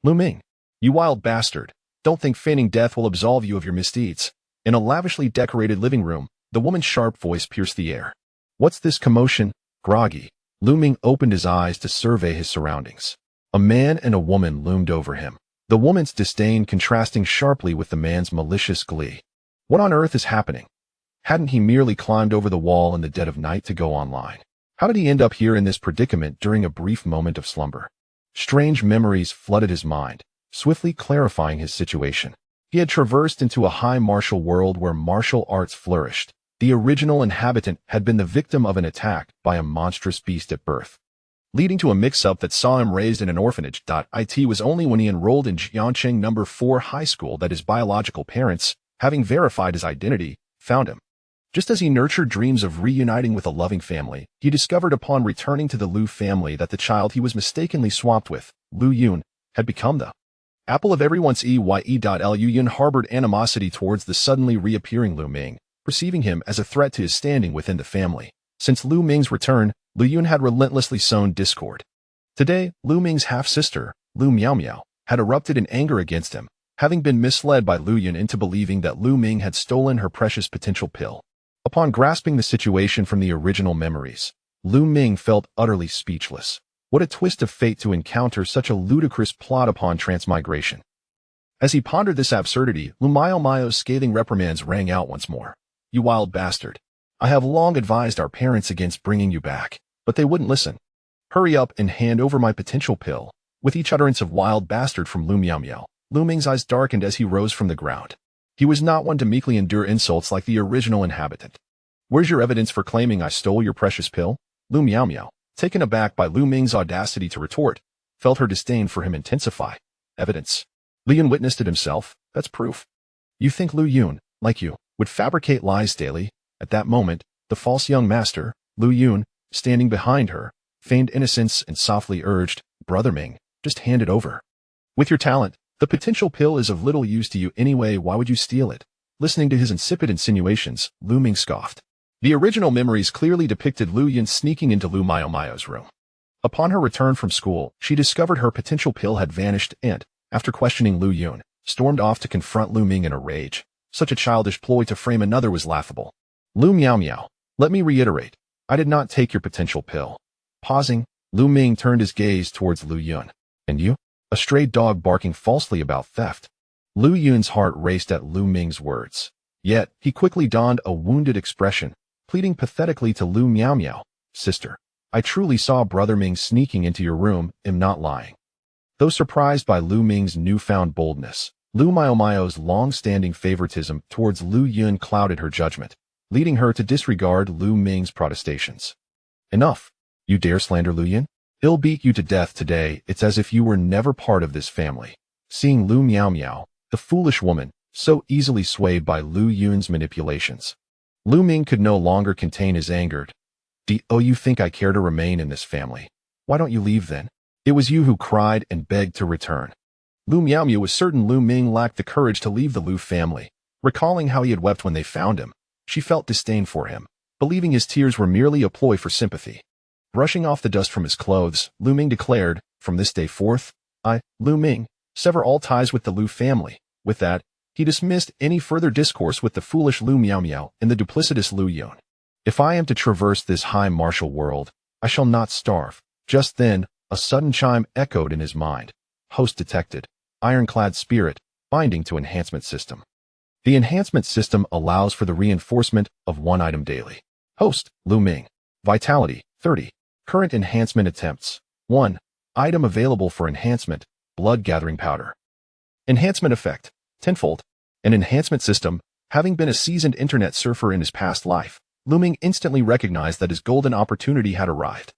Lu Ming, you wild bastard. Don't think feigning death will absolve you of your misdeeds. In a lavishly decorated living room, the woman's sharp voice pierced the air. What's this commotion? Groggy, Lu Ming opened his eyes to survey his surroundings. A man and a woman loomed over him, the woman's disdain contrasting sharply with the man's malicious glee. What on earth is happening? Hadn't he merely climbed over the wall in the dead of night to go online? How did he end up here in this predicament during a brief moment of slumber? Strange memories flooded his mind, swiftly clarifying his situation. He had traversed into a high martial world where martial arts flourished. The original inhabitant had been the victim of an attack by a monstrous beast at birth, leading to a mix-up that saw him raised in an orphanage. It was only when he enrolled in Jiangcheng No. 4 high school that his biological parents, having verified his identity, found him. Just as he nurtured dreams of reuniting with a loving family, he discovered upon returning to the Lu family that the child he was mistakenly swapped with, Lu Yun, had become the apple of everyone's eye. Lu Yun harbored animosity towards the suddenly reappearing Lu Ming, perceiving him as a threat to his standing within the family. Since Lu Ming's return, Lu Yun had relentlessly sown discord. Today, Lu Ming's half-sister, Lu Miao, had erupted in anger against him, having been misled by Lu Yun into believing that Lu Ming had stolen her precious potential pill. Upon grasping the situation from the original memories, Lu Ming felt utterly speechless. What a twist of fate to encounter such a ludicrous plot upon transmigration. As he pondered this absurdity, Lu Miao's scathing reprimands rang out once more. You wild bastard. I have long advised our parents against bringing you back, but they wouldn't listen. Hurry up and hand over my potential pill. With each utterance of wild bastard from Lu Miao, Lu Ming's eyes darkened as he rose from the ground. He was not one to meekly endure insults like the original inhabitant. Where's your evidence for claiming I stole your precious pill? Lu Miao, taken aback by Lu Ming's audacity to retort, felt her disdain for him intensify. Evidence. Lu Yun witnessed it himself. That's proof. You think Lu Yun, like you, would fabricate lies daily? At that moment, the false young master, Lu Yun, standing behind her, feigned innocence and softly urged, Brother Ming, just hand it over. With your talent, the potential pill is of little use to you anyway. Why would you steal it? Listening to his insipid insinuations, Lu Ming scoffed. The original memories clearly depicted Lu Yun sneaking into Lu Miao's room. Upon her return from school, she discovered her potential pill had vanished and, after questioning Lu Yun, stormed off to confront Lu Ming in a rage. Such a childish ploy to frame another was laughable. Lu Miao, let me reiterate, I did not take your potential pill. Pausing, Lu Ming turned his gaze towards Lu Yun. And you? A stray dog barking falsely about theft. Lu Yun's heart raced at Lu Ming's words. Yet, he quickly donned a wounded expression, pleading pathetically to Lu Miao, Sister, I truly saw Brother Ming sneaking into your room, am not lying. Though surprised by Lu Ming's newfound boldness, Lu Miao's long-standing favoritism towards Lu Yun clouded her judgment, leading her to disregard Lu Ming's protestations. Enough. You dare slander Lu Yun? He'll beat you to death today. It's as if you were never part of this family. Seeing Lu Miao, the foolish woman, so easily swayed by Lu Yun's manipulations, Lu Ming could no longer contain his anger. Oh, you think I care to remain in this family? Why don't you leave then? It was you who cried and begged to return. Lu Miao was certain Lu Ming lacked the courage to leave the Lu family. Recalling how he had wept when they found him, she felt disdain for him, believing his tears were merely a ploy for sympathy. Brushing off the dust from his clothes, Lu Ming declared, From this day forth, I, Lu Ming, sever all ties with the Lu family. With that, he dismissed any further discourse with the foolish Lu Miao and the duplicitous Lu Yun. If I am to traverse this high martial world, I shall not starve. Just then, a sudden chime echoed in his mind. Host detected. Ironclad spirit, binding to enhancement system. The enhancement system allows for the reinforcement of one item daily. Host, Lu Ming. Vitality, 30. Current enhancement attempts. 1. Item available for enhancement, blood gathering powder. Enhancement effect, tenfold. An enhancement system. Having been a seasoned internet surfer in his past life, Lu Ming instantly recognized that his golden opportunity had arrived.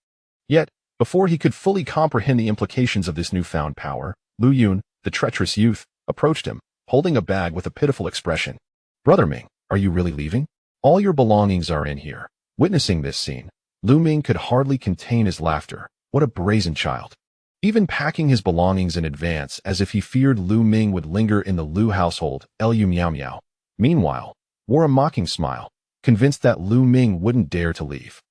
Yet, before he could fully comprehend the implications of this newfound power, Lu Yun, the treacherous youth, approached him, holding a bag with a pitiful expression. Brother Ming, are you really leaving? All your belongings are in here. Witnessing this scene, Lu Ming could hardly contain his laughter. What a brazen child. Even packing his belongings in advance as if he feared Lu Ming would linger in the Lu household, Lu Miao, meanwhile, wore a mocking smile, convinced that Lu Ming wouldn't dare to leave.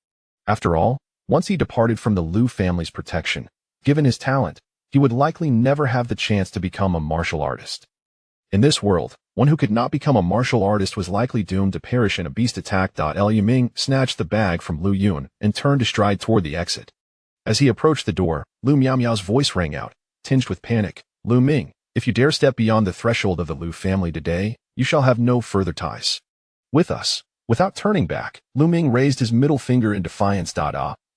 After all, once he departed from the Lu family's protection, given his talent, he would likely never have the chance to become a martial artist. In this world, one who could not become a martial artist was likely doomed to perish in a beast attack. Lu Ming snatched the bag from Lu Yun and turned to stride toward the exit. As he approached the door, Lu Miao's voice rang out, tinged with panic. Lu Ming, if you dare step beyond the threshold of the Lu family today, you shall have no further ties with us. Without turning back, Lu Ming raised his middle finger in defiance.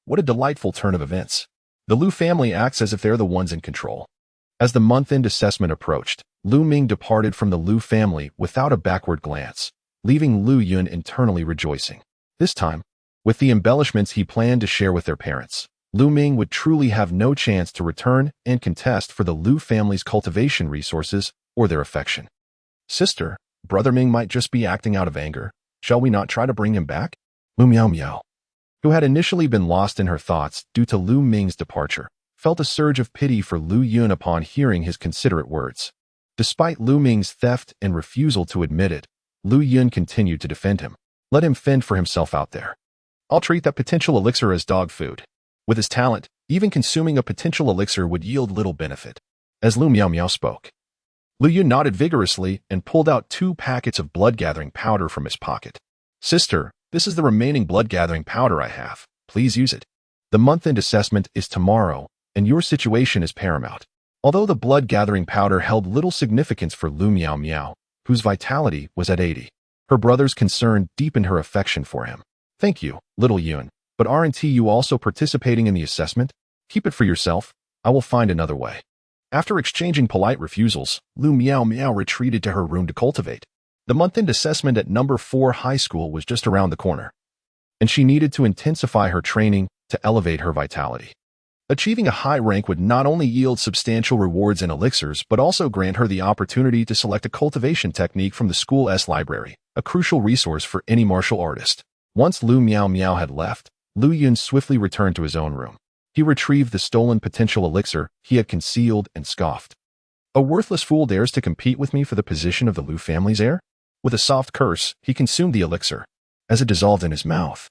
What a delightful turn of events. The Lu family acts as if they're the ones in control. As the month-end assessment approached, Lu Ming departed from the Lu family without a backward glance, leaving Lu Yun internally rejoicing. This time, with the embellishments he planned to share with their parents, Lu Ming would truly have no chance to return and contest for the Lu family's cultivation resources or their affection. Sister, Brother Ming might just be acting out of anger. Shall we not try to bring him back? Lu Miao, who had initially been lost in her thoughts due to Lu Ming's departure, felt a surge of pity for Lu Yun upon hearing his considerate words. Despite Lu Ming's theft and refusal to admit it, Lu Yun continued to defend him. Let him fend for himself out there. I'll treat that potential elixir as dog food. With his talent, even consuming a potential elixir would yield little benefit. As Lu Miao spoke, Lu Yun nodded vigorously and pulled out 2 packets of blood-gathering powder from his pocket. Sister, this is the remaining blood-gathering powder I have. Please use it. The month-end assessment is tomorrow, and your situation is paramount. Although the blood-gathering powder held little significance for Lu Miao, whose vitality was at 80, her brother's concern deepened her affection for him. Thank you, little Yun, but aren't you also participating in the assessment? Keep it for yourself. I will find another way. After exchanging polite refusals, Lu Miao retreated to her room to cultivate. The month-end assessment at number 4 high school was just around the corner, and she needed to intensify her training to elevate her vitality. Achieving a high rank would not only yield substantial rewards and elixirs, but also grant her the opportunity to select a cultivation technique from the school's library, a crucial resource for any martial artist. Once Lu Miao had left, Lu Yun swiftly returned to his own room. He retrieved the stolen potential elixir he had concealed and scoffed. A worthless fool dares to compete with me for the position of the Lu family's heir? With a soft curse, he consumed the elixir. As it dissolved in his mouth,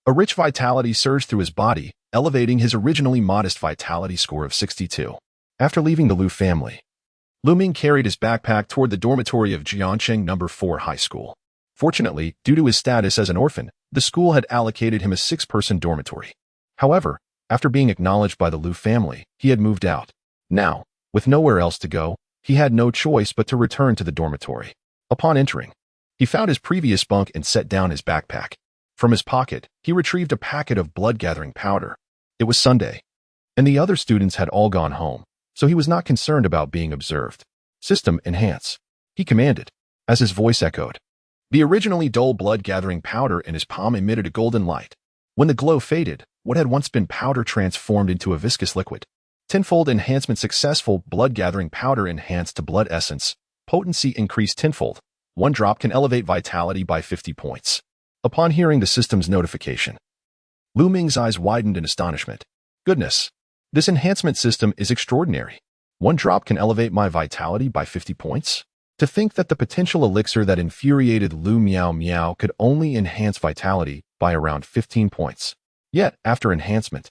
a rich vitality surged through his body, elevating his originally modest vitality score of 62. After leaving the Lu family, Lu Ming carried his backpack toward the dormitory of Jiancheng No. 4 High School. Fortunately, due to his status as an orphan, the school had allocated him a 6-person dormitory. However, after being acknowledged by the Lu family, he had moved out. Now, with nowhere else to go, he had no choice but to return to the dormitory. Upon entering, he found his previous bunk and set down his backpack. From his pocket, he retrieved a packet of blood-gathering powder. It was Sunday, and the other students had all gone home, so he was not concerned about being observed. System enhance, he commanded, as his voice echoed. The originally dull blood-gathering powder in his palm emitted a golden light. When the glow faded, what had once been powder transformed into a viscous liquid. Tenfold enhancement successful. Blood-gathering powder enhanced to blood essence. Potency increased tenfold. 1 drop can elevate vitality by 50 points. Upon hearing the system's notification, Lu Ming's eyes widened in astonishment. Goodness, this enhancement system is extraordinary. 1 drop can elevate my vitality by 50 points? To think that the potential elixir that infuriated Lu Miao could only enhance vitality by around 15 points. Yet, after enhancement,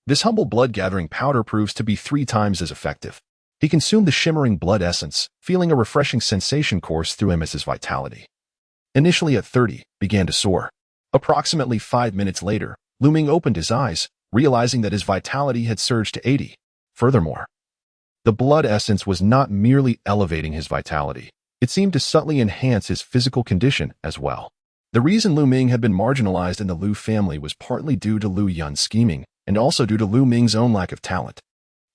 this humble blood-gathering powder proves to be 3 times as effective. He consumed the shimmering blood essence, feeling a refreshing sensation course through him as his vitality, initially at 30, began to soar. Approximately 5 minutes later, Lu Ming opened his eyes, realizing that his vitality had surged to 80. Furthermore, the blood essence was not merely elevating his vitality, it seemed to subtly enhance his physical condition as well. The reason Lu Ming had been marginalized in the Lu family was partly due to Lu Yun's scheming, and also due to Lu Ming's own lack of talent.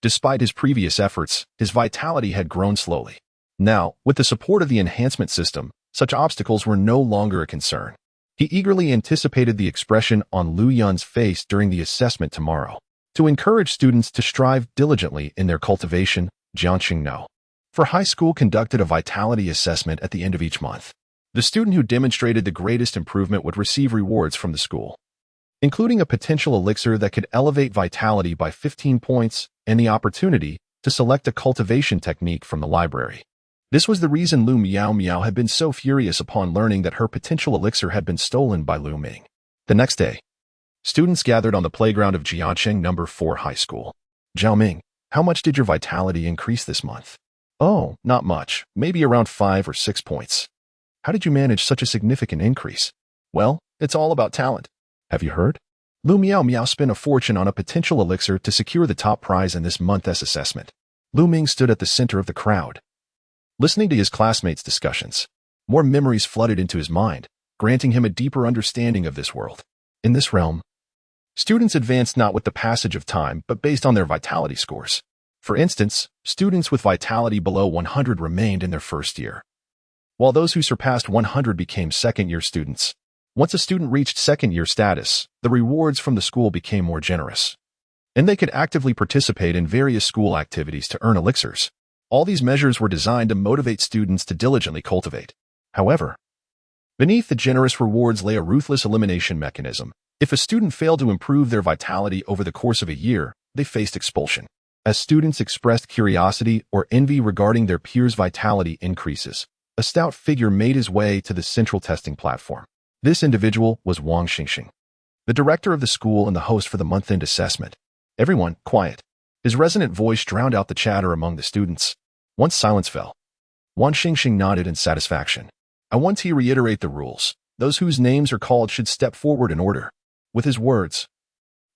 Despite his previous efforts, his vitality had grown slowly. Now, with the support of the enhancement system, such obstacles were no longer a concern. He eagerly anticipated the expression on Lu Yun's face during the assessment tomorrow. To encourage students to strive diligently in their cultivation, Jiancheng No. 4 High School conducted a vitality assessment at the end of each month. The student who demonstrated the greatest improvement would receive rewards from the school, including a potential elixir that could elevate vitality by 15 points and the opportunity to select a cultivation technique from the library. This was the reason Lu Miao had been so furious upon learning that her potential elixir had been stolen by Lu Ming. The next day, students gathered on the playground of Jiancheng No. 4 High School. Zhao Ming, How much did your vitality increase this month? Oh, not much, maybe around 5 or 6 points. How did you manage such a significant increase? Well, it's all about talent. Have you heard? Lu Ming spent a fortune on a potential elixir to secure the top prize in this month's assessment. Lu Ming stood at the center of the crowd, listening to his classmates' discussions. More memories flooded into his mind, granting him a deeper understanding of this world. In this realm, students advance not with the passage of time, but based on their vitality scores. For instance, students with vitality below 100 remained in their first year, while those who surpassed 100 became second-year students. Once a student reached second-year status, the rewards from the school became more generous, and they could actively participate in various school activities to earn elixirs. All these measures were designed to motivate students to diligently cultivate. However, beneath the generous rewards lay a ruthless elimination mechanism. If a student failed to improve their vitality over the course of a year, they faced expulsion. As students expressed curiosity or envy regarding their peers' vitality increases, a stout figure made his way to the central testing platform. This individual was Wang Xingxing, the director of the school and the host for the month-end assessment. Everyone, quiet. His resonant voice drowned out the chatter among the students. Once silence fell, Wang Xingxing nodded in satisfaction. I want to reiterate the rules. Those whose names are called should step forward in order. With his words,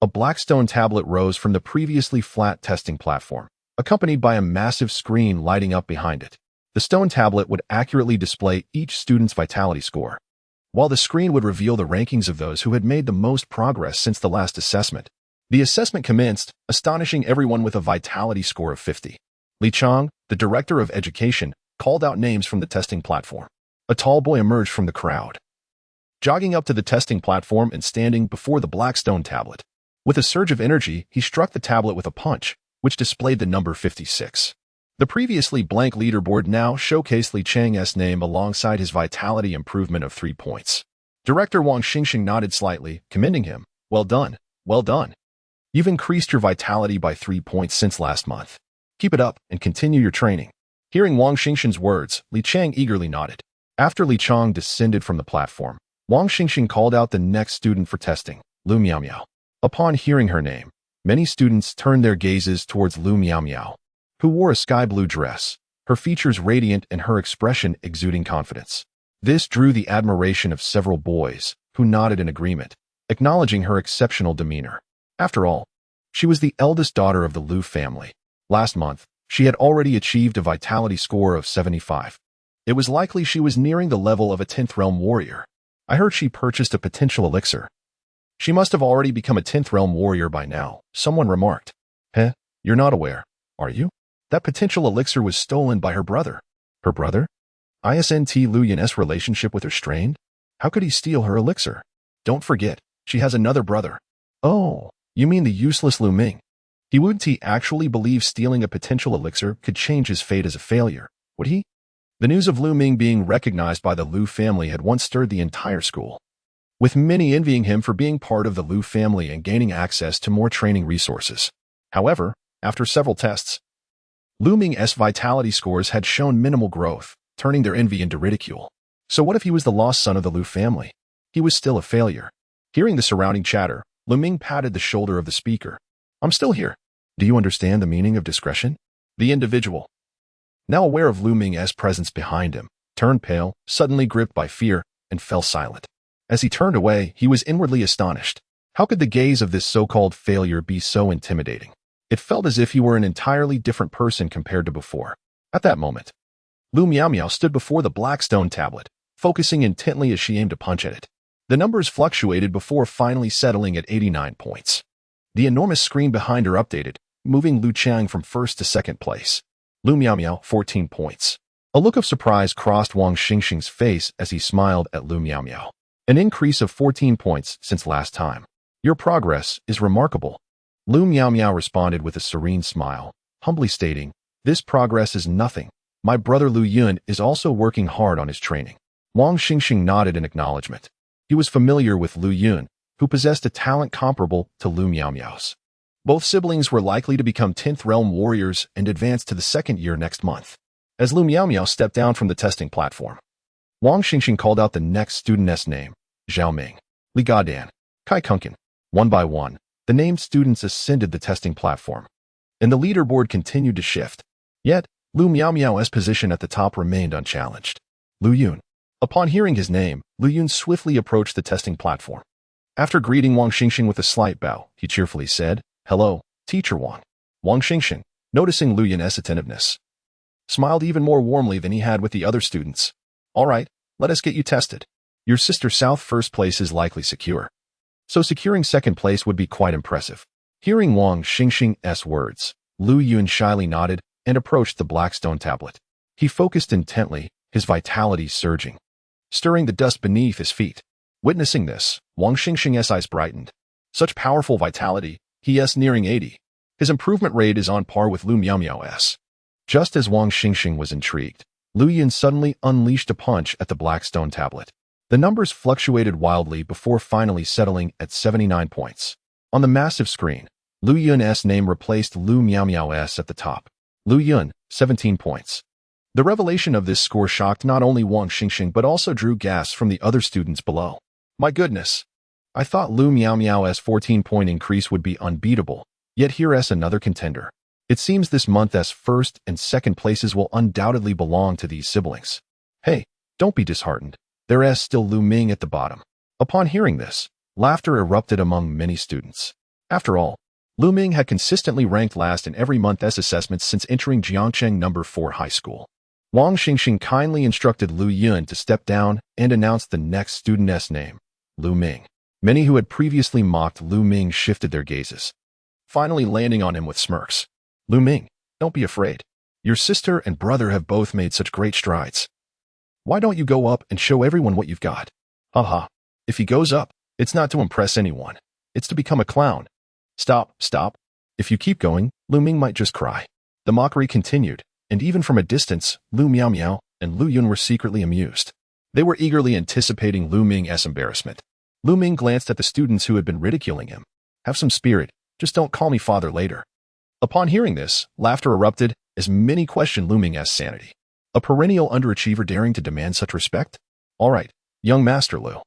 a black stone tablet rose from the previously flat testing platform, accompanied by a massive screen lighting up behind it. The stone tablet would accurately display each student's vitality score, while the screen would reveal the rankings of those who had made the most progress since the last assessment. The assessment commenced, astonishing everyone with a vitality score of 50. Li Chang, the director of education, called out names from the testing platform. A tall boy emerged from the crowd, jogging up to the testing platform and standing before the black stone tablet. With a surge of energy, he struck the tablet with a punch, which displayed the number 56. The previously blank leaderboard now showcased Li Chang's name alongside his vitality improvement of 3 points. Director Wang Xingxing nodded slightly, commending him. Well done, well done. You've increased your vitality by 3 points since last month. Keep it up and continue your training. Hearing Wang Xingxing's words, Li Chang eagerly nodded. After Li Chang descended from the platform, Wang Xingxing called out the next student for testing, Lu Ming. Upon hearing her name, many students turned their gazes towards Lu Ming, who wore a sky-blue dress, her features radiant and her expression exuding confidence. This drew the admiration of several boys, who nodded in agreement, acknowledging her exceptional demeanor. After all, she was the eldest daughter of the Lu family. Last month, she had already achieved a vitality score of 75. It was likely she was nearing the level of a 10th realm warrior. I heard she purchased a potential elixir. She must have already become a 10th realm warrior by now, someone remarked. Heh, you're not aware, are you? That potential elixir was stolen by her brother. Her brother? Isn't Lu Yun's relationship with her strained? How could he steal her elixir? Don't forget, she has another brother. Oh, you mean the useless Lu Ming? He wouldn't actually believe stealing a potential elixir could change his fate as a failure, would he? The news of Lu Ming being recognized by the Lu family had once stirred the entire school, with many envying him for being part of the Lu family and gaining access to more training resources. However, after several tests, Lu Ming's vitality scores had shown minimal growth, turning their envy into ridicule. So what if he was the lost son of the Lu family? He was still a failure. Hearing the surrounding chatter, Lu Ming patted the shoulder of the speaker. I'm still here. Do you understand the meaning of discretion? The individual, now aware of Lu Ming's presence behind him, turned pale, suddenly gripped by fear, and fell silent. As he turned away, he was inwardly astonished. How could the gaze of this so-called failure be so intimidating? It felt as if he were an entirely different person compared to before. At that moment, Lu Ming stood before the black stone tablet, focusing intently as she aimed to punch at it. The numbers fluctuated before finally settling at 89 points. The enormous screen behind her updated, moving Lu Chang from first to second place. Lu Ming, 14 points. A look of surprise crossed Wang Xingxing's face as he smiled at Lu Ming. An increase of 14 points since last time. Your progress is remarkable. Lu Ming responded with a serene smile, humbly stating, this progress is nothing. My brother Lu Yun is also working hard on his training. Wang Xingxing nodded in acknowledgement. He was familiar with Lu Yun, who possessed a talent comparable to Lu Ming's. Both siblings were likely to become 10th realm warriors and advance to the second year next month. As Lu Ming stepped down from the testing platform, Wang Xingxing called out the next student's name, Zhao Ming, Li Gadan, Kai Kunkin. One by one, the named students ascended the testing platform. and the leaderboard continued to shift. Yet, Lu Miao's position at the top remained unchallenged. Lu Yun. Upon hearing his name, Lu Yun swiftly approached the testing platform. After greeting Wang Xingxing with a slight bow, he cheerfully said, "Hello, Teacher Wang." Wang Xingxing, noticing Lu Yun's attentiveness, smiled even more warmly than he had with the other students. "All right, let us get you tested. Your sister South first place is likely secure, so securing second place would be quite impressive." Hearing Wang Xingxing's words, Lu Yun shyly nodded and approached the black stone tablet. He focused intently, his vitality surging, stirring the dust beneath his feet. Witnessing this, Wang Xingxing's eyes brightened. Such powerful vitality, he is nearing 80. His improvement rate is on par with Lu Miao's. Just as Wang Xingxing was intrigued, Lu Yun suddenly unleashed a punch at the black stone tablet. The numbers fluctuated wildly before finally settling at 79 points. On the massive screen, Lu Yun's name replaced Lu Miao's at the top. Lu Yun, 17 points. The revelation of this score shocked not only Wang Xingxing but also drew gasps from the other students below. "My goodness! I thought Lu Miao's 14-point increase would be unbeatable, yet here is another contender. It seems this month's first and second places will undoubtedly belong to these siblings." "Hey, don't be disheartened. There is still Lu Ming at the bottom." Upon hearing this, laughter erupted among many students. After all, Lu Ming had consistently ranked last in every month's assessments since entering Jiangcheng No. 4 high school. Wang Xingxing kindly instructed Lu Yun to step down and announced the next student's name, Lu Ming. Many who had previously mocked Lu Ming shifted their gazes, finally landing on him with smirks. "Lu Ming, don't be afraid. Your sister and brother have both made such great strides. Why don't you go up and show everyone what you've got?" "Haha. If he goes up, it's not to impress anyone. It's to become a clown." Stop. If you keep going, Lu Ming might just cry." The mockery continued, and even from a distance, Lu Miao and Lu Yun were secretly amused. They were eagerly anticipating Lu Ming's embarrassment. Lu Ming glanced at the students who had been ridiculing him. "Have some spirit. Just don't call me father later." Upon hearing this, laughter erupted as many questioned Lu Ming's sanity. A perennial underachiever daring to demand such respect? "All right, young Master Lu.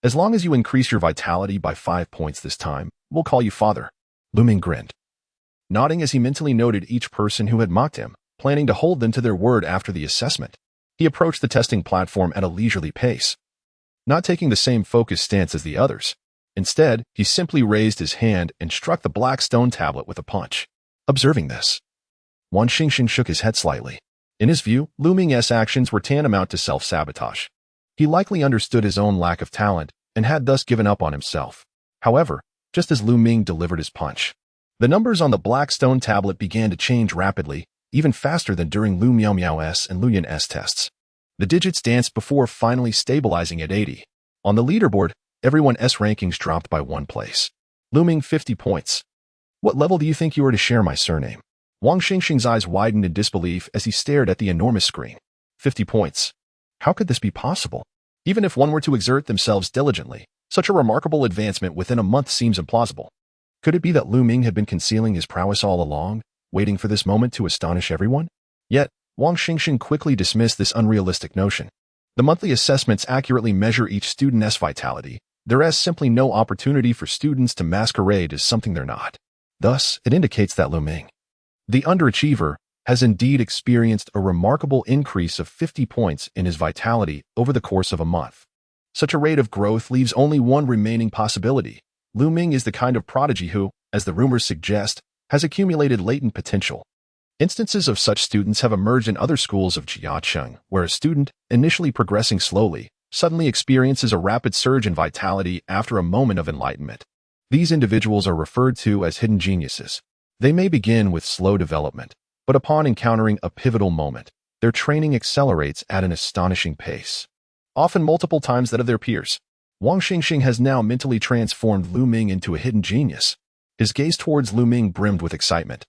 As long as you increase your vitality by 5 points this time, we'll call you father." Lu Ming grinned, nodding as he mentally noted each person who had mocked him, planning to hold them to their word after the assessment. He approached the testing platform at a leisurely pace, not taking the same focused stance as the others. Instead, he simply raised his hand and struck the black stone tablet with a punch. Observing this, Wang Xingxing shook his head slightly. In his view, Lu Ming's actions were tantamount to self-sabotage. He likely understood his own lack of talent and had thus given up on himself. However, just as Lu Ming delivered his punch, the numbers on the black stone tablet began to change rapidly, even faster than during Lu Miao's and Lu Yun's tests. The digits danced before finally stabilizing at 80. On the leaderboard, everyone's rankings dropped by 1 place. Lu Ming 50 points. "What level do you think you are to share my surname?" Wang Xingxing's eyes widened in disbelief as he stared at the enormous screen. 50 points. How could this be possible? Even if one were to exert themselves diligently, such a remarkable advancement within a month seems implausible. Could it be that Lu Ming had been concealing his prowess all along, waiting for this moment to astonish everyone? Yet, Wang Xingxing quickly dismissed this unrealistic notion. The monthly assessments accurately measure each student's vitality. There is simply no opportunity for students to masquerade as something they're not. Thus, it indicates that Lu Ming, the underachiever, has indeed experienced a remarkable increase of 50 points in his vitality over the course of a month. Such a rate of growth leaves only one remaining possibility. Lu Ming is the kind of prodigy who, as the rumors suggest, has accumulated latent potential. Instances of such students have emerged in other schools of Jiangcheng, where a student, initially progressing slowly, suddenly experiences a rapid surge in vitality after a moment of enlightenment. These individuals are referred to as hidden geniuses. They may begin with slow development, but upon encountering a pivotal moment, their training accelerates at an astonishing pace, often multiple times that of their peers. Wang Xingxing has now mentally transformed Lu Ming into a hidden genius. His gaze towards Lu Ming brimmed with excitement,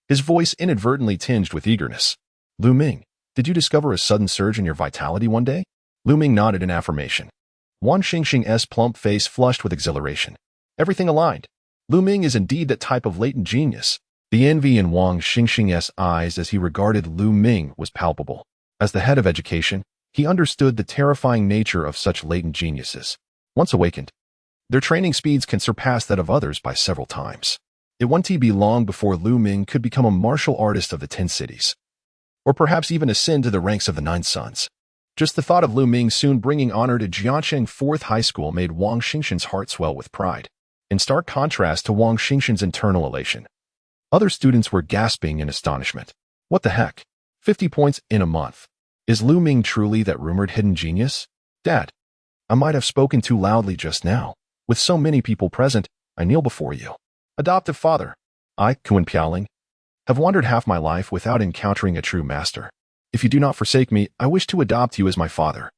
his voice inadvertently tinged with eagerness. "Lu Ming, did you discover a sudden surge in your vitality one day?" Lu Ming nodded in affirmation. Wang Xingxing's plump face flushed with exhilaration. Everything aligned. Lu Ming is indeed that type of latent genius. The envy in Wang Xingxing's eyes as he regarded Lu Ming was palpable. As the head of education, he understood the terrifying nature of such latent geniuses. Once awakened, their training speeds can surpass that of others by several times. It wouldn't be long before Lu Ming could become a martial artist of the 10 cities, or perhaps even ascend to the ranks of the 9 sons. Just the thought of Lu Ming soon bringing honor to Jiancheng 4th High School made Wang Xingxin's heart swell with pride, in stark contrast to Wang Xingxin's internal elation. Other students were gasping in astonishment. What the heck? 50 points in a month. Is Lu Ming truly that rumored hidden genius? Dad, I might have spoken too loudly just now. With so many people present, I kneel before you. Adoptive father, I, Kuan Piaoling, have wandered half my life without encountering a true master. If you do not forsake me, I wish to adopt you as my father.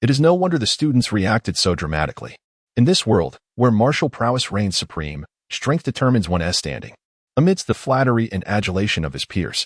It is no wonder the students reacted so dramatically. In this world, where martial prowess reigns supreme, strength determines one's standing. Amidst the flattery and adulation of his peers,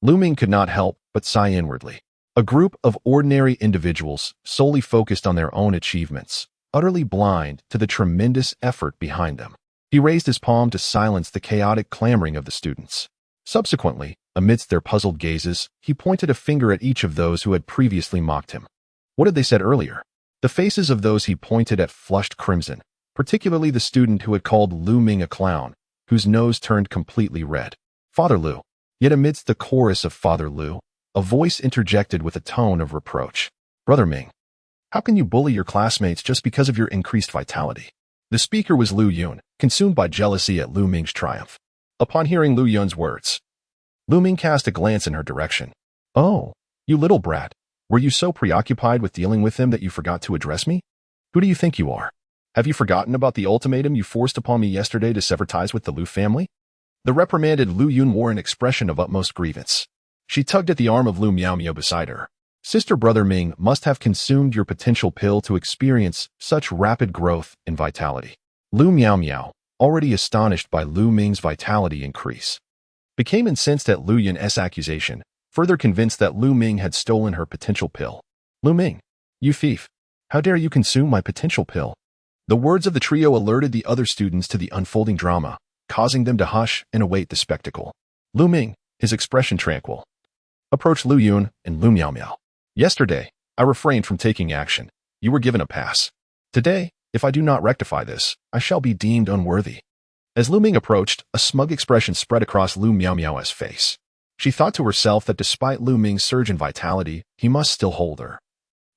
Lu Ming could not help but sigh inwardly. A group of ordinary individuals solely focused on their own achievements, utterly blind to the tremendous effort behind them. He raised his palm to silence the chaotic clamoring of the students. Subsequently, amidst their puzzled gazes, he pointed a finger at each of those who had previously mocked him. What had they said earlier? The faces of those he pointed at flushed crimson, particularly the student who had called Lu Ming a clown, whose nose turned completely red. Father Lu. Yet amidst the chorus of Father Lu, a voice interjected with a tone of reproach. Brother Ming, how can you bully your classmates just because of your increased vitality? The speaker was Lu Yun, consumed by jealousy at Lu Ming's triumph. Upon hearing Lu Yun's words, Lu Ming cast a glance in her direction. Oh, you little brat. Were you so preoccupied with dealing with him that you forgot to address me? Who do you think you are? Have you forgotten about the ultimatum you forced upon me yesterday to sever ties with the Lu family? The reprimanded Lu Yun wore an expression of utmost grievance. She tugged at the arm of Lu Miao beside her. Sister Brother Ming must have consumed your potential pill to experience such rapid growth and vitality. Lu Miao, already astonished by Lu Ming's vitality increase, became incensed at Lu Yun's accusation, further convinced that Lu Ming had stolen her potential pill. Lu Ming, you thief! How dare you consume my potential pill? The words of the trio alerted the other students to the unfolding drama, causing them to hush and await the spectacle. Lu Ming, his expression tranquil, approached Lu Yun and Lu Miao. Yesterday, I refrained from taking action. You were given a pass. Today, if I do not rectify this, I shall be deemed unworthy. As Lu Ming approached, a smug expression spread across Lu Miao's face. She thought to herself that despite Lu Ming's surge in vitality, he must still hold her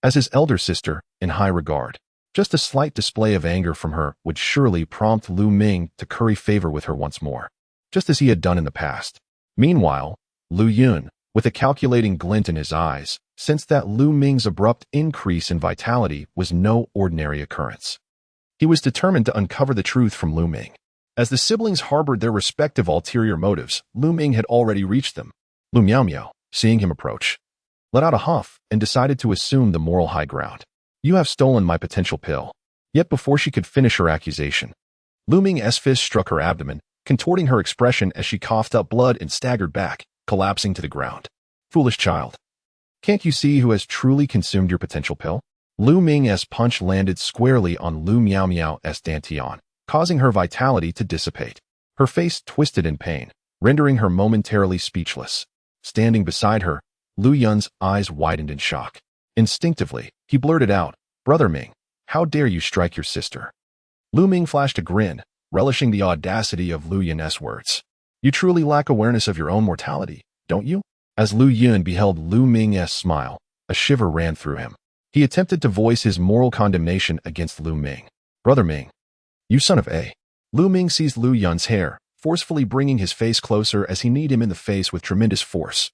as his elder sister in high regard. Just a slight display of anger from her would surely prompt Lu Ming to curry favor with her once more, just as he had done in the past. Meanwhile, Lu Yun, with a calculating glint in his eyes, sensed that Lu Ming's abrupt increase in vitality was no ordinary occurrence. He was determined to uncover the truth from Lu Ming. As the siblings harbored their respective ulterior motives, Lu Ming had already reached them. Lu Miao, seeing him approach, let out a huff and decided to assume the moral high ground. You have stolen my potential pill. Yet before she could finish her accusation, Lu Ming's fist struck her abdomen, contorting her expression as she coughed up blood and staggered back, collapsing to the ground. Foolish child. Can't you see who has truly consumed your potential pill? Lu Ming's punch landed squarely on Lu Miao's dantian, causing her vitality to dissipate. Her face twisted in pain, rendering her momentarily speechless. Standing beside her, Lu Yun's eyes widened in shock. Instinctively, he blurted out, Brother Ming, how dare you strike your sister? Lu Ming flashed a grin, relishing the audacity of Lu Yun's words. You truly lack awareness of your own mortality, don't you? As Lu Yun beheld Lu Ming's smile, a shiver ran through him. He attempted to voice his moral condemnation against Lu Ming. Brother Ming, you son of a. Lu Ming seized Lu Yun's hair, forcefully bringing his face closer as he kneed him in the face with tremendous force.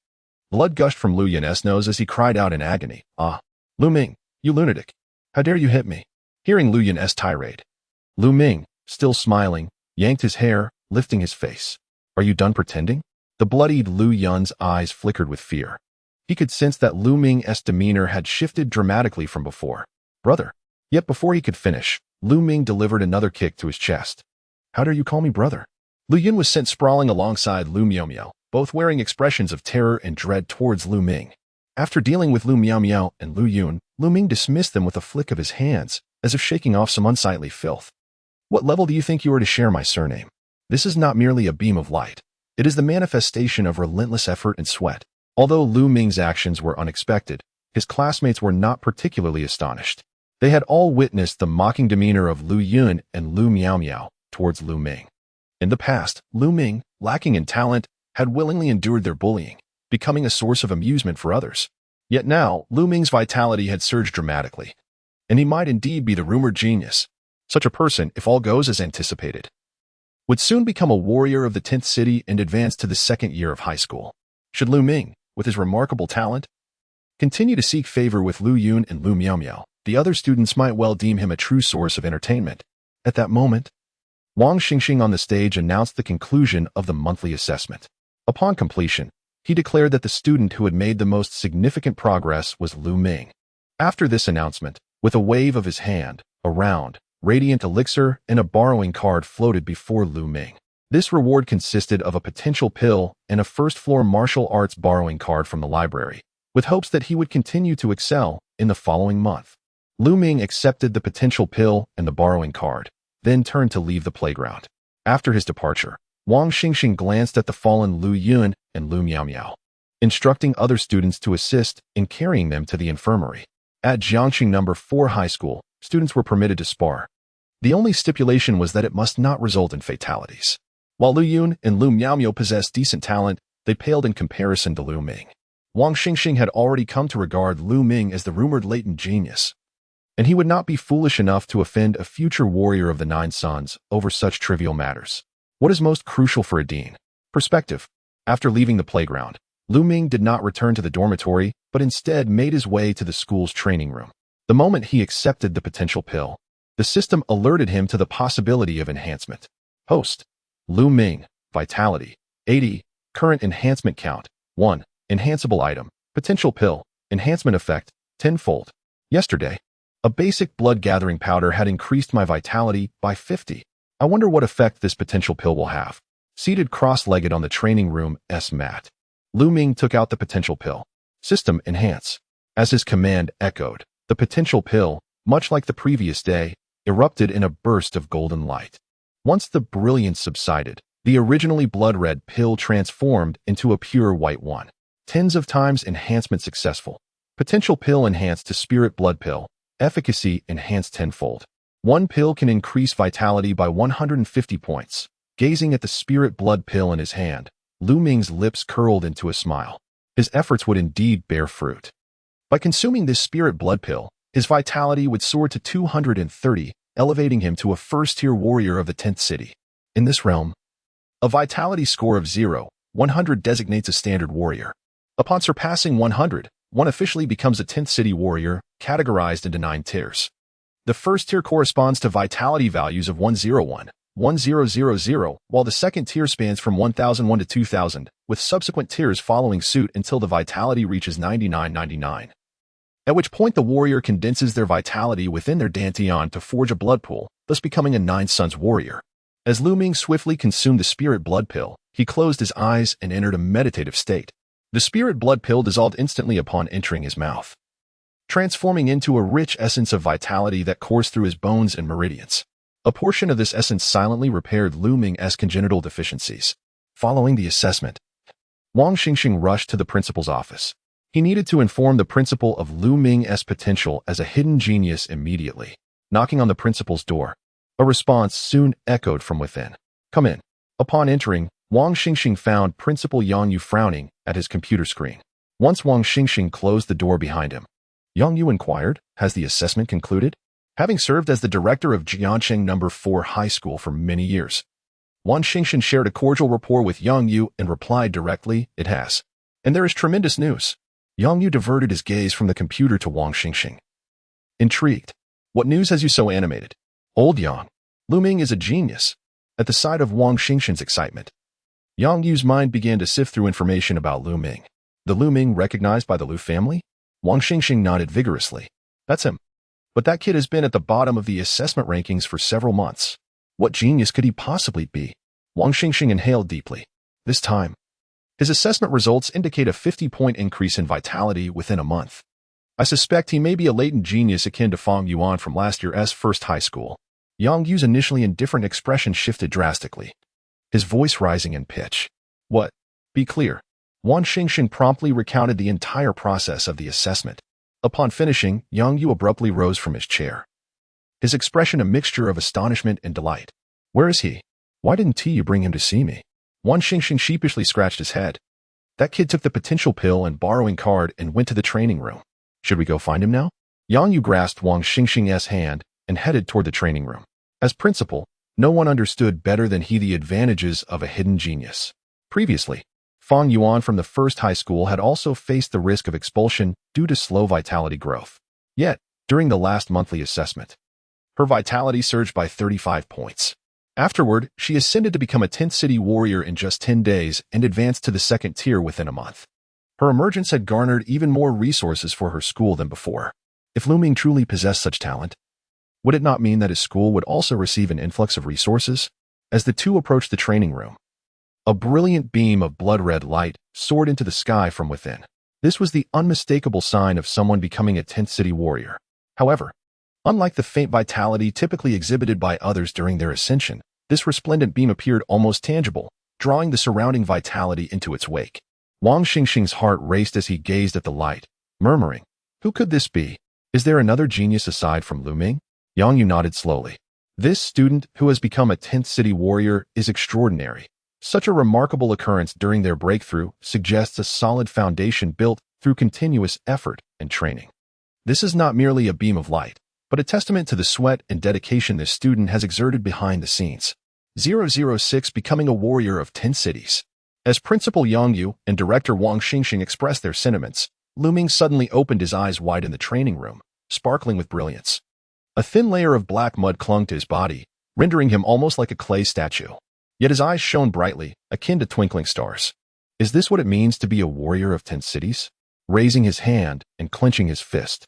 Blood gushed from Lu Yun's nose as he cried out in agony. Ah, Lu Ming, you lunatic. How dare you hit me? Hearing Lu Yun's tirade, Lu Ming, still smiling, yanked his hair, lifting his face. Are you done pretending? The bloodied Lu Yun's eyes flickered with fear. He could sense that Lu Ming's demeanor had shifted dramatically from before. Brother. Yet before he could finish, Lu Ming delivered another kick to his chest. How dare you call me brother? Lu Yun was sent sprawling alongside Lu Miao, both wearing expressions of terror and dread towards Lu Ming. After dealing with Lu Miao and Lu Yun, Lu Ming dismissed them with a flick of his hands, as if shaking off some unsightly filth. What level do you think you are to share my surname? This is not merely a beam of light. It is the manifestation of relentless effort and sweat. Although Lu Ming's actions were unexpected, his classmates were not particularly astonished. They had all witnessed the mocking demeanor of Lu Yun and Lu Miao towards Lu Ming. In the past, Lu Ming, lacking in talent, had willingly endured their bullying, becoming a source of amusement for others. Yet now, Lu Ming's vitality had surged dramatically, and he might indeed be the rumored genius. Such a person, if all goes as anticipated, would soon become a warrior of the 10th city and advance to the second year of high school. Should Lu Ming, with his remarkable talent, continue to seek favor with Lu Yun and Lu Miao, the other students might well deem him a true source of entertainment. At that moment, Wang Xingxing on the stage announced the conclusion of the monthly assessment. Upon completion, he declared that the student who had made the most significant progress was Lu Ming. After this announcement, with a wave of his hand, a round, radiant elixir and a borrowing card floated before Lu Ming. This reward consisted of a potential pill and a first-floor martial arts borrowing card from the library, with hopes that he would continue to excel in the following month. Lu Ming accepted the potential pill and the borrowing card, then turned to leave the playground. After his departure, Wang Xingxing glanced at the fallen Lu Yun and Lu Miao, instructing other students to assist in carrying them to the infirmary. At Jiangxing No. 4 High School, students were permitted to spar. The only stipulation was that it must not result in fatalities. While Lu Yun and Lu Miao possessed decent talent, they paled in comparison to Lu Ming. Wang Xingxing had already come to regard Lu Ming as the rumored latent genius, and he would not be foolish enough to offend a future warrior of the Nine Suns over such trivial matters. What is most crucial for a dean? Perspective. After leaving the playground, Lu Ming did not return to the dormitory, but instead made his way to the school's training room. The moment he accepted the potential pill, the system alerted him to the possibility of enhancement. Host: Lu Ming, Vitality, 80, Current Enhancement Count, 1, Enhanceable Item, Potential Pill, Enhancement Effect, tenfold. Yesterday, a basic blood-gathering powder had increased my vitality by 50. I wonder what effect this potential pill will have. Seated cross-legged on the training room's mat, Lu Ming took out the potential pill. System Enhance. As his command echoed, the potential pill, much like the previous day, erupted in a burst of golden light. Once the brilliance subsided, the originally blood-red pill transformed into a pure white one. Tens of times enhancement successful. Potential pill enhanced to spirit blood pill. Efficacy enhanced tenfold. One pill can increase vitality by 150 points. Gazing at the spirit blood pill in his hand, Lu Ming's lips curled into a smile. His efforts would indeed bear fruit. By consuming this spirit blood pill, his vitality would soar to 230, elevating him to a first-tier warrior of the 10th city. In this realm, a vitality score of 100 designates a standard warrior. Upon surpassing 100, one officially becomes a 10th city warrior, categorized into 9 tiers. The first tier corresponds to vitality values of 101, 1000, while the second tier spans from 1001 to 2000, with subsequent tiers following suit until the vitality reaches 9999. At which point the warrior condenses their vitality within their dantian to forge a blood pool, thus becoming a Nine Suns warrior. As Lu Ming swiftly consumed the spirit blood pill, he closed his eyes and entered a meditative state. The spirit blood pill dissolved instantly upon entering his mouth, transforming into a rich essence of vitality that coursed through his bones and meridians. A portion of this essence silently repaired Lu Ming's congenital deficiencies. Following the assessment, Wang Xingxing rushed to the principal's office. He needed to inform the principal of Lu Ming's potential as a hidden genius immediately. Knocking on the principal's door, a response soon echoed from within. "Come in." Upon entering, Wang Xingxing found Principal Yang Yu frowning at his computer screen. Once Wang Xingxing closed the door behind him, Yang Yu inquired, "Has the assessment concluded?" Having served as the director of Jiangxing No. 4 High School for many years, Wang Xingxing shared a cordial rapport with Yang Yu and replied directly, "It has. And there is tremendous news." Yang Yu diverted his gaze from the computer to Wang Xingxing. Intrigued, "What news has you so animated?" "Old Yang, Lu Ming is a genius." At the sight of Wang Xingxing's excitement, Yang Yu's mind began to sift through information about Lu Ming. The Lu Ming recognized by the Lu family? Wang Xingxing nodded vigorously. "That's him. But that kid has been at the bottom of the assessment rankings for several months. What genius could he possibly be?" Wang Xingxing inhaled deeply. This time, his assessment results indicate a 50-point increase in vitality within a month. "I suspect he may be a latent genius akin to Feng Yuan from last year's first high school." Yang Yu's initially indifferent expression shifted drastically, his voice rising in pitch. "What? Be clear." Wang Xingxing promptly recounted the entire process of the assessment. Upon finishing, Yang Yu abruptly rose from his chair, his expression a mixture of astonishment and delight. "Where is he?" Why didn't you bring him to see me? Wang Xingxing sheepishly scratched his head. That kid took the potential pill and borrowing card and went to the training room. Should we go find him now? Yang Yu grasped Wang Xingxing's hand and headed toward the training room. As principal, no one understood better than he the advantages of a hidden genius. Previously, Fang Yuan from the first high school had also faced the risk of expulsion due to slow vitality growth. Yet, during the last monthly assessment, her vitality surged by 35 points. Afterward, she ascended to become a 10th city warrior in just 10 days and advanced to the 2nd tier within a month. Her emergence had garnered even more resources for her school than before. If Lu Ming truly possessed such talent, would it not mean that his school would also receive an influx of resources? As the two approached the training room, a brilliant beam of blood-red light soared into the sky from within. This was the unmistakable sign of someone becoming a 10th city warrior. However, unlike the faint vitality typically exhibited by others during their ascension, this resplendent beam appeared almost tangible, drawing the surrounding vitality into its wake. Wang Xingxing's heart raced as he gazed at the light, murmuring, "Who could this be? Is there another genius aside from Lu Ming?" Yang Yu nodded slowly. This student, who has become a 10th city warrior, is extraordinary. Such a remarkable occurrence during their breakthrough suggests a solid foundation built through continuous effort and training. This is not merely a beam of light, but a testament to the sweat and dedication this student has exerted behind the scenes. 006 becoming a warrior of 10 cities. As Principal Yang Yu and Director Wang Xingxing expressed their sentiments, Lu Ming suddenly opened his eyes wide in the training room, sparkling with brilliance. A thin layer of black mud clung to his body, rendering him almost like a clay statue. Yet his eyes shone brightly, akin to twinkling stars. Is this what it means to be a warrior of 10 cities? Raising his hand and clenching his fist,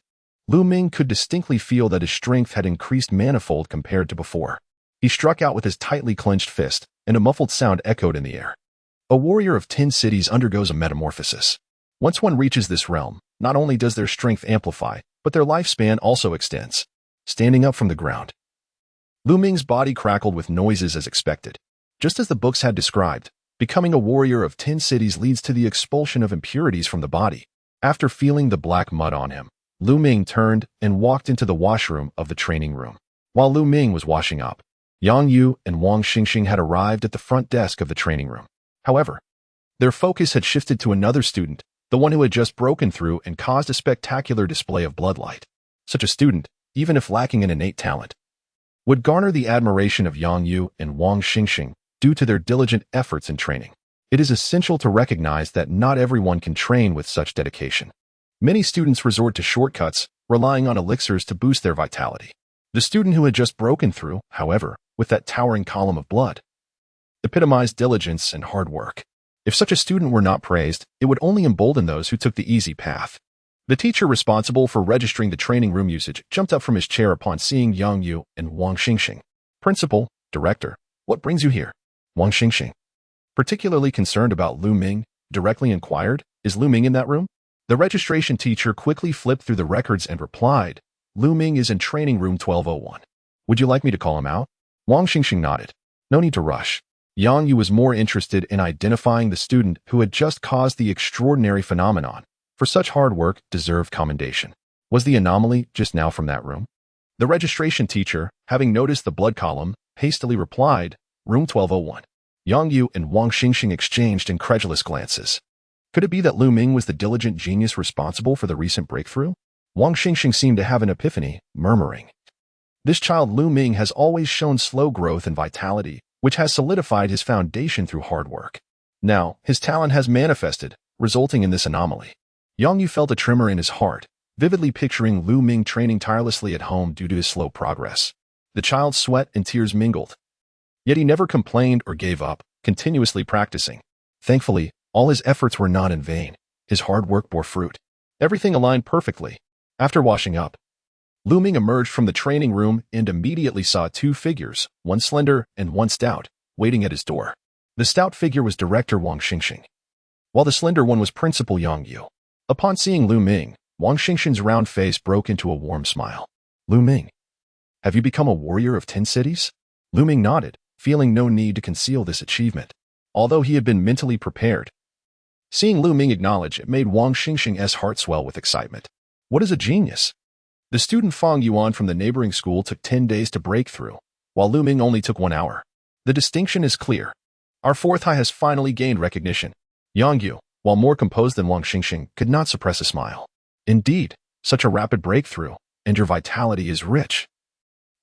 Lu Ming could distinctly feel that his strength had increased manifold compared to before. He struck out with his tightly clenched fist, and a muffled sound echoed in the air. A warrior of 10 cities undergoes a metamorphosis. Once one reaches this realm, not only does their strength amplify, but their lifespan also extends. Standing up from the ground, Lu Ming's body crackled with noises as expected. Just as the books had described, becoming a warrior of 10 cities leads to the expulsion of impurities from the body. After feeling the black mud on him, Lu Ming turned and walked into the washroom of the training room. While Lu Ming was washing up, Yang Yu and Wang Xingxing had arrived at the front desk of the training room. However, their focus had shifted to another student, the one who had just broken through and caused a spectacular display of bloodlight. Such a student, even if lacking an innate talent, would garner the admiration of Yang Yu and Wang Xingxing due to their diligent efforts in training. It is essential to recognize that not everyone can train with such dedication. Many students resort to shortcuts, relying on elixirs to boost their vitality. The student who had just broken through, however, with that towering column of blood, epitomized diligence and hard work. If such a student were not praised, it would only embolden those who took the easy path. The teacher responsible for registering the training room usage jumped up from his chair upon seeing Yang Yu and Wang Xingxing. "Principal, Director, what brings you here?" Wang Xingxing, particularly concerned about Lu Ming, directly inquired, "Is Lu Ming in that room?" The registration teacher quickly flipped through the records and replied, "Lu Ming is in training room 1201. Would you like me to call him out?" Wang Xingxing nodded. No need to rush. Yang Yu was more interested in identifying the student who had just caused the extraordinary phenomenon. For such hard work deserved commendation. Was the anomaly just now from that room? The registration teacher, having noticed the blood column, hastily replied, "Room 1201. Yang Yu and Wang Xingxing exchanged incredulous glances. Could it be that Lu Ming was the diligent genius responsible for the recent breakthrough? Wang Xingxing seemed to have an epiphany, murmuring, "This child Lu Ming has always shown slow growth and vitality, which has solidified his foundation through hard work. Now, his talent has manifested, resulting in this anomaly." Yang Yu felt a tremor in his heart, vividly picturing Lu Ming training tirelessly at home due to his slow progress. The child's sweat and tears mingled. Yet he never complained or gave up, continuously practicing. Thankfully, all his efforts were not in vain. His hard work bore fruit. Everything aligned perfectly. After washing up, Lu Ming emerged from the training room and immediately saw two figures, one slender and one stout, waiting at his door. The stout figure was Director Wang Xingxing, while the slender one was Principal Yang Yu. Upon seeing Lu Ming, Wang Xingxing's round face broke into a warm smile. "Lu Ming, have you become a warrior of 10 cities?" Lu Ming nodded, feeling no need to conceal this achievement, although he had been mentally prepared. Seeing Lu Ming acknowledge it made Wang Xingxing's heart swell with excitement. What is a genius? The student Fang Yuan from the neighboring school took 10 days to break through, while Lu Ming only took 1 hour. The distinction is clear. Our fourth high has finally gained recognition. Yang Yu, while more composed than Wang Xingxing, could not suppress a smile. Indeed, such a rapid breakthrough, and your vitality is rich.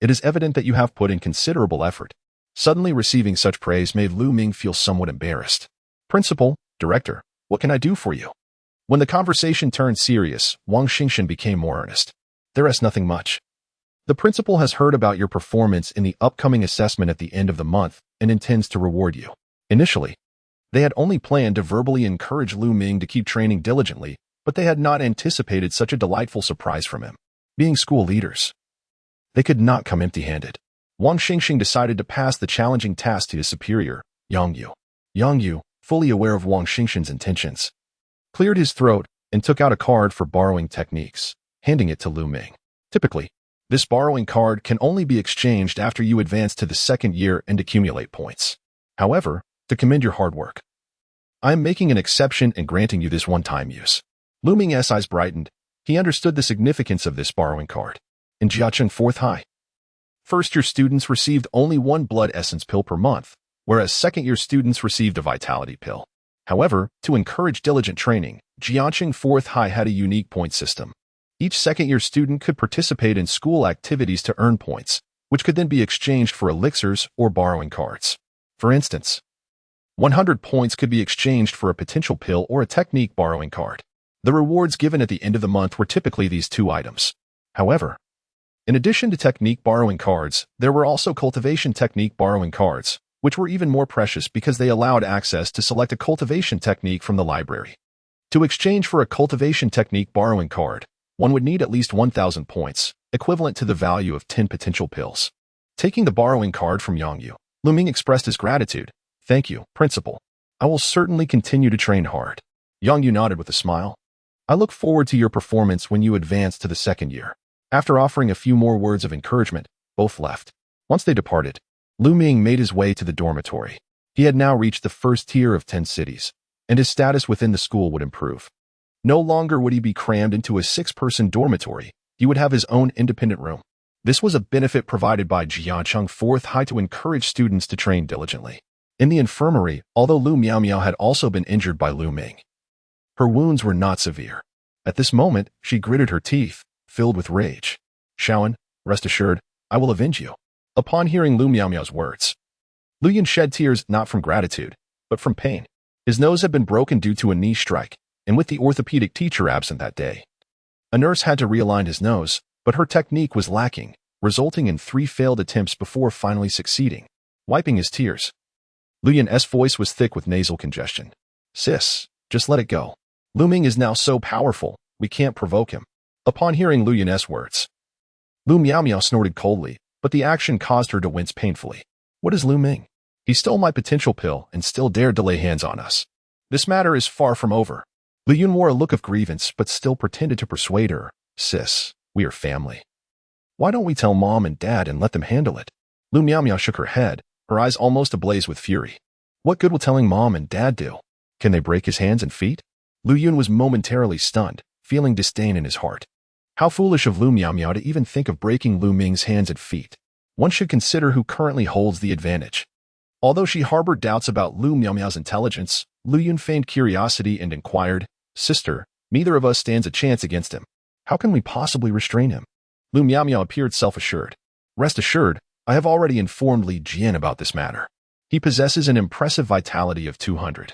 It is evident that you have put in considerable effort. Suddenly receiving such praise made Lu Ming feel somewhat embarrassed. Principal, Director, what can I do for you? When the conversation turned serious, Wang Xingxin became more earnest. There is nothing much. The principal has heard about your performance in the upcoming assessment at the end of the month and intends to reward you. Initially, they had only planned to verbally encourage Lu Ming to keep training diligently, but they had not anticipated such a delightful surprise from him. Being school leaders, they could not come empty-handed. Wang Xingxing decided to pass the challenging task to his superior, Yang Yu. Yang Yu, fully aware of Wang Xingxin's intentions, cleared his throat and took out a card for borrowing techniques, handing it to Lu Ming. Typically, this borrowing card can only be exchanged after you advance to the second year and accumulate points. However, to commend your hard work, I am making an exception and granting you this one-time use. Lu Ming's eyes brightened. He understood the significance of this borrowing card. In Jiacheng 4th High, first-year students received only one blood essence pill per month, whereas second-year students received a vitality pill. However, to encourage diligent training, Jiacheng 4th High had a unique point system. Each second-year student could participate in school activities to earn points, which could then be exchanged for elixirs or borrowing cards. For instance, 100 points could be exchanged for a potential pill or a technique borrowing card. The rewards given at the end of the month were typically these two items. However, in addition to technique borrowing cards, there were also cultivation technique borrowing cards, which were even more precious because they allowed access to select a cultivation technique from the library. To exchange for a cultivation technique borrowing card, one would need at least 1,000 points, equivalent to the value of 10 potential pills. Taking the borrowing card from Yang Yu, Lu Ming expressed his gratitude. Thank you, Principal. I will certainly continue to train hard. Yang Yu nodded with a smile. I look forward to your performance when you advance to the second year. After offering a few more words of encouragement, both left. Once they departed, Lu Ming made his way to the dormitory. He had now reached the first tier of 10 cities, and his status within the school would improve. No longer would he be crammed into a 6-person dormitory. He would have his own independent room. This was a benefit provided by Jiacheng 4th High to encourage students to train diligently. In the infirmary, although Lu Miao had also been injured by Lu Ming, her wounds were not severe. At this moment, she gritted her teeth, filled with rage. Shaoan, rest assured, I will avenge you. Upon hearing Lu Miao's words, Lu Yun shed tears not from gratitude, but from pain. His nose had been broken due to a knee strike, and with the orthopedic teacher absent that day, a nurse had to realign his nose, but her technique was lacking, resulting in 3 failed attempts before finally succeeding. Wiping his tears, Lu Yun's voice was thick with nasal congestion. Sis, just let it go. Lu Ming is now so powerful, we can't provoke him. Upon hearing Lu Yun's words, Lu Miao snorted coldly, but the action caused her to wince painfully. What is Lu Ming? He stole my potential pill and still dared to lay hands on us. This matter is far from over. Lu Yun wore a look of grievance but still pretended to persuade her. Sis, we are family. Why don't we tell Mom and Dad and let them handle it? Lu Miao shook her head, her eyes almost ablaze with fury. What good will telling Mom and Dad do? Can they break his hands and feet? Lu Yun was momentarily stunned, feeling disdain in his heart. How foolish of Lu Miao to even think of breaking Lu Ming's hands and feet. One should consider who currently holds the advantage. Although she harbored doubts about Lu Miao's intelligence, Lu Yun feigned curiosity and inquired, Sister, neither of us stands a chance against him. How can we possibly restrain him? Lu Miao appeared self-assured. Rest assured, I have already informed Li Jian about this matter. He possesses an impressive vitality of 200,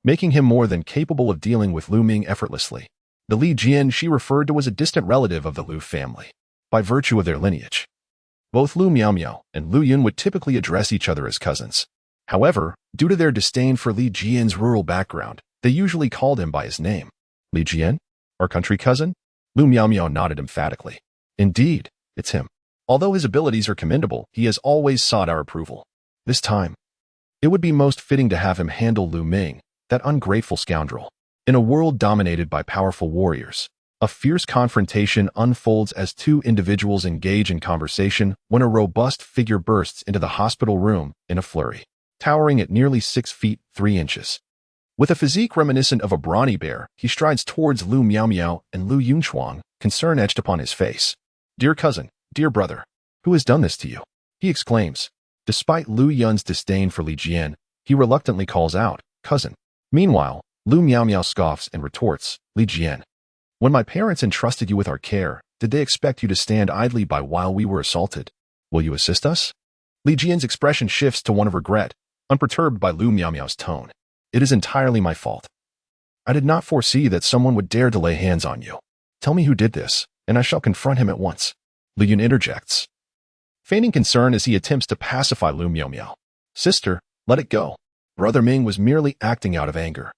making him more than capable of dealing with Lu Ming effortlessly. The Li Jian she referred to was a distant relative of the Lu family, by virtue of their lineage. Both Lu Miao and Lu Yun would typically address each other as cousins. However, due to their disdain for Li Jian's rural background, they usually called him by his name. Li Jian? Our country cousin? Lu Miao nodded emphatically. Indeed, it's him. Although his abilities are commendable, he has always sought our approval. This time, it would be most fitting to have him handle Lu Ming, that ungrateful scoundrel. In a world dominated by powerful warriors, a fierce confrontation unfolds as two individuals engage in conversation when a robust figure bursts into the hospital room in a flurry, towering at nearly 6 feet 3 inches. With a physique reminiscent of a brawny bear, he strides towards Lu Miao and Lu Yunchuang, concern etched upon his face. Dear cousin, dear brother, who has done this to you? He exclaims. Despite Lu Yun's disdain for Li Jian, he reluctantly calls out, "Cousin." Meanwhile, Lu Miaomiao scoffs and retorts, "Li Jian, when my parents entrusted you with our care, did they expect you to stand idly by while we were assaulted? Will you assist us?" Li Jian's expression shifts to one of regret, unperturbed by Lu Miaomiao's tone. "It is entirely my fault. I did not foresee that someone would dare to lay hands on you. Tell me who did this, and I shall confront him at once." Lu Yun interjects, feigning concern as he attempts to pacify Lu Miaomiao. "Sister, let it go. Brother Ming was merely acting out of anger.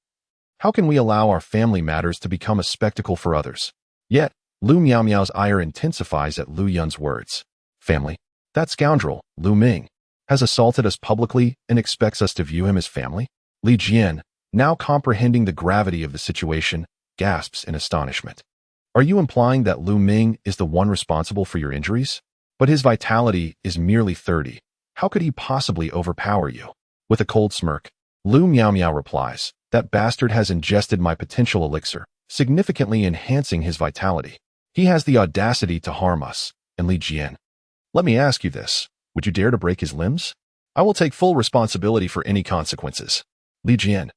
How can we allow our family matters to become a spectacle for others?" Yet, Lu Miaomiao's ire intensifies at Lu Yun's words. "Family? That scoundrel, Lu Ming, has assaulted us publicly and expects us to view him as family?" Li Jian, now comprehending the gravity of the situation, gasps in astonishment. "Are you implying that Lu Ming is the one responsible for your injuries? But his vitality is merely 30. How could he possibly overpower you?" With a cold smirk, Lu Miaomiao replies, "That bastard has ingested my potential elixir, significantly enhancing his vitality. He has the audacity to harm us, and Li Jian, let me ask you this. Would you dare to break his limbs? I will take full responsibility for any consequences." Li Jian,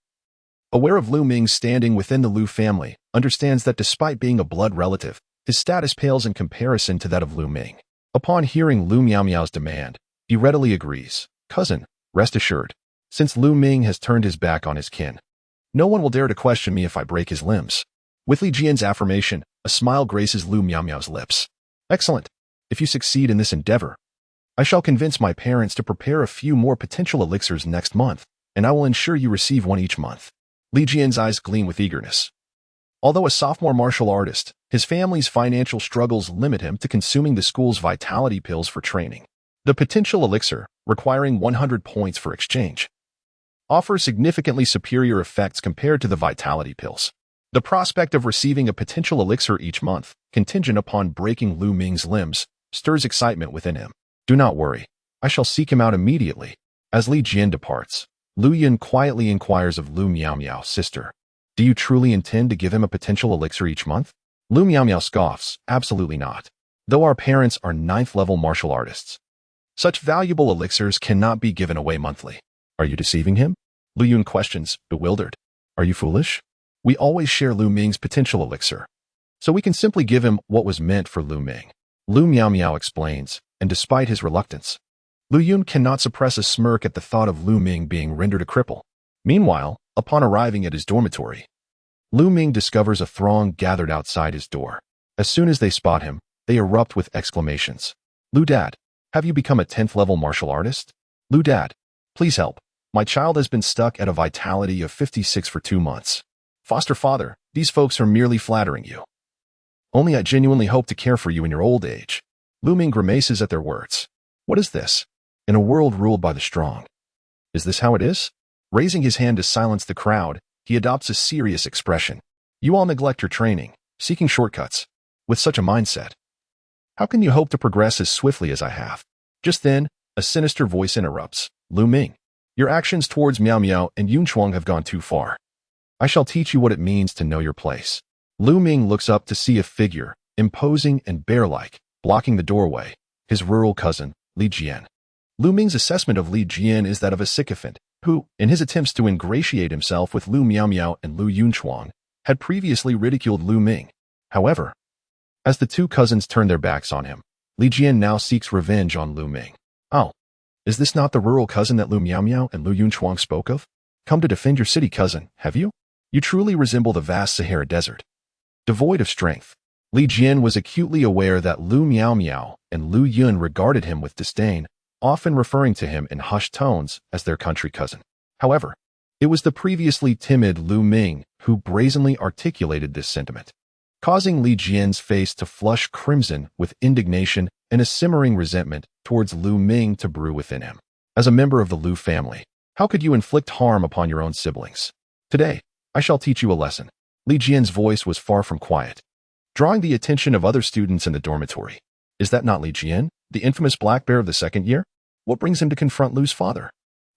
aware of Lu Ming's standing within the Lu family, understands that despite being a blood relative, his status pales in comparison to that of Lu Ming. Upon hearing Lu Miaomiao's demand, he readily agrees. "Cousin, rest assured, since Lu Ming has turned his back on his kin, no one will dare to question me if I break his limbs." With Li Jian's affirmation, a smile graces Lu Miaomiao's lips. "Excellent. If you succeed in this endeavor, I shall convince my parents to prepare a few more potential elixirs next month, and I will ensure you receive one each month." Li Jian's eyes gleam with eagerness. Although a sophomore martial artist, his family's financial struggles limit him to consuming the school's vitality pills for training. The potential elixir, requiring 100 points for exchange, offers significantly superior effects compared to the vitality pills. The prospect of receiving a potential elixir each month, contingent upon breaking Lu Ming's limbs, stirs excitement within him. "Do not worry. I shall seek him out immediately." As Li Jian departs, Lu Yun quietly inquires of Lu Miaomiao, "Sister, do you truly intend to give him a potential elixir each month?" Lu Miaomiao scoffs, "Absolutely not. Though our parents are 9th-level martial artists, such valuable elixirs cannot be given away monthly." "Are you deceiving him?" Lu Yun questions, bewildered. "Are you foolish? We always share Lu Ming's potential elixir, so we can simply give him what was meant for Lu Ming." Lu Miaomiao explains, and despite his reluctance, Lu Yun cannot suppress a smirk at the thought of Lu Ming being rendered a cripple. Meanwhile, upon arriving at his dormitory, Lu Ming discovers a throng gathered outside his door. As soon as they spot him, they erupt with exclamations. "Lu Dad, have you become a 10th-level martial artist? Lu Dad, please help. My child has been stuck at a vitality of 56 for 2 months. Foster father, these folks are merely flattering you. Only I genuinely hope to care for you in your old age." Lu Ming grimaces at their words. What is this? In a world ruled by the strong, is this how it is? Raising his hand to silence the crowd, he adopts a serious expression. "You all neglect your training, seeking shortcuts. With such a mindset, how can you hope to progress as swiftly as I have?" Just then, a sinister voice interrupts. "Lu Ming, your actions towards Miao Miao and Yunchuang have gone too far. I shall teach you what it means to know your place." Lu Ming looks up to see a figure, imposing and bear-like, blocking the doorway, his rural cousin, Li Jian. Lu Ming's assessment of Li Jian is that of a sycophant, who, in his attempts to ingratiate himself with Lu Miaomiao and Lu Yunchuang, had previously ridiculed Lu Ming. However, as the two cousins turn their backs on him, Li Jian now seeks revenge on Lu Ming. "Oh, is this not the rural cousin that Lu Miaomiao and Lu Yunchuang spoke of? Come to defend your city, cousin, have you? You truly resemble the vast Sahara Desert, devoid of strength." Li Jian was acutely aware that Lu Miaomiao and Lu Yun regarded him with disdain, often referring to him in hushed tones as their country cousin. However, it was the previously timid Lu Ming who brazenly articulated this sentiment, causing Li Jian's face to flush crimson with indignation and a simmering resentment towards Lu Ming to brew within him. As a member of the Lu family, how could you inflict harm upon your own siblings? Today, I shall teach you a lesson. Li Jian's voice was far from quiet, drawing the attention of other students in the dormitory. Is that not Li Jian, the infamous black bear of the second year? What brings him to confront Lu's father?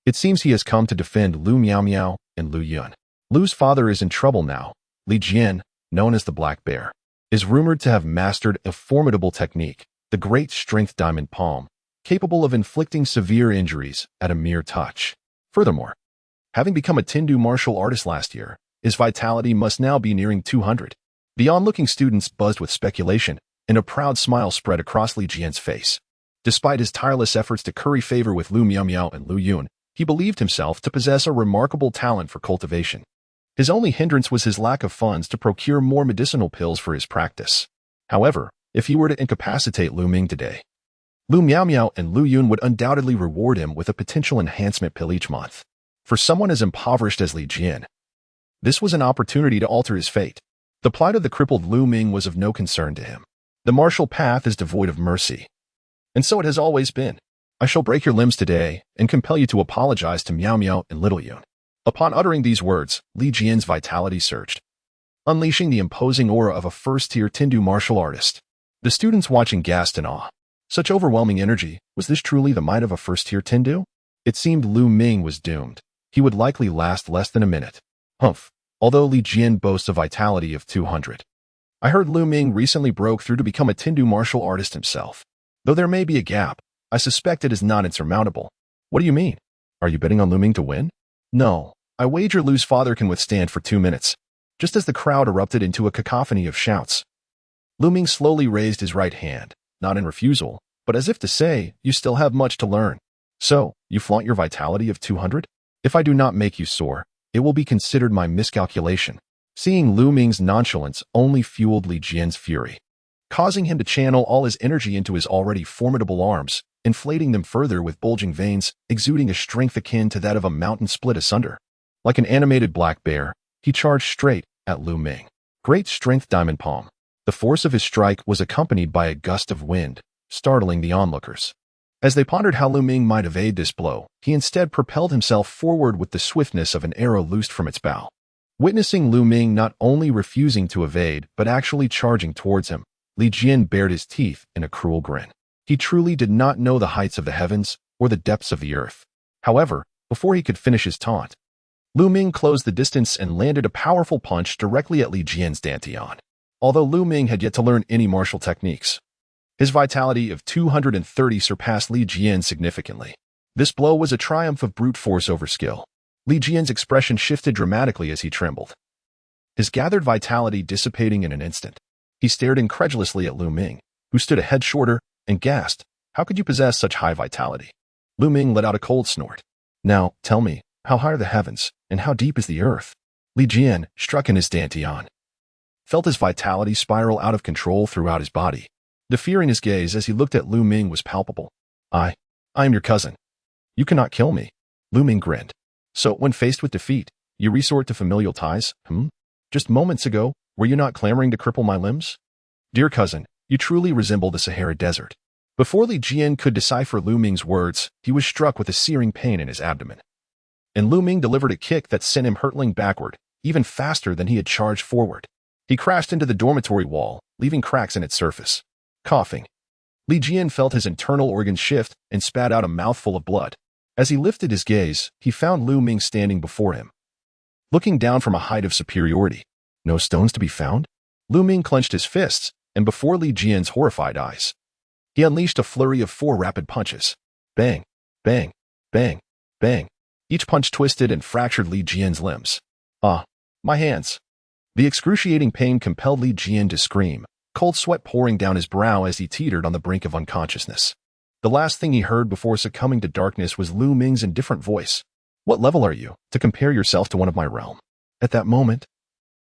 It seems he has come to defend Lu Miaomiao and Lu Yun. Lu's father is in trouble now. Li Jian, known as the Black Bear, is rumored to have mastered a formidable technique, the Great Strength Diamond Palm, capable of inflicting severe injuries at a mere touch. Furthermore, having become a Tindu martial artist last year, his vitality must now be nearing 200. The onlooking students buzzed with speculation, and a proud smile spread across Li Jian's face. Despite his tireless efforts to curry favor with Lu Ming and Lu Yun, he believed himself to possess a remarkable talent for cultivation. His only hindrance was his lack of funds to procure more medicinal pills for his practice. However, if he were to incapacitate Lu Ming today, Lu Ming and Lu Yun would undoubtedly reward him with a potential enhancement pill each month. For someone as impoverished as Li Jian, this was an opportunity to alter his fate. The plight of the crippled Lu Ming was of no concern to him. The martial path is devoid of mercy. And so it has always been. I shall break your limbs today and compel you to apologize to Miao and Little Yun. Upon uttering these words, Li Jian's vitality surged, unleashing the imposing aura of a first-tier Tindu martial artist. The students watching gasped in awe. Such overwhelming energy, was this truly the might of a first-tier Tindu? It seemed Lu Ming was doomed. He would likely last less than a minute. Humph. Although Li Jian boasts a vitality of 200. I heard Lu Ming recently broke through to become a Tindu martial artist himself. Though there may be a gap, I suspect it is not insurmountable. What do you mean? Are you betting on Lu Ming to win? No. I wager Lu's father can withstand for 2 minutes. Just as the crowd erupted into a cacophony of shouts, Lu Ming slowly raised his right hand, not in refusal, but as if to say, you still have much to learn. So, you flaunt your vitality of 200? If I do not make you sore, it will be considered my miscalculation. Seeing Lu Ming's nonchalance only fueled Li Jian's fury, causing him to channel all his energy into his already formidable arms, inflating them further with bulging veins, exuding a strength akin to that of a mountain split asunder. Like an animated black bear, he charged straight at Lu Ming. Great strength diamond palm. The force of his strike was accompanied by a gust of wind, startling the onlookers. As they pondered how Lu Ming might evade this blow, he instead propelled himself forward with the swiftness of an arrow loosed from its bow. Witnessing Lu Ming not only refusing to evade, but actually charging towards him, Li Jian bared his teeth in a cruel grin. He truly did not know the heights of the heavens or the depths of the earth. However, before he could finish his taunt, Lu Ming closed the distance and landed a powerful punch directly at Li Jian's dantian. Although Lu Ming had yet to learn any martial techniques, his vitality of 230 surpassed Li Jian significantly. This blow was a triumph of brute force over skill. Li Jian's expression shifted dramatically as he trembled, his gathered vitality dissipating in an instant. He stared incredulously at Lu Ming, who stood a head shorter, and gasped, "How could you possess such high vitality?" Lu Ming let out a cold snort. "Now, tell me, how high are the heavens, and how deep is the earth?" Li Jian, struck in his dantian, felt his vitality spiral out of control throughout his body. The fear in his gaze as he looked at Lu Ming was palpable. I am your cousin. You cannot kill me." Lu Ming grinned. "So, when faced with defeat, you resort to familial ties, Just moments ago, were you not clamoring to cripple my limbs? Dear cousin, you truly resemble the Sahara Desert." Before Li Jian could decipher Lu Ming's words, he was struck with a searing pain in his abdomen. And Lu Ming delivered a kick that sent him hurtling backward, even faster than he had charged forward. He crashed into the dormitory wall, leaving cracks in its surface. Coughing, Li Jian felt his internal organs shift and spat out a mouthful of blood. As he lifted his gaze, he found Lu Ming standing before him, looking down from a height of superiority. No stones to be found? Lu Ming clenched his fists, and before Li Jian's horrified eyes, he unleashed a flurry of 4 rapid punches. Bang, bang, bang, bang. Each punch twisted and fractured Li Jian's limbs. "Ah, my hands." The excruciating pain compelled Li Jian to scream, cold sweat pouring down his brow as he teetered on the brink of unconsciousness. The last thing he heard before succumbing to darkness was Lu Ming's indifferent voice. "What level are you, to compare yourself to one of my realm?" At that moment,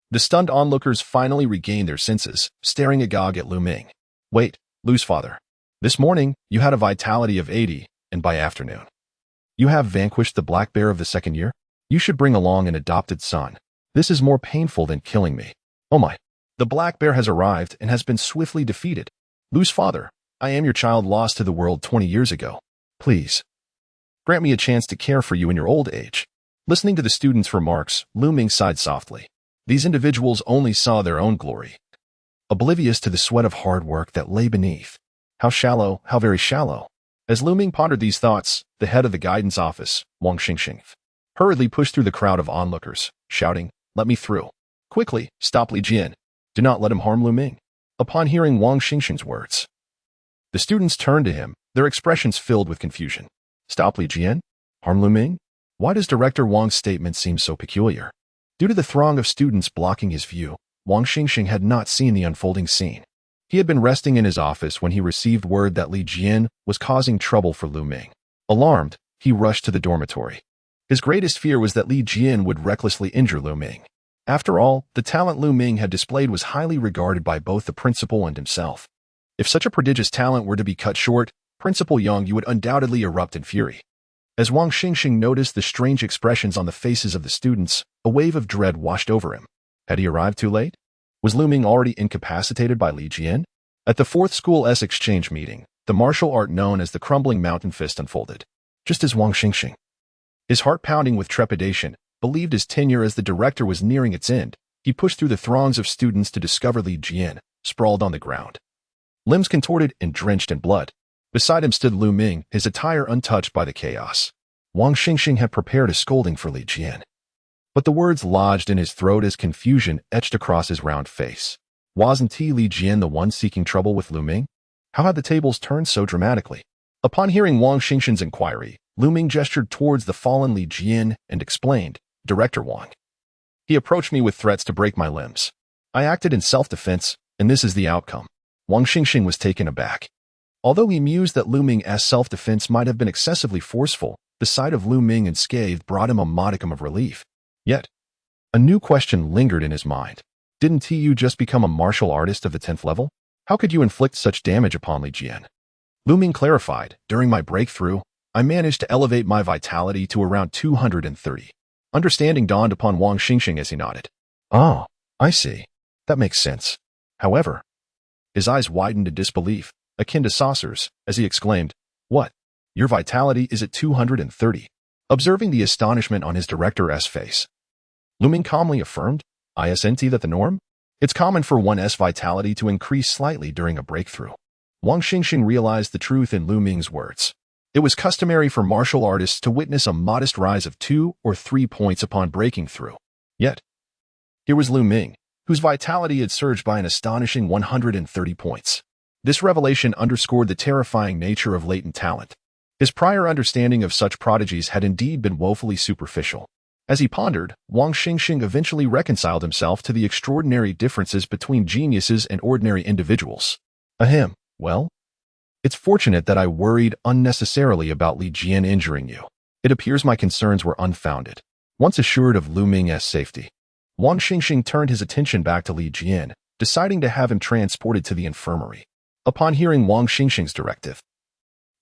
the stunned onlookers finally regained their senses, staring agog at Lu Ming. "Wait, Lu's father. This morning, you had a vitality of 80, and by afternoon, you have vanquished the black bear of the second year? You should bring along an adopted son. This is more painful than killing me. Oh my. The black bear has arrived and has been swiftly defeated. Lu's father, I am your child lost to the world 20 years ago. Please, grant me a chance to care for you in your old age." Listening to the students' remarks, Lu Ming sighed softly. These individuals only saw their own glory, oblivious to the sweat of hard work that lay beneath. How shallow, how very shallow. As Lu Ming pondered these thoughts, the head of the guidance office, Wang Xingxing, hurriedly pushed through the crowd of onlookers, shouting, "Let me through. Quickly, stop Li Jian. Do not let him harm Lu Ming." Upon hearing Wang Xingxing's words, the students turned to him, their expressions filled with confusion. Stop Li Jian? Harm Lu Ming? Why does Director Wang's statement seem so peculiar? Due to the throng of students blocking his view, Wang Xingxing had not seen the unfolding scene. He had been resting in his office when he received word that Li Jian was causing trouble for Lu Ming. Alarmed, he rushed to the dormitory. His greatest fear was that Li Jian would recklessly injure Lu Ming. After all, the talent Lu Ming had displayed was highly regarded by both the principal and himself. If such a prodigious talent were to be cut short, Principal Yang would undoubtedly erupt in fury. As Wang Xingxing noticed the strange expressions on the faces of the students, a wave of dread washed over him. Had he arrived too late? Was Lu Ming already incapacitated by Li Jian? At the 4th School S exchange meeting, the martial art known as the crumbling mountain fist unfolded. Just as Wang Xingxing, his heart pounding with trepidation, believed his tenure as the director was nearing its end, he pushed through the throngs of students to discover Li Jian, sprawled on the ground. Limbs contorted and drenched in blood. Beside him stood Lu Ming, his attire untouched by the chaos. Wang Xingxing had prepared a scolding for Li Jian, but the words lodged in his throat as confusion etched across his round face. Wasn't Li Jian the one seeking trouble with Lu Ming? How had the tables turned so dramatically? Upon hearing Wang Xingxing's inquiry, Lu Ming gestured towards the fallen Li Jian and explained, Director Wang. He approached me with threats to break my limbs. I acted in self-defense, and this is the outcome. Wang Xingxing was taken aback. Although he mused that Lu Ming's self-defense might have been excessively forceful, the sight of Lu Ming unscathed brought him a modicum of relief. Yet, a new question lingered in his mind. Didn't you just become a martial artist of the 10th level? How could you inflict such damage upon Li Jian? Lu Ming clarified, during my breakthrough, I managed to elevate my vitality to around 230. Understanding dawned upon Wang Xingxing as he nodded. Oh, I see. That makes sense. However, his eyes widened in disbelief, akin to saucers, as he exclaimed, What? Your vitality is at 230. Observing the astonishment on his director's face, Lu Ming calmly affirmed, Isn't that the norm? It's common for one's vitality to increase slightly during a breakthrough. Wang Xingxing realized the truth in Lu Ming's words. It was customary for martial artists to witness a modest rise of 2 or 3 points upon breaking through. Yet, here was Lu Ming, whose vitality had surged by an astonishing 130 points. This revelation underscored the terrifying nature of latent talent. His prior understanding of such prodigies had indeed been woefully superficial. As he pondered, Wang Xingxing eventually reconciled himself to the extraordinary differences between geniuses and ordinary individuals. Ahem, well, it's fortunate that I worried unnecessarily about Li Jian injuring you. It appears my concerns were unfounded. Once assured of Lu Ming's safety, Wang Xingxing turned his attention back to Li Jian, deciding to have him transported to the infirmary. Upon hearing Wang Xingxing's directive,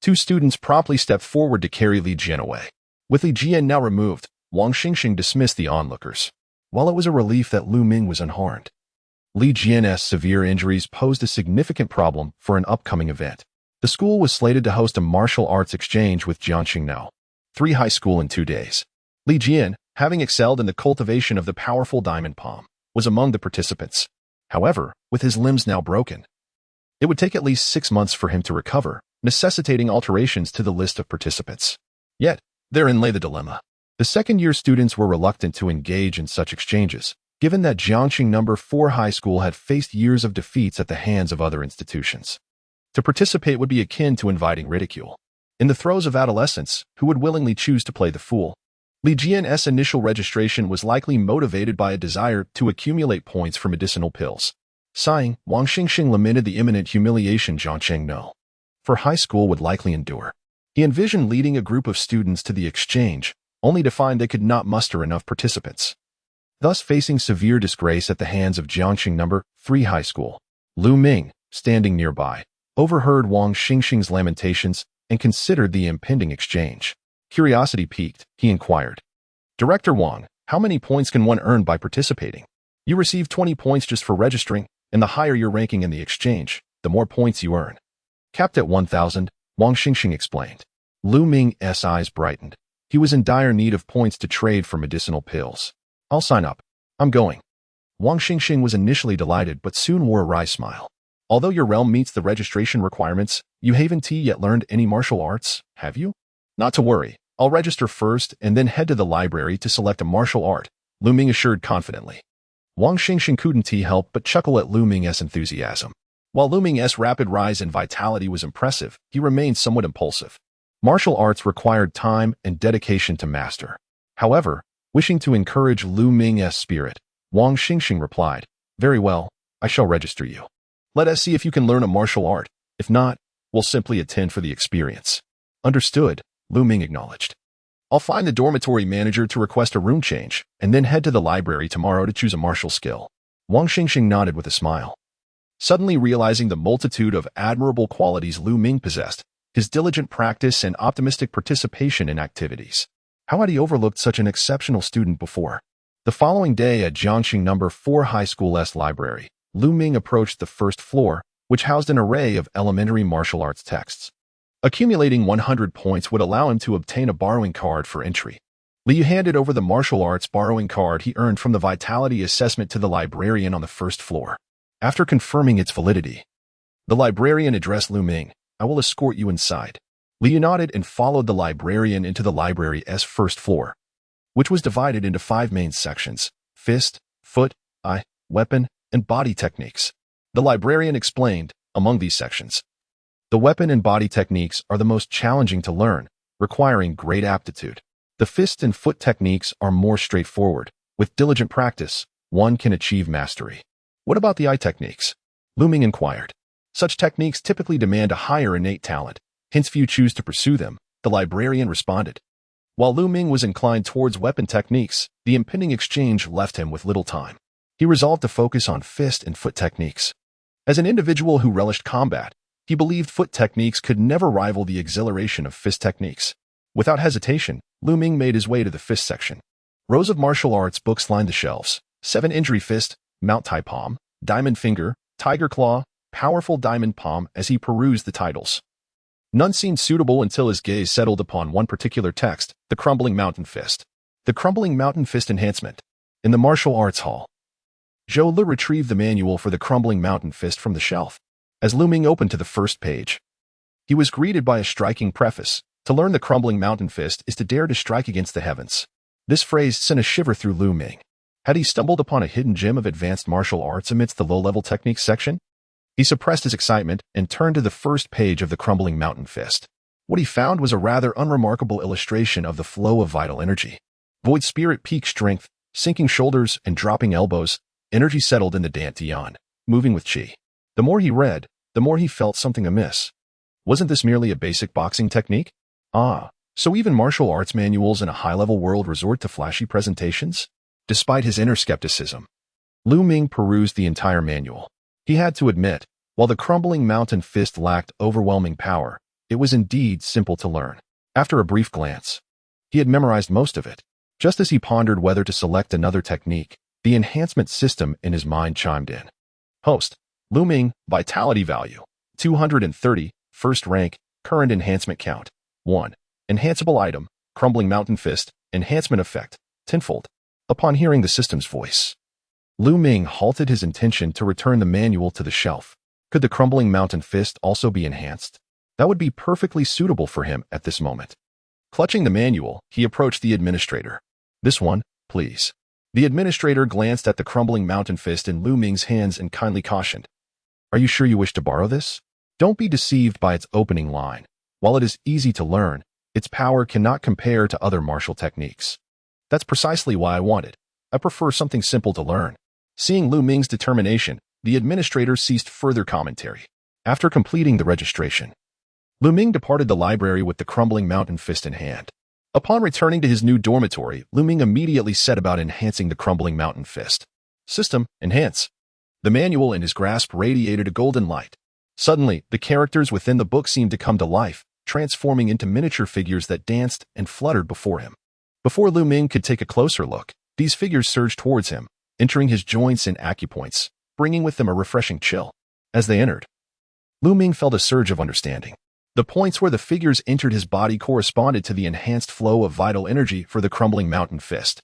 2 students promptly stepped forward to carry Li Jian away. With Li Jian now removed, Wang Xingxing dismissed the onlookers. While it was a relief that Lu Ming was unharmed, Li Jian's severe injuries posed a significant problem for an upcoming event. The school was slated to host a martial arts exchange with Jiangxing Now, 3 high school in 2 days. Li Jian, having excelled in the cultivation of the powerful diamond palm, was among the participants. However, with his limbs now broken, it would take at least 6 months for him to recover, necessitating alterations to the list of participants. Yet, therein lay the dilemma. The second-year students were reluctant to engage in such exchanges, given that Jiangxing No. 4 High School had faced years of defeats at the hands of other institutions. To participate would be akin to inviting ridicule. In the throes of adolescence, who would willingly choose to play the fool? Li Jian's initial registration was likely motivated by a desire to accumulate points for medicinal pills. Sighing, Wang Xingxing lamented the imminent humiliation Jiangxing No. For high school would likely endure. He envisioned leading a group of students to the exchange, only to find they could not muster enough participants, thus facing severe disgrace at the hands of Jiangxing No. 3 High School. Lu Ming, standing nearby, overheard Wang Xingxing's lamentations and considered the impending exchange. Curiosity piqued, he inquired, Director Wang, how many points can one earn by participating? You receive 20 points just for registering, and the higher your ranking in the exchange, the more points you earn. Capped at 1,000, Wang Xingxing explained. Lu Ming's eyes brightened. He was in dire need of points to trade for medicinal pills. I'll sign up. I'm going. Wang Xingxing was initially delighted but soon wore a wry smile. Although your realm meets the registration requirements, you haven't yet learned any martial arts, have you? Not to worry. I'll register first and then head to the library to select a martial art, Lu Ming assured confidently. Wang Xingxing couldn't help but chuckle at Lu Ming's enthusiasm. While Lu Ming's rapid rise in vitality was impressive, he remained somewhat impulsive. Martial arts required time and dedication to master. However, wishing to encourage Lu Ming's spirit, Wang Xingxing replied, "Very well, I shall register you. Let us see if you can learn a martial art. If not, we'll simply attend for the experience." "Understood," Lu Ming acknowledged. "I'll find the dormitory manager to request a room change, and then head to the library tomorrow to choose a martial skill." Wang Xingxing nodded with a smile. Suddenly realizing the multitude of admirable qualities Lu Ming possessed, his diligent practice and optimistic participation in activities. How had he overlooked such an exceptional student before? The following day at Jiangxing No. 4 High School's library, Lu Ming approached the first floor, which housed an array of elementary martial arts texts. Accumulating 100 points would allow him to obtain a borrowing card for entry. Liu handed over the martial arts borrowing card he earned from the vitality assessment to the librarian on the first floor. After confirming its validity, the librarian addressed Lu Ming, "I will escort you inside." Liu nodded and followed the librarian into the library's first floor, which was divided into 5 main sections: fist, foot, eye, weapon, and body techniques. The librarian explained, among these sections, the weapon and body techniques are the most challenging to learn, requiring great aptitude. The fist and foot techniques are more straightforward. With diligent practice, one can achieve mastery. "What about the eye techniques?" Lu Ming inquired. "Such techniques typically demand a higher innate talent, hence few choose to pursue them," the librarian responded. While Lu Ming was inclined towards weapon techniques, the impending exchange left him with little time. He resolved to focus on fist and foot techniques. As an individual who relished combat, he believed foot techniques could never rival the exhilaration of fist techniques. Without hesitation, Lu Ming made his way to the fist section. Rows of martial arts books lined the shelves: 7 Injury Fist, Mount Tai Palm, Diamond Finger, Tiger Claw, Powerful Diamond Palm. As he perused the titles, none seemed suitable until his gaze settled upon one particular text: the Crumbling Mountain Fist. The Crumbling Mountain Fist Enhancement. In the Martial Arts Hall, Zhou Le retrieved the manual for the Crumbling Mountain Fist from the shelf. As Lu Ming opened to the first page, he was greeted by a striking preface: "To learn the Crumbling Mountain Fist is to dare to strike against the heavens." This phrase sent a shiver through Lu Ming. Had he stumbled upon a hidden gem of advanced martial arts amidst the low-level techniques section? He suppressed his excitement and turned to the first page of the Crumbling Mountain Fist. What he found was a rather unremarkable illustration of the flow of vital energy. Void spirit peak strength, sinking shoulders, and dropping elbows. Energy settled in the dantian, moving with chi. The more he read, the more he felt something amiss. Wasn't this merely a basic boxing technique? So even martial arts manuals in a high-level world resort to flashy presentations? Despite his inner skepticism, Lu Ming perused the entire manual. He had to admit, while the Crumbling Mountain Fist lacked overwhelming power, it was indeed simple to learn. After a brief glance, he had memorized most of it. Just as he pondered whether to select another technique, the enhancement system in his mind chimed in. Host: Lu Ming, vitality value, 230, first rank, current enhancement count, 1. Enhanceable item, Crumbling Mountain Fist, enhancement effect, tenfold. Upon hearing the system's voice, Lu Ming halted his intention to return the manual to the shelf. Could the Crumbling Mountain Fist also be enhanced? That would be perfectly suitable for him at this moment. Clutching the manual, he approached the administrator. "This one, please." The administrator glanced at the Crumbling Mountain Fist in Lu Ming's hands and kindly cautioned, "Are you sure you wish to borrow this? Don't be deceived by its opening line. While it is easy to learn, its power cannot compare to other martial techniques." "That's precisely why I want it. I prefer something simple to learn." Seeing Lu Ming's determination, the administrator ceased further commentary. After completing the registration, Lu Ming departed the library with the Crumbling Mountain Fist in hand. Upon returning to his new dormitory, Lu Ming immediately set about enhancing the Crumbling Mountain Fist. System: enhance. The manual in his grasp radiated a golden light. Suddenly, the characters within the book seemed to come to life, transforming into miniature figures that danced and fluttered before him. Before Lu Ming could take a closer look, these figures surged towards him, entering his joints and acupoints, bringing with them a refreshing chill. As they entered, Lu Ming felt a surge of understanding. The points where the figures entered his body corresponded to the enhanced flow of vital energy for the Crumbling Mountain Fist.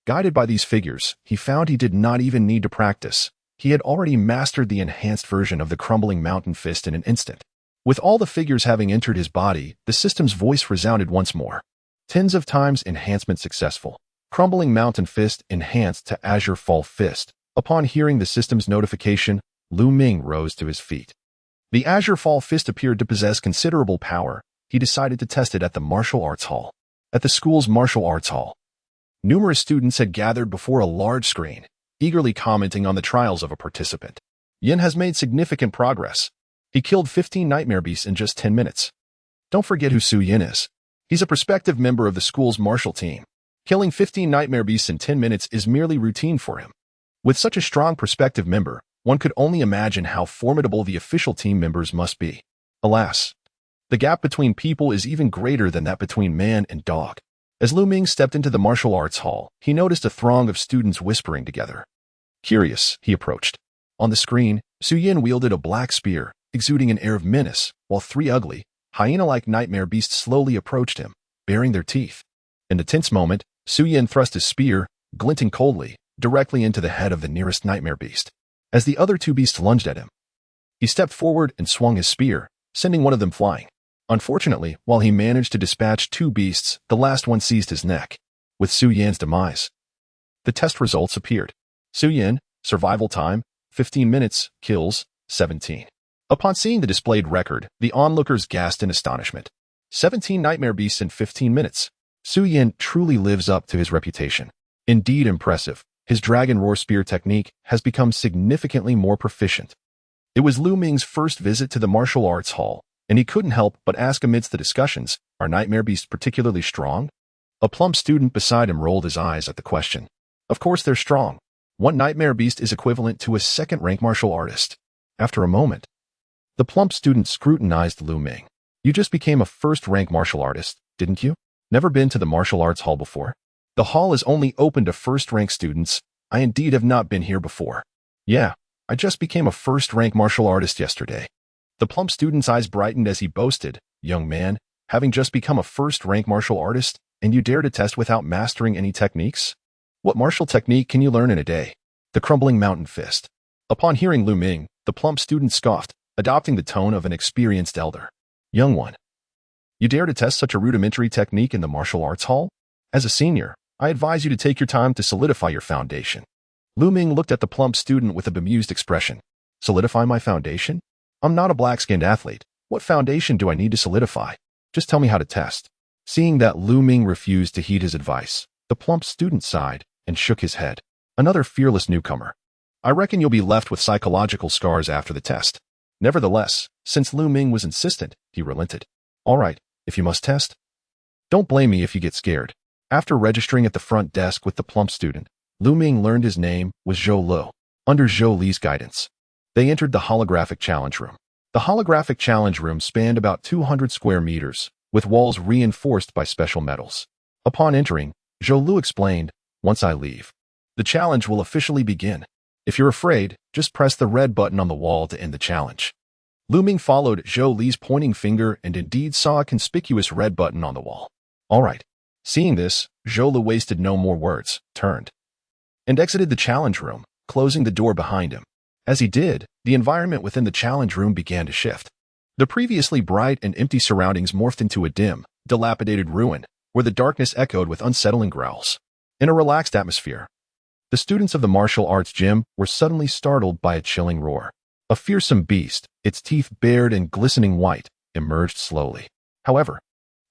Guided by these figures, he found he did not even need to practice. He had already mastered the enhanced version of the Crumbling Mountain Fist in an instant. With all the figures having entered his body, the system's voice resounded once more. Tens of times enhancement successful. Crumbling Mountain Fist enhanced to Azure Fall Fist. Upon hearing the system's notification, Lu Ming rose to his feet. The Azure Fall fist appeared to possess considerable power. He decided to test it at the martial arts hall. At the school's martial arts hall, numerous students had gathered before a large screen, eagerly commenting on the trials of a participant. Yin has made significant progress. He killed 15 nightmare beasts in just 10 minutes. Don't forget who Su Yin is. He's a prospective member of the school's martial team. Killing 15 nightmare beasts in 10 minutes is merely routine for him. With such a strong prospective member, one could only imagine how formidable the official team members must be. Alas, the gap between people is even greater than that between man and dog. As Lu Ming stepped into the martial arts hall, he noticed a throng of students whispering together. Curious, he approached. On the screen, Su Yin wielded a black spear, exuding an air of menace, while 3 ugly, hyena-like nightmare beasts slowly approached him, baring their teeth. In the tense moment, Su Yin thrust his spear, glinting coldly, directly into the head of the nearest nightmare beast. As the other 2 beasts lunged at him, he stepped forward and swung his spear, sending one of them flying. Unfortunately, while he managed to dispatch 2 beasts, the last one seized his neck. With Su Yin's demise, the test results appeared. Su Yin, survival time, 15 minutes, kills, 17. Upon seeing the displayed record, the onlookers gasped in astonishment. 17 nightmare beasts in 15 minutes. Su Yin truly lives up to his reputation. Indeed impressive, his Dragon Roar spear technique has become significantly more proficient. It was Lu Ming's first visit to the martial arts hall, and he couldn't help but ask amidst the discussions, are nightmare beasts particularly strong? A plump student beside him rolled his eyes at the question. Of course they're strong. One nightmare beast is equivalent to a second-rank martial artist. After a moment, the plump student scrutinized Lu Ming. You just became a first-rank martial artist, didn't you? Never been to the martial arts hall before? The hall is only open to first-rank students. I indeed have not been here before. Yeah, I just became a first-rank martial artist yesterday. The plump student's eyes brightened as he boasted, young man, having just become a first-rank martial artist, and you dare to test without mastering any techniques? What martial technique can you learn in a day? The crumbling mountain fist. Upon hearing Lu Ming, the plump student scoffed, adopting the tone of an experienced elder. Young one, you dare to test such a rudimentary technique in the martial arts hall? As a senior, I advise you to take your time to solidify your foundation. Lu Ming looked at the plump student with a bemused expression. Solidify my foundation? I'm not a black-skinned athlete. What foundation do I need to solidify? Just tell me how to test. Seeing that Lu Ming refused to heed his advice, the plump student sighed and shook his head. Another fearless newcomer. I reckon you'll be left with psychological scars after the test. Nevertheless, since Lu Ming was insistent, he relented. All right, if you must test. Don't blame me if you get scared. After registering at the front desk with the plump student, Lu Ming learned his name was Zhou Lu. Under Zhou Li's guidance, they entered the holographic challenge room. The holographic challenge room spanned about 200 square meters, with walls reinforced by special metals. Upon entering, Zhou Lu explained, once I leave, the challenge will officially begin. If you're afraid, just press the red button on the wall to end the challenge. Lu Ming followed Zhou Li's pointing finger and indeed saw a conspicuous red button on the wall. All right. Seeing this, Zhou Lu wasted no more words, turned, and exited the challenge room, closing the door behind him. As he did, the environment within the challenge room began to shift. The previously bright and empty surroundings morphed into a dim, dilapidated ruin, where the darkness echoed with unsettling growls. In a relaxed atmosphere, the students of the martial arts gym were suddenly startled by a chilling roar. A fearsome beast, its teeth bared and glistening white, emerged slowly. However,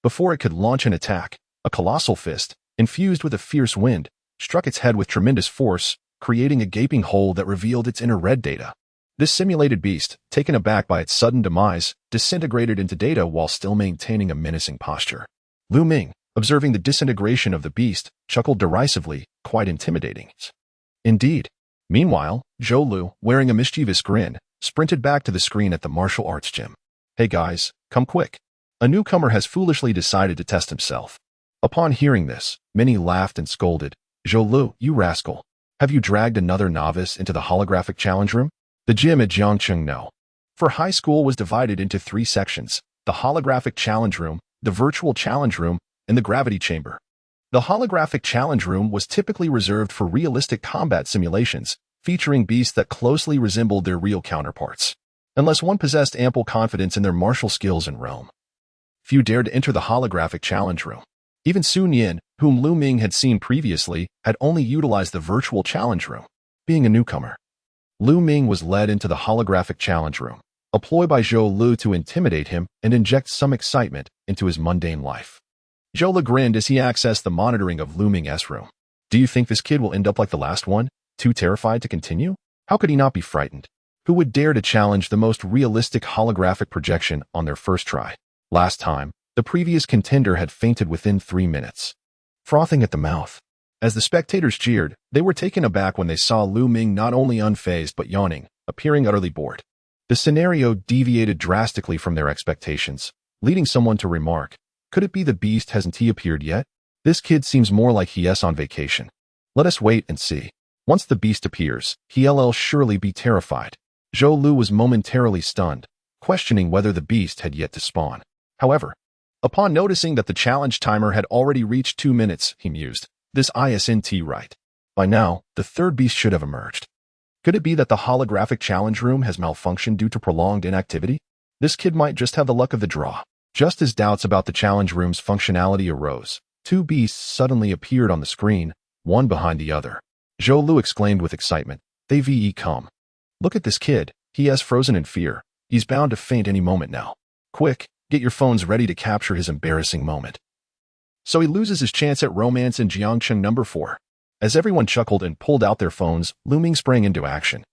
before it could launch an attack, a colossal fist, infused with a fierce wind, struck its head with tremendous force, creating a gaping hole that revealed its inner red data. This simulated beast, taken aback by its sudden demise, disintegrated into data while still maintaining a menacing posture. Lu Ming, observing the disintegration of the beast, chuckled derisively, quite intimidating. Indeed. Meanwhile, Zhou Lu, wearing a mischievous grin, sprinted back to the screen at the martial arts gym. Hey guys, come quick. A newcomer has foolishly decided to test himself. Upon hearing this, many laughed and scolded. Zhou Lu, you rascal. Have you dragged another novice into the holographic challenge room? The gym at Jiangcheng No. For high school was divided into 3 sections, the holographic challenge room, the virtual challenge room, and the gravity chamber. The holographic challenge room was typically reserved for realistic combat simulations, featuring beasts that closely resembled their real counterparts. Unless one possessed ample confidence in their martial skills and realm, few dared to enter the holographic challenge room. Even Sun Yin, whom Lu Ming had seen previously, had only utilized the virtual challenge room. Being a newcomer, Lu Ming was led into the holographic challenge room, a ploy by Zhou Lu to intimidate him and inject some excitement into his mundane life. Zhou Lu grinned as he accessed the monitoring of Lu Ming's room. Do you think this kid will end up like the last one, too terrified to continue? How could he not be frightened? Who would dare to challenge the most realistic holographic projection on their first try? Last time, the previous contender had fainted within 3 minutes. Frothing at the mouth. As the spectators jeered, they were taken aback when they saw Lu Ming not only unfazed but yawning, appearing utterly bored. The scenario deviated drastically from their expectations, leading someone to remark, could it be the beast hasn't he appeared yet? This kid seems more like he's on vacation. Let us wait and see. Once the beast appears, he'll surely be terrified. Zhou Lu was momentarily stunned, questioning whether the beast had yet to spawn. However, upon noticing that the challenge timer had already reached 2 minutes, he mused, this isn't right. By now, the third beast should have emerged. Could it be that the holographic challenge room has malfunctioned due to prolonged inactivity? This kid might just have the luck of the draw. Just as doubts about the challenge room's functionality arose, 2 beasts suddenly appeared on the screen, one behind the other. Zhou Lu exclaimed with excitement, they've come. Look at this kid, he has frozen in fear. He's bound to faint any moment now. Quick, get your phones ready to capture his embarrassing moment. So he loses his chance at romance in Jiangcheng number 4. As everyone chuckled and pulled out their phones, Lu Ming sprang into action,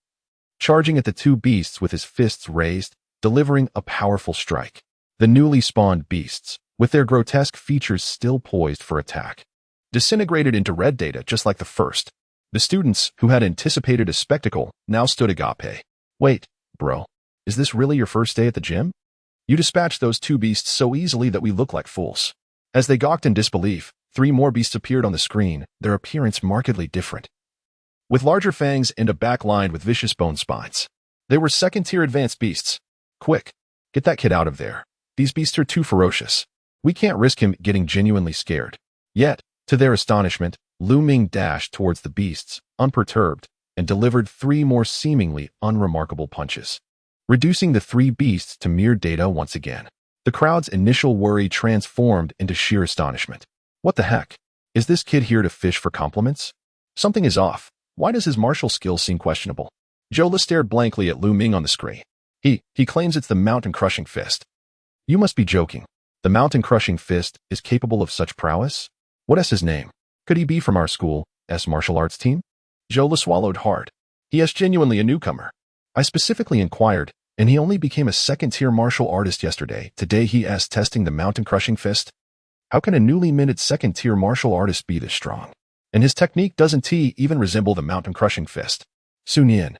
charging at the 2 beasts with his fists raised, delivering a powerful strike. The newly spawned beasts, with their grotesque features still poised for attack, disintegrated into red data just like the first. The students, who had anticipated a spectacle, now stood agape. Wait, bro, is this really your first day at the gym? You dispatched those 2 beasts so easily that we look like fools. As they gawked in disbelief, 3 more beasts appeared on the screen, their appearance markedly different, with larger fangs and a back lined with vicious bone spines. They were second-tier advanced beasts. Quick, get that kid out of there. These beasts are too ferocious. We can't risk him getting genuinely scared. Yet, to their astonishment, Lu Ming dashed towards the beasts, unperturbed, and delivered 3 more seemingly unremarkable punches, reducing the 3 beasts to mere data once again. The crowd's initial worry transformed into sheer astonishment. What the heck? Is this kid here to fish for compliments? Something is off. Why does his martial skills seem questionable? Zhou Lu stared blankly at Lu Ming on the screen. He claims it's the mountain-crushing fist. You must be joking. The mountain-crushing fist is capable of such prowess? What is his name? Could he be from our school's martial arts team? Zhou Lu swallowed hard. He is genuinely a newcomer. I specifically inquired, and he only became a second-tier martial artist yesterday. Today he is testing the mountain-crushing fist? How can a newly minted second-tier martial artist be this strong? And his technique doesn't even resemble the mountain-crushing fist. Sun Yan,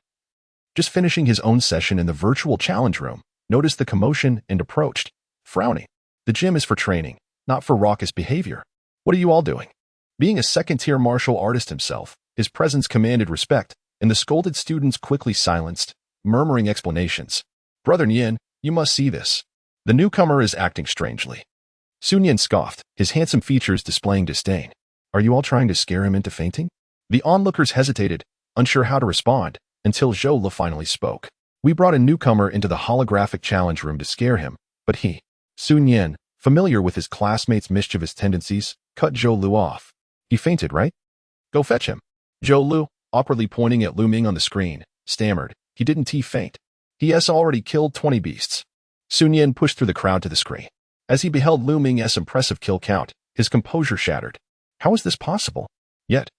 just finishing his own session in the virtual challenge room, noticed the commotion and approached, frowning. The gym is for training, not for raucous behavior. What are you all doing? Being a second-tier martial artist himself, his presence commanded respect, and the scolded students quickly silenced, murmuring explanations. Brother Nian, you must see this. The newcomer is acting strangely. Sun Yan scoffed, his handsome features displaying disdain. Are you all trying to scare him into fainting? The onlookers hesitated, unsure how to respond, until Zhou Lu finally spoke. We brought a newcomer into the holographic challenge room to scare him, but Sun Yan, familiar with his classmates' mischievous tendencies, cut Zhou Lu off. He fainted, right? Go fetch him. Zhou Lu, awkwardly pointing at Lu Ming on the screen, stammered. He didn't faint. He has already killed 20 beasts. Sun Yan pushed through the crowd to the screen. As he beheld Lu Ming's impressive kill count, his composure shattered. How is this possible? Yet,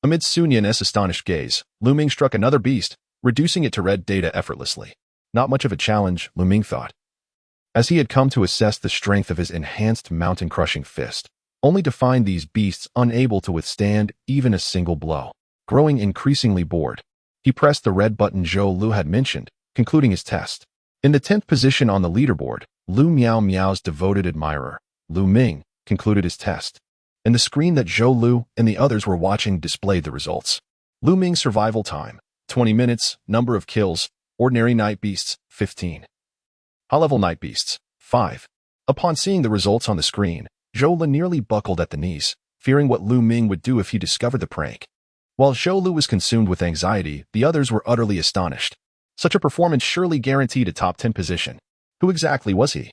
amid Sun Yan's astonished gaze, Lu Ming struck another beast, reducing it to red data effortlessly. Not much of a challenge, Lu Ming thought, as he had come to assess the strength of his enhanced mountain-crushing fist, only to find these beasts unable to withstand even a single blow. Growing increasingly bored, he pressed the red button Zhou Lu had mentioned, concluding his test. In the 10th position on the leaderboard, Lu Miao's devoted admirer, Lu Ming, concluded his test, and the screen that Zhou Lu and the others were watching displayed the results. Lu Ming's survival time, 20 minutes, number of kills, ordinary night beasts, 15. High-level night beasts, 5. Upon seeing the results on the screen, Zhou Lu nearly buckled at the knees, fearing what Lu Ming would do if he discovered the prank. While Zhou Lu was consumed with anxiety, the others were utterly astonished. Such a performance surely guaranteed a top 10 position. Who exactly was he?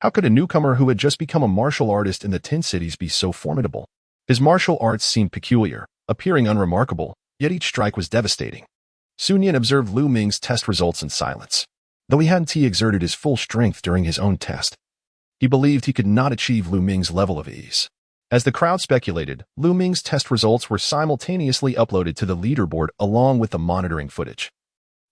How could a newcomer who had just become a martial artist in the 10 cities be so formidable? His martial arts seemed peculiar, appearing unremarkable, yet each strike was devastating. Sun Yan observed Lu Ming's test results in silence. Though he hadn't exerted his full strength during his own test, he believed he could not achieve Lu Ming's level of ease. As the crowd speculated, Lu Ming's test results were simultaneously uploaded to the leaderboard along with the monitoring footage,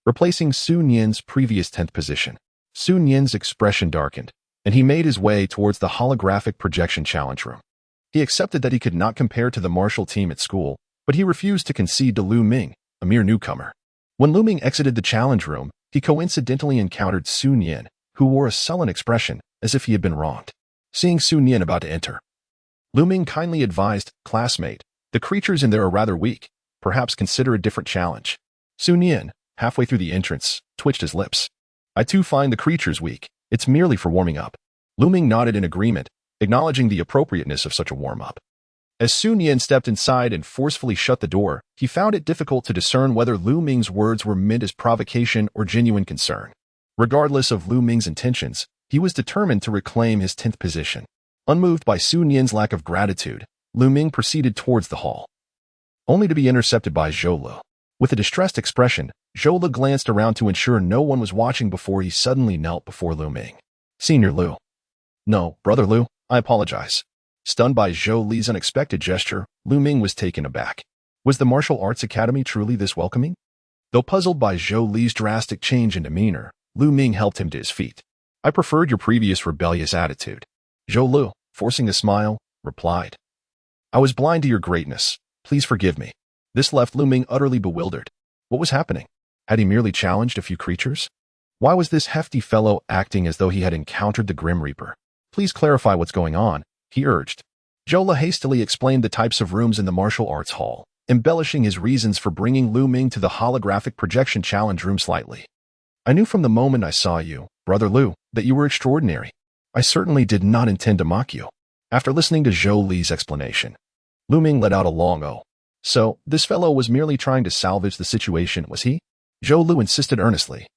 replacing Sun Yan's previous 10th position. Sun Yan's expression darkened, and he made his way towards the holographic projection challenge room. He accepted that he could not compare to the martial team at school, but he refused to concede to Lu Ming, a mere newcomer. When Lu Ming exited the challenge room, he coincidentally encountered Sun Yan, who wore a sullen expression, as if he had been wronged. Seeing Sun Yan about to enter, Lu Ming kindly advised, "Classmate, the creatures in there are rather weak. Perhaps consider a different challenge." Sun Yan, halfway through the entrance, twitched his lips. "I too find the creatures weak. It's merely for warming up." Lu Ming nodded in agreement, acknowledging the appropriateness of such a warm-up. As Sun Yan stepped inside and forcefully shut the door, he found it difficult to discern whether Lu Ming's words were meant as provocation or genuine concern. Regardless of Lu Ming's intentions, he was determined to reclaim his 10th position. Unmoved by Sun Yan's lack of gratitude, Lu Ming proceeded towards the hall, only to be intercepted by Zhou Lu. With a distressed expression, Zhou Lu glanced around to ensure no one was watching before he suddenly knelt before Lu Ming. "Senior Lu." "No, Brother Lu, I apologize." Stunned by Zhou Li's unexpected gesture, Lu Ming was taken aback. Was the martial arts academy truly this welcoming? Though puzzled by Zhou Li's drastic change in demeanor, Lu Ming helped him to his feet. "I preferred your previous rebellious attitude." Zhou Lu, forcing a smile, replied, "I was blind to your greatness. Please forgive me." This left Lu Ming utterly bewildered. What was happening? Had he merely challenged a few creatures? Why was this hefty fellow acting as though he had encountered the Grim Reaper? "Please clarify what's going on," he urged. Zhou Lu hastily explained the types of rooms in the martial arts hall, embellishing his reasons for bringing Lu Ming to the holographic projection challenge room slightly. "I knew from the moment I saw you, Brother Lu, that you were extraordinary. I certainly did not intend to mock you." After listening to Zhou Li's explanation, Lu Ming let out a long "oh." "So, this fellow was merely trying to salvage the situation, was he?" Zhou Lu insisted earnestly.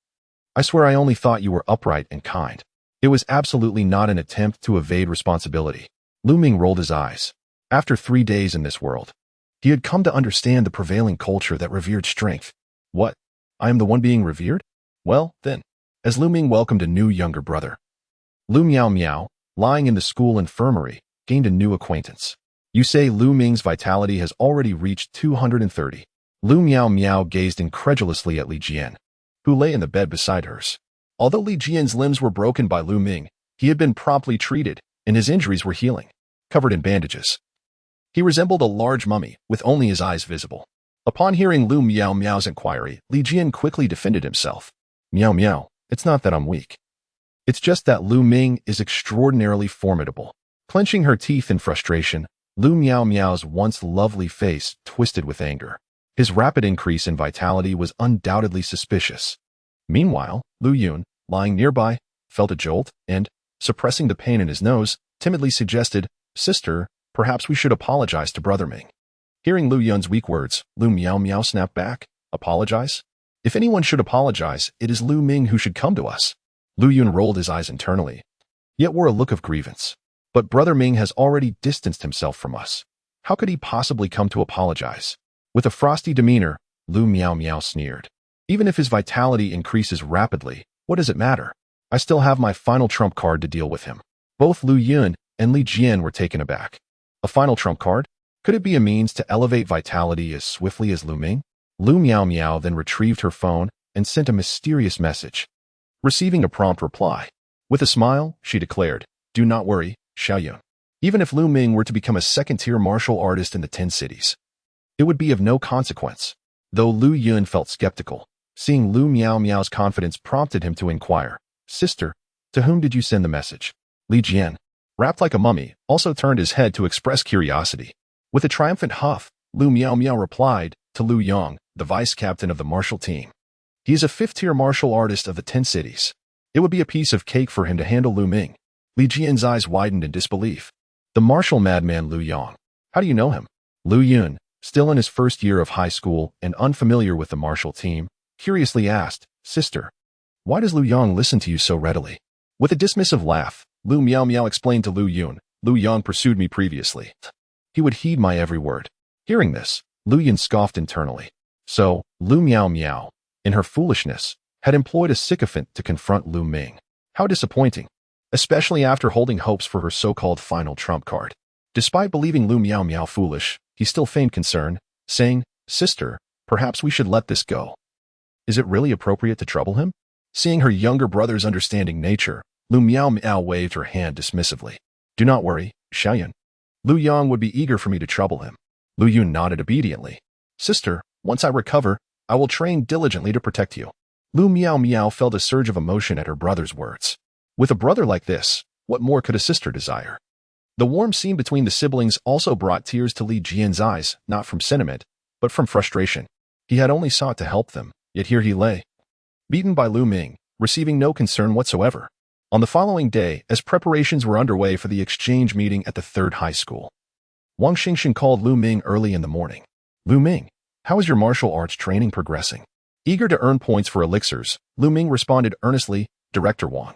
"I swear I only thought you were upright and kind. It was absolutely not an attempt to evade responsibility." Lu Ming rolled his eyes. After 3 days in this world, he had come to understand the prevailing culture that revered strength. "What? I am the one being revered? Well, then." As Lu Ming welcomed a new younger brother, Lu Miao Miao, lying in the school infirmary, gained a new acquaintance. "You say Lu Ming's vitality has already reached 230. Lu Miao Miao gazed incredulously at Li Jian, who lay in the bed beside hers. Although Li Jian's limbs were broken by Lu Ming, he had been promptly treated, and his injuries were healing, covered in bandages. He resembled a large mummy, with only his eyes visible. Upon hearing Lu Miao Miao's inquiry, Li Jian quickly defended himself. "Miao Miao, it's not that I'm weak. It's just that Lu Ming is extraordinarily formidable." Clenching her teeth in frustration, Lu Miao Miao's once lovely face twisted with anger. His rapid increase in vitality was undoubtedly suspicious. Meanwhile, Lu Yun, lying nearby, felt a jolt and, suppressing the pain in his nose, timidly suggested, "Sister, perhaps we should apologize to Brother Ming." Hearing Lu Yun's weak words, Lu Miao Miao snapped back. "Apologize? If anyone should apologize, it is Lu Ming who should come to us." Lu Yun rolled his eyes internally, yet wore a look of grievance. "But Brother Ming has already distanced himself from us. How could he possibly come to apologize?" With a frosty demeanor, Lu Miao Miao sneered. "Even if his vitality increases rapidly, what does it matter? I still have my final trump card to deal with him." Both Lu Yun and Li Jian were taken aback. A final trump card? Could it be a means to elevate vitality as swiftly as Lu Ming? Lu Miao Miao then retrieved her phone and sent a mysterious message, receiving a prompt reply. With a smile, she declared, "Do not worry, Xiaoyun. Even if Lu Ming were to become a second-tier martial artist in the 10 cities, it would be of no consequence." Though Lu Yun felt skeptical, seeing Lu Miao Miao's confidence prompted him to inquire, "Sister, to whom did you send the message?" Li Jian, wrapped like a mummy, also turned his head to express curiosity. With a triumphant huff, Lu Miao Miao replied, "To Lu Yong, the vice-captain of the martial team. He is a 5th-tier martial artist of the 10 cities. It would be a piece of cake for him to handle Lu Ming." Li Jian's eyes widened in disbelief. "The martial madman Lu Yong. How do you know him?" Lu Yun, still in his first year of high school and unfamiliar with the martial team, curiously asked, "Sister, why does Lu Yong listen to you so readily?" With a dismissive laugh, Lu Miao Miao explained to Lu Yun, "Lu Yong pursued me previously. He would heed my every word." Hearing this, Lu Yun scoffed internally. "So, Lu Miao Miao, in her foolishness, had employed a sycophant to confront Lu Ming. How disappointing, especially after holding hopes for her so-called final trump card. Despite believing Lu Miao Miao foolish, he still feigned concern, saying, "Sister, perhaps we should let this go. Is it really appropriate to trouble him?" Seeing her younger brother's understanding nature, Lu Miao Miao waved her hand dismissively. "Do not worry, Xiaoyun. Lu Yang would be eager for me to trouble him." Lu Yun nodded obediently. "Sister, once I recover, I will train diligently to protect you." Lu Miao Miao felt a surge of emotion at her brother's words. With a brother like this, what more could a sister desire? The warm scene between the siblings also brought tears to Li Jian's eyes, not from sentiment, but from frustration. He had only sought to help them, yet here he lay, beaten by Lu Ming, receiving no concern whatsoever. On the following day, as preparations were underway for the exchange meeting at the third high school, Wang Xingxin called Lu Ming early in the morning. "Lu Ming, how is your martial arts training progressing?" Eager to earn points for elixirs, Lu Ming responded earnestly, "Director Wang,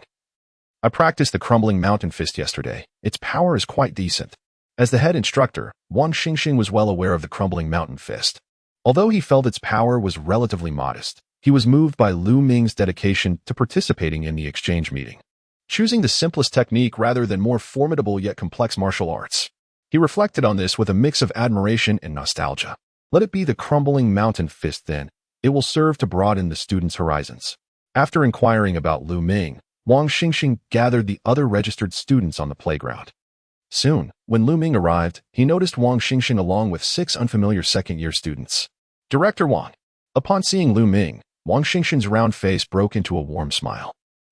I practiced the crumbling mountain fist yesterday. Its power is quite decent." As the head instructor, Wang Xingxin was well aware of the crumbling mountain fist. Although he felt its power was relatively modest, he was moved by Lu Ming's dedication to participating in the exchange meeting, choosing the simplest technique rather than more formidable yet complex martial arts. He reflected on this with a mix of admiration and nostalgia. Let it be the crumbling mountain fist then. It will serve to broaden the students' horizons. After inquiring about Lu Ming, Wang Xingxin gathered the other registered students on the playground. Soon, when Lu Ming arrived, he noticed Wang Xingxin along with 6 unfamiliar second-year students. "Director Wang." Upon seeing Lu Ming, Wang Xingxin's round face broke into a warm smile.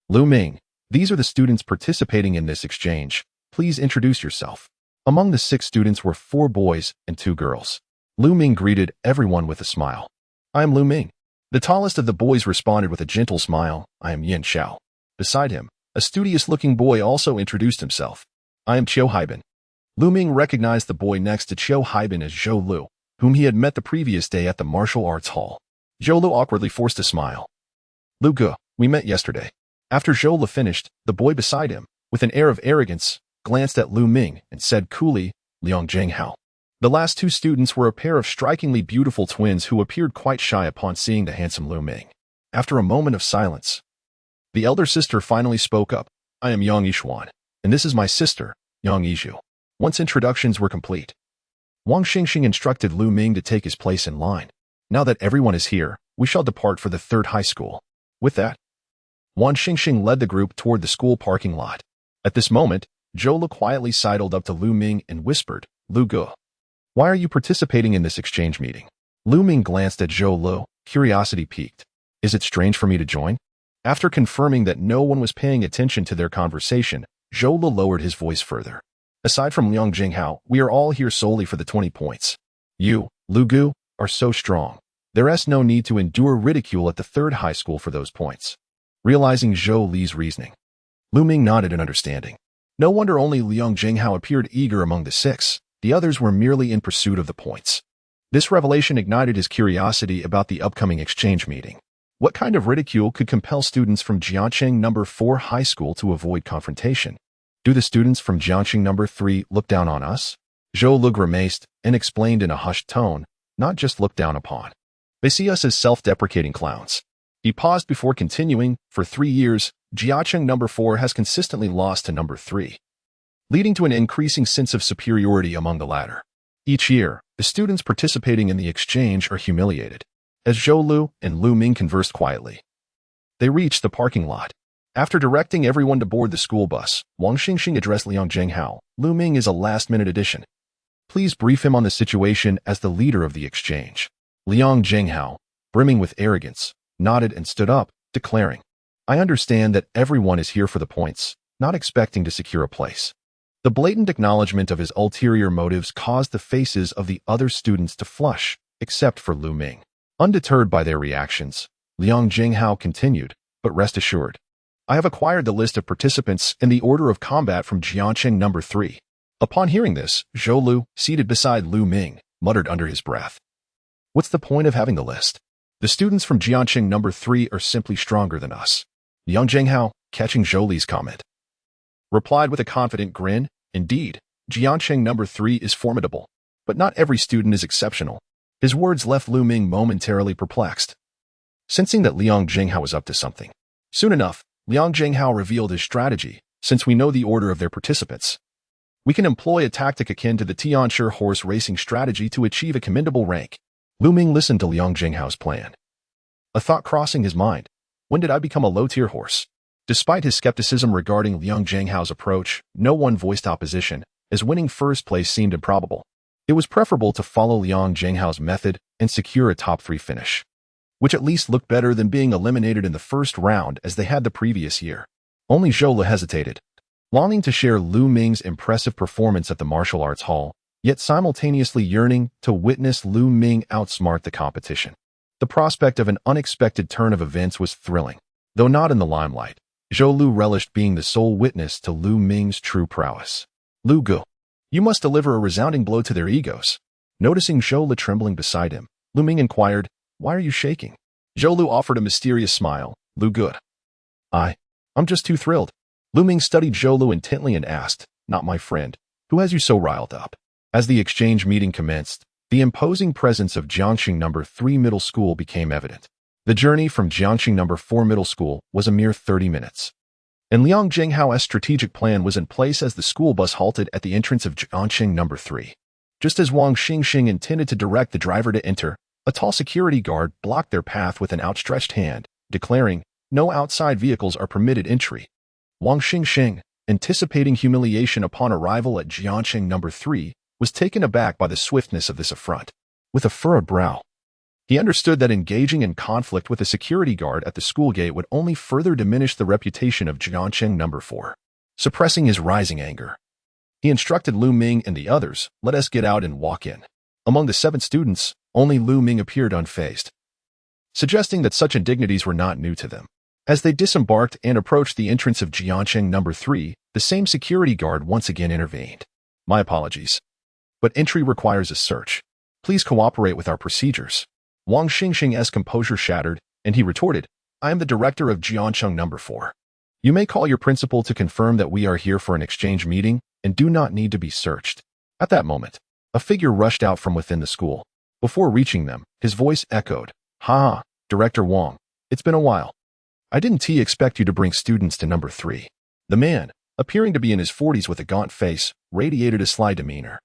"Lu Ming, these are the students participating in this exchange. Please introduce yourself." Among the 6 students were 4 boys and 2 girls. Lu Ming greeted everyone with a smile. "I am Lu Ming." The tallest of the boys responded with a gentle smile. "I am Yin Xiao." Beside him, a studious-looking boy also introduced himself. "I am Qiu Haibin." Lu Ming recognized the boy next to Qiu Haibin as Zhou Lu, whom he had met the previous day at the martial arts hall. Zhou Lu awkwardly forced a smile. "Lu Ge, we met yesterday." After Zhou Lu finished, the boy beside him, with an air of arrogance, glanced at Lu Ming and said coolly, "Liang Jinghao." The last 2 students were a pair of strikingly beautiful twins who appeared quite shy upon seeing the handsome Lu Ming. After a moment of silence, the elder sister finally spoke up. "I am Yang Yishuan, and this is my sister, Yang Yizhu." Once introductions were complete, Wang Xingxin instructed Lu Ming to take his place in line. "Now that everyone is here, we shall depart for the third high school." With that, Wang Xingxin led the group toward the school parking lot. At this moment, Zhou Lu quietly sidled up to Lu Ming and whispered, "Lu Ge, why are you participating in this exchange meeting?" Lu Ming glanced at Zhou Lu, curiosity piqued. "Is it strange for me to join?" After confirming that no one was paying attention to their conversation, Zhou Lu lowered his voice further. "Aside from Liang Jinghao, we are all here solely for the 20 points. You, Lu Gu, are so strong. There is no need to endure ridicule at the third high school for those points." Realizing Zhou Li's reasoning, Lu Ming nodded in understanding. No wonder only Liang Jinghao appeared eager among the 6. The others were merely in pursuit of the points. This revelation ignited his curiosity about the upcoming exchange meeting. What kind of ridicule could compel students from Jianqing No. 4 High School to avoid confrontation? Do the students from Jianqing No. 3 look down on us? Zhou Lu grimaced and explained in a hushed tone, "Not just look down upon. They see us as self-deprecating clowns." He paused before continuing. "For 3 years, Jianqing No. 4 has consistently lost to No. 3, leading to an increasing sense of superiority among the latter. Each year, the students participating in the exchange are humiliated." As Zhou Lu and Lu Ming conversed quietly, they reached the parking lot. After directing everyone to board the school bus, Wang Xingxin addressed Liang Jinghao. "Lu Ming is a last-minute addition. Please brief him on the situation as the leader of the exchange." Liang Jinghao, brimming with arrogance, nodded and stood up, declaring, "I understand that everyone is here for the points, not expecting to secure a place." The blatant acknowledgement of his ulterior motives caused the faces of the other students to flush, except for Lu Ming. Undeterred by their reactions, Liang Jinghao continued, "But rest assured, I have acquired the list of participants in the order of combat from Jianqing No. 3. Upon hearing this, Zhou Lu, seated beside Lu Ming, muttered under his breath, "What's the point of having the list? The students from Jianqing No. 3 are simply stronger than us." Liang Jinghao, catching Zhou Li's comment, replied with a confident grin, "Indeed, Jianqing No. 3 is formidable, but not every student is exceptional." His words left Lu Ming momentarily perplexed. sensing that Liang Jinghao was up to something. Soon enough, Liang Jinghao revealed his strategy. Since we know the order of their participants, we can employ a tactic akin to the Tianshi horse racing strategy to achieve a commendable rank. Lu Ming listened to Liang Jinghao's plan. A thought crossing his mind. When did I become a low-tier horse? Despite his skepticism regarding Liang Jinghao's approach, no one voiced opposition, as winning first place seemed improbable. It was preferable to follow Liang Jinghao's method and secure a top-3 finish, which at least looked better than being eliminated in the first round as they had the previous year. Only Zhou Lu hesitated, longing to share Lu Ming's impressive performance at the martial arts hall, yet simultaneously yearning to witness Lu Ming outsmart the competition. The prospect of an unexpected turn of events was thrilling. Though not in the limelight, Zhou Lu relished being the sole witness to Lu Ming's true prowess. Lu Gu, you must deliver a resounding blow to their egos. Noticing Zhou Lu trembling beside him, Lu Ming inquired, "Why are you shaking?" Zhou Lu offered a mysterious smile. "Lu Gu, I'm just too thrilled." Lu Ming studied Zhou Lu intently and asked, "Not my friend, who has you so riled up?" As the exchange meeting commenced, the imposing presence of Jiangxing No. 3 Middle School became evident. The journey from Jiangxing No. 4 Middle School was a mere 30 minutes. And Liang Jinghao's strategic plan was in place as the school bus halted at the entrance of Jiangxing No. 3. Just as Wang Xingxing intended to direct the driver to enter, a tall security guard blocked their path with an outstretched hand, declaring, "No outside vehicles are permitted entry." Wang Xingxing, anticipating humiliation upon arrival at Jiangxing No. 3, was taken aback by the swiftness of this affront. With a furrowed brow, he understood that engaging in conflict with a security guard at the school gate would only further diminish the reputation of Jiangxing No. 4. Suppressing his rising anger, he instructed Lu Ming and the others, "Let us get out and walk in." Among the 7 students, only Lu Ming appeared unfazed, suggesting that such indignities were not new to them. As they disembarked and approached the entrance of Jiangxing No. 3, the same security guard once again intervened. "My apologies, but entry requires a search. Please cooperate with our procedures." Wang Xingxing's composure shattered, and he retorted, "I am the director of Jiangxing No. 4. You may call your principal to confirm that we are here for an exchange meeting and do not need to be searched." At that moment, a figure rushed out from within the school. Before reaching them, his voice echoed, "Ha, Director Wang, it's been a while. I didn't expect you to bring students to No. 3. The man, appearing to be in his 40s with a gaunt face, radiated a sly demeanor.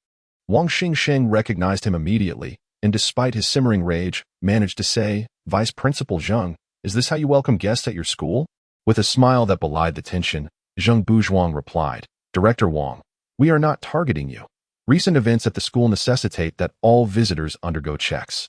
Wang Xingxing recognized him immediately, and despite his simmering rage, managed to say, "Vice Principal Zheng, is this how you welcome guests at your school?" With a smile that belied the tension, Zheng Buzhuang replied, "Director Wang, we are not targeting you. Recent events at the school necessitate that all visitors undergo checks."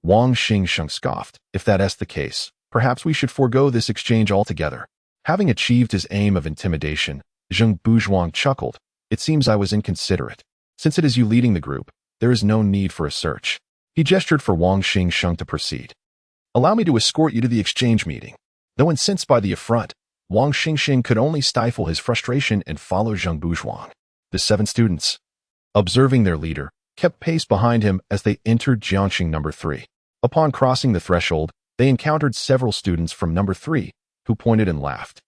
Wang Xingxing scoffed, "If that's the case, perhaps we should forego this exchange altogether." Having achieved his aim of intimidation, Zheng Buzhuang chuckled, "It seems I was inconsiderate. Since it is you leading the group, there is no need for a search." He gestured for Wang Xingxing to proceed. "Allow me to escort you to the exchange meeting." Though incensed by the affront, Wang Xingxing could only stifle his frustration and follow Zheng Buzhuang. The 7 students, observing their leader, kept pace behind him as they entered Jiangxing No. 3. Upon crossing the threshold, they encountered several students from No. 3, who pointed and laughed,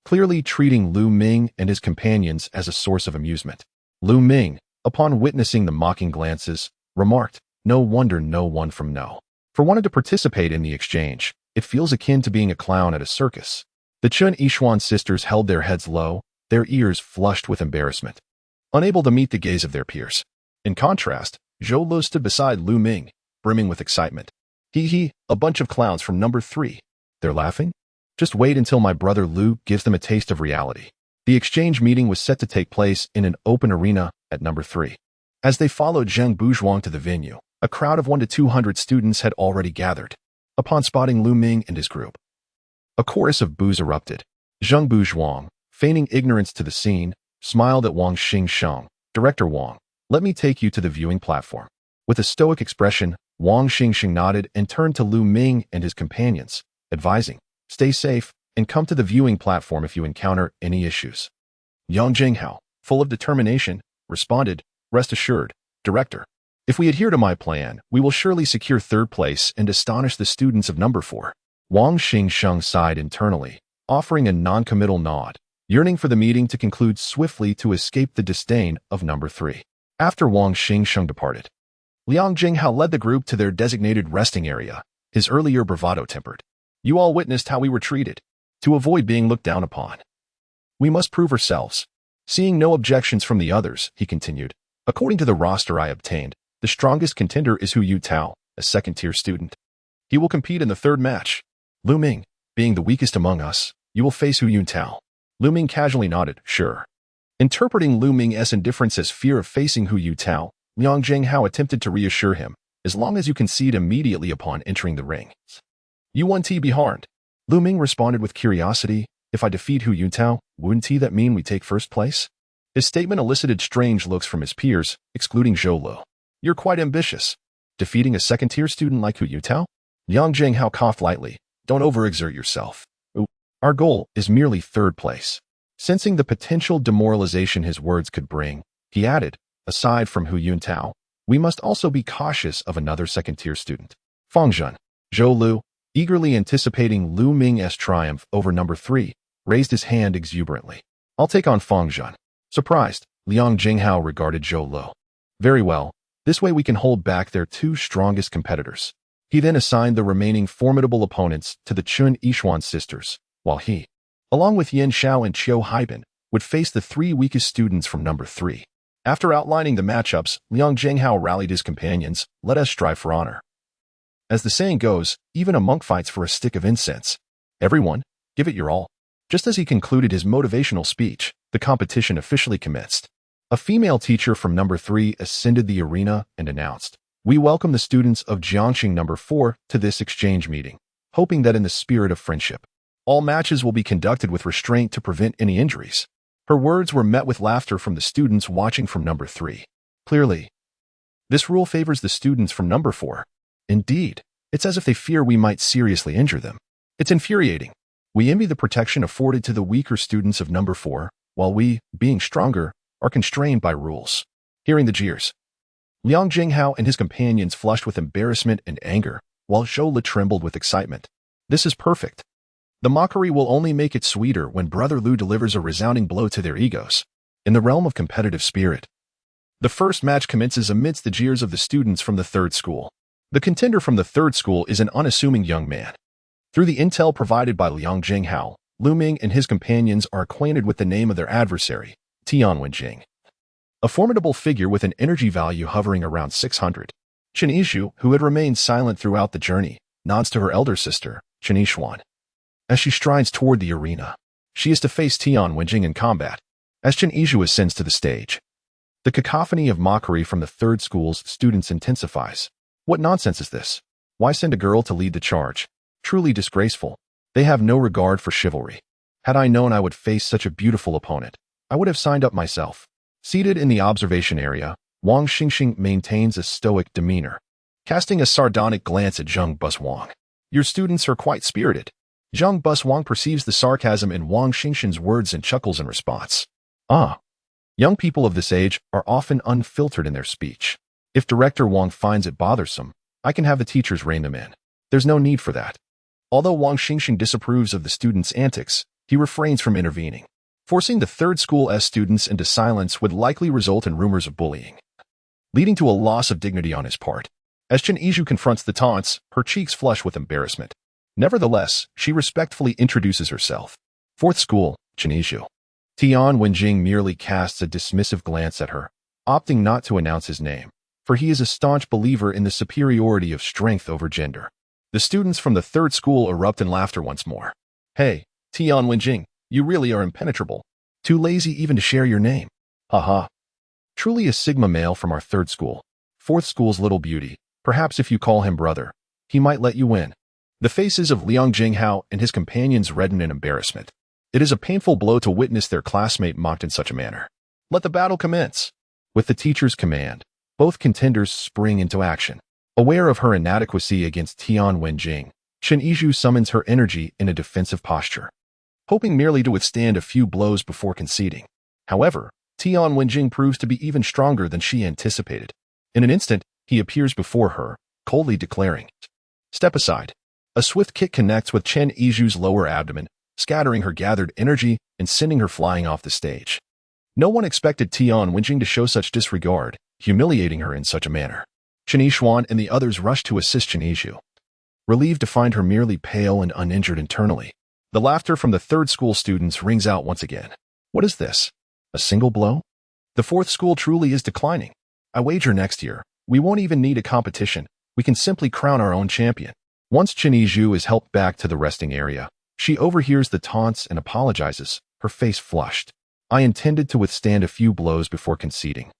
clearly treating Lu Ming and his companions as a source of amusement. Lu Ming, upon witnessing the mocking glances, remarked, "No wonder no one from No. 4 wanted to participate in the exchange. It feels akin to being a clown at a circus." The Chun Yishuan sisters held their heads low, their ears flushed with embarrassment, unable to meet the gaze of their peers. In contrast, Zhou Lu stood beside Lu Ming, brimming with excitement. "Hee, a bunch of clowns from No. 3. They're laughing? Just wait until my brother Lu gives them a taste of reality." The exchange meeting was set to take place in an open arena at No. 3. As they followed Zheng Buzhuang to the venue, a crowd of 100 to 200 students had already gathered. Upon spotting Lu Ming and his group, a chorus of boos erupted. Zheng Buzhuang, feigning ignorance to the scene, smiled at Wang Xingxing. "Director Wang, let me take you to the viewing platform." With a stoic expression, Wang Xingxing nodded and turned to Lu Ming and his companions, advising, "Stay safe and come to the viewing platform if you encounter any issues." Yang Jinghao, full of determination, responded, "Rest assured, Director. If we adhere to my plan, we will surely secure 3rd place and astonish the students of No. 4. Wang Xingxing sighed internally, offering a non-committal nod, yearning for the meeting to conclude swiftly to escape the disdain of No. 3. After Wang Xingxing departed, Liang Jinghao led the group to their designated resting area, his earlier bravado tempered. You all witnessed how we were treated. To avoid being looked down upon, we must prove ourselves. Seeing no objections from the others, he continued, according to the roster I obtained, the strongest contender is Hu Yutao, a second-tier student. He will compete in the third match. Lu Ming, being the weakest among us, you will face Hu Yutao. Lu Ming casually nodded, sure. Interpreting Lu Ming's indifference as fear of facing Hu Yutao, Liang Jinghao attempted to reassure him, as long as you concede immediately upon entering the ring, you won't be harmed. Lu Ming responded with curiosity, if I defeat Hu Yutao, wouldn't that mean we take first place? His statement elicited strange looks from his peers, excluding Zhou Lu. You're quite ambitious. Defeating a second-tier student like Hu Yutao? Liang Jinghao coughed lightly. Don't overexert yourself. Our goal is merely third place. Sensing the potential demoralization his words could bring, he added, aside from Hu Yutao, we must also be cautious of another second-tier student. Fangzhen. Zhou Lu, eagerly anticipating Lu Ming's triumph over number 3, raised his hand exuberantly. I'll take on Fangzhen. Surprised, Liang Jinghao regarded Zhou Lu. Very well, this way we can hold back their two strongest competitors. He then assigned the remaining formidable opponents to the Chun Yishuan sisters, while he, along with Yin Xiao and Qiu Haiban, would face the 3 weakest students from number 3. After outlining the matchups, Liang Jinghao rallied his companions, let us strive for honor. As the saying goes, even a monk fights for a stick of incense. Everyone, give it your all. Just as he concluded his motivational speech, the competition officially commenced. A female teacher from number 3 ascended the arena and announced, we welcome the students of Jiangxing number 4 to this exchange meeting, hoping that in the spirit of friendship, all matches will be conducted with restraint to prevent any injuries. Her words were met with laughter from the students watching from number 3. Clearly, this rule favors the students from number 4. Indeed, it's as if they fear we might seriously injure them. It's infuriating. We envy the protection afforded to the weaker students of number 4, while we, being stronger, are constrained by rules. Hearing the jeers, Liang Jinghao and his companions flushed with embarrassment and anger, while Zhou Lu trembled with excitement. This is perfect. The mockery will only make it sweeter when Brother Lu delivers a resounding blow to their egos. In the realm of competitive spirit, the first match commences amidst the jeers of the students from the third school. The contender from the third school is an unassuming young man. Through the intel provided by Liang Jinghao, Lu Ming and his companions are acquainted with the name of their adversary, Tian Wenjing, a formidable figure with an energy value hovering around 600. Chen Yishu, who had remained silent throughout the journey, nods to her elder sister, Chen Yishuan. As she strides toward the arena, she is to face Tian Wenjing in combat. As Chen Yishu ascends to the stage, the cacophony of mockery from the third school's students intensifies. What nonsense is this? Why send a girl to lead the charge? Truly disgraceful. They have no regard for chivalry. Had I known I would face such a beautiful opponent, I would have signed up myself. Seated in the observation area, Wang Xingxing maintains a stoic demeanor, casting a sardonic glance at Zheng Buswang. Your students are quite spirited. Zheng Buswang perceives the sarcasm in Wang Xingxing's words and chuckles in response. Young people of this age are often unfiltered in their speech. If Director Wang finds it bothersome, I can have the teachers rein them in. There's no need for that. Although Wang Xingxing disapproves of the students' antics, he refrains from intervening. Forcing the third school's students into silence would likely result in rumors of bullying, leading to a loss of dignity on his part. As Chen Yishu confronts the taunts, her cheeks flush with embarrassment. Nevertheless, she respectfully introduces herself. Fourth school, Chen Yishu. Tian Wenjing merely casts a dismissive glance at her, opting not to announce his name, for he is a staunch believer in the superiority of strength over gender. The students from the third school erupt in laughter once more. Hey, Tian Wenjing, you really are impenetrable. Too lazy even to share your name. Haha. Truly a Sigma male from our third school. Fourth school's little beauty. Perhaps if you call him brother, he might let you win. The faces of Liang Jinghao and his companions redden in embarrassment. It is a painful blow to witness their classmate mocked in such a manner. Let the battle commence. With the teacher's command, both contenders spring into action. Aware of her inadequacy against Tian Wenjing, Chen Yishu summons her energy in a defensive posture, hoping merely to withstand a few blows before conceding. However, Tian Wenjing proves to be even stronger than she anticipated. In an instant, he appears before her, coldly declaring, "Step aside." A swift kick connects with Chen Yishu's lower abdomen, scattering her gathered energy and sending her flying off the stage. No one expected Tian Wenjing to show such disregard, humiliating her in such a manner. Chen Yishuan and the others rushed to assist Chen Yishu. relieved to find her merely pale and uninjured internally. The laughter from the third school students rings out once again. What is this? A single blow? The fourth school truly is declining. I wager next year, we won't even need a competition. We can simply crown our own champion. Once Chinese Zhu is helped back to the resting area, she overhears the taunts and apologizes, her face flushed. I intended to withstand a few blows before conceding.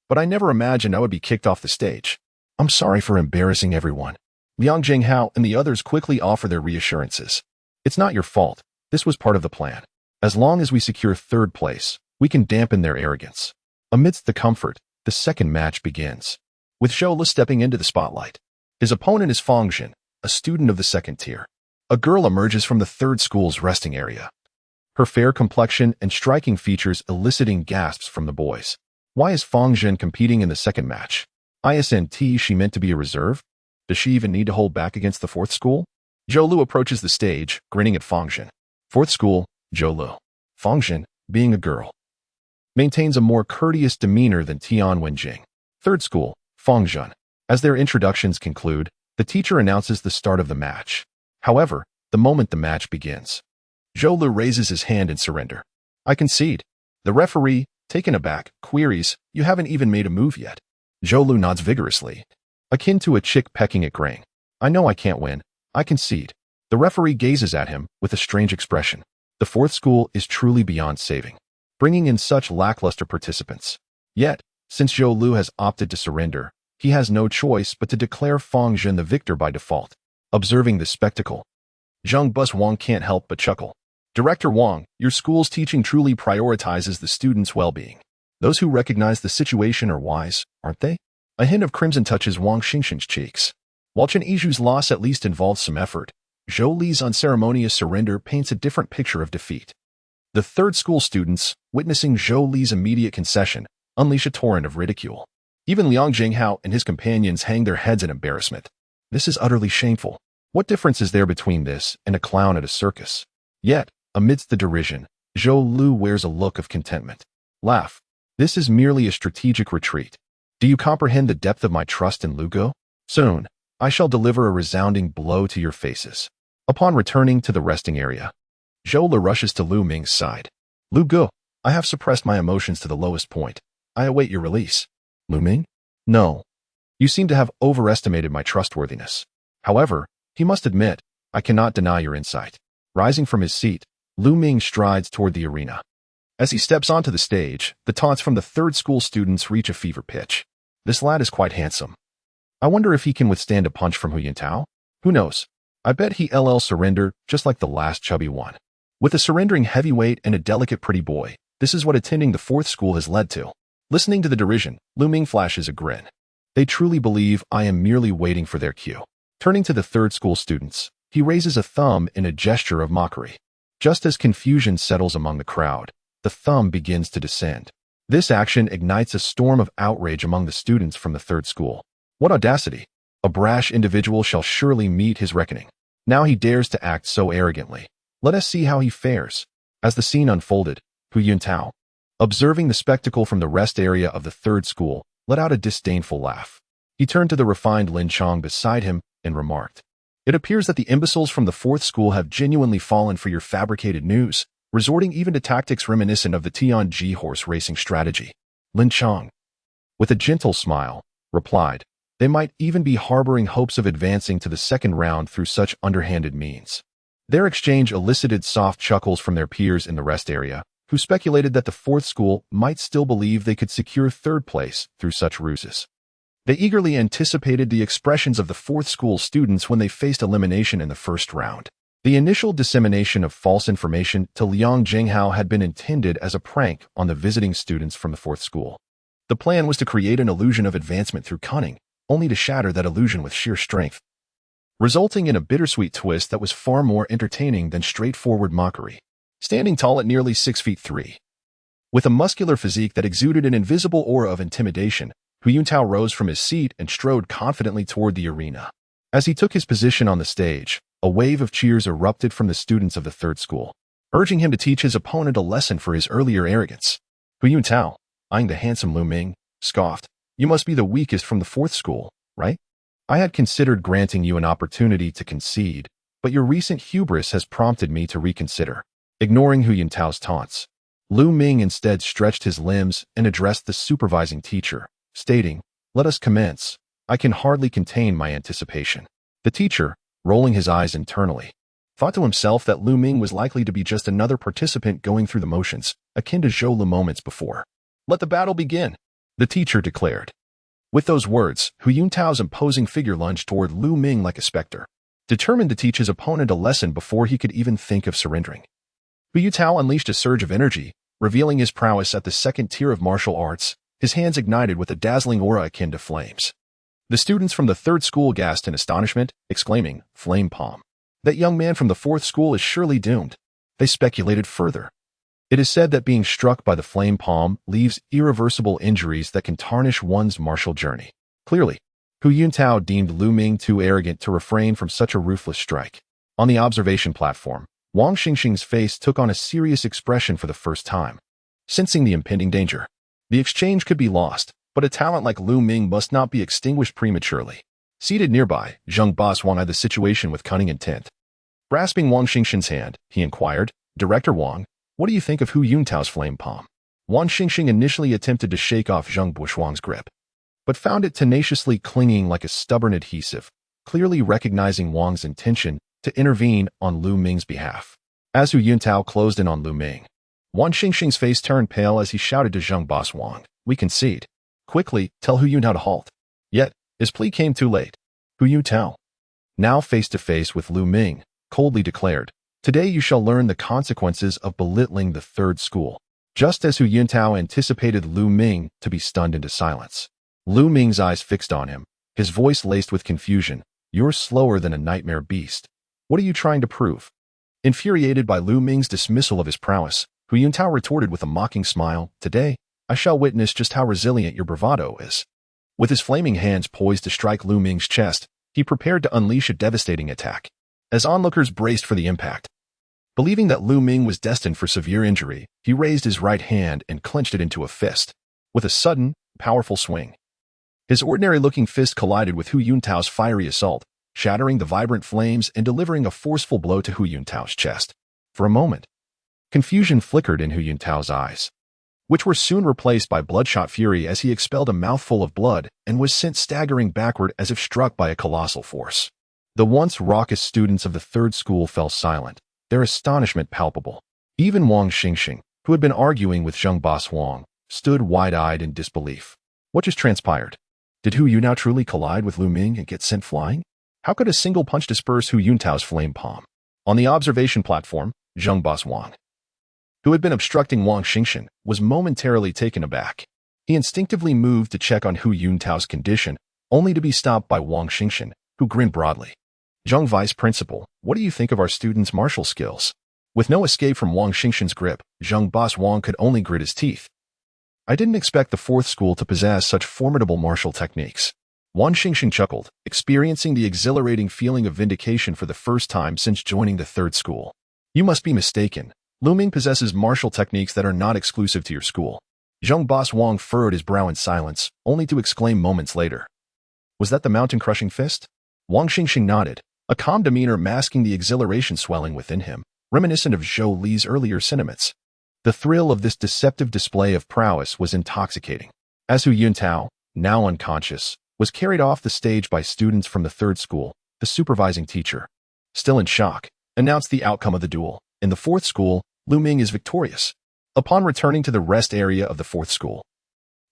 But I never imagined I would be kicked off the stage. I'm sorry for embarrassing everyone. Liang Jinghao and the others quickly offer their reassurances. It's not your fault. This was part of the plan. As long as we secure third place, we can dampen their arrogance. Amidst the comfort, the second match begins, with Zhou Lu stepping into the spotlight. His opponent is Fang Jin, a student of the second tier. A girl emerges from the third school's resting area, her fair complexion and striking features eliciting gasps from the boys. Why is Fang Jin competing in the second match? Isn't she meant to be a reserve? Does she even need to hold back against the fourth school? Zhou Lu approaches the stage, grinning at Fang Jin. Fourth school, Zhou Lu. Fang Jin, being a girl, maintains a more courteous demeanor than Tian Wenjing. Third school, Fang Jun. As their introductions conclude, the teacher announces the start of the match. However, the moment the match begins, Zhou Lu raises his hand in surrender. I concede. The referee, taken aback, queries, you haven't even made a move yet. Zhou Lu nods vigorously, akin to a chick pecking at grain. I know I can't win. I concede. The referee gazes at him with a strange expression. The fourth school is truly beyond saving, bringing in such lackluster participants. Yet, since Zhou Lu has opted to surrender, he has no choice but to declare Fang Jin the victor by default. Observing this spectacle, Zhang Bus Wang can't help but chuckle. Director Wang, your school's teaching truly prioritizes the students' well-being. Those who recognize the situation are wise, aren't they? A hint of crimson touches Wang Xingxin's cheeks. While Chen Yizhu's loss at least involves some effort, Zhou Li's unceremonious surrender paints a different picture of defeat. The third school students, witnessing Zhou Li's immediate concession, unleash a torrent of ridicule. Even Liang Jinghao and his companions hang their heads in embarrassment. This is utterly shameful. What difference is there between this and a clown at a circus? Yet, amidst the derision, Zhou Lu wears a look of contentment. Laugh. This is merely a strategic retreat. Do you comprehend the depth of my trust in Lu Go? Soon, I shall deliver a resounding blow to your faces. Upon returning to the resting area, Zhou Lu rushes to Lu Ming's side. Lu Go, I have suppressed my emotions to the lowest point. I await your release. Lu Ming? No. You seem to have overestimated my trustworthiness. However, he must admit, I cannot deny your insight. Rising from his seat, Lu Ming strides toward the arena. As he steps onto the stage, the taunts from the third school students reach a fever pitch. This lad is quite handsome. I wonder if he can withstand a punch from Hu Yintao? Who knows? I bet he'll surrender, just like the last chubby one. With a surrendering heavyweight and a delicate pretty boy, this is what attending the fourth school has led to. Listening to the derision, Lu Ming flashes a grin. They truly believe I am merely waiting for their cue. Turning to the third school students, he raises a thumb in a gesture of mockery. Just as confusion settles among the crowd, the thumb begins to descend. This action ignites a storm of outrage among the students from the third school. What audacity! A brash individual shall surely meet his reckoning. Now he dares to act so arrogantly. Let us see how he fares. As the scene unfolded, Hu Yintao, observing the spectacle from the rest area of the third school, let out a disdainful laugh. He turned to the refined Lin Chong beside him and remarked, "It appears that the imbeciles from the fourth school have genuinely fallen for your fabricated news, resorting even to tactics reminiscent of the Tianji horse racing strategy." Lin Chong, with a gentle smile, replied, "They might even be harboring hopes of advancing to the second round through such underhanded means." Their exchange elicited soft chuckles from their peers in the rest area, who speculated that the fourth school might still believe they could secure third place through such ruses. They eagerly anticipated the expressions of the fourth school students when they faced elimination in the first round. The initial dissemination of false information to Liang Jinghao had been intended as a prank on the visiting students from the fourth school. The plan was to create an illusion of advancement through cunning, only to shatter that illusion with sheer strength, resulting in a bittersweet twist that was far more entertaining than straightforward mockery. Standing tall at nearly 6'3", with a muscular physique that exuded an invisible aura of intimidation, Hu Yintao rose from his seat and strode confidently toward the arena. As he took his position on the stage, a wave of cheers erupted from the students of the third school, urging him to teach his opponent a lesson for his earlier arrogance. Hu Yintao, eyeing the handsome Lu Ming, scoffed, "You must be the weakest from the fourth school, right? I had considered granting you an opportunity to concede, but your recent hubris has prompted me to reconsider. Ignoring Hu Yuntao's taunts, Lu Ming instead stretched his limbs and addressed the supervising teacher, stating, "Let us commence. I can hardly contain my anticipation." The teacher, rolling his eyes internally, thought to himself that Lu Ming was likely to be just another participant going through the motions, akin to Zhou Lu moments before. "Let the battle begin," the teacher declared. With those words, Hu Yuntao's imposing figure lunged toward Lu Ming like a specter, determined to teach his opponent a lesson before he could even think of surrendering. Hu Yutao unleashed a surge of energy, revealing his prowess at the second tier of martial arts, his hands ignited with a dazzling aura akin to flames. The students from the third school gasped in astonishment, exclaiming, "Flame palm. That young man from the fourth school is surely doomed." They speculated further. It is said that being struck by the flame palm leaves irreversible injuries that can tarnish one's martial journey. Clearly, Hu Yuntao deemed Lu Ming too arrogant to refrain from such a ruthless strike. On the observation platform, Wang Xingxing's face took on a serious expression for the first time. Sensing the impending danger, the exchange could be lost, but a talent like Lu Ming must not be extinguished prematurely. Seated nearby, Zheng Baswang eyed the situation with cunning intent. Grasping Wang Xingxing's hand, he inquired, "Director Wang, what do you think of Hu Yuntao's flame palm?" Wang Xingxing initially attempted to shake off Zheng Baswang's grip, but found it tenaciously clinging like a stubborn adhesive, clearly recognizing Wang's intention to intervene on Lu Ming's behalf. As Hu Yuntao closed in on Lu Ming, Wang Xingxing's face turned pale as he shouted to Zheng Baswang, "We concede. Quickly, tell Hu Yuntao to halt." Yet, his plea came too late. Hu Yuntao, now face to face with Lu Ming, coldly declared, "Today you shall learn the consequences of belittling the third school." Just as Hu Yuntao anticipated Lu Ming to be stunned into silence, Lu Ming's eyes fixed on him, his voice laced with confusion. "You're slower than a nightmare beast. What are you trying to prove?" Infuriated by Lu Ming's dismissal of his prowess, Hu Yuntao retorted with a mocking smile, "Today, I shall witness just how resilient your bravado is." With his flaming hands poised to strike Lu Ming's chest, he prepared to unleash a devastating attack. As onlookers braced for the impact, believing that Lu Ming was destined for severe injury, he raised his right hand and clenched it into a fist. With a sudden, powerful swing, his ordinary-looking fist collided with Hu Yuntao's fiery assault, shattering the vibrant flames and delivering a forceful blow to Hu Yuntao's chest. For a moment, confusion flickered in Hu Yuntao's eyes, which were soon replaced by bloodshot fury as he expelled a mouthful of blood and was sent staggering backward as if struck by a colossal force. The once raucous students of the third school fell silent, their astonishment palpable. Even Wang Xingxing, who had been arguing with Zheng Baswang, stood wide-eyed in disbelief. What just transpired? Did Hu Yuntao truly collide with Lu Ming and get sent flying? How could a single punch disperse Hu Yuntao's flame palm? On the observation platform, Zheng Baswang, who had been obstructing Wang Xingxing, was momentarily taken aback. He instinctively moved to check on Hu Yuntao's condition, only to be stopped by Wang Xingxing, who grinned broadly. "Zheng Vice Principal, what do you think of our students' martial skills?" With no escape from Wang Xingxing's grip, Zheng Baswang could only grit his teeth. "I didn't expect the fourth school to possess such formidable martial techniques." Wang Xingxing chuckled, experiencing the exhilarating feeling of vindication for the first time since joining the third school. "You must be mistaken. Lu Ming possesses martial techniques that are not exclusive to your school." Zheng Baswang furrowed his brow in silence, only to exclaim moments later, "Was that the mountain-crushing fist?" Wang Xingxing nodded, a calm demeanor masking the exhilaration swelling within him, reminiscent of Zhou Li's earlier sentiments. The thrill of this deceptive display of prowess was intoxicating. As Hu Yuntao, now unconscious, was carried off the stage by students from the third school, the supervising teacher, still in shock, announced the outcome of the duel. In the fourth school, Lu Ming is victorious. Upon returning to the rest area of the fourth school,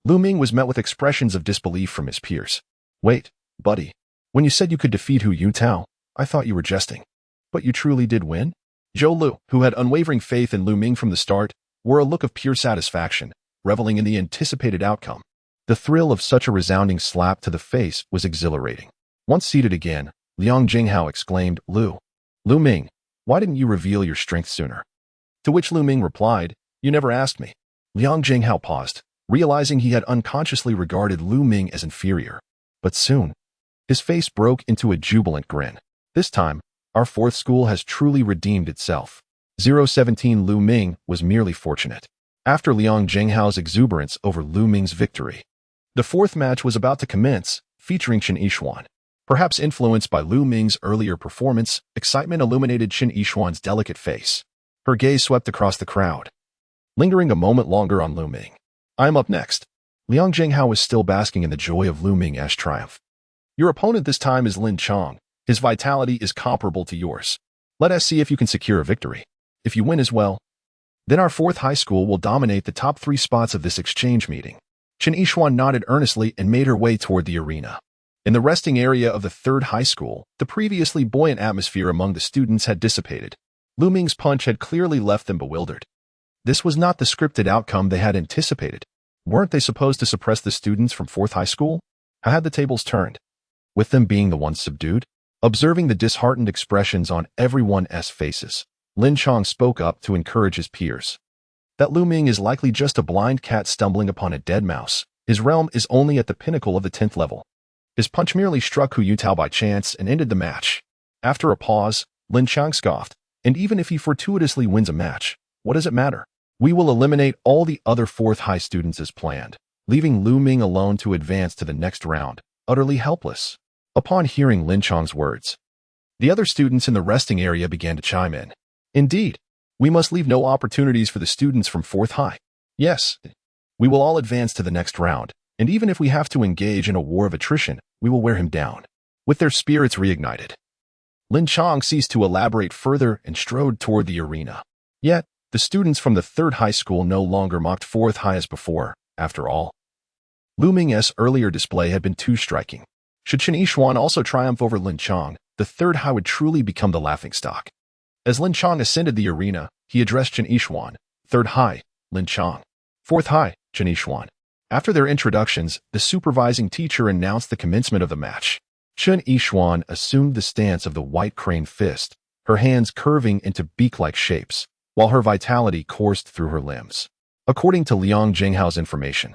Lu Ming was met with expressions of disbelief from his peers. "Wait, buddy. When you said you could defeat Hu Yuntao, I thought you were jesting. But you truly did win?" Zhou Lu, who had unwavering faith in Lu Ming from the start, wore a look of pure satisfaction, reveling in the anticipated outcome. The thrill of such a resounding slap to the face was exhilarating. Once seated again, Liang Jinghao exclaimed, Lu Ming, why didn't you reveal your strength sooner?" To which Lu Ming replied, "You never asked me." Liang Jinghao paused, realizing he had unconsciously regarded Lu Ming as inferior. But soon, his face broke into a jubilant grin. "This time, our fourth school has truly redeemed itself." 017 Lu Ming was merely fortunate. After Liang Jinghao's exuberance over Lu Ming's victory, the fourth match was about to commence, featuring Chen Yishuan. Perhaps influenced by Lu Ming's earlier performance, excitement illuminated Qin Yixuan's delicate face. Her gaze swept across the crowd, lingering a moment longer on Lu Ming. "I'm up next." Liang Jinghao was still basking in the joy of Lu Ming's triumph. "Your opponent this time is Lin Chong. His vitality is comparable to yours. Let us see if you can secure a victory. If you win as well, then our fourth high school will dominate the top 3 spots of this exchange meeting." Qin Yixuan nodded earnestly and made her way toward the arena. In the resting area of the third high school, the previously buoyant atmosphere among the students had dissipated. Lu Ming's punch had clearly left them bewildered. This was not the scripted outcome they had anticipated. Weren't they supposed to suppress the students from fourth high school? How had the tables turned? With them being the ones subdued? Observing the disheartened expressions on everyone's faces, Lin Chong spoke up to encourage his peers. "That Lu Ming is likely just a blind cat stumbling upon a dead mouse. His realm is only at the pinnacle of the 10th level. His punch merely struck Hu Yutao by chance and ended the match." After a pause, Lin Chong scoffed, "And even if he fortuitously wins a match, what does it matter? We will eliminate all the other fourth high students as planned, leaving Lu Ming alone to advance to the next round, utterly helpless." Upon hearing Lin Chong's words, the other students in the resting area began to chime in. "Indeed, we must leave no opportunities for the students from fourth high. Yes, we will all advance to the next round, and even if we have to engage in a war of attrition, we will wear him down." With their spirits reignited, Lin Chong ceased to elaborate further and strode toward the arena. Yet, the students from the third high school no longer mocked fourth high as before. After all, Lu Ming's earlier display had been too striking. Should Qin Yixuan also triumph over Lin Chong, the third high would truly become the laughingstock. As Lin Chong ascended the arena, he addressed Qin Yixuan. "Third high, Lin Chong. Fourth high, Qin Yixuan." After their introductions, the supervising teacher announced the commencement of the match. Qin Yixuan assumed the stance of the white crane fist, her hands curving into beak-like shapes, while her vitality coursed through her limbs. According to Liang Jinghao's information,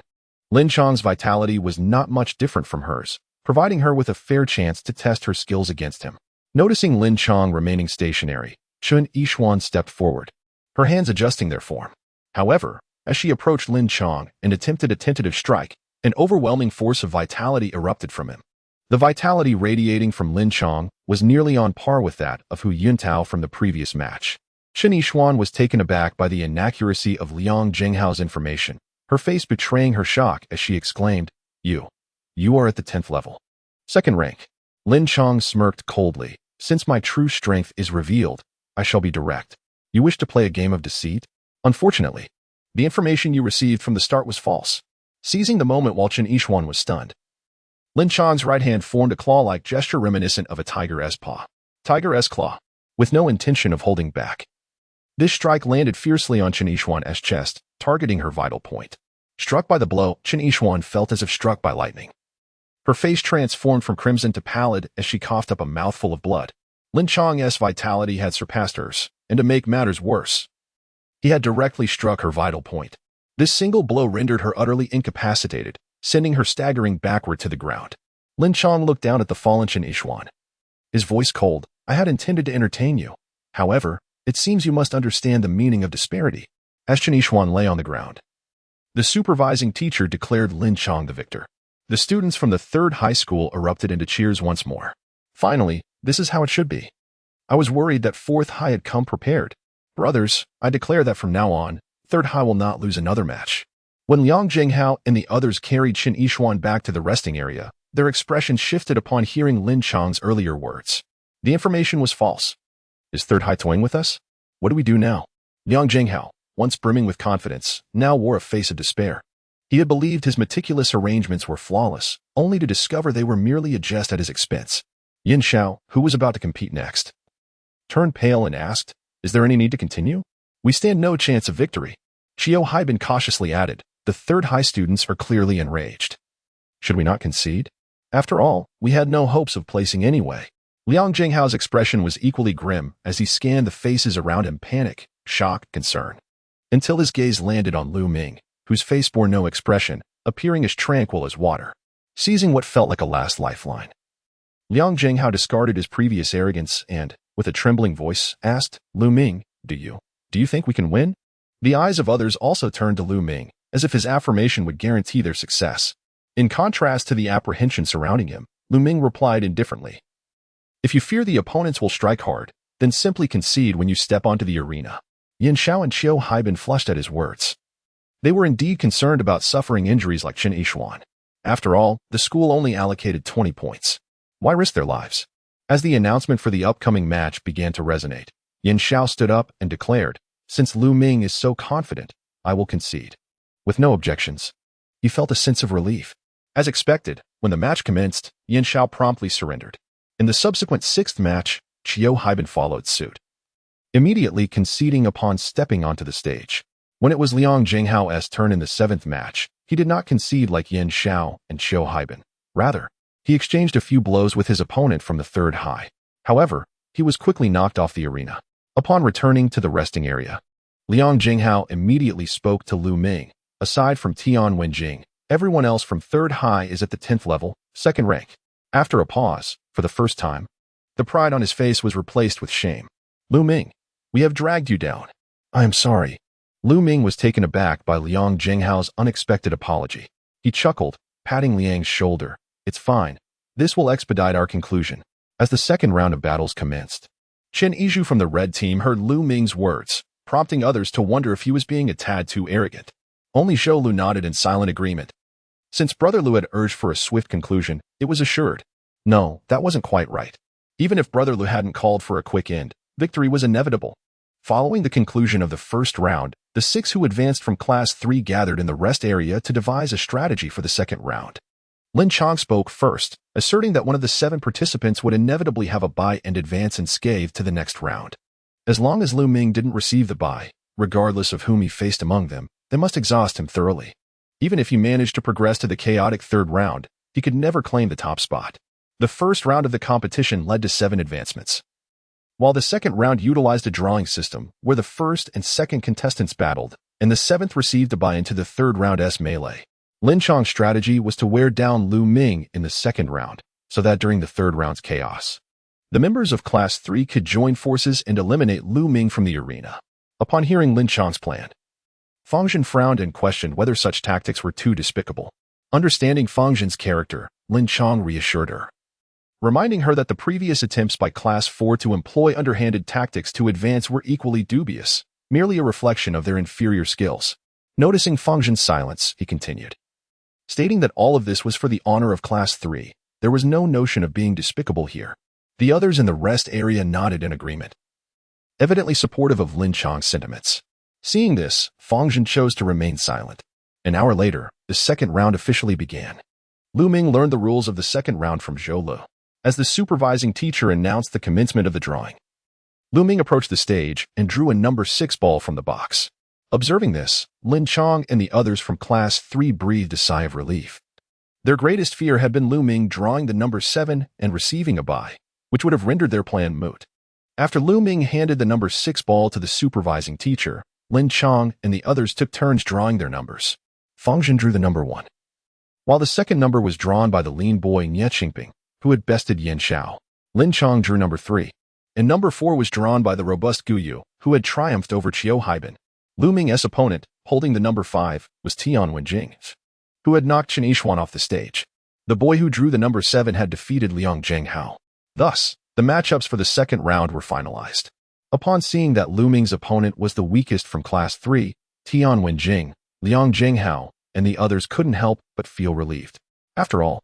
Lin Chong's vitality was not much different from hers, providing her with a fair chance to test her skills against him. Noticing Lin Chong remaining stationary, Qin Yixuan stepped forward, her hands adjusting their form. However, as she approached Lin Chong and attempted a tentative strike, an overwhelming force of vitality erupted from him. The vitality radiating from Lin Chong was nearly on par with that of Hu Yuntao from the previous match. Qin Yixuan was taken aback by the inaccuracy of Liang Jinghao's information, her face betraying her shock as she exclaimed, You are at the 10th level. Second rank." Lin Chong smirked coldly. "Since my true strength is revealed, I shall be direct. You wish to play a game of deceit? Unfortunately, the information you received from the start was false." Seizing the moment while Qin Yixuan was stunned, Lin Chong's right hand formed a claw-like gesture reminiscent of a tiger's paw. Tiger's claw, with no intention of holding back. This strike landed fiercely on Qin Yixuan's chest, targeting her vital point. Struck by the blow, Qin Yixuan felt as if struck by lightning. Her face transformed from crimson to pallid as she coughed up a mouthful of blood. Lin Chong's vitality had surpassed hers, and to make matters worse, he had directly struck her vital point. This single blow rendered her utterly incapacitated, sending her staggering backward to the ground. Lin Chong looked down at the fallen Qin Yixuan, his voice cold. "I had intended to entertain you. However, it seems you must understand the meaning of disparity." As Qin Yixuan lay on the ground, the supervising teacher declared Lin Chong the victor. The students from the third high school erupted into cheers once more. "Finally, this is how it should be. I was worried that fourth high had come prepared. Brothers, I declare that from now on, third high will not lose another match." When Liang Jinghao and the others carried Qin Yixuan back to the resting area, their expression shifted upon hearing Lin Chong's earlier words. The information was false. Is third high toying with us? What do we do now? Liang Jinghao, once brimming with confidence, now wore a face of despair. He had believed his meticulous arrangements were flawless, only to discover they were merely a jest at his expense. Yin Xiao, who was about to compete next, turned pale and asked, "Is there any need to continue? We stand no chance of victory." Xiao Haibin cautiously added, "The third high students are clearly enraged. Should we not concede? After all, we had no hopes of placing anyway." Liang Jinghao's expression was equally grim as he scanned the faces around him, panic, shock, concern, until his gaze landed on Lu Ming, whose face bore no expression, appearing as tranquil as water. Seizing what felt like a last lifeline, Liang Jinghao discarded his previous arrogance and, with a trembling voice, asked, "Lu Ming, do you think we can win?" The eyes of others also turned to Lu Ming, as if his affirmation would guarantee their success. In contrast to the apprehension surrounding him, Lu Ming replied indifferently. If you fear the opponents will strike hard, then simply concede when you step onto the arena. Yan Xiao and Qiu Haibin flushed at his words. They were indeed concerned about suffering injuries like Qin Yishuan. After all, the school only allocated 20 points. Why risk their lives? As the announcement for the upcoming match began to resonate, Yan Xiao stood up and declared, "Since Lu Ming is so confident, I will concede." With no objections, he felt a sense of relief. As expected, when the match commenced, Yan Xiao promptly surrendered. In the subsequent sixth match, Qiu Haibin followed suit, immediately conceding upon stepping onto the stage. When it was Liang Jinghao's turn in the seventh match, he did not concede like Yan Xiao and Qiu Haibin. Rather, he exchanged a few blows with his opponent from the third high. However, he was quickly knocked off the arena. Upon returning to the resting area, Liang Jinghao immediately spoke to Lu Ming. Aside from Tian Wenjing, everyone else from third high is at the 10th level, second rank. After a pause, for the first time, the pride on his face was replaced with shame. Lu Ming, we have dragged you down. I am sorry. Lu Ming was taken aback by Liang Jinghao's unexpected apology. He chuckled, patting Liang's shoulder. It's fine. This will expedite our conclusion. As the second round of battles commenced, Chen Yizhu from the red team heard Lu Ming's words, prompting others to wonder if he was being a tad too arrogant. Only Zhou Lu nodded in silent agreement. Since Brother Lu had urged for a swift conclusion, it was assured. No, that wasn't quite right. Even if Brother Lu hadn't called for a quick end, victory was inevitable. Following the conclusion of the first round, the 6 who advanced from Class 3 gathered in the rest area to devise a strategy for the second round. Lin Chong spoke first, asserting that one of the 7 participants would inevitably have a bye and advance unscathed to the next round. As long as Lu Ming didn't receive the bye, regardless of whom he faced among them, they must exhaust him thoroughly. Even if he managed to progress to the chaotic third round, he could never claim the top spot. The first round of the competition led to 7 advancements, while the second round utilized a drawing system where the first and second contestants battled, and the 7th received a bye into the third round's melee. Lin Chong's strategy was to wear down Lu Ming in the second round, so that during the third round's chaos, the members of Class 3 could join forces and eliminate Lu Ming from the arena. Upon hearing Lin Chong's plan, Fang Zhen frowned and questioned whether such tactics were too despicable. Understanding Fang Zhen's character, Lin Chong reassured her, reminding her that the previous attempts by Class 4 to employ underhanded tactics to advance were equally dubious, merely a reflection of their inferior skills. Noticing Fang Zhen's silence, he continued, stating that all of this was for the honor of Class 3. There was no notion of being despicable here. The others in the rest area nodded in agreement, evidently supportive of Lin Chong's sentiments. Seeing this, Fang Zhen chose to remain silent. An hour later, the second round officially began. Lu Ming learned the rules of the second round from Zhou Lu. As the supervising teacher announced the commencement of the drawing, Lu Ming approached the stage and drew a number 6 ball from the box. Observing this, Lin Chong and the others from Class 3 breathed a sigh of relief. Their greatest fear had been Lu Ming drawing the number 7 and receiving a bye, which would have rendered their plan moot. After Lu Ming handed the number 6 ball to the supervising teacher, Lin Chong and the others took turns drawing their numbers. Fang Zhen drew the number 1, while the second number was drawn by the lean boy Nie Qingping, who had bested Yan Xiao. Lin Chong drew number 3, and number 4 was drawn by the robust Gu Yu, who had triumphed over Qiu Haibin. Lu Ming's opponent, holding the number 5, was Tian Wenjing, who had knocked Qin Yishuan off the stage. The boy who drew the number 7 had defeated Liang Jinghao. Thus, the matchups for the second round were finalized. Upon seeing that Lu Ming's opponent was the weakest from Class 3, Tian Wenjing, Liang Jinghao, and the others couldn't help but feel relieved. After all,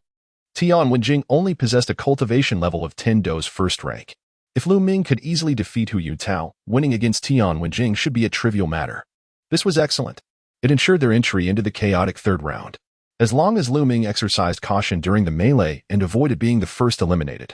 Tian Wenjing only possessed a cultivation level of Tendo's first rank. If Lu Ming could easily defeat Hu Yutao, winning against Tian Wenjing should be a trivial matter. This was excellent. It ensured their entry into the chaotic third round. As long as Lu Ming exercised caution during the melee and avoided being the first eliminated,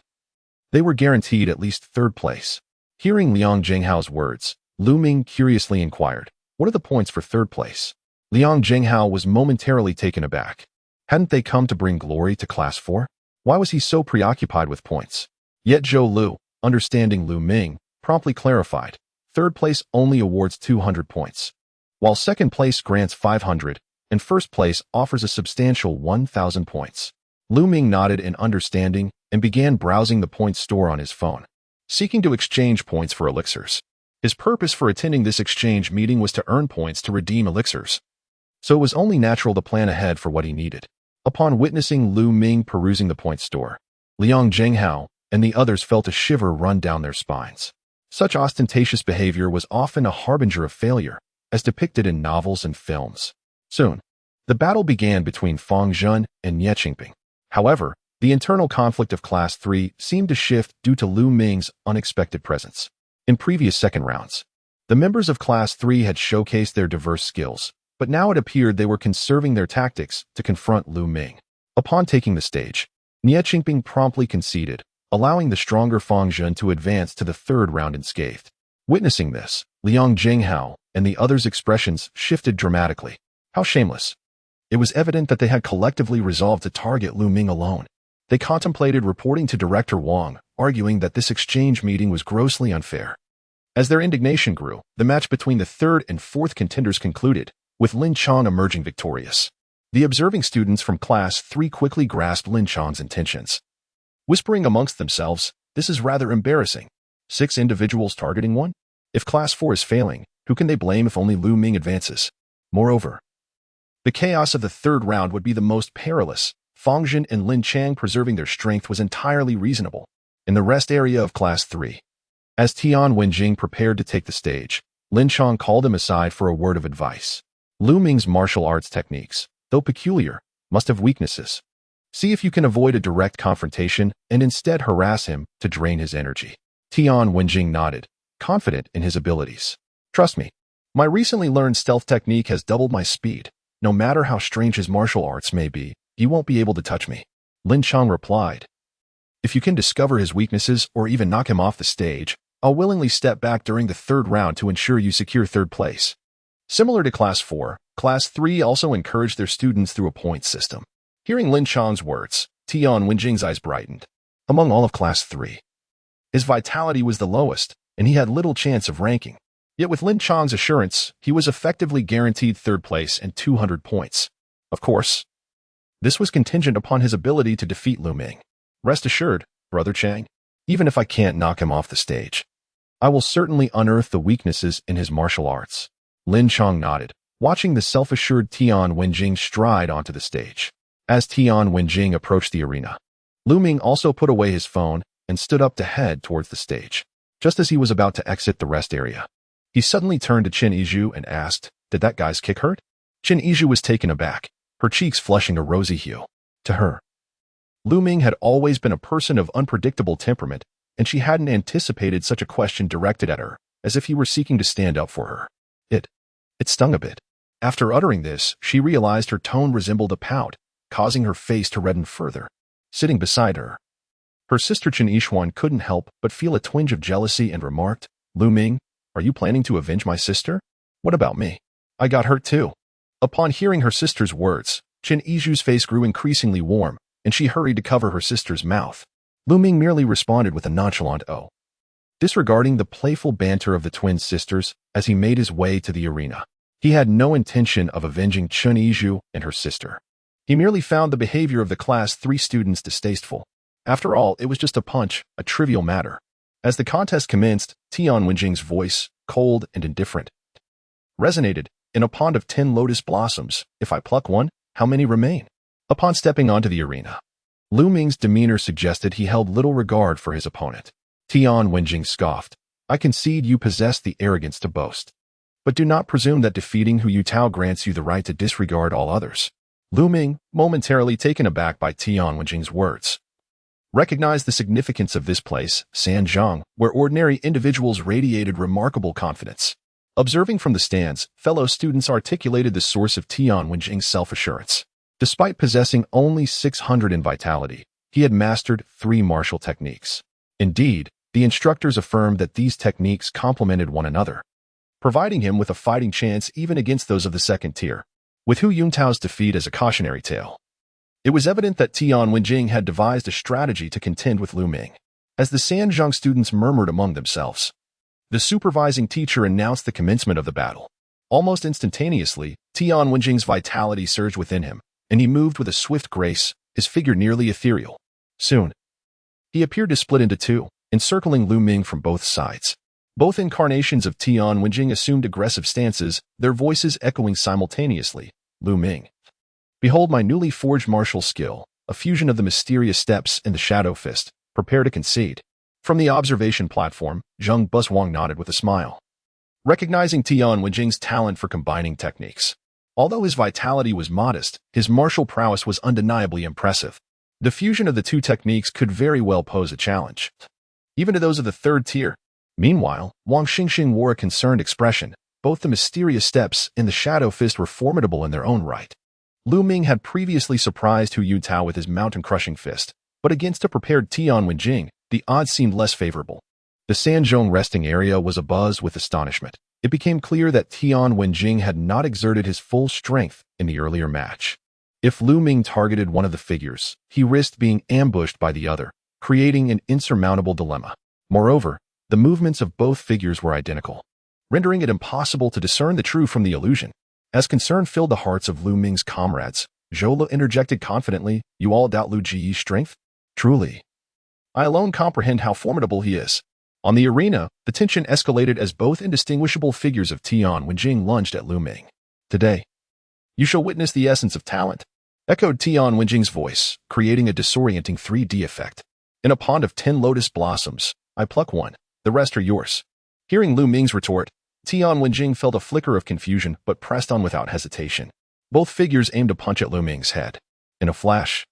they were guaranteed at least third place. Hearing Liang Jinghao's words, Lu Ming curiously inquired, "What are the points for third place?" Liang Jinghao was momentarily taken aback. Hadn't they come to bring glory to Class 4? Why was he so preoccupied with points? Yet Zhou Lu, understanding Lu Ming, promptly clarified, third place only awards 200 points, while second place grants 500, and first place offers a substantial 1,000 points. Lu Ming nodded in understanding and began browsing the points store on his phone, seeking to exchange points for elixirs. His purpose for attending this exchange meeting was to earn points to redeem elixirs, so it was only natural to plan ahead for what he needed. Upon witnessing Lu Ming perusing the point store, Liang Jinghao and the others felt a shiver run down their spines. Such ostentatious behavior was often a harbinger of failure, as depicted in novels and films. Soon, the battle began between Fang Zhen and Nie Qingping. However, the internal conflict of Class 3 seemed to shift due to Lu Ming's unexpected presence. In previous second rounds, the members of Class 3 had showcased their diverse skills, but now it appeared they were conserving their tactics to confront Lu Ming. Upon taking the stage, Nie Qingping promptly conceded, allowing the stronger Fang Zhen to advance to the third round unscathed. Witnessing this, Liang Jinghao and the others' expressions shifted dramatically. How shameless. It was evident that they had collectively resolved to target Lu Ming alone. They contemplated reporting to Director Wang, arguing that this exchange meeting was grossly unfair. As their indignation grew, the match between the third and fourth contenders concluded, with Lin Chang emerging victorious. The observing students from Class 3 quickly grasped Lin Chang's intentions. Whispering amongst themselves, "This is rather embarrassing. 6 individuals targeting one? If Class 4 is failing, who can they blame if only Lu Ming advances?" Moreover, the chaos of the third round would be the most perilous. Fang Zhen and Lin Chang preserving their strength was entirely reasonable. In the rest area of Class 3, as Tian Wenjing prepared to take the stage, Lin Chang called him aside for a word of advice. Lu Ming's martial arts techniques, though peculiar, must have weaknesses. See if you can avoid a direct confrontation and instead harass him to drain his energy. Tian Wenjing nodded, confident in his abilities. "Trust me, my recently learned stealth technique has doubled my speed. No matter how strange his martial arts may be, he won't be able to touch me." Lin Chang replied, "If you can discover his weaknesses or even knock him off the stage, I'll willingly step back during the third round to ensure you secure third place." Similar to Class 4, Class 3 also encouraged their students through a point system. Hearing Lin Chang's words, Tian Wenjing's eyes brightened. Among all of Class 3, his vitality was the lowest, and he had little chance of ranking. Yet with Lin Chang's assurance, he was effectively guaranteed third place and 200 points. Of course, this was contingent upon his ability to defeat Lu Ming. "Rest assured, Brother Chang, even if I can't knock him off the stage, I will certainly unearth the weaknesses in his martial arts." Lin Chang nodded, watching the self-assured Tian Wenjing stride onto the stage. As Tian Wenjing approached the arena, Lu Ming also put away his phone and stood up to head towards the stage. Just as he was about to exit the rest area, he suddenly turned to Chen Yizhu and asked, "Did that guy's kick hurt?" Chen Yizhu was taken aback, her cheeks flushing a rosy hue. To her, Lu Ming had always been a person of unpredictable temperament, and she hadn't anticipated such a question directed at her, as if he were seeking to stand up for her. It stung a bit. After uttering this, she realized her tone resembled a pout, causing her face to redden further. Sitting beside her, her sister Chen Yixuan couldn't help but feel a twinge of jealousy and remarked, "Lu Ming, are you planning to avenge my sister? What about me? I got hurt too." Upon hearing her sister's words, Chen Yizhu's face grew increasingly warm, and she hurried to cover her sister's mouth. Lu Ming merely responded with a nonchalant "oh," disregarding the playful banter of the twin sisters as he made his way to the arena. He had no intention of avenging Chen Yizhu and her sister. He merely found the behavior of the Class 3 students distasteful. After all, it was just a punch, a trivial matter. As the contest commenced, Tian Wenjing's voice, cold and indifferent, resonated. "In a pond of 10 lotus blossoms, if I pluck one, how many remain?" Upon stepping onto the arena, Lu Ming's demeanor suggested he held little regard for his opponent. Tian Wenjing scoffed, "I concede you possess the arrogance to boast, but do not presume that defeating Hu Yutao grants you the right to disregard all others." Lu Ming, momentarily taken aback by Tian Wenjing's words, recognized the significance of this place, Sanjiang, where ordinary individuals radiated remarkable confidence. Observing from the stands, fellow students articulated the source of Tian Wenjing's self-assurance. Despite possessing only 600 in vitality, he had mastered 3 martial techniques. Indeed, the instructors affirmed that these techniques complemented one another, providing him with a fighting chance even against those of the second tier. With Hu Yuntao's defeat as a cautionary tale, it was evident that Tian Wenjing had devised a strategy to contend with Lu Ming. As the Sanjiang students murmured among themselves, the supervising teacher announced the commencement of the battle. Almost instantaneously, Tian Wenjing's vitality surged within him, and he moved with a swift grace, his figure nearly ethereal. Soon, he appeared to split into 2, encircling Lu Ming from both sides. Both incarnations of Tian Wenjing assumed aggressive stances, their voices echoing simultaneously, "Lu Ming, behold my newly forged martial skill, a fusion of the mysterious steps and the shadow fist. Prepare to concede. From the observation platform, Zheng Buswang nodded with a smile, recognizing Tian Wenjing's talent for combining techniques. Although his vitality was modest, his martial prowess was undeniably impressive. The fusion of the two techniques could very well pose a challenge, even to those of the third tier. Meanwhile, Wang Xingxing wore a concerned expression. Both the mysterious steps and the shadow fist were formidable in their own right. Lu Ming had previously surprised Hu Yutao with his mountain-crushing fist, but against a prepared Tian Wenjing, the odds seemed less favorable. The Sanzhong resting area was abuzz with astonishment. It became clear that Tian Wenjing had not exerted his full strength in the earlier match. If Lu Ming targeted one of the figures, he risked being ambushed by the other, creating an insurmountable dilemma. Moreover, the movements of both figures were identical, rendering it impossible to discern the true from the illusion. As concern filled the hearts of Lu Ming's comrades, Zhou Le interjected confidently, "You all doubt Lu Ji's strength? Truly, I alone comprehend how formidable he is." On the arena, the tension escalated as both indistinguishable figures of Tian Wenjing lunged at Lu Ming. "Today, you shall witness the essence of talent," echoed Tian Wenjing's voice, creating a disorienting 3D effect. "In a pond of 10 lotus blossoms, I pluck one, the rest are yours." Hearing Lu Ming's retort, Tian Wenjing felt a flicker of confusion but pressed on without hesitation. Both figures aimed a punch at Lu Ming's head. In a flash,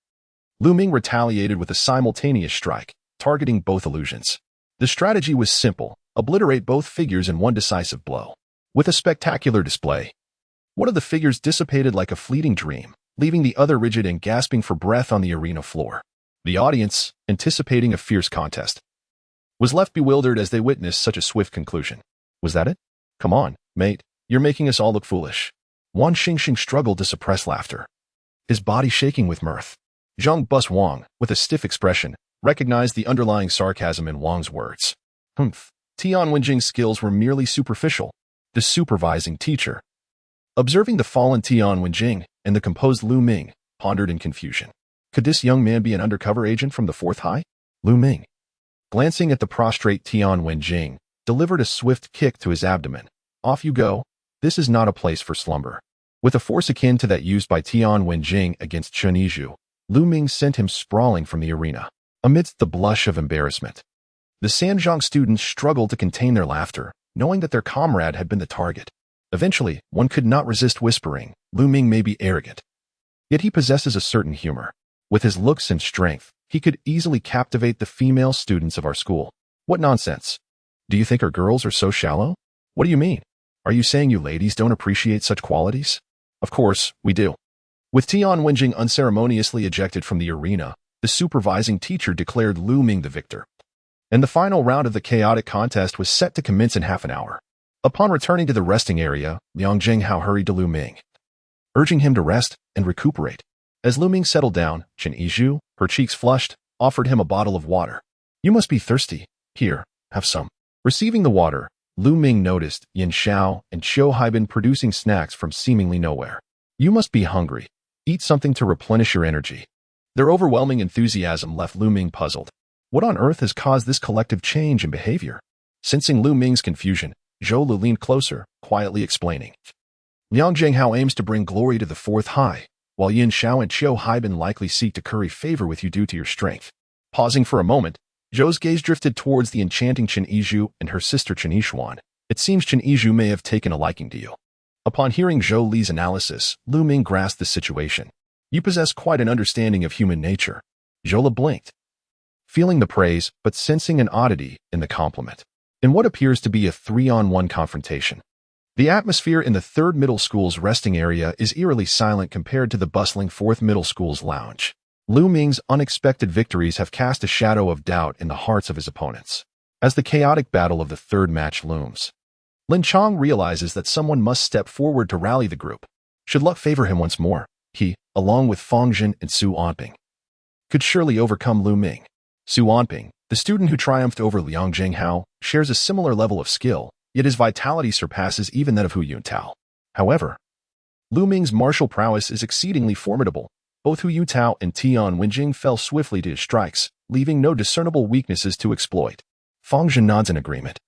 Lu Ming retaliated with a simultaneous strike, targeting both illusions. The strategy was simple: obliterate both figures in one decisive blow. With a spectacular display, one of the figures dissipated like a fleeting dream, leaving the other rigid and gasping for breath on the arena floor. The audience, anticipating a fierce contest, was left bewildered as they witnessed such a swift conclusion. "Was that it? Come on, mate, you're making us all look foolish." Wang Xingxing struggled to suppress laughter, his body shaking with mirth. Zheng Buswang, with a stiff expression, recognized the underlying sarcasm in Wang's words. Tian Wenjing's skills were merely superficial. The supervising teacher, observing the fallen Tian Wenjing and the composed Lu Ming, pondered in confusion. Could this young man be an undercover agent from the fourth high? Lu Ming, glancing at the prostrate Tian Wenjing, delivered a swift kick to his abdomen. "Off you go. This is not a place for slumber." With a force akin to that used by Tian Wenjing against Chen Yizhu, Lu Ming sent him sprawling from the arena. Amidst the blush of embarrassment, the Sanzhong students struggled to contain their laughter, knowing that their comrade had been the target. Eventually, one could not resist whispering, "Lu Ming may be arrogant, yet he possesses a certain humor. With his looks and strength, he could easily captivate the female students of our school." "What nonsense! Do you think our girls are so shallow?" "What do you mean? Are you saying you ladies don't appreciate such qualities?" "Of course, we do." With Tian Wenjing unceremoniously ejected from the arena, the supervising teacher declared Lu Ming the victor, and the final round of the chaotic contest was set to commence in half an hour. Upon returning to the resting area, Liang Zhenghao hurried to Lu Ming, urging him to rest and recuperate. As Lu Ming settled down, Chen Yizhu, her cheeks flushed, offered him a bottle of water. "You must be thirsty. Here, have some." Receiving the water, Lu Ming noticed Yin Xiao and Qiu Haibin producing snacks from seemingly nowhere. "You must be hungry. Eat something to replenish your energy." Their overwhelming enthusiasm left Lu Ming puzzled. What on earth has caused this collective change in behavior? Sensing Lu Ming's confusion, Zhou Le leaned closer, quietly explaining. "Liang Zhenghao aims to bring glory to the fourth high, while Yin Xiao and Qiu Haibin likely seek to curry favor with you due to your strength." Pausing for a moment, Zhou's gaze drifted towards the enchanting Chen Yizhu and her sister Chen Yixuan. It seems Chen Yizhu may have taken a liking to you. Upon hearing Zhou Li's analysis, Lu Ming grasped the situation. "You possess quite an understanding of human nature." Zhou Le blinked, feeling the praise but sensing an oddity in the compliment. In what appears to be a 3-on-1 confrontation, the atmosphere in the 3rd Middle School's resting area is eerily silent compared to the bustling 4th Middle School's lounge. Lu Ming's unexpected victories have cast a shadow of doubt in the hearts of his opponents. As the chaotic battle of the 3rd match looms, Lin Chong realizes that someone must step forward to rally the group. Should luck favor him once more, he, along with Fang Jin and Su Anping, could surely overcome Lu Ming. Su Anping, the student who triumphed over Liang Zhenghao, shares a similar level of skill, yet his vitality surpasses even that of Hu Yutao. However, Lu Ming's martial prowess is exceedingly formidable. Both Hu Yutao and Tian Wenjing fell swiftly to his strikes, leaving no discernible weaknesses to exploit. Fang Jin nods in agreement,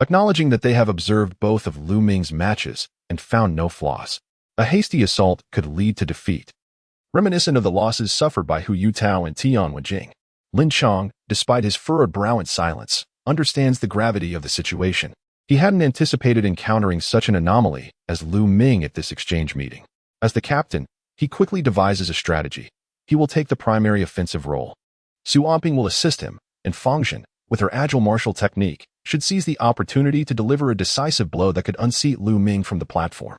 acknowledging that they have observed both of Lu Ming's matches and found no flaws. A hasty assault could lead to defeat. reminiscent of the losses suffered by Hu Yutao and Tian Wenjing. Lin Chang, despite his furrowed brow and silence, understands the gravity of the situation. He hadn't anticipated encountering such an anomaly as Lu Ming at this exchange meeting. As the captain, he quickly devises a strategy. He will take the primary offensive role. Su Amping will assist him, and Fangzhen, with her agile martial technique, should seize the opportunity to deliver a decisive blow that could unseat Lu Ming from the platform.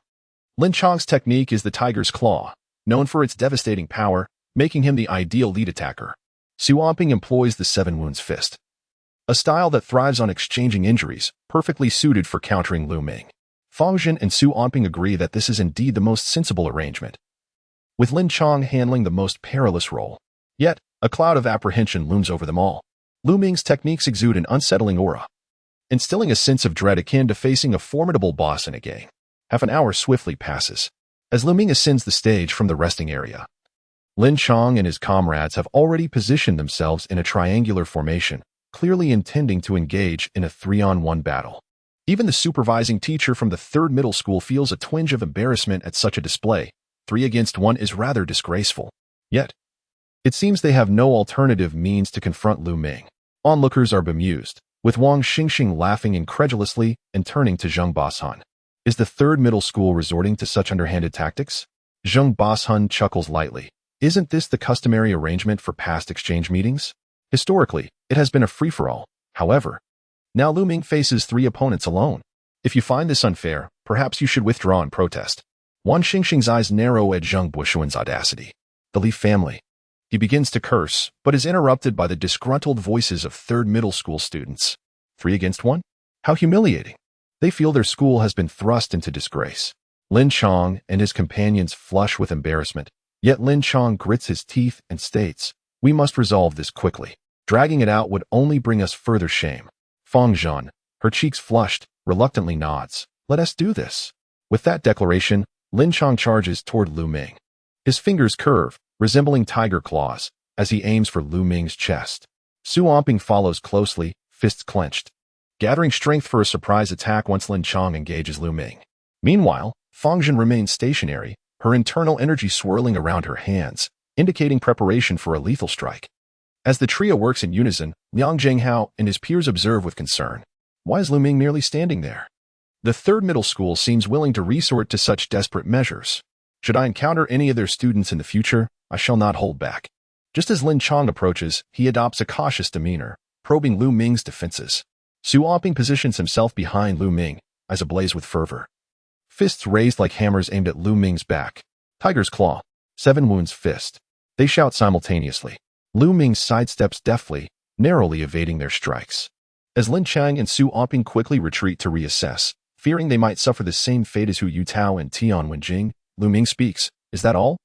Lin Chang's technique is the Tiger's Claw, known for its devastating power, making him the ideal lead attacker. Su Amping employs the Seven Wounds Fist, a style that thrives on exchanging injuries, perfectly suited for countering Lu Ming. Fangzhen and Su Amping agree that this is indeed the most sensible arrangement, with Lin Chang handling the most perilous role. Yet, a cloud of apprehension looms over them all. Lu Ming's techniques exude an unsettling aura, instilling a sense of dread akin to facing a formidable boss in a game. Half an hour swiftly passes. As Lu Ming ascends the stage from the resting area, Lin Chang and his comrades have already positioned themselves in a triangular formation, clearly intending to engage in a 3-on-1 battle. Even the supervising teacher from the 3rd middle school feels a twinge of embarrassment at such a display. 3 against 1 is rather disgraceful. Yet, it seems they have no alternative means to confront Lu Ming. Onlookers are bemused, with Wang Xingxing laughing incredulously and turning to Zheng Bashan. Is the 3rd middle school resorting to such underhanded tactics? Zheng Bashan chuckles lightly. Isn't this the customary arrangement for past exchange meetings? Historically, it has been a free-for-all. However, now Lu Ming faces 3 opponents alone. If you find this unfair, perhaps you should withdraw and protest. Wang Xingxing's eyes narrow at Zheng Bushuan's audacity. The Li family. He begins to curse, but is interrupted by the disgruntled voices of 3rd middle school students. 3 against 1? How humiliating. They feel their school has been thrust into disgrace. Lin Chang and his companions flush with embarrassment, yet Lin Chang grits his teeth and states, "We must resolve this quickly. Dragging it out would only bring us further shame." Fangzhen, her cheeks flushed, reluctantly nods. "Let us do this." With that declaration, Lin Chang charges toward Lu Ming. His fingers curve, resembling tiger claws, as he aims for Lu Ming's chest. Su Amping follows closely, fists clenched, gathering strength for a surprise attack once Lin Chang engages Lu Ming. Meanwhile, Fangzhen remains stationary, her internal energy swirling around her hands, indicating preparation for a lethal strike. As the trio works in unison, Liang Zhenghao and his peers observe with concern. Why is Lu Ming merely standing there? The 3rd middle school seems willing to resort to such desperate measures. Should I encounter any of their students in the future, I shall not hold back. Just as Lin Chang approaches, he adopts a cautious demeanor, probing Lu Ming's defenses. Su Amping positions himself behind Lu Ming, eyes ablaze with fervor. Fists raised like hammers aimed at Lu Ming's back. Tiger's Claw, 7 Wounds Fist. They shout simultaneously. Lu Ming sidesteps deftly, narrowly evading their strikes. As Lin Chang and Su Amping quickly retreat to reassess, fearing they might suffer the same fate as Hu Yutao and Tian Wenjing, Lu Ming speaks. "Is that all?"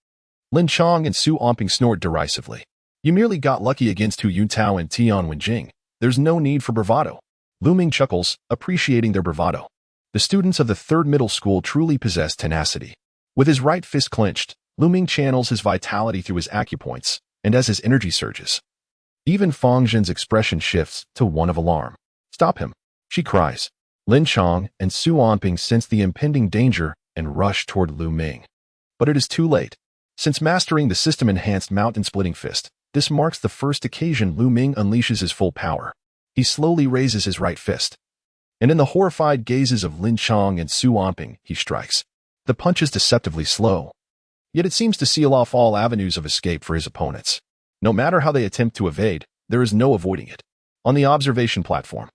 Lin Chang and Su Amping snort derisively. "You merely got lucky against Hu Yutao and Tian Wenjing. There's no need for bravado." Lu Ming chuckles, appreciating their bravado. The students of the 3rd middle school truly possess tenacity. With his right fist clenched, Lu Ming channels his vitality through his acupoints, and as his energy surges, even Fangzhen's expression shifts to one of alarm. "Stop him," she cries. Lin Chang and Su Amping sense the impending danger and rush toward Lu Ming. But it is too late. Since mastering the system-enhanced mountain-splitting fist, this marks the first occasion Lu Ming unleashes his full power. He slowly raises his right fist, and in the horrified gazes of Lin Chang and Su Amping, he strikes. The punch is deceptively slow, yet it seems to seal off all avenues of escape for his opponents. No matter how they attempt to evade, there is no avoiding it. On the observation platform,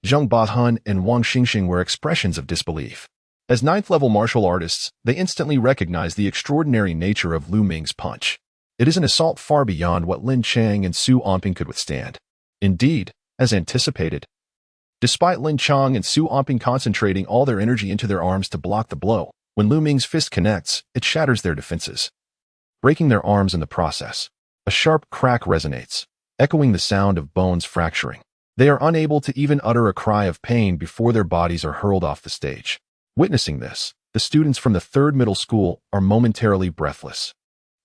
Zheng Bashan and Wang Xingxing were expressions of disbelief. As 9th-level martial artists, they instantly recognize the extraordinary nature of Lu Ming's punch. It is an assault far beyond what Lin Chang and Su Amping could withstand. Indeed, as anticipated, despite Lin Chang and Su Amping concentrating all their energy into their arms to block the blow, when Lu Ming's fist connects, it shatters their defenses, breaking their arms in the process. A sharp crack resonates, echoing the sound of bones fracturing. They are unable to even utter a cry of pain before their bodies are hurled off the stage. Witnessing this, the students from the 3rd middle school are momentarily breathless.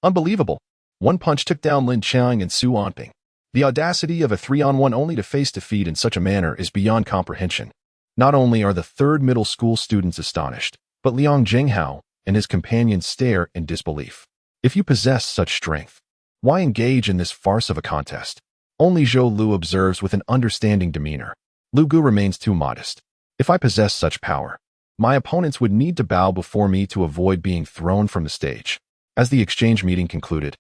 Unbelievable. One punch took down Lin Chang and Su Amping. The audacity of a 3-on-1 only to face defeat in such a manner is beyond comprehension. Not only are the 3rd middle school students astonished, but Liang Zhenghao and his companions stare in disbelief. If you possess such strength, why engage in this farce of a contest? Only Zhou Lu observes with an understanding demeanor. Lu Gu remains too modest. If I possess such power, my opponents would need to bow before me to avoid being thrown from the stage. As the exchange meeting concluded,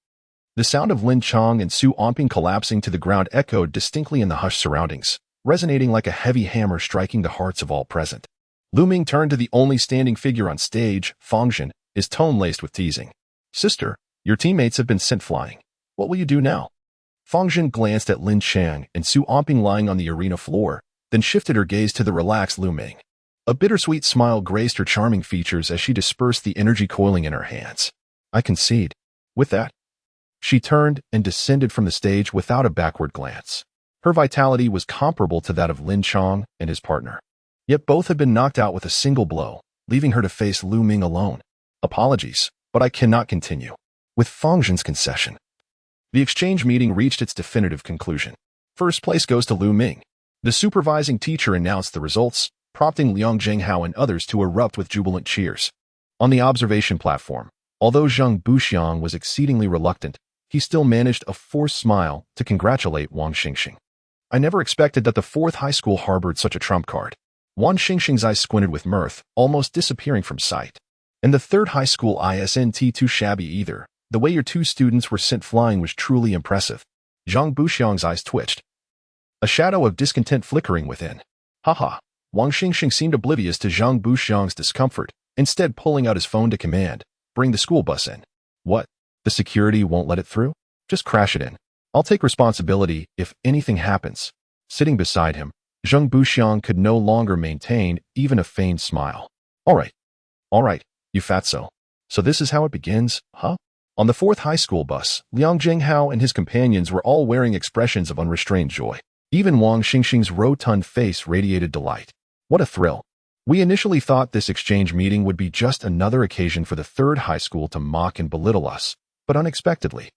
the sound of Lin Chong and Su Onping collapsing to the ground echoed distinctly in the hushed surroundings, resonating like a heavy hammer striking the hearts of all present. Lu Ming turned to the only standing figure on stage, Fangzhen, his tone laced with teasing. Sister, your teammates have been sent flying. What will you do now? Fangzhen glanced at Lin Chang and Su Onping lying on the arena floor, then shifted her gaze to the relaxed Lu Ming. A bittersweet smile graced her charming features as she dispersed the energy coiling in her hands. I concede. With that, she turned and descended from the stage without a backward glance. Her vitality was comparable to that of Lin Chong and his partner. Yet both had been knocked out with a single blow, leaving her to face Lu Ming alone. Apologies, but I cannot continue. With Fangzhen's concession, the exchange meeting reached its definitive conclusion. First place goes to Lu Ming. The supervising teacher announced the results, prompting Liang Jinghao and others to erupt with jubilant cheers. On the observation platform, although Zhang Buxiang was exceedingly reluctant, he still managed a forced smile to congratulate Wang Xingxing. I never expected that the fourth high school harbored such a trump card. Wang Xingxing's eyes squinted with mirth, almost disappearing from sight. And the third high school isn't too shabby either. The way your two students were sent flying was truly impressive. Zhang Buxiang's eyes twitched, a shadow of discontent flickering within. Haha. Wang Xingxing seemed oblivious to Zhang Buxiang's discomfort, instead pulling out his phone to command, "Bring the school bus in." What? The security won't let it through? Just crash it in. I'll take responsibility if anything happens. Sitting beside him, Zhang Buxiang could no longer maintain even a feigned smile. All right, you fatso. So this is how it begins, huh? On the fourth high school bus, Liang Jinghao and his companions were all wearing expressions of unrestrained joy. Even Wang Xingxing's rotund face radiated delight. What a thrill. We initially thought this exchange meeting would be just another occasion for the third high school to mock and belittle us, but unexpectedly,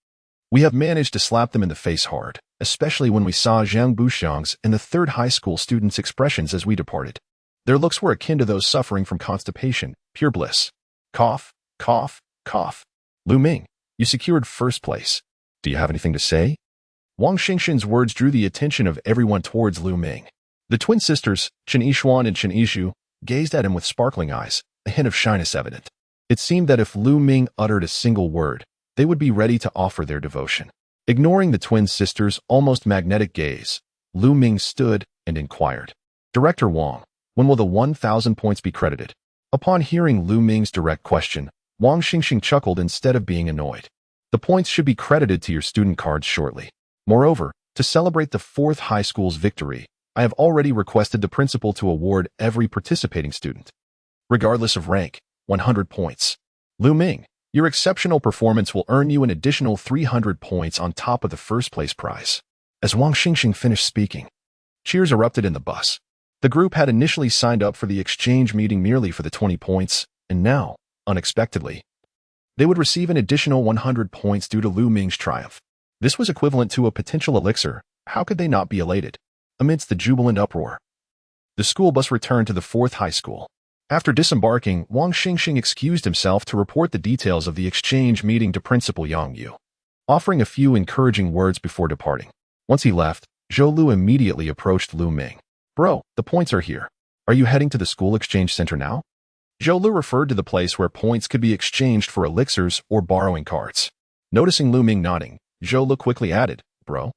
we have managed to slap them in the face hard, especially when we saw Zhang Buxiang's and the third high school students' expressions as we departed. Their looks were akin to those suffering from constipation, pure bliss. Cough, cough, cough. Lu Ming, you secured first place. Do you have anything to say? Wang Xingxin's words drew the attention of everyone towards Lu Ming. The twin sisters, Chen Yishuan and Chen Yizhu, gazed at him with sparkling eyes, a hint of shyness evident. It seemed that if Lu Ming uttered a single word, they would be ready to offer their devotion. Ignoring the twin sisters' almost magnetic gaze, Lu Ming stood and inquired, "Director Wang, when will the 1,000 points be credited?" Upon hearing Lu Ming's direct question, Wang Xingxing chuckled instead of being annoyed. "The points should be credited to your student cards shortly. Moreover, to celebrate the fourth high school's victory, I have already requested the principal to award every participating student, regardless of rank, 100 points. Lu Ming, your exceptional performance will earn you an additional 300 points on top of the first place prize." As Wang Xingxing finished speaking, cheers erupted in the bus. The group had initially signed up for the exchange meeting merely for the 20 points, and now, unexpectedly, they would receive an additional 100 points due to Lu Ming's triumph. This was equivalent to a potential elixir. How could they not be elated? Amidst the jubilant uproar, the school bus returned to the fourth high school. After disembarking, Wang Xingxing excused himself to report the details of the exchange meeting to Principal Yang Yu, offering a few encouraging words before departing. Once he left, Zhou Lu immediately approached Lu Ming. "Bro, the points are here. Are you heading to the school exchange center now?" Zhou Lu referred to the place where points could be exchanged for elixirs or borrowing cards. Noticing Lu Ming nodding, Zhou Lu quickly added, "Bro,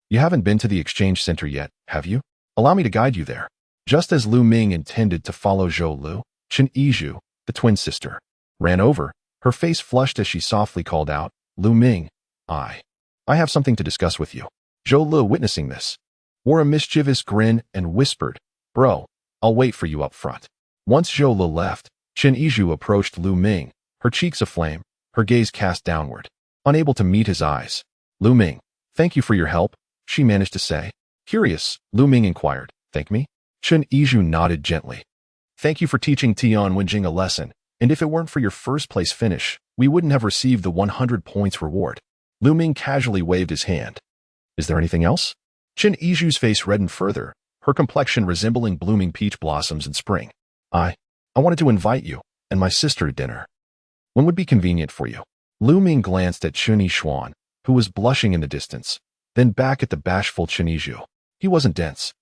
you haven't been to the exchange center yet, have you? Allow me to guide you there." Just as Lu Ming intended to follow Zhou Lu, Chen Yizhu, the twin sister, ran over, her face flushed as she softly called out, "Lu Ming, I have something to discuss with you." Zhou Lu, witnessing this, wore a mischievous grin and whispered, "Bro, I'll wait for you up front." Once Zhou Lu left, Chen Yizhu approached Lu Ming, her cheeks aflame, her gaze cast downward. Unable to meet his eyes, "Lu Ming, thank you for your help," she managed to say. Curious, Lu Ming inquired, "Thank me?" Chen Yizhu nodded gently. "Thank you for teaching Tian Wenjing a lesson, and if it weren't for your first place finish, we wouldn't have received the 100 points reward." Lu Ming casually waved his hand. "Is there anything else?" Chen Yizhu's face reddened further, her complexion resembling blooming peach blossoms in spring. I wanted to invite you and my sister to dinner. When would be convenient for you?" Lu Ming glanced at Chen Yixuan, who was blushing in the distance, then back at the bashful Chen Yizhu. He wasn't dense.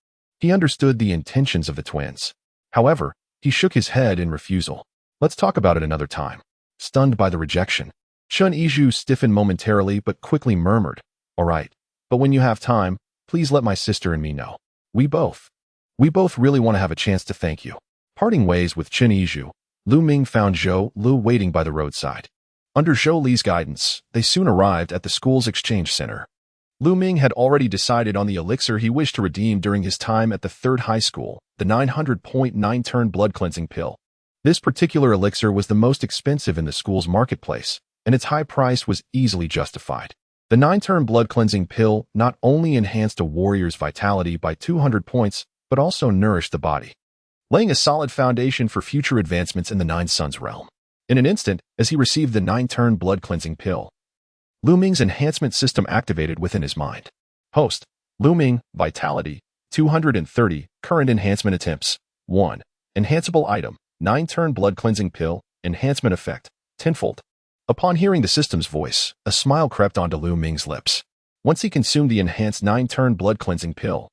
He understood the intentions of the twins. However, he shook his head in refusal. Let's talk about it another time. Stunned by the rejection, Chen Yizhu stiffened momentarily but quickly murmured, "All right, but when you have time, please let my sister and me know. We both really want to have a chance to thank you." Parting ways with Chen Yizhu, Lu Ming found Zhou Lu waiting by the roadside. Under Zhou Li's guidance, they soon arrived at the school's exchange center. Lu Ming had already decided on the elixir he wished to redeem during his time at the third high school, the 900.9 turn blood cleansing pill. This particular elixir was the most expensive in the school's marketplace, and its high price was easily justified. The 9-turn blood cleansing pill not only enhanced a warrior's vitality by 200 points, but also nourished the body, laying a solid foundation for future advancements in the Nine Suns realm. In an instant, as he received the 9-turn blood cleansing pill, Lu Ming's enhancement system activated within his mind. Host, Lu Ming, Vitality, 230, current enhancement attempts, 1. Enhanceable item, 9-turn blood cleansing pill, enhancement effect, tenfold. Upon hearing the system's voice, a smile crept onto Lu Ming's lips. Once he consumed the enhanced 9-turn blood cleansing pill,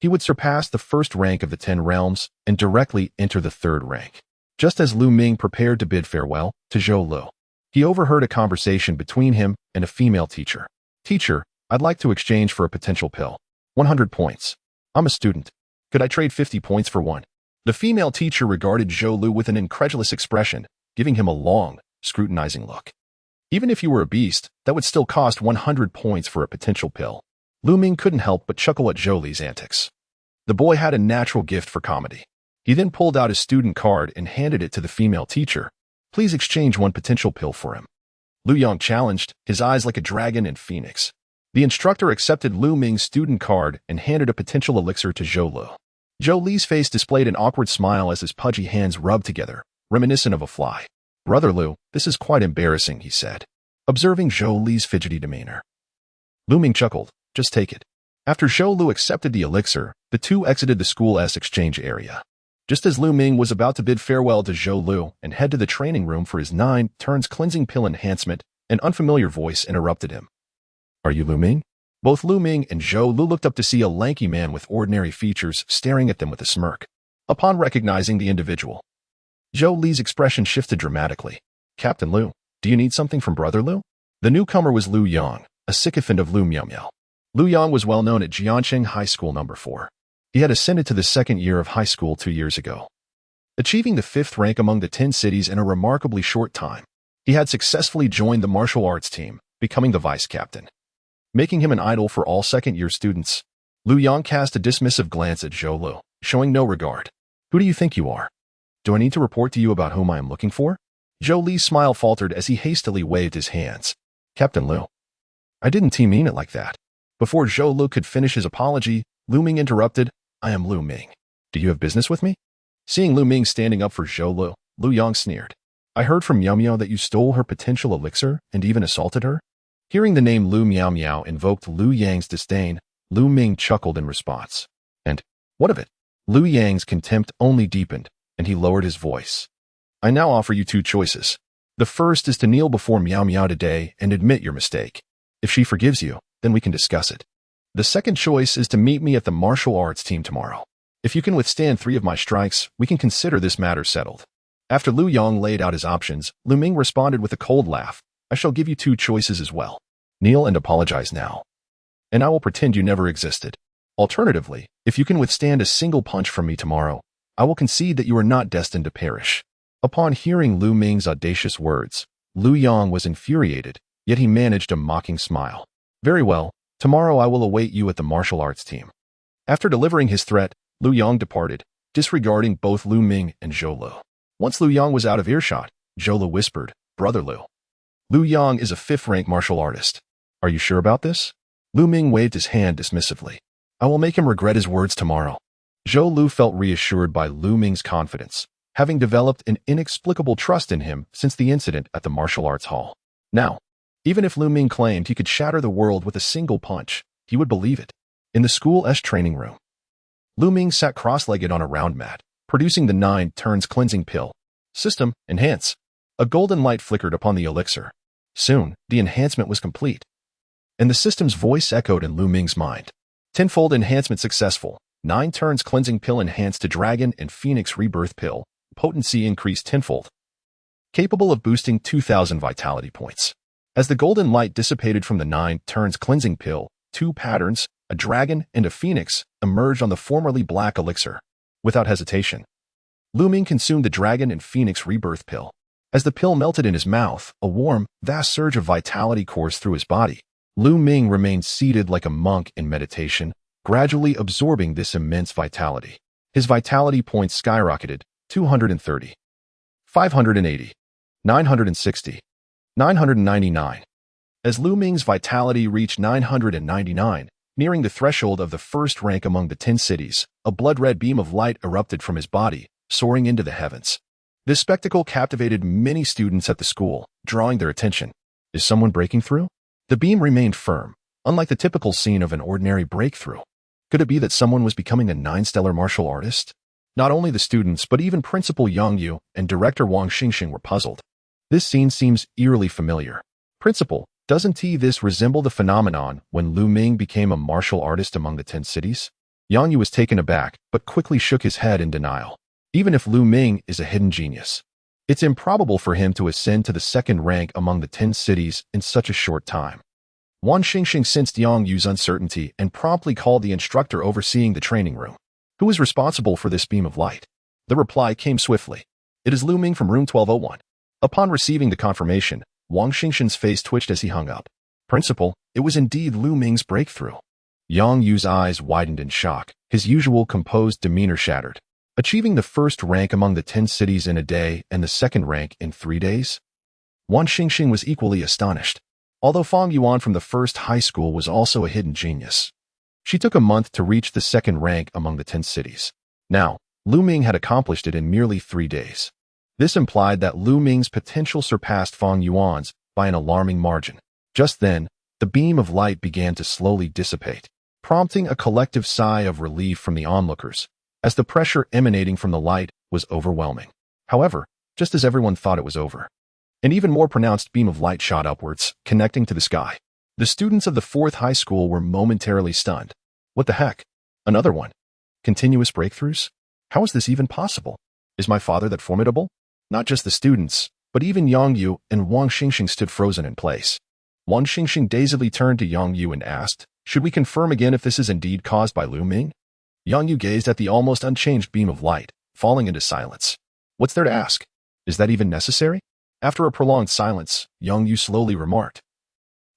he would surpass the first rank of the 10 realms and directly enter the third rank. Just as Lu Ming prepared to bid farewell to Zhou Lu, he overheard a conversation between him and a female teacher. "Teacher, I'd like to exchange for a potential pill. 100 points. I'm a student. Could I trade 50 points for one?" The female teacher regarded Zhou Lu with an incredulous expression, giving him a long, scrutinizing look. Even if you were a beast, that would still cost 100 points for a potential pill. Lu Ming couldn't help but chuckle at Zhou Li's antics. The boy had a natural gift for comedy. He then pulled out his student card and handed it to the female teacher. "Please exchange one potential pill for him." Lu Yang challenged, his eyes like a dragon and phoenix. The instructor accepted Lu Ming's student card and handed a potential elixir to Zhou Lu. Zhou Li's face displayed an awkward smile as his pudgy hands rubbed together, reminiscent of a fly. "Brother Lu, this is quite embarrassing," he said, observing Zhou Li's fidgety demeanor. Lu Ming chuckled, "Just take it." After Zhou Lu accepted the elixir, the two exited the school's exchange area. Just as Lu Ming was about to bid farewell to Zhou Lu and head to the training room for his 9 turns cleansing pill enhancement, an unfamiliar voice interrupted him. "Are you Lu Ming?" Both Lu Ming and Zhou Lu looked up to see a lanky man with ordinary features staring at them with a smirk. Upon recognizing the individual, Zhou Li's expression shifted dramatically. "Captain Lu, do you need something from Brother Lu?" The newcomer was Lu Yang, a sycophant of Lu Miao. Lu Yang was well known at Jiancheng High School No. 4. He had ascended to the second year of high school 2 years ago, achieving the 5th rank among the 10 cities in a remarkably short time. He had successfully joined the martial arts team, becoming the vice captain, making him an idol for all second-year students. Lu Yang cast a dismissive glance at Zhou Lu, showing no regard. "Who do you think you are? Do I need to report to you about whom I am looking for?" Zhou Li's smile faltered as he hastily waved his hands. "Captain Lu, I didn't mean it like that." Before Zhou Lu could finish his apology, Lu Ming interrupted, "I am Lu Ming. Do you have business with me?" Seeing Lu Ming standing up for Zhou Lu, Lu Yang sneered. "I heard from Miao that you stole her potential elixir and even assaulted her." Hearing the name Lu Miao invoked Lu Yang's disdain, Lu Ming chuckled in response. "And what of it?" Lu Yang's contempt only deepened, and he lowered his voice. "I now offer you 2 choices. The first is to kneel before Miao today and admit your mistake. If she forgives you, then we can discuss it. The second choice is to meet me at the martial arts team tomorrow. If you can withstand 3 of my strikes, we can consider this matter settled." After Lu Yang laid out his options, Lu Ming responded with a cold laugh. "I shall give you 2 choices as well. Kneel and apologize now, and I will pretend you never existed. Alternatively, if you can withstand a single punch from me tomorrow, I will concede that you are not destined to perish." Upon hearing Lu Ming's audacious words, Lu Yang was infuriated, yet he managed a mocking smile. "Very well. Tomorrow I will await you at the martial arts team." After delivering his threat, Lu Yang departed, disregarding both Lu Ming and Zhou Lu. Once Lu Yang was out of earshot, Zhou Lu whispered, "Brother Lu, Lu Yang is a 5th-rank martial artist. Are you sure about this?" Lu Ming waved his hand dismissively. "I will make him regret his words tomorrow." Zhou Lu felt reassured by Lu Ming's confidence, having developed an inexplicable trust in him since the incident at the martial arts hall. Now, even if Lu Ming claimed he could shatter the world with a single punch, he would believe it. In the school's training room, Lu Ming sat cross-legged on a round mat, producing the 9 turns cleansing pill. System, enhance. A golden light flickered upon the elixir. Soon, the enhancement was complete, and the system's voice echoed in Lu Ming's mind. Tenfold enhancement successful. 9 turns cleansing pill enhanced to dragon and phoenix rebirth pill. Potency increased tenfold. Capable of boosting 2,000 vitality points. As the golden light dissipated from the 9 turns cleansing pill, 2 patterns, a dragon and a phoenix, emerged on the formerly black elixir. Without hesitation, Lu Ming consumed the dragon and phoenix rebirth pill. As the pill melted in his mouth, a warm, vast surge of vitality coursed through his body. Lu Ming remained seated like a monk in meditation, gradually absorbing this immense vitality. His vitality points skyrocketed, 230, 580, 960, 999. As Lu Ming's vitality reached 999, nearing the threshold of the first rank among the 10 cities, a blood-red beam of light erupted from his body, soaring into the heavens. This spectacle captivated many students at the school, drawing their attention. Is someone breaking through? The beam remained firm, unlike the typical scene of an ordinary breakthrough. Could it be that someone was becoming a 9-stellar martial artist? Not only the students, but even Principal Yang Yu and Director Wang Xingxing were puzzled. This scene seems eerily familiar. Principal, doesn't this resemble the phenomenon when Lu Ming became a martial artist among the 10 cities? Yang Yu was taken aback, but quickly shook his head in denial. Even if Lu Ming is a hidden genius, it's improbable for him to ascend to the second rank among the 10 cities in such a short time. Wang Xingxing sensed Yang Yu's uncertainty and promptly called the instructor overseeing the training room. Who is responsible for this beam of light? The reply came swiftly. It is Lu Ming from room 1201. Upon receiving the confirmation, Wang Xingxing's face twitched as he hung up. Principal, it was indeed Lu Ming's breakthrough. Yang Yu's eyes widened in shock, his usual composed demeanor shattered. Achieving the first rank among the 10 cities in a day and the second rank in 3 days? Wang Xingxing was equally astonished. Although Fang Yuan from the first high school was also a hidden genius, she took a month to reach the second rank among the 10 cities. Now, Lu Ming had accomplished it in merely 3 days. This implied that Lu Ming's potential surpassed Fang Yuan's by an alarming margin. Just then, the beam of light began to slowly dissipate, prompting a collective sigh of relief from the onlookers, as the pressure emanating from the light was overwhelming. However, just as everyone thought it was over, an even more pronounced beam of light shot upwards, connecting to the sky. The students of the 4th high school were momentarily stunned. What the heck? Another one? Continuous breakthroughs? How is this even possible? Is my father that formidable? Not just the students, but even Yang Yu and Wang Xingxing stood frozen in place. Wang Xingxing dazedly turned to Yang Yu and asked, should we confirm again if this is indeed caused by Lu Ming? Yang Yu gazed at the almost unchanged beam of light, falling into silence. What's there to ask? Is that even necessary? After a prolonged silence, Yang Yu slowly remarked,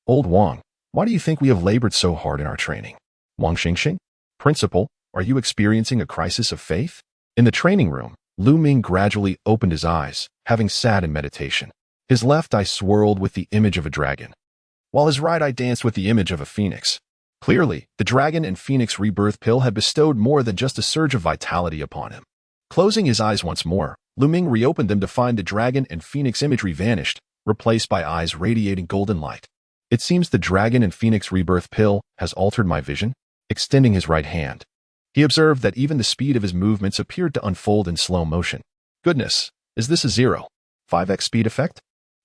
Old Wang, why do you think we have labored so hard in our training? Wang Xingxing? Principal, are you experiencing a crisis of faith? In the training room, Lu Ming gradually opened his eyes, having sat in meditation. His left eye swirled with the image of a dragon, while his right eye danced with the image of a phoenix. Clearly, the dragon and phoenix rebirth pill had bestowed more than just a surge of vitality upon him. Closing his eyes once more, Lu Ming reopened them to find the dragon and phoenix imagery vanished, replaced by eyes radiating golden light. It seems the dragon and phoenix rebirth pill has altered my vision. Extending his right hand, he observed that even the speed of his movements appeared to unfold in slow motion. Goodness, is this a 0.5x speed effect?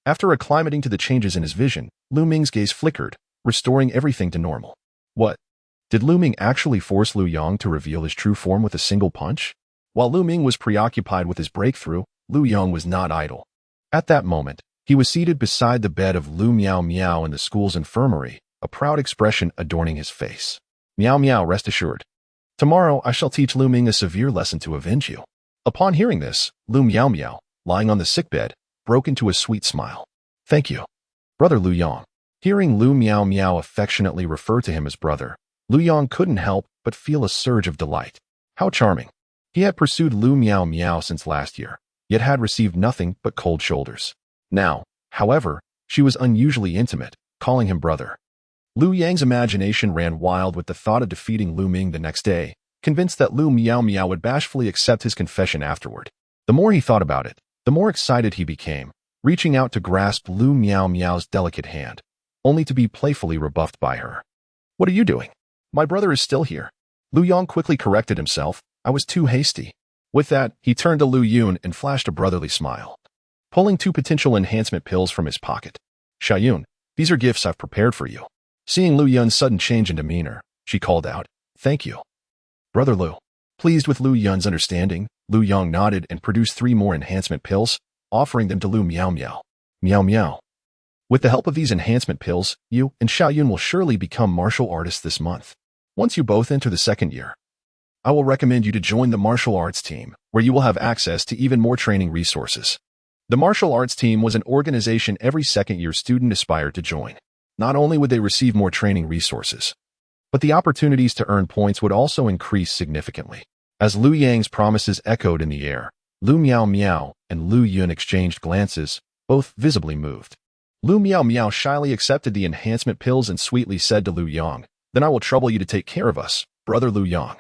After acclimating to the changes in his vision, Lu Ming's gaze flickered, restoring everything to normal. What? Did Lu Ming actually force Lu Yang to reveal his true form with a single punch? While Lu Ming was preoccupied with his breakthrough, Lu Yang was not idle. At that moment, he was seated beside the bed of Lu Miao Miao in the school's infirmary, a proud expression adorning his face. Miao Miao, rest assured. Tomorrow I shall teach Lu Ming a severe lesson to avenge you. Upon hearing this, Lu Miao Miao, lying on the sickbed, broke into a sweet smile. Thank you, Brother Lu Yang. Hearing Lu Miao Miao affectionately refer to him as brother, Lu Yang couldn't help but feel a surge of delight. How charming. He had pursued Lu Miao Miao since last year, yet had received nothing but cold shoulders. Now, however, she was unusually intimate, calling him brother. Lu Yang's imagination ran wild with the thought of defeating Lu Ming the next day, convinced that Lu Miao Miao would bashfully accept his confession afterward. The more he thought about it, the more excited he became, reaching out to grasp Lu Miao Miao's delicate hand, only to be playfully rebuffed by her. What are you doing? My brother is still here. Lu Yang quickly corrected himself. I was too hasty. With that, he turned to Lu Yun and flashed a brotherly smile, pulling 2 potential enhancement pills from his pocket. Xiaoyun, these are gifts I've prepared for you. Seeing Lu Yun's sudden change in demeanor, she called out, "Thank you, Brother Lu." Pleased with Lu Yun's understanding, Lu Yang nodded and produced 3 more enhancement pills, offering them to Lu Miao Miao. Miao Miao. With the help of these enhancement pills, you and Xiaoyun will surely become martial artists this month. Once you both enter the 2nd year, I will recommend you to join the martial arts team, where you will have access to even more training resources. The martial arts team was an organization every 2nd-year student aspired to join. Not only would they receive more training resources, but the opportunities to earn points would also increase significantly. As Lu Yang's promises echoed in the air, Lu Miao Miao and Lu Yun exchanged glances, both visibly moved. Lu Miao Miao shyly accepted the enhancement pills and sweetly said to Lu Yang, "Then I will trouble you to take care of us, Brother Lu Yang."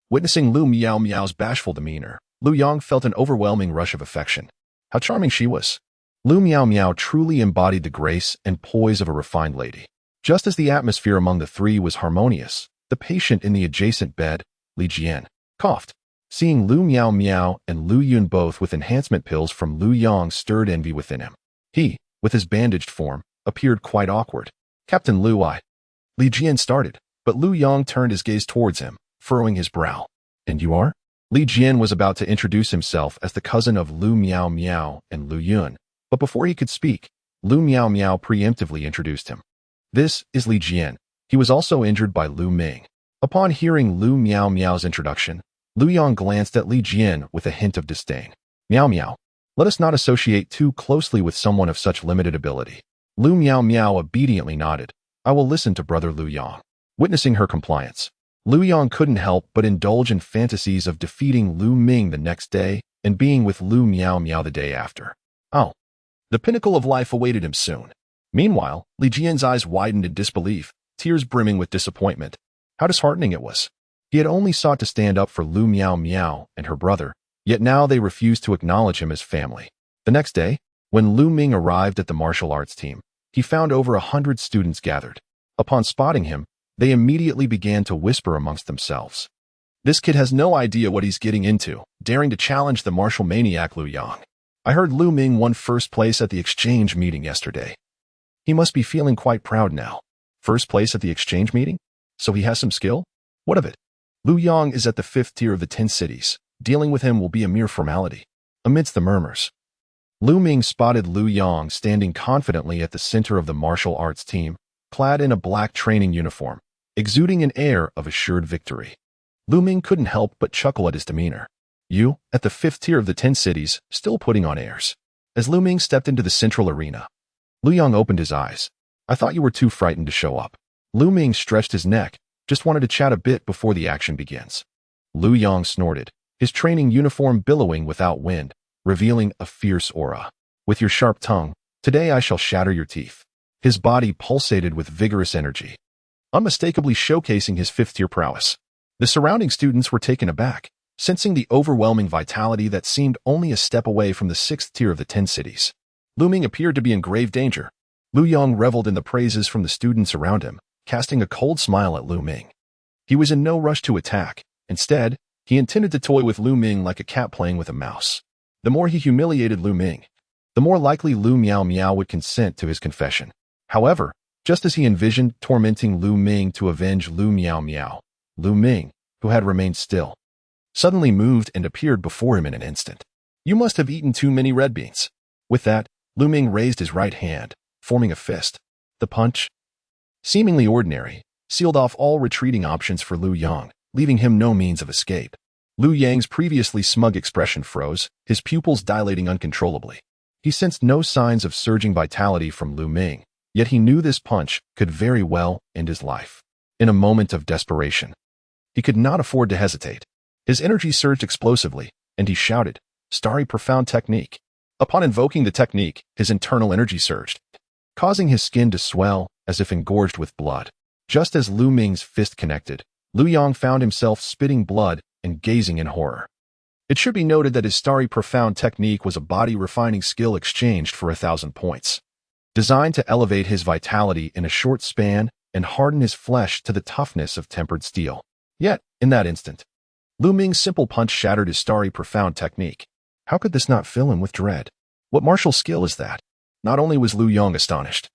Witnessing Lu Miao Miao's bashful demeanor, Lu Yang felt an overwhelming rush of affection. How charming she was. Lu Miao Miao truly embodied the grace and poise of a refined lady. Just as the atmosphere among the 3 was harmonious, the patient in the adjacent bed, Li Jian, coughed. Seeing Lu Miao Miao and Lu Yun both with enhancement pills from Lu Yang stirred envy within him. He, with his bandaged form, appeared quite awkward. "Captain Lu, Li Jian started, but Lu Yang turned his gaze towards him, furrowing his brow. "And you are?" Li Jian was about to introduce himself as the cousin of Lu Miao Miao and Lu Yun, but before he could speak, Lu Miao Miao preemptively introduced him. "This is Li Jian. He was also injured by Lu Ming." Upon hearing Lu Miao Miao's introduction, Lu Yang glanced at Li Jian with a hint of disdain. "Miao Miao, let us not associate too closely with someone of such limited ability." Lu Miao Miao obediently nodded. "I will listen to Brother Lu Yang." Witnessing her compliance, Lu Yang couldn't help but indulge in fantasies of defeating Lu Ming the next day and being with Lu Miao Miao the day after. Oh, the pinnacle of life awaited him soon. Meanwhile, Li Jian's eyes widened in disbelief, tears brimming with disappointment. How disheartening it was. He had only sought to stand up for Lu Miao Miao and her brother, yet now they refused to acknowledge him as family. The next day, when Lu Ming arrived at the martial arts team, he found over 100 students gathered. Upon spotting him, they immediately began to whisper amongst themselves. "This kid has no idea what he's getting into, daring to challenge the martial maniac Lu Yang. I heard Lu Ming won 1st place at the exchange meeting yesterday. He must be feeling quite proud now. 1st place at the exchange meeting? So he has some skill? What of it? Lu Yang is at the 5th tier of the 10 cities. Dealing with him will be a mere formality." Amidst the murmurs, Lu Ming spotted Lu Yang standing confidently at the center of the martial arts team, clad in a black training uniform, exuding an air of assured victory. Lu Ming couldn't help but chuckle at his demeanor. "You, at the 5th tier of the 10 cities, still putting on airs." As Lu Ming stepped into the central arena, Lu Yang opened his eyes. "I thought you were too frightened to show up." Lu Ming stretched his neck, just wanted to chat a bit before the action begins. Lu Yang snorted, his training uniform billowing without wind, revealing a fierce aura. "With your sharp tongue, today I shall shatter your teeth." His body pulsated with vigorous energy, unmistakably showcasing his 5th-tier prowess. The surrounding students were taken aback, sensing the overwhelming vitality that seemed only a step away from the 6th tier of the 10 cities. Lu Ming appeared to be in grave danger. Lu Yang reveled in the praises from the students around him, casting a cold smile at Lu Ming. He was in no rush to attack. Instead, he intended to toy with Lu Ming like a cat playing with a mouse. The more he humiliated Lu Ming, the more likely Lu Miao Miao would consent to his confession. However, just as he envisioned tormenting Lu Ming to avenge Lu Miao Miao, Lu Ming, who had remained still, suddenly moved and appeared before him in an instant. "You must have eaten too many red beans." With that, Lu Ming raised his right hand, forming a fist. The punch, seemingly ordinary, sealed off all retreating options for Lu Yang, leaving him no means of escape. Lu Yang's previously smug expression froze, his pupils dilating uncontrollably. He sensed no signs of surging vitality from Lu Ming, yet he knew this punch could very well end his life. In a moment of desperation, he could not afford to hesitate. His energy surged explosively, and he shouted, "Starry Profound Technique." Upon invoking the technique, his internal energy surged, causing his skin to swell as if engorged with blood. Just as Lu Ming's fist connected, Lu Yang found himself spitting blood and gazing in horror. It should be noted that his Starry Profound technique was a body-refining skill exchanged for 1,000 points, designed to elevate his vitality in a short span and harden his flesh to the toughness of tempered steel. Yet, in that instant, Lu Ming's simple punch shattered his Starry Profound technique. How could this not fill him with dread? What martial skill is that? Not only was Lu Yang astonished,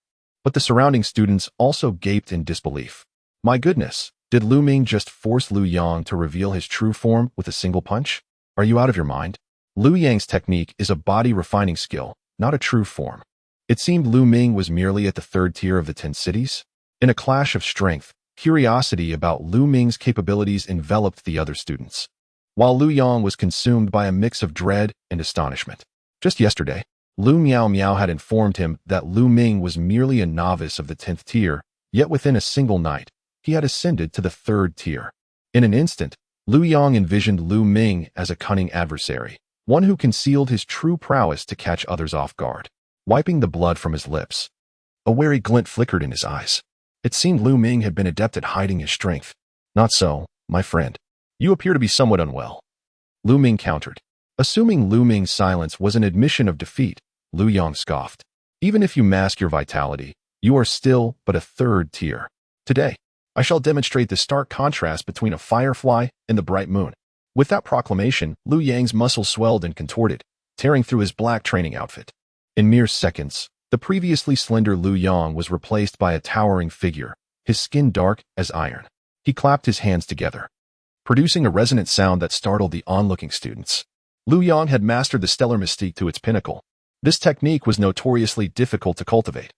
But the surrounding students also gaped in disbelief. My goodness, did Lu Ming just force Lu Yang to reveal his true form with a single punch? Are you out of your mind? Lu Yang's technique is a body-refining skill, not a true form. It seemed Lu Ming was merely at the third tier of the 10 cities. In a clash of strength, curiosity about Lu Ming's capabilities enveloped the other students, while Lu Yang was consumed by a mix of dread and astonishment. Just yesterday, Lu Miao Miao had informed him that Lu Ming was merely a novice of the 10th tier, yet within a single night, he had ascended to the 3rd tier. In an instant, Lu Yang envisioned Lu Ming as a cunning adversary, one who concealed his true prowess to catch others off guard. Wiping the blood from his lips, a wary glint flickered in his eyes. It seemed Lu Ming had been adept at hiding his strength. Not so, my friend. You appear to be somewhat unwell. Lu Ming countered. Assuming Lu Ming's silence was an admission of defeat, Lu Yang scoffed. Even if you mask your vitality, you are still but a 3rd tier. Today, I shall demonstrate the stark contrast between a firefly and the bright moon. With that proclamation, Lu Yang's muscles swelled and contorted, tearing through his black training outfit. In mere seconds, the previously slender Lu Yang was replaced by a towering figure, his skin dark as iron. He clapped his hands together, producing a resonant sound that startled the onlooking students. Lu Yang had mastered the stellar mystique to its pinnacle. This technique was notoriously difficult to cultivate,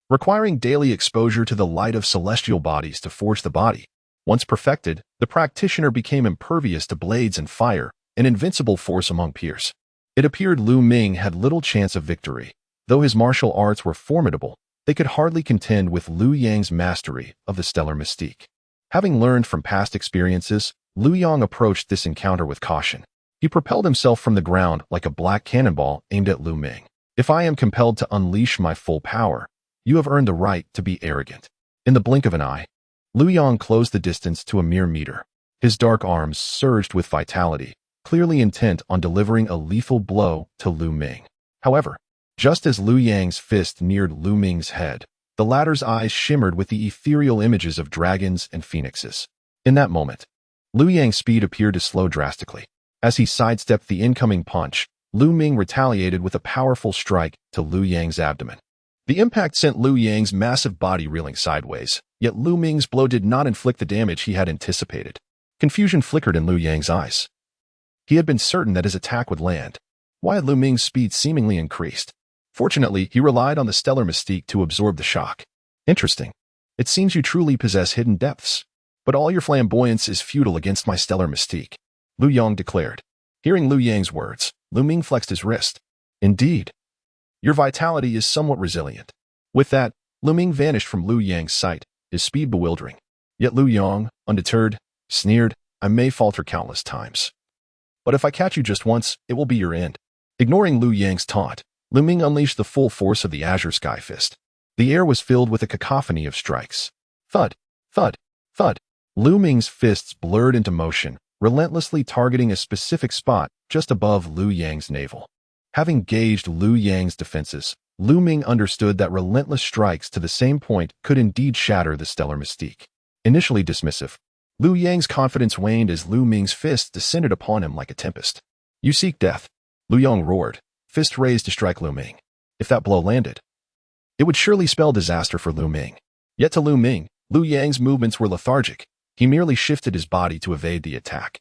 requiring daily exposure to the light of celestial bodies to forge the body. Once perfected, the practitioner became impervious to blades and fire, an invincible force among peers. It appeared Lu Ming had little chance of victory. Though his martial arts were formidable, they could hardly contend with Lu Yang's mastery of the stellar mystique. Having learned from past experiences, Lu Yang approached this encounter with caution. He propelled himself from the ground like a black cannonball aimed at Lu Ming. If I am compelled to unleash my full power, you have earned the right to be arrogant. In the blink of an eye, Lu Yang closed the distance to a mere meter. His dark arms surged with vitality, clearly intent on delivering a lethal blow to Lu Ming. However, just as Lu Yang's fist neared Lu Ming's head, the latter's eyes shimmered with the ethereal images of dragons and phoenixes. In that moment, Lu Yang's speed appeared to slow drastically. As he sidestepped the incoming punch, Lu Ming retaliated with a powerful strike to Lu Yang's abdomen. The impact sent Lu Yang's massive body reeling sideways, yet Lu Ming's blow did not inflict the damage he had anticipated. Confusion flickered in Lu Yang's eyes. He had been certain that his attack would land. Why had Lu Ming's speed seemingly increased? Fortunately, he relied on the stellar mystique to absorb the shock. Interesting. It seems you truly possess hidden depths. But all your flamboyance is futile against my stellar mystique, Lu Yang declared. Hearing Lu Yang's words, Lu Ming flexed his wrist. Indeed. Your vitality is somewhat resilient. With that, Lu Ming vanished from Lu Yang's sight, his speed bewildering. Yet Lu Yang, undeterred, sneered, I may falter countless times, but if I catch you just once, it will be your end. Ignoring Lu Yang's taunt, Lu Ming unleashed the full force of the Azure Sky Fist. The air was filled with a cacophony of strikes. Thud, thud, thud. Lu Ming's fists blurred into motion, relentlessly targeting a specific spot just above Lu Yang's navel. Having gauged Lu Yang's defenses, Lu Ming understood that relentless strikes to the same point could indeed shatter the stellar mystique. Initially dismissive, Lu Yang's confidence waned as Lu Ming's fist descended upon him like a tempest. You seek death, Lu Yang roared, fist raised to strike Lu Ming. If that blow landed, it would surely spell disaster for Lu Ming. Yet to Lu Ming, Lu Yang's movements were lethargic. He merely shifted his body to evade the attack,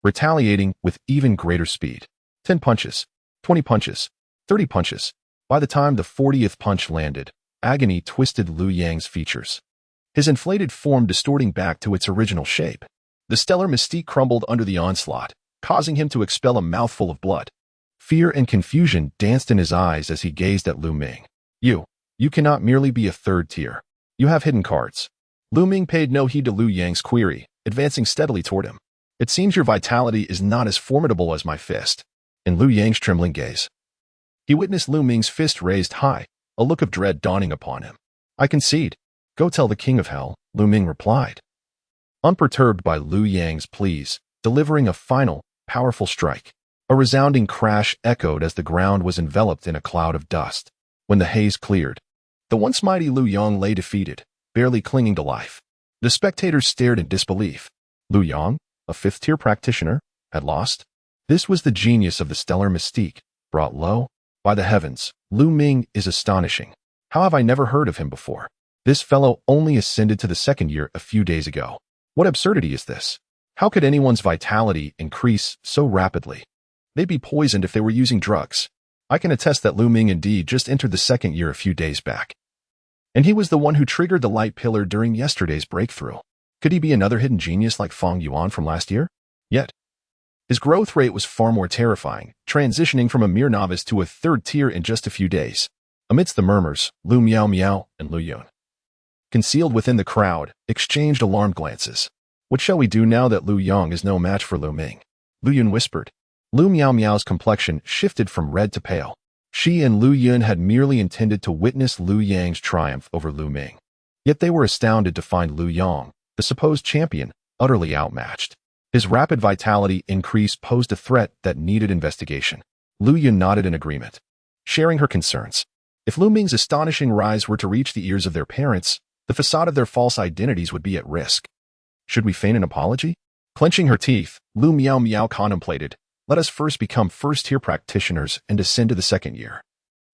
retaliating with even greater speed. 10 punches, 20 punches, 30 punches. By the time the 40th punch landed, agony twisted Lu Yang's features, his inflated form distorting back to its original shape. The stellar mystique crumbled under the onslaught, causing him to expel a mouthful of blood. Fear and confusion danced in his eyes as he gazed at Lu Ming. You cannot merely be a 3rd tier. You have hidden cards. Lu Ming paid no heed to Lu Yang's query, advancing steadily toward him. It seems your vitality is not as formidable as my fist. In Lu Yang's trembling gaze, he witnessed Lu Ming's fist raised high, a look of dread dawning upon him. I concede. Go tell the king of hell, Lu Ming replied, unperturbed by Lu Yang's pleas, delivering a final, powerful strike. A resounding crash echoed as the ground was enveloped in a cloud of dust. When the haze cleared, the once mighty Lu Yang lay defeated, barely clinging to life. The spectators stared in disbelief. Lu Yang, a 5th-tier practitioner, had lost? This was the genius of the stellar mystique, brought low. By the heavens, Lu Ming is astonishing. How have I never heard of him before? This fellow only ascended to the second year a few days ago. What absurdity is this? How could anyone's vitality increase so rapidly? They'd be poisoned if they were using drugs. I can attest that Lu Ming indeed just entered the second year a few days back. And he was the one who triggered the light pillar during yesterday's breakthrough. Could he be another hidden genius like Feng Yuan from last year? Yet, his growth rate was far more terrifying, transitioning from a mere novice to a third tier in just a few days. Amidst the murmurs, Lu Miao Miao and Lu Yun, concealed within the crowd, exchanged alarmed glances. What shall we do now that Lu Yang is no match for Lu Ming? Lu Yun whispered. Lu Miao Miao's complexion shifted from red to pale. She and Lu Yun had merely intended to witness Lu Yang's triumph over Lu Ming. Yet they were astounded to find Lu Yang, the supposed champion, utterly outmatched. His rapid vitality increase posed a threat that needed investigation. Lu Yun nodded in agreement, sharing her concerns. If Lu Ming's astonishing rise were to reach the ears of their parents, the facade of their false identities would be at risk. Should we feign an apology? Clenching her teeth, Lu Miao Miao contemplated. Let us first become first-tier practitioners and ascend to the second year.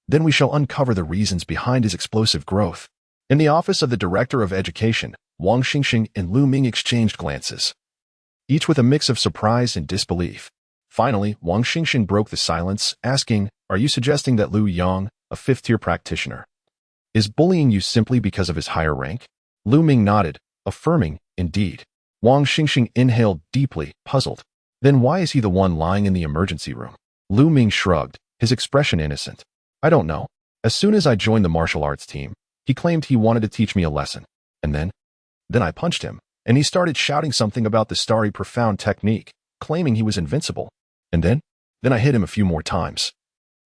Then we shall uncover the reasons behind his explosive growth. In the office of the Director of Education, Wang Xingxing and Lu Ming exchanged glances, each with a mix of surprise and disbelief. Finally, Wang Xingxing broke the silence, asking, "Are you suggesting that Lu Yang, a fifth-tier practitioner, is bullying you simply because of his higher rank?" Lu Ming nodded, affirming, "Indeed." Wang Xingxing inhaled deeply, puzzled. Then why is he the one lying in the emergency room? Lu Ming shrugged, his expression innocent. I don't know. As soon as I joined the martial arts team, he claimed he wanted to teach me a lesson. And then I punched him, and he started shouting something about the starry profound technique, claiming he was invincible. And then I hit him a few more times.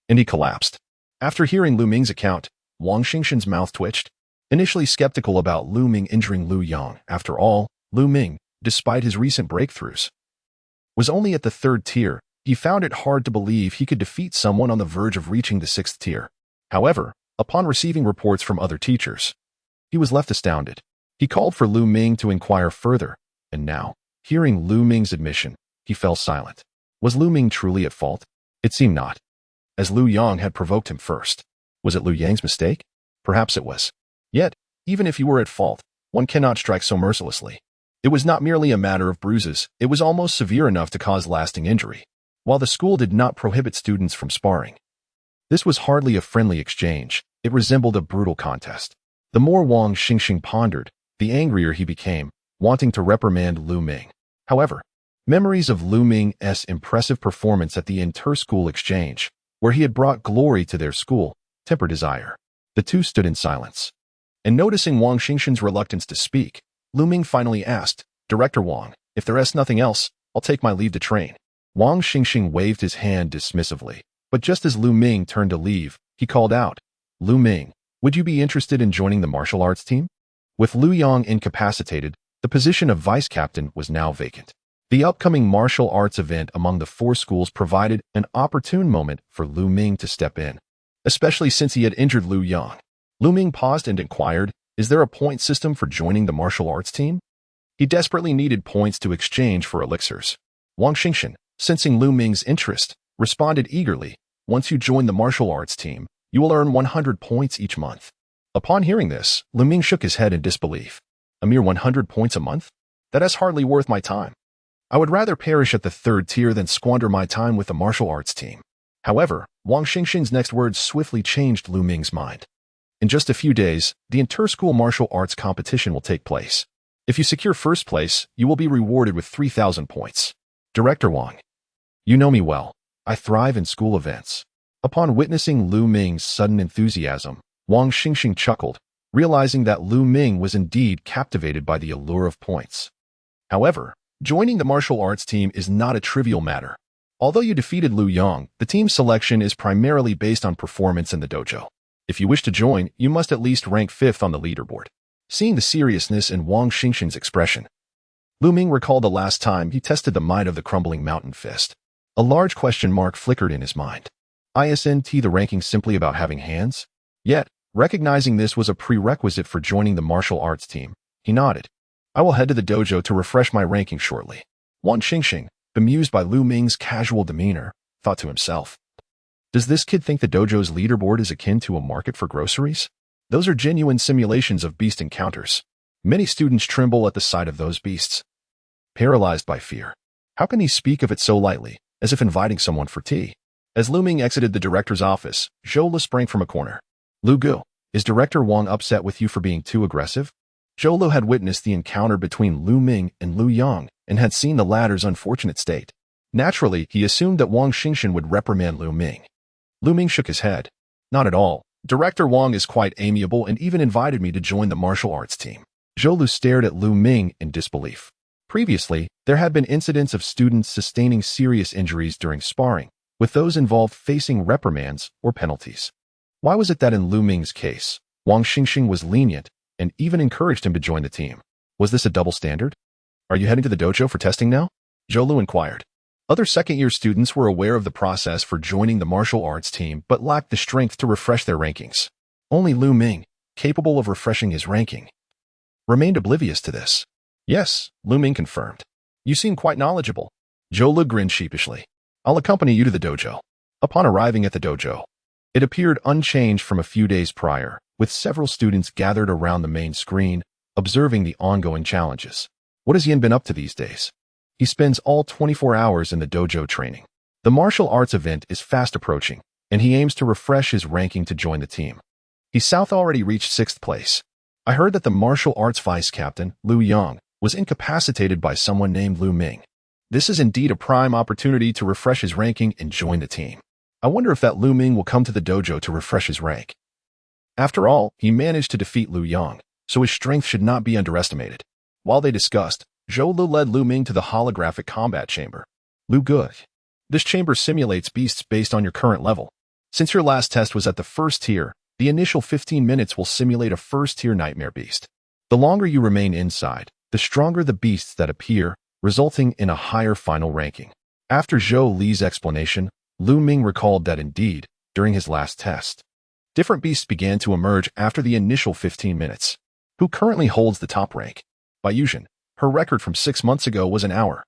And he collapsed. After hearing Lu Ming's account, Wang Xingxing's mouth twitched. Initially skeptical about Lu Ming injuring Lu Yang, after all, Lu Ming, despite his recent breakthroughs, was only at the third tier. He found it hard to believe he could defeat someone on the verge of reaching the sixth tier. However, upon receiving reports from other teachers, he was left astounded. He called for Lu Ming to inquire further, and now, hearing Lu Ming's admission, he fell silent. Was Lu Ming truly at fault? It seemed not, as Lu Yang had provoked him first. Was it Lu Yang's mistake? Perhaps it was. Yet, even if he were at fault, one cannot strike so mercilessly. It was not merely a matter of bruises, it was almost severe enough to cause lasting injury. While the school did not prohibit students from sparring, this was hardly a friendly exchange, it resembled a brutal contest. The more Wang Xingxing pondered, the angrier he became, wanting to reprimand Lu Ming. However, memories of Lu Ming's impressive performance at the inter-school exchange, where he had brought glory to their school, tempered his ire. The two stood in silence. And noticing Wang Xingxing's reluctance to speak, Lu Ming finally asked, "Director Wang, if there is nothing else, I'll take my leave to train." Wang Xingxing waved his hand dismissively, but just as Lu Ming turned to leave, he called out, "Lu Ming, would you be interested in joining the martial arts team?" With Lu Yang incapacitated, the position of vice captain was now vacant. The upcoming martial arts event among the four schools provided an opportune moment for Lu Ming to step in, especially since he had injured Lu Yang. Lu Ming paused and inquired, "Is there a point system for joining the martial arts team?" He desperately needed points to exchange for elixirs. Wang Xingxing, sensing Lu Ming's interest, responded eagerly, "Once you join the martial arts team, you will earn 100 points each month." Upon hearing this, Lu Ming shook his head in disbelief. A mere 100 points a month? That is hardly worth my time. I would rather perish at the third tier than squander my time with the martial arts team. However, Wang Xingxing's next words swiftly changed Lu Ming's mind. In just a few days, the inter-school martial arts competition will take place. If you secure first place, you will be rewarded with 3,000 points. Director Wang, you know me well. I thrive in school events. Upon witnessing Lu Ming's sudden enthusiasm, Wang Xingxing chuckled, realizing that Lu Ming was indeed captivated by the allure of points. However, joining the martial arts team is not a trivial matter. Although you defeated Lu Yang, the team selection is primarily based on performance in the dojo. If you wish to join, you must at least rank 5th on the leaderboard. Seeing the seriousness in Wang Xingxing's expression, Lu Ming recalled the last time he tested the might of the crumbling mountain fist. A large question mark flickered in his mind. Isn't the ranking simply about having hands? Yet, recognizing this was a prerequisite for joining the martial arts team, he nodded. I will head to the dojo to refresh my ranking shortly. Wang Xingxing, bemused by Lu Ming's casual demeanor, thought to himself, does this kid think the dojo's leaderboard is akin to a market for groceries? Those are genuine simulations of beast encounters. Many students tremble at the sight of those beasts, paralyzed by fear. How can he speak of it so lightly, as if inviting someone for tea? As Lu Ming exited the director's office, Zhou Lu sprang from a corner. Lu Gu, is Director Wang upset with you for being too aggressive? Zhou Lu had witnessed the encounter between Lu Ming and Lu Yang and had seen the latter's unfortunate state. Naturally, he assumed that Wang Xingxian would reprimand Lu Ming. Lu Ming shook his head. Not at all. Director Wang is quite amiable and even invited me to join the martial arts team. Zhou Lu stared at Lu Ming in disbelief. Previously, there had been incidents of students sustaining serious injuries during sparring, with those involved facing reprimands or penalties. Why was it that in Lu Ming's case, Wang Xingxian was lenient and even encouraged him to join the team? Was this a double standard? Are you heading to the dojo for testing now? Zhou Lu inquired. Other second-year students were aware of the process for joining the martial arts team but lacked the strength to refresh their rankings. Only Lu Ming, capable of refreshing his ranking, remained oblivious to this. Yes, Lu Ming confirmed. You seem quite knowledgeable. Zhou Lu grinned sheepishly. I'll accompany you to the dojo. Upon arriving at the dojo, it appeared unchanged from a few days prior, with several students gathered around the main screen, observing the ongoing challenges. What has Yin been up to these days? He spends all 24 hours in the dojo training. The martial arts event is fast approaching, and he aims to refresh his ranking to join the team. He's already reached 6th place. I heard that the martial arts vice captain, Lu Yang, was incapacitated by someone named Lu Ming. This is indeed a prime opportunity to refresh his ranking and join the team. I wonder if that Lu Ming will come to the dojo to refresh his rank. After all, he managed to defeat Lu Yang, so his strength should not be underestimated. While they discussed, Zhou Lu led Lu Ming to the holographic combat chamber. Lu Gu, this chamber simulates beasts based on your current level. Since your last test was at the 1st tier, the initial 15 minutes will simulate a 1st-tier nightmare beast. The longer you remain inside, the stronger the beasts that appear, resulting in a higher final ranking. After Zhou Li's explanation, Lu Ming recalled that indeed, during his last test, different beasts began to emerge after the initial 15 minutes. Who currently holds the top rank? By Yuzhen, her record from 6 months ago was an hour.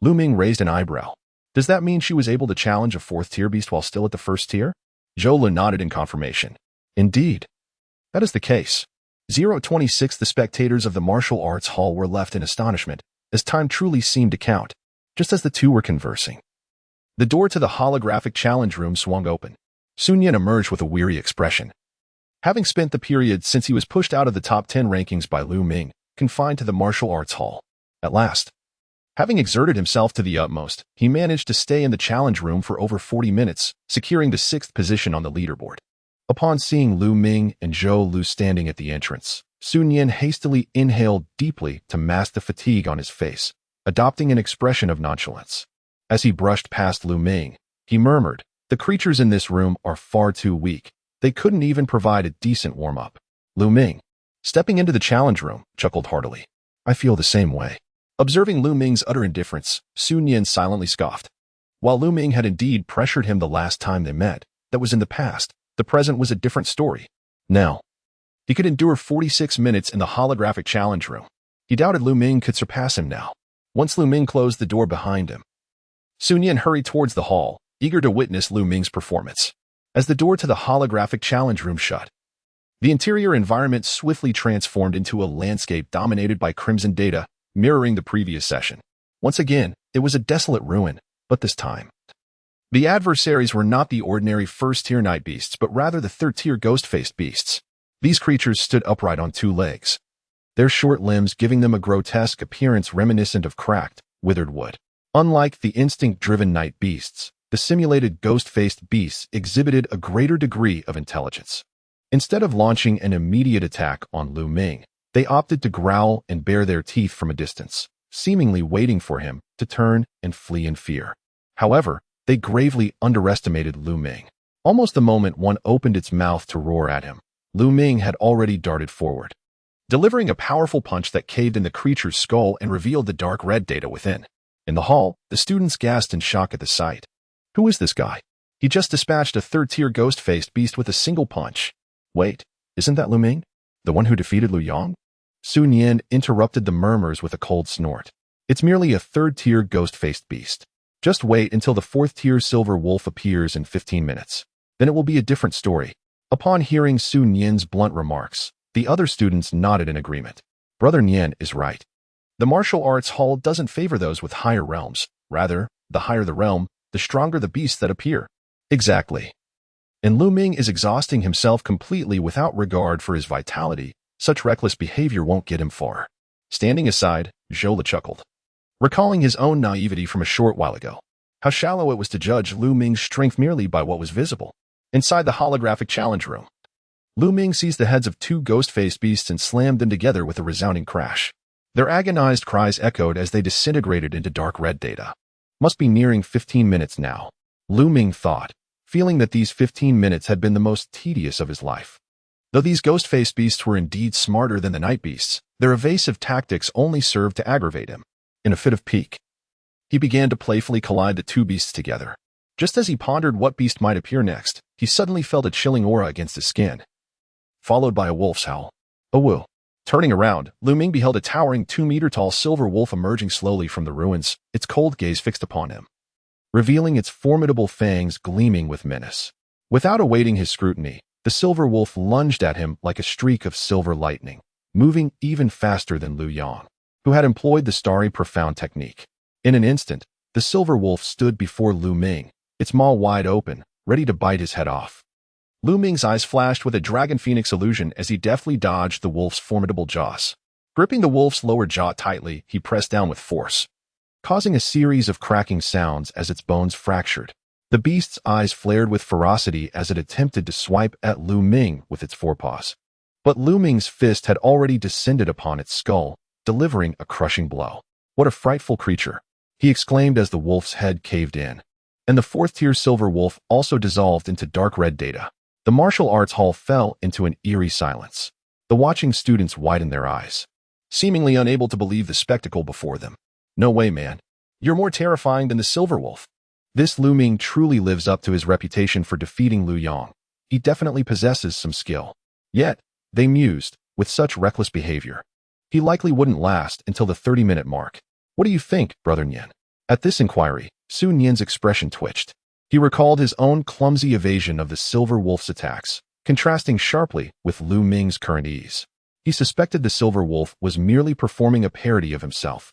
Lu Ming raised an eyebrow. Does that mean she was able to challenge a 4th-tier beast while still at the 1st tier? Zhou Lu nodded in confirmation. Indeed. That is the case. 0:26 The spectators of the martial arts hall were left in astonishment, as time truly seemed to count, just as the two were conversing. The door to the holographic challenge room swung open. Sun Yan emerged with a weary expression. Having spent the period since he was pushed out of the top 10 rankings by Lu Ming, confined to the martial arts hall. At last, having exerted himself to the utmost, he managed to stay in the challenge room for over 40 minutes, securing the 6th position on the leaderboard. Upon seeing Lu Ming and Zhou Lu standing at the entrance, Sun Yan hastily inhaled deeply to mask the fatigue on his face, adopting an expression of nonchalance. As he brushed past Lu Ming, he murmured, "The creatures in this room are far too weak. They couldn't even provide a decent warm-up." Lu Ming, stepping into the challenge room, chuckled heartily. "I feel the same way." Observing Lu Ming's utter indifference, Sun Yan silently scoffed. While Lu Ming had indeed pressured him the last time they met, that was in the past. The present was a different story. Now, he could endure 46 minutes in the holographic challenge room. He doubted Lu Ming could surpass him now. Once Lu Ming closed the door behind him, Sun Yan hurried towards the hall, eager to witness Lu Ming's performance. As the door to the holographic challenge room shut, the interior environment swiftly transformed into a landscape dominated by crimson data, mirroring the previous session. Once again, it was a desolate ruin, but this time, the adversaries were not the ordinary 1st-tier night beasts, but rather the 3rd-tier ghost-faced beasts. These creatures stood upright on 2 legs, their short limbs giving them a grotesque appearance reminiscent of cracked, withered wood. Unlike the instinct-driven night beasts, the simulated ghost-faced beasts exhibited a greater degree of intelligence. Instead of launching an immediate attack on Lu Ming, they opted to growl and bare their teeth from a distance, seemingly waiting for him to turn and flee in fear. However, they gravely underestimated Lu Ming. Almost the moment one opened its mouth to roar at him, Lu Ming had already darted forward, delivering a powerful punch that caved in the creature's skull and revealed the dark red data within. In the hall, the students gasped in shock at the sight. Who is this guy? He just dispatched a 3rd-tier ghost-faced beast with a single punch. Wait, isn't that Lu Ming? The one who defeated Lu Yang? Sun Yan interrupted the murmurs with a cold snort. It's merely a 3rd-tier ghost-faced beast. Just wait until the 4th-tier silver wolf appears in 15 minutes. Then it will be a different story. Upon hearing Su Nian's blunt remarks, the other students nodded in agreement. Brother Nian is right. The martial arts hall doesn't favor those with higher realms. Rather, the higher the realm, the stronger the beasts that appear. Exactly. And Lu Ming is exhausting himself completely without regard for his vitality. Such reckless behavior won't get him far. Standing aside, Zhou chuckled, recalling his own naivety from a short while ago. How shallow it was to judge Lu Ming's strength merely by what was visible. Inside the holographic challenge room, Lu Ming seized the heads of two ghost-faced beasts and slammed them together with a resounding crash. Their agonized cries echoed as they disintegrated into dark red data. Must be nearing 15 minutes now, Lu Ming thought, feeling that these 15 minutes had been the most tedious of his life. Though these ghost-faced beasts were indeed smarter than the night beasts, their evasive tactics only served to aggravate him. In a fit of pique, he began to playfully collide the two beasts together. Just as he pondered what beast might appear next, he suddenly felt a chilling aura against his skin, followed by a wolf's howl. A woo. Turning around, Lu Ming beheld a towering 2-meter-tall silver wolf emerging slowly from the ruins, its cold gaze fixed upon him, revealing its formidable fangs gleaming with menace. Without awaiting his scrutiny, the silver wolf lunged at him like a streak of silver lightning, moving even faster than Lu Yang, who had employed the starry profound technique. In an instant, the silver wolf stood before Lu Ming, its maw wide open, ready to bite his head off. Lu Ming's eyes flashed with a dragon phoenix illusion as he deftly dodged the wolf's formidable jaws. Gripping the wolf's lower jaw tightly, he pressed down with force, causing a series of cracking sounds as its bones fractured. The beast's eyes flared with ferocity as it attempted to swipe at Lu Ming with its forepaws. But Lu Ming's fist had already descended upon its skull, delivering a crushing blow. What a frightful creature, he exclaimed as the wolf's head caved in. And the fourth-tier silver wolf also dissolved into dark red data. The martial arts hall fell into an eerie silence. The watching students widened their eyes, seemingly unable to believe the spectacle before them. No way, man. You're more terrifying than the silver wolf. This Lu Ming truly lives up to his reputation for defeating Lu Yang. He definitely possesses some skill. Yet, they mused, with such reckless behavior, he likely wouldn't last until the 30-minute mark. What do you think, Brother Nian? At this inquiry, Su Nian's expression twitched. He recalled his own clumsy evasion of the silver wolf's attacks, contrasting sharply with Lu Ming's current ease. He suspected the silver wolf was merely performing a parody of himself.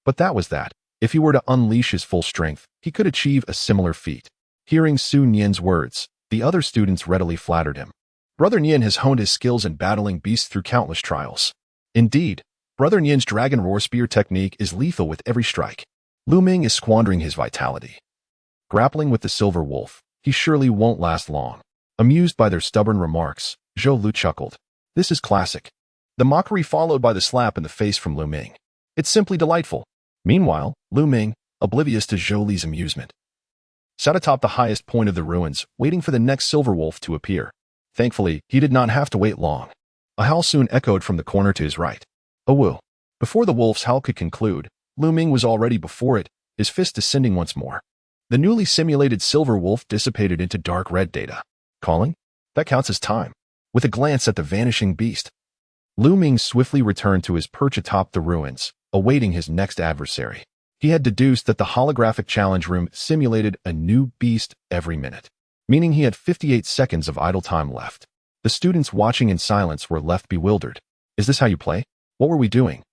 But that was that. If he were to unleash his full strength, he could achieve a similar feat. Hearing Su Nian's words, the other students readily flattered him. Brother Nian has honed his skills in battling beasts through countless trials. Indeed, Brother Nian's dragon roar spear technique is lethal with every strike. Lu Ming is squandering his vitality. Grappling with the silver wolf, he surely won't last long. Amused by their stubborn remarks, Zhou chuckled. This is classic. The mockery followed by the slap in the face from Lu Ming. It's simply delightful. Meanwhile, Lu Ming, oblivious to Zhou Li's amusement, sat atop the highest point of the ruins, waiting for the next silver wolf to appear. Thankfully, he did not have to wait long. A howl soon echoed from the corner to his right. A woo. Before the wolf's howl could conclude, Lu Ming was already before it, his fist descending once more. The newly simulated silver wolf dissipated into dark red data. Calling? That counts as time. With a glance at the vanishing beast, Lu Ming swiftly returned to his perch atop the ruins, awaiting his next adversary. He had deduced that the holographic challenge room simulated a new beast every minute, meaning he had 58 seconds of idle time left. The students watching in silence were left bewildered. Is this how you play? What were we doing?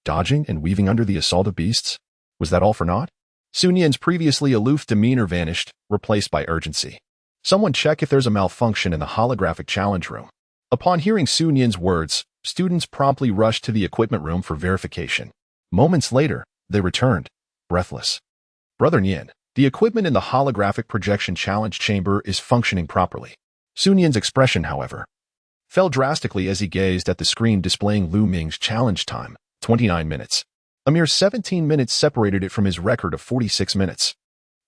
Dodging and weaving under the assault of beasts? Was that all for naught? Su Nian's previously aloof demeanor vanished, replaced by urgency. Someone check if there's a malfunction in the holographic challenge room. Upon hearing Su Nian's words, students promptly rushed to the equipment room for verification. Moments later, they returned, breathless. Brother Nian, the equipment in the holographic projection challenge chamber is functioning properly. Su Nian's expression, however, fell drastically as he gazed at the screen displaying Lu Ming's challenge time, 29 minutes. A mere 17 minutes separated it from his record of 46 minutes.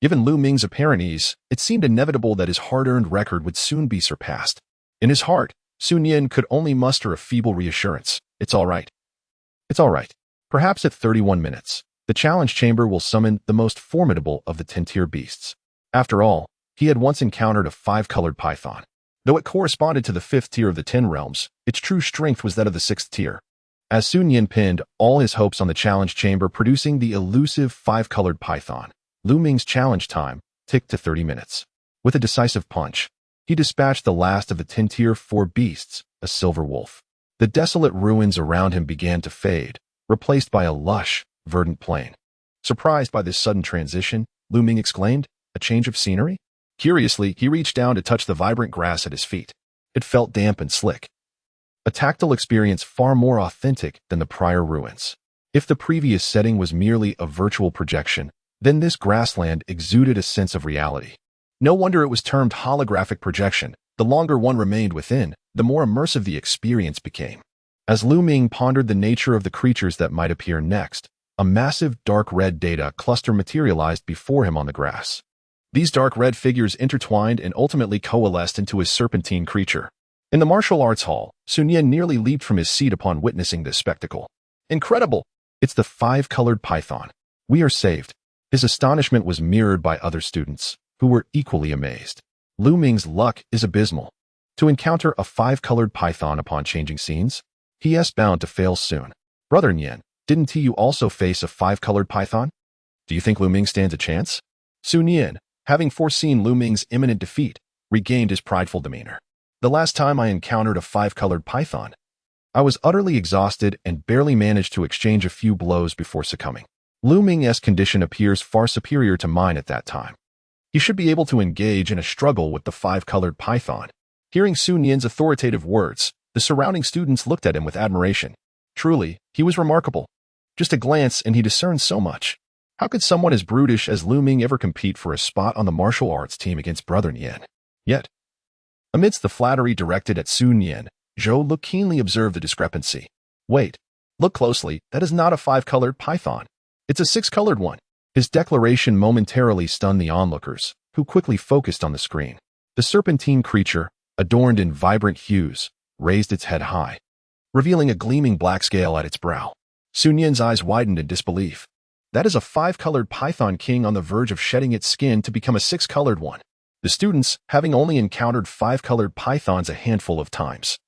Given Lu Ming's apparent ease, it seemed inevitable that his hard-earned record would soon be surpassed. In his heart, Su Nian could only muster a feeble reassurance. It's all right. It's all right. Perhaps at 31 minutes, the challenge chamber will summon the most formidable of the 10-tier beasts. After all, he had once encountered a 5-colored python. Though it corresponded to the 5th tier of the 10 realms, its true strength was that of the 6th tier. As Su Nian pinned all his hopes on the challenge chamber producing the elusive 5-colored python, Lu Ming's challenge time ticked to 30 minutes. With a decisive punch, He dispatched the last of the tier 4 beasts, a silver wolf. The desolate ruins around him began to fade, replaced by a lush, verdant plain. Surprised by this sudden transition, Lu Ming exclaimed, "A change of scenery?" Curiously, he reached down to touch the vibrant grass at his feet. It felt damp and slick. A tactile experience far more authentic than the prior ruins. If the previous setting was merely a virtual projection, then this grassland exuded a sense of reality. No wonder it was termed holographic projection. The longer one remained within, the more immersive the experience became. As Lu Ming pondered the nature of the creatures that might appear next, a massive dark red data cluster materialized before him on the grass. These dark red figures intertwined and ultimately coalesced into a serpentine creature. In the martial arts hall, Sun Yan nearly leaped from his seat upon witnessing this spectacle. "Incredible! It's the five-colored python. We are saved." His astonishment was mirrored by other students, who were equally amazed. Lu Ming's luck is abysmal. To encounter a five-colored python upon changing scenes, he is bound to fail soon. "Brother Nian, didn't you also face a five-colored python? Do you think Lu Ming stands a chance?" Sun Yan, having foreseen Lu Ming's imminent defeat, regained his prideful demeanor. "The last time I encountered a five-colored python, I was utterly exhausted and barely managed to exchange a few blows before succumbing. Lu Ming's condition appears far superior to mine at that time. He should be able to engage in a struggle with the five-colored python." Hearing Sun Yan's authoritative words, the surrounding students looked at him with admiration. Truly, he was remarkable. Just a glance and he discerned so much. How could someone as brutish as Lu Ming ever compete for a spot on the martial arts team against Brother Nian? Yet, amidst the flattery directed at Sun Yan, Zhou Lu keenly observed the discrepancy. "Wait, look closely, that is not a five-colored python. It's a six-colored one." His declaration momentarily stunned the onlookers, who quickly focused on the screen. The serpentine creature, adorned in vibrant hues, raised its head high, revealing a gleaming black scale at its brow. Sun Yan's eyes widened in disbelief. That is a five-colored python king on the verge of shedding its skin to become a six-colored one. The students, having only encountered five-colored pythons a handful of times,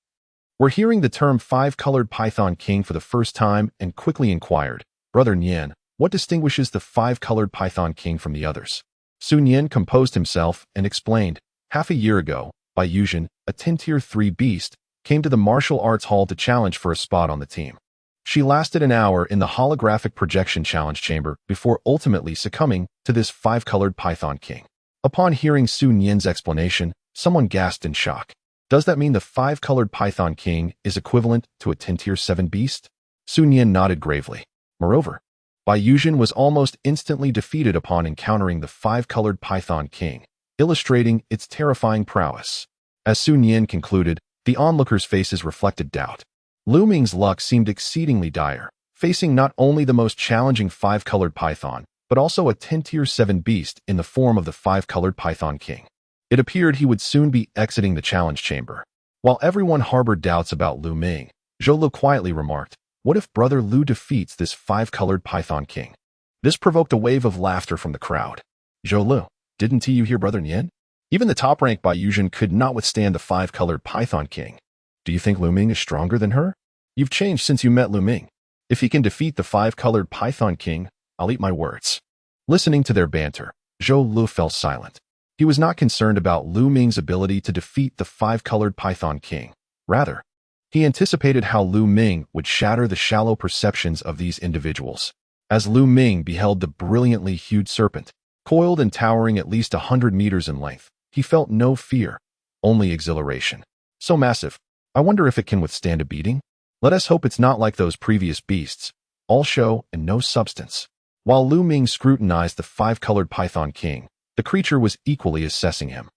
were hearing the term five-colored python king for the first time and quickly inquired, "Brother Nian, what distinguishes the five-colored python king from the others?" Sun Yan composed himself and explained, "Half a year ago, Bai Yuzhen, a tier 3 beast, came to the martial arts hall to challenge for a spot on the team. She lasted an hour in the holographic projection challenge chamber before ultimately succumbing to this five-colored python king." Upon hearing Sun Yan's explanation, someone gasped in shock. "Does that mean the five-colored python king is equivalent to a tier 7 beast?" Sun Yan nodded gravely. Moreover, Bai Yuzhen was almost instantly defeated upon encountering the five-colored python king, illustrating its terrifying prowess. As Sun Yan concluded, the onlookers' faces reflected doubt. Lu Ming's luck seemed exceedingly dire, facing not only the most challenging five-colored python, but also a tier 7 beast in the form of the five-colored python king. It appeared he would soon be exiting the challenge chamber. While everyone harbored doubts about Lu Ming, Zhou Lu quietly remarked, "What if Brother Lu defeats this five-colored python king?" This provoked a wave of laughter from the crowd. "Zhou Lu, didn't you hear Brother Nian? Even the top rank Bai Yuzhen could not withstand the five-colored python king. Do you think Lu Ming is stronger than her? You've changed since you met Lu Ming. If he can defeat the five-colored python king, I'll eat my words." Listening to their banter, Zhou Lu fell silent. He was not concerned about Lu Ming's ability to defeat the five-colored python king. Rather, he anticipated how Lu Ming would shatter the shallow perceptions of these individuals. As Lu Ming beheld the brilliantly hued serpent, coiled and towering at least 100 meters in length, he felt no fear, only exhilaration. "So massive, I wonder if it can withstand a beating? Let us hope it's not like those previous beasts, all show and no substance." While Lu Ming scrutinized the five-colored python king, the creature was equally assessing him.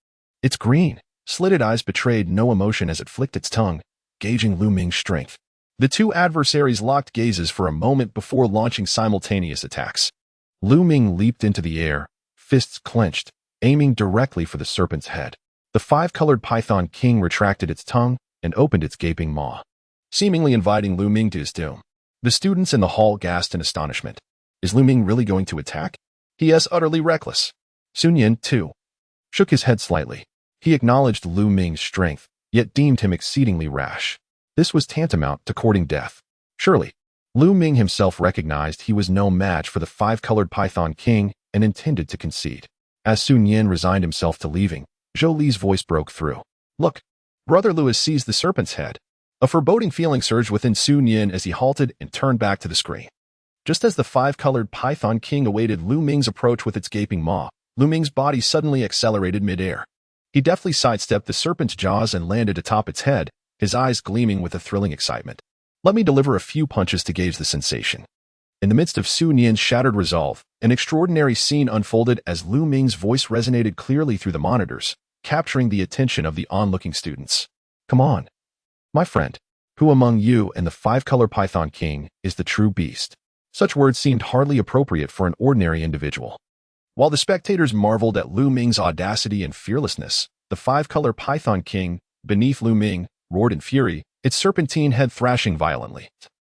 Its green, slitted eyes betrayed no emotion as it flicked its tongue, gauging Lu Ming's strength. The two adversaries locked gazes for a moment before launching simultaneous attacks. Lu Ming leaped into the air, fists clenched, aiming directly for the serpent's head. The five-colored python king retracted its tongue and opened its gaping maw, seemingly inviting Lu Ming to his doom. The students in the hall gasped in astonishment. Is Lu Ming really going to attack? He is utterly reckless. Sun Yan, too, shook his head slightly. He acknowledged Lu Ming's strength, yet deemed him exceedingly rash. This was tantamount to courting death. Surely, Lu Ming himself recognized he was no match for the five-colored python king and intended to concede. As Sun Yan resigned himself to leaving, Zhou Li's voice broke through. Look, Brother Lu has seized the serpent's head. A foreboding feeling surged within Sun Yin as he halted and turned back to the screen. Just as the five-colored Python King awaited Lu Ming's approach with its gaping maw, Lu Ming's body suddenly accelerated mid-air. He deftly sidestepped the serpent's jaws and landed atop its head, his eyes gleaming with a thrilling excitement. Let me deliver a few punches to gauge the sensation. In the midst of Sun Yin's shattered resolve, an extraordinary scene unfolded as Lu Ming's voice resonated clearly through the monitors, capturing the attention of the onlooking students. Come on, my friend. Who among you and the five-color Python King is the true beast? Such words seemed hardly appropriate for an ordinary individual. While the spectators marveled at Lu Ming's audacity and fearlessness, the five-color Python King, beneath Lu Ming, roared in fury, its serpentine head thrashing violently,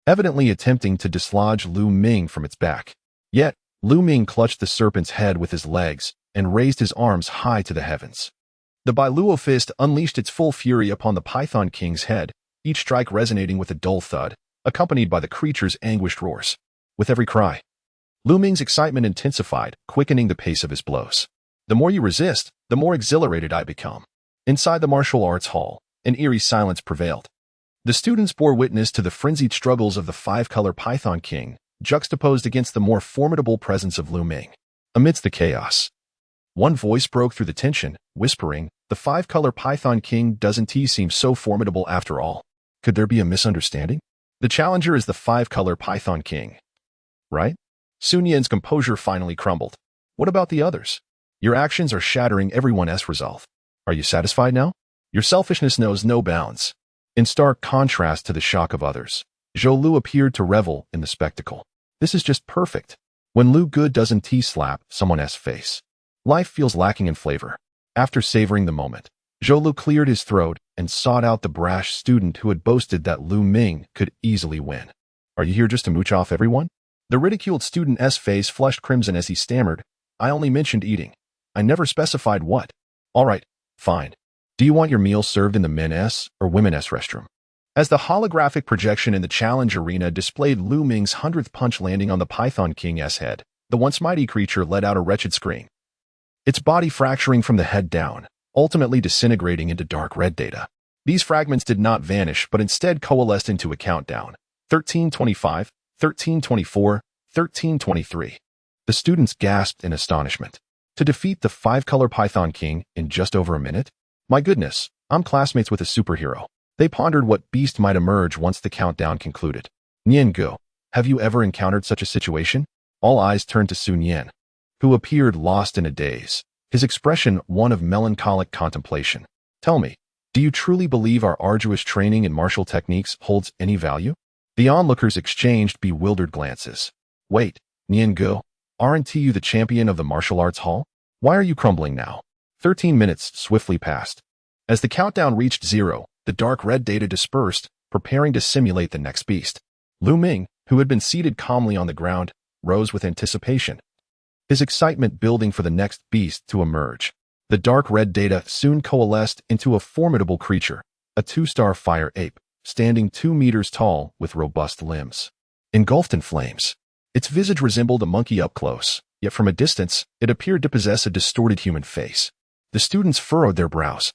evidently attempting to dislodge Lu Ming from its back. Yet, Lu Ming clutched the serpent's head with his legs and raised his arms high to the heavens. The Bailuo fist unleashed its full fury upon the Python King's head, each strike resonating with a dull thud, accompanied by the creature's anguished roars. With every cry, Lu Ming's excitement intensified, quickening the pace of his blows. The more you resist, the more exhilarated I become. Inside the martial arts hall, an eerie silence prevailed. The students bore witness to the frenzied struggles of the five-color Python King, juxtaposed against the more formidable presence of Lu Ming. Amidst the chaos, one voice broke through the tension, whispering, "The five-color Python King doesn't seem so formidable after all. Could there be a misunderstanding? The challenger is the five-color Python King, right?" Sun Yin's composure finally crumbled. What about the others? Your actions are shattering everyone's resolve. Are you satisfied now? Your selfishness knows no bounds. In stark contrast to the shock of others, Zhou Lu appeared to revel in the spectacle. This is just perfect. When Lu Good doesn't slap someone's face, life feels lacking in flavor. After savoring the moment, Zhou Lu cleared his throat and sought out the brash student who had boasted that Lu Ming could easily win. Are you here just to mooch off everyone? The ridiculed student's face flushed crimson as he stammered, "I only mentioned eating. I never specified what." "All right, fine. Do you want your meal served in the men's or women's restroom?" As the holographic projection in the challenge arena displayed Lu Ming's 100th punch landing on the Python King's head, the once mighty creature let out a wretched scream. Its body fracturing from the head down, ultimately disintegrating into dark red data. These fragments did not vanish but instead coalesced into a countdown. 1325, 1324, 1323. The students gasped in astonishment. To defeat the five-color Python King in just over a minute? My goodness, I'm classmates with a superhero. They pondered what beast might emerge once the countdown concluded. Nian Go, have you ever encountered such a situation? All eyes turned to Sun Yin, who appeared lost in a daze, his expression one of melancholic contemplation. Tell me, do you truly believe our arduous training in martial techniques holds any value? The onlookers exchanged bewildered glances. Wait, Nian Go, aren't you the champion of the martial arts hall? Why are you crumbling now? 13 minutes swiftly passed. As the countdown reached 0, the dark red data dispersed, preparing to simulate the next beast. Lu Ming, who had been seated calmly on the ground, rose with anticipation, his excitement building for the next beast to emerge. The dark red data soon coalesced into a formidable creature, a 2-star fire ape, standing 2 meters tall with robust limbs. Engulfed in flames, its visage resembled a monkey up close, yet from a distance, it appeared to possess a distorted human face. The students furrowed their brows,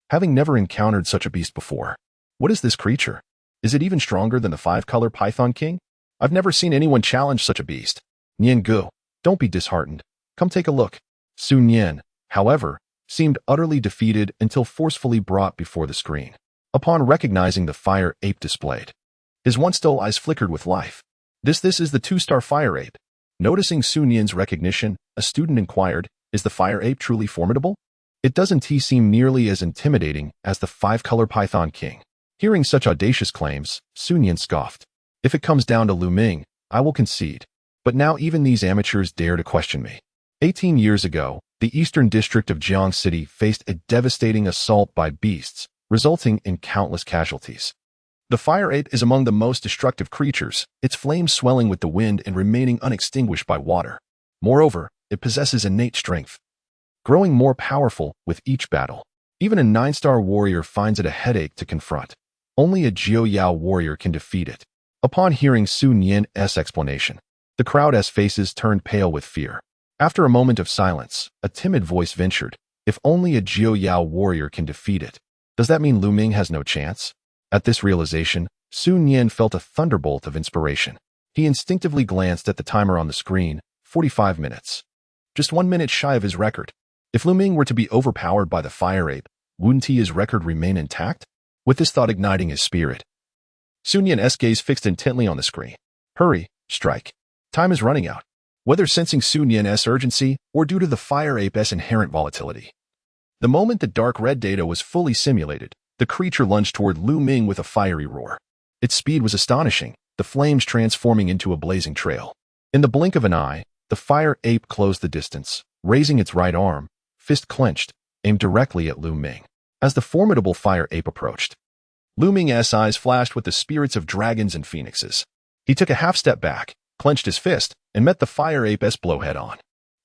having never encountered such a beast before. What is this creature? Is it even stronger than the five-color Python King? I've never seen anyone challenge such a beast. Nian Go, don't be disheartened. Come take a look. Sun Yin, however, seemed utterly defeated until forcefully brought before the screen. Upon recognizing the fire ape displayed, his once dull eyes flickered with life. This is the 2-star fire ape. Noticing Sun Yin's recognition, a student inquired, is the fire ape truly formidable? It doesn't seem nearly as intimidating as the five-color Python King. Hearing such audacious claims, Sun Yin scoffed. If it comes down to Lu Ming, I will concede. But now even these amateurs dare to question me. 18 years ago, the eastern district of Jiang City faced a devastating assault by beasts, resulting in countless casualties. The fire ape is among the most destructive creatures, its flames swelling with the wind and remaining unextinguished by water. Moreover, it possesses innate strength, growing more powerful with each battle. Even a 9-star warrior finds it a headache to confront. Only a Jiao Yao warrior can defeat it. Upon hearing Sun Yin's explanation, the crowd's faces turned pale with fear. After a moment of silence, a timid voice ventured, If only a Jiu Yao warrior can defeat it. Does that mean Lu Ming has no chance? At this realization, Sun Yan felt a thunderbolt of inspiration. He instinctively glanced at the timer on the screen, 45 minutes. Just 1 minute shy of his record. If Lu Ming were to be overpowered by the fire ape, wouldn't his record remain intact? With this thought igniting his spirit, Sun Yan's gaze fixed intently on the screen. Hurry, strike. Time is running out. Whether sensing Sun Yan's urgency or due to the fire ape's inherent volatility. The moment the dark red data was fully simulated, the creature lunged toward Lu Ming with a fiery roar. Its speed was astonishing, the flames transforming into a blazing trail. In the blink of an eye, the fire ape closed the distance, raising its right arm, fist clenched, aimed directly at Lu Ming. As the formidable fire ape approached, Lu Ming's eyes flashed with the spirits of dragons and phoenixes. He took a half step back, clenched his fist, and met the fire ape's blow head-on.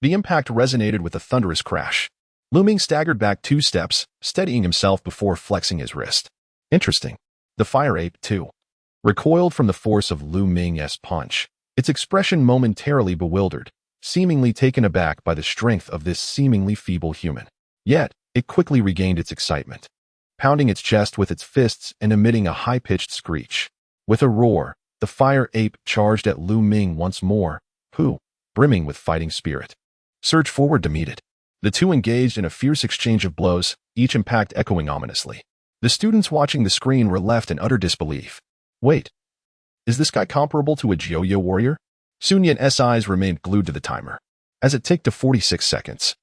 The impact resonated with a thunderous crash. Lu Ming staggered back 2 steps, steadying himself before flexing his wrist. Interesting. The fire ape, too, recoiled from the force of Lu Ming's punch, its expression momentarily bewildered, seemingly taken aback by the strength of this seemingly feeble human. Yet, it quickly regained its excitement, pounding its chest with its fists and emitting a high-pitched screech. With a roar, the fire ape charged at Lu Ming once more, who, brimming with fighting spirit, surged forward to meet it. The two engaged in a fierce exchange of blows, each impact echoing ominously. The students watching the screen were left in utter disbelief. Wait, is this guy comparable to a Jiu-Jitsu warrior? Sun Yan's eyes remained glued to the timer, as it ticked to 46 seconds.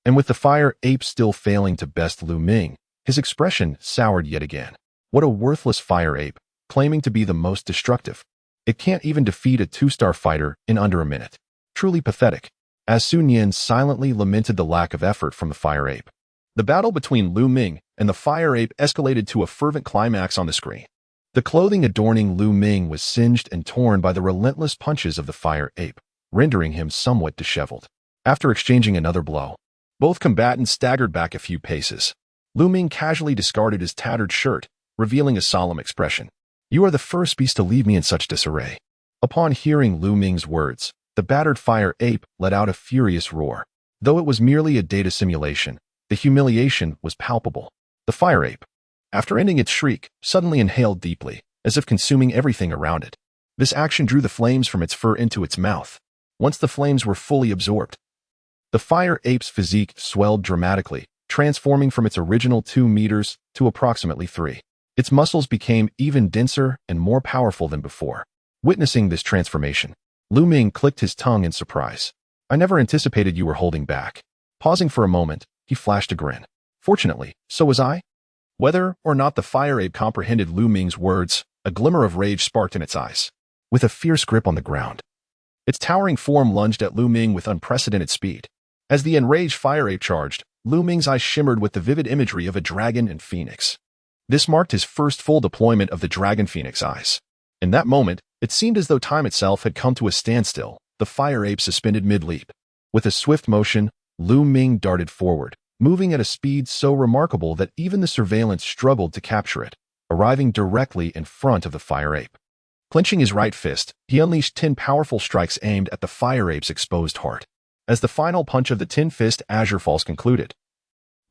And with the fire ape still failing to best Lu Ming, his expression soured yet again. What a worthless fire ape, claiming to be the most destructive. It can't even defeat a 2-star fighter in under a minute. Truly pathetic. As Sun Yan silently lamented the lack of effort from the fire ape. The battle between Lu Ming and the fire ape escalated to a fervent climax on the screen. The clothing adorning Lu Ming was singed and torn by the relentless punches of the fire ape, rendering him somewhat disheveled. After exchanging another blow, both combatants staggered back a few paces. Lu Ming casually discarded his tattered shirt, revealing a solemn expression. You are the first beast to leave me in such disarray. Upon hearing Lu Ming's words, the battered fire ape let out a furious roar. Though it was merely a data simulation, the humiliation was palpable. The fire ape, after ending its shriek, suddenly inhaled deeply, as if consuming everything around it. This action drew the flames from its fur into its mouth. Once the flames were fully absorbed, the fire ape's physique swelled dramatically, transforming from its original 2 meters to approximately 3. Its muscles became even denser and more powerful than before. Witnessing this transformation, Lu Ming clicked his tongue in surprise. I never anticipated you were holding back. Pausing for a moment, he flashed a grin. Fortunately, so was I. Whether or not the fire ape comprehended Lu Ming's words, a glimmer of rage sparked in its eyes. With a fierce grip on the ground, its towering form lunged at Lu Ming with unprecedented speed. As the enraged fire ape charged, Lu Ming's eyes shimmered with the vivid imagery of a dragon and phoenix. This marked his first full deployment of the dragon phoenix eyes. In that moment, it seemed as though time itself had come to a standstill, the fire ape suspended mid-leap. With a swift motion, Lu Ming darted forward, moving at a speed so remarkable that even the surveillance struggled to capture it, arriving directly in front of the fire ape. Clenching his right fist, he unleashed 10 powerful strikes aimed at the fire ape's exposed heart. As the final punch of the 10-fist Azure Falls concluded,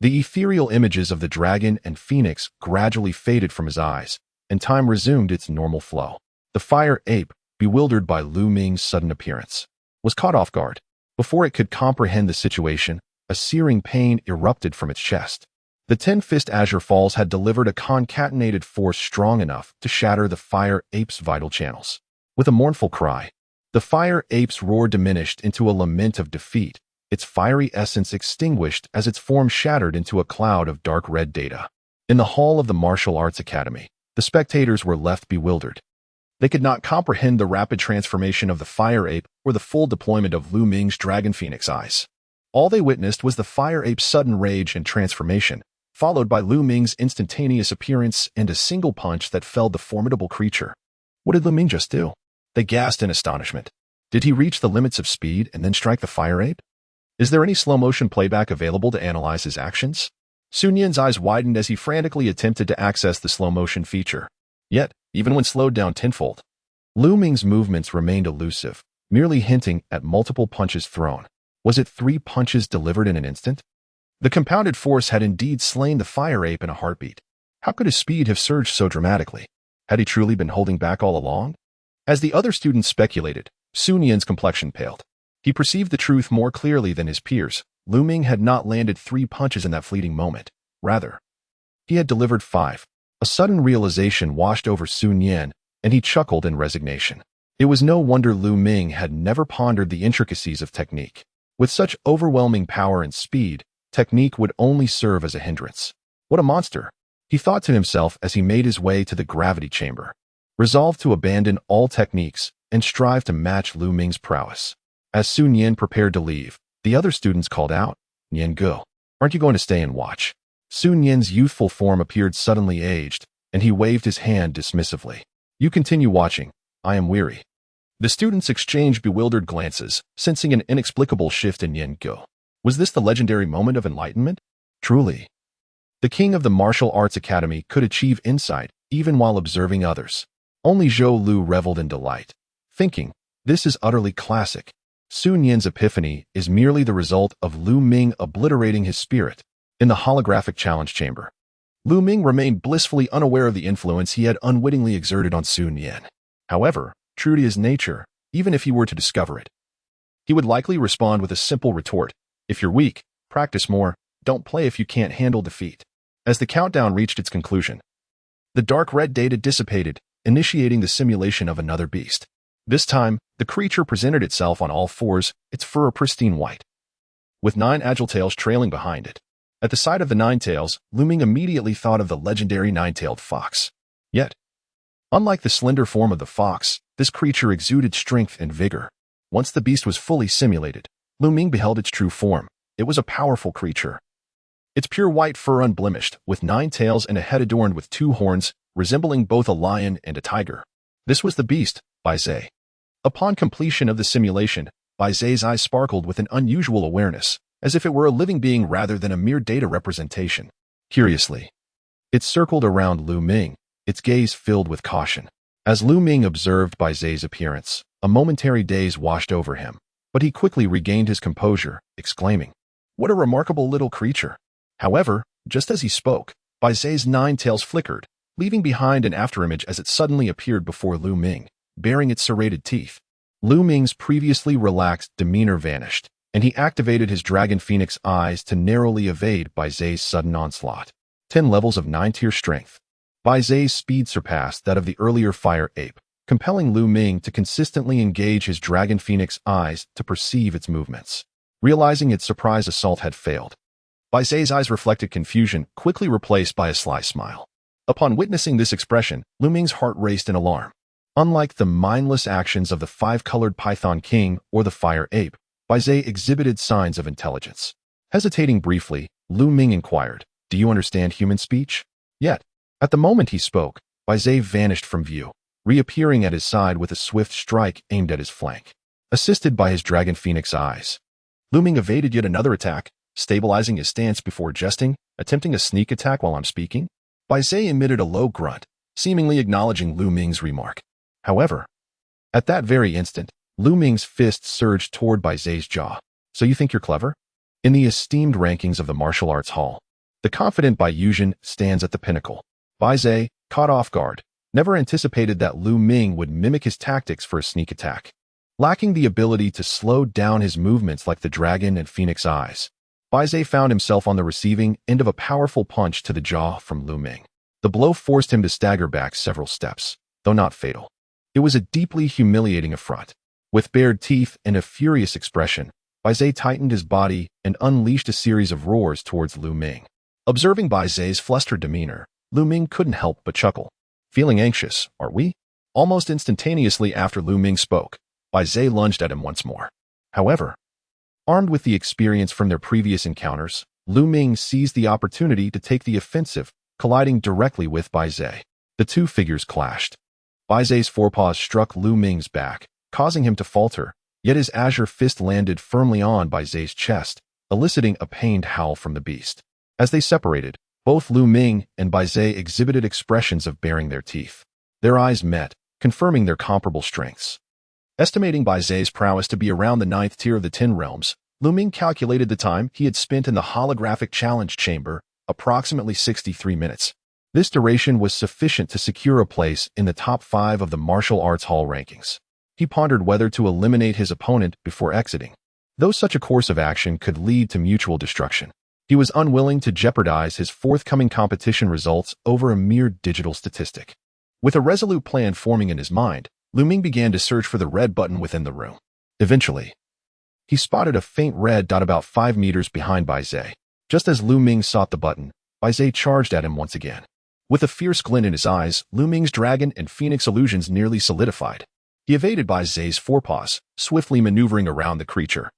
the ethereal images of the dragon and phoenix gradually faded from his eyes, and time resumed its normal flow. The fire ape, bewildered by Lu Ming's sudden appearance, was caught off guard. Before it could comprehend the situation, a searing pain erupted from its chest. The 10-fist Azure Falls had delivered a concatenated force strong enough to shatter the fire ape's vital channels. With a mournful cry, the fire ape's roar diminished into a lament of defeat, its fiery essence extinguished as its form shattered into a cloud of dark red data. In the hall of the Martial Arts Academy, the spectators were left bewildered. They could not comprehend the rapid transformation of the fire ape or the full deployment of Lu Ming's dragon phoenix eyes. All they witnessed was the fire ape's sudden rage and transformation, followed by Lu Ming's instantaneous appearance and a single punch that felled the formidable creature. What did Lu Ming just do? They gasped in astonishment. Did he reach the limits of speed and then strike the fire ape? Is there any slow-motion playback available to analyze his actions? Sun Yan's eyes widened as he frantically attempted to access the slow-motion feature. Yet, even when slowed down tenfold, Lu Ming's movements remained elusive, merely hinting at multiple punches thrown. Was it 3 punches delivered in an instant? The compounded force had indeed slain the fire ape in a heartbeat. How could his speed have surged so dramatically? Had he truly been holding back all along? As the other students speculated, Sun Yan's complexion paled. He perceived the truth more clearly than his peers. Lu Ming had not landed 3 punches in that fleeting moment. Rather, he had delivered 5. A sudden realization washed over Sun Yan, and he chuckled in resignation. It was no wonder Lu Ming had never pondered the intricacies of technique. With such overwhelming power and speed, technique would only serve as a hindrance. What a monster, he thought to himself as he made his way to the gravity chamber, resolved to abandon all techniques and strive to match Lu Ming's prowess. As Sun Yan prepared to leave, the other students called out, "Yan Go, aren't you going to stay and watch?" Sun Yan's youthful form appeared suddenly aged, and he waved his hand dismissively. "You continue watching. I am weary." The students exchanged bewildered glances, sensing an inexplicable shift in Yan Go. Was this the legendary moment of enlightenment? Truly, the king of the martial arts academy could achieve insight even while observing others. Only Zhou Lu reveled in delight, thinking, this is utterly classic. Sun Yan's epiphany is merely the result of Lu Ming obliterating his spirit. In the holographic challenge chamber, Lu Ming remained blissfully unaware of the influence he had unwittingly exerted on Sun Yan. However, true to his nature, even if he were to discover it, he would likely respond with a simple retort: if you're weak, practice more, don't play if you can't handle defeat. As the countdown reached its conclusion, the dark red data dissipated, initiating the simulation of another beast. This time, the creature presented itself on all fours, its fur a pristine white, with 9 agile tails trailing behind it. At the sight of the 9 tails, Lu Ming immediately thought of the legendary 9-tailed fox. Yet, unlike the slender form of the fox, this creature exuded strength and vigor. Once the beast was fully simulated, Lu Ming beheld its true form. It was a powerful creature. Its pure white fur unblemished, with 9 tails and a head adorned with 2 horns, resembling both a lion and a tiger. This was the beast, Bai Zai. Upon completion of the simulation, Bai Zai's eyes sparkled with an unusual awareness, as if it were a living being rather than a mere data representation. Curiously, it circled around Lu Ming, its gaze filled with caution. As Lu Ming observed Bai Zai's appearance, a momentary daze washed over him, but he quickly regained his composure, exclaiming, "What a remarkable little creature!" However, just as he spoke, Bai Zai's 9 tails flickered, leaving behind an afterimage as it suddenly appeared before Lu Ming, baring its serrated teeth. Lu Ming's previously relaxed demeanor vanished, and he activated his dragon phoenix eyes to narrowly evade Bai Zai's sudden onslaught. 10 levels of 9-tier strength. Bai Zai's speed surpassed that of the earlier fire ape, compelling Lu Ming to consistently engage his dragon phoenix eyes to perceive its movements. Realizing its surprise assault had failed, Bai Zai's eyes reflected confusion, quickly replaced by a sly smile. Upon witnessing this expression, Lu Ming's heart raced in alarm. Unlike the mindless actions of the 5-colored Python King or the fire ape, Bai Zai exhibited signs of intelligence. Hesitating briefly, Lu Ming inquired, "Do you understand human speech?" Yet, at the moment he spoke, Bai Zai vanished from view, reappearing at his side with a swift strike aimed at his flank. Assisted by his dragon phoenix eyes, Lu Ming evaded yet another attack, stabilizing his stance before jesting, attempting a sneak attack while I'm speaking. Bai Zai emitted a low grunt, seemingly acknowledging Lu Ming's remark. However, at that very instant, Lu Ming's fist surged toward Bai Zai's jaw. "So you think you're clever?" In the esteemed rankings of the martial arts hall, the confident Bai Yuzhen stands at the pinnacle. Bai Zai, caught off guard, never anticipated that Lu Ming would mimic his tactics for a sneak attack. Lacking the ability to slow down his movements like the dragon and phoenix eyes, Bai Zai found himself on the receiving end of a powerful punch to the jaw from Lu Ming. The blow forced him to stagger back several steps, though not fatal. It was a deeply humiliating affront. With bared teeth and a furious expression, Bai Zai tightened his body and unleashed a series of roars towards Lu Ming. Observing Bai Zai's flustered demeanor, Lu Ming couldn't help but chuckle. "Feeling anxious, are we?" Almost instantaneously after Lu Ming spoke, Bai Zai lunged at him once more. However, armed with the experience from their previous encounters, Lu Ming seized the opportunity to take the offensive, colliding directly with Bai Zai. The two figures clashed. Bai Zai's forepaws struck Lu Ming's back, causing him to falter, yet his azure fist landed firmly on Bai Zai's chest, eliciting a pained howl from the beast. As they separated, both Lu Ming and Bai Zai exhibited expressions of baring their teeth. Their eyes met, confirming their comparable strengths. Estimating Bai Zai's prowess to be around the 9th tier of the 10 realms, Lu Ming calculated the time he had spent in the holographic challenge chamber, approximately 63 minutes. This duration was sufficient to secure a place in the top 5 of the martial arts hall rankings. He pondered whether to eliminate his opponent before exiting, though such a course of action could lead to mutual destruction. He was unwilling to jeopardize his forthcoming competition results over a mere digital statistic. With a resolute plan forming in his mind, Lu Ming began to search for the red button within the room. Eventually, he spotted a faint red dot about 5 meters behind Bai Zhe. Just as Lu Ming sought the button, Bai Zhe charged at him once again. With a fierce glint in his eyes, Lu Ming's dragon and phoenix illusions nearly solidified. He evaded Bai Zhe's forepaws, swiftly maneuvering around the creature.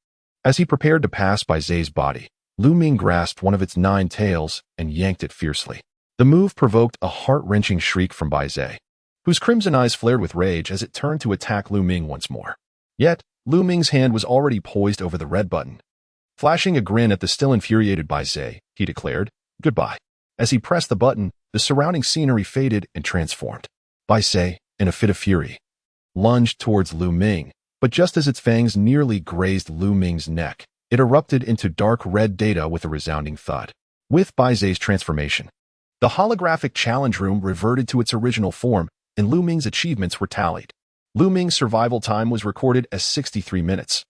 As he prepared to pass Bai Zhe's body, Lu Ming grasped one of its 9 tails and yanked it fiercely. The move provoked a heart-wrenching shriek from Bai Zhe, whose crimson eyes flared with rage as it turned to attack Lu Ming once more. Yet, Lu Ming's hand was already poised over the red button. Flashing a grin at the still infuriated Bai Zhe, he declared, "Goodbye." As he pressed the button, the surrounding scenery faded and transformed. Bai Zhe, in a fit of fury, lunged towards Lu Ming, but just as its fangs nearly grazed Lu Ming's neck, it erupted into dark red data with a resounding thud. With Bai Zhe's transformation, the holographic challenge room reverted to its original form, and Lu Ming's achievements were tallied. Lu Ming's survival time was recorded as 63 minutes,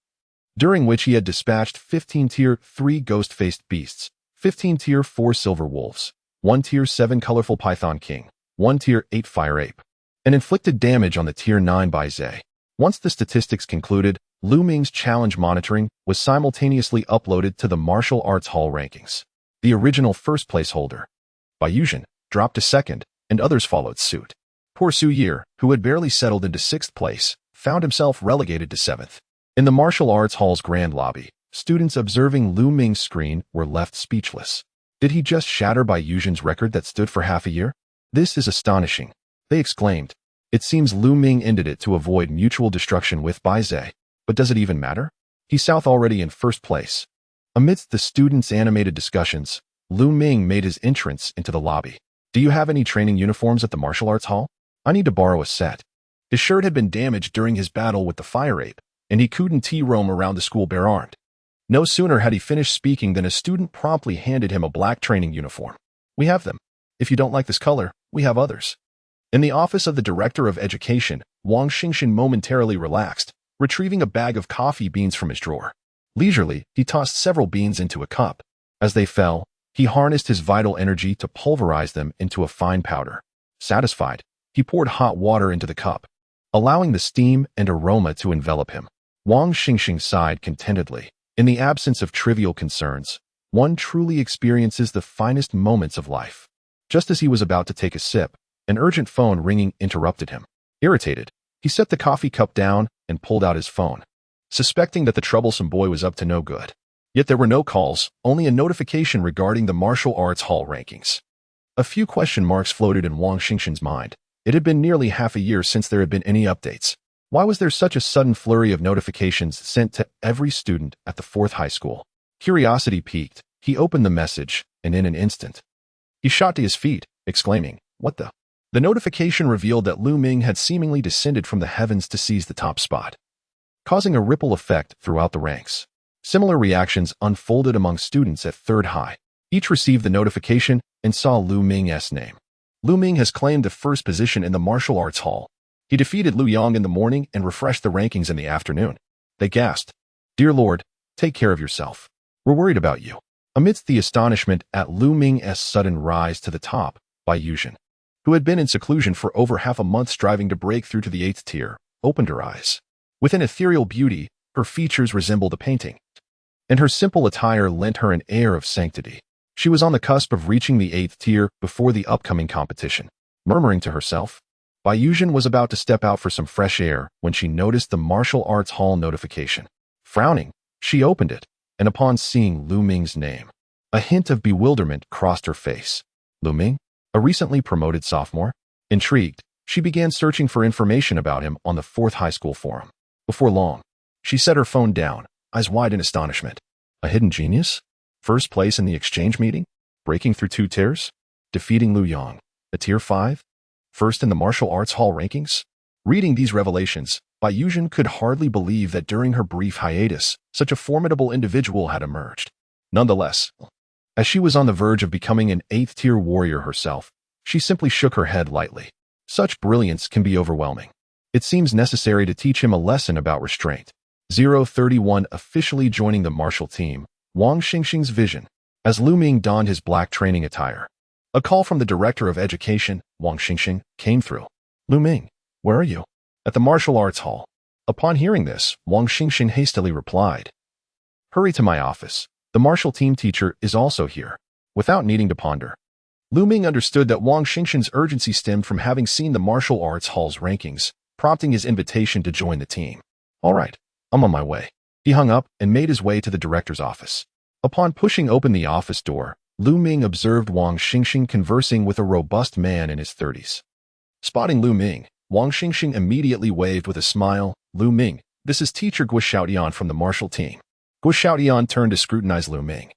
during which he had dispatched 15 Tier 3 ghost-faced beasts, 15 Tier 4 silver wolves, 1 Tier 7 colorful python king, 1 Tier 8 fire ape, and inflicted damage on the Tier 9 Bai Zhe. Once the statistics concluded, Lu Ming's challenge monitoring was simultaneously uploaded to the martial arts hall rankings. The original first-place holder, Bai Yuzhen, dropped to 2nd, and others followed suit. Poor Su Ye, who had barely settled into 6th place, found himself relegated to 7th. In the martial arts hall's grand lobby, students observing Lu Ming's screen were left speechless. Did he just shatter Bai Yuzhen's record that stood for half a year? "This is astonishing," they exclaimed. It seems Lu Ming ended it to avoid mutual destruction with Bai Zhe. But does it even matter? He's south already in 1st place. Amidst the students' animated discussions, Lu Ming made his entrance into the lobby. "Do you have any training uniforms at the martial arts hall? I need to borrow a set." His shirt had been damaged during his battle with the fire ape, and he couldn't roam around the school bare-armed. No sooner had he finished speaking than a student promptly handed him a black training uniform. "We have them. If you don't like this color, we have others." In the office of the Director of Education, Wang Xingxin momentarily relaxed, retrieving a bag of coffee beans from his drawer. Leisurely, he tossed several beans into a cup. As they fell, he harnessed his vital energy to pulverize them into a fine powder. Satisfied, he poured hot water into the cup, allowing the steam and aroma to envelop him. Wang Xingxin sighed contentedly. In the absence of trivial concerns, one truly experiences the finest moments of life. Just as he was about to take a sip, an urgent phone ringing interrupted him. Irritated, he set the coffee cup down and pulled out his phone, suspecting that the troublesome boy was up to no good. Yet there were no calls, only a notification regarding the martial arts hall rankings. A few question marks floated in Wang Xingxin's mind. It had been nearly half a year since there had been any updates. Why was there such a sudden flurry of notifications sent to every student at the 4th high school? Curiosity piqued, he opened the message, and in an instant, he shot to his feet, exclaiming, "What the?" The notification revealed that Lu Ming had seemingly descended from the heavens to seize the top spot, causing a ripple effect throughout the ranks. Similar reactions unfolded among students at 3rd high. Each received the notification and saw Lu Ming's name. Lu Ming has claimed the 1st position in the martial arts hall. He defeated Lu Yang in the morning and refreshed the rankings in the afternoon. They gasped, "Dear Lord, take care of yourself. We're worried about you." Amidst the astonishment at Lu Ming's sudden rise to the top, Bai Yuzhen, who had been in seclusion for over half a month striving to break through to the 8th tier, opened her eyes. With an ethereal beauty, her features resembled a painting, and her simple attire lent her an air of sanctity. She was on the cusp of reaching the 8th tier before the upcoming competition. Murmuring to herself, Bai Yuzhen was about to step out for some fresh air when she noticed the martial arts hall notification. Frowning, she opened it, and upon seeing Lu Ming's name, a hint of bewilderment crossed her face. Lu Ming? A recently promoted sophomore? Intrigued, she began searching for information about him on the 4th high school forum. Before long, she set her phone down, eyes wide in astonishment. A hidden genius? 1st place in the exchange meeting? Breaking through 2 tiers? Defeating Lu Yang, a tier 5? 1st in the martial arts hall rankings? Reading these revelations, Bai Yuzhen could hardly believe that during her brief hiatus, such a formidable individual had emerged. Nonetheless, as she was on the verge of becoming an 8th-tier warrior herself, she simply shook her head lightly. Such brilliance can be overwhelming. It seems necessary to teach him a lesson about restraint. 031 officially joining the martial team, Wang Xingxing's vision, as Lu Ming donned his black training attire. A call from the director of education, Wang Xingxing, came through. Lu Ming, where are you? At the martial arts hall. Upon hearing this, Wang Xingxing hastily replied, hurry to my office. The martial team teacher is also here. Without needing to ponder, Lu Ming understood that Wang Xingxing's urgency stemmed from having seen the martial arts hall's rankings, prompting his invitation to join the team. All right, I'm on my way. He hung up and made his way to the director's office. Upon pushing open the office door, Lu Ming observed Wang Xingxing conversing with a robust man in his 30s. Spotting Lu Ming, Wang Xingxing immediately waved with a smile. Lu Ming, this is teacher Guo Xiaotian from the martial team. Guo Xiaotian turned to scrutinize Lu Ming.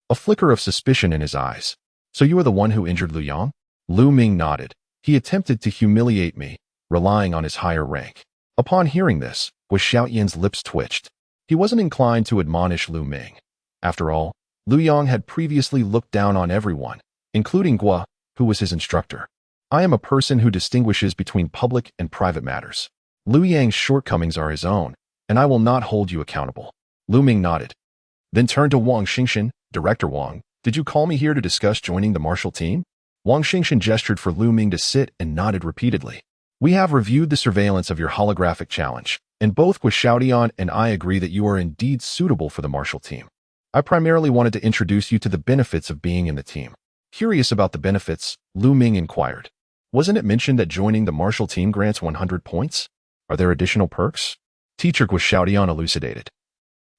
A flicker of suspicion in his eyes. So you are the one who injured Lu Yang? Lu Ming nodded. He attempted to humiliate me, relying on his higher rank. Upon hearing this, Guo Xiaotian's lips twitched. He wasn't inclined to admonish Lu Ming. After all, Lu Yang had previously looked down on everyone, including Guo, who was his instructor. I am a person who distinguishes between public and private matters. Lu Yang's shortcomings are his own, and I will not hold you accountable. Lu Ming nodded. Then turned to Wang Xingxing. Director Wang, did you call me here to discuss joining the martial team? Wang Xingxing gestured for Lu Ming to sit and nodded repeatedly. We have reviewed the surveillance of your holographic challenge, and both Guo Xiaotian and I agree that you are indeed suitable for the martial team. I primarily wanted to introduce you to the benefits of being in the team. Curious about the benefits, Lu Ming inquired. Wasn't it mentioned that joining the martial team grants 100 points? Are there additional perks? Teacher Guo Xiaotian elucidated.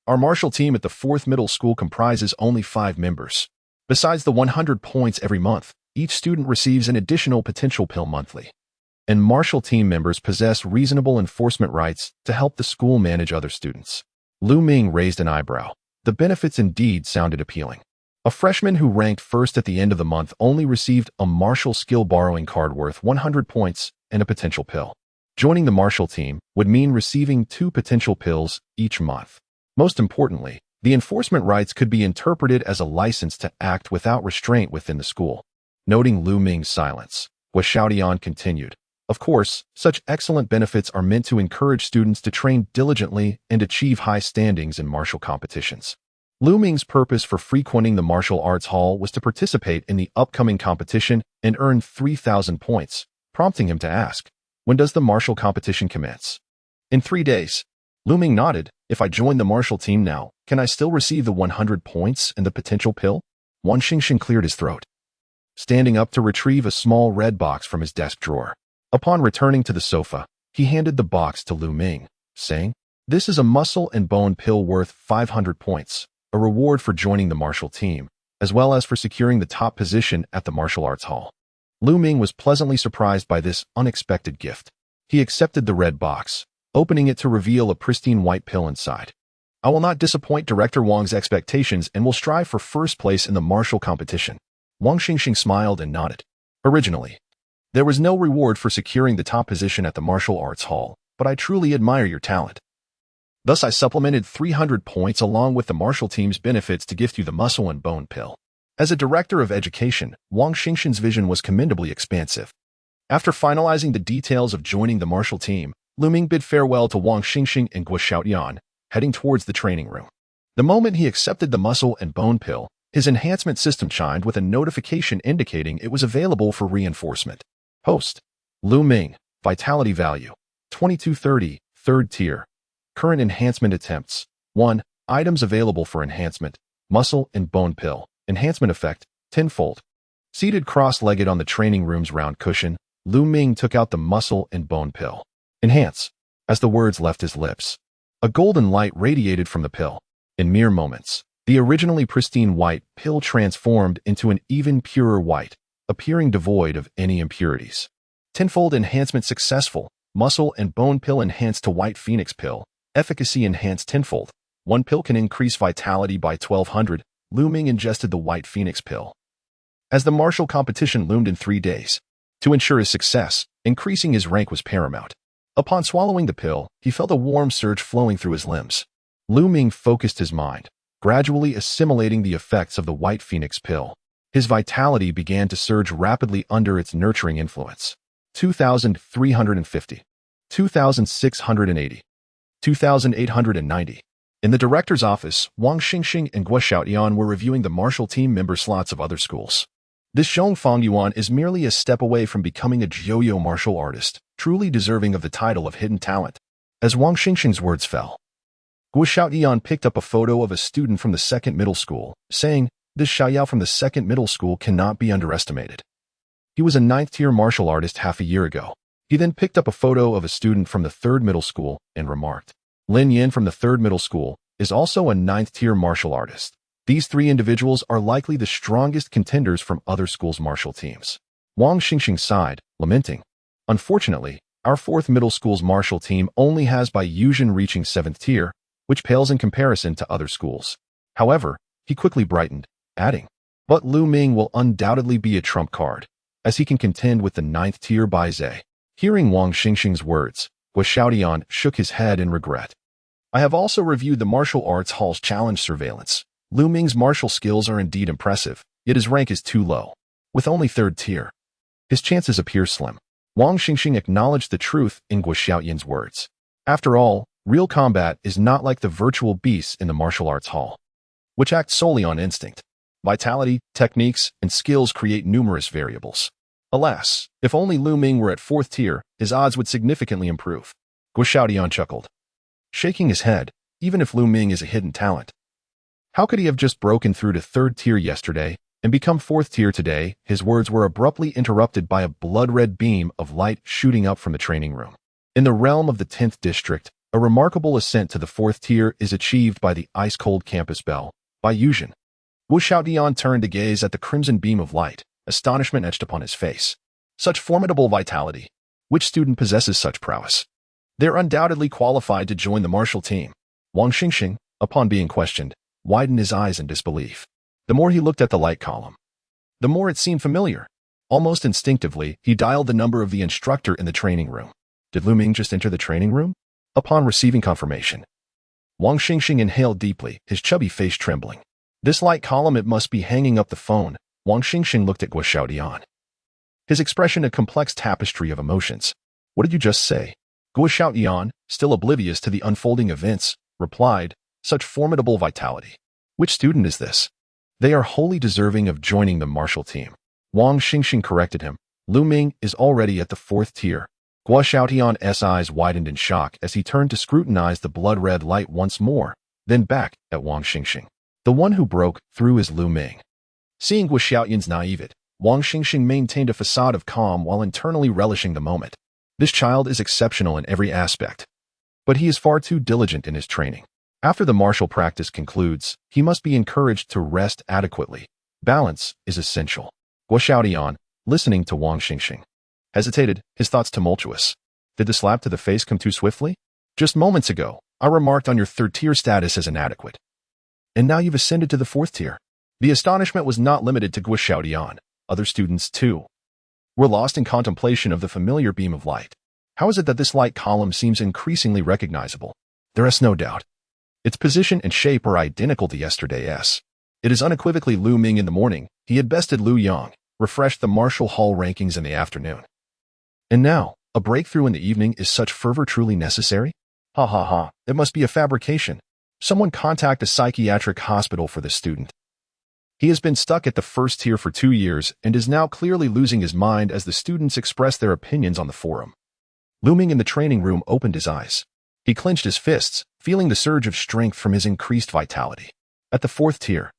Our martial team at the 4th middle school comprises only 5 members. Besides the 100 points every month, each student receives an additional potential pill monthly. And martial team members possess reasonable enforcement rights to help the school manage other students. Lu Ming raised an eyebrow. The benefits indeed sounded appealing. A freshman who ranked first at the end of the month only received a martial skill borrowing card worth 100 points and a potential pill. Joining the martial team would mean receiving 2 potential pills each month. Most importantly, the enforcement rights could be interpreted as a license to act without restraint within the school. Noting Lu Ming's silence, Guo Xiaotian continued. Of course, such excellent benefits are meant to encourage students to train diligently and achieve high standings in martial competitions. Lu Ming's purpose for frequenting the martial arts hall was to participate in the upcoming competition and earn 3,000 points, prompting him to ask, when does the martial competition commence? In 3 days. Lu Ming nodded. If I join the martial team now, can I still receive the 100 points and the potential pill? Wang Xingxing cleared his throat, standing up to retrieve a small red box from his desk drawer. Upon returning to the sofa, he handed the box to Lu Ming, saying, this is a muscle and bone pill worth 500 points, a reward for joining the martial team, as well as for securing the top position at the martial arts hall. Lu Ming was pleasantly surprised by this unexpected gift. He accepted the red box, opening it to reveal a pristine white pill inside. I will not disappoint Director Wang's expectations and will strive for first place in the martial competition. Wang Xingxing smiled and nodded. Originally, there was no reward for securing the top position at the martial arts hall, but I truly admire your talent. Thus I supplemented 300 points along with the martial team's benefits to gift you the muscle and bone pill. As a director of education, Wang Xingxing's vision was commendably expansive. After finalizing the details of joining the martial team, Lu Ming bid farewell to Wang Xingxing and Guo Xiaotian, heading towards the training room. The moment he accepted the muscle and bone pill, his enhancement system chimed with a notification indicating it was available for reinforcement. Host: Lu Ming, Vitality Value, 2230, 3rd tier. Current enhancement attempts: 1. Items available for enhancement, muscle and bone pill. Enhancement effect, tenfold. Seated cross-legged on the training room's round cushion, Lu Ming took out the muscle and bone pill. Enhance. As the words left his lips, a golden light radiated from the pill. In mere moments, the originally pristine white pill transformed into an even purer white, appearing devoid of any impurities. Tenfold enhancement successful. Muscle and bone pill enhanced to white phoenix pill. Efficacy enhanced tenfold. 1 pill can increase vitality by 1200. Lu Ming ingested the white phoenix pill. As the martial competition loomed in 3 days, to ensure his success, increasing his rank was paramount. Upon swallowing the pill, he felt a warm surge flowing through his limbs. Lu Ming focused his mind, gradually assimilating the effects of the White Phoenix pill. His vitality began to surge rapidly under its nurturing influence. 2,350. 2,680. 2,890. In the director's office, Wang Xingxing and Guo Xiaotian were reviewing the martial team member slots of other schools. This Zhongfang Yuan is merely a step away from becoming a Jiu-Jitsu martial artist, truly deserving of the title of hidden talent. As Wang Xingxing's words fell, Guo Xiaotian picked up a photo of a student from the second middle school, saying, "This Xiaoyao from the second middle school cannot be underestimated. He was a 9th-tier martial artist half a year ago." He then picked up a photo of a student from the third middle school and remarked, "Lin Yin from the third middle school is also a 9th-tier martial artist. These three individuals are likely the strongest contenders from other schools' martial teams." Wang Xingxing sighed, lamenting, "Unfortunately, our 4th middle school's martial team only has Bai Yuzhen reaching 7th tier, which pales in comparison to other schools." However, he quickly brightened, adding, "But Lu Ming will undoubtedly be a trump card, as he can contend with the 9th tier Bai Zhe." Hearing Wang Xingxing's words, Guo Xiaotian shook his head in regret. "I have also reviewed the martial arts hall's challenge surveillance. Lu Ming's martial skills are indeed impressive, yet his rank is too low. With only 3rd tier, his chances appear slim." Wang Xingxing acknowledged the truth in Guo Xiaotian's words. After all, real combat is not like the virtual beasts in the martial arts hall, which act solely on instinct. Vitality, techniques, and skills create numerous variables. Alas, if only Lu Ming were at 4th tier, his odds would significantly improve. Guo Xiaotian chuckled, shaking his head. Even if Lu Ming is a hidden talent, how could he have just broken through to 3rd tier yesterday and become 4th tier today? His words were abruptly interrupted by a blood-red beam of light shooting up from the training room. In the realm of the 10th district, a remarkable ascent to the 4th tier is achieved by the ice-cold campus bell, Bai Yuzhen. Wu Xiaodian turned to gaze at the crimson beam of light, astonishment etched upon his face. Such formidable vitality. Which student possesses such prowess? They're undoubtedly qualified to join the martial team. Wang Xingxing, upon being questioned, widened his eyes in disbelief. The more he looked at the light column, the more it seemed familiar. Almost instinctively, he dialed the number of the instructor in the training room. Did Lu Ming just enter the training room? Upon receiving confirmation, Wang Xingxing inhaled deeply, his chubby face trembling. This light column, it must be hanging up the phone. Wang Xingxing looked at Guo Xiaotian, his expression a complex tapestry of emotions. "What did you just say?" Guo Xiaotian, still oblivious to the unfolding events, replied, "Such formidable vitality. Which student is this? They are wholly deserving of joining the martial team." Wang Xingxing corrected him. "Lu Ming is already at the 4th tier." Guo Xiaotian's eyes widened in shock as he turned to scrutinize the blood-red light once more, then back at Wang Xingxing. The one who broke through is Lu Ming. Seeing Guo Xiaotian's naivete, Wang Xingxing maintained a facade of calm while internally relishing the moment. This child is exceptional in every aspect, but he is far too diligent in his training. After the martial practice concludes, he must be encouraged to rest adequately. Balance is essential. Guo Xiaotian, listening to Wang Xingxing, hesitated, his thoughts tumultuous. Did the slap to the face come too swiftly? Just moments ago, I remarked on your 3rd tier status as inadequate. And now you've ascended to the 4th tier. The astonishment was not limited to Guo Xiaotian. Other students, too, were lost in contemplation of the familiar beam of light. How is it that this light column seems increasingly recognizable? There is no doubt. Its position and shape are identical to yesterday's. It is unequivocally Lu Ming in the morning. He had bested Lu Yang, refreshed the martial hall rankings in the afternoon. And now, a breakthrough in the evening. Is such fervor truly necessary? Ha ha ha, it must be a fabrication. Someone contact a psychiatric hospital for this student. He has been stuck at the 1st tier for 2 years and is now clearly losing his mind as the students express their opinions on the forum. Lu Ming in the training room opened his eyes. He clenched his fists, feeling the surge of strength from his increased vitality. At the 4th tier,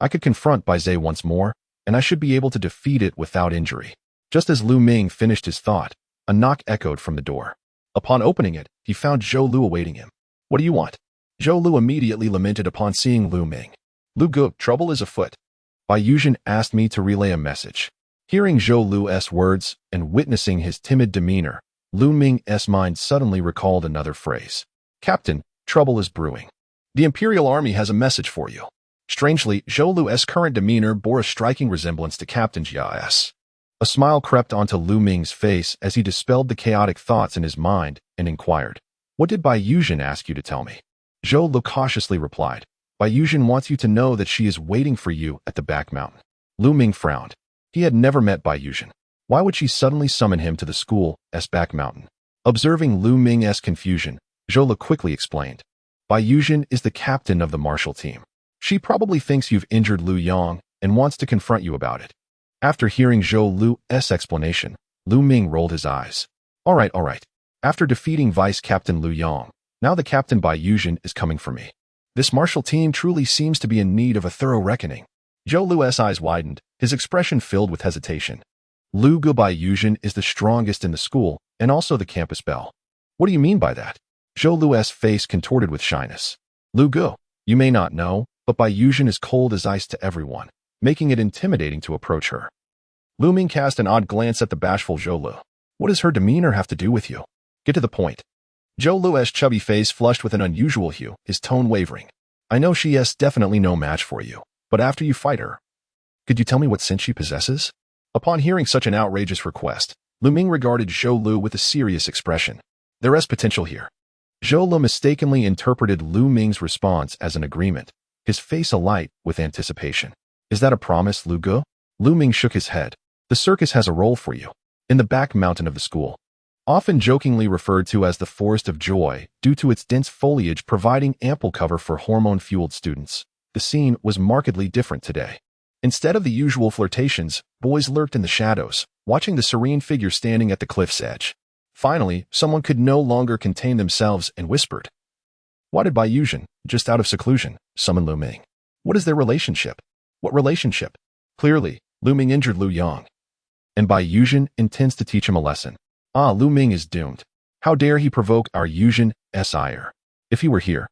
I could confront Bai Zhe once more, and I should be able to defeat it without injury. Just as Lu Ming finished his thought, a knock echoed from the door. Upon opening it, he found Zhou Lu awaiting him. "What do you want?" Zhou Lu immediately lamented upon seeing Lu Ming. "Lu Gu, trouble is afoot. Bai Yuzhen asked me to relay a message." Hearing Zhou Lu's words and witnessing his timid demeanor, Lu Ming's mind suddenly recalled another phrase. "Captain, trouble is brewing. The Imperial Army has a message for you." Strangely, Zhou Lu's current demeanor bore a striking resemblance to Captain Jia's. A smile crept onto Lu Ming's face as he dispelled the chaotic thoughts in his mind and inquired, "What did Bai Yuzhen ask you to tell me?" Zhou Lu cautiously replied, "Bai Yuzhen wants you to know that she is waiting for you at the back mountain." Lu Ming frowned. He had never met Bai Yuzhen. Why would she suddenly summon him to the school's back mountain? Observing Lu Ming's confusion, Zhou Lu quickly explained, "Bai Yuzhen is the captain of the martial team. She probably thinks you've injured Lu Yang and wants to confront you about it." After hearing Zhou Lu's explanation, Lu Ming rolled his eyes. All right. After defeating Vice Captain Lu Yang, now the Captain Bai Yuzhen is coming for me. This martial team truly seems to be in need of a thorough reckoning." Zhou Lu's eyes widened, his expression filled with hesitation. Lu Gu Bai Yuzhen is the strongest in the school and also the campus belle. What do you mean by that? Zhou Lu's face contorted with shyness. Lu Gu, you may not know, but Bai Yuzhen is cold as ice to everyone, making it intimidating to approach her. Lu Ming cast an odd glance at the bashful Zhou Lu. What does her demeanor have to do with you? Get to the point. Zhou Lu's chubby face flushed with an unusual hue, his tone wavering. I know she is definitely no match for you, but after you fight her, could you tell me what sin she possesses? Upon hearing such an outrageous request, Lu Ming regarded Zhou Lu with a serious expression. There is potential here. Zhou Lu mistakenly interpreted Lu Ming's response as an agreement, his face alight with anticipation. Is that a promise, Lu Gu? Lu Ming shook his head. The circus has a role for you. In the back mountain of the school. Often jokingly referred to as the Forest of Joy due to its dense foliage providing ample cover for hormone-fueled students, the scene was markedly different today. Instead of the usual flirtations, boys lurked in the shadows, watching the serene figure standing at the cliff's edge. Finally, someone could no longer contain themselves and whispered, "Why did Bai Yuzhen, just out of seclusion, summon Lu Ming? What is their relationship?" What relationship? Clearly, Lu Ming injured Lu Yang. And Bai Yuzhen intends to teach him a lesson. Lu Ming is doomed. How dare he provoke our Yuzhen's ire? If he were here,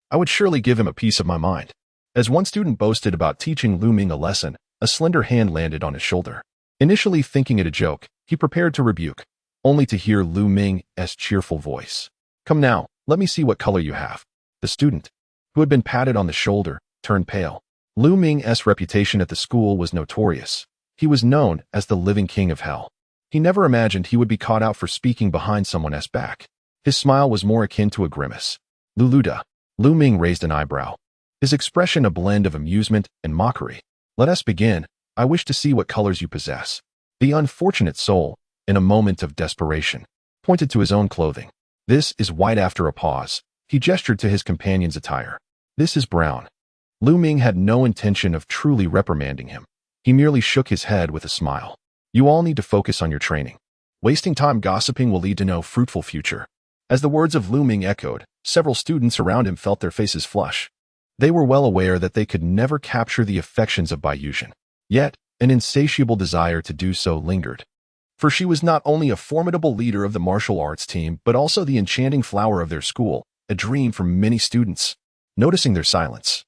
I would surely give him a piece of my mind. As one student boasted about teaching Lu Ming a lesson, a slender hand landed on his shoulder. Initially thinking it a joke, he prepared to rebuke, only to hear Lu Ming's cheerful voice. Come now, let me see what color you have. The student, who had been patted on the shoulder, turned pale. Lu Ming's reputation at the school was notorious. He was known as the living king of hell. He never imagined he would be caught out for speaking behind someone's back. His smile was more akin to a grimace. Luluda. Lu Ming raised an eyebrow, his expression a blend of amusement and mockery. Let us begin. I wish to see what colors you possess. The unfortunate soul, in a moment of desperation, pointed to his own clothing. This is white. After a pause, he gestured to his companion's attire. This is brown. Lu Ming had no intention of truly reprimanding him. He merely shook his head with a smile. You all need to focus on your training. Wasting time gossiping will lead to no fruitful future. As the words of Lu Ming echoed, several students around him felt their faces flush. They were well aware that they could never capture the affections of Bai Yuzhen. Yet, an insatiable desire to do so lingered. For she was not only a formidable leader of the martial arts team, but also the enchanting flower of their school, a dream for many students. Noticing their silence,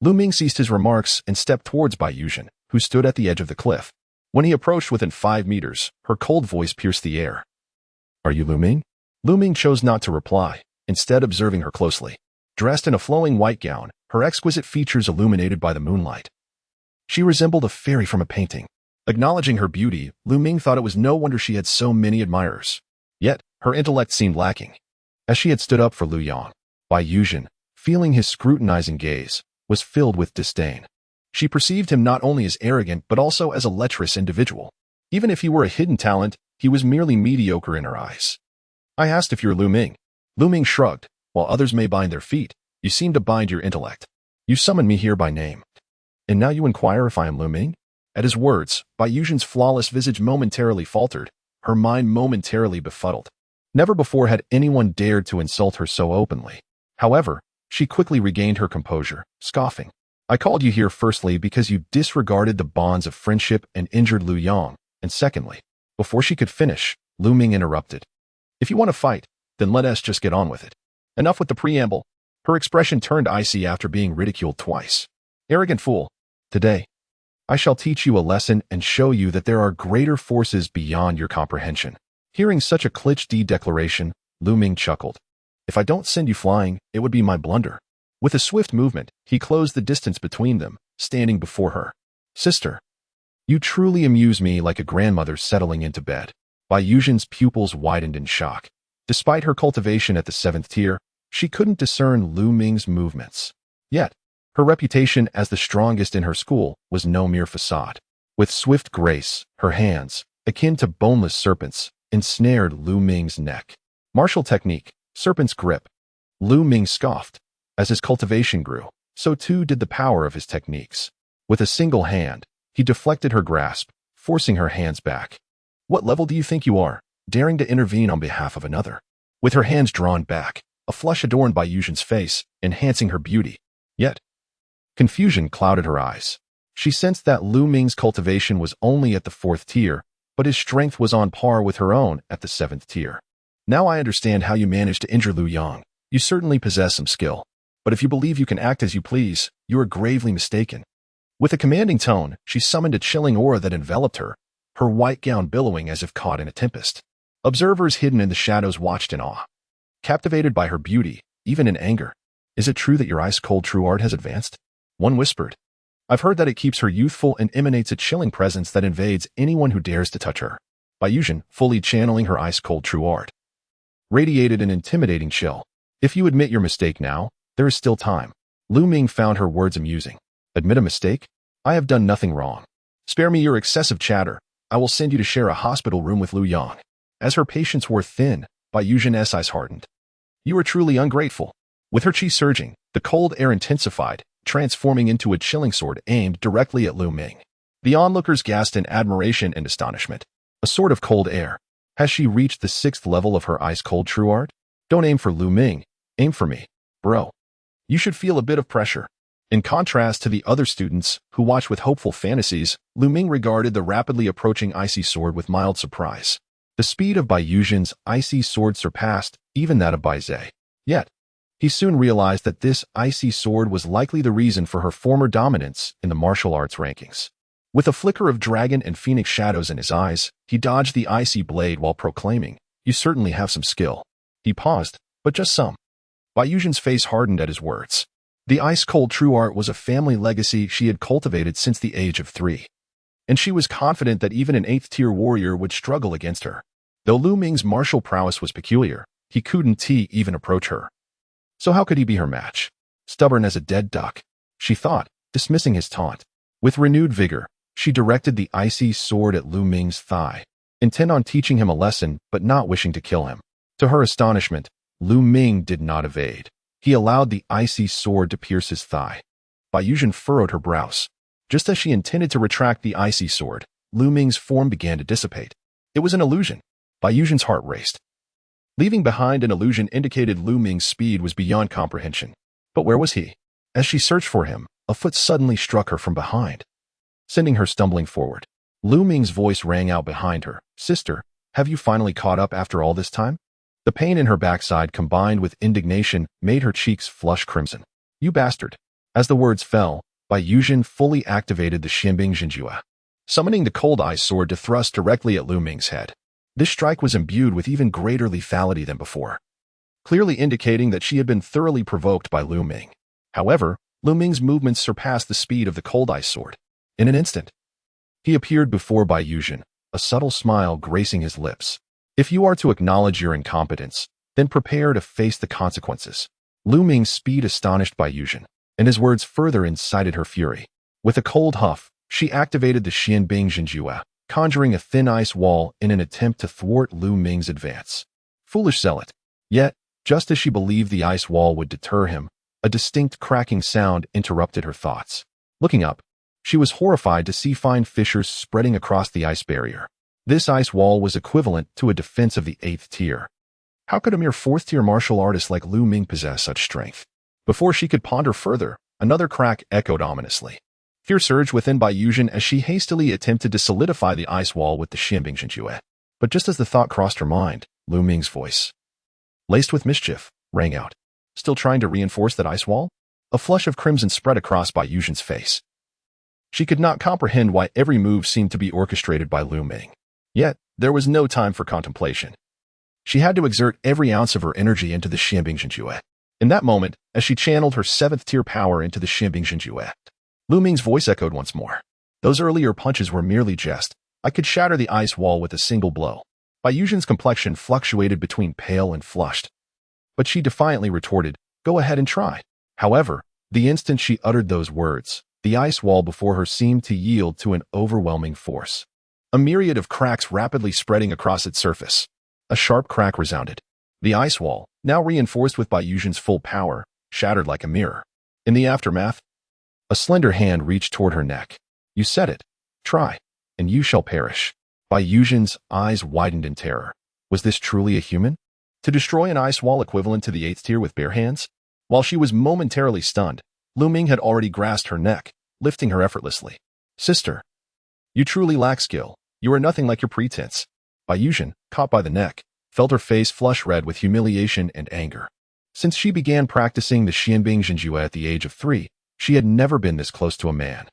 Lu Ming ceased his remarks and stepped towards Bai Yuzhen, who stood at the edge of the cliff. When he approached within 5 meters, her cold voice pierced the air. Are you Lu Ming? Lu Ming chose not to reply, instead observing her closely. Dressed in a flowing white gown, her exquisite features illuminated by the moonlight. She resembled a fairy from a painting. Acknowledging her beauty, Lu Ming thought it was no wonder she had so many admirers. Yet, her intellect seemed lacking. As she had stood up for Lu Yang, Bai Yuzhen, feeling his scrutinizing gaze, was filled with disdain. She perceived him not only as arrogant but also as a lecherous individual. Even if he were a hidden talent, he was merely mediocre in her eyes. I asked if you're Lu Ming. Lu Ming shrugged. While others may bind their feet, you seem to bind your intellect. You summoned me here by name. And now you inquire if I am Lu Ming? At his words, Bai Yuzhen's flawless visage momentarily faltered, her mind momentarily befuddled. Never before had anyone dared to insult her so openly. However, she quickly regained her composure, scoffing. I called you here firstly because you disregarded the bonds of friendship and injured Lu Yang, and secondly, before she could finish, Lu Ming interrupted. If you want to fight, then let us just get on with it. Enough with the preamble. Her expression turned icy after being ridiculed twice. Arrogant fool. Today, I shall teach you a lesson and show you that there are greater forces beyond your comprehension. Hearing such a cliché declaration, Lu Ming chuckled. If I don't send you flying, it would be my blunder. With a swift movement, he closed the distance between them, standing before her. Sister. You truly amuse me like a grandmother settling into bed. Bai Yuzhen's pupils widened in shock. Despite her cultivation at the 7th tier, she couldn't discern Lu Ming's movements. Yet, her reputation as the strongest in her school was no mere facade. With swift grace, her hands, akin to boneless serpents, ensnared Lu Ming's neck. Martial technique, serpent's grip. Lu Ming scoffed. As his cultivation grew, so too did the power of his techniques. With a single hand, he deflected her grasp, forcing her hands back. What level do you think you are, daring to intervene on behalf of another? With her hands drawn back, a flush adorned Bai Yuzhen's face, enhancing her beauty. Yet, confusion clouded her eyes. She sensed that Lu Ming's cultivation was only at the 4th tier, but his strength was on par with her own at the 7th tier. Now I understand how you managed to injure Lu Yang. You certainly possess some skill. But if you believe you can act as you please, you are gravely mistaken. With a commanding tone, she summoned a chilling aura that enveloped her, her white gown billowing as if caught in a tempest. Observers hidden in the shadows watched in awe, captivated by her beauty, even in anger. Is it true that your ice-cold true art has advanced? One whispered. I've heard that it keeps her youthful and emanates a chilling presence that invades anyone who dares to touch her. Bai Yuzhen, fully channeling her ice-cold true art, radiated an intimidating chill. If you admit your mistake now, there is still time. Lu Ming found her words amusing. Admit a mistake? I have done nothing wrong. Spare me your excessive chatter. I will send you to share a hospital room with Lu Yang. As her patience wore thin, Bai Yuzhen's eyes hardened. You are truly ungrateful. With her chi surging, the cold air intensified, transforming into a chilling sword aimed directly at Lu Ming. The onlookers gasped in admiration and astonishment. A sword of cold air. Has she reached the 6th level of her ice-cold true art? Don't aim for Lu Ming. Aim for me, bro. You should feel a bit of pressure. In contrast to the other students who watched with hopeful fantasies, Lu Ming regarded the rapidly approaching icy sword with mild surprise. The speed of Bai Yuzhen's icy sword surpassed even that of Bai Zhe. Yet, he soon realized that this icy sword was likely the reason for her former dominance in the martial arts rankings. With a flicker of dragon and phoenix shadows in his eyes, he dodged the icy blade while proclaiming, "You certainly have some skill." He paused, but just some. Bai Yuzhen's face hardened at his words. The ice-cold true art was a family legacy she had cultivated since the age of 3. And she was confident that even an 8th-tier warrior would struggle against her. Though Lu Ming's martial prowess was peculiar, he couldn't even approach her. So how could he be her match? Stubborn as a dead duck, she thought, dismissing his taunt. With renewed vigor, she directed the icy sword at Lu Ming's thigh, intent on teaching him a lesson but not wishing to kill him. To her astonishment, Lu Ming did not evade. He allowed the icy sword to pierce his thigh. Bai Yuzhen furrowed her brows. Just as she intended to retract the icy sword, Lu Ming's form began to dissipate. It was an illusion. Bai Yuzhen's heart raced. Leaving behind an illusion indicated Lu Ming's speed was beyond comprehension. But where was he? As she searched for him, a foot suddenly struck her from behind, sending her stumbling forward. Lu Ming's voice rang out behind her. Sister, have you finally caught up after all this time? The pain in her backside combined with indignation made her cheeks flush crimson. You bastard. As the words fell, Bai Yuzhen fully activated the Xianbing Zhenjue, summoning the cold ice sword to thrust directly at Lu Ming's head. This strike was imbued with even greater lethality than before, clearly indicating that she had been thoroughly provoked by Lu Ming. However, Lu Ming's movements surpassed the speed of the cold ice sword. In an instant, he appeared before Bai Yuzhen, a subtle smile gracing his lips. If you are to acknowledge your incompetence, then prepare to face the consequences. Lu Ming's speed astonished Bai Yuzhen, and his words further incited her fury. With a cold huff, she activated the Xianbing Zhenjue, conjuring a thin ice wall in an attempt to thwart Lu Ming's advance. Foolish zealot. Yet, just as she believed the ice wall would deter him, a distinct cracking sound interrupted her thoughts. Looking up, she was horrified to see fine fissures spreading across the ice barrier. This ice wall was equivalent to a defense of the 8th tier. How could a mere 4th-tier martial artist like Lu Ming possess such strength? Before she could ponder further, another crack echoed ominously. Fear surged within Bai Yuzhen as she hastily attempted to solidify the ice wall with the Xianbing Zhenjue. But just as the thought crossed her mind, Lu Ming's voice, laced with mischief, rang out. Still trying to reinforce that ice wall? A flush of crimson spread across Bai Yuzhen's face. She could not comprehend why every move seemed to be orchestrated by Lu Ming. Yet, there was no time for contemplation. She had to exert every ounce of her energy into the Xianbing Zhenjue. In that moment, as she channeled her 7th-tier power into the Xianbing Zhenjue, Lu Ming's voice echoed once more. Those earlier punches were merely jest. I could shatter the ice wall with a single blow. Bai Yuzhen's complexion fluctuated between pale and flushed. But she defiantly retorted, "Go ahead and try." However, the instant she uttered those words, the ice wall before her seemed to yield to an overwhelming force. A myriad of cracks rapidly spreading across its surface. A sharp crack resounded. The ice wall, now reinforced with Bai Yuzhen's full power, shattered like a mirror. In the aftermath, a slender hand reached toward her neck. "You said it. Try, and you shall perish." Bai Yuzhen's eyes widened in terror. Was this truly a human? To destroy an ice wall equivalent to the 8th tier with bare hands? While she was momentarily stunned, Lu Ming had already grasped her neck, lifting her effortlessly. "Sister, you truly lack skill. You are nothing like your pretense." Bai Yuzhen, caught by the neck, felt her face flush red with humiliation and anger. Since she began practicing the Xianbing Zhenjue at the age of 3, she had never been this close to a man.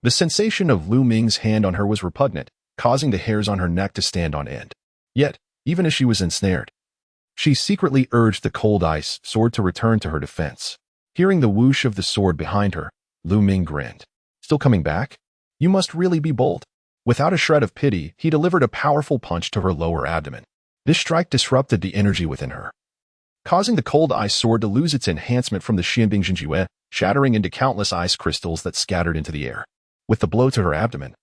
The sensation of Lu Ming's hand on her was repugnant, causing the hairs on her neck to stand on end. Yet, even as she was ensnared, she secretly urged the cold ice sword to return to her defense. Hearing the whoosh of the sword behind her, Lu Ming grinned. "Still coming back? You must really be bold." Without a shred of pity, he delivered a powerful punch to her lower abdomen. This strike disrupted the energy within her, causing the cold ice sword to lose its enhancement from the Xianbing Zhenjue, shattering into countless ice crystals that scattered into the air. With the blow to her abdomen,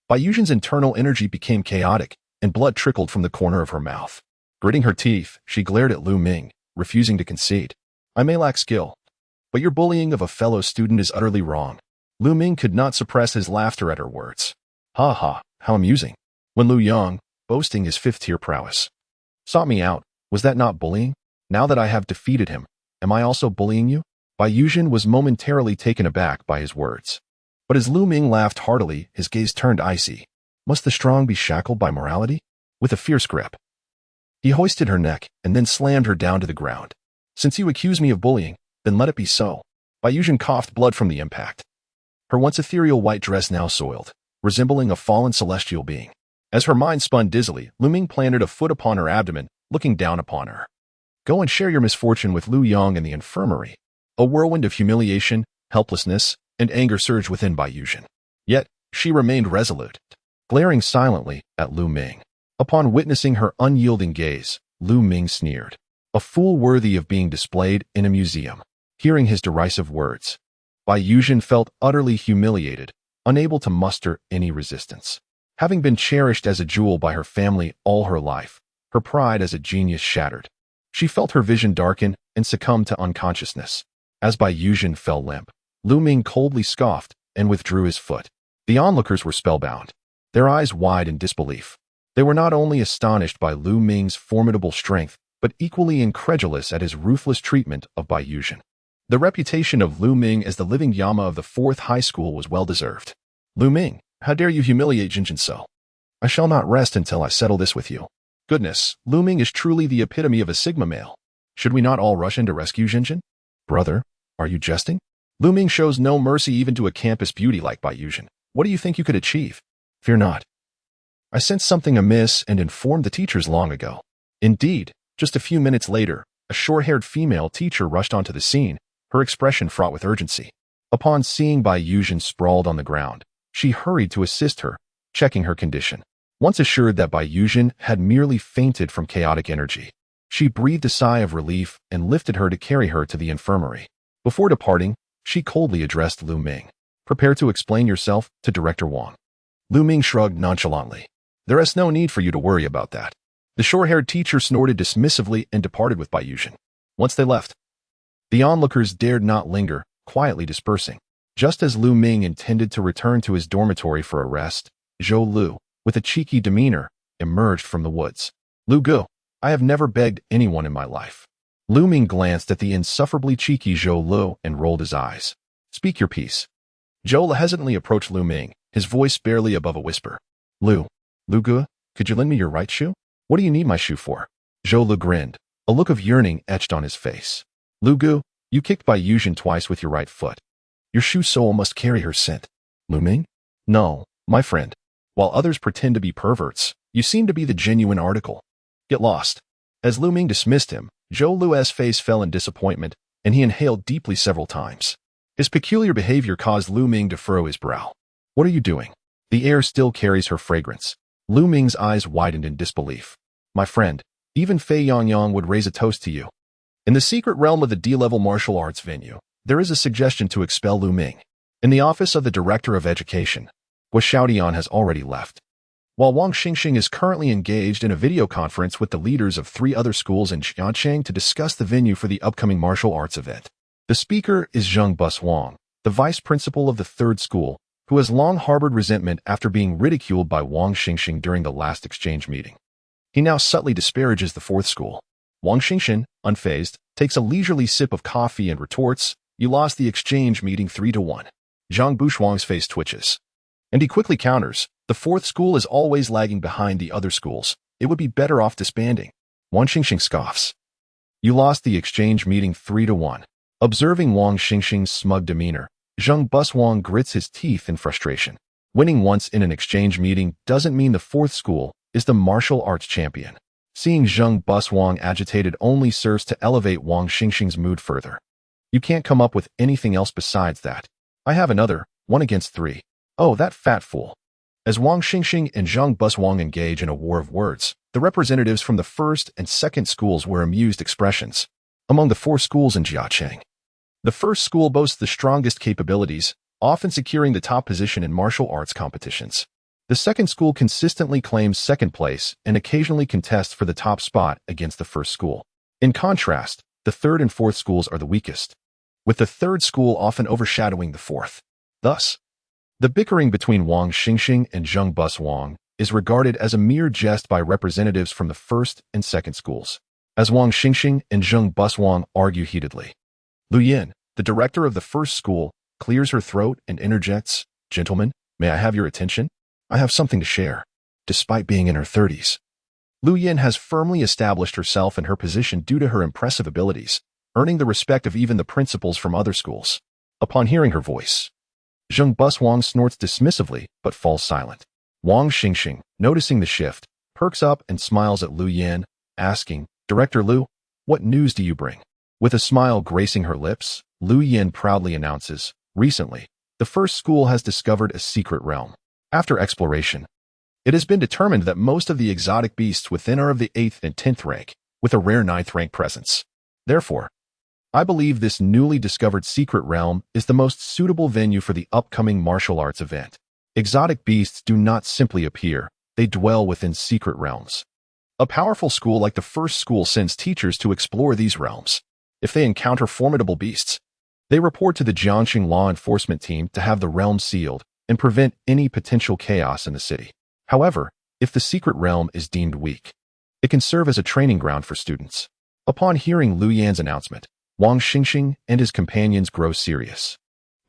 Bai Yuzhen's internal energy became chaotic, and blood trickled from the corner of her mouth. Gritting her teeth, she glared at Lu Ming, refusing to concede. "I may lack skill, but your bullying of a fellow student is utterly wrong." Lu Ming could not suppress his laughter at her words. "Ha ha, how amusing. When Lu Yang, boasting his 5th-tier prowess, sought me out, was that not bullying? Now that I have defeated him, am I also bullying you?" Bai Yuzhen was momentarily taken aback by his words. But as Lu Ming laughed heartily, his gaze turned icy. Must the strong be shackled by morality? With a fierce grip, he hoisted her neck and then slammed her down to the ground. "Since you accuse me of bullying, then let it be so." Bai Yuzhen coughed blood from the impact. Her once ethereal white dress now soiled, resembling a fallen celestial being. As her mind spun dizzily, Lu Ming planted a foot upon her abdomen, looking down upon her. "Go and share your misfortune with Lu Yang in the infirmary." A whirlwind of humiliation, helplessness, and anger surged within Bai Yuzhen. Yet, she remained resolute, glaring silently at Lu Ming. Upon witnessing her unyielding gaze, Lu Ming sneered. A fool worthy of being displayed in a museum. Hearing his derisive words, Bai Yuzhen felt utterly humiliated, unable to muster any resistance. Having been cherished as a jewel by her family all her life, her pride as a genius shattered. She felt her vision darken and succumb to unconsciousness. As Bai Yuzhen fell limp, Lu Ming coldly scoffed and withdrew his foot. The onlookers were spellbound, their eyes wide in disbelief. They were not only astonished by Lu Ming's formidable strength, but equally incredulous at his ruthless treatment of Bai Yuzhen. The reputation of Lu Ming as the living Yama of the 4th high school was well-deserved. "Lu Ming, how dare you humiliate Jinjin so? I shall not rest until I settle this with you." Goodness, Lu Ming is truly the epitome of a Sigma male. Should we not all rush in to rescue Jinjin? "Brother, are you jesting?" Lu Ming shows no mercy even to a campus beauty like Bai Yuzhen. "What do you think you could achieve?" "Fear not. I sensed something amiss and informed the teachers long ago." Indeed, just a few minutes later, a short-haired female teacher rushed onto the scene, her expression fraught with urgency. Upon seeing Bai Yuzhen sprawled on the ground, she hurried to assist her, checking her condition. Once assured that Bai Yuzhen had merely fainted from chaotic energy, she breathed a sigh of relief and lifted her to carry her to the infirmary. Before departing, she coldly addressed Lu Ming. "Prepare to explain yourself to Director Wang." Lu Ming shrugged nonchalantly. "There is no need for you to worry about that." The short-haired teacher snorted dismissively and departed with Bai Yuzhen. Once they left, the onlookers dared not linger, quietly dispersing. Just as Lu Ming intended to return to his dormitory for a rest, Zhou Lu, with a cheeky demeanor, emerged from the woods. "Lu Gu, I have never begged anyone in my life." Lu Ming glanced at the insufferably cheeky Zhou Lu and rolled his eyes. "Speak your piece." Zhou hesitantly approached Lu Ming, his voice barely above a whisper. Lu Gu, could you lend me your right shoe?" "What do you need my shoe for?" Zhou Lu grinned, a look of yearning etched on his face. "Lu Gu, you kicked Bai Yuzhen twice with your right foot. Your shoe sole must carry her scent." "Lu Ming? No, my friend. While others pretend to be perverts, you seem to be the genuine article. Get lost." As Lu Ming dismissed him, Zhou Lu's face fell in disappointment, and he inhaled deeply several times. His peculiar behavior caused Lu Ming to furrow his brow. What are you doing? The air still carries her fragrance. Lu Ming's eyes widened in disbelief. My friend, even Fei Yangyang would raise a toast to you. In the secret realm of the D-level martial arts venue, there is a suggestion to expel Lu Ming. In the office of the Director of Education, Wu Xiaodian has already left. While Wang Xingxing is currently engaged in a video conference with the leaders of 3 other schools in Xiancheng to discuss the venue for the upcoming martial arts event. The speaker is Zheng Buswang, the vice principal of the 3rd school, who has long harbored resentment after being ridiculed by Wang Xingxing during the last exchange meeting. He now subtly disparages the 4th school. Wang Xingxing, unfazed, takes a leisurely sip of coffee and retorts, "You lost the exchange meeting 3-1. Zhang Bushuang's face twitches. And he quickly counters, "The 4th school is always lagging behind the other schools. It would be better off disbanding." Wang Xingxing scoffs. "You lost the exchange meeting 3-1. Observing Wang Xingxing's smug demeanor, Zheng Buswang grits his teeth in frustration. Winning once in an exchange meeting doesn't mean the 4th school is the martial arts champion. Seeing Zheng Buswang agitated only serves to elevate Wang Xingxing's mood further. "You can't come up with anything else besides that. I have another, 1 against 3. Oh, that fat fool." As Wang Xingxing and Zheng Buswang engage in a war of words, the representatives from the 1st and 2nd schools wear amused expressions. Among the 4 schools in Jiacheng, the 1st school boasts the strongest capabilities, often securing the top position in martial arts competitions. The 2nd school consistently claims 2nd place and occasionally contests for the top spot against the 1st school. In contrast, the 3rd and 4th schools are the weakest, with the 3rd school often overshadowing the 4th. Thus, the bickering between Wang Xingxing and Zheng Buswang is regarded as a mere jest by representatives from the 1st and 2nd schools. As Wang Xingxing and Zheng Buswang argue heatedly, Lu Yin, the director of the 1st school, clears her throat and interjects, "Gentlemen, may I have your attention? I have something to share." Despite being in her 30s, Lu Yin has firmly established herself in her position due to her impressive abilities, earning the respect of even the principals from other schools. Upon hearing her voice, Zheng Buswang snorts dismissively but falls silent. Wang Xingxing, noticing the shift, perks up and smiles at Lu Yin, asking, "Director Lu, what news do you bring?" With a smile gracing her lips, Lu Yin proudly announces, "Recently, the 1st school has discovered a secret realm. After exploration, it has been determined that most of the exotic beasts within are of the 8th and 10th rank, with a rare 9th rank presence. Therefore, I believe this newly discovered secret realm is the most suitable venue for the upcoming martial arts event. Exotic beasts do not simply appear, they dwell within secret realms. A powerful school like the 1st school sends teachers to explore these realms. If they encounter formidable beasts, they report to the Jiangxing law enforcement team to have the realm sealed and prevent any potential chaos in the city. However, if the secret realm is deemed weak, it can serve as a training ground for students." Upon hearing Lu Yan's announcement, Wang Xingxing and his companions grow serious.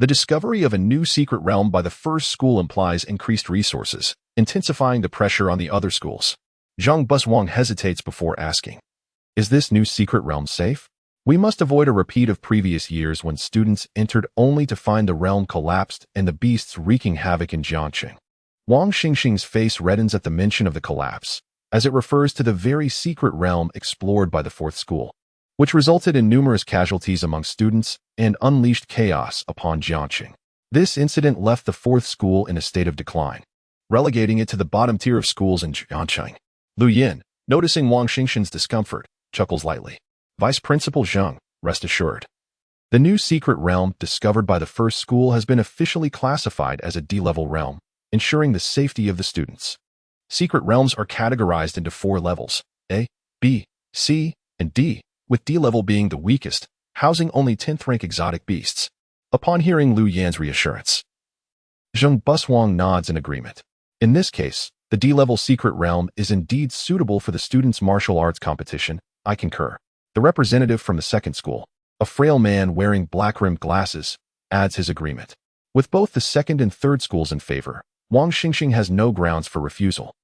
The discovery of a new secret realm by the 1st school implies increased resources, intensifying the pressure on the other schools. Zheng Buswang hesitates before asking, "Is this new secret realm safe? We must avoid a repeat of previous years when students entered only to find the realm collapsed and the beasts wreaking havoc in Jiangxing." Wang Xingxing's face reddens at the mention of the collapse, as it refers to the very secret realm explored by the 4th school, which resulted in numerous casualties among students and unleashed chaos upon Jiangxing. This incident left the 4th school in a state of decline, relegating it to the bottom tier of schools in Jiangxing. Lu Yin, noticing Wang Xingxing's discomfort, chuckles lightly. "Vice Principal Zheng, rest assured. The new secret realm discovered by the 1st school has been officially classified as a D-level realm, ensuring the safety of the students. Secret realms are categorized into 4 levels, A, B, C, and D, with D level being the weakest, housing only 10th rank exotic beasts." Upon hearing Lu Yan's reassurance, Zheng Buswang nods in agreement. In this case, the D-level secret realm is indeed suitable for the students' martial arts competition. I concur. The representative from the 2nd school, a frail man wearing black-rimmed glasses, adds his agreement. With both the 2nd and 3rd schools in favor, Wang Xingxing has no grounds for refusal.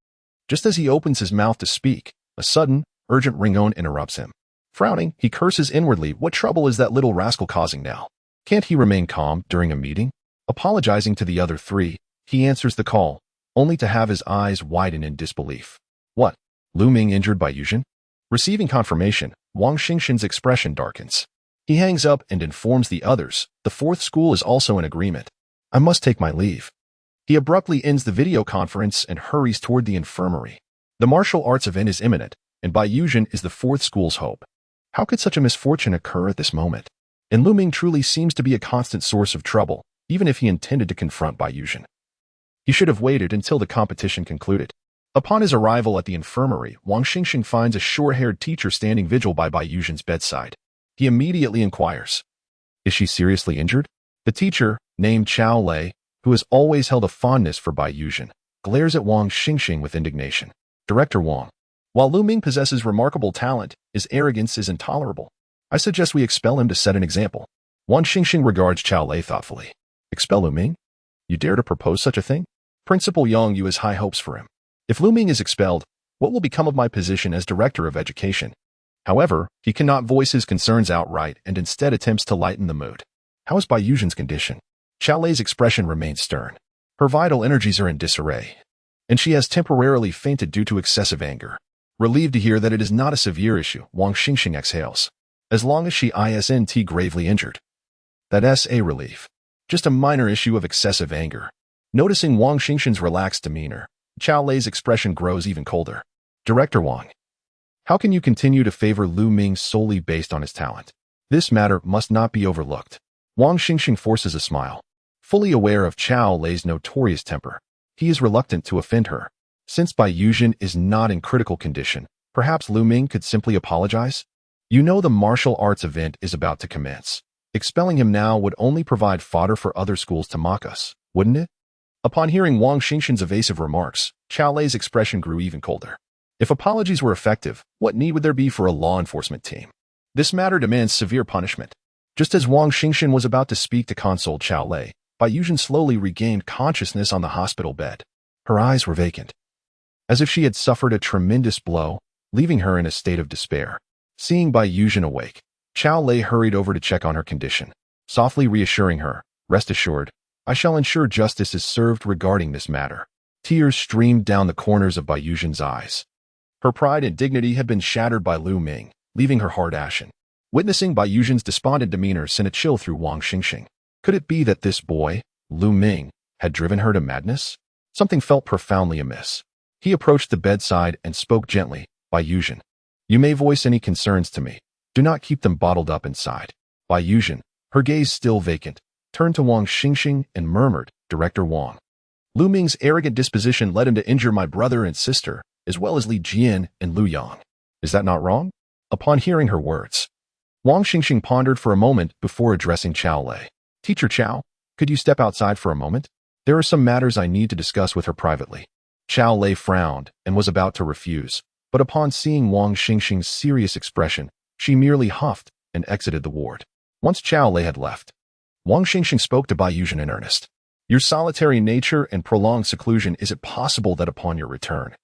Just as he opens his mouth to speak, a sudden, urgent ringtone interrupts him. Frowning, he curses inwardly, "What trouble is that little rascal causing now? Can't he remain calm during a meeting?" Apologizing to the other 3, he answers the call, only to have his eyes widen in disbelief. "What? Lu Ming injured by Yuzhen?" Receiving confirmation, Wang Xingxin's expression darkens. He hangs up and informs the others, the 4th school is also in agreement. "I must take my leave." He abruptly ends the video conference and hurries toward the infirmary. The martial arts event is imminent, and Baiyuzhen is the fourth school's hope. How could such a misfortune occur at this moment? And Lu Ming truly seems to be a constant source of trouble, even if he intended to confront Baiyuzhen. He should have waited until the competition concluded. Upon his arrival at the infirmary, Wang Xingxing finds a short-haired teacher standing vigil by Baiyuzhen's bedside. He immediately inquires, "Is she seriously injured?" The teacher, named Chao Lei, who has always held a fondness for Baiyuzhen, glares at Wang Xingxing with indignation. Director Wang, while Lu Ming possesses remarkable talent, his arrogance is intolerable. I suggest we expel him to set an example. Wang Xingxing regards Chao Lei thoughtfully. Expel Lu Ming? You dare to propose such a thing? Principal Yang Yu has high hopes for him. If Lu Ming is expelled, what will become of my position as Director of Education? However, he cannot voice his concerns outright and instead attempts to lighten the mood. How is Baiyuzhen's condition? Chao Lei's expression remains stern. Her vital energies are in disarray, and she has temporarily fainted due to excessive anger. Relieved to hear that it is not a severe issue, Wang Xingxing exhales. As long as she isn't gravely injured. That's a relief. Just a minor issue of excessive anger. Noticing Wang Xingxing's relaxed demeanor, Chao Lei's expression grows even colder. Director Wang, how can you continue to favor Lu Ming solely based on his talent? This matter must not be overlooked. Wang Xingxing forces a smile. Fully aware of Chao Lei's notorious temper, he is reluctant to offend her. Since Baiyuzhen is not in critical condition, perhaps Lu Ming could simply apologize? You know the martial arts event is about to commence. Expelling him now would only provide fodder for other schools to mock us, wouldn't it? Upon hearing Wang Xingxing's evasive remarks, Chao Lei's expression grew even colder. If apologies were effective, what need would there be for a law enforcement team? This matter demands severe punishment. Just as Wang Xingxing was about to speak to console Chao Lei, Baiyuzhen slowly regained consciousness on the hospital bed. Her eyes were vacant, as if she had suffered a tremendous blow, leaving her in a state of despair. Seeing Baiyuzhen awake, Chao Lei hurried over to check on her condition, softly reassuring her, "Rest assured, I shall ensure justice is served regarding this matter." Tears streamed down the corners of Baiyuzhen's eyes. Her pride and dignity had been shattered by Lu Ming, leaving her heart ashen. Witnessing Baiyuzhen's despondent demeanor sent a chill through Wang Xingxing. Could it be that this boy, Lu Ming, had driven her to madness? Something felt profoundly amiss. He approached the bedside and spoke gently, "Baiyuzhen, you may voice any concerns to me. Do not keep them bottled up inside." Baiyuzhen, her gaze still vacant, turned to Wang Xingxing and murmured, "Director Wang, Lu Ming's arrogant disposition led him to injure my brother and sister, as well as Li Jian and Lu Yang. Is that not wrong?" Upon hearing her words, Wang Xingxing pondered for a moment before addressing Chao Lei. "Teacher Chao, could you step outside for a moment? There are some matters I need to discuss with her privately." Chao Lei frowned and was about to refuse, but upon seeing Wang Xingxing's serious expression, she merely huffed and exited the ward. Once Chao Lei had left, Wang Xingxing spoke to Baiyuzhen in earnest. "Your solitary nature and prolonged seclusion, is it possible that upon your return,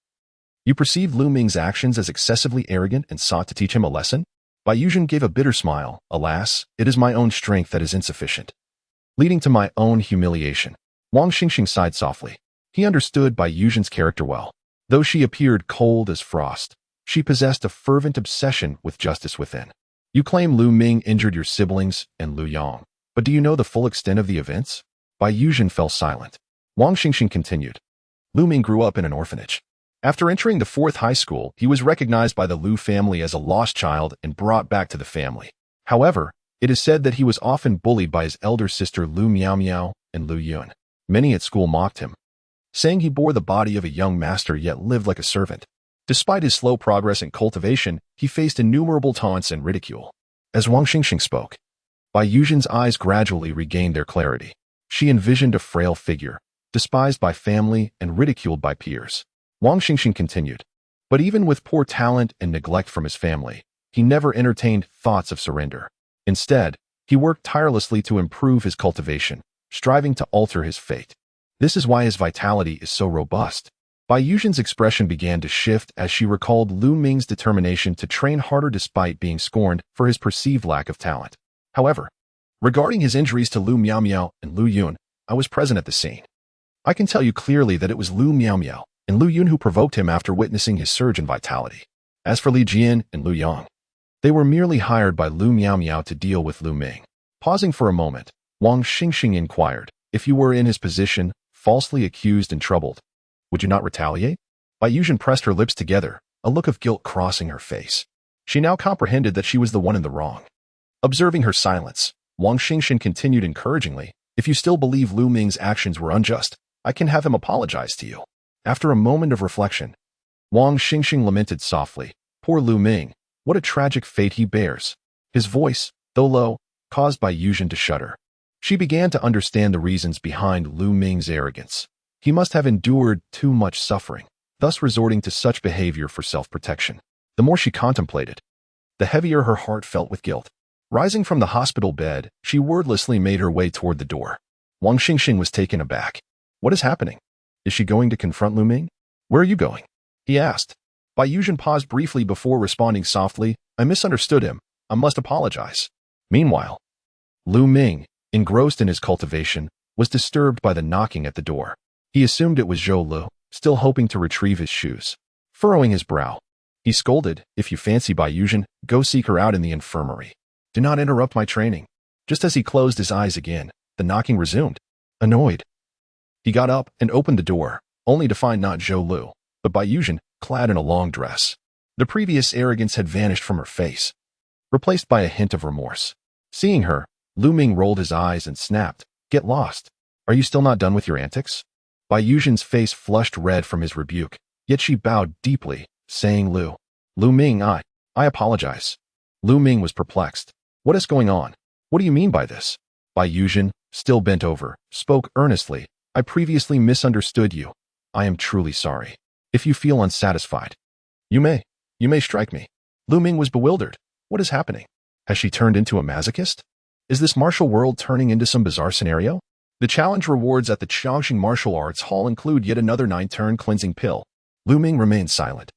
you perceived Lu Ming's actions as excessively arrogant and sought to teach him a lesson?" Baiyuzhen gave a bitter smile. "Alas, it is my own strength that is insufficient, leading to my own humiliation." Wang Xingxing sighed softly. He understood Baiyuzhen's character well. Though she appeared cold as frost, she possessed a fervent obsession with justice within. "You claim Lu Ming injured your siblings and Lu Yang, but do you know the full extent of the events?" Baiyuzhen fell silent. Wang Xingxing continued. "Lu Ming grew up in an orphanage. After entering the 4th high school, he was recognized by the Lu family as a lost child and brought back to the family. However, it is said that he was often bullied by his elder sister Lu Miao Miao and Lu Yun. Many at school mocked him, saying he bore the body of a young master yet lived like a servant. Despite his slow progress in cultivation, he faced innumerable taunts and ridicule." As Wang Xingxing spoke, Baiyuzhen's eyes gradually regained their clarity. She envisioned a frail figure, despised by family and ridiculed by peers. Wang Xingxing continued, "But even with poor talent and neglect from his family, he never entertained thoughts of surrender. Instead, he worked tirelessly to improve his cultivation, striving to alter his fate. This is why his vitality is so robust." Baiyuzhen's expression began to shift as she recalled Lu Ming's determination to train harder despite being scorned for his perceived lack of talent. However, regarding his injuries to Lu Miao Miao and Lu Yun, I was present at the scene. I can tell you clearly that it was Lu Miao Miao and Lu Yun who provoked him after witnessing his surge in vitality. As for Li Jian and Lu Yang, they were merely hired by Lu Miao Miao to deal with Lu Ming. Pausing for a moment, Wang Xingxing inquired, "If you were in his position, falsely accused and troubled. Would you not retaliate? Baiyujian pressed her lips together, a look of guilt crossing her face. She now comprehended that she was the one in the wrong. Observing her silence, Wang Xingxin continued encouragingly, if you still believe Lu Ming's actions were unjust, I can have him apologize to you. After a moment of reflection, Wang Xingxin lamented softly, poor Lu Ming, what a tragic fate he bears. His voice, though low, caused Baiyujian to shudder. She began to understand the reasons behind Lu Ming's arrogance. He must have endured too much suffering, thus resorting to such behavior for self-protection. The more she contemplated, the heavier her heart felt with guilt. Rising from the hospital bed, she wordlessly made her way toward the door. Wang Xingxin was taken aback. What is happening? Is she going to confront Lu Ming? Where are you going? He asked. Baiyujian paused briefly before responding softly, I misunderstood him. I must apologize. Meanwhile, Lu Ming, engrossed in his cultivation, was disturbed by the knocking at the door. He assumed it was Zhou Lu, still hoping to retrieve his shoes. Furrowing his brow, he scolded, if you fancy Baiyujian, go seek her out in the infirmary. Do not interrupt my training. Just as he closed his eyes again, the knocking resumed. Annoyed, he got up and opened the door, only to find not Zhou Lu, but Baiyujian, clad in a long dress. The previous arrogance had vanished from her face, replaced by a hint of remorse. Seeing her, Lu Ming rolled his eyes and snapped, get lost. Are you still not done with your antics? Baiyujian's face flushed red from his rebuke, yet she bowed deeply, saying Lu Ming, I apologize. Lu Ming was perplexed. What is going on? What do you mean by this? Baiyujian, still bent over, spoke earnestly. I previously misunderstood you. I am truly sorry. If you feel unsatisfied, you may strike me. Lu Ming was bewildered. What is happening? Has she turned into a masochist? Is this martial world turning into some bizarre scenario? The challenge rewards at the Chongqing Martial Arts Hall include yet another 9-turn cleansing pill. Lu Ming remained silent,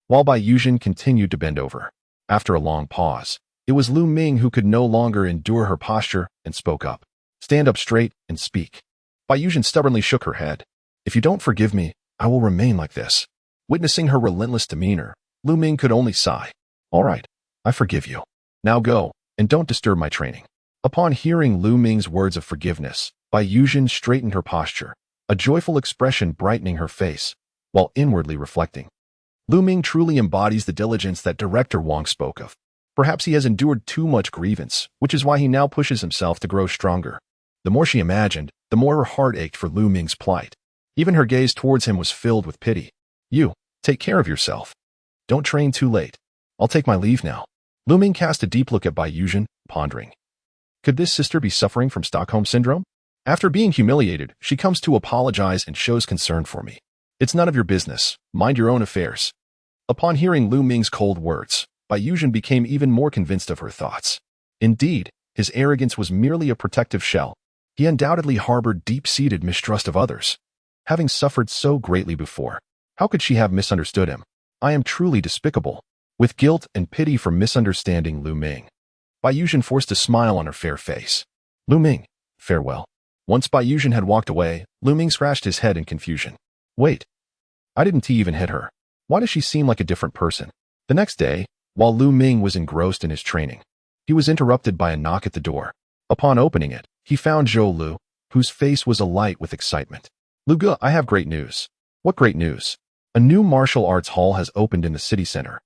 while Baiyujian continued to bend over. After a long pause, it was Lu Ming who could no longer endure her posture and spoke up. Stand up straight and speak. Baiyujian stubbornly shook her head. If you don't forgive me, I will remain like this. Witnessing her relentless demeanor, Lu Ming could only sigh. All right, I forgive you. Now go, and don't disturb my training. Upon hearing Lu Ming's words of forgiveness, Baiyujian straightened her posture, a joyful expression brightening her face, while inwardly reflecting. Lu Ming truly embodies the diligence that Director Wang spoke of. Perhaps he has endured too much grievance, which is why he now pushes himself to grow stronger. The more she imagined, the more her heart ached for Lu Ming's plight. Even her gaze towards him was filled with pity. You, take care of yourself. Don't train too late. I'll take my leave now. Lu Ming cast a deep look at Baiyujian, pondering. Could this sister be suffering from Stockholm Syndrome? After being humiliated, she comes to apologize and shows concern for me. It's none of your business. Mind your own affairs. Upon hearing Lu Ming's cold words, Baiyujian became even more convinced of her thoughts. Indeed, his arrogance was merely a protective shell. He undoubtedly harbored deep-seated mistrust of others. Having suffered so greatly before, how could she have misunderstood him? I am truly despicable. With guilt and pity for misunderstanding Lu Ming, Baiyujian forced a smile on her fair face. Lu Ming, farewell. Once Baiyujian had walked away, Lu Ming scratched his head in confusion. Wait, I didn't even hit her. Why does she seem like a different person? The next day, while Lu Ming was engrossed in his training, he was interrupted by a knock at the door. Upon opening it, he found Zhou Lu, whose face was alight with excitement. Lu Ge, I have great news. What great news? A new martial arts hall has opened in the city center,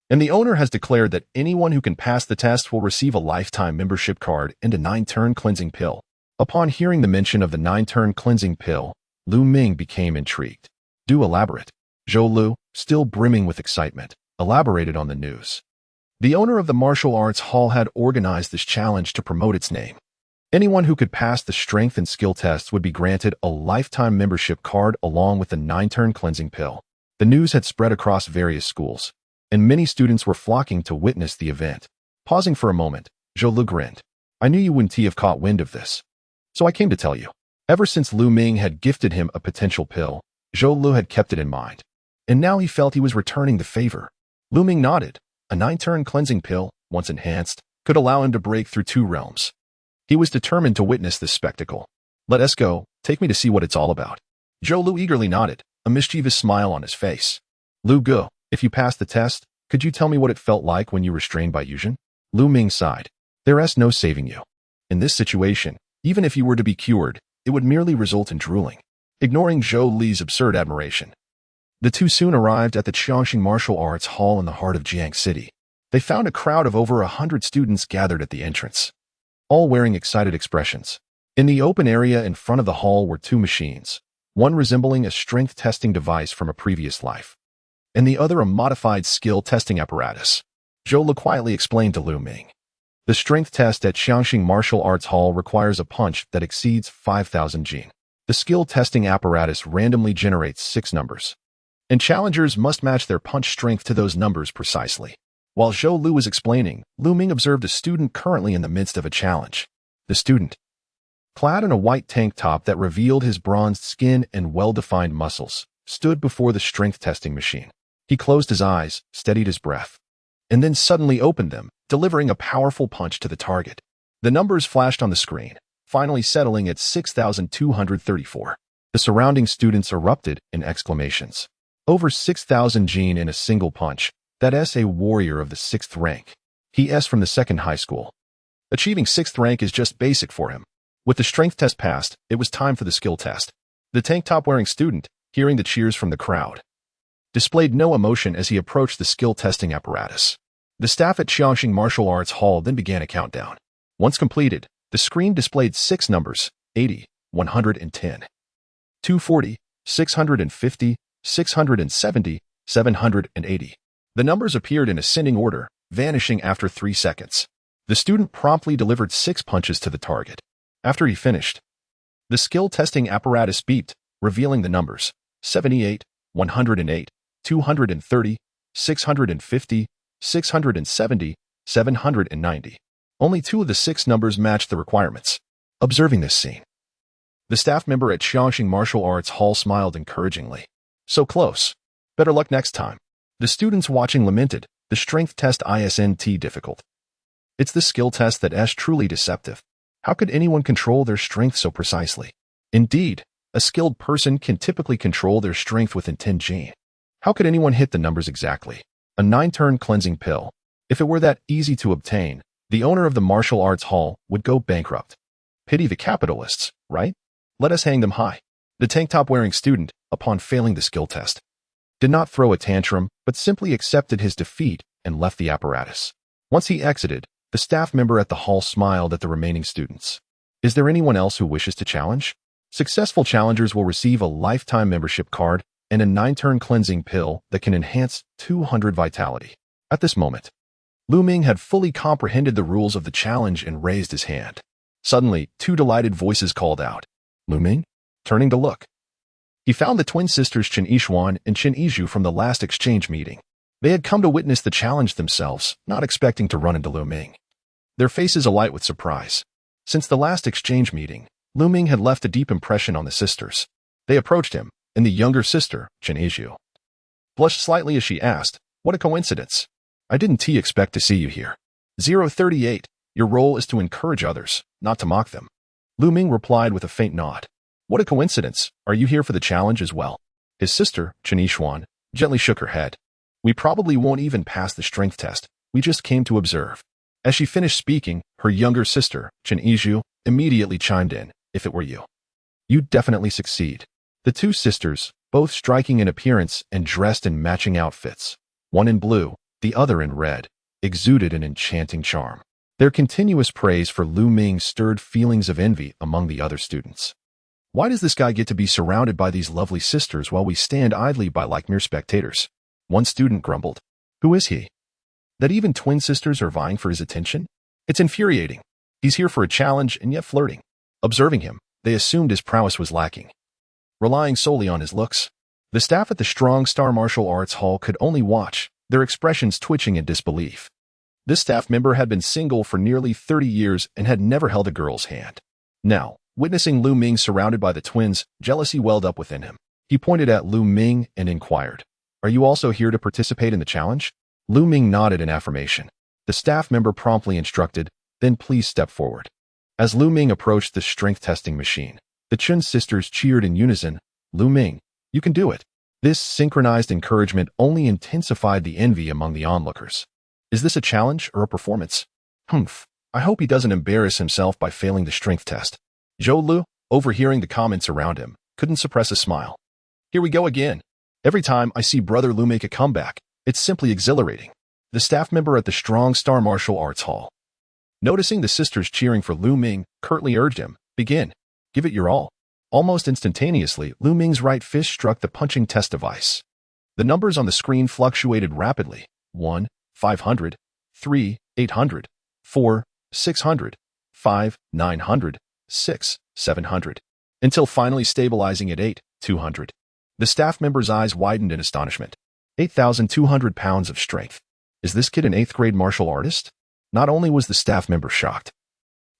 and the owner has declared that anyone who can pass the test will receive a lifetime membership card and a 9-turn cleansing pill. Upon hearing the mention of the 9-turn cleansing pill, Lu Ming became intrigued. Do elaborate. Zhou Lu, still brimming with excitement, elaborated on the news. The owner of the martial arts hall had organized this challenge to promote its name. Anyone who could pass the strength and skill tests would be granted a lifetime membership card along with the 9-turn cleansing pill. The news had spread across various schools, and many students were flocking to witness the event. Pausing for a moment, Zhou Lu grinned. I knew you wouldn't have caught wind of this, so I came to tell you. Ever since Lu Ming had gifted him a potential pill, Zhou Lu had kept it in mind, and now he felt he was returning the favor. Lu Ming nodded. A 9-turn cleansing pill, once enhanced, could allow him to break through 2 realms. He was determined to witness this spectacle. Let us go. Take me to see what it's all about. Zhou Lu eagerly nodded, a mischievous smile on his face. Lu Ge, if you passed the test, could you tell me what it felt like when you were restrained by Baiyujian? Lu Ming sighed. There is no saving you. In this situation, even if you were to be cured, it would merely result in drooling. ignoring Zhou Li's absurd admiration. The two soon arrived at the Qiangxing Martial Arts Hall in the heart of Jiang City. They found a crowd of over 100 students gathered at the entrance, all wearing excited expressions. In the open area in front of the hall were two machines, one resembling a strength testing device from a previous life, and the other a modified skill testing apparatus. Zhou Li quietly explained to Lu Ming. The strength test at Qiangxing Martial Arts Hall requires a punch that exceeds 5,000 jin. The skill testing apparatus randomly generates 6 numbers, and challengers must match their punch strength to those numbers precisely. While Zhou Lu was explaining, Lu Ming observed a student currently in the midst of a challenge. The student, clad in a white tank top that revealed his bronzed skin and well-defined muscles, stood before the strength testing machine. He closed his eyes, steadied his breath, and then suddenly opened them, delivering a powerful punch to the target. The numbers flashed on the screen, finally settling at 6,234. The surrounding students erupted in exclamations. Over 6,000 jin in a single punch. That's a warrior of the 6th rank. He's from the 2nd high school. Achieving 6th rank is just basic for him. With the strength test passed, it was time for the skill test. The tank top wearing student, hearing the cheers from the crowd, displayed no emotion as he approached the skill testing apparatus. The staff at Qiangxing Martial Arts Hall then began a countdown. Once completed, the screen displayed 6 numbers: 80, 110, 240, 650, 670, 780. The numbers appeared in ascending order, vanishing after 3 seconds. The student promptly delivered 6 punches to the target. After he finished, the skill testing apparatus beeped, revealing the numbers: 78, 108, 230, 650, 670, 790. Only 2 of the 6 numbers matched the requirements. Observing this scene, the staff member at Qiangxing Martial Arts Hall smiled encouragingly. So close. Better luck next time. The students watching lamented, the strength test isn't difficult. It's the skill test that's truly deceptive. How could anyone control their strength so precisely? Indeed, a skilled person can typically control their strength within 10 jin. How could anyone hit the numbers exactly? A 9-turn cleansing pill. If it were that easy to obtain, the owner of the martial arts hall would go bankrupt. Pity the capitalists, right? Let us hang them high. The tank top wearing student, upon failing the skill test, did not throw a tantrum, but simply accepted his defeat and left the apparatus. Once he exited, the staff member at the hall smiled at the remaining students. Is there anyone else who wishes to challenge? Successful challengers will receive a lifetime membership card and a 9-turn cleansing pill that can enhance 200 vitality. At this moment, Lu Ming had fully comprehended the rules of the challenge and raised his hand. Suddenly, 2 delighted voices called out, "Lu Ming?" Turning to look, he found the twin sisters Chen Yixuan and Chen Yizhu from the last exchange meeting. They had come to witness the challenge themselves, not expecting to run into Lu Ming. Their faces alight with surprise. Since the last exchange meeting, Lu Ming had left a deep impression on the sisters. They approached him, and the younger sister, Chen Yizhu, blushed slightly as she asked, "What a coincidence. I didn't expect to see you here." 038. Your role is to encourage others, not to mock them. Lu Ming replied with a faint nod. What a coincidence. Are you here for the challenge as well? His sister, Chen Yixuan, gently shook her head. We probably won't even pass the strength test. We just came to observe. As she finished speaking, her younger sister, Chen Yizhu, immediately chimed in. If it were you, you'd definitely succeed. The 2 sisters, both striking in appearance and dressed in matching outfits, one in blue, the other in red, exuded an enchanting charm. Their continuous praise for Lu Ming stirred feelings of envy among the other students. Why does this guy get to be surrounded by these lovely sisters while we stand idly by like mere spectators? One student grumbled. Who is he? That even twin sisters are vying for his attention? It's infuriating. He's here for a challenge and yet flirting. Observing him, they assumed his prowess was lacking, relying solely on his looks. The staff at the Strong Star Martial Arts Hall could only watch, their expressions twitching in disbelief. This staff member had been single for nearly 30 years and had never held a girl's hand. Now, witnessing Lu Ming surrounded by the twins, jealousy welled up within him. He pointed at Lu Ming and inquired, "Are you also here to participate in the challenge?" Lu Ming nodded in affirmation. The staff member promptly instructed, "Then please step forward." As Lu Ming approached the strength testing machine, the Chen sisters cheered in unison, "Lu Ming, you can do it." This synchronized encouragement only intensified the envy among the onlookers. Is this a challenge or a performance? I hope he doesn't embarrass himself by failing the strength test. Zhou Lu, overhearing the comments around him, couldn't suppress a smile. Here we go again. Every time I see Brother Lu make a comeback, it's simply exhilarating. The staff member at the Strong Star Martial Arts Hall, noticing the sisters cheering for Lu Ming, curtly urged him, begin. Give it your all. Almost instantaneously, Lu Ming's right fist struck the punching test device. The numbers on the screen fluctuated rapidly. 1, 500, 3, 800, 4, 600, 5, 900, 6, 700, until finally stabilizing at 8, 200. The staff member's eyes widened in astonishment. 8,200 pounds of strength. Is this kid an 8th grade martial artist? Not only was the staff member shocked,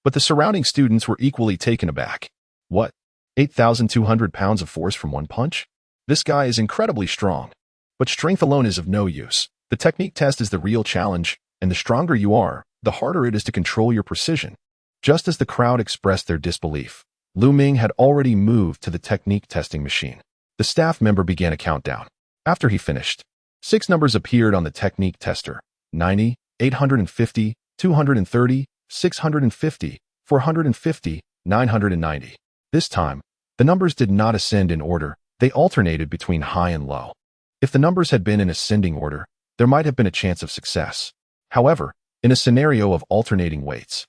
but the surrounding students were equally taken aback. What? 8,200 pounds of force from one punch? This guy is incredibly strong. But strength alone is of no use. The technique test is the real challenge, and the stronger you are, the harder it is to control your precision. Just as the crowd expressed their disbelief, Lu Ming had already moved to the technique testing machine. The staff member began a countdown. After he finished, 6 numbers appeared on the technique tester: 90, 850, 230, 650, 450, 990. This time, the numbers did not ascend in order, they alternated between high and low. If the numbers had been in ascending order, there might have been a chance of success. However, in a scenario of alternating weights,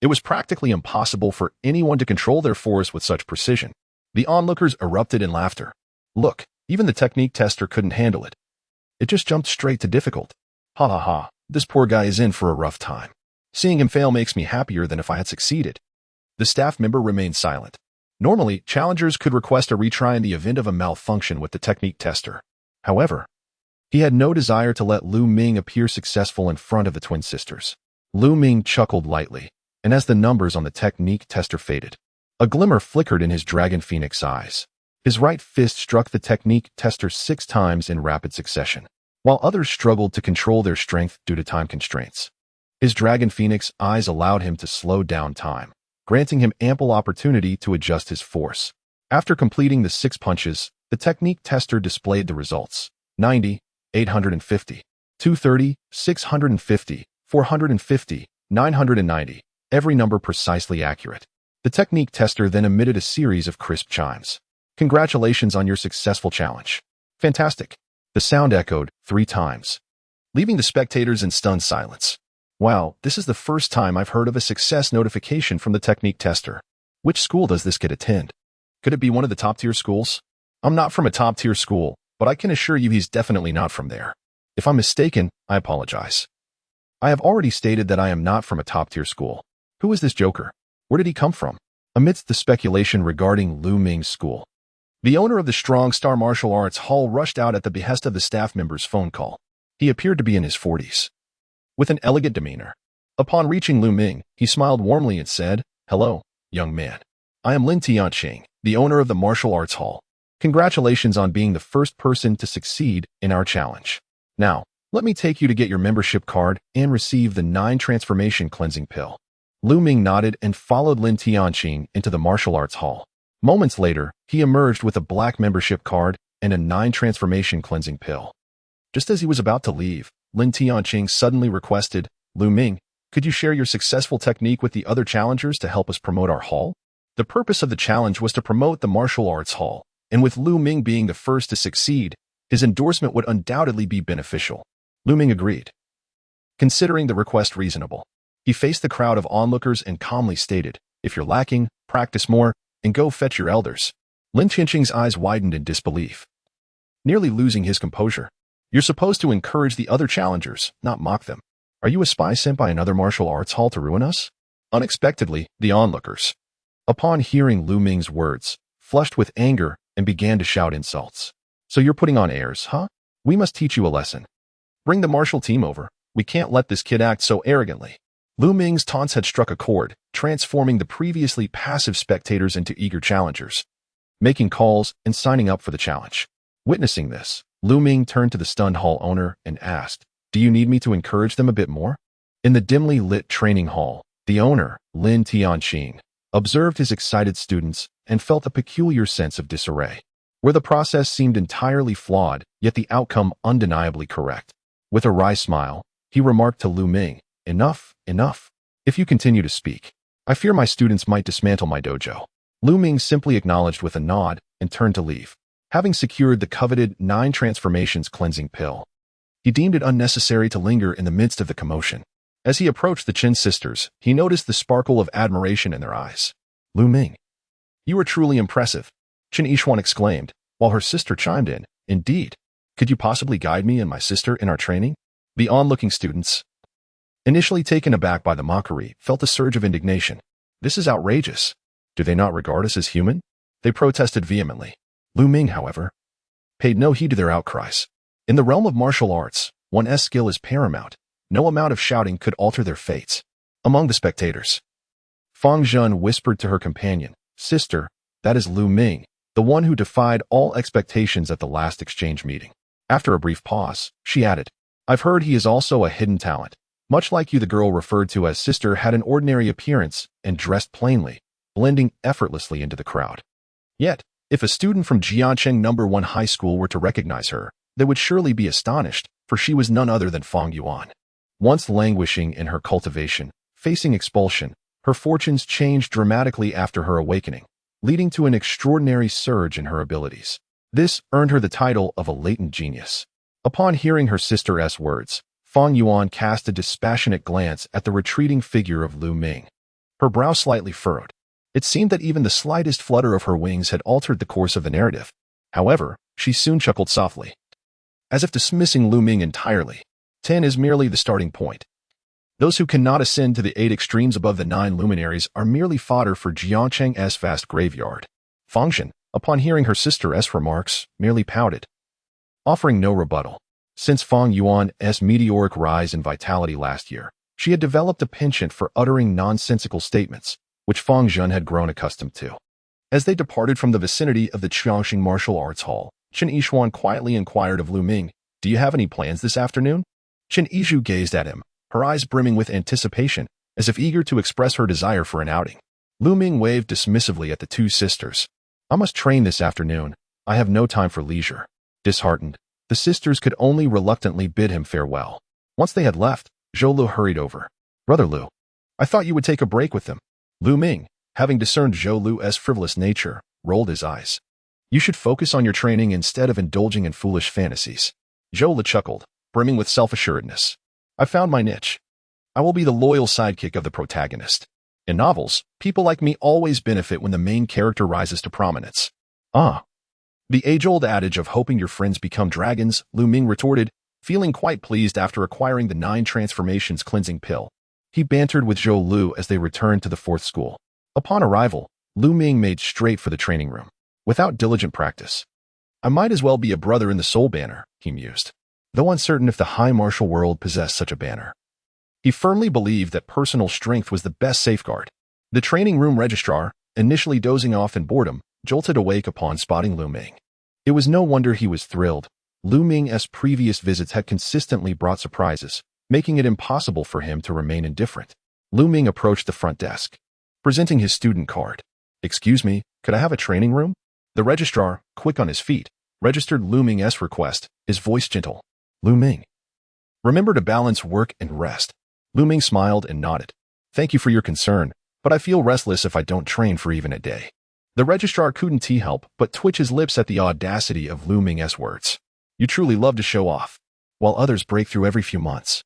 it was practically impossible for anyone to control their force with such precision. The onlookers erupted in laughter. Look, even the technique tester couldn't handle it. It just jumped straight to difficult. Ha ha ha, this poor guy is in for a rough time. Seeing him fail makes me happier than if I had succeeded. The staff member remained silent. Normally, challengers could request a retry in the event of a malfunction with the technique tester. However, he had no desire to let Lu Ming appear successful in front of the twin sisters. Lu Ming chuckled lightly, and as the numbers on the technique tester faded, a glimmer flickered in his dragon phoenix eyes. His right fist struck the technique tester 6 times in rapid succession, while others struggled to control their strength due to time constraints. His dragon phoenix eyes allowed him to slow down time, granting him ample opportunity to adjust his force. After completing the 6 punches, the technique tester displayed the results: 90, 850, 230, 650, 450, 990, every number precisely accurate. The technique tester then emitted a series of crisp chimes. Congratulations on your successful challenge. Fantastic. The sound echoed 3 times, leaving the spectators in stunned silence. Wow, this is the first time I've heard of a success notification from the technique tester. Which school does this kid attend? Could it be one of the top-tier schools? I'm not from a top-tier school, but I can assure you he's definitely not from there. If I'm mistaken, I apologize. I have already stated that I am not from a top-tier school. Who is this joker? Where did he come from? Amidst the speculation regarding Lu Ming's school, the owner of the Strong Star Martial Arts Hall rushed out at the behest of the staff member's phone call. He appeared to be in his 40s, with an elegant demeanor. Upon reaching Lu Ming, he smiled warmly and said, "Hello, young man. I am Lin Tianqing, the owner of the Martial Arts Hall. Congratulations on being the first person to succeed in our challenge. Now, let me take you to get your membership card and receive the 9 transformation cleansing pill." Lu Ming nodded and followed Lin Tianqing into the martial arts hall. Moments later, he emerged with a black membership card and a 9 transformation cleansing pill. Just as he was about to leave, Lin Tianqing suddenly requested, "Lu Ming, could you share your successful technique with the other challengers to help us promote our hall?" The purpose of the challenge was to promote the martial arts hall, and with Lu Ming being the first to succeed, his endorsement would undoubtedly be beneficial. Lu Ming agreed, considering the request reasonable. He faced the crowd of onlookers and calmly stated, "If you're lacking, practice more, and go fetch your elders." Lin Tianqing's eyes widened in disbelief, nearly losing his composure. "You're supposed to encourage the other challengers, not mock them. Are you a spy sent by another martial arts hall to ruin us?" Unexpectedly, the onlookers, upon hearing Lu Ming's words, flushed with anger and began to shout insults. "So you're putting on airs, huh? We must teach you a lesson. Bring the martial team over. We can't let this kid act so arrogantly." Lu Ming's taunts had struck a chord, transforming the previously passive spectators into eager challengers, making calls and signing up for the challenge. Witnessing this, Lu Ming turned to the stunned hall owner and asked, "Do you need me to encourage them a bit more?" In the dimly lit training hall, the owner, Lin Tianqing, observed his excited students and felt a peculiar sense of disarray, where the process seemed entirely flawed, yet the outcome undeniably correct. With a wry smile, he remarked to Lu Ming, "Enough, enough. If you continue to speak, I fear my students might dismantle my dojo." Lu Ming simply acknowledged with a nod and turned to leave, having secured the coveted 9 transformations cleansing pill. He deemed it unnecessary to linger in the midst of the commotion. As he approached the Chen sisters, he noticed the sparkle of admiration in their eyes. Lu Ming, you are truly impressive, Chen Yishuan exclaimed, while her sister chimed in. Indeed. Could you possibly guide me and my sister in our training? The onlooking students, initially taken aback by the mockery, felt a surge of indignation. This is outrageous. Do they not regard us as human? They protested vehemently. Lu Ming, however, paid no heed to their outcries. In the realm of martial arts, one's skill is paramount. No amount of shouting could alter their fates. Among the spectators, Fang Zhen whispered to her companion, Sister, that is Lu Ming, the one who defied all expectations at the last exchange meeting. After a brief pause, she added, I've heard he is also a hidden talent. Much like you, the girl referred to as sister had an ordinary appearance and dressed plainly, blending effortlessly into the crowd. Yet, if a student from Jiancheng No. 1 High School were to recognize her, they would surely be astonished, for she was none other than Fang Yuan. Once languishing in her cultivation, facing expulsion, her fortunes changed dramatically after her awakening, leading to an extraordinary surge in her abilities. This earned her the title of a latent genius. Upon hearing her sister's words, Fang Yuan cast a dispassionate glance at the retreating figure of Lu Ming. Her brow slightly furrowed. It seemed that even the slightest flutter of her wings had altered the course of the narrative. However, she soon chuckled softly, as if dismissing Lu Ming entirely. 10 is merely the starting point. Those who cannot ascend to the 8 extremes above the 9 luminaries are merely fodder for Jiancheng's vast graveyard. Fang Zhen, upon hearing her sister's remarks, merely pouted, offering no rebuttal. Since Fang Yuan's meteoric rise in vitality last year, she had developed a penchant for uttering nonsensical statements, which Fang Zhen had grown accustomed to. As they departed from the vicinity of the Qiangxing Martial Arts Hall, Chen Yishuan quietly inquired of Lu Ming, Do you have any plans this afternoon? Chen Yizhu gazed at him, her eyes brimming with anticipation, as if eager to express her desire for an outing. Lu Ming waved dismissively at the 2 sisters. I must train this afternoon. I have no time for leisure. Disheartened, the sisters could only reluctantly bid him farewell. Once they had left, Zhou Lu hurried over. Brother Lu, I thought you would take a break with them. Lu Ming, having discerned Zhou Lu's frivolous nature, rolled his eyes. You should focus on your training instead of indulging in foolish fantasies. Zhou Lu chuckled, brimming with self-assuredness. I found my niche. I will be the loyal sidekick of the protagonist. In novels, people like me always benefit when the main character rises to prominence. Ah. The age-old adage of hoping your friends become dragons, Lu Ming retorted, feeling quite pleased after acquiring the 9 transformations cleansing pill. He bantered with Zhou Lu as they returned to the 4th school. Upon arrival, Lu Ming made straight for the training room. Without diligent practice, I might as well be a brother in the soul banner, he mused, though uncertain if the high martial world possessed such a banner. He firmly believed that personal strength was the best safeguard. The training room registrar, initially dozing off in boredom, jolted awake upon spotting Lu Ming. It was no wonder he was thrilled. Lu Ming's previous visits had consistently brought surprises, making it impossible for him to remain indifferent. Lu Ming approached the front desk, presenting his student card. Excuse me, could I have a training room? The registrar, quick on his feet, registered Lu Ming's request, his voice gentle. Lu Ming, remember to balance work and rest. Lu Ming smiled and nodded. Thank you for your concern, but I feel restless if I don't train for even a day. The registrar couldn't help but twitch his lips at the audacity of Lu Ming's words. You truly love to show off, while others break through every few months.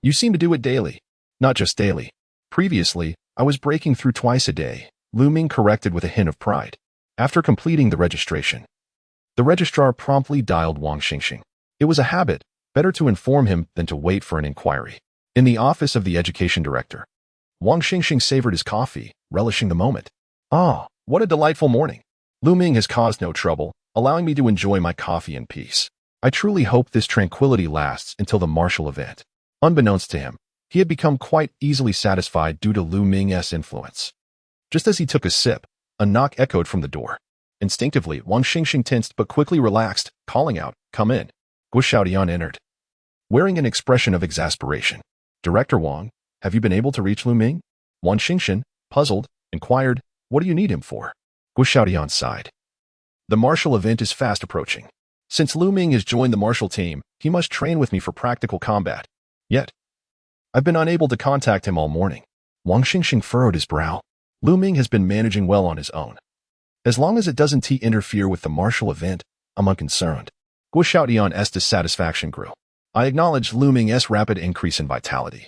You seem to do it daily. Not just daily. Previously, I was breaking through twice a day, Lu Ming corrected with a hint of pride. After completing the registration, the registrar promptly dialed Wang Xingxing. It was a habit, better to inform him than to wait for an inquiry. In the office of the education director, Wang Xingxing savored his coffee, relishing the moment. Ah, what a delightful morning. Lu Ming has caused no trouble, allowing me to enjoy my coffee in peace. I truly hope this tranquility lasts until the martial event. Unbeknownst to him, he had become quite easily satisfied due to Lu Ming's influence. Just as he took a sip, a knock echoed from the door. Instinctively, Wang Xingxing tensed but quickly relaxed, calling out, Come in. Guo Xiaodian entered, wearing an expression of exasperation. Director Wang, have you been able to reach Lu Ming? Wang Xingxing, puzzled, inquired, What do you need him for? Guo Xiaodian sighed. The martial event is fast approaching. Since Lu Ming has joined the martial team, he must train with me for practical combat. Yet, I've been unable to contact him all morning. Wang Xingxing furrowed his brow. Lu Ming has been managing well on his own. As long as it doesn't interfere with the martial event, I'm unconcerned. Guo Xiaotian's dissatisfaction grew. I acknowledge Lu Ming's rapid increase in vitality.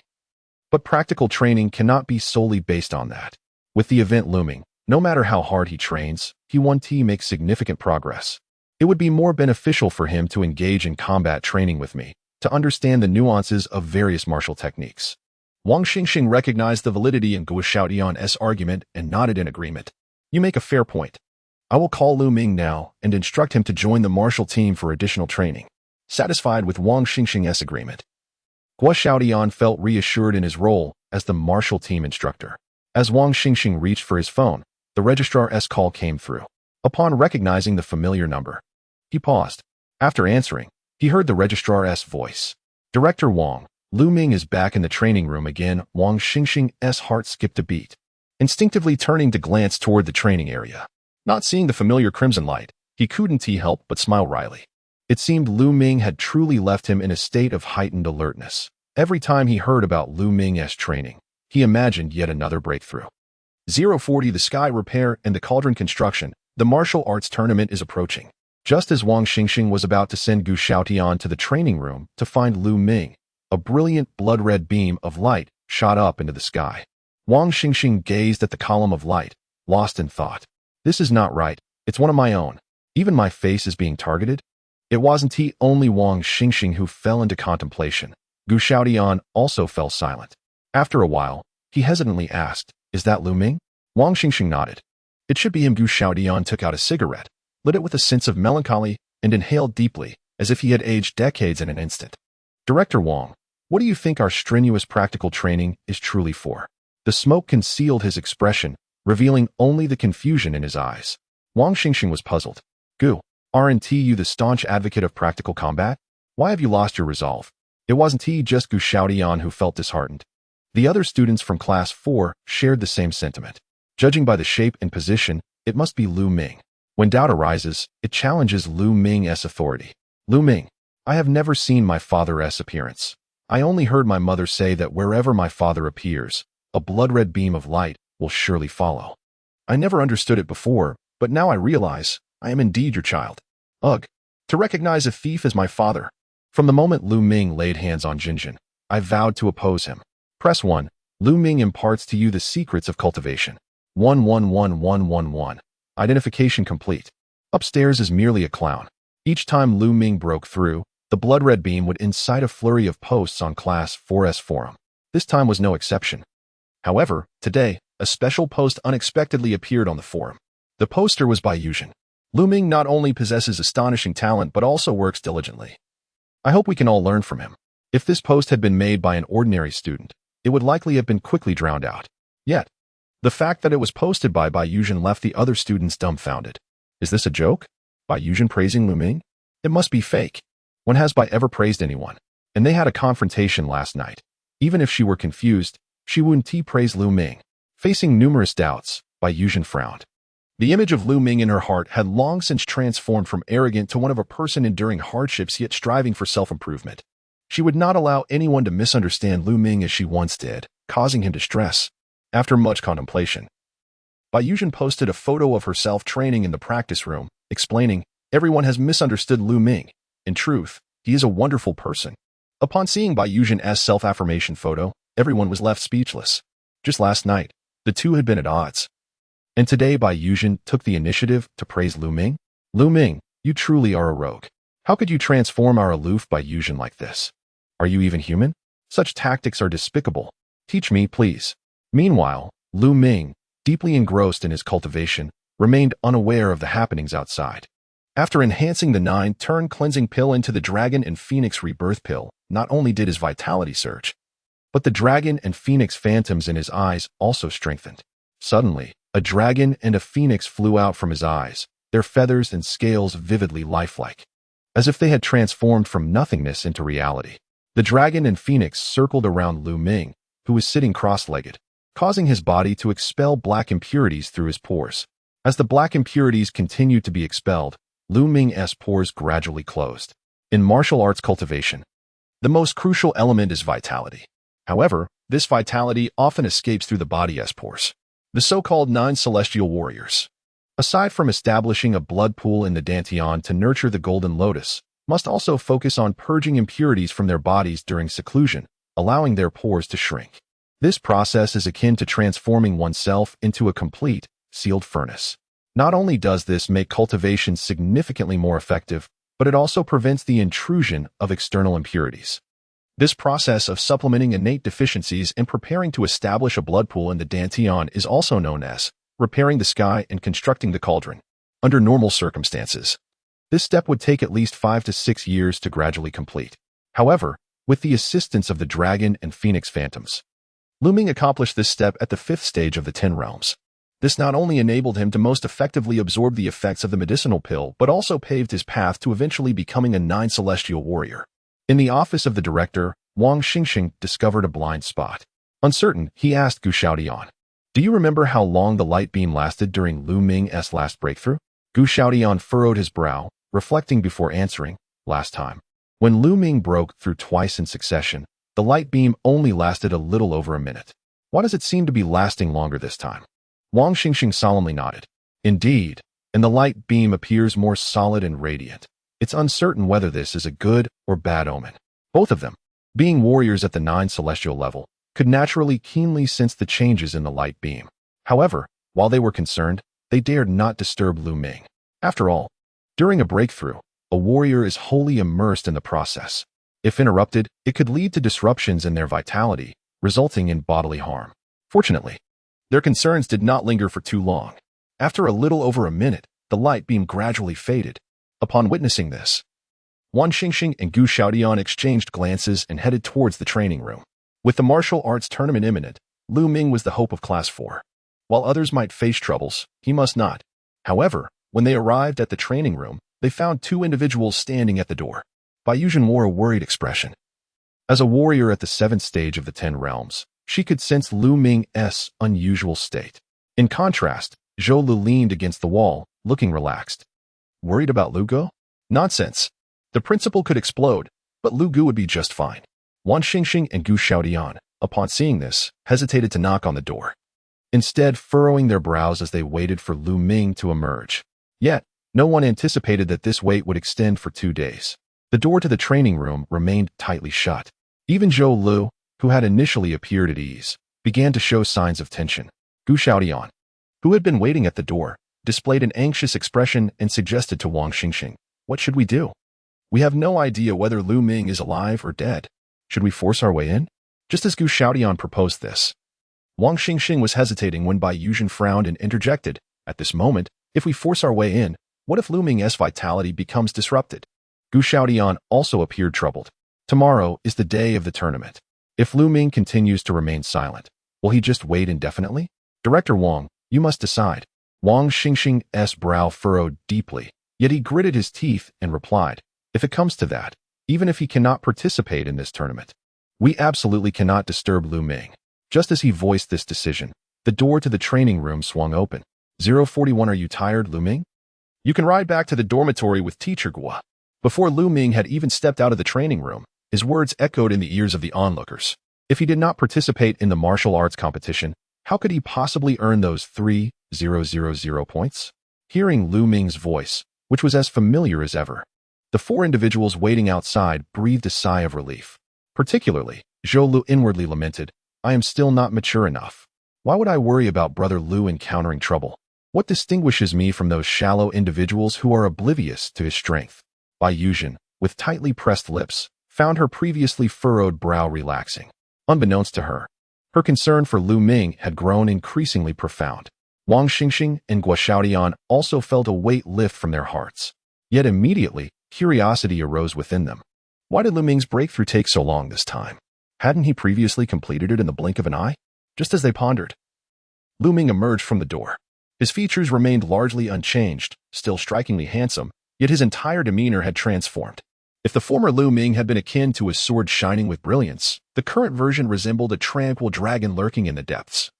But practical training cannot be solely based on that. With the event looming, no matter how hard he trains, he won't make significant progress. It would be more beneficial for him to engage in combat training with me, to understand the nuances of various martial techniques. Wang Xingxing recognized the validity in Guo Xiaotian's argument and nodded in agreement. You make a fair point. I will call Lu Ming now and instruct him to join the martial team for additional training. Satisfied with Wang Xingxing's agreement, Guo Xiaotian felt reassured in his role as the martial team instructor. As Wang Xingxing reached for his phone, the registrar's call came through. Upon recognizing the familiar number, he paused. After answering, he heard the registrar's voice. Director Wang, Lu Ming is back in the training room again. Wang Xingxing's heart skipped a beat. Instinctively turning to glance toward the training area. Not seeing the familiar crimson light, he couldn't help but smile wryly. It seemed Lu Ming had truly left him in a state of heightened alertness. Every time he heard about Lu Ming's training, he imagined yet another breakthrough. 040 The Sky Repair and the Cauldron Construction, the martial arts tournament is approaching. Just as Wang Xingxing was about to send Guo Xiaotian to the training room to find Lu Ming, a brilliant blood-red beam of light shot up into the sky. Wang Xingxing gazed at the column of light, lost in thought. This is not right. It's one of my own. Even my face is being targeted? It wasn't only Wang Xingxing who fell into contemplation. Guo Xiaotian also fell silent. After a while, he hesitantly asked, "Is that Lu Ming?" Wang Xingxing nodded. "It should be him." Guo Xiaotian took out a cigarette, lit it with a sense of melancholy, and inhaled deeply, as if he had aged decades in an instant. "Director Wang, what do you think our strenuous practical training is truly for?" The smoke concealed his expression, revealing only the confusion in his eyes. Wang Xingxing was puzzled. "Gu, aren't you the staunch advocate of practical combat? Why have you lost your resolve?" It wasn't just Guo Xiaotian who felt disheartened. The other students from Class 4 shared the same sentiment. Judging by the shape and position, it must be Lu Ming. When doubt arises, it challenges Lu Ming's authority. "Lu Ming, I have never seen my father's appearance. I only heard my mother say that wherever my father appears, a blood-red beam of light will surely follow. I never understood it before, but now I realize I am indeed your child. Ugh, to recognize a thief as my father." From the moment Lu Ming laid hands on Jinjin, I vowed to oppose him. Press 1. Lu Ming imparts to you the secrets of cultivation. 111111. Identification complete. Upstairs is merely a clown. Each time Lu Ming broke through, the blood-red beam would incite a flurry of posts on Class 4's forum. This time was no exception. However, today, a special post unexpectedly appeared on the forum. The poster was by Yuzhen. "Lu Ming not only possesses astonishing talent but also works diligently. I hope we can all learn from him." If this post had been made by an ordinary student, it would likely have been quickly drowned out. Yet, the fact that it was posted by Yuzhen left the other students dumbfounded. Is this a joke? Yuzhen praising Lu Ming? It must be fake. When has ever praised anyone? And they had a confrontation last night. Even if she were confused, she wouldn't praise Lu Ming. Facing numerous doubts, Yuzhen frowned. The image of Lu Ming in her heart had long since transformed from arrogant to one of a person enduring hardships yet striving for self-improvement. She would not allow anyone to misunderstand Lu Ming as she once did, causing him distress. After much contemplation, Yuzhen posted a photo of herself training in the practice room, explaining, "Everyone has misunderstood Lu Ming. In truth, he is a wonderful person." Upon seeing Yuzhen's self-affirmation photo, everyone was left speechless. Just last night, the two had been at odds. And today Yuzhen took the initiative to praise Lu Ming? "Lu Ming, you truly are a rogue. How could you transform our aloof Yuzhen like this? Are you even human? Such tactics are despicable. Teach me, please." Meanwhile, Lu Ming, deeply engrossed in his cultivation, remained unaware of the happenings outside. After enhancing the 9-turn cleansing pill into the Dragon and Phoenix rebirth pill, not only did his vitality surge, but the Dragon and Phoenix phantoms in his eyes also strengthened. Suddenly, a dragon and a phoenix flew out from his eyes, their feathers and scales vividly lifelike, as if they had transformed from nothingness into reality. The dragon and phoenix circled around Lu Ming, who was sitting cross-legged, causing his body to expel black impurities through his pores. As the black impurities continued to be expelled, Lu Ming's pores gradually closed. In martial arts cultivation, the most crucial element is vitality. However, this vitality often escapes through the body's pores. The so-called 9 celestial warriors. Aside from establishing a blood pool in the Dantian to nurture the golden lotus, must also focus on purging impurities from their bodies during seclusion, allowing their pores to shrink. This process is akin to transforming oneself into a complete, sealed furnace. Not only does this make cultivation significantly more effective, but it also prevents the intrusion of external impurities. This process of supplementing innate deficiencies and preparing to establish a blood pool in the Dantian is also known as repairing the sky and constructing the cauldron. Under normal circumstances, this step would take at least 5 to 6 years to gradually complete. However, with the assistance of the dragon and phoenix phantoms, Lu Ming accomplished this step at the 5th stage of the 10 realms. This not only enabled him to most effectively absorb the effects of the medicinal pill, but also paved his path to eventually becoming a 9 celestial warrior. In the office of the director, Wang Xingxing discovered a blind spot. Uncertain, he asked Gu Xiaodian, "Do you remember how long the light beam lasted during Lu Ming's last breakthrough?" Gu Xiaodian furrowed his brow, reflecting before answering, "Last time. When Lu Ming broke through twice in succession, the light beam only lasted a little over a minute. Why does it seem to be lasting longer this time?" Wang Xingxing solemnly nodded. "Indeed, and the light beam appears more solid and radiant. It's uncertain whether this is a good or bad omen." Both of them, being warriors at the 9 celestial level, could naturally keenly sense the changes in the light beam. However, while they were concerned, they dared not disturb Lu Ming. After all, during a breakthrough, a warrior is wholly immersed in the process. If interrupted, it could lead to disruptions in their vitality, resulting in bodily harm. Fortunately, their concerns did not linger for too long. After a little over a minute, the light beam gradually faded. Upon witnessing this, Wang Xingxing and Gu Xiaodian exchanged glances and headed towards the training room. With the martial arts tournament imminent, Lu Ming was the hope of Class 4. While others might face troubles, he must not. However, when they arrived at the training room, they found 2 individuals standing at the door. Bai Yuzhen wore a worried expression. As a warrior at the 7th stage of the 10 realms, she could sense Lu Ming's unusual state. In contrast, Zhou Lu leaned against the wall, looking relaxed. Worried about Lu Gu? Nonsense. The principal could explode, but Lu Gu would be just fine. Wang Xingxing and Gu Xiaodian, upon seeing this, hesitated to knock on the door, instead furrowing their brows as they waited for Lu Ming to emerge. Yet, no one anticipated that this wait would extend for 2 days. The door to the training room remained tightly shut. Even Zhou Lu, who had initially appeared at ease, began to show signs of tension. Gu Xiaodian, who had been waiting at the door, displayed an anxious expression and suggested to Wang Xingxing, "What should we do? We have no idea whether Lu Ming is alive or dead. Should we force our way in?" Just as Gu Xiaodian proposed this, Wang Xingxing was hesitating when Bai Yuzhen frowned and interjected, "At this moment, if we force our way in, what if Lu Ming's vitality becomes disrupted?" Gu Xiaodian also appeared troubled. Tomorrow is the day of the tournament. If Lu Ming continues to remain silent, will he just wait indefinitely? Director Wang, you must decide. Wang Xingxing's brow furrowed deeply, yet he gritted his teeth and replied, "If it comes to that, even if he cannot participate in this tournament, we absolutely cannot disturb Lu Ming." Just as he voiced this decision, the door to the training room swung open. 041, are you tired, Lu Ming? You can ride back to the dormitory with Teacher Gua. Before Lu Ming had even stepped out of the training room, his words echoed in the ears of the onlookers. If he did not participate in the martial arts competition, how could he possibly earn those 3,000 points? Hearing Lu Ming's voice, which was as familiar as ever, the 4 individuals waiting outside breathed a sigh of relief. Particularly, Zhou Lu inwardly lamented, "I am still not mature enough. Why would I worry about Brother Lu encountering trouble? What distinguishes me from those shallow individuals who are oblivious to his strength?" Bai Yuzhen, with tightly pressed lips, found her previously furrowed brow relaxing. Unbeknownst to her, her concern for Lu Ming had grown increasingly profound. Wang Xingxing and Gu Xiaodian also felt a weight lift from their hearts. Yet immediately, curiosity arose within them. Why did Lu Ming's breakthrough take so long this time? Hadn't he previously completed it in the blink of an eye? Just as they pondered, Lu Ming emerged from the door. His features remained largely unchanged, still strikingly handsome, yet his entire demeanor had transformed. If the former Lu Ming had been akin to a sword shining with brilliance, the current version resembled a tranquil dragon lurking in the depths,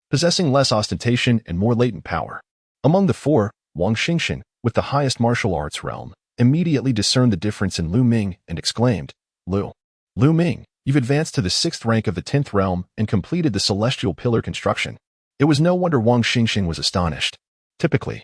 possessing less ostentation and more latent power. Among the 4, Wang Xingxing, with the highest martial arts realm, immediately discerned the difference in Lu Ming and exclaimed, Lu Ming, you've advanced to the 6th rank of the 10th realm and completed the celestial pillar construction. It was no wonder Wang Xingxing was astonished. Typically,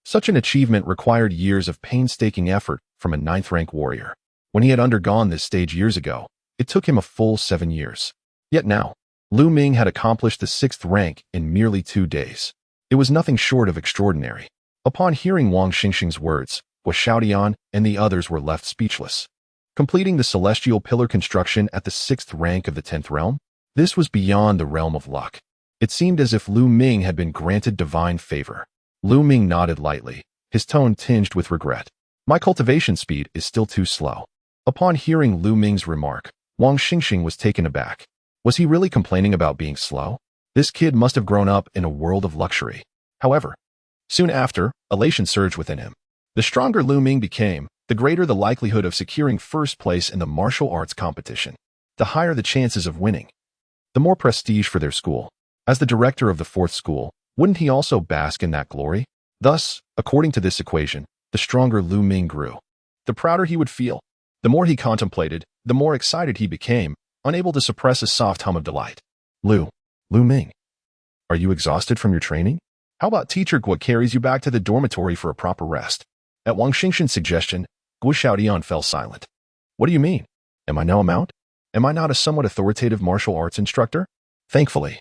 such an achievement required years of painstaking effort from a ninth-rank warrior. When he had undergone this stage years ago, it took him a full 7 years. Yet now, Lu Ming had accomplished the 6th rank in merely 2 days. It was nothing short of extraordinary. Upon hearing Wang Xingxing's words, Guo Xiaotian and the others were left speechless. Completing the celestial pillar construction at the 6th rank of the 10th realm? This was beyond the realm of luck. It seemed as if Lu Ming had been granted divine favor. Lu Ming nodded lightly, his tone tinged with regret. My cultivation speed is still too slow. Upon hearing Lu Ming's remark, Wang Xingxing was taken aback. Was he really complaining about being slow? This kid must have grown up in a world of luxury. However, soon after, elation surged within him. The stronger Lu Ming became, the greater the likelihood of securing first place in the martial arts competition. The higher the chances of winning, the more prestige for their school. As the director of the 4th school, wouldn't he also bask in that glory? Thus, according to this equation, the stronger Lu Ming grew, the prouder he would feel. The more he contemplated, the more excited he became, unable to suppress a soft hum of delight. Lu Ming, are you exhausted from your training? How about Teacher Guo carries you back to the dormitory for a proper rest? At Wang Xingxing's suggestion, Guo Xiaotian fell silent. What do you mean? Am I no amount? Am I not a somewhat authoritative martial arts instructor? Thankfully,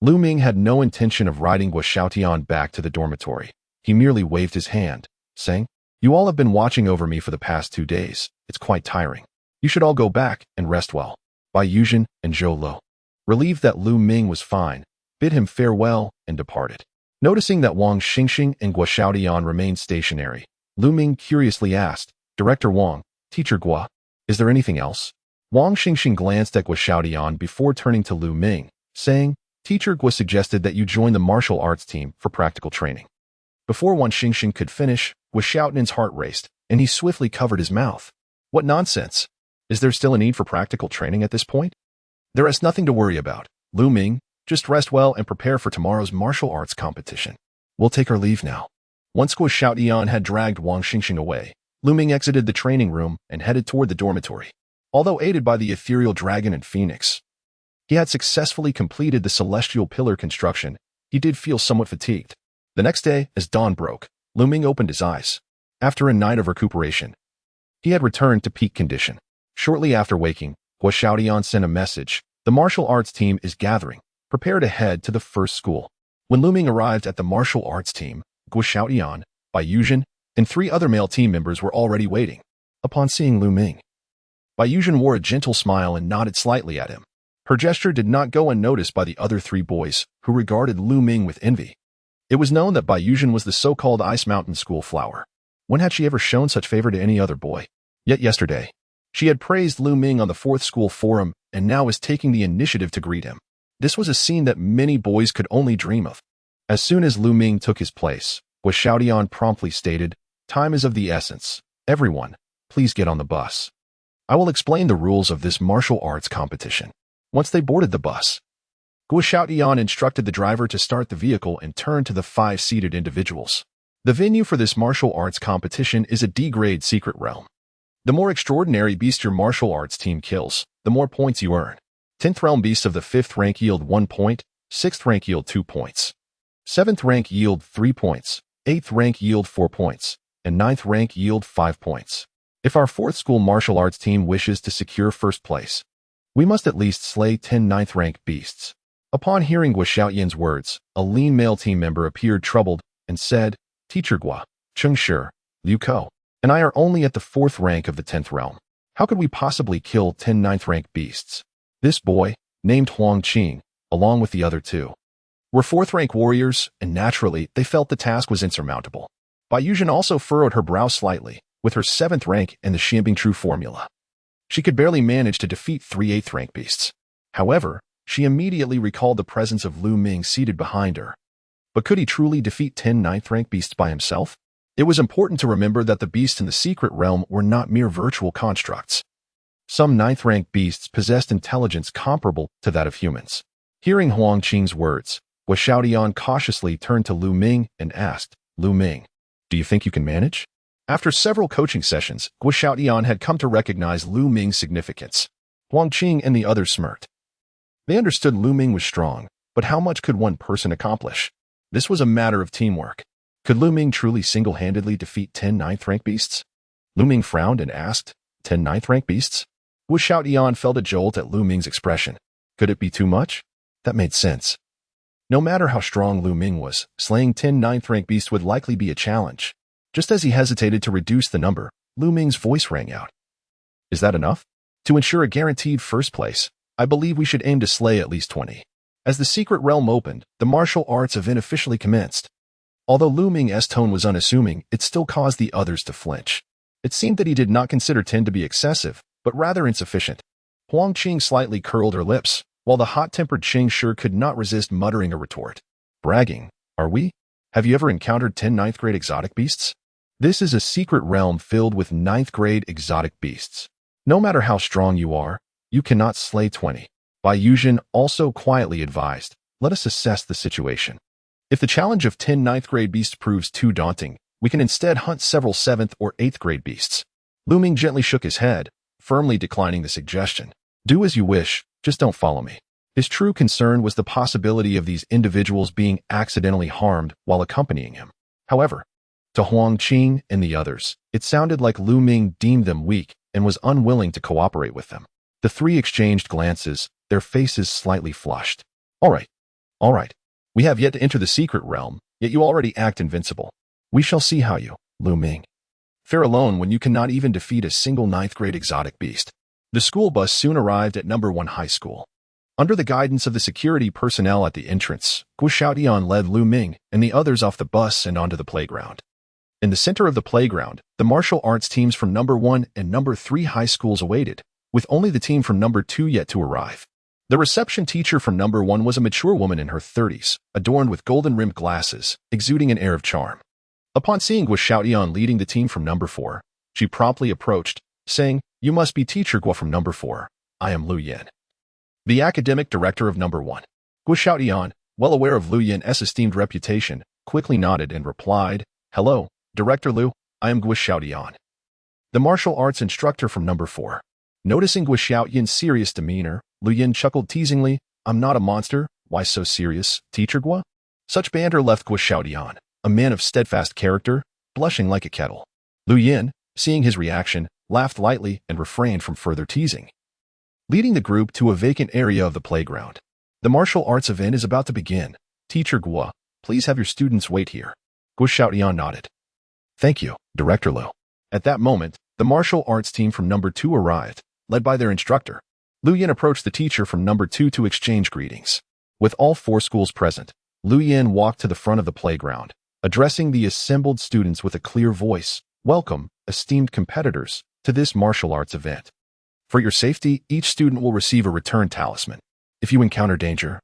Lu Ming had no intention of riding Guo Xiaotian back to the dormitory. He merely waved his hand, saying, You all have been watching over me for the past 2 days. It's quite tiring. You should all go back and rest well. Bai Yuzhen and Zhou Lo, relieved that Lu Ming was fine, bid him farewell and departed. Noticing that Wang Xingxing and Guo Xiaotian remained stationary, Lu Ming curiously asked, Director Wang, Teacher Guo, is there anything else? Wang Xingxing glanced at Guo Xiaotian before turning to Lu Ming, saying, Teacher Guo suggested that you join the martial arts team for practical training. Before Wang Xingxing could finish, Guo Xiaotian's heart raced, and he swiftly covered his mouth. What nonsense! Is there still a need for practical training at this point? There is nothing to worry about, Lu Ming. Just rest well and prepare for tomorrow's martial arts competition. We'll take our leave now. Once Guo Xiaotian had dragged Wang Xingxing away, Lu Ming exited the training room and headed toward the dormitory. Although aided by the ethereal dragon and phoenix, he had successfully completed the celestial pillar construction. He did feel somewhat fatigued. The next day, as dawn broke, Lu Ming opened his eyes. After a night of recuperation, he had returned to peak condition. Shortly after waking, Guo Xiaotian sent a message. The martial arts team is gathering. Prepare to head to the 1st school. When Lu Ming arrived at the martial arts team, Guo Xiaotian, Bai Yuzhen, and 3 other male team members were already waiting. Upon seeing Lu Ming, Bai Yuzhen wore a gentle smile and nodded slightly at him. Her gesture did not go unnoticed by the other 3 boys, who regarded Lu Ming with envy. It was known that Bai Yuzhen was the so-called Ice Mountain School flower. When had she ever shown such favor to any other boy? Yet yesterday, she had praised Lu Ming on the 4th school forum and now was taking the initiative to greet him. This was a scene that many boys could only dream of. As soon as Lu Ming took his place, Guo Xiaotian promptly stated, Time is of the essence. Everyone, please get on the bus. I will explain the rules of this martial arts competition. Once they boarded the bus, Guo Xiaotian instructed the driver to start the vehicle and turn to the 5 seated individuals. The venue for this martial arts competition is a D-grade secret realm. The more extraordinary beast your martial arts team kills, the more points you earn. 10th realm beasts of the 5th rank yield 1 point, 6th rank yield 2 points, 7th rank yield 3 points, 8th rank yield 4 points, and 9th rank yield 5 points. If our 4th school martial arts team wishes to secure first place, we must at least slay 10 9th rank beasts. Upon hearing Guo Xiaotian's words, a lean male team member appeared troubled and said, Teacher Guo, Cheng Shi, Liu Ko, and I are only at the 4th rank of the 10th realm. How could we possibly kill 10 9th rank beasts? This boy, named Huang Qing, along with the other 2, were 4th rank warriors, and naturally, they felt the task was insurmountable. Bai Yuzhen also furrowed her brow slightly, with her 7th rank and the Xianbing True formula. She could barely manage to defeat 3 8th rank beasts. However, she immediately recalled the presence of Lu Ming seated behind her. But could he truly defeat 10 9th rank beasts by himself? It was important to remember that the beasts in the secret realm were not mere virtual constructs. Some 9th rank beasts possessed intelligence comparable to that of humans. Hearing Huang Qing's words, Guo Xiaotian cautiously turned to Lu Ming and asked, Lu Ming, do you think you can manage? After several coaching sessions, Guo Xiaotian had come to recognize Lu Ming's significance. Huang Qing and the others smirked. They understood Lu Ming was strong, But how much could one person accomplish? This was a matter of teamwork. Could Lu Ming truly single-handedly defeat 10 ninth-rank beasts? Lu Ming frowned and asked, 10 ninth-rank beasts? Wu Xiaotian felt a jolt at Lu Ming's expression. Could it be too much? That made sense. No matter how strong Lu Ming was, slaying 10 ninth-rank beasts would likely be a challenge. Just as he hesitated to reduce the number, Lu Ming's voice rang out. Is that enough? To ensure a guaranteed first place, I believe we should aim to slay at least 20. As the secret realm opened, the martial arts event officially commenced. Although Lu Ming's tone was unassuming, it still caused the others to flinch. It seemed that he did not consider 10 to be excessive, but rather insufficient. Huang Qing slightly curled her lips, while the hot-tempered Qing sure could not resist muttering a retort. Bragging, are we? Have you ever encountered 10 ninth-grade exotic beasts? This is a secret realm filled with ninth-grade exotic beasts. No matter how strong you are, you cannot slay 20. Bai Yuzhen also quietly advised, let us assess the situation. If the challenge of 10 ninth-grade beasts proves too daunting, we can instead hunt several 7th or 8th-grade beasts. Lu Ming gently shook his head, firmly declining the suggestion. Do as you wish, just don't follow me. His true concern was the possibility of these individuals being accidentally harmed while accompanying him. However, to Huang Qing and the others, it sounded like Lu Ming deemed them weak and was unwilling to cooperate with them. The three exchanged glances, their faces slightly flushed. All right. We have yet to enter the secret realm, yet you already act invincible. We shall see how you, Lu Ming, fare alone when you cannot even defeat a single 9th-grade exotic beast. The school bus soon arrived at number 1 high school. Under the guidance of the security personnel at the entrance, Gu Xiaotian led Lu Ming and the others off the bus and onto the playground. In the center of the playground, the martial arts teams from number 1 and number 3 high schools awaited, with only the team from number 2 yet to arrive. The reception teacher from number 1 was a mature woman in her 30s, adorned with golden-rimmed glasses, exuding an air of charm. Upon seeing Gu Xiaotian leading the team from number 4, she promptly approached, saying, You must be teacher Gu from number 4. I am Lu Yin, the academic director of number 1. Gu Xiaotian, well aware of Lu Yin's esteemed reputation, quickly nodded and replied, Hello, Director Lu, I am Gu Xiaotian, the martial arts instructor from number 4. Noticing Gu Xiaotian's serious demeanor, Lu Yin chuckled teasingly, I'm not a monster, why so serious, teacher Gu? Such banter left Gu Xiaotian, a man of steadfast character, blushing like a kettle. Lu Yin, seeing his reaction, laughed lightly and refrained from further teasing. Leading the group to a vacant area of the playground. The martial arts event is about to begin. Teacher Gu, please have your students wait here. Gu Xiaotian nodded. Thank you, Director Lu. At that moment, the martial arts team from number 2 arrived, led by their instructor. Lu Yin approached the teacher from number 2 to exchange greetings. With all 4 schools present, Lu Yin walked to the front of the playground, addressing the assembled students with a clear voice. Welcome, esteemed competitors, to this martial arts event. For your safety, each student will receive a return talisman. If you encounter danger,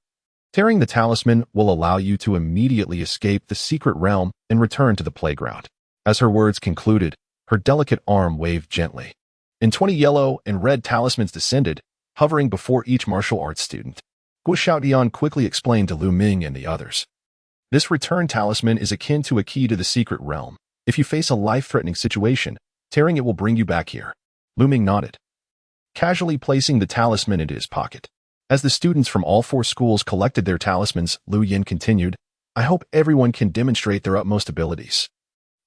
tearing the talisman will allow you to immediately escape the secret realm and return to the playground. As her words concluded, her delicate arm waved gently. And 20 yellow and red talismans descended, hovering before each martial arts student. Gu Xiaotian quickly explained to Lu Ming and the others. This return talisman is akin to a key to the secret realm. If you face a life-threatening situation, tearing it will bring you back here. Lu Ming nodded, casually placing the talisman into his pocket. As the students from all 4 schools collected their talismans, Lu Yin continued, I hope everyone can demonstrate their utmost abilities.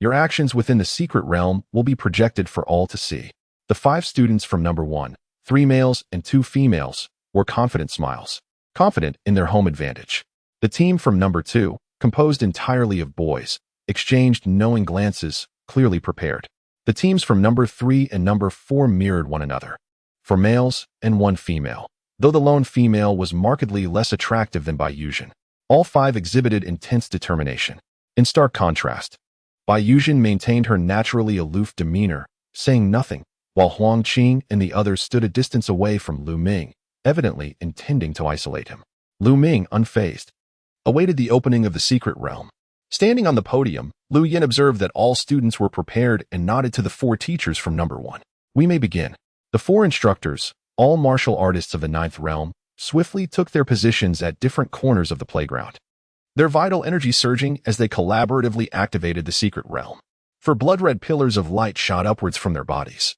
Your actions within the secret realm will be projected for all to see. The 5 students from number 1, 3 males and 2 females, wore confident smiles, confident in their home advantage. The team from number 2, composed entirely of boys, exchanged knowing glances, clearly prepared. The teams from number 3 and number 4 mirrored one another. 4 males and 1 female, though the lone female was markedly less attractive than Bai Yuzhen. All 5 exhibited intense determination. In stark contrast, Bai Yuzhen maintained her naturally aloof demeanor, saying nothing, while Huang Qing and the others stood a distance away from Lu Ming, evidently intending to isolate him. Lu Ming, unfazed, awaited the opening of the secret realm. Standing on the podium, Lu Yin observed that all students were prepared and nodded to the 4 teachers from number 1. We may begin. The 4 instructors, all martial artists of the 9th realm, swiftly took their positions at different corners of the playground, their vital energy surging as they collaboratively activated the secret realm. For blood-red pillars of light shot upwards from their bodies,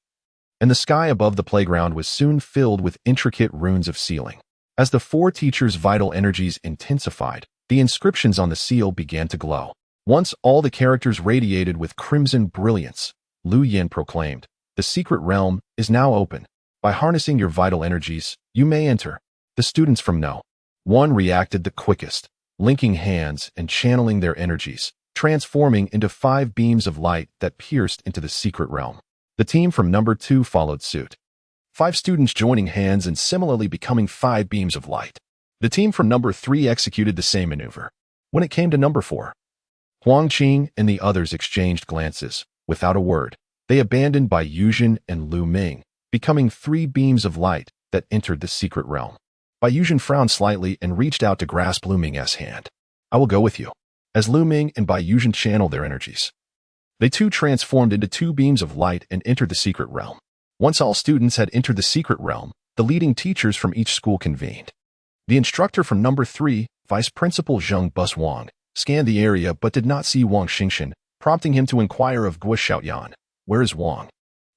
and the sky above the playground was soon filled with intricate runes of sealing. As the four teachers' vital energies intensified, the inscriptions on the seal began to glow. Once all the characters radiated with crimson brilliance, Lu Yin proclaimed, "The secret realm is now open. By harnessing your vital energies, you may enter." The students from No. 1 reacted the quickest, linking hands and channeling their energies, transforming into 5 beams of light that pierced into the secret realm. The team from number 2 followed suit. 5 students joining hands and similarly becoming 5 beams of light. The team from number 3 executed the same maneuver. When it came to number 4, Huang Qing and the others exchanged glances. Without a word, they abandoned Bai Yuzhen and Lu Ming, becoming 3 beams of light that entered the secret realm. Bai Yuzhen frowned slightly and reached out to grasp Lu Ming's hand. "I will go with you." As Lu Ming and Bai Yuzhen channeled their energies, they too transformed into 2 beams of light and entered the secret realm. Once all students had entered the secret realm, the leading teachers from each school convened. The instructor from number 3, Vice Principal Zheng Bus Wang, scanned the area but did not see Wang Xingxian, prompting him to inquire of Guo Xiaoyan. "Where is Wang?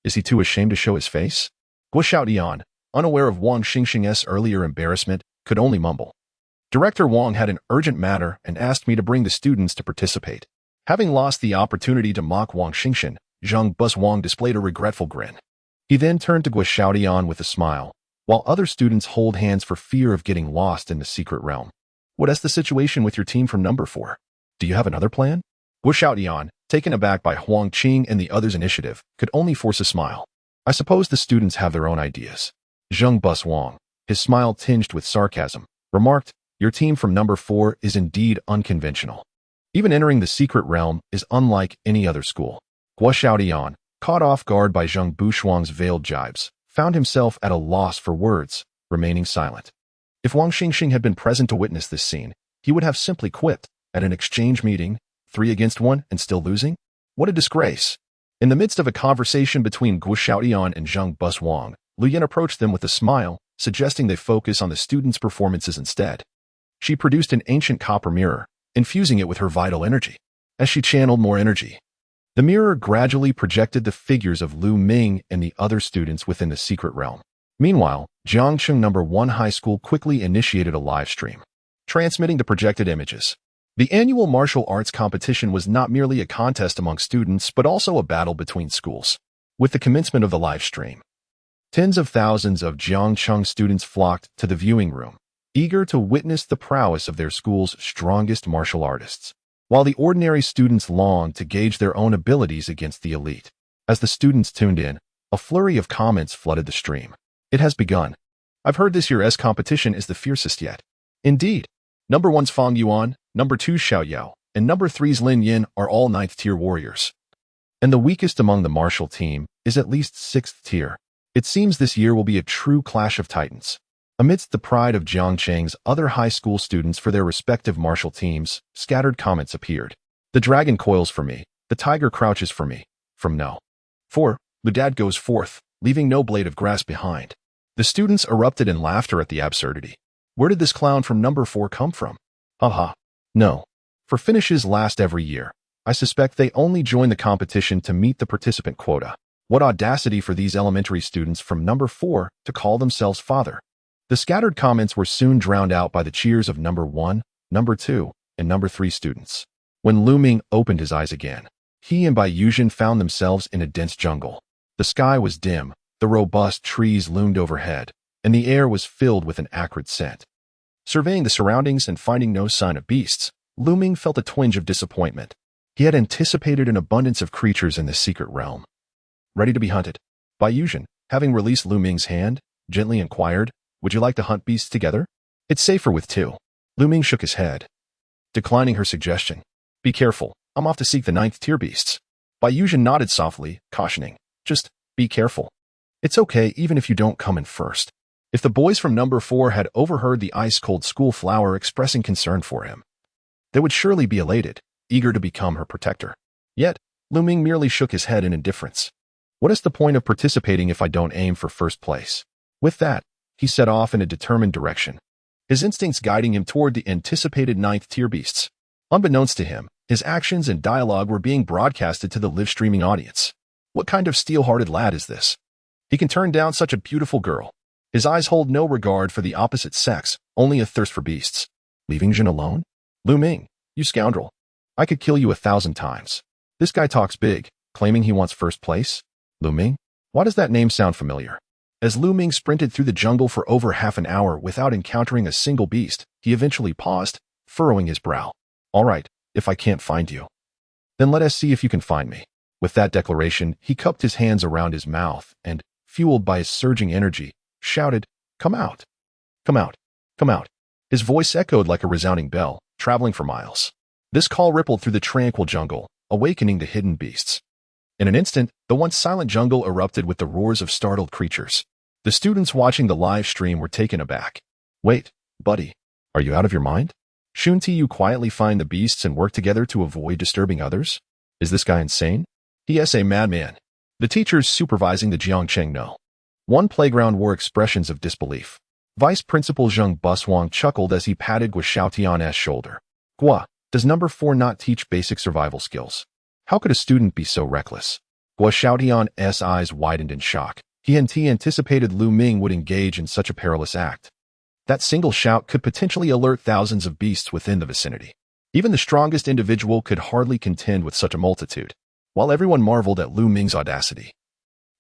Is he too ashamed to show his face?" Guo Xiaoyan, unaware of Wang Xingxian's earlier embarrassment, could only mumble. "Director Wang had an urgent matter and asked me to bring the students to participate." Having lost the opportunity to mock Wang Xingxian, Zheng Bus Wang displayed a regretful grin. He then turned to Guo Xiaoyan with a smile, while other students hold hands for fear of getting lost in the secret realm. "What is the situation with your team from number 4? Do you have another plan?" Guo Xiaoyan, taken aback by Huang Qing and the others' initiative, could only force a smile. "I suppose the students have their own ideas." Zheng Bus Wang, his smile tinged with sarcasm, remarked, "Your team from number 4 is indeed unconventional. Even entering the secret realm is unlike any other school." Guo Xiaoyan, caught off guard by Zheng Bushuang's veiled jibes, found himself at a loss for words, remaining silent. If Wang Xingxing had been present to witness this scene, he would have simply quit. At an exchange meeting, 3 against 1 and still losing? What a disgrace. In the midst of a conversation between Guo Xiaoyan and Zheng Bus Wang, Lu Yin approached them with a smile, suggesting they focus on the students' performances instead. She produced an ancient copper mirror, infusing it with her vital energy. As she channeled more energy, the mirror gradually projected the figures of Lu Ming and the other students within the secret realm. Meanwhile, Jiangcheng No. 1 High School quickly initiated a live stream, transmitting the projected images. The annual martial arts competition was not merely a contest among students, but also a battle between schools. With the commencement of the live stream, tens of thousands of Jiangcheng students flocked to the viewing room, eager to witness the prowess of their school's strongest martial artists, while the ordinary students longed to gauge their own abilities against the elite. As the students tuned in, a flurry of comments flooded the stream. "It has begun. I've heard this year's competition is the fiercest yet." Indeed, number 1's Fang Yuan, number 2's Xiao Yao, and number 3's Lin Yin are all 9th-tier warriors. And the weakest among the martial team is at least 6th tier. It seems this year will be a true clash of titans. Amidst the pride of Jiangcheng's other high school students for their respective martial teams, scattered comments appeared. "The dragon coils for me. The tiger crouches for me." From No. 4, Ludad goes forth, leaving no blade of grass behind. The students erupted in laughter at the absurdity. Where did this clown from number 4 come from? Haha. No. For finishes last every year. I suspect they only join the competition to meet the participant quota. What audacity for these elementary students from number 4 to call themselves father. The scattered comments were soon drowned out by the cheers of number 1, number 2, and number 3 students. When Lu Ming opened his eyes again, he and Bai Yuzhen found themselves in a dense jungle. The sky was dim, the robust trees loomed overhead, and the air was filled with an acrid scent. Surveying the surroundings and finding no sign of beasts, Lu Ming felt a twinge of disappointment. He had anticipated an abundance of creatures in this secret realm, ready to be hunted. Bai Yuzhen, having released Lu Ming's hand, gently inquired, "Would you like to hunt beasts together? It's safer with 2. Lu Ming shook his head, declining her suggestion. "Be careful, I'm off to seek the 9th-tier beasts." Bai Yuzhen nodded softly, cautioning, "Just be careful. It's okay even if you don't come in first." If the boys from number 4 had overheard the ice-cold school flower expressing concern for him, they would surely be elated, eager to become her protector. Yet, Lu Ming merely shook his head in indifference. "What is the point of participating if I don't aim for first place?" With that, he set off in a determined direction, his instincts guiding him toward the anticipated 9th-tier beasts. Unbeknownst to him, his actions and dialogue were being broadcasted to the live-streaming audience. What kind of steel-hearted lad is this? He can turn down such a beautiful girl. His eyes hold no regard for the opposite sex, only a thirst for beasts. Leaving Jin alone? Lu Ming, you scoundrel. I could kill you 1,000 times. This guy talks big, claiming he wants first place. Lu Ming? Why does that name sound familiar? As Lu Ming sprinted through the jungle for over half an hour without encountering a single beast, he eventually paused, furrowing his brow. All right, if I can't find you, then let us see if you can find me. With that declaration, he cupped his hands around his mouth and, fueled by his surging energy, shouted, "Come out! Come out! Come out!" His voice echoed like a resounding bell, traveling for miles. This call rippled through the tranquil jungle, awakening the hidden beasts. In an instant, the once silent jungle erupted with the roars of startled creatures. The students watching the live stream were taken aback. Wait, buddy, are you out of your mind? Shouldn't you quietly find the beasts and work together to avoid disturbing others? Is this guy insane? He is a madman. The teachers supervising the Jiangcheng know. One playground wore expressions of disbelief. Vice Principal Zheng Buswang chuckled as he patted Gua Xiaotian's shoulder. Gua, does number 4 not teach basic survival skills? How could a student be so reckless? Gua Xiaotian's eyes widened in shock. He anticipated Lu Ming would engage in such a perilous act. That single shout could potentially alert thousands of beasts within the vicinity. Even the strongest individual could hardly contend with such a multitude. While everyone marveled at Lu Ming's audacity,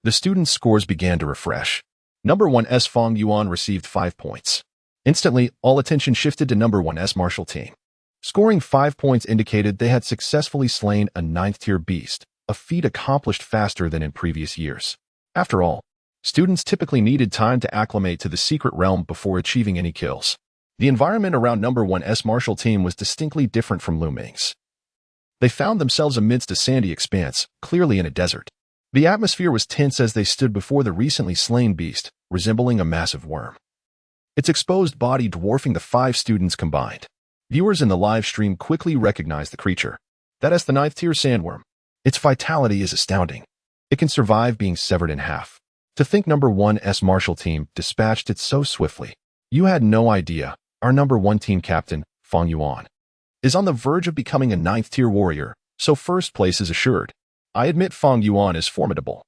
the students' scores began to refresh. Number 1's Fong Yuan received 5 points. Instantly, all attention shifted to number 1's martial team. Scoring 5 points indicated they had successfully slain a 9th-tier beast, a feat accomplished faster than in previous years. After all, students typically needed time to acclimate to the secret realm before achieving any kills. The environment around number 1's martial team was distinctly different from Lu Ming's. They found themselves amidst a sandy expanse, clearly in a desert. The atmosphere was tense as they stood before the recently slain beast, resembling a massive worm. Its exposed body dwarfing the 5 students combined. Viewers in the live stream quickly recognized the creature. That is the 9th-tier sandworm. Its vitality is astounding. It can survive being severed in half. To think number 1's martial team dispatched it so swiftly. You had no idea. Our number 1 team captain, Fong Yuan, is on the verge of becoming a 9th-tier warrior, so first place is assured. I admit Fong Yuan is formidable.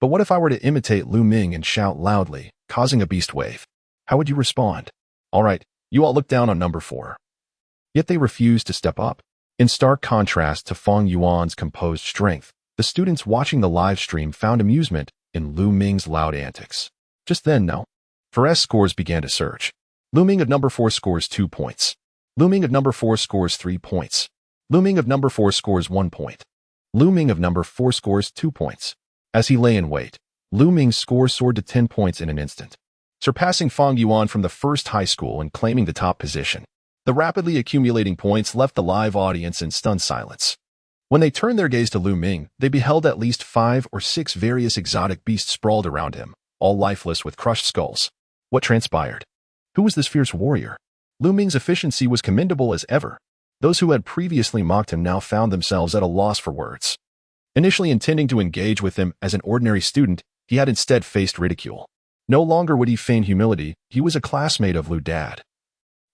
But what if I were to imitate Lu Ming and shout loudly, causing a beast wave? How would you respond? All right, you all look down on number 4. Yet they refused to step up. In stark contrast to Fong Yuan's composed strength, the students watching the live stream found amusement in Lu Ming's loud antics. Just then, no. 4's scores began to surge. Lu Ming of number 4 scores 2 points. Lu Ming of number 4 scores 3 points. Lu Ming of number 4 scores 1 point. Lu Ming of number 4 scores 2 points. As he lay in wait, Lu Ming's score soared to 10 points in an instant, surpassing Fong Yuan from the first high school and claiming the top position. The rapidly accumulating points left the live audience in stunned silence. When they turned their gaze to Lu Ming, they beheld at least 5 or 6 various exotic beasts sprawled around him, all lifeless with crushed skulls. What transpired? Who was this fierce warrior? Lu Ming's efficiency was commendable as ever. Those who had previously mocked him now found themselves at a loss for words. Initially intending to engage with him as an ordinary student, he had instead faced ridicule. No longer would he feign humility, he was a classmate of Lu Dad.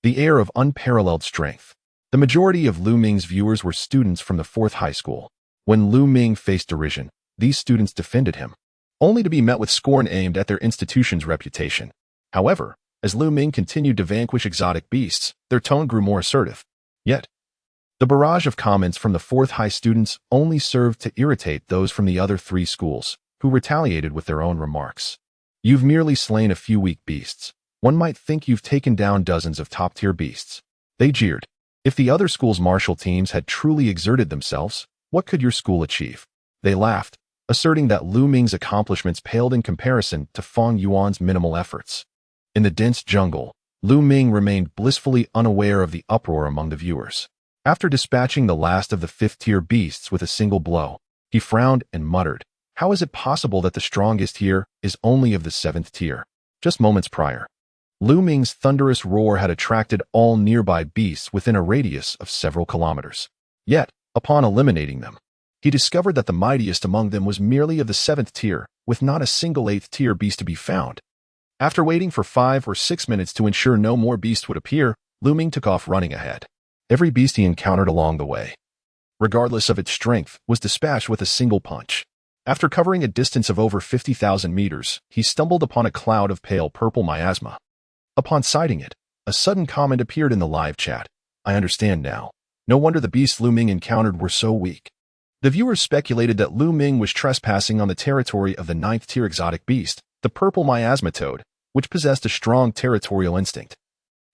The air of unparalleled strength. The majority of Lu Ming's viewers were students from the 4th high school. When Lu Ming faced derision, these students defended him, only to be met with scorn aimed at their institution's reputation. However, as Lu Ming continued to vanquish exotic beasts, their tone grew more assertive. Yet, the barrage of comments from the 4th high students only served to irritate those from the other 3 schools, who retaliated with their own remarks. You've merely slain a few weak beasts. One might think you've taken down dozens of top-tier beasts. They jeered. If the other school's martial teams had truly exerted themselves, what could your school achieve? They laughed, asserting that Lu Ming's accomplishments paled in comparison to Fong Yuan's minimal efforts. In the dense jungle, Lu Ming remained blissfully unaware of the uproar among the viewers. After dispatching the last of the 5th-tier beasts with a single blow, he frowned and muttered, "How is it possible that the strongest here is only of the 7th tier?" Just moments prior, Lu Ming's thunderous roar had attracted all nearby beasts within a radius of several kilometers. Yet, upon eliminating them, he discovered that the mightiest among them was merely of the 7th tier, with not a single 8th-tier beast to be found. After waiting for 5 or 6 minutes to ensure no more beasts would appear, Lu Ming took off running ahead. Every beast he encountered along the way, regardless of its strength, was dispatched with a single punch. After covering a distance of over 50,000 meters, he stumbled upon a cloud of pale purple miasma. Upon sighting it, a sudden comment appeared in the live chat. I understand now. No wonder the beasts Lu Ming encountered were so weak. The viewers speculated that Lu Ming was trespassing on the territory of the 9th-tier exotic beast, the purple miasma toad, which possessed a strong territorial instinct,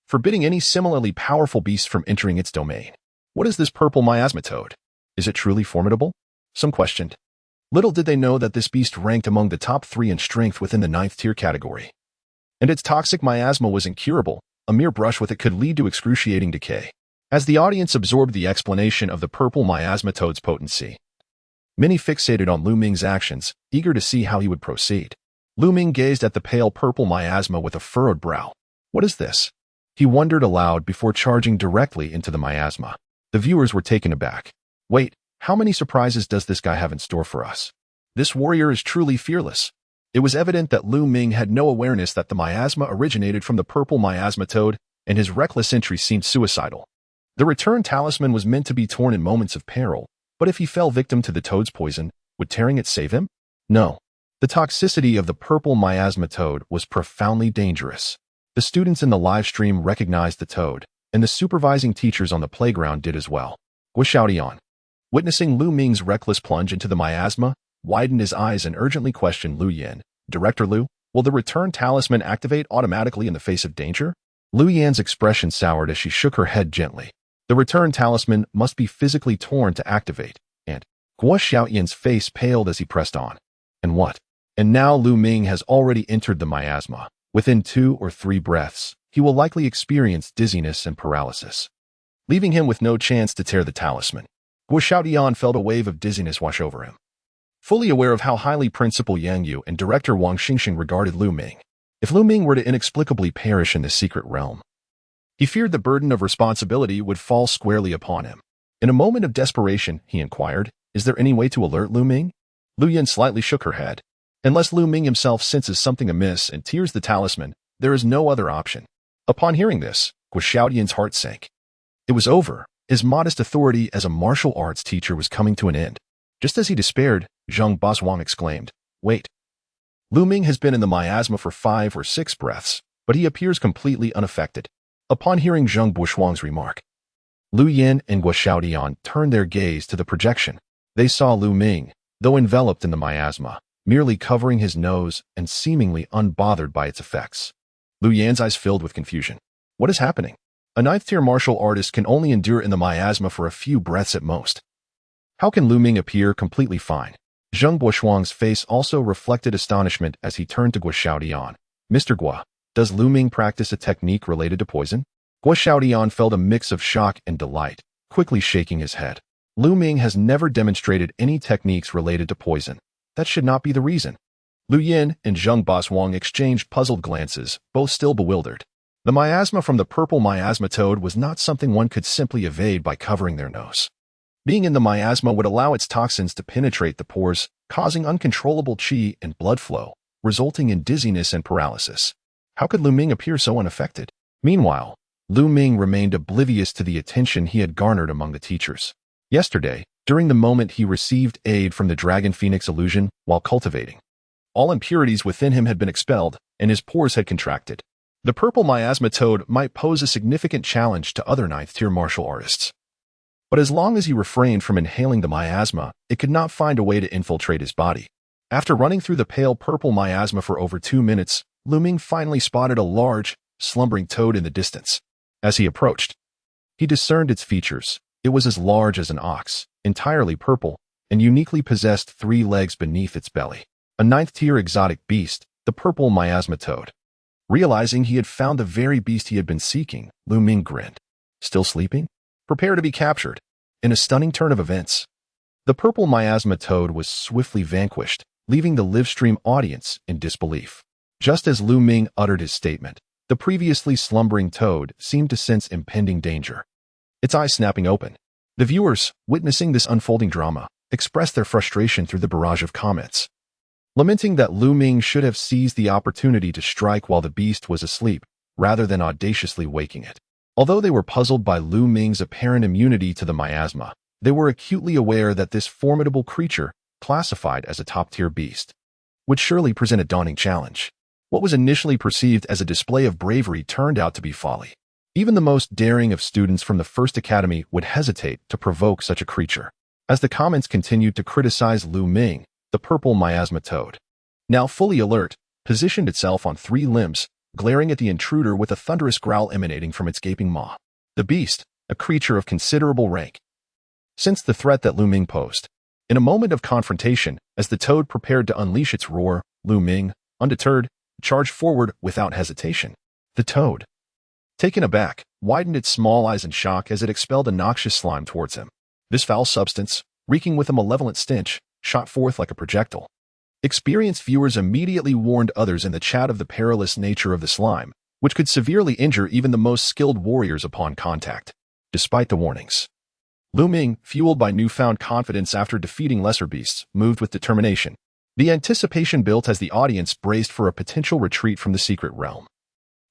forbidding any similarly powerful beast from entering its domain. What is this purple miasma toad? Is it truly formidable? Some questioned. Little did they know that this beast ranked among the top 3 in strength within the 9th-tier category. And its toxic miasma was incurable. A mere brush with it could lead to excruciating decay. As the audience absorbed the explanation of the purple miasma toad's potency, many fixated on Lu Ming's actions, eager to see how he would proceed. Lu Ming gazed at the pale purple miasma with a furrowed brow. What is this? He wondered aloud before charging directly into the miasma. The viewers were taken aback. Wait, how many surprises does this guy have in store for us? This warrior is truly fearless. It was evident that Lu Ming had no awareness that the miasma originated from the purple miasma toad, and his reckless entry seemed suicidal. The return talisman was meant to be torn in moments of peril, but if he fell victim to the toad's poison, would tearing it save him? No. The toxicity of the purple miasma toad was profoundly dangerous. The students in the live stream recognized the toad, and the supervising teachers on the playground did as well. Guo, witnessing Lu Ming's reckless plunge into the miasma, widened his eyes and urgently questioned Lu Yan. Director Lu, will the return talisman activate automatically in the face of danger? Lu Yan's expression soured as she shook her head gently. The return talisman must be physically torn to activate, and Guo Xiaoyan's face paled as he pressed on. And what? And now Lu Ming has already entered the miasma. Within 2 or 3 breaths, he will likely experience dizziness and paralysis, leaving him with no chance to tear the talisman. Guo Xiaoyan felt a wave of dizziness wash over him, fully aware of how highly Principal Yang Yu and Director Wang Xingxing regarded Lu Ming. If Lu Ming were to inexplicably perish in the secret realm, he feared the burden of responsibility would fall squarely upon him. In a moment of desperation, he inquired, is there any way to alert Lu Ming? Lu Yan slightly shook her head. Unless Lu Ming himself senses something amiss and tears the talisman, there is no other option. Upon hearing this, Guo Xiaoyan's heart sank. It was over. His modest authority as a martial arts teacher was coming to an end. Just as he despaired, Zhang Baswang exclaimed, wait. Lu Ming has been in the miasma for 5 or 6 breaths, but he appears completely unaffected. Upon hearing Zhang Baswang's remark, Lu Yan and Guo Xiaoyan turned their gaze to the projection. They saw Lu Ming, though enveloped in the miasma, merely covering his nose and seemingly unbothered by its effects. Lu Yan's eyes filled with confusion. What is happening? A 9th-tier martial artist can only endure in the miasma for a few breaths at most. How can Lu Ming appear completely fine? Zhang Baswang's face also reflected astonishment as he turned to Guo Xiaoyan. Mr. Guo, does Lu Ming practice a technique related to poison? Guo Xiaoyan felt a mix of shock and delight, quickly shaking his head. Lu Ming has never demonstrated any techniques related to poison. That should not be the reason. Lu Yan and Zhang Baswang exchanged puzzled glances, both still bewildered. The miasma from the purple miasma toad was not something one could simply evade by covering their nose. Being in the miasma would allow its toxins to penetrate the pores, causing uncontrollable qi and blood flow, resulting in dizziness and paralysis. How could Lu Ming appear so unaffected? Meanwhile, Lu Ming remained oblivious to the attention he had garnered among the teachers. Yesterday, during the moment he received aid from the Dragon Phoenix illusion while cultivating, all impurities within him had been expelled, and his pores had contracted. The purple miasma toad might pose a significant challenge to other 9th-tier martial artists. But as long as he refrained from inhaling the miasma, it could not find a way to infiltrate his body. After running through the pale purple miasma for over 2 minutes, Lu Ming finally spotted a large, slumbering toad in the distance. As he approached, he discerned its features. It was as large as an ox, entirely purple, and uniquely possessed 3 legs beneath its belly. A 9th-tier exotic beast, the purple miasma toad. Realizing he had found the very beast he had been seeking, Lu Ming grinned. Still sleeping? Prepare to be captured. In a stunning turn of events, the purple miasma toad was swiftly vanquished, leaving the livestream audience in disbelief. Just as Lu Ming uttered his statement, the previously slumbering toad seemed to sense impending danger. Its eyes snapping open. The viewers, witnessing this unfolding drama, expressed their frustration through the barrage of comments, lamenting that Lu Ming should have seized the opportunity to strike while the beast was asleep, rather than audaciously waking it. Although they were puzzled by Lu Ming's apparent immunity to the miasma, they were acutely aware that this formidable creature classified as a top-tier beast, would surely present a daunting challenge. What was initially perceived as a display of bravery turned out to be folly. Even the most daring of students from the First Academy would hesitate to provoke such a creature. As the comments continued to criticize Lu Ming, the purple miasma toad, now fully alert, positioned itself on 3 limbs, glaring at the intruder with a thunderous growl emanating from its gaping maw. The beast, a creature of considerable rank, sensed the threat that Lu Ming posed. In a moment of confrontation, as the toad prepared to unleash its roar, Lu Ming, undeterred, charged forward without hesitation. The toad, taken aback, widened its small eyes in shock as it expelled a noxious slime towards him. This foul substance, reeking with a malevolent stench, shot forth like a projectile. Experienced viewers immediately warned others in the chat of the perilous nature of the slime, which could severely injure even the most skilled warriors upon contact. Despite the warnings, Lu Ming, fueled by newfound confidence after defeating lesser beasts, moved with determination. The anticipation built as the audience braced for a potential retreat from the secret realm,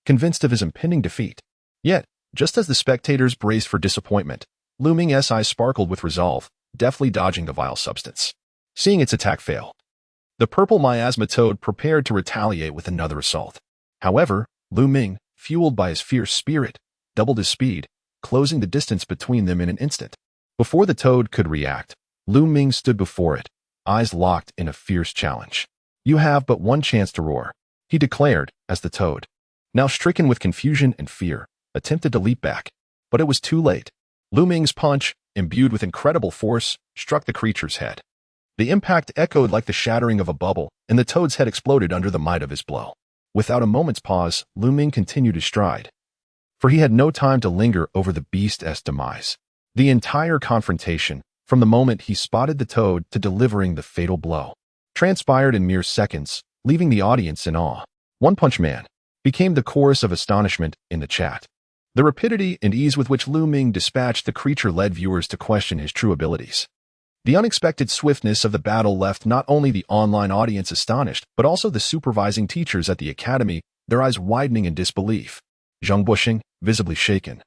convinced of his impending defeat. Yet, just as the spectators braced for disappointment, Lu Ming's eyes sparkled with resolve, deftly dodging the vile substance. Seeing its attack fail, the purple miasma toad prepared to retaliate with another assault. However, Lu Ming, fueled by his fierce spirit, doubled his speed, closing the distance between them in an instant. Before the toad could react, Lu Ming stood before it, eyes locked in a fierce challenge. "You have but one chance to roar," he declared as the toad, now stricken with confusion and fear, attempted to leap back. But it was too late. Lu Ming's punch, imbued with incredible force, struck the creature's head. The impact echoed like the shattering of a bubble, and the toad's head exploded under the might of his blow. Without a moment's pause, Lu Ming continued his stride, for he had no time to linger over the beast's demise. The entire confrontation, from the moment he spotted the toad to delivering the fatal blow, transpired in mere seconds, leaving the audience in awe. "One Punch Man" became the chorus of astonishment in the chat. The rapidity and ease with which Lu Ming dispatched the creature led viewers to question his true abilities. The unexpected swiftness of the battle left not only the online audience astonished, but also the supervising teachers at the academy, their eyes widening in disbelief. Zhang Bushing, visibly shaken,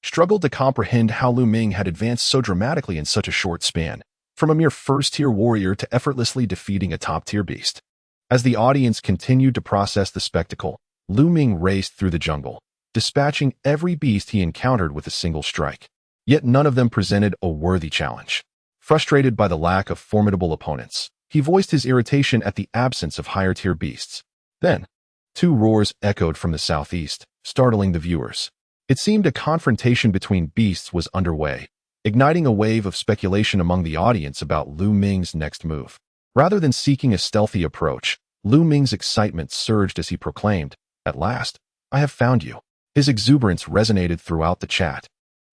struggled to comprehend how Lu Ming had advanced so dramatically in such a short span, from a mere first-tier warrior to effortlessly defeating a top-tier beast. As the audience continued to process the spectacle, Lu Ming raced through the jungle, dispatching every beast he encountered with a single strike. Yet none of them presented a worthy challenge. Frustrated by the lack of formidable opponents, he voiced his irritation at the absence of higher-tier beasts. Then, 2 roars echoed from the southeast, startling the viewers. It seemed a confrontation between beasts was underway, igniting a wave of speculation among the audience about Lu Ming's next move. Rather than seeking a stealthy approach, Lu Ming's excitement surged as he proclaimed, "At last, I have found you." His exuberance resonated throughout the chat,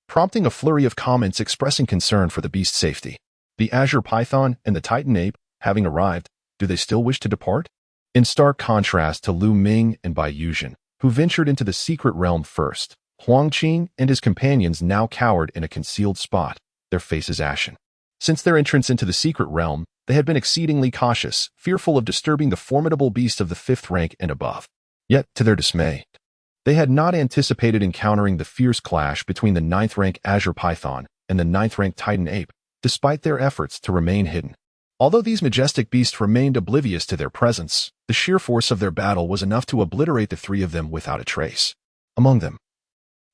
prompting a flurry of comments expressing concern for the beast's safety. The azure python and the titan ape, having arrived, do they still wish to depart? In stark contrast to Lu Ming and Bai Yuzhen, who ventured into the secret realm first, Huang Qing and his companions now cowered in a concealed spot, their faces ashen. Since their entrance into the secret realm, they had been exceedingly cautious, fearful of disturbing the formidable beast of the 5th rank and above. Yet, to their dismay, they had not anticipated encountering the fierce clash between the 9th rank azure python and the 9th rank titan ape, despite their efforts to remain hidden. Although these majestic beasts remained oblivious to their presence, the sheer force of their battle was enough to obliterate the 3 of them without a trace. Among them,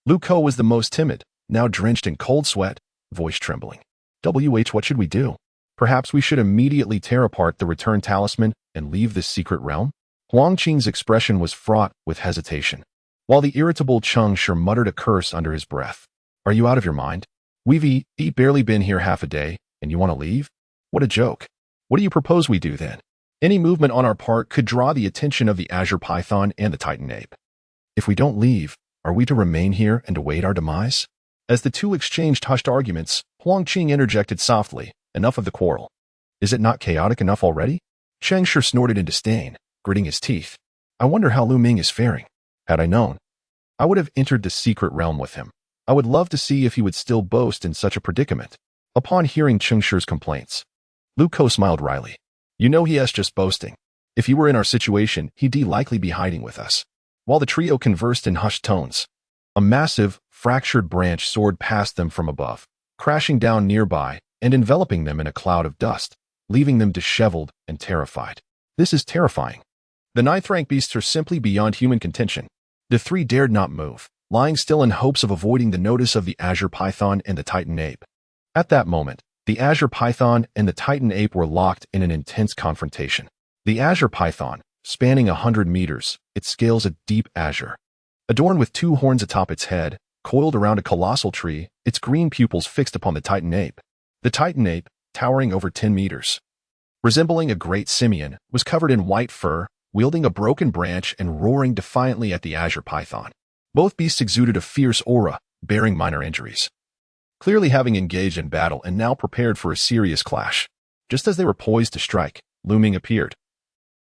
Lu Ko was the most timid, now drenched in cold sweat, voice trembling. What should we do? Perhaps we should immediately tear apart the return talisman and leave this secret realm? Huang Qing's expression was fraught with hesitation, while the irritable Cheng Shi muttered a curse under his breath. Are you out of your mind? We've barely been here half a day, and you want to leave? What a joke. What do you propose we do then? Any movement on our part could draw the attention of the azure python and the titan ape. If we don't leave, are we to remain here and await our demise? As the two exchanged hushed arguments, Huang Qing interjected softly, enough of the quarrel. Is it not chaotic enough already? Cheng Shi snorted in disdain, gritting his teeth. I wonder how Lu Ming is faring. Had I known, I would have entered the secret realm with him. I would love to see if he would still boast in such a predicament. Upon hearing Cheng Shi's complaints, Lu Ko smiled wryly. You know he is just boasting. If he were in our situation, he'd likely be hiding with us. While the trio conversed in hushed tones, a massive, fractured branch soared past them from above, crashing down nearby and enveloping them in a cloud of dust. leaving them disheveled and terrified. This is terrifying. The ninth-rank beasts are simply beyond human contention. The three dared not move, lying still in hopes of avoiding the notice of the azure python and the titan ape. At that moment, the azure python and the titan ape were locked in an intense confrontation. The azure python, spanning 100 meters, it scales a deep azure. Adorned with two horns atop its head, coiled around a colossal tree, its green pupils fixed upon the titan ape. The titan ape, towering over 10 meters, resembling a great simian, was covered in white fur, wielding a broken branch and roaring defiantly at the azure python. Both beasts exuded a fierce aura, bearing minor injuries, clearly having engaged in battle and now prepared for a serious clash. Just as they were poised to strike, Lu Ming appeared,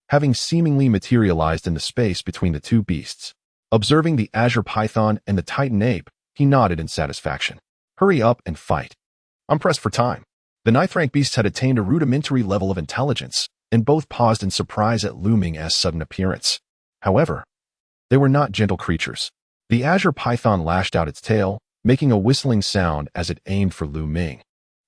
having seemingly materialized in the space between the two beasts. Observing the azure python and the titan ape, he nodded in satisfaction. Hurry up and fight. I'm pressed for time. The ninth-rank beasts had attained a rudimentary level of intelligence, and both paused in surprise at Lu Ming's sudden appearance. However, they were not gentle creatures. The azure python lashed out its tail, making a whistling sound as it aimed for Lu Ming,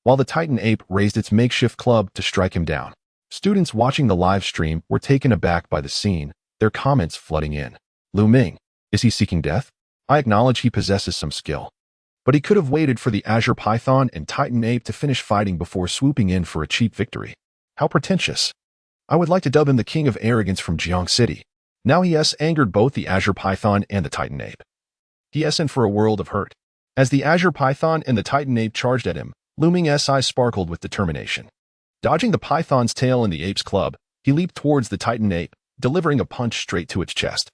while the titan ape raised its makeshift club to strike him down. Students watching the live stream were taken aback by the scene, their comments flooding in. Lu Ming, is he seeking death? I acknowledge he possesses some skill, but he could have waited for the azure python and titan ape to finish fighting before swooping in for a cheap victory. How pretentious. I would like to dub him the king of arrogance from Jiang City. Now he has angered both the azure python and the titan ape. He is in for a world of hurt. As the azure python and the titan ape charged at him, Lu Ming's eyes sparkled with determination. Dodging the python's tail and the ape's club, he leaped towards the titan ape, delivering a punch straight to its chest.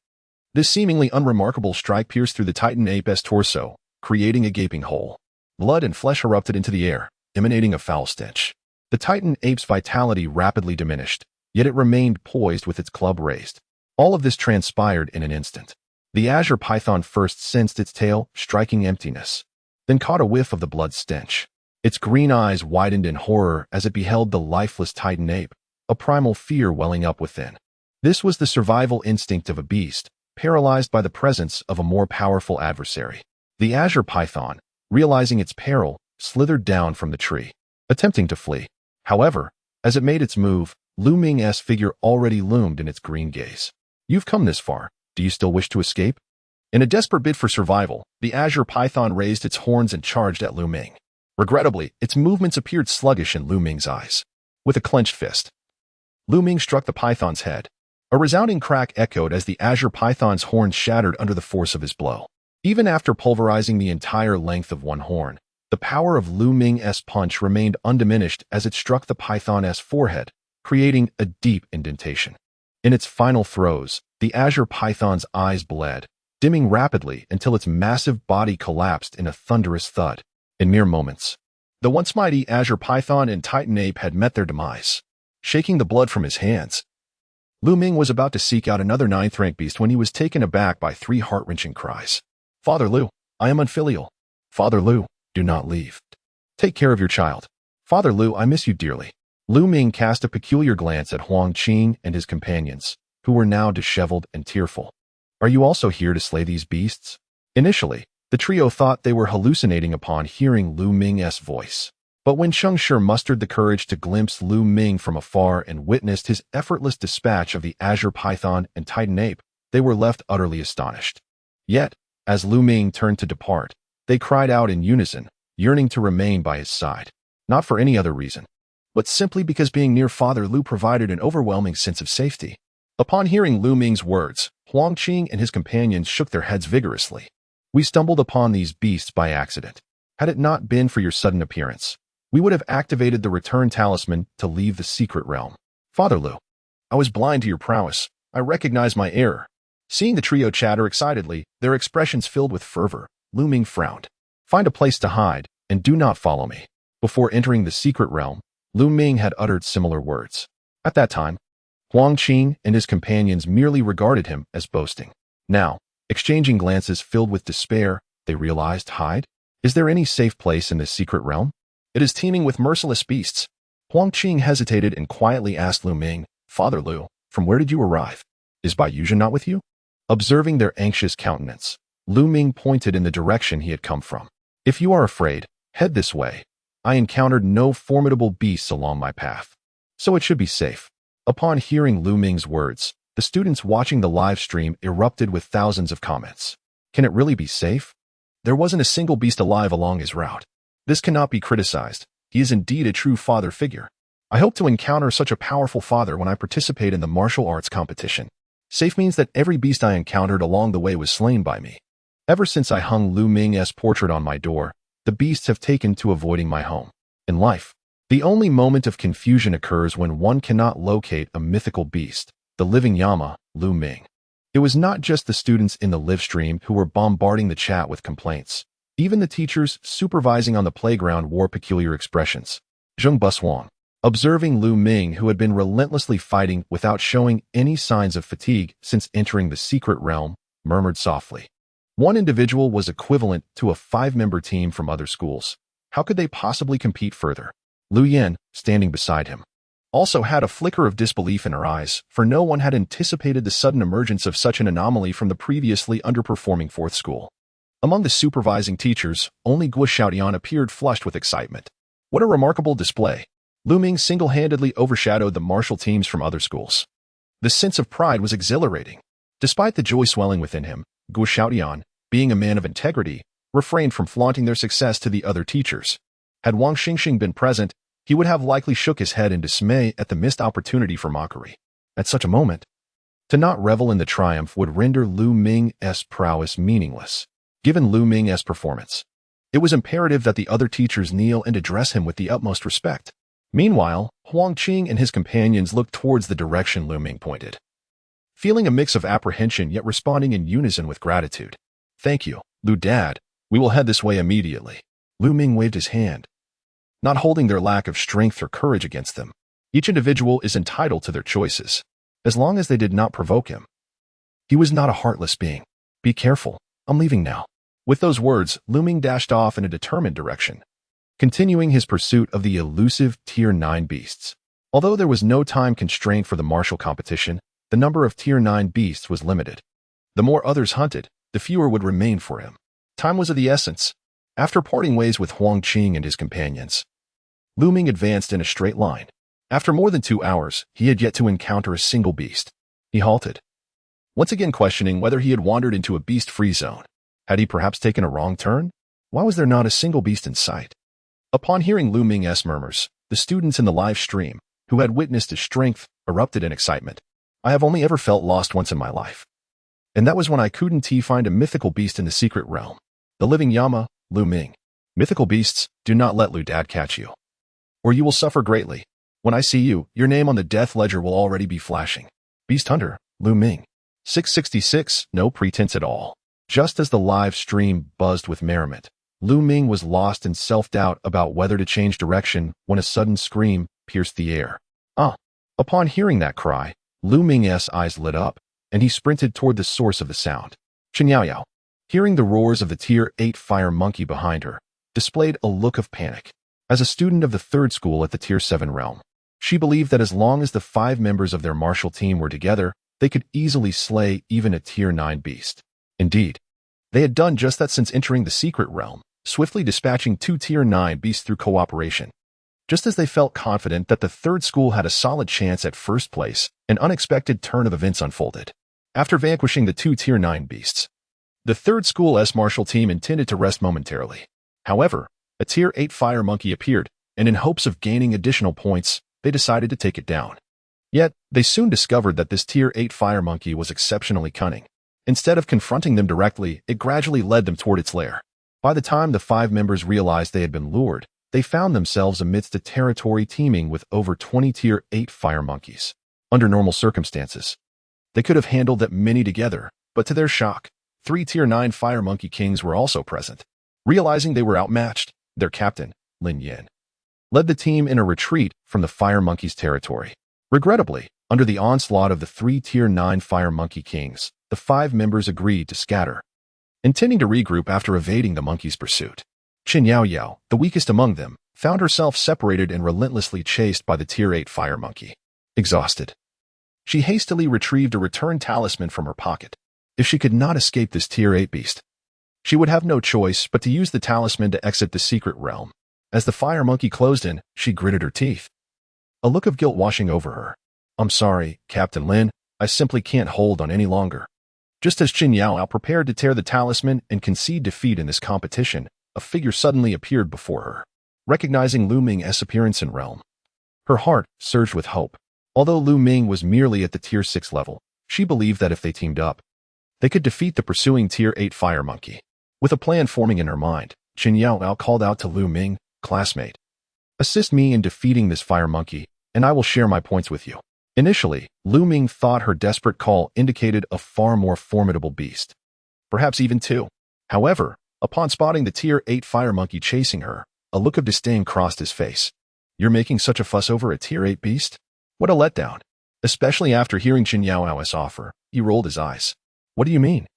This seemingly unremarkable strike pierced through the titan ape's torso, creating a gaping hole. Blood and flesh erupted into the air, emanating a foul stench. The titan ape's vitality rapidly diminished, yet it remained poised with its club raised. All of this transpired in an instant. The azure python first sensed its tail striking emptiness, then caught a whiff of the blood stench. Its green eyes widened in horror as it beheld the lifeless titan ape, a primal fear welling up within. This was the survival instinct of a beast, paralyzed by the presence of a more powerful adversary. The azure python, realizing its peril, slithered down from the tree, attempting to flee. However, as it made its move, Lu Ming's figure already loomed in its green gaze. You've come this far. Do you still wish to escape? In a desperate bid for survival, the azure python raised its horns and charged at Lu Ming. Regrettably, its movements appeared sluggish in Lu Ming's eyes. With a clenched fist, Lu Ming struck the python's head. A resounding crack echoed as the azure python's horns shattered under the force of his blow. Even after pulverizing the entire length of one horn, the power of Lu Ming's punch remained undiminished as it struck the python's forehead, creating a deep indentation. In its final throes, the azure python's eyes bled, dimming rapidly until its massive body collapsed in a thunderous thud. In mere moments, the once mighty azure python and titan ape had met their demise. Shaking the blood from his hands, Lu Ming was about to seek out another ninth-rank beast when he was taken aback by three heart-wrenching cries. Father Lu, I am unfilial. Father Lu, do not leave. Take care of your child. Father Lu, I miss you dearly. Lu Ming cast a peculiar glance at Huang Qing and his companions, who were now disheveled and tearful. Are you also here to slay these beasts? Initially, the trio thought they were hallucinating upon hearing Lu Ming's voice. But when Sheng Shi mustered the courage to glimpse Lu Ming from afar and witnessed his effortless dispatch of the azure python and titan ape, they were left utterly astonished. Yet, as Lu Ming turned to depart, they cried out in unison, yearning to remain by his side. Not for any other reason, but simply because being near Father Lu provided an overwhelming sense of safety. Upon hearing Lu Ming's words, Huang Qing and his companions shook their heads vigorously. We stumbled upon these beasts by accident. Had it not been for your sudden appearance, we would have activated the return talisman to leave the secret realm. Father Lu, I was blind to your prowess. I recognize my error. Seeing the trio chatter excitedly, their expressions filled with fervor, Lu Ming frowned. Find a place to hide, and do not follow me. Before entering the secret realm, Lu Ming had uttered similar words. At that time, Huang Qing and his companions merely regarded him as boasting. Now, exchanging glances filled with despair, they realized, hide? Is there any safe place in this secret realm? It is teeming with merciless beasts. Huang Qing hesitated and quietly asked Lu Ming, Father Lu, from where did you arrive? Is Bai Yuzhen not with you? Observing their anxious countenance, Lu Ming pointed in the direction he had come from. If you are afraid, head this way. I encountered no formidable beasts along my path. so it should be safe. Upon hearing Lu Ming's words, the students watching the live stream erupted with thousands of comments. Can it really be safe? There wasn't a single beast alive along his route. This cannot be criticized. He is indeed a true father figure. I hope to encounter such a powerful father when I participate in the martial arts competition. Safe means that every beast I encountered along the way was slain by me. Ever since I hung Lu Ming's portrait on my door, the beasts have taken to avoiding my home. In life, the only moment of confusion occurs when one cannot locate a mythical beast, the living Yama, Lu Ming. It was not just the students in the live stream who were bombarding the chat with complaints. Even the teachers supervising on the playground wore peculiar expressions. Zheng Buswang, observing Lu Ming, who had been relentlessly fighting without showing any signs of fatigue since entering the secret realm, murmured softly. One individual was equivalent to a 5-member team from other schools. How could they possibly compete further? Lu Yan, standing beside him, also had a flicker of disbelief in her eyes, for no one had anticipated the sudden emergence of such an anomaly from the previously underperforming 4th school. Among the supervising teachers, only Guo Xiaotian appeared flushed with excitement. What a remarkable display! Lu Ming single-handedly overshadowed the martial teams from other schools. The sense of pride was exhilarating. Despite the joy swelling within him, Guo Xiaotian, being a man of integrity, refrained from flaunting their success to the other teachers. Had Wang Xingxing been present, he would have likely shook his head in dismay at the missed opportunity for mockery. At such a moment, to not revel in the triumph would render Lu Ming's prowess meaningless. Given Lu Ming's performance, it was imperative that the other teachers kneel and address him with the utmost respect. Meanwhile, Huang Qing and his companions looked towards the direction Lu Ming pointed, feeling a mix of apprehension yet responding in unison with gratitude. Thank you, Lu Dad. We will head this way immediately. Lu Ming waved his hand, not holding their lack of strength or courage against them. Each individual is entitled to their choices, as long as they did not provoke him. He was not a heartless being. Be careful, I'm leaving now. With those words, Lu Ming dashed off in a determined direction, continuing his pursuit of the elusive Tier 9 beasts. Although there was no time constraint for the martial competition, the number of Tier 9 beasts was limited. The more others hunted, the fewer would remain for him. Time was of the essence. After parting ways with Huang Qing and his companions, Lu Ming advanced in a straight line. After more than 2 hours, he had yet to encounter a single beast. He halted, once again questioning whether he had wandered into a beast-free zone. Had he perhaps taken a wrong turn? Why was there not a single beast in sight? Upon hearing Lu Ming's murmurs, the students in the live stream, who had witnessed his strength, erupted in excitement. I have only ever felt lost once in my life. And that was when I couldn't find a mythical beast in the secret realm. The living Yama, Lu Ming. Mythical beasts, do not let Lu Dad catch you, or you will suffer greatly. When I see you, your name on the death ledger will already be flashing. Beast Hunter, Lu Ming. 666, no pretense at all. Just as the live stream buzzed with merriment, Lu Ming was lost in self-doubt about whether to change direction when a sudden scream pierced the air. Ah! Upon hearing that cry, Lu Ming's eyes lit up, and he sprinted toward the source of the sound. Chen Yaoyao, hearing the roars of the Tier 8 fire monkey behind her, displayed a look of panic. As a student of the 3rd school at the Tier 7 realm, she believed that as long as the 5 members of their martial team were together, they could easily slay even a Tier 9 beast. Indeed, they had done just that since entering the secret realm, swiftly dispatching 2 Tier 9 beasts through cooperation. Just as they felt confident that the 3rd school had a solid chance at first place, an unexpected turn of events unfolded. After vanquishing the 2 Tier 9 beasts, the 3rd school's martial team intended to rest momentarily. However, a Tier 8 fire monkey appeared, and in hopes of gaining additional points, they decided to take it down. Yet, they soon discovered that this Tier 8 fire monkey was exceptionally cunning. Instead of confronting them directly, it gradually led them toward its lair. By the time the 5 members realized they had been lured, they found themselves amidst a territory teeming with over 20 Tier 8 fire monkeys. Under normal circumstances, they could have handled that many together, but to their shock, 3 Tier 9 fire monkey kings were also present. Realizing they were outmatched, their captain, Lin Yan, led the team in a retreat from the fire monkey's territory. Regrettably, under the onslaught of the 3 Tier 9 fire monkey kings, the 5 members agreed to scatter, intending to regroup after evading the monkey's pursuit. Chen Yaoyao, the weakest among them, found herself separated and relentlessly chased by the Tier 8 fire monkey. Exhausted, she hastily retrieved a return talisman from her pocket. If she could not escape this Tier 8 beast, she would have no choice but to use the talisman to exit the secret realm. As the fire monkey closed in, she gritted her teeth. a look of guilt washing over her. I'm sorry, Captain Lin, I simply can't hold on any longer. Just as Qin Yaoyao prepared to tear the talisman and concede defeat in this competition, a figure suddenly appeared before her. Recognizing Lu Ming's appearance in realm, her heart surged with hope. Although Lu Ming was merely at the Tier 6 level, she believed that if they teamed up, they could defeat the pursuing Tier 8 fire monkey. With a plan forming in her mind, Qin Yaoyao called out to Lu Ming, "Classmate, assist me in defeating this fire monkey, and I will share my points with you." Initially, Lu Ming thought her desperate call indicated a far more formidable beast. Perhaps even two. However, upon spotting the Tier 8 fire monkey chasing her, a look of disdain crossed his face. "You're making such a fuss over a Tier 8 beast? What a letdown." Especially after hearing Qin Yaoyao's offer, he rolled his eyes. "What do you mean?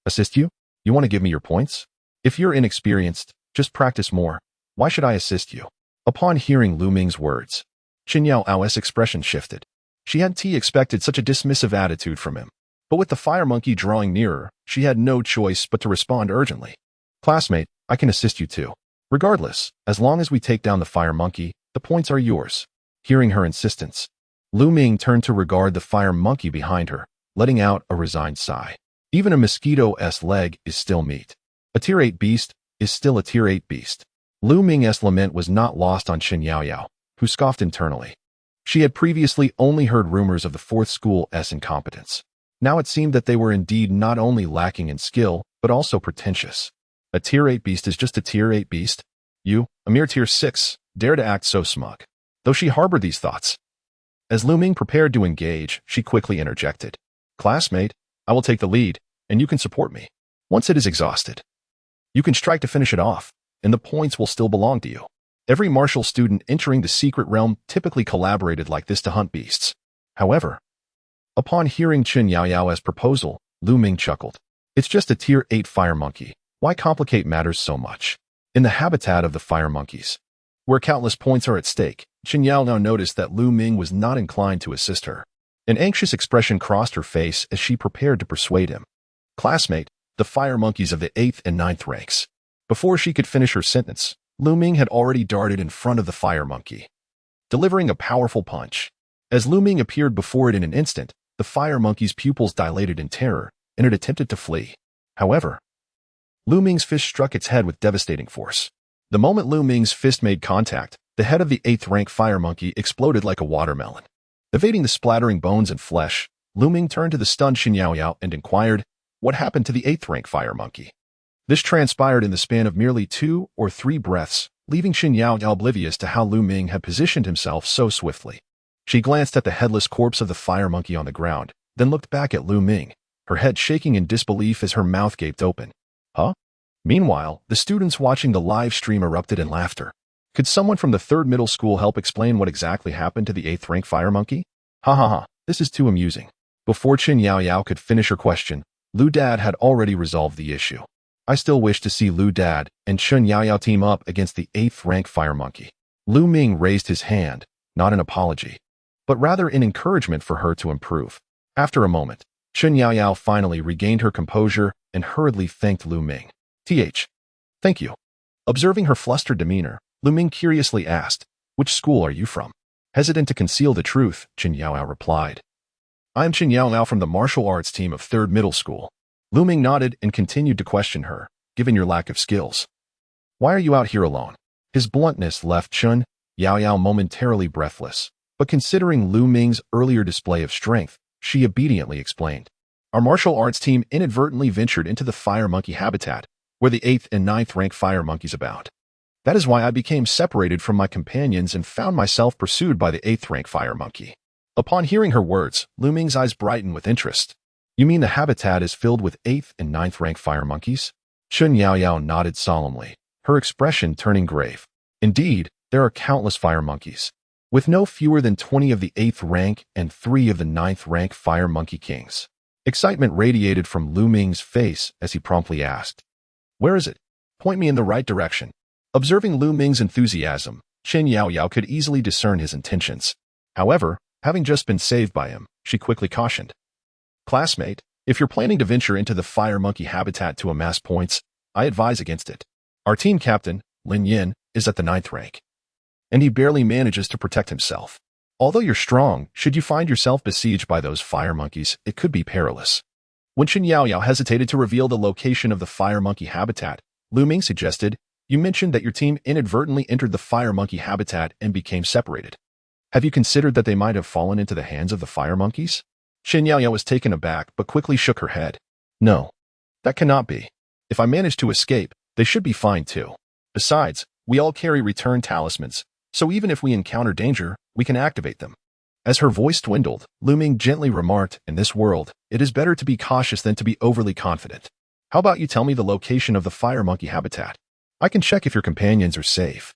Assist you? You want to give me your points? If you're inexperienced, just practice more. Why should I assist you?" Upon hearing Lu Ming's words, Qin Yaoyao's expression shifted. She hadn't expected such a dismissive attitude from him. But with the fire monkey drawing nearer, she had no choice but to respond urgently. "Classmate, I can assist you too. Regardless, as long as we take down the fire monkey, the points are yours." Hearing her insistence, Lu Ming turned to regard the fire monkey behind her, letting out a resigned sigh. Even a mosquito's leg is still meat. A Tier 8 beast is still a Tier 8 beast. Lu Ming's lament was not lost on Qin Yaoyao, who scoffed internally. She had previously only heard rumors of the fourth school's incompetence. Now it seemed that they were indeed not only lacking in skill, but also pretentious. A Tier 8 beast is just a Tier 8 beast. You, a mere Tier 6, dare to act so smug. Though she harbored these thoughts. As Lu Ming prepared to engage, she quickly interjected. "Classmate, I will take the lead, and you can support me. Once it is exhausted, you can strike to finish it off, and the points will still belong to you." Every martial student entering the secret realm typically collaborated like this to hunt beasts. However, upon hearing Qin Yaoyao's proposal, Lu Ming chuckled. "It's just a Tier 8 fire monkey. Why complicate matters so much?" In the habitat of the fire monkeys, where countless points are at stake, Qin Yaoyao noticed that Lu Ming was not inclined to assist her. An anxious expression crossed her face as she prepared to persuade him. "Classmate, the fire monkeys of the 8th and 9th ranks." Before she could finish her sentence, Lu Ming had already darted in front of the fire monkey, delivering a powerful punch. As Lu Ming appeared before it in an instant, the fire monkey's pupils dilated in terror, and it attempted to flee. However, Lu Ming's fist struck its head with devastating force. The moment Lu Ming's fist made contact, the head of the 8th rank fire monkey exploded like a watermelon. Evading the splattering bones and flesh, Lu Ming turned to the stunned Qin Yaoyao and inquired, "What happened to the 8th rank fire monkey?" This transpired in the span of merely 2 or 3 breaths, leaving Qin Yaoyao oblivious to how Lu Ming had positioned himself so swiftly. She glanced at the headless corpse of the fire monkey on the ground, then looked back at Lu Ming, her head shaking in disbelief as her mouth gaped open. "Huh?" Meanwhile, the students watching the live stream erupted in laughter. Could someone from the 3rd middle school help explain what exactly happened to the 8th rank fire monkey? Ha ha ha, this is too amusing. Before Qin Yaoyao could finish her question, Lu Dad had already resolved the issue. "I still wish to see Lu Dad and Qin Yaoyao team up against the 8th rank fire monkey." Lu Ming raised his hand, not an apology, but rather in encouragement for her to improve. After a moment, Qin Yaoyao finally regained her composure and hurriedly thanked Lu Ming. Thank you." Observing her flustered demeanor, Lu Ming curiously asked, "Which school are you from?" Hesitant to conceal the truth, Qin Yaoyao replied, "I'm Qin Yaoyao from the martial arts team of 3rd middle school." Lu Ming nodded and continued to question her, "Given your lack of skills, why are you out here alone?" His bluntness left Qin Yaoyao momentarily breathless, but considering Lu Ming's earlier display of strength, she obediently explained, "Our martial arts team inadvertently ventured into the fire monkey habitat, where the 8th and 9th rank fire monkeys abound. That is why I became separated from my companions and found myself pursued by the 8th rank fire monkey." Upon hearing her words, Lu Ming's eyes brightened with interest. "You mean the habitat is filled with 8th and 9th rank fire monkeys?" Qin Yaoyao nodded solemnly, her expression turning grave. "Indeed, there are countless fire monkeys, with no fewer than 20 of the 8th rank and 3 of the 9th rank fire monkey kings." Excitement radiated from Lu Ming's face as he promptly asked, "Where is it? Point me in the right direction." Observing Lu Ming's enthusiasm, Qin Yaoyao could easily discern his intentions. However, having just been saved by him, she quickly cautioned, "Classmate, if you're planning to venture into the fire monkey habitat to amass points, I advise against it. Our team captain, Lin Yin, is at the 9th rank, and he barely manages to protect himself. Although you're strong, should you find yourself besieged by those fire monkeys, it could be perilous. When Chen Yaoyao hesitated to reveal the location of the fire monkey habitat, Lu Ming suggested, "You mentioned that your team inadvertently entered the fire monkey habitat and became separated. Have you considered that they might have fallen into the hands of the fire monkeys?" Chen Yaoyao was taken aback but quickly shook her head. "No, that cannot be. If I manage to escape, they should be fine too. Besides, we all carry return talismans, so even if we encounter danger, we can activate them." As her voice dwindled, Lu Ming gently remarked, "In this world, it is better to be cautious than to be overly confident. How about you tell me the location of the fire monkey habitat? I can check if your companions are safe."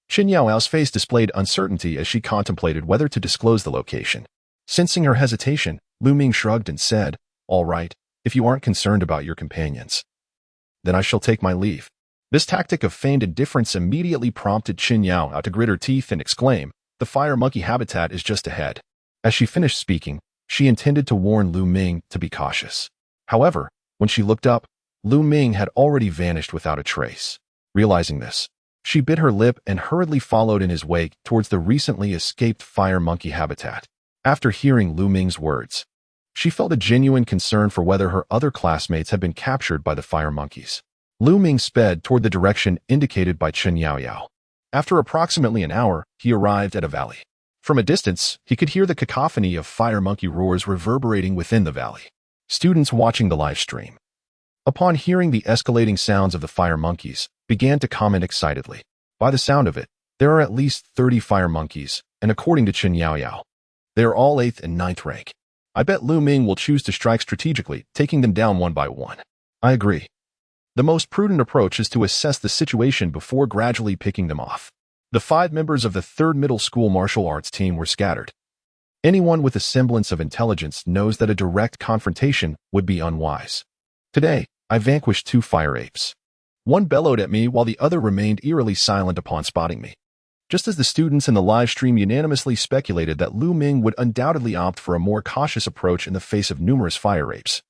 Chen Yaoyao's face displayed uncertainty as she contemplated whether to disclose the location. Sensing her hesitation, Lu Ming shrugged and said, "All right, if you aren't concerned about your companions, then I shall take my leave." This tactic of feigned indifference immediately prompted Chen Yaoyao to grit her teeth and exclaim, "The fire monkey habitat is just ahead." As she finished speaking, she intended to warn Lu Ming to be cautious. However, when she looked up, Lu Ming had already vanished without a trace. Realizing this, she bit her lip and hurriedly followed in his wake towards the recently escaped fire monkey habitat. After hearing Lu Ming's words, she felt a genuine concern for whether her other classmates had been captured by the fire monkeys. Lu Ming sped toward the direction indicated by Chen Yaoyao. After approximately an hour, he arrived at a valley. From a distance, he could hear the cacophony of fire monkey roars reverberating within the valley. Students watching the live stream, upon hearing the escalating sounds of the fire monkeys, began to comment excitedly. By the sound of it, there are at least 30 fire monkeys, and according to Chen Yaoyao, they are all 8th and 9th rank. I bet Lu Ming will choose to strike strategically, taking them down one by one. I agree. The most prudent approach is to assess the situation before gradually picking them off. The 5 members of the 3rd middle school martial arts team were scattered. Anyone with a semblance of intelligence knows that a direct confrontation would be unwise. Today, I vanquished 2 fire apes. One bellowed at me while the other remained eerily silent upon spotting me. Just as the students in the live stream unanimously speculated that Lu Ming would undoubtedly opt for a more cautious approach in the face of numerous fire apes,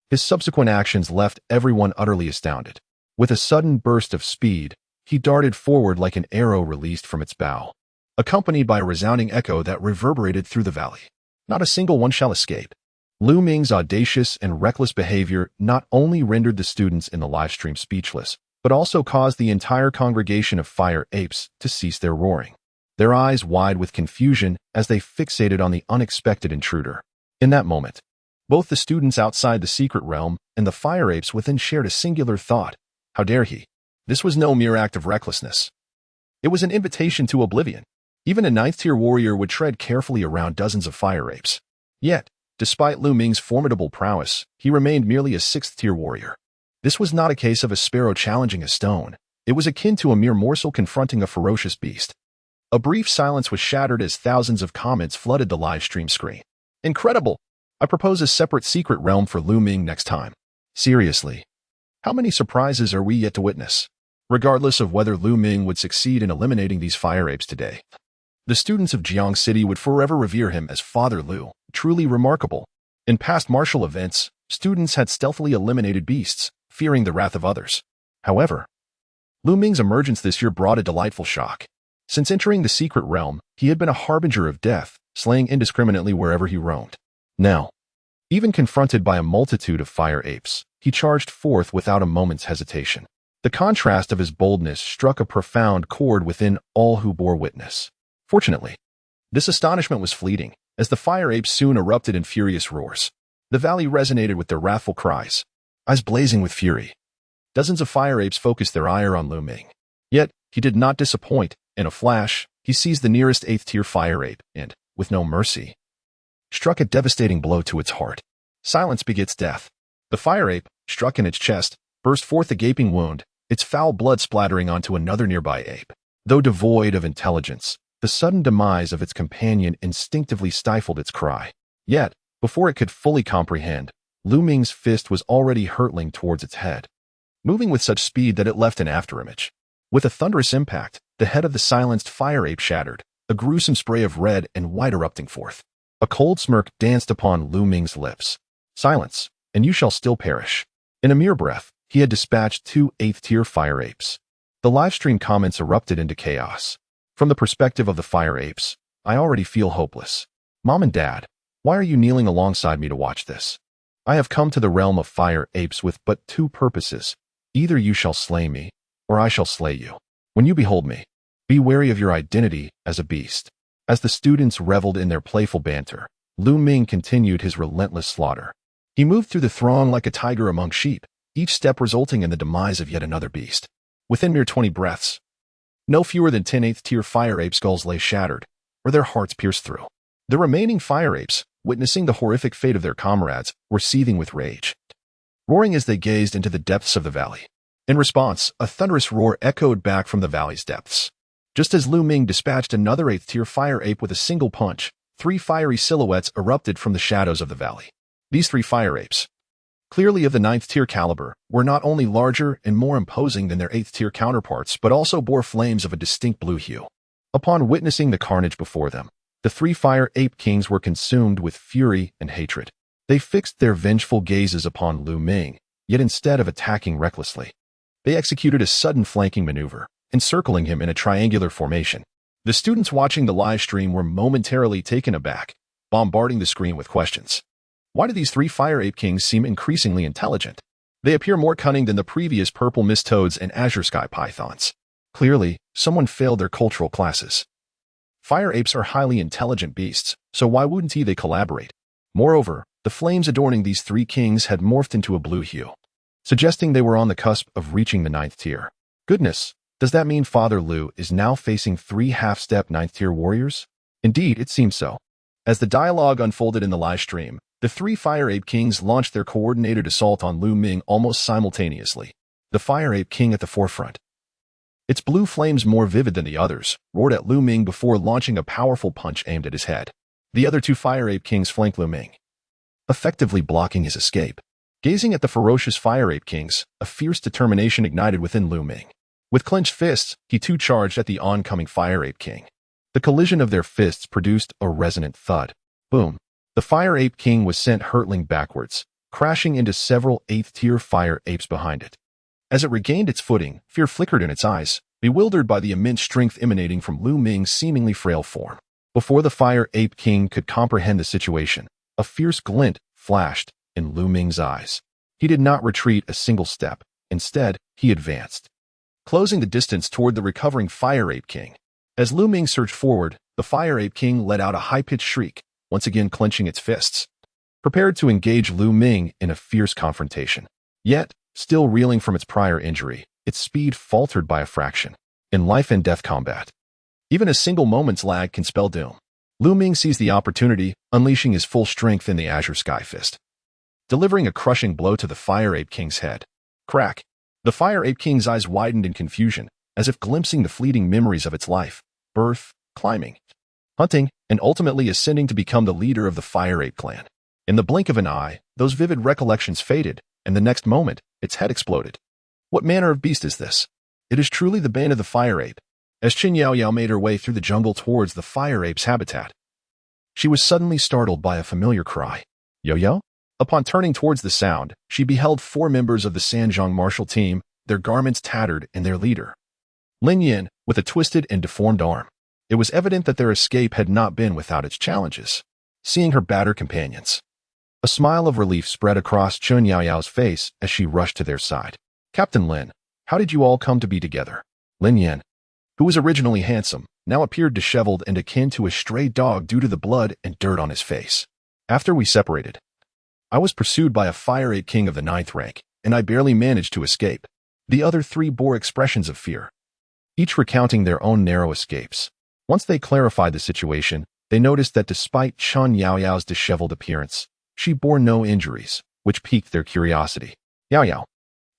his subsequent actions left everyone utterly astounded. With a sudden burst of speed, he darted forward like an arrow released from its bow, accompanied by a resounding echo that reverberated through the valley. Not a single one shall escape. Lu Ming's audacious and reckless behavior not only rendered the students in the livestream speechless, but also caused the entire congregation of fire apes to cease their roaring, their eyes wide with confusion as they fixated on the unexpected intruder. In that moment, both the students outside the secret realm and the fire apes within shared a singular thought. How dare he? This was no mere act of recklessness. It was an invitation to oblivion. Even a 9th-tier warrior would tread carefully around dozens of fire apes. Yet, despite Lu Ming's formidable prowess, he remained merely a 6th-tier warrior. This was not a case of a sparrow challenging a stone. It was akin to a mere morsel confronting a ferocious beast. A brief silence was shattered as thousands of comments flooded the live stream screen. Incredible! I propose a separate secret realm for Lu Ming next time. Seriously, how many surprises are we yet to witness? Regardless of whether Lu Ming would succeed in eliminating these fire apes today, the students of Jiang City would forever revere him as Father Lu, truly remarkable. In past martial events, students had stealthily eliminated beasts, fearing the wrath of others. However, Lu Ming's emergence this year brought a delightful shock. Since entering the secret realm, he had been a harbinger of death, slaying indiscriminately wherever he roamed. Now, even confronted by a multitude of fire apes, he charged forth without a moment's hesitation. The contrast of his boldness struck a profound chord within all who bore witness. Fortunately, this astonishment was fleeting, as the fire apes soon erupted in furious roars. The valley resonated with their wrathful cries, eyes blazing with fury. Dozens of fire apes focused their ire on Lu Ming. Yet, he did not disappoint. In a flash, he seized the nearest 8th-tier fire ape and, with no mercy, struck a devastating blow to its heart. Silence begets death. The fire ape, struck in its chest, burst forth a gaping wound, its foul blood splattering onto another nearby ape. Though devoid of intelligence, the sudden demise of its companion instinctively stifled its cry. Yet, before it could fully comprehend, Lu Ming's fist was already hurtling towards its head, moving with such speed that it left an afterimage. With a thunderous impact, the head of the silenced fire ape shattered, a gruesome spray of red and white erupting forth. A cold smirk danced upon Lu Ming's lips. Silence, and you shall still perish. In a mere breath, he had dispatched 2 8th-tier fire apes. The livestream comments erupted into chaos. From the perspective of the fire apes, I already feel hopeless. Mom and Dad, why are you kneeling alongside me to watch this? I have come to the realm of fire apes with but two purposes. Either you shall slay me, or I shall slay you. When you behold me, be wary of your identity as a beast. As the students reveled in their playful banter, Lu Ming continued his relentless slaughter. He moved through the throng like a tiger among sheep, each step resulting in the demise of yet another beast. Within mere 20 breaths, no fewer than 10 8th-tier fire ape skulls lay shattered, or their hearts pierced through. The remaining fire apes, witnessing the horrific fate of their comrades, were seething with rage, roaring as they gazed into the depths of the valley. In response, a thunderous roar echoed back from the valley's depths. Just as Lu Ming dispatched another 8th-tier fire ape with a single punch, 3 fiery silhouettes erupted from the shadows of the valley. These 3 fire apes, clearly of the 9th-tier caliber, were not only larger and more imposing than their 8th-tier counterparts but also bore flames of a distinct blue hue. Upon witnessing the carnage before them, the 3 fire ape kings were consumed with fury and hatred. They fixed their vengeful gazes upon Lu Ming, yet instead of attacking recklessly, they executed a sudden flanking maneuver, encircling him in a triangular formation. The students watching the live stream were momentarily taken aback, bombarding the screen with questions. Why do these 3 fire ape kings seem increasingly intelligent? They appear more cunning than the previous purple mist toads and azure sky pythons. Clearly, someone failed their cultural classes. Fire apes are highly intelligent beasts, so why wouldn't they collaborate? Moreover, the flames adorning these 3 kings had morphed into a blue hue, suggesting they were on the cusp of reaching the 9th tier. Goodness, does that mean Father Lu is now facing 3 half-step 9th tier warriors? Indeed, it seems so. As the dialogue unfolded in the live stream, the 3 fire ape kings launched their coordinated assault on Lu Ming almost simultaneously. The fire ape king at the forefront, its blue flames more vivid than the others, roared at Lu Ming before launching a powerful punch aimed at his head. The other 2 fire ape kings flanked Lu Ming, effectively blocking his escape. Gazing at the ferocious fire ape kings, a fierce determination ignited within Lu Ming. With clenched fists, he too charged at the oncoming fire ape king. The collision of their fists produced a resonant thud. Boom. The fire ape king was sent hurtling backwards, crashing into several 8th-tier fire apes behind it. As it regained its footing, fear flickered in its eyes, bewildered by the immense strength emanating from Lu Ming's seemingly frail form. Before the fire ape king could comprehend the situation, a fierce glint flashed in Lu Ming's eyes. He did not retreat a single step. Instead, he advanced, closing the distance toward the recovering fire ape king. As Lu Ming surged forward, the fire ape king let out a high-pitched shriek, once again clenching its fists, prepared to engage Lu Ming in a fierce confrontation. Yet, still reeling from its prior injury, its speed faltered by a fraction. In life-and-death combat, even a single moment's lag can spell doom. Lu Ming seized the opportunity, unleashing his full strength in the Azure Sky Fist, delivering a crushing blow to the fire ape king's head. Crack! The fire ape king's eyes widened in confusion, as if glimpsing the fleeting memories of its life, birth, climbing, hunting, and ultimately ascending to become the leader of the fire ape clan. In the blink of an eye, those vivid recollections faded, and the next moment, its head exploded. What manner of beast is this? It is truly the bane of the fire ape. As Qin Yaoyao made her way through the jungle towards the fire ape's habitat, she was suddenly startled by a familiar cry. Yo-yo? Upon turning towards the sound, she beheld 4 members of the Sanjiang martial team, their garments tattered, and their leader, Lin Yin, with a twisted and deformed arm. It was evident that their escape had not been without its challenges. Seeing her battered companions, a smile of relief spread across Qin Yaoyao's face as she rushed to their side. Captain Lin, how did you all come to be together? Lin Yin, who was originally handsome, now appeared disheveled and akin to a stray dog due to the blood and dirt on his face. After we separated, I was pursued by a fire ape king of the 9th rank, and I barely managed to escape. The other 3 bore expressions of fear, each recounting their own narrow escapes. Once they clarified the situation, they noticed that despite Qin Yaoyao's disheveled appearance, she bore no injuries, which piqued their curiosity. Yaoyao,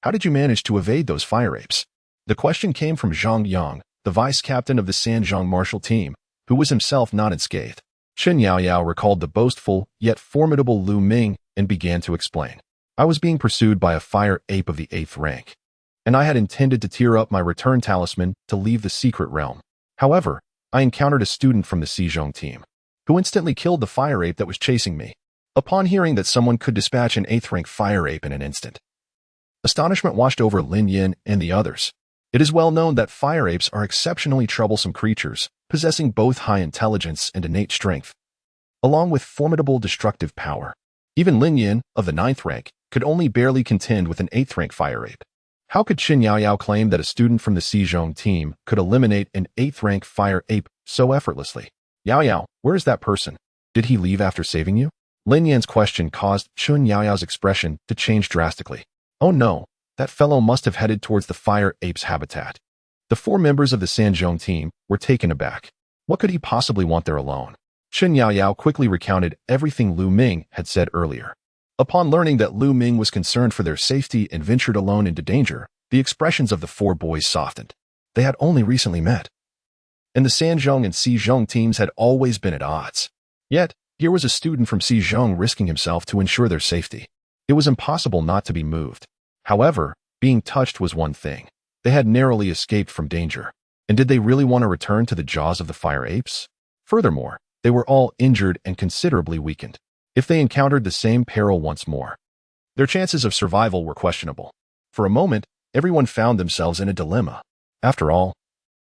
how did you manage to evade those fire apes? The question came from Zhang Yang, the vice-captain of the Sanjiang martial team, who was himself not unscathed. Qin Yaoyao recalled the boastful, yet formidable Lu Ming and began to explain. I was being pursued by a fire ape of the 8th rank, and I had intended to tear up my return talisman to leave the secret realm. However, I encountered a student from the Xizhong team, who instantly killed the fire ape that was chasing me. Upon hearing that someone could dispatch an 8th rank fire ape in an instant, astonishment washed over Lin Yin and the others. It is well known that fire apes are exceptionally troublesome creatures, possessing both high intelligence and innate strength, along with formidable destructive power. Even Lin Yin, of the 9th rank, could only barely contend with an 8th rank fire ape. How could Qin Yaoyao claim that a student from the Xizhong team could eliminate an 8th rank fire ape so effortlessly? Yaoyao, where is that person? Did he leave after saving you? Lin Yan's question caused Qin Yaoyao's expression to change drastically. Oh no, that fellow must have headed towards the fire ape's habitat. The 4 members of the Sanzhong team were taken aback. What could he possibly want there alone? Qin Yaoyao quickly recounted everything Lu Ming had said earlier. Upon learning that Lu Ming was concerned for their safety and ventured alone into danger, the expressions of the 4 boys softened. They had only recently met, and the Sanzhong and Xizhong teams had always been at odds. Yet, here was a student from Xizhong risking himself to ensure their safety. It was impossible not to be moved. However, being touched was one thing. They had narrowly escaped from danger. And did they really want to return to the jaws of the fire apes? Furthermore, they were all injured and considerably weakened. If they encountered the same peril once more, their chances of survival were questionable. For a moment, everyone found themselves in a dilemma. After all,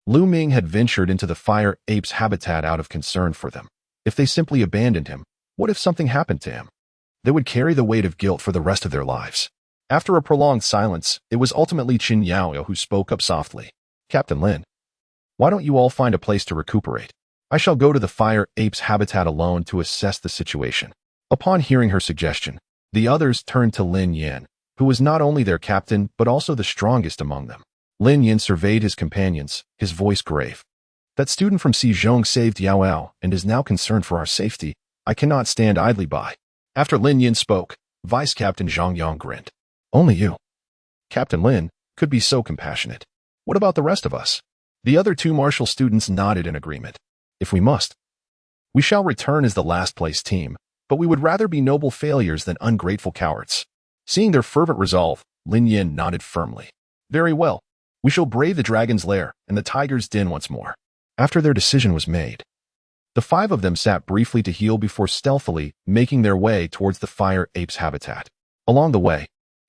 Lu Ming had ventured into the fire ape's habitat out of concern for them. If they simply abandoned him, what if something happened to him? They would carry the weight of guilt for the rest of their lives. After a prolonged silence, it was ultimately Qin Yaoyao who spoke up softly. Captain Lin, why don't you all find a place to recuperate? I shall go to the fire ape's habitat alone to assess the situation. Upon hearing her suggestion, the others turned to Lin Yin, who was not only their captain but also the strongest among them. Lin Yin surveyed his companions, his voice grave. That student from Xizhong saved Yaoyao and is now concerned for our safety. I cannot stand idly by. After Lin Yin spoke, Vice Captain Zhang Yang grinned. Only you, Captain Lin, could be so compassionate. What about the rest of us? The other 2 martial students nodded in agreement. If we must, we shall return as the last place team, but we would rather be noble failures than ungrateful cowards. Seeing their fervent resolve, Lin Yin nodded firmly. Very well. We shall brave the dragon's lair and the tiger's den once more. After their decision was made, the 5 of them sat briefly to heal before stealthily making their way towards the fire ape's habitat. Along the way,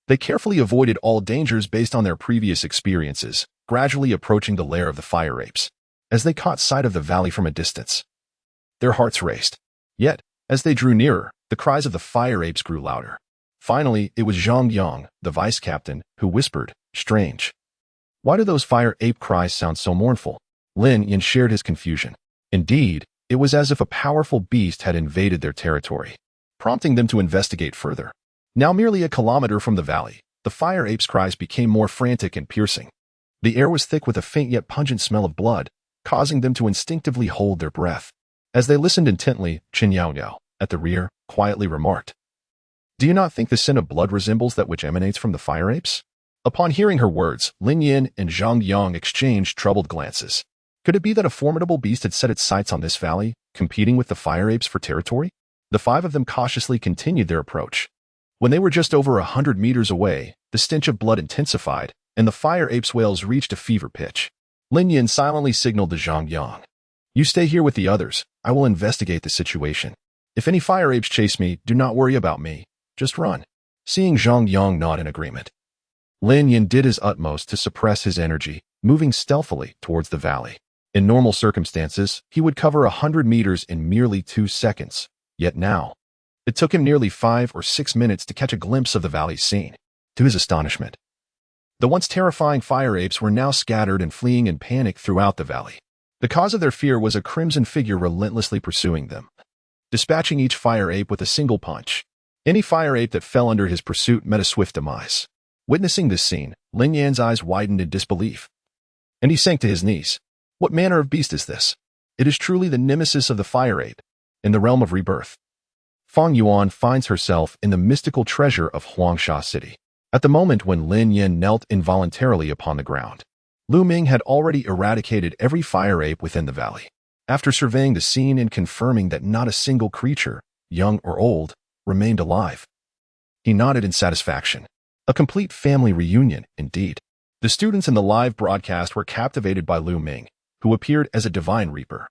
they carefully avoided all dangers based on their previous experiences, gradually approaching the lair of the fire apes. As they caught sight of the valley from a distance, their hearts raced. Yet, as they drew nearer, the cries of the fire apes grew louder. Finally, it was Zhang Yang, the vice captain, who whispered, "Strange. Why do those fire ape cries sound so mournful?" Lin Yin shared his confusion. Indeed, it was as if a powerful beast had invaded their territory, prompting them to investigate further. Now merely a kilometer from the valley, the fire ape's cries became more frantic and piercing. The air was thick with a faint yet pungent smell of blood, causing them to instinctively hold their breath. As they listened intently, Qin Yaoyao, at the rear, quietly remarked, "Do you not think the scent of blood resembles that which emanates from the fire apes?" Upon hearing her words, Lin Yin and Zhang Yang exchanged troubled glances. Could it be that a formidable beast had set its sights on this valley, competing with the fire apes for territory? The 5 of them cautiously continued their approach. When they were just over 100 meters away, the stench of blood intensified, and the fire ape's wails reached a fever pitch. Lin Yin silently signaled to Zhang Yang, "You stay here with the others. I will investigate the situation. If any fire apes chase me, do not worry about me. Just run." Seeing Zhang Yang nod in agreement, Lin Yin did his utmost to suppress his energy, moving stealthily towards the valley. In normal circumstances, he would cover 100 meters in merely 2 seconds. Yet now, it took him nearly 5 or 6 minutes to catch a glimpse of the valley's scene. To his astonishment, the once terrifying fire apes were now scattered and fleeing in panic throughout the valley. The cause of their fear was a crimson figure relentlessly pursuing them, dispatching each fire ape with a single punch. Any fire ape that fell under his pursuit met a swift demise. Witnessing this scene, Lin Yan's eyes widened in disbelief, and he sank to his knees. What manner of beast is this? It is truly the nemesis of the fire ape, in the realm of rebirth. Fang Yuan finds herself in the mystical treasure of Huangsha City. At the moment when Lin Yin knelt involuntarily upon the ground, Lu Ming had already eradicated every fire ape within the valley. After surveying the scene and confirming that not a single creature, young or old, remained alive, he nodded in satisfaction. A complete family reunion, indeed. The students in the live broadcast were captivated by Lu Ming, who appeared as a divine reaper,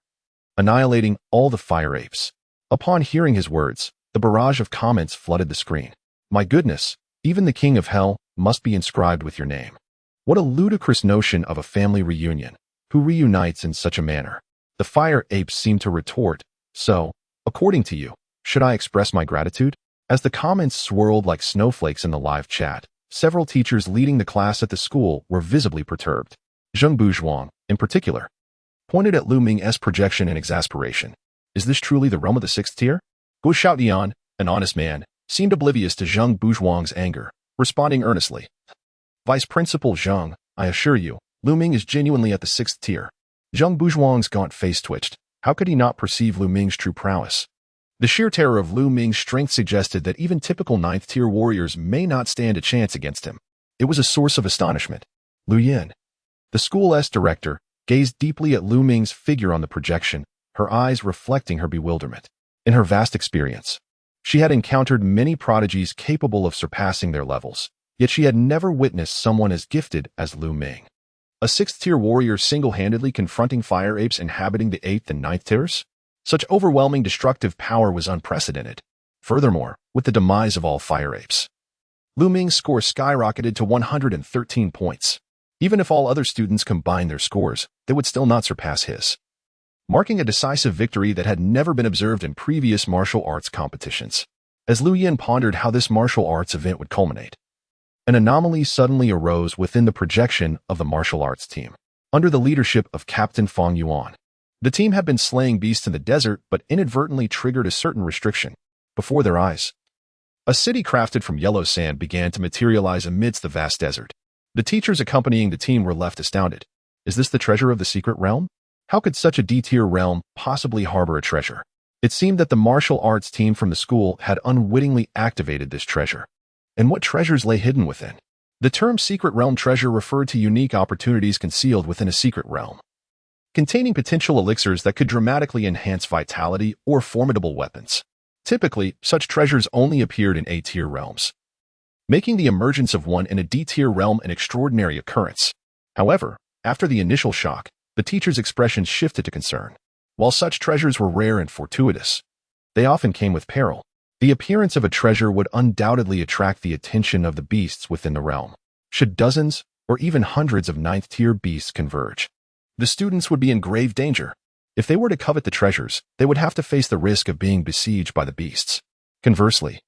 annihilating all the fire apes. Upon hearing his words, the barrage of comments flooded the screen. "My goodness, even the king of hell must be inscribed with your name. What a ludicrous notion of a family reunion. Who reunites in such a manner?" The fire apes seemed to retort, "So, according to you, should I express my gratitude?" As the comments swirled like snowflakes in the live chat, several teachers leading the class at the school were visibly perturbed. Zheng Buzhuang, in particular, pointed at Lu Ming's projection in exasperation. Is this truly the realm of the sixth tier? Guo Xiaotian, an honest man, seemed oblivious to Zheng Buzhuang's anger, responding earnestly. Vice Principal Zheng, I assure you, Lu Ming is genuinely at the sixth tier. Zheng Buzhuang's gaunt face twitched. How could he not perceive Lu Ming's true prowess? The sheer terror of Lu Ming's strength suggested that even typical ninth-tier warriors may not stand a chance against him. It was a source of astonishment. Lu Yin, the school's director, gazed deeply at Lu Ming's figure on the projection, her eyes reflecting her bewilderment. In her vast experience, she had encountered many prodigies capable of surpassing their levels, yet she had never witnessed someone as gifted as Lu Ming. A sixth-tier warrior single-handedly confronting fire apes inhabiting the 8th and 9th tiers? Such overwhelming destructive power was unprecedented. Furthermore, with the demise of all fire apes, Lu Ming's score skyrocketed to 113 points. Even if all other students combined their scores, they would still not surpass his, marking a decisive victory that had never been observed in previous martial arts competitions. As Lu Yin pondered how this martial arts event would culminate, an anomaly suddenly arose within the projection of the martial arts team. Under the leadership of Captain Fang Yuan, the team had been slaying beasts in the desert but inadvertently triggered a certain restriction. Before their eyes, a city crafted from yellow sand began to materialize amidst the vast desert. The teachers accompanying the team were left astounded. Is this the treasure of the secret realm? How could such a D-tier realm possibly harbor a treasure? It seemed that the martial arts team from the school had unwittingly activated this treasure. And what treasures lay hidden within? The term secret realm treasure referred to unique opportunities concealed within a secret realm, containing potential elixirs that could dramatically enhance vitality or formidable weapons. Typically, such treasures only appeared in A-tier realms, making the emergence of one in a D-tier realm an extraordinary occurrence. However, after the initial shock, the teacher's expressions shifted to concern. While such treasures were rare and fortuitous, they often came with peril. The appearance of a treasure would undoubtedly attract the attention of the beasts within the realm. Should dozens or even hundreds of ninth-tier beasts converge, the students would be in grave danger. If they were to covet the treasures, they would have to face the risk of being besieged by the beasts. Conversely,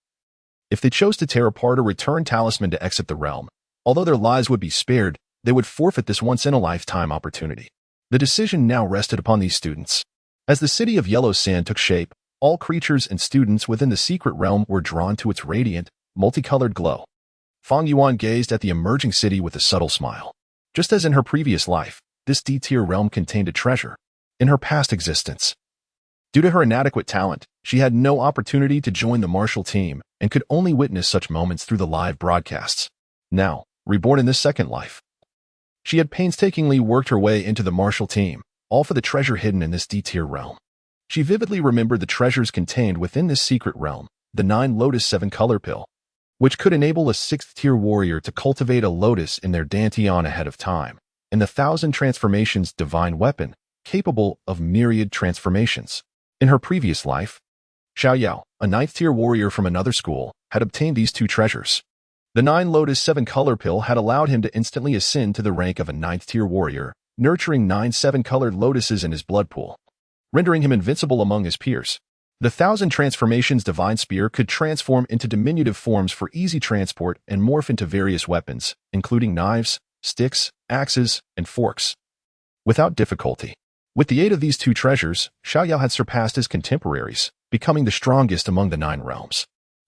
if they chose to tear apart a return talisman to exit the realm, although their lives would be spared, they would forfeit this once-in-a-lifetime opportunity. The decision now rested upon these students. As the city of yellow sand took shape, all creatures and students within the secret realm were drawn to its radiant, multicolored glow. Fang Yuan gazed at the emerging city with a subtle smile. Just as in her previous life, this D-tier realm contained a treasure. In her past existence, due to her inadequate talent, she had no opportunity to join the martial team and could only witness such moments through the live broadcasts. Now, reborn in this second life, she had painstakingly worked her way into the martial team, all for the treasure hidden in this D-tier realm. She vividly remembered the treasures contained within this secret realm, the 9 Lotus 7 color pill, which could enable a 6th-tier warrior to cultivate a lotus in their dantian ahead of time, and the 1,000 transformations divine weapon, capable of myriad transformations. In her previous life, Xiao Yao, a 9th-tier warrior from another school, had obtained these 2 treasures. The 9 Lotus 7 color pill had allowed him to instantly ascend to the rank of a 9th-tier warrior, nurturing 9 7-colored lotuses in his blood pool, rendering him invincible among his peers. The 1,000 transformations divine spear could transform into diminutive forms for easy transport and morph into various weapons, including knives, sticks, axes, and forks, without difficulty. With the aid of these 2 treasures, Xiao Yao had surpassed his contemporaries, becoming the strongest among the 9 realms.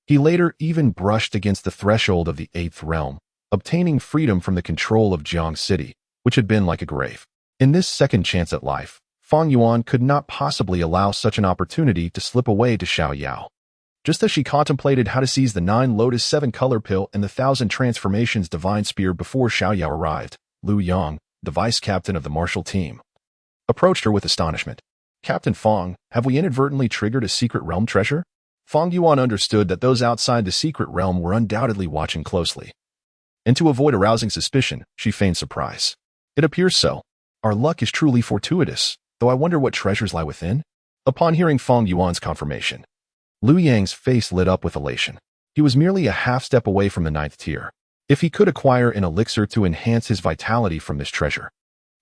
He later even brushed against the threshold of the 8th realm, obtaining freedom from the control of Jiang City, which had been like a grave. In this second chance at life, Fang Yuan could not possibly allow such an opportunity to slip away to Xiao Yao. Just as she contemplated how to seize the 9 Lotus 7 color pill and the 1,000 transformations divine spear before Xiao Yao arrived, Lu Yang, the vice captain of the martial team, approached her with astonishment. Captain Fang, have we inadvertently triggered a secret realm treasure? Fang Yuan understood that those outside the secret realm were undoubtedly watching closely, and to avoid arousing suspicion, she feigned surprise. It appears so. Our luck is truly fortuitous, though I wonder what treasures lie within. Upon hearing Fang Yuan's confirmation, Lu Yang's face lit up with elation. He was merely a half-step away from the 9th tier. If he could acquire an elixir to enhance his vitality from this treasure,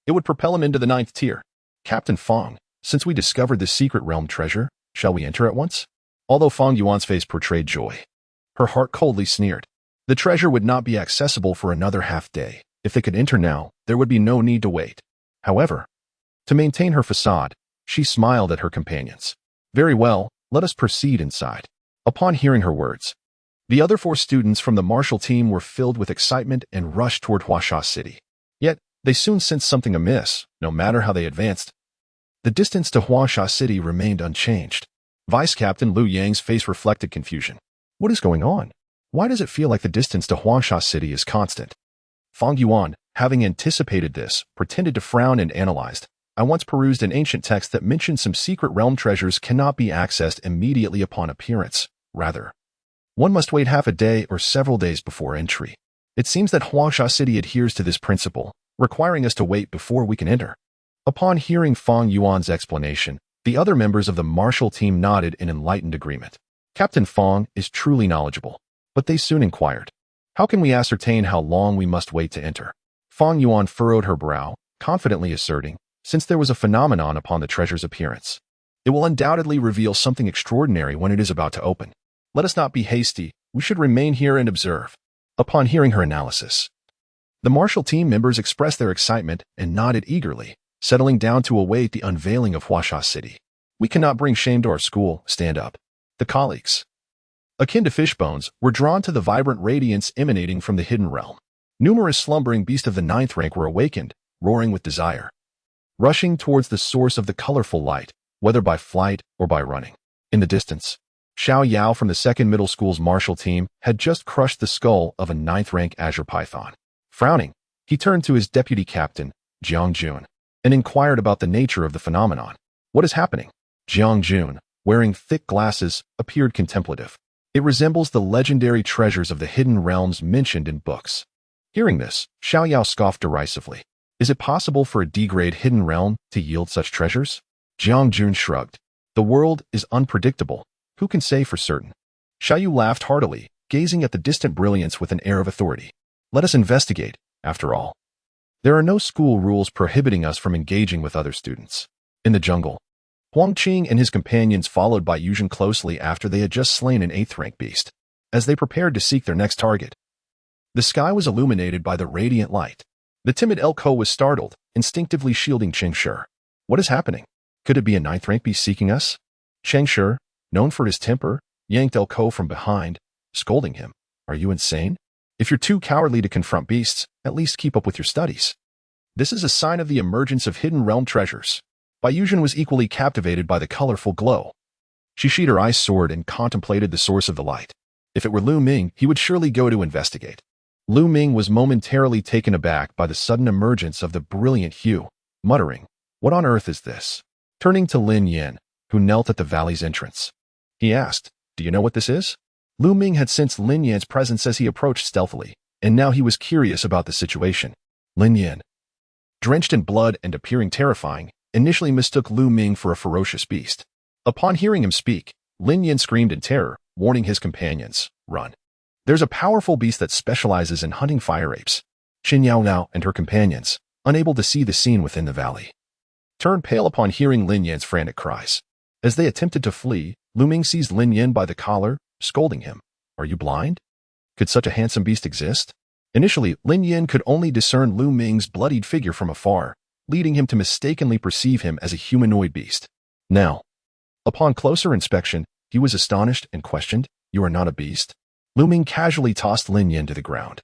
it would propel him into the 9th tier. Captain Fang, Since we discovered this secret realm treasure, shall we enter at once? Although Fang Yuan's face portrayed joy, her heart coldly sneered. The treasure would not be accessible for another half-day. If they could enter now, there would be no need to wait. However, to maintain her facade, she smiled at her companions. Very well, let us proceed inside. Upon hearing her words, the other 4 students from the martial team were filled with excitement and rushed toward Huasha City. Yet, they soon sensed something amiss, no matter how they advanced. The distance to Huasha City remained unchanged. Vice Captain Liu Yang's face reflected confusion. What is going on? Why does it feel like the distance to Huasha City is constant? Fang Yuan, having anticipated this, pretended to frown and analyzed. I once perused an ancient text that mentioned some secret realm treasures cannot be accessed immediately upon appearance. Rather, one must wait half a day or several days before entry. It seems that Huasha City adheres to this principle, requiring us to wait before we can enter. Upon hearing Fang Yuan's explanation, the other members of the martial team nodded in enlightened agreement. Captain Fang is truly knowledgeable, but they soon inquired, how can we ascertain how long we must wait to enter? Fang Yuan furrowed her brow, confidently asserting, since there was a phenomenon upon the treasure's appearance, it will undoubtedly reveal something extraordinary when it is about to open. Let us not be hasty, we should remain here and observe. Upon hearing her analysis, the martial team members expressed their excitement and nodded eagerly, settling down to await the unveiling of Huasha City. We cannot bring shame to our school, stand up. The colleagues, akin to fishbones, were drawn to the vibrant radiance emanating from the hidden realm. Numerous slumbering beasts of the 9th rank were awakened, roaring with desire, rushing towards the source of the colorful light, whether by flight or by running. In the distance, Xiao Yao from the 2nd Middle School's martial team had just crushed the skull of a 9th rank azure python. Frowning, he turned to his deputy captain, Jiang Jun, and inquired about the nature of the phenomenon. What is happening? Jiang Jun, wearing thick glasses, appeared contemplative. It resembles the legendary treasures of the hidden realms mentioned in books. Hearing this, Xiao Yao scoffed derisively. Is it possible for a D-grade hidden realm to yield such treasures? Jiang Jun shrugged. The world is unpredictable. Who can say for certain? Xiao Yu laughed heartily, gazing at the distant brilliance with an air of authority. Let us investigate, after all. There are no school rules prohibiting us from engaging with other students. In the jungle, Huang Qing and his companions followed by Yuzhen closely after they had just slain an 8th rank beast. As they prepared to seek their next target, the sky was illuminated by the radiant light. The timid elk Ho was startled, instinctively shielding Cheng Shi. What is happening? Could it be a 9th rank beast seeking us? Cheng Shi, known for his temper, yanked elk Ho from behind, scolding him. Are you insane? If you're too cowardly to confront beasts, at least keep up with your studies. This is a sign of the emergence of hidden realm treasures. Bai Yuzhen was equally captivated by the colorful glow. She sheathed her eyes soared and contemplated the source of the light. If it were Lu Ming, he would surely go to investigate. Lu Ming was momentarily taken aback by the sudden emergence of the brilliant hue, muttering, "What on earth is this?" Turning to Lin Yan, who knelt at the valley's entrance, he asked, "Do you know what this is?" Lu Ming had sensed Lin Yan's presence as he approached stealthily, and now he was curious about the situation. Lin Yan, drenched in blood and appearing terrifying, initially mistook Lu Ming for a ferocious beast. Upon hearing him speak, Lin Yan screamed in terror, warning his companions, "Run. There's a powerful beast that specializes in hunting fire apes." Qin Yaonao and her companions, unable to see the scene within the valley, turned pale upon hearing Lin Yan's frantic cries. As they attempted to flee, Lu Ming seized Lin Yan by the collar, scolding him. "Are you blind? Could such a handsome beast exist?" Initially, Lin Yan could only discern Lu Ming's bloodied figure from afar, leading him to mistakenly perceive him as a humanoid beast. Now, upon closer inspection, he was astonished and questioned, "You are not a beast?" Lu Ming casually tossed Lin Yan to the ground,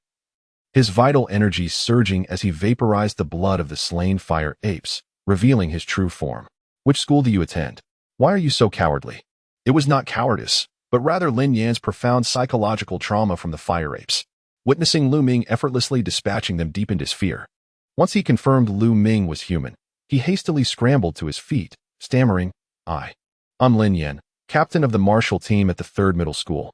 his vital energy surging as he vaporized the blood of the slain fire apes, revealing his true form. "Which school do you attend? Why are you so cowardly?" It was not cowardice, but rather Lin Yan's profound psychological trauma from the fire apes. Witnessing Lu Ming effortlessly dispatching them deepened his fear. Once he confirmed Lu Ming was human, he hastily scrambled to his feet, stammering, I'm Lin Yan, captain of the martial team at the 3rd Middle School,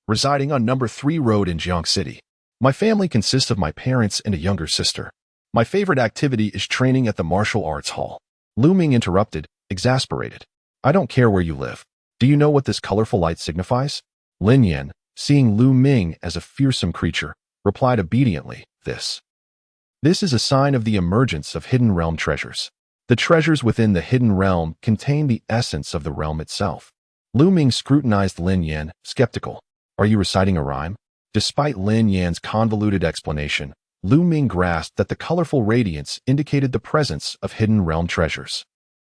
residing on number 3 Road in Jiang City. My family consists of my parents and a younger sister. My favorite activity is training at the martial arts hall." Lu Ming interrupted, exasperated. "I don't care where you live. Do you know what this colorful light signifies?" Lin Yan, seeing Lu Ming as a fearsome creature, replied obediently, This is a sign of the emergence of hidden realm treasures. The treasures within the hidden realm contain the essence of the realm itself. Lu Ming scrutinized Lin Yan, skeptical. Are you reciting a rhyme? Despite Lin Yan's convoluted explanation, Lu Ming grasped that the colorful radiance indicated the presence of hidden realm treasures.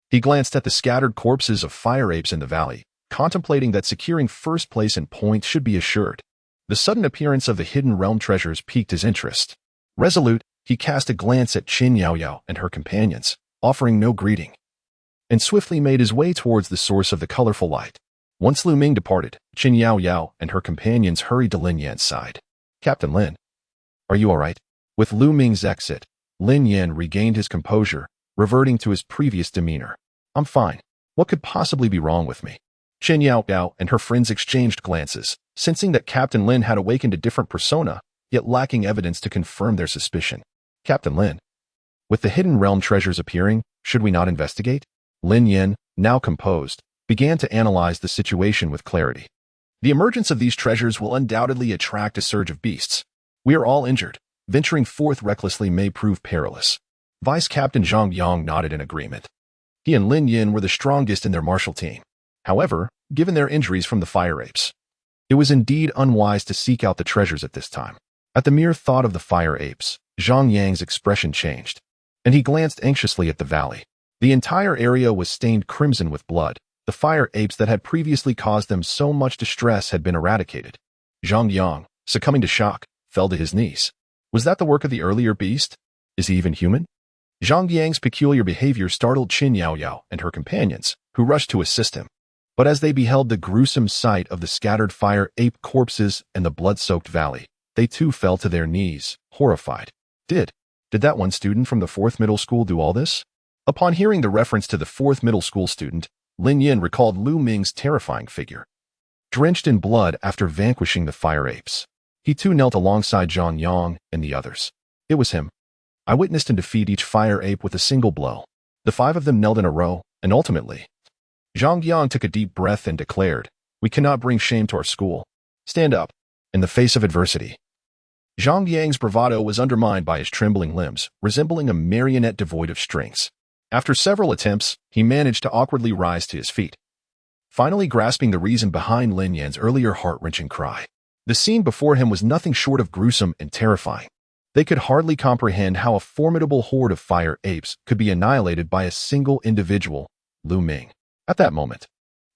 He glanced at the scattered corpses of fire apes in the valley, contemplating that securing first place in points should be assured. The sudden appearance of the hidden realm treasures piqued his interest. Resolute, he cast a glance at Qin Yaoyao and her companions, offering no greeting, and swiftly made his way towards the source of the colorful light. Once Lu Ming departed, Qin Yaoyao and her companions hurried to Lin Yan's side. Captain Lin, are you all right? With Lu Ming's exit, Lin Yan regained his composure, reverting to his previous demeanor. I'm fine. What could possibly be wrong with me? Qin Yaoyao and her friends exchanged glances, sensing that Captain Lin had awakened a different persona, yet lacking evidence to confirm their suspicion. Captain Lin, with the hidden realm treasures appearing, should we not investigate? Lin Yan, now composed, began to analyze the situation with clarity. The emergence of these treasures will undoubtedly attract a surge of beasts. We are all injured. Venturing forth recklessly may prove perilous. Vice Captain Zhang Yang nodded in agreement. He and Lin Yan were the strongest in their martial team. However, given their injuries from the fire apes, it was indeed unwise to seek out the treasures at this time. At the mere thought of the fire apes, Zhang Yang's expression changed, and he glanced anxiously at the valley. The entire area was stained crimson with blood. The fire apes that had previously caused them so much distress had been eradicated. Zhang Yang, succumbing to shock, fell to his knees. Was that the work of the earlier beast? Is he even human? Zhang Yang's peculiar behavior startled Qin Yaoyao and her companions, who rushed to assist him. But as they beheld the gruesome sight of the scattered fire ape corpses and the blood-soaked valley, they too fell to their knees, horrified. Did that one student from the 4th middle school do all this? Upon hearing the reference to the 4th middle school student, Lin Yan recalled Lu Ming's terrifying figure. Drenched in blood after vanquishing the fire apes, he too knelt alongside Zhang Yang and the others. It was him. I witnessed him defeat each fire ape with a single blow. The 5 of them knelt in a row, and ultimately, Zhang Yang took a deep breath and declared, we cannot bring shame to our school. Stand up, in the face of adversity. Zhang Yang's bravado was undermined by his trembling limbs, resembling a marionette devoid of strings. After several attempts, he managed to awkwardly rise to his feet, finally grasping the reason behind Lin Yan's earlier heart-wrenching cry. The scene before him was nothing short of gruesome and terrifying. They could hardly comprehend how a formidable horde of fire apes could be annihilated by a single individual, Lu Ming. At that moment,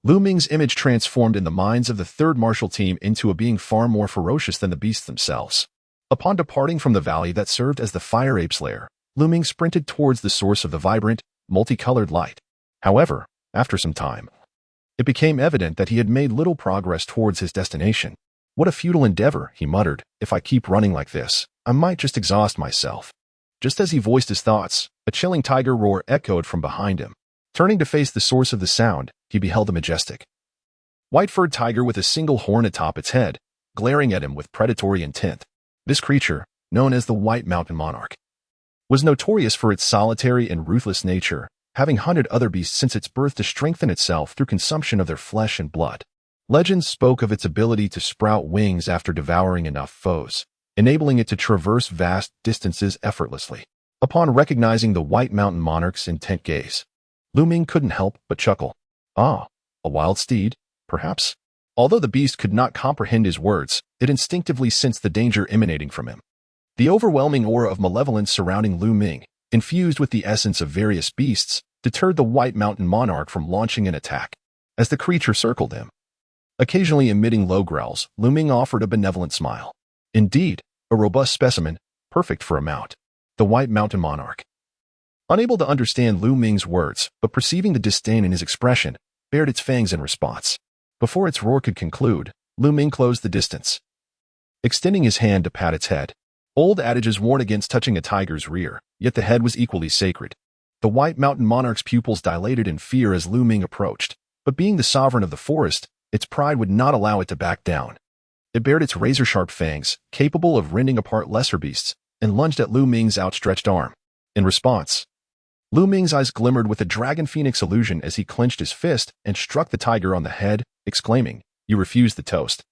Lu Ming's image transformed in the minds of the 3rd martial team into a being far more ferocious than the beasts themselves. Upon departing from the valley that served as the fire ape's lair, Lu Ming sprinted towards the source of the vibrant, multicolored light. However, after some time, it became evident that he had made little progress towards his destination. What a futile endeavor, he muttered. If I keep running like this, I might just exhaust myself. Just as he voiced his thoughts, a chilling tiger roar echoed from behind him. Turning to face the source of the sound, he beheld a majestic, white-furred tiger with a single horn atop its head, glaring at him with predatory intent. This creature, known as the White Mountain Monarch, was notorious for its solitary and ruthless nature, having hunted other beasts since its birth to strengthen itself through consumption of their flesh and blood. Legends spoke of its ability to sprout wings after devouring enough foes, enabling it to traverse vast distances effortlessly. Upon recognizing the White Mountain Monarch's intent gaze, Lu Ming couldn't help but chuckle. Ah, a wild steed, perhaps? Although the beast could not comprehend his words, it instinctively sensed the danger emanating from him. The overwhelming aura of malevolence surrounding Lu Ming, infused with the essence of various beasts, deterred the White Mountain Monarch from launching an attack. As the creature circled him, occasionally emitting low growls, Lu Ming offered a benevolent smile. Indeed, a robust specimen, perfect for a mount. The White Mountain Monarch, unable to understand Lu Ming's words, but perceiving the disdain in his expression, bared its fangs in response. Before its roar could conclude, Lu Ming closed the distance, extending his hand to pat its head. Old adages warn against touching a tiger's rear, yet the head was equally sacred. The White Mountain Monarch's pupils dilated in fear as Lu Ming approached, but being the sovereign of the forest, its pride would not allow it to back down. It bared its razor-sharp fangs, capable of rending apart lesser beasts, and lunged at Lu Ming's outstretched arm. In response, Lu Ming's eyes glimmered with a dragon phoenix illusion as he clenched his fist and struck the tiger on the head, exclaiming, "You refuse the toast,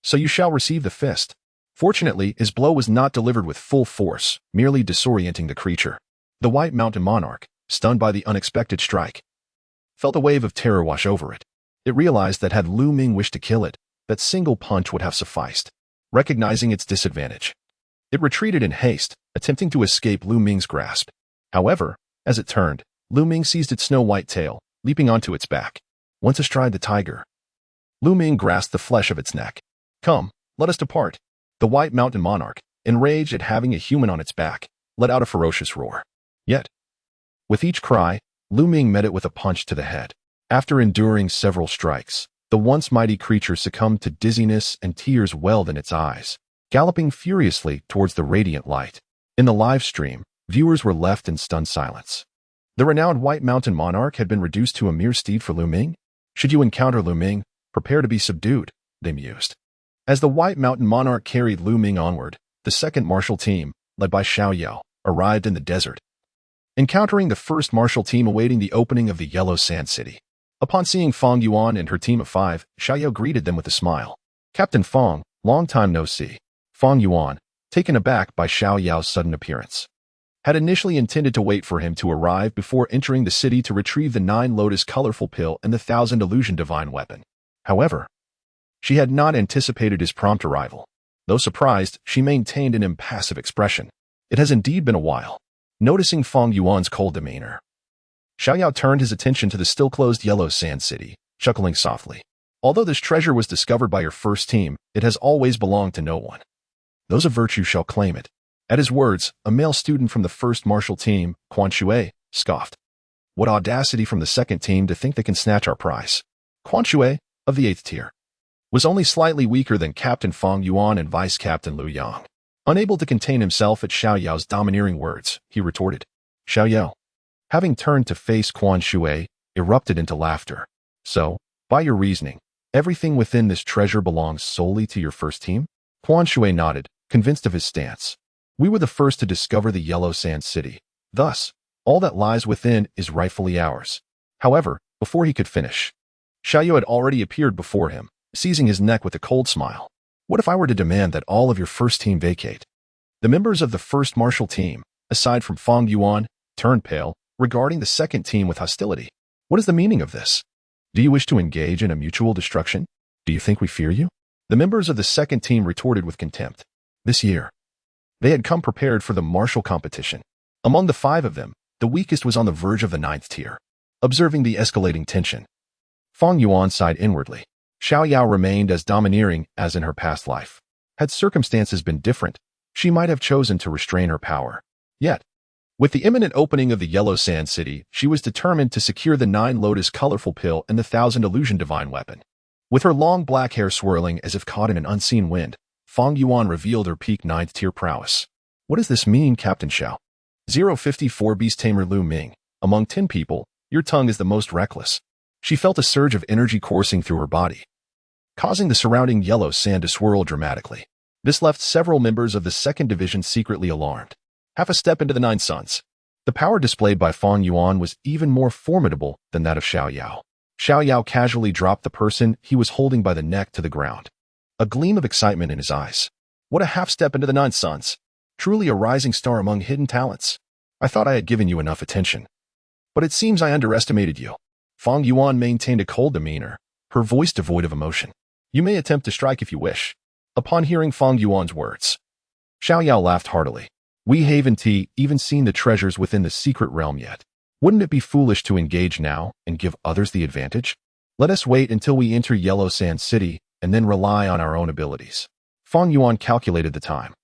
so you shall receive the fist." Fortunately, his blow was not delivered with full force, merely disorienting the creature. The White Mountain Monarch, stunned by the unexpected strike, felt a wave of terror wash over it. It realized that had Lu Ming wished to kill it, that single punch would have sufficed. Recognizing its disadvantage, it retreated in haste, attempting to escape Lu Ming's grasp. However, as it turned, Lu Ming seized its snow-white tail, leaping onto its back. Once astride the tiger, Lu Ming grasped the flesh of its neck. "Come, let us depart." The white mountain monarch, enraged at having a human on its back, let out a ferocious roar. Yet, with each cry, Lu Ming met it with a punch to the head. After enduring several strikes, the once mighty creature succumbed to dizziness and tears welled in its eyes, galloping furiously towards the radiant light. In the live stream, viewers were left in stunned silence. The renowned White Mountain Monarch had been reduced to a mere steed for Lu Ming? Should you encounter Lu Ming, prepare to be subdued, they mused. As the White Mountain Monarch carried Lu Ming onward, the second martial team, led by Xiaoyao, arrived in the desert, encountering the first martial team awaiting the opening of the Yellow Sand City. Upon seeing Fong Yuan and her team of 5, Xiaoyao greeted them with a smile. "Captain Fong, long time no see." Fong Yuan, taken aback by Xiaoyao's sudden appearance, had initially intended to wait for him to arrive before entering the city to retrieve the 9 Lotus colorful pill and the 1,000 illusion divine weapon. However, she had not anticipated his prompt arrival. Though surprised, she maintained an impassive expression. It has indeed been a while. Noticing Fong Yuan's cold demeanor, Xiaoyao turned his attention to the still-closed Yellow Sand City, chuckling softly. "Although this treasure was discovered by your first team, it has always belonged to no one. Those of virtue shall claim it." At his words, a male student from the first martial team, Quan Shui, scoffed. "What audacity from the second team to think they can snatch our prize." Quan Shui, of the 8th tier, was only slightly weaker than Captain Fong Yuan and Vice Captain Lu Yang. Unable to contain himself at Xiaoyao's domineering words, he retorted. Xiaoyao, having turned to face Quan Shui, erupted into laughter. "So, by your reasoning, everything within this treasure belongs solely to your first team?" Quan Shui nodded, convinced of his stance. "We were the first to discover the Yellow Sand City. Thus, all that lies within is rightfully ours." However, before he could finish, Xiaoyao had already appeared before him, seizing his neck with a cold smile. "What if I were to demand that all of your first team vacate?" The members of the first martial team, aside from Fong Yuan, turned pale, regarding the second team with hostility. "What is the meaning of this? Do you wish to engage in a mutual destruction? Do you think we fear you?" The members of the second team retorted with contempt. This year, they had come prepared for the martial competition. Among the 5 of them, the weakest was on the verge of the 9th tier. Observing the escalating tension, Fong Yuan sighed inwardly. Xiaoyao remained as domineering as in her past life. Had circumstances been different, she might have chosen to restrain her power. Yet, with the imminent opening of the Yellow Sand City, she was determined to secure the 9 Lotus colorful pill and the 1,000 illusion divine weapon. With her long black hair swirling as if caught in an unseen wind, Fong Yuan revealed her peak 9th tier prowess. "What does this mean, Captain Xiao?" 054 Beast Tamer Lu Ming. "Among 10 people, your tongue is the most reckless." She felt a surge of energy coursing through her body, causing the surrounding yellow sand to swirl dramatically. This left several members of the 2nd Division secretly alarmed. Half a step into the 9 suns. The power displayed by Fong Yuan was even more formidable than that of Xiaoyao. Xiaoyao casually dropped the person he was holding by the neck to the ground, a gleam of excitement in his eyes. "What a half step into the 9 suns. Truly a rising star among hidden talents. I thought I had given you enough attention, but it seems I underestimated you." Fong Yuan maintained a cold demeanor, her voice devoid of emotion. "You may attempt to strike if you wish." Upon hearing Fong Yuan's words, Xiaoyao laughed heartily. "We haven't even seen the treasures within the secret realm yet. Wouldn't it be foolish to engage now and give others the advantage? Let us wait until we enter Yellow Sand City and then rely on our own abilities." Fong Yuan calculated the time.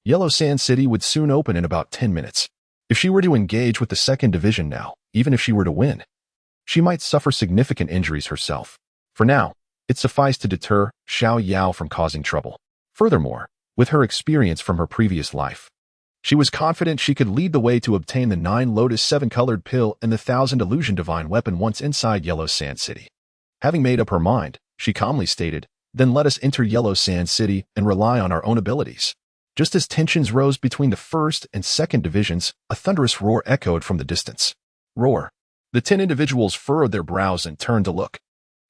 Yellow Sand City would soon open in about 10 minutes. If she were to engage with the 2nd Division now, even if she were to win, she might suffer significant injuries herself. For now, it sufficed to deter Xiaoyao from causing trouble. Furthermore, with her experience from her previous life, she was confident she could lead the way to obtain the 9 Lotus 7-colored pill and the 1,000 illusion divine weapon once inside Yellow Sand City. Having made up her mind, she calmly stated, "Then let us enter Yellow Sand City and rely on our own abilities." Just as tensions rose between the 1st and 2nd Divisions, a thunderous roar echoed from the distance. Roar. The 10 individuals furrowed their brows and turned to look.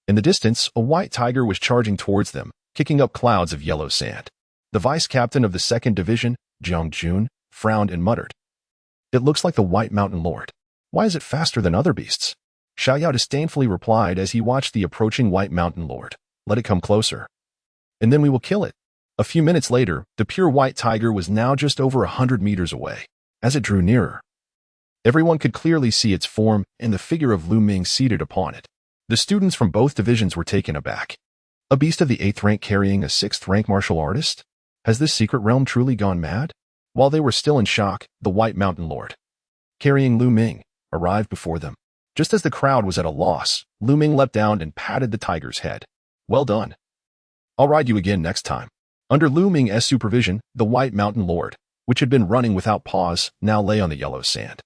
In the distance, a white tiger was charging towards them, kicking up clouds of yellow sand. The vice captain of the 2nd Division, Jiang Jun, frowned and muttered. "It looks like the White Mountain Lord." Why is it faster than other beasts? Xiao Yao disdainfully replied as he watched the approaching White Mountain Lord. Let it come closer, and then we will kill it. A few minutes later, the pure white tiger was now just over 100 meters away. As it drew nearer, everyone could clearly see its form and the figure of Lu Ming seated upon it. The students from both divisions were taken aback. A beast of the 8th rank carrying a 6th rank martial artist? Has this secret realm truly gone mad? While they were still in shock, the White Mountain Lord, carrying Lu Ming, arrived before them. Just as the crowd was at a loss, Lu Ming leapt down and patted the tiger's head. Well done. I'll ride you again next time. Under Lu Ming's supervision, the White Mountain Lord, which had been running without pause, now lay on the yellow sand,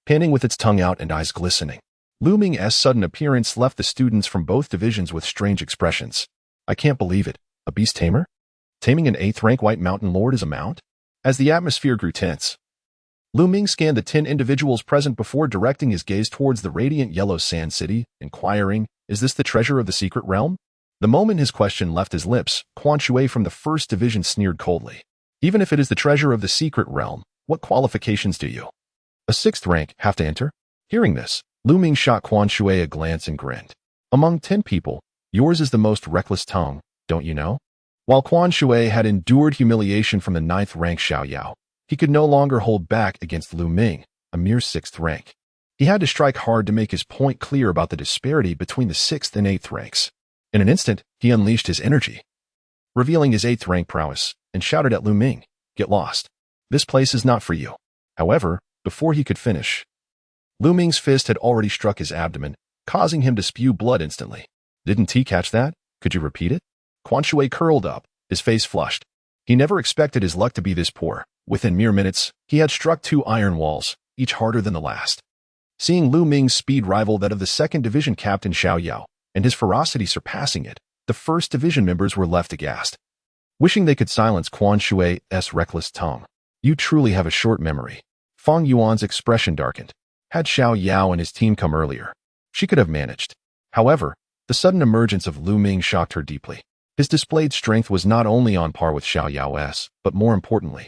panting with its tongue out and eyes glistening. Lu Ming's sudden appearance left the students from both divisions with strange expressions. I can't believe it. A beast tamer? Taming an 8th rank White Mountain Lord as a mount? As the atmosphere grew tense, Lu Ming scanned the 10 individuals present before directing his gaze towards the radiant yellow sand city, inquiring, is this the treasure of the secret realm? The moment his question left his lips, Quan Shui from the 1st Division sneered coldly. Even if it is the treasure of the secret realm, what qualifications do you, a 6th rank, have to enter? Hearing this, Lu Ming shot Quan Shui a glance and grinned. Among 10 people, yours is the most reckless tongue, don't you know? While Quan Shui had endured humiliation from the 9th rank Xiao Yao, he could no longer hold back against Lu Ming, a mere 6th rank. He had to strike hard to make his point clear about the disparity between the 6th and 8th ranks. In an instant, he unleashed his energy, revealing his 8th rank prowess, and shouted at Lu Ming, get lost. This place is not for you. However, before he could finish, Lu Ming's fist had already struck his abdomen, causing him to spew blood instantly. Didn't he catch that? Could you repeat it? Quan Shui curled up, his face flushed. He never expected his luck to be this poor. Within mere minutes, he had struck 2 iron walls, each harder than the last. Seeing Lu Ming's speed rival that of the 2nd Division Captain Xiao Yao, and his ferocity surpassing it, the 1st Division members were left aghast, wishing they could silence Quan Shui's reckless tongue. You truly have a short memory. Fang Yuan's expression darkened. Had Xiao Yao and his team come earlier, she could have managed. However, the sudden emergence of Lu Ming shocked her deeply. His displayed strength was not only on par with Xiao Yao's, but more importantly,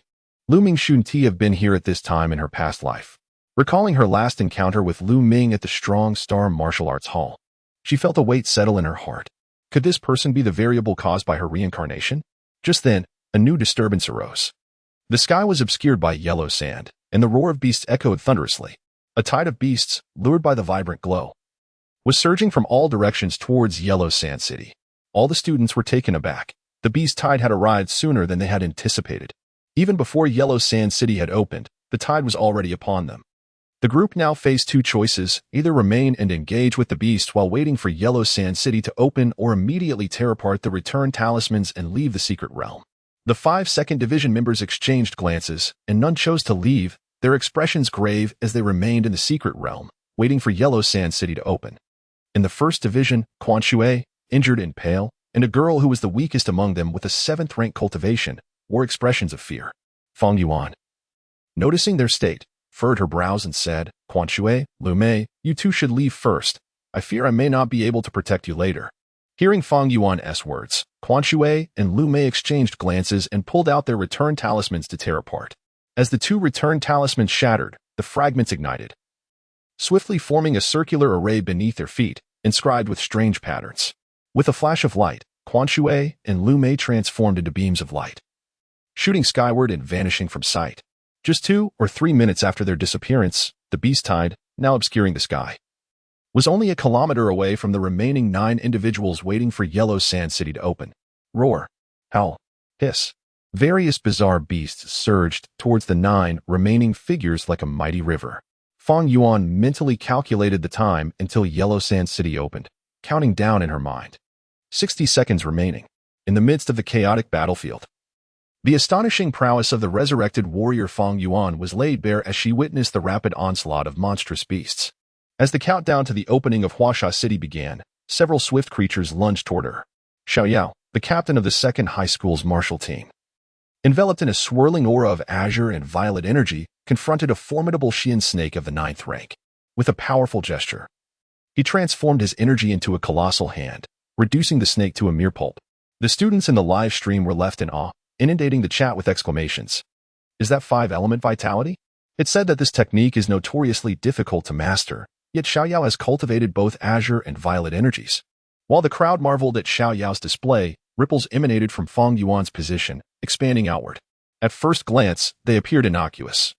Lu Ming shouldn't have been here at this time in her past life. Recalling her last encounter with Lu Ming at the Strong Star Martial Arts Hall, she felt a weight settle in her heart. Could this person be the variable caused by her reincarnation? Just then, a new disturbance arose. The sky was obscured by yellow sand, and the roar of beasts echoed thunderously. A tide of beasts, lured by the vibrant glow, was surging from all directions towards Yellow Sand City. All the students were taken aback. The beast tide had arrived sooner than they had anticipated. Even before Yellow Sand City had opened, the tide was already upon them. The group now faced 2 choices, either remain and engage with the beast while waiting for Yellow Sand City to open or immediately tear apart the return talismans and leave the secret realm. The 5 2nd Division members exchanged glances, and none chose to leave, their expressions grave as they remained in the secret realm, waiting for Yellow Sand City to open. In the 1st Division, Quan Shui, injured and pale, and a girl who was the weakest among them with a 7th rank cultivation, wore expressions of fear. Fang Yuan, noticing their state, furrowed her brows and said, Quan Shui, Lu Mei, you 2 should leave first. I fear I may not be able to protect you later. Hearing Fang Yuan's words, Quan Shui and Lu Mei exchanged glances and pulled out their return talismans to tear apart. As the 2 return talismans shattered, the fragments ignited, swiftly forming a circular array beneath their feet, inscribed with strange patterns. With a flash of light, Quan Shui and Lu Mei transformed into beams of light, shooting skyward and vanishing from sight. Just 2 or 3 minutes after their disappearance, the beast tide, now obscuring the sky, was only a kilometer away from the remaining 9 individuals waiting for Yellow Sand City to open. Roar, howl, hiss. Various bizarre beasts surged towards the 9 remaining figures like a mighty river. Fang Yuan mentally calculated the time until Yellow Sand City opened, counting down in her mind. 60 seconds remaining. In the midst of the chaotic battlefield, the astonishing prowess of the resurrected warrior Fang Yuan was laid bare as she witnessed the rapid onslaught of monstrous beasts. As the countdown to the opening of Huasha City began, several swift creatures lunged toward her. Xiao Yao, the captain of the 2nd High School's martial team, enveloped in a swirling aura of azure and violet energy, confronted a formidable Xian snake of the 9th rank. With a powerful gesture, he transformed his energy into a colossal hand, reducing the snake to a mere pulp. The students in the live stream were left in awe, inundating the chat with exclamations. Is that 5-element vitality? It's said that this technique is notoriously difficult to master, yet Xiaoyao has cultivated both azure and violet energies. While the crowd marveled at Xiaoyao's display, ripples emanated from Fang Yuan's position, expanding outward. At first glance, they appeared innocuous.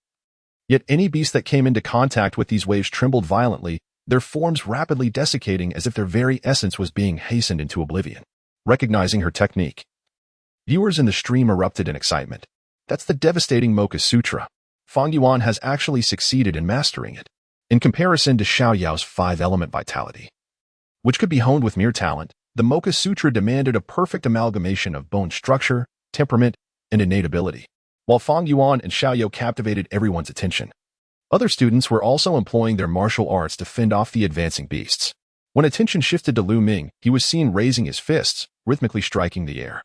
Yet any beast that came into contact with these waves trembled violently, their forms rapidly desiccating as if their very essence was being hastened into oblivion. Recognizing her technique, viewers in the stream erupted in excitement. That's the devastating Mocha Sutra. Fang Yuan has actually succeeded in mastering it, in comparison to Xiaoyao's 5-element vitality, which could be honed with mere talent. The Mocha Sutra demanded a perfect amalgamation of bone structure, temperament, and innate ability. While Fang Yuan and Xiaoyao captivated everyone's attention, other students were also employing their martial arts to fend off the advancing beasts. When attention shifted to Lu Ming, he was seen raising his fists, rhythmically striking the air,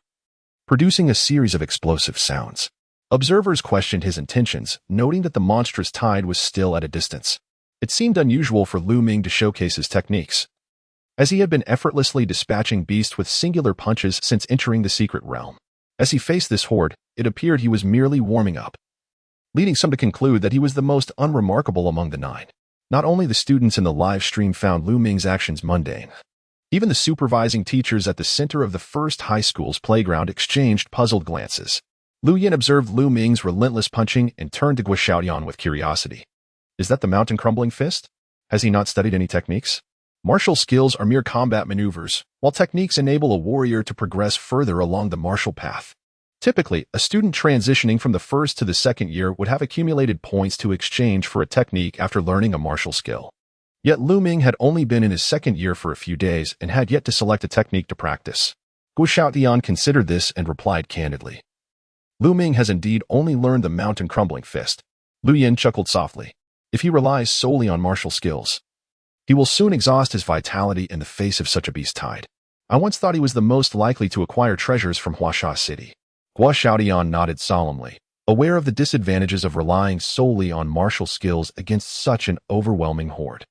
producing a series of explosive sounds. Observers questioned his intentions, noting that the monstrous tide was still at a distance. It seemed unusual for Lu Ming to showcase his techniques, as he had been effortlessly dispatching beasts with singular punches since entering the secret realm. As he faced this horde, it appeared he was merely warming up, leading some to conclude that he was the most unremarkable among the 9. Not only the students in the live stream found Lu Ming's actions mundane, even the supervising teachers at the center of the first high school's playground exchanged puzzled glances. Lu Yin observed Lu Ming's relentless punching and turned to Guo Xiaoyan with curiosity. Is that the mountain-crumbling fist? Has he not studied any techniques? Martial skills are mere combat maneuvers, while techniques enable a warrior to progress further along the martial path. Typically, a student transitioning from the first to the second year would have accumulated points to exchange for a technique after learning a martial skill. Yet Lu Ming had only been in his second year for a few days and had yet to select a technique to practice. Guo Xiaoyan considered this and replied candidly. Lu Ming has indeed only learned the mountain-crumbling fist. Lu Yin chuckled softly. If he relies solely on martial skills, he will soon exhaust his vitality in the face of such a beast tide. I once thought he was the most likely to acquire treasures from Huasha City. Guo Xiaoyan nodded solemnly, aware of the disadvantages of relying solely on martial skills against such an overwhelming horde.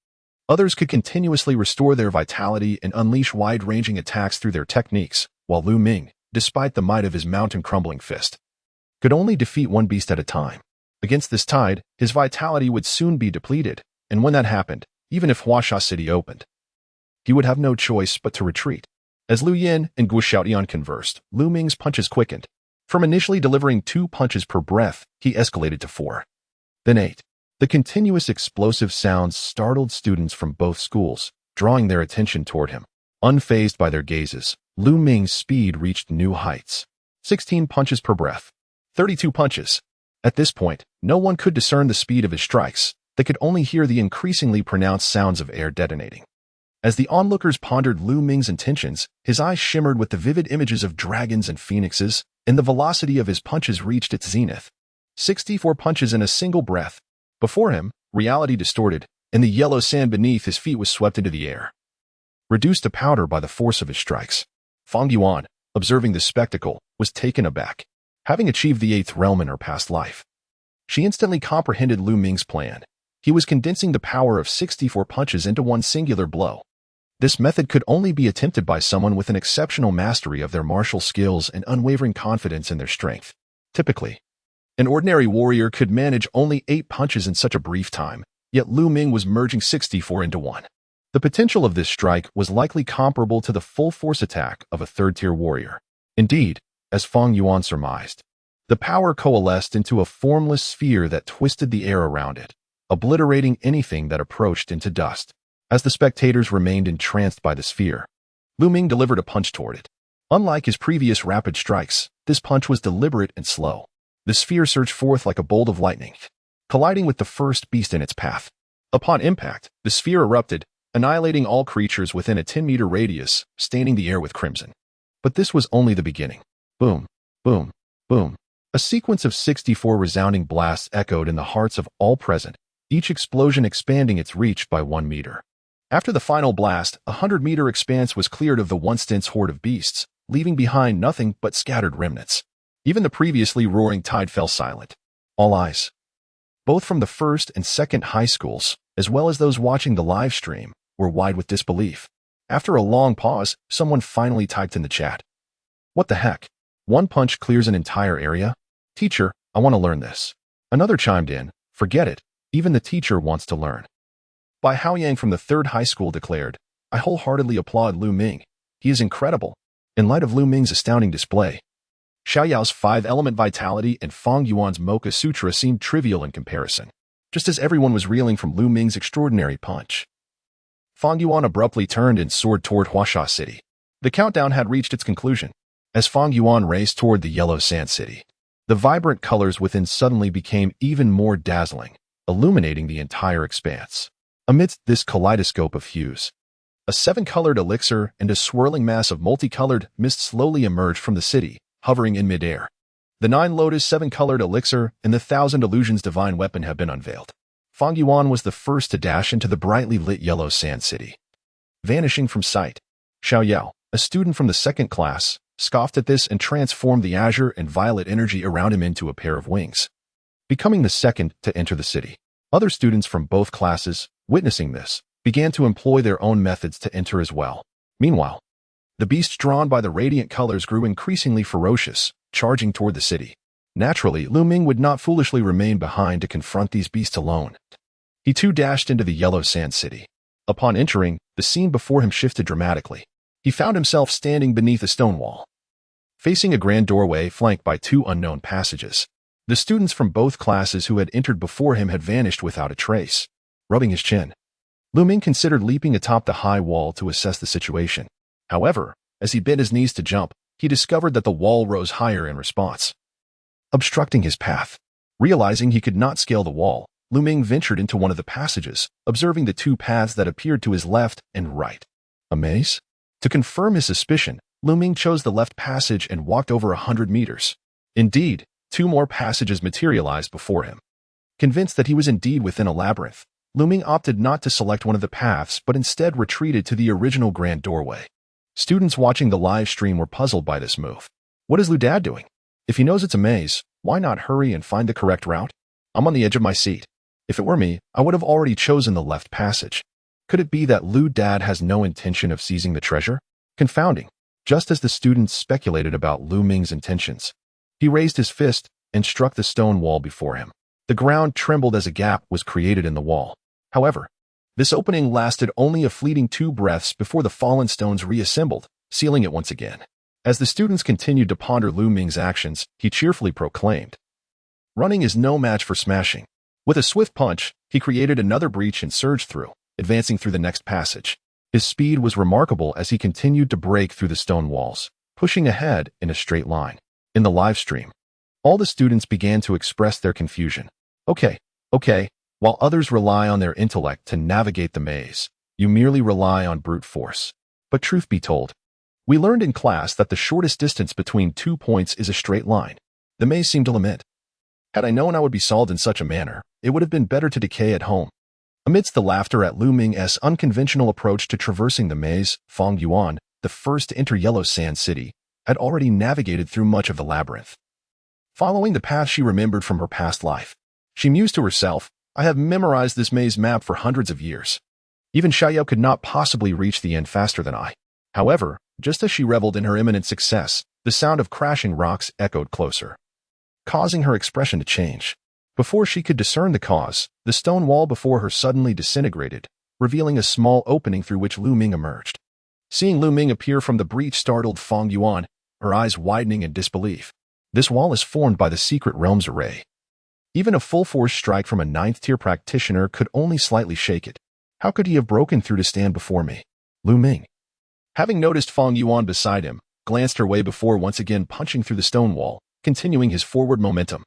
Others could continuously restore their vitality and unleash wide-ranging attacks through their techniques, while Lu Ming, despite the might of his mountain-crumbling fist, could only defeat one beast at a time. Against this tide, his vitality would soon be depleted, and when that happened, even if Huasha City opened, he would have no choice but to retreat. As Lu Yin and Guo Xiaoyan conversed, Lu Ming's punches quickened. From initially delivering 2 punches per breath, he escalated to 4. Then 8. The continuous explosive sounds startled students from both schools, drawing their attention toward him. Unfazed by their gazes, Lu Ming's speed reached new heights. 16 punches per breath. 32 punches. At this point, no one could discern the speed of his strikes. They could only hear the increasingly pronounced sounds of air detonating. As the onlookers pondered Lu Ming's intentions, his eyes shimmered with the vivid images of dragons and phoenixes, and the velocity of his punches reached its zenith. 64 punches in a single breath. Before him, reality distorted, and the yellow sand beneath his feet was swept into the air, reduced to powder by the force of his strikes. Fang Yuan, observing the spectacle, was taken aback. Having achieved the 8th realm in her past life, she instantly comprehended Lu Ming's plan. He was condensing the power of 64 punches into one singular blow. This method could only be attempted by someone with an exceptional mastery of their martial skills and unwavering confidence in their strength. Typically, an ordinary warrior could manage only 8 punches in such a brief time, yet Lu Ming was merging 64 into one. The potential of this strike was likely comparable to the full-force attack of a third-tier warrior. Indeed, as Fang Yuan surmised, the power coalesced into a formless sphere that twisted the air around it, obliterating anything that approached into dust. As the spectators remained entranced by the sphere, Lu Ming delivered a punch toward it. Unlike his previous rapid strikes, this punch was deliberate and slow. The sphere surged forth like a bolt of lightning, colliding with the first beast in its path. Upon impact, the sphere erupted, annihilating all creatures within a 10-meter radius, staining the air with crimson. But this was only the beginning. Boom, boom, boom. A sequence of 64 resounding blasts echoed in the hearts of all present, each explosion expanding its reach by 1 meter. After the final blast, a 100-meter expanse was cleared of the once dense horde of beasts, leaving behind nothing but scattered remnants. Even the previously roaring tide fell silent. All eyes, both from the first and second high schools, as well as those watching the live stream, were wide with disbelief. After a long pause, someone finally typed in the chat. What the heck? One punch clears an entire area? Teacher, I want to learn this. Another chimed in. Forget it. Even the teacher wants to learn. Bai Haoyang from the 3rd high school declared, I wholeheartedly applaud Lu Ming. He is incredible. In light of Lu Ming's astounding display, Xiaoyao's 5-element vitality and Fang Yuan's Mocha Sutra seemed trivial in comparison, just as everyone was reeling from Lu Ming's extraordinary punch. Fang Yuan abruptly turned and soared toward Huasha City. The countdown had reached its conclusion. As Fang Yuan raced toward the Yellow Sand City, the vibrant colors within suddenly became even more dazzling, illuminating the entire expanse. Amidst this kaleidoscope of hues, a 7-colored elixir and a swirling mass of multicolored mist slowly emerged from the city, hovering in midair. The 9 Lotus 7-colored elixir and the 1,000 illusions divine weapon have been unveiled. Fang Yuan was the first to dash into the brightly lit Yellow Sand City. Vanishing from sight, Xiaoyao, a student from the 2nd class, scoffed at this and transformed the azure and violet energy around him into a pair of wings, becoming the second to enter the city. Other students from both classes, witnessing this, began to employ their own methods to enter as well. Meanwhile, the beasts drawn by the radiant colors grew increasingly ferocious, charging toward the city. Naturally, Lu Ming would not foolishly remain behind to confront these beasts alone. He too dashed into the Yellow Sand City. Upon entering, the scene before him shifted dramatically. He found himself standing beneath a stone wall, facing a grand doorway flanked by 2 unknown passages. The students from both classes who had entered before him had vanished without a trace. Rubbing his chin, Lu Ming considered leaping atop the high wall to assess the situation. However, as he bent his knees to jump, he discovered that the wall rose higher in response, obstructing his path. Realizing he could not scale the wall, Lu Ming ventured into one of the passages, observing the 2 paths that appeared to his left and right. A maze? To confirm his suspicion, Lu Ming chose the left passage and walked over 100 meters. Indeed, 2 more passages materialized before him. Convinced that he was indeed within a labyrinth, Lu Ming opted not to select one of the paths but instead retreated to the original grand doorway. Students watching the live stream were puzzled by this move. What is Lu Dad doing? If he knows it's a maze, why not hurry and find the correct route? I'm on the edge of my seat. If it were me, I would have already chosen the left passage. Could it be that Lu Dad has no intention of seizing the treasure? Confounding. Just as the students speculated about Lu Ming's intentions, he raised his fist and struck the stone wall before him. The ground trembled as a gap was created in the wall. However, this opening lasted only a fleeting 2 breaths before the fallen stones reassembled, sealing it once again. As the students continued to ponder Lu Ming's actions, he cheerfully proclaimed, running is no match for smashing. With a swift punch, he created another breach and surged through, advancing through the next passage. His speed was remarkable as he continued to break through the stone walls, pushing ahead in a straight line. In the live stream, all the students began to express their confusion. Okay. While others rely on their intellect to navigate the maze, you merely rely on brute force. But truth be told, we learned in class that the shortest distance between 2 points is a straight line. The maze seemed to lament. Had I known I would be solved in such a manner, it would have been better to decay at home. Amidst the laughter at Lu Ming's unconventional approach to traversing the maze, Fang Yuan, the first to enter Yellow Sand City, had already navigated through much of the labyrinth. Following the path she remembered from her past life, she mused to herself, I have memorized this maze map for hundreds of years. Even Xiaoyao could not possibly reach the end faster than I. However, just as she reveled in her imminent success, the sound of crashing rocks echoed closer, causing her expression to change. Before she could discern the cause, the stone wall before her suddenly disintegrated, revealing a small opening through which Lu Ming emerged. Seeing Lu Ming appear from the breach startled Fang Yuan, her eyes widening in disbelief. This wall is formed by the Secret Realms Array. Even a full-force strike from a 9th-tier practitioner could only slightly shake it. How could he have broken through to stand before me? Lu Ming, having noticed Fang Yuan beside him, glanced her way before once again punching through the stone wall, continuing his forward momentum.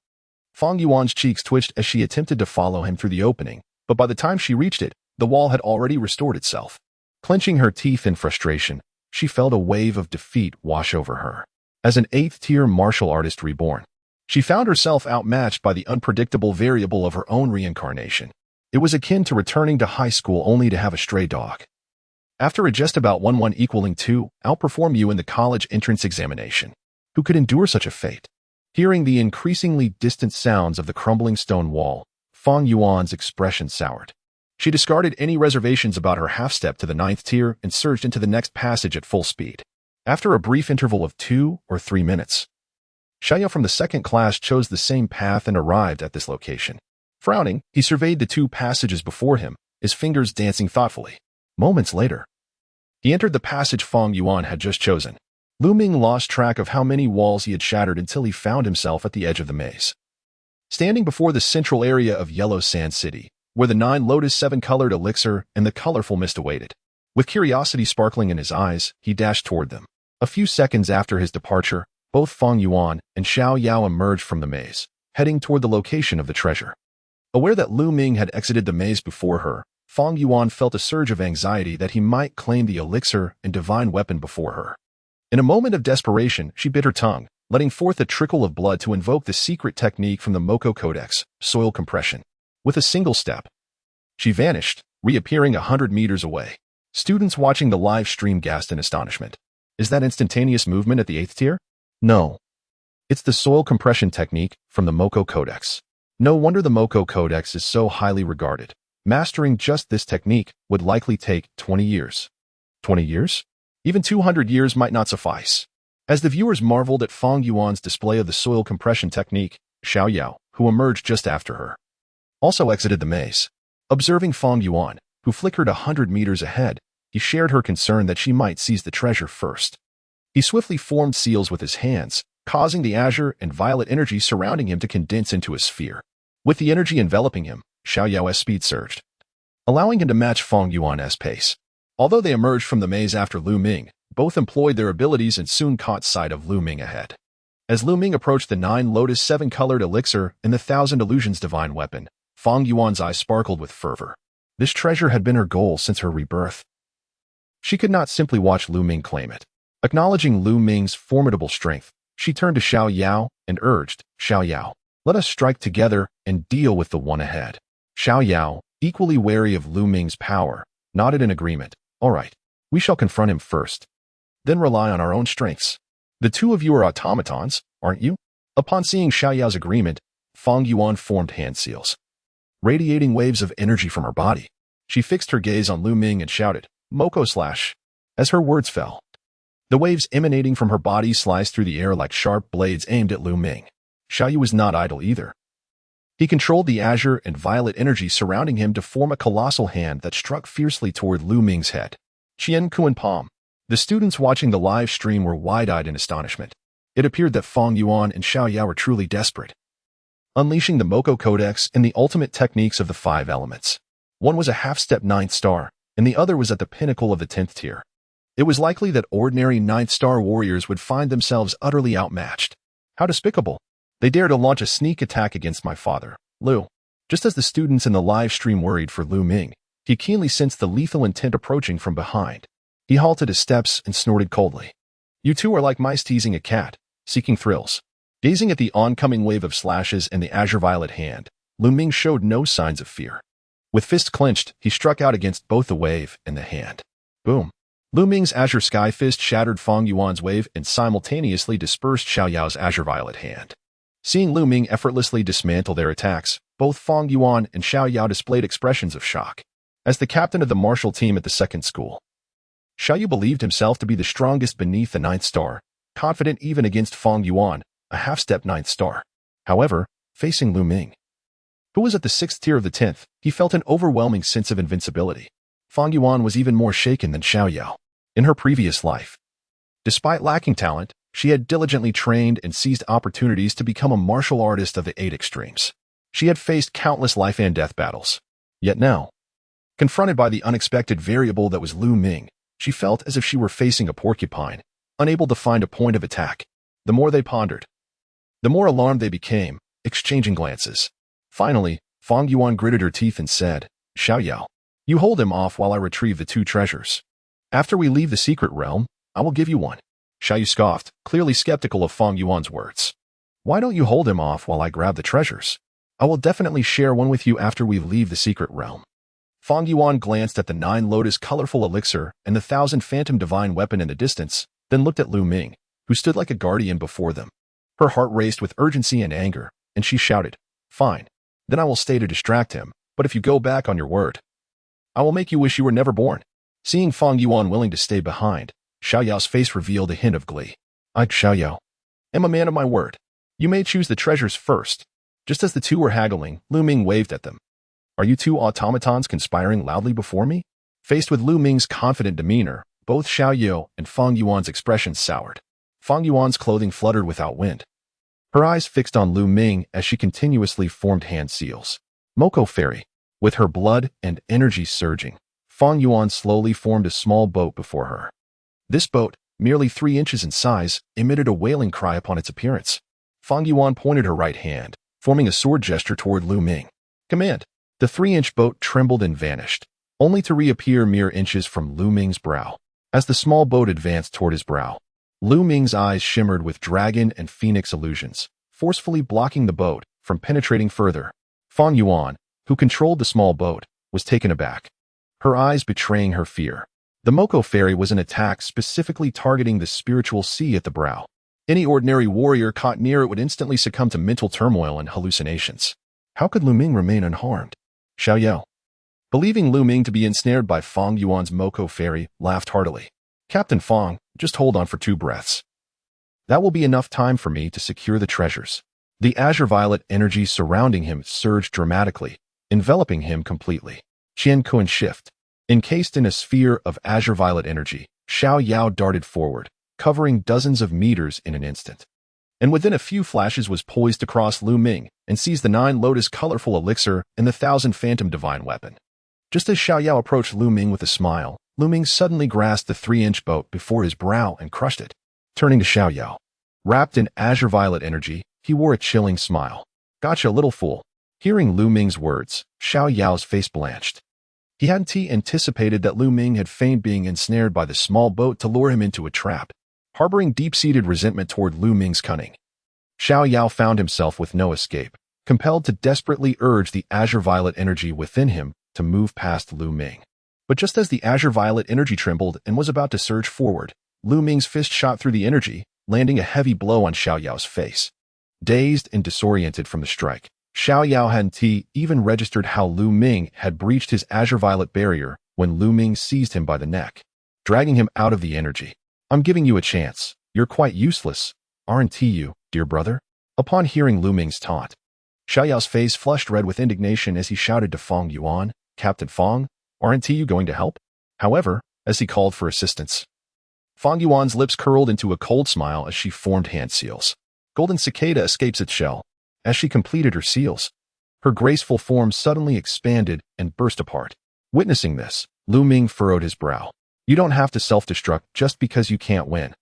Fang Yuan's cheeks twitched as she attempted to follow him through the opening, but by the time she reached it, the wall had already restored itself. Clenching her teeth in frustration, she felt a wave of defeat wash over her. As an 8th-tier martial artist reborn, she found herself outmatched by the unpredictable variable of her own reincarnation. It was akin to returning to high school only to have a stray dog. After a just about 1-1 equaling 2, outperform you in the college entrance examination. Who could endure such a fate? Hearing the increasingly distant sounds of the crumbling stone wall, Fang Yuan's expression soured. She discarded any reservations about her half-step to the 9th tier and surged into the next passage at full speed. After a brief interval of 2 or 3 minutes, Xiaoyao from the 2nd class chose the same path and arrived at this location. Frowning, he surveyed the two passages before him, his fingers dancing thoughtfully. Moments later, he entered the passage Fang Yuan had just chosen. Lu Ming lost track of how many walls he had shattered until he found himself at the edge of the maze. Standing before the central area of Yellow Sand City, where the 9 Lotus 7-colored elixir and the colorful mist awaited. With curiosity sparkling in his eyes, he dashed toward them. A few seconds after his departure, both Fang Yuan and Xiao Yao emerged from the maze, heading toward the location of the treasure. Aware that Lu Ming had exited the maze before her, Fang Yuan felt a surge of anxiety that he might claim the elixir and divine weapon before her. In a moment of desperation, she bit her tongue, letting forth a trickle of blood to invoke the secret technique from the Moko Codex, soil compression. With a single step, she vanished, reappearing 100 meters away. Students watching the live stream gasped in astonishment. Is that instantaneous movement at the 8th tier? No. It's the soil compression technique from the Moko Codex. No wonder the Moko Codex is so highly regarded. Mastering just this technique would likely take 20 years. 20 years? Even 200 years might not suffice. As the viewers marveled at Fang Yuan's display of the soil compression technique, Xiao Yao, who emerged just after her, also exited the maze. Observing Fang Yuan, who flickered 100 meters ahead, he shared her concern that she might seize the treasure first. He swiftly formed seals with his hands, causing the azure and violet energy surrounding him to condense into a sphere. With the energy enveloping him, Xiao Yao's speed surged, allowing him to match Fang Yuan's pace. Although they emerged from the maze after Lu Ming, both employed their abilities and soon caught sight of Lu Ming ahead. As Lu Ming approached the 9 Lotus 7-colored elixir and the 1,000 illusions divine weapon, Fang Yuan's eyes sparkled with fervor. This treasure had been her goal since her rebirth. She could not simply watch Lu Ming claim it. Acknowledging Lu Ming's formidable strength, she turned to Xiao Yao and urged, Xiao Yao, let us strike together and deal with the one ahead. Xiao Yao, equally wary of Lu Ming's power, nodded in agreement. All right, we shall confront him first, then rely on our own strengths. The two of you are automatons, aren't you? Upon seeing Xiao Yao's agreement, Fang Yuan formed hand seals, radiating waves of energy from her body. She fixed her gaze on Lu Ming and shouted, Moko slash. As her words fell, the waves emanating from her body sliced through the air like sharp blades aimed at Lu Ming. Xiao Yu was not idle either. He controlled the azure and violet energy surrounding him to form a colossal hand that struck fiercely toward Lu Ming's head. Qian Kuan Palm. The students watching the live stream were wide-eyed in astonishment. It appeared that Fang Yuan and Xiao Yao were truly desperate, unleashing the Moko Codex and the ultimate techniques of the 5 elements. One was a half-step 9th star, and the other was at the pinnacle of the 10th tier. It was likely that ordinary 9th star warriors would find themselves utterly outmatched. How despicable. They dare to launch a sneak attack against my father, Lu. Just as the students in the live stream worried for Lu Ming, he keenly sensed the lethal intent approaching from behind. He halted his steps and snorted coldly. You two are like mice teasing a cat, seeking thrills. Gazing at the oncoming wave of slashes and the azure violet hand, Lu Ming showed no signs of fear. With fist clenched, he struck out against both the wave and the hand. Boom. Lu Ming's azure sky fist shattered Fang Yuan's wave and simultaneously dispersed Xiao Yao's azure violet hand. Seeing Lu Ming effortlessly dismantle their attacks, both Fang Yuan and Xiao Yao displayed expressions of shock. As the captain of the martial team at the second school, Xiao Yu believed himself to be the strongest beneath the 9th star, confident even against Fang Yuan, a half-step 9th star. However, facing Lu Ming, who was at the 6th tier of the 10th, he felt an overwhelming sense of invincibility. Fang Yuan was even more shaken than Xiao Yao. In her previous life, despite lacking talent, she had diligently trained and seized opportunities to become a martial artist of the 8 extremes. She had faced countless life and death battles. Yet now, confronted by the unexpected variable that was Lu Ming, she felt as if she were facing a porcupine, unable to find a point of attack. The more they pondered, the more alarmed they became, exchanging glances. Finally, Fang Yuan gritted her teeth and said, Xiao Yao, you hold him off while I retrieve the 2 treasures. After we leave the secret realm, I will give you one. Xiao Yu scoffed, clearly skeptical of Fang Yuan's words. Why don't you hold him off while I grab the treasures? I will definitely share one with you after we leave the secret realm. Fang Yuan glanced at the 9 Lotus colorful elixir and the 1,000 phantom divine weapon in the distance, then looked at Lu Ming, who stood like a guardian before them. Her heart raced with urgency and anger, and she shouted, Fine, then I will stay to distract him, but if you go back on your word, I will make you wish you were never born. Seeing Fang Yuan willing to stay behind, Xiao Yao's face revealed a hint of glee. I, Xiao Yao, am a man of my word. You may choose the treasures first, Just as the two were haggling, Lu Ming waved at them. Are you two automatons conspiring loudly before me? Faced with Lu Ming's confident demeanor, both Xiao Yao and Fang Yuan's expressions soured. Fang Yuan's clothing fluttered without wind. Her eyes fixed on Lu Ming as she continuously formed hand seals. Moko Fairy. With her blood and energy surging, Fang Yuan slowly formed a small boat before her. This boat, merely 3 inches in size, emitted a wailing cry upon its appearance. Fang Yuan pointed her right hand, forming a sword gesture toward Lu Ming. Command. The 3-inch boat trembled and vanished, only to reappear mere inches from Lu Ming's brow. As the small boat advanced toward his brow, Lu Ming's eyes shimmered with dragon and phoenix illusions, forcefully blocking the boat from penetrating further. Fang Yuan, who controlled the small boat, was taken aback, her eyes betraying her fear. The Moko Fairy was an attack specifically targeting the spiritual sea at the brow. Any ordinary warrior caught near it would instantly succumb to mental turmoil and hallucinations. How could Lu Ming remain unharmed? Xiao Yao, believing Lu Ming to be ensnared by Fang Yuan's Moko Fairy, laughed heartily. Captain Fang, just hold on for 2 breaths. That will be enough time for me to secure the treasures. The azure violet energy surrounding him surged dramatically, enveloping him completely. Qian Kun shift. Encased in a sphere of azure violet energy, Xiao Yao darted forward, covering dozens of meters in an instant. And within a few flashes was poised to cross Lu Ming and seize the 9 lotus colorful elixir and the 1,000 phantom divine weapon. Just as Xiao Yao approached Lu Ming with a smile, Lu Ming suddenly grasped the 3-inch boat before his brow and crushed it. Turning to Xiao Yao. Wrapped in azure violet energy, he wore a chilling smile. Gotcha, little fool. Hearing Lu Ming's words, Xiao Yao's face blanched. He hadn't anticipated that Lu Ming had feigned being ensnared by the small boat to lure him into a trap, harboring deep-seated resentment toward Lu Ming's cunning. Xiao Yao found himself with no escape, compelled to desperately urge the azure violet energy within him to move past Lu Ming. But just as the azure violet energy trembled and was about to surge forward, Lu Ming's fist shot through the energy, landing a heavy blow on Xiao Yao's face. Dazed and disoriented from the strike, Xiao Yao hadn't even registered how Lu Ming had breached his azure violet barrier when Lu Ming seized him by the neck, dragging him out of the energy. I'm giving you a chance. You're quite useless, aren't you, dear brother? Upon hearing Lu Ming's taunt, Xiao Yao's face flushed red with indignation as he shouted to Fang Yuan, Captain Fang, aren't you going to help? However, as he called for assistance, Fang Yuan's lips curled into a cold smile as she formed hand seals. Golden cicada escapes its shell. As she completed her seals, her graceful form suddenly expanded and burst apart. Witnessing this, Lu Ming furrowed his brow. You don't have to self-destruct just because you can't win.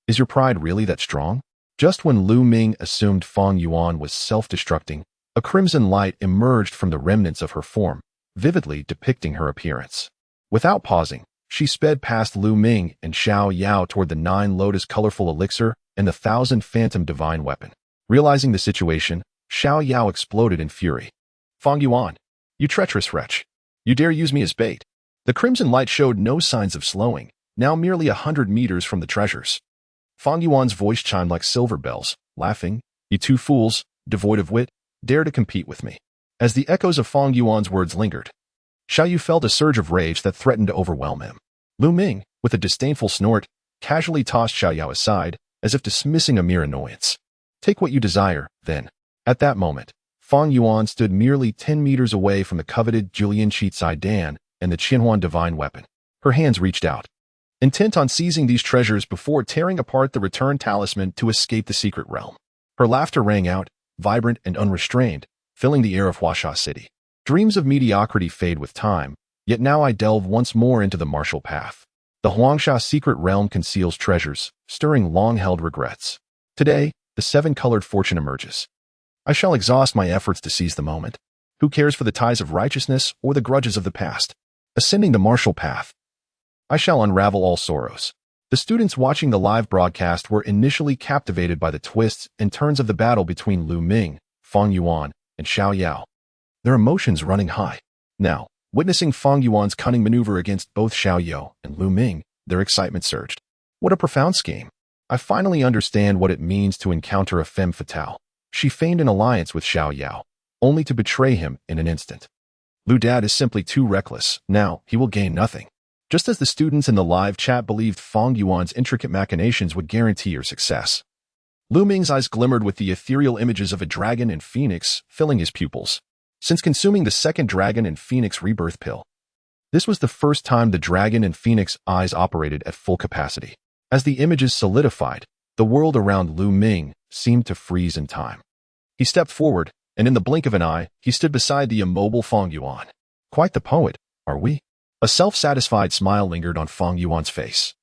Is your pride really that strong? Just when Lu Ming assumed Fang Yuan was self-destructing, a crimson light emerged from the remnants of her form, vividly depicting her appearance. Without pausing, she sped past Lu Ming and Xiao Yao toward the 9 lotus colorful elixir and the 1,000 phantom divine weapon. Realizing the situation, Xiao Yao exploded in fury. Fang Yuan, you treacherous wretch. You dare use me as bait. The crimson light showed no signs of slowing, now merely 100 meters from the treasures. Fang Yuan's voice chimed like silver bells, laughing. You 2 fools, devoid of wit, dare to compete with me. As the echoes of Fang Yuan's words lingered, Xiao Yu felt a surge of rage that threatened to overwhelm him. Lu Ming, with a disdainful snort, casually tossed Xiao Yao aside, as if dismissing a mere annoyance. Take what you desire, then. At that moment, Fang Yuan stood merely 10 meters away from the coveted Julian Qizai Dan and the Qianhuan divine weapon. Her hands reached out, intent on seizing these treasures before tearing apart the return talisman to escape the secret realm. Her laughter rang out, vibrant and unrestrained, filling the air of Huasha City. Dreams of mediocrity fade with time, yet now I delve once more into the martial path. The Huangsha secret realm conceals treasures, stirring long-held regrets. Today, the 7-colored fortune emerges. I shall exhaust my efforts to seize the moment. Who cares for the ties of righteousness or the grudges of the past? Ascending the martial path, I shall unravel all sorrows. The students watching the live broadcast were initially captivated by the twists and turns of the battle between Lu Ming, Fang Yuan, and Xiao Yao, their emotions running high. Now, witnessing Fang Yuan's cunning maneuver against both Xiao Yao and Lu Ming, their excitement surged. What a profound scheme. I finally understand what it means to encounter a femme fatale. She feigned an alliance with Xiao Yao, only to betray him in an instant. Lu Dad is simply too reckless. Now, he will gain nothing. Just as the students in the live chat believed Fang Yuan's intricate machinations would guarantee her success, Lu Ming's eyes glimmered with the ethereal images of a dragon and phoenix filling his pupils. Since consuming the second dragon and phoenix rebirth pill, this was the first time the dragon and phoenix eyes operated at full capacity. As the images solidified, the world around Lu Ming seemed to freeze in time. He stepped forward, and in the blink of an eye, he stood beside the immobile Feng Yuan. Quite the poet, are we? A self-satisfied smile lingered on Feng Yuan's face.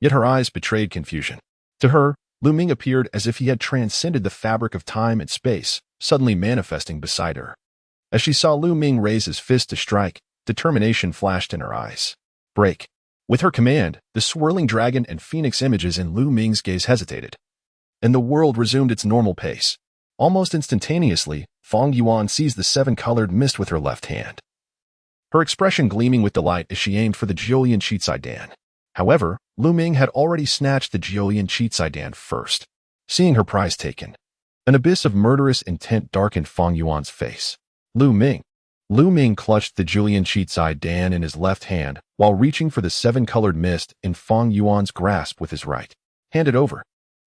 Yet her eyes betrayed confusion. To her, Lu Ming appeared as if he had transcended the fabric of time and space, suddenly manifesting beside her. As she saw Lu Ming raise his fist to strike, determination flashed in her eyes. Break. With her command, the swirling dragon and phoenix images in Lu Ming's gaze hesitated, and the world resumed its normal pace. Almost instantaneously, Feng Yuan seized the seven-colored mist with her left hand, her expression gleaming with delight as she aimed for the Jiulian Qizaidan. However, Lu Ming had already snatched the Jiulian Qizaidan first. Seeing her prize taken, an abyss of murderous intent darkened Feng Yuan's face. Lu Ming clutched the Jiulian Qizaidan in his left hand while reaching for the seven-colored mist in Feng Yuan's grasp with his right. Hand it over.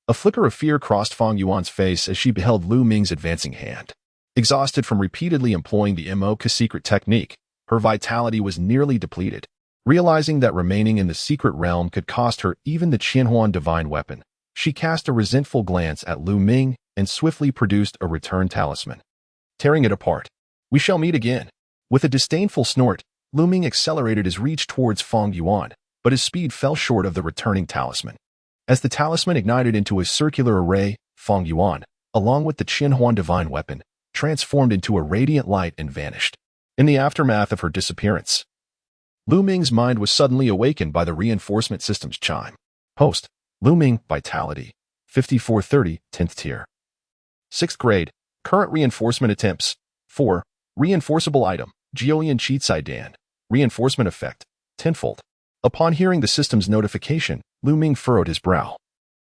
A flicker of fear crossed Feng Yuan's face as she beheld Lu Ming's advancing hand. Exhausted from repeatedly employing the MOK secret technique, her vitality was nearly depleted. Realizing that remaining in the secret realm could cost her even the Qianhuan divine weapon, she cast a resentful glance at Lu Ming and swiftly produced a return talisman. Tearing it apart. We shall meet again. With a disdainful snort, Lu Ming accelerated his reach towards Feng Yuan, but his speed fell short of the returning talisman. As the talisman ignited into a circular array, Feng Yuan, along with the Qianhuan divine weapon, transformed into a radiant light and vanished. In the aftermath of her disappearance, Lu Ming's mind was suddenly awakened by the reinforcement system's chime. Host, Lu Ming, Vitality, 5430, 10th tier. 6th grade, current reinforcement attempts, 4, reinforceable item, Jiulian Qizaidan, reinforcement effect, tenfold. Upon hearing the system's notification, Lu Ming furrowed his brow,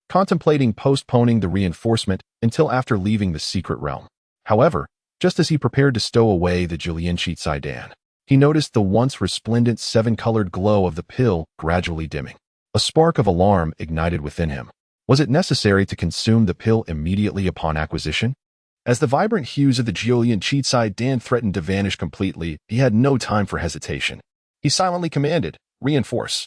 contemplating postponing the reinforcement until after leaving the secret realm. However, just as he prepared to stow away the Jiulian Qizaidan, he noticed the once resplendent seven-colored glow of the pill gradually dimming. A spark of alarm ignited within him. Was it necessary to consume the pill immediately upon acquisition? As the vibrant hues of the Jiulian Qizaidan threatened to vanish completely, he had no time for hesitation. He silently commanded, reinforce.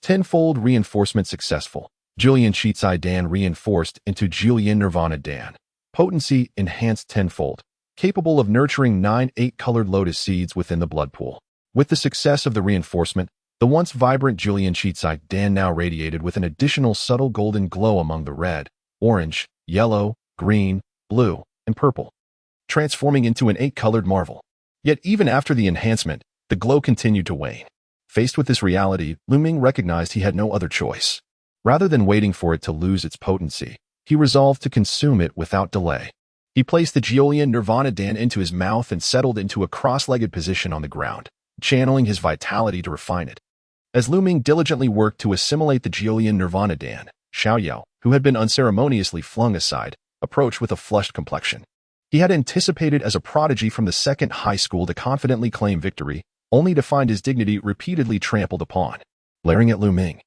Tenfold reinforcement successful. Jiulian Qizaidan reinforced into Jiulian Nirvana Dan. Potency enhanced tenfold. Capable of nurturing 9 8-colored lotus seeds within the blood pool. With the success of the reinforcement, the once vibrant Jiulian Qizaidan now radiated with an additional subtle golden glow among the red, orange, yellow, green, blue, and purple, transforming into an 8-colored marvel. Yet even after the enhancement, the glow continued to wane. Faced with this reality, Lu Ming recognized he had no other choice. Rather than waiting for it to lose its potency, he resolved to consume it without delay. He placed the Jiulian Nirvana Dan into his mouth and settled into a cross-legged position on the ground, channeling his vitality to refine it. As Lu Ming diligently worked to assimilate the Jiulian Nirvana Dan, Xiaoyao, who had been unceremoniously flung aside, approached with a flushed complexion. He had anticipated as a prodigy from the second high school to confidently claim victory, only to find his dignity repeatedly trampled upon. Glaring at Lu Ming,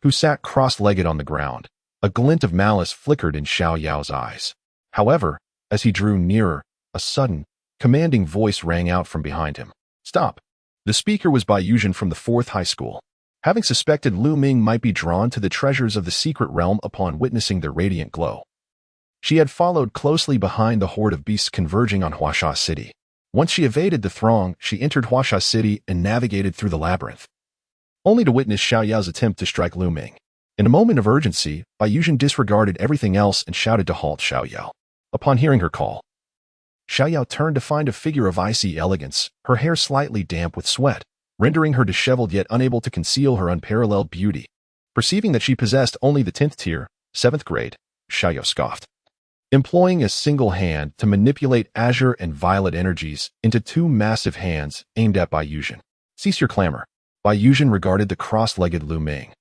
who sat cross-legged on the ground, a glint of malice flickered in Xiaoyao's eyes. However, as he drew nearer, a sudden, commanding voice rang out from behind him. Stop! The speaker was Bai Yuzhen from the 4th high school. Having suspected Lu Ming might be drawn to the treasures of the secret realm upon witnessing their radiant glow, she had followed closely behind the horde of beasts converging on Huasha City. Once she evaded the throng, she entered Huasha City and navigated through the labyrinth, only to witness Xiaoyao's attempt to strike Lu Ming. In a moment of urgency, Bai Yuzhen disregarded everything else and shouted to halt Xiaoyao. Upon hearing her call, Xiaoyao turned to find a figure of icy elegance, her hair slightly damp with sweat, rendering her disheveled yet unable to conceal her unparalleled beauty. Perceiving that she possessed only the 10th tier, 7th grade, Xiaoyao scoffed. Employing a single hand to manipulate azure and violet energies into 2 massive hands aimed at Bai Yuzhen. Cease your clamor. Bai Yuzhen regarded the cross-legged Lu Ming,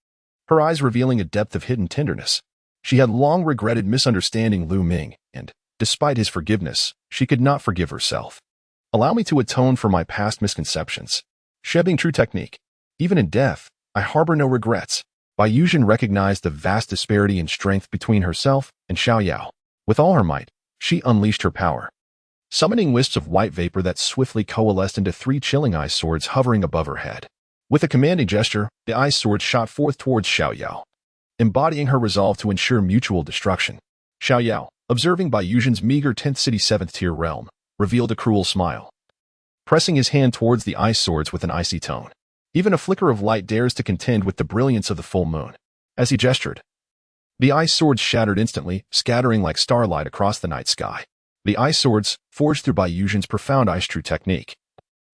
her eyes revealing a depth of hidden tenderness. She had long regretted misunderstanding Lu Ming, and, despite his forgiveness, she could not forgive herself. Allow me to atone for my past misconceptions. Shedding true technique. Even in death, I harbor no regrets. Bai Yuzhen recognized the vast disparity in strength between herself and Xiao Yao. With all her might, she unleashed her power, summoning wisps of white vapor that swiftly coalesced into 3 chilling ice swords hovering above her head. With a commanding gesture, the ice sword shot forth towards Xiao Yao, embodying her resolve to ensure mutual destruction. Xiao Yao, observing Bai Yuzhen's meager 10th city 7th tier realm, revealed a cruel smile, pressing his hand towards the ice swords with an icy tone. Even a flicker of light dares to contend with the brilliance of the full moon. As he gestured, the ice swords shattered instantly, scattering like starlight across the night sky. The ice swords, forged through Bai Yuzhen's profound ice true technique,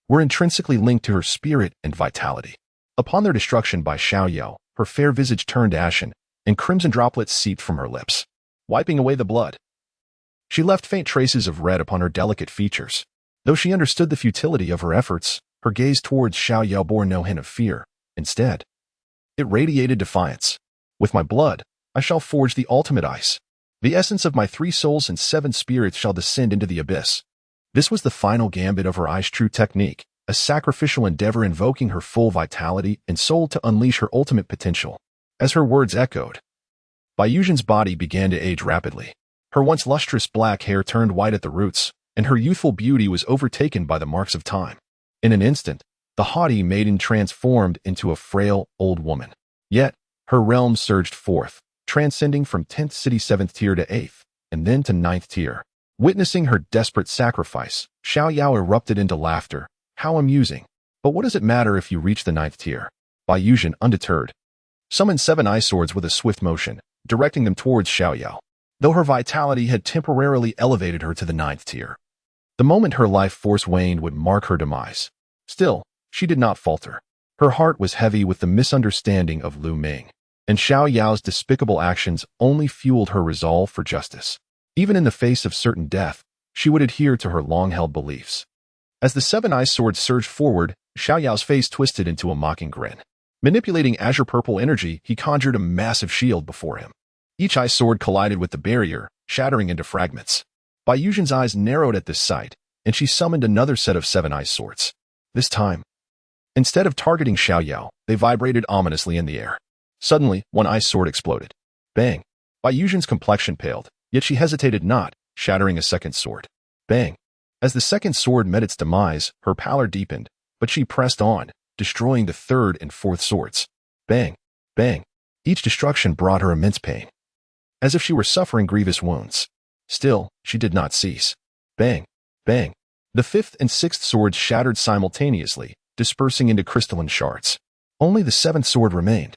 were intrinsically linked to her spirit and vitality. Upon their destruction by Xiao Yao, her fair visage turned ashen, and crimson droplets seeped from her lips, wiping away the blood. She left faint traces of red upon her delicate features. Though she understood the futility of her efforts, her gaze towards Xiao Yao bore no hint of fear. Instead, it radiated defiance. With my blood, I shall forge the ultimate ice. The essence of my 3 souls and 7 spirits shall descend into the abyss. This was the final gambit of her ice true technique, a sacrificial endeavor invoking her full vitality and soul to unleash her ultimate potential. As her words echoed, Bai Yuzhen's body began to age rapidly. Her once lustrous black hair turned white at the roots, and her youthful beauty was overtaken by the marks of time. In an instant, the haughty maiden transformed into a frail, old woman. Yet, her realm surged forth, transcending from 10th city 7th tier to 8th, and then to 9th tier. Witnessing her desperate sacrifice, Xiao Yao erupted into laughter. How amusing. But what does it matter if you reach the 9th tier? Bai Yuzhen, undeterred, summoned 7 ice swords with a swift motion, directing them towards Xiao Yao. Though her vitality had temporarily elevated her to the 9th tier, the moment her life force waned would mark her demise. Still, she did not falter. Her heart was heavy with the misunderstanding of Lu Ming, and Xiao Yao's despicable actions only fueled her resolve for justice. Even in the face of certain death, she would adhere to her long-held beliefs. As the 7 ice swords surged forward, Xiao Yao's face twisted into a mocking grin. Manipulating azure purple energy, he conjured a massive shield before him. Each ice sword collided with the barrier, shattering into fragments. Bai Yuzhen's eyes narrowed at this sight, and she summoned another set of 7 ice swords. This time, instead of targeting Xiao Yao, they vibrated ominously in the air. Suddenly, one ice sword exploded. Bang! Bai Yuzhen's complexion paled, yet she hesitated not, shattering a second sword. Bang! As the second sword met its demise, her pallor deepened, but she pressed on, destroying the 3rd and 4th swords. Bang! Bang! Each destruction brought her immense pain, as if she were suffering grievous wounds. Still, she did not cease. Bang! Bang! The 5th and 6th swords shattered simultaneously, dispersing into crystalline shards. Only the 7th sword remained,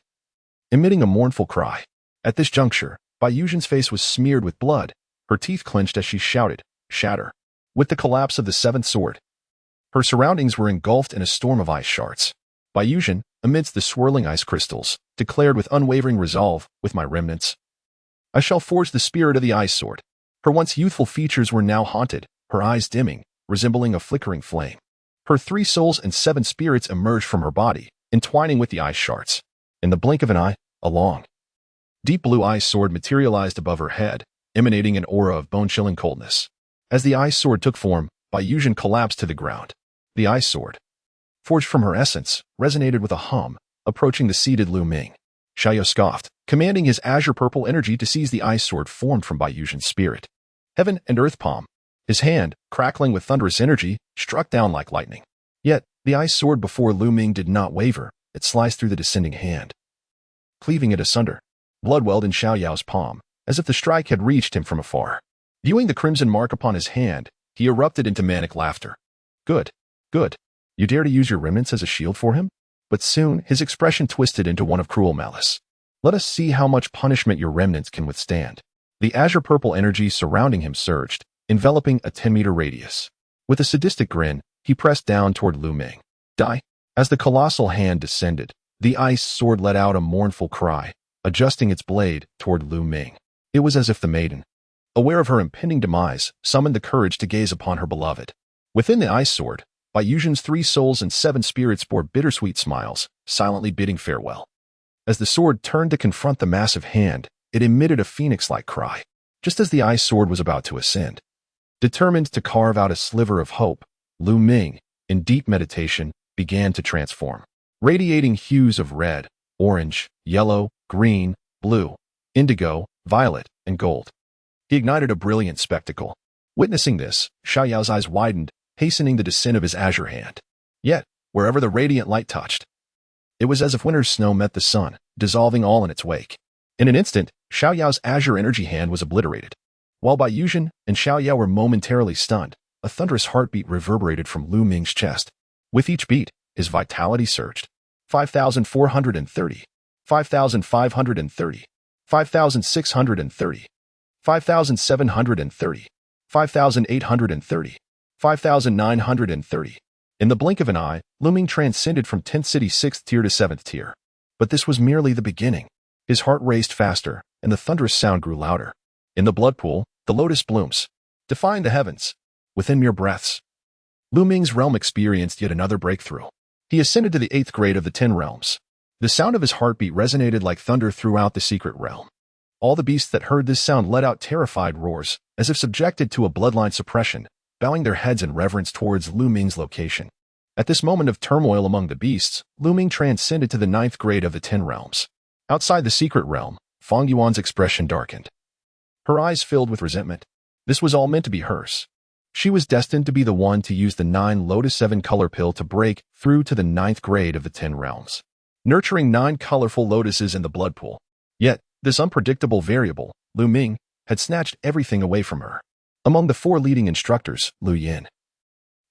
emitting a mournful cry. At this juncture, Bai Yuzhen's face was smeared with blood. Her teeth clenched as she shouted, "Shatter!" With the collapse of the 7th sword, her surroundings were engulfed in a storm of ice shards. Bai Yuzhen, amidst the swirling ice crystals, declared with unwavering resolve, "With my remnants, I shall forge the spirit of the ice sword." Her once youthful features were now haunted, her eyes dimming, resembling a flickering flame. Her 3 souls and 7 spirits emerged from her body, entwining with the ice shards. In the blink of an eye, a long, deep blue ice sword materialized above her head, emanating an aura of bone-chilling coldness. As the ice sword took form, Bai Yuzhen collapsed to the ground. The ice sword, forged from her essence, resonated with a hum, approaching the seated Lu Ming. Xiao Yao scoffed, commanding his azure purple energy to seize the ice sword formed from Bai Yuzhen's spirit. Heaven and earth palm. His hand, crackling with thunderous energy, struck down like lightning. Yet, the ice sword before Lu Ming did not waver. It sliced through the descending hand, cleaving it asunder. Blood welled in Xiao Yao's palm, as if the strike had reached him from afar. Viewing the crimson mark upon his hand, he erupted into manic laughter. Good, good. You dare to use your remnants as a shield for him? But soon, his expression twisted into one of cruel malice. Let us see how much punishment your remnants can withstand. The azure purple energy surrounding him surged, enveloping a 10-meter radius. With a sadistic grin, he pressed down toward Lu Ming. Die. As the colossal hand descended, the ice sword let out a mournful cry, adjusting its blade toward Lu Ming. It was as if the maiden, aware of her impending demise, summoned the courage to gaze upon her beloved. Within the ice sword, Bai Yuzhen's 3 souls and 7 spirits bore bittersweet smiles, silently bidding farewell. As the sword turned to confront the massive hand, it emitted a phoenix-like cry, just as the ice sword was about to ascend. Determined to carve out a sliver of hope, Lu Ming, in deep meditation, began to transform. Radiating hues of red, orange, yellow, green, blue, indigo, violet, and gold. He ignited a brilliant spectacle. Witnessing this, Xiaoyao's eyes widened, hastening the descent of his azure hand. Yet, wherever the radiant light touched, it was as if winter's snow met the sun, dissolving all in its wake. In an instant, Xiaoyao's azure energy hand was obliterated. While Bai Yuzhen and Xiaoyao were momentarily stunned, a thunderous heartbeat reverberated from Lu Ming's chest. With each beat, his vitality surged. 5,430, 5,530, 5,630, 5,730, 5,830, 5,930. In the blink of an eye, Lu Ming transcended from 10th City 6th tier to 7th tier. But this was merely the beginning. His heart raced faster, and the thunderous sound grew louder. In the blood pool, the lotus blooms, defying the heavens. Within mere breaths, Lu Ming's realm experienced yet another breakthrough. He ascended to the 8th grade of the 10 realms. The sound of his heartbeat resonated like thunder throughout the secret realm. All the beasts that heard this sound let out terrified roars, as if subjected to a bloodline suppression, bowing their heads in reverence towards Lu Ming's location. At this moment of turmoil among the beasts, Lu Ming transcended to the 9th grade of the 10 realms. Outside the secret realm, Fang Yuan's expression darkened. Her eyes filled with resentment. This was all meant to be hers. She was destined to be the one to use the 9 Lotus 7 color pill to break through to the 9th grade of the 10 realms, nurturing 9 colorful lotuses in the blood pool. Yet, this unpredictable variable, Lu Ming, had snatched everything away from her. Among the 4 leading instructors, Lu Yin,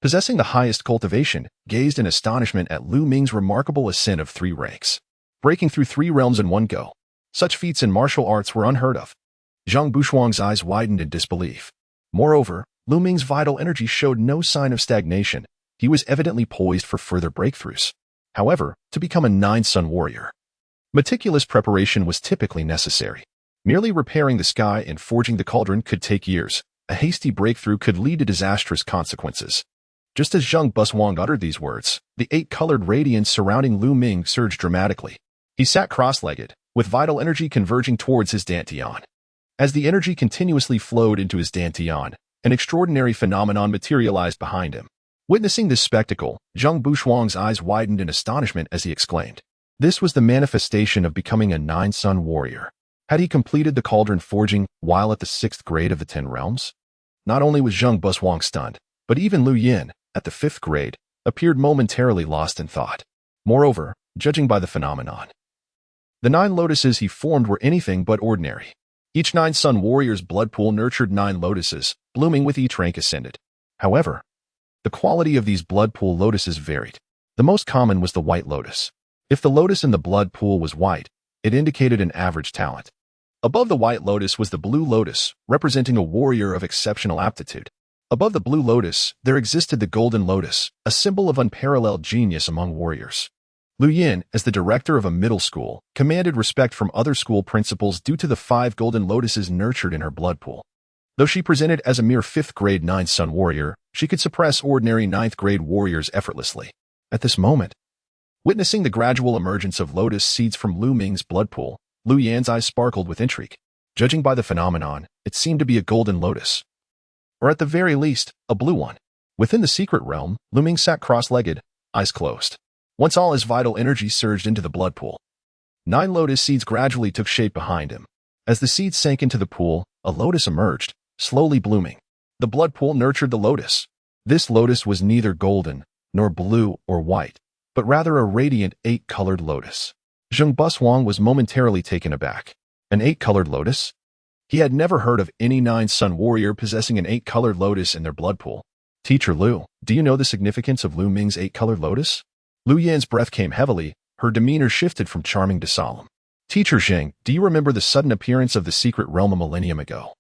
possessing the highest cultivation, gazed in astonishment at Lu Ming's remarkable ascent of 3 ranks, breaking through 3 realms in one go. Such feats in martial arts were unheard of. Zhang Bushuang's eyes widened in disbelief. Moreover, Lu Ming's vital energy showed no sign of stagnation. He was evidently poised for further breakthroughs. However, to become a 9-sun warrior, meticulous preparation was typically necessary. Merely repairing the sky and forging the cauldron could take years. A hasty breakthrough could lead to disastrous consequences. Just as Zhang Bushuang uttered these words, the 8-colored radiance surrounding Lu Ming surged dramatically. He sat cross-legged, with vital energy converging towards his dantian. As the energy continuously flowed into his dantian, an extraordinary phenomenon materialized behind him. Witnessing this spectacle, Zhang Bushuang's eyes widened in astonishment as he exclaimed. This was the manifestation of becoming a 9-sun warrior. Had he completed the cauldron forging while at the 6th grade of the 10 realms? Not only was Zhang Bushuang stunned, but even Lu Yin, at the 5th grade, appeared momentarily lost in thought. Moreover, judging by the phenomenon, the 9 lotuses he formed were anything but ordinary. Each 9-sun warrior's blood pool nurtured 9 lotuses, blooming with each rank ascended. However, the quality of these blood pool lotuses varied. The most common was the white lotus. If the lotus in the blood pool was white, it indicated an average talent. Above the white lotus was the blue lotus, representing a warrior of exceptional aptitude. Above the blue lotus, there existed the golden lotus, a symbol of unparalleled genius among warriors. Lu Yin, as the director of a middle school, commanded respect from other school principals due to the 5 golden lotuses nurtured in her blood pool. Though she presented as a mere 5th grade 9-sun warrior, she could suppress ordinary 9th grade warriors effortlessly. At this moment, witnessing the gradual emergence of lotus seeds from Lu Ming's blood pool, Lu Yan's eyes sparkled with intrigue. Judging by the phenomenon, it seemed to be a golden lotus, or at the very least, a blue one. Within the secret realm, Lu Ming sat cross-legged, eyes closed. Once all his vital energy surged into the blood pool, 9 lotus seeds gradually took shape behind him. As the seeds sank into the pool, a lotus emerged, slowly blooming. The blood pool nurtured the lotus. This lotus was neither golden, nor blue or white, but rather a radiant 8-colored lotus. Zhang Bushuang was momentarily taken aback. An 8-colored lotus? He had never heard of any 9-sun warrior possessing an 8-colored lotus in their blood pool. Teacher Lu, do you know the significance of Lu Ming's 8-colored lotus? Lu Yan's breath came heavily, her demeanor shifted from charming to solemn. Teacher Zhang, do you remember the sudden appearance of the secret realm a millennium ago,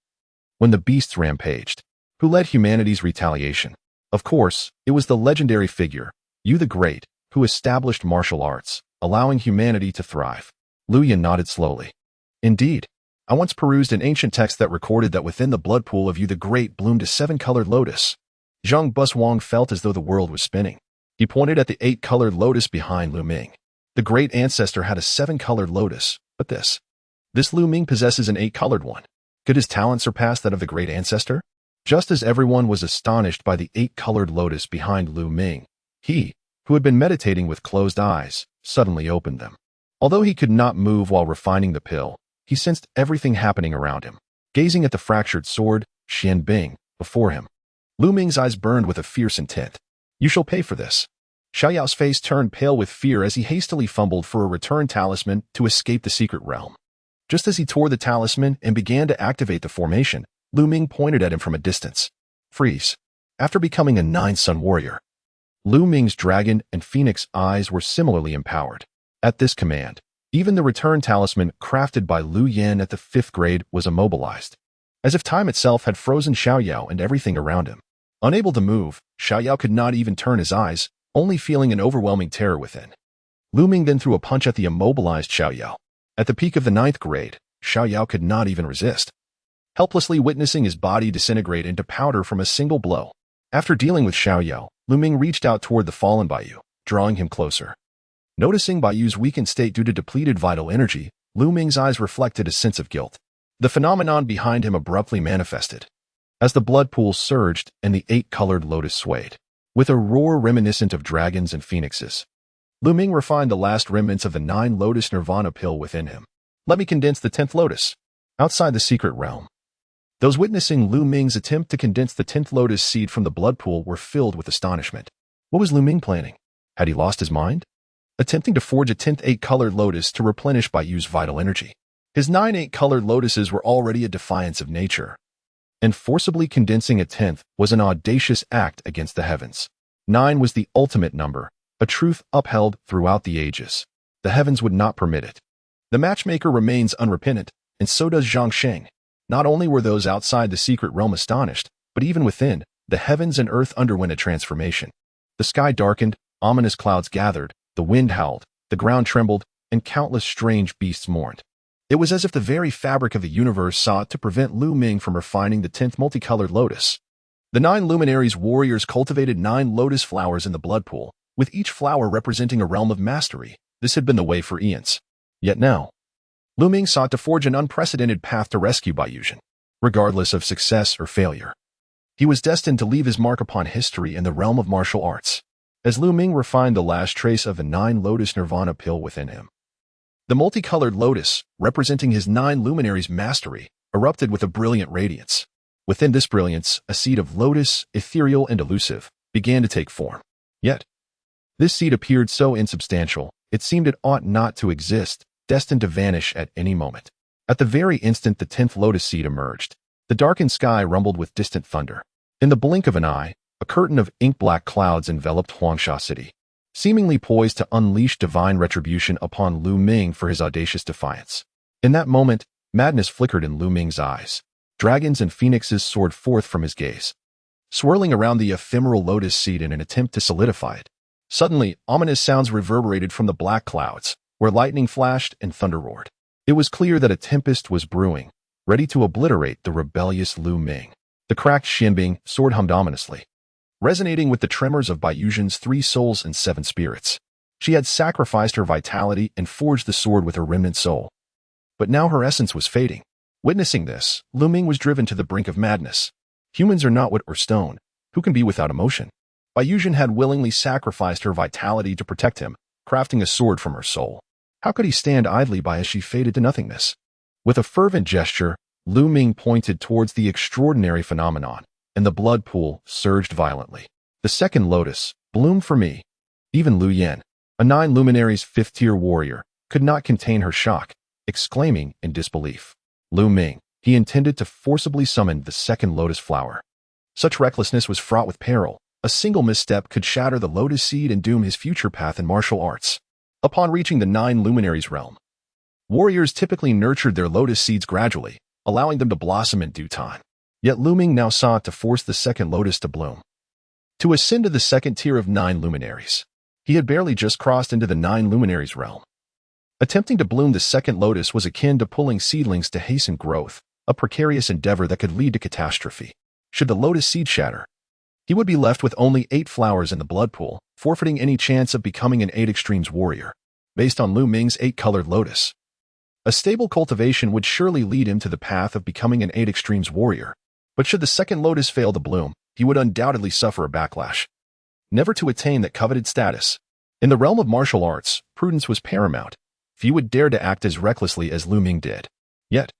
when the beasts rampaged? Who led humanity's retaliation? Of course, it was the legendary figure, Yu the Great, who established martial arts, allowing humanity to thrive. Lu Yan nodded slowly. Indeed, I once perused an ancient text that recorded that within the blood pool of Yu the Great bloomed a 7-colored lotus. Zhang Bushuang felt as though the world was spinning. He pointed at the 8-colored lotus behind Lu Ming. The great ancestor had a 7-colored lotus, but this Lu Ming possesses an 8-colored one. Could his talent surpass that of the great ancestor? Just as everyone was astonished by the 8-colored lotus behind Lu Ming, he, who had been meditating with closed eyes, suddenly opened them. Although he could not move while refining the pill, he sensed everything happening around him. Gazing at the fractured sword, Xian Bing, before him, Lu Ming's eyes burned with a fierce intent. You shall pay for this. Xiaoyao's face turned pale with fear as he hastily fumbled for a return talisman to escape the secret realm. Just as he tore the talisman and began to activate the formation, Lu Ming pointed at him from a distance. Freeze. After becoming a 9-sun warrior, Lu Ming's dragon and phoenix eyes were similarly empowered. At this command, even the return talisman crafted by Lu Yan at the 5th grade was immobilized, as if time itself had frozen Xiaoyao and everything around him. Unable to move, Xiaoyao could not even turn his eyes, only feeling an overwhelming terror within. Lu Ming then threw a punch at the immobilized Xiaoyao. At the peak of the 9th grade, Xiaoyao could not even resist, helplessly witnessing his body disintegrate into powder from a single blow. After dealing with Xiaoyao, Lu Ming reached out toward the fallen Baiyu, drawing him closer. Noticing Baiyu's weakened state due to depleted vital energy, Lu Ming's eyes reflected a sense of guilt. The phenomenon behind him abruptly manifested, as the blood pool surged and the 8-colored lotus swayed. With a roar reminiscent of dragons and phoenixes, Lu Ming refined the last remnants of the 9 lotus nirvana pill within him. Let me condense the 10th lotus. Outside the secret realm, those witnessing Lu Ming's attempt to condense the 10th lotus seed from the blood pool were filled with astonishment. What was Lu Ming planning? Had he lost his mind? Attempting to forge a 10th 8-colored lotus to replenish Baiyu's vital energy. His 9 8-colored lotuses were already a defiance of nature, and forcibly condensing a 10th was an audacious act against the heavens. 9 was the ultimate number, a truth upheld throughout the ages. The heavens would not permit it. The matchmaker remains unrepentant, and so does Zhang Sheng. Not only were those outside the secret realm astonished, but even within, the heavens and earth underwent a transformation. The sky darkened, ominous clouds gathered, the wind howled, the ground trembled, and countless strange beasts mourned. It was as if the very fabric of the universe sought to prevent Lu Ming from refining the 10th multicolored lotus. The 9 luminaries warriors cultivated 9 lotus flowers in the blood pool, with each flower representing a realm of mastery. This had been the way for eons. Yet now, Lu Ming sought to forge an unprecedented path to rescue Baiyuan. Regardless of success or failure, he was destined to leave his mark upon history in the realm of martial arts. As Lu Ming refined the last trace of the 9 lotus nirvana pill within him, the multicolored lotus, representing his 9 luminaries' mastery, erupted with a brilliant radiance. Within this brilliance, a seed of lotus, ethereal and elusive, began to take form. Yet, this seed appeared so insubstantial, it seemed it ought not to exist, destined to vanish at any moment. At the very instant the 10th lotus seed emerged, the darkened sky rumbled with distant thunder. In the blink of an eye, a curtain of ink-black clouds enveloped Huangsha City, seemingly poised to unleash divine retribution upon Lu Ming for his audacious defiance. In that moment, madness flickered in Lu Ming's eyes. Dragons and phoenixes soared forth from his gaze, swirling around the ephemeral lotus seed in an attempt to solidify it. Suddenly, ominous sounds reverberated from the black clouds, where lightning flashed and thunder roared. It was clear that a tempest was brewing, ready to obliterate the rebellious Lu Ming. The cracked Xianbing soared hummed ominously, resonating with the tremors of Baiyuan's 3 souls and 7 spirits. She had sacrificed her vitality and forged the sword with her remnant soul. But now her essence was fading. Witnessing this, Lu Ming was driven to the brink of madness. Humans are not wood or stone. Who can be without emotion? Baiyuan had willingly sacrificed her vitality to protect him, crafting a sword from her soul. How could he stand idly by as she faded to nothingness? With a fervent gesture, Lu Ming pointed towards the extraordinary phenomenon, and the blood pool surged violently. The 2nd lotus bloomed for me. Even Lu Yan, a 9 luminaries 5th-tier warrior, could not contain her shock, exclaiming in disbelief. Lu Ming, he intended to forcibly summon the 2nd lotus flower. Such recklessness was fraught with peril. A single misstep could shatter the lotus seed and doom his future path in martial arts. Upon reaching the 9 luminaries realm, warriors typically nurtured their lotus seeds gradually, allowing them to blossom in due time. Yet Lu Ming now sought to force the 2nd lotus to bloom. To ascend to the 2nd tier of 9 luminaries, he had barely just crossed into the 9 luminaries realm. Attempting to bloom the 2nd lotus was akin to pulling seedlings to hasten growth, a precarious endeavor that could lead to catastrophe. Should the lotus seed shatter, he would be left with only 8 flowers in the blood pool, forfeiting any chance of becoming an 8 extremes warrior. Based on Lu Ming's 8-colored lotus, a stable cultivation would surely lead him to the path of becoming an 8 extremes warrior. But should the 2nd lotus fail to bloom, he would undoubtedly suffer a backlash, never to attain that coveted status. In the realm of martial arts, prudence was paramount. few would dare to act as recklessly as Lu Ming did. Yet,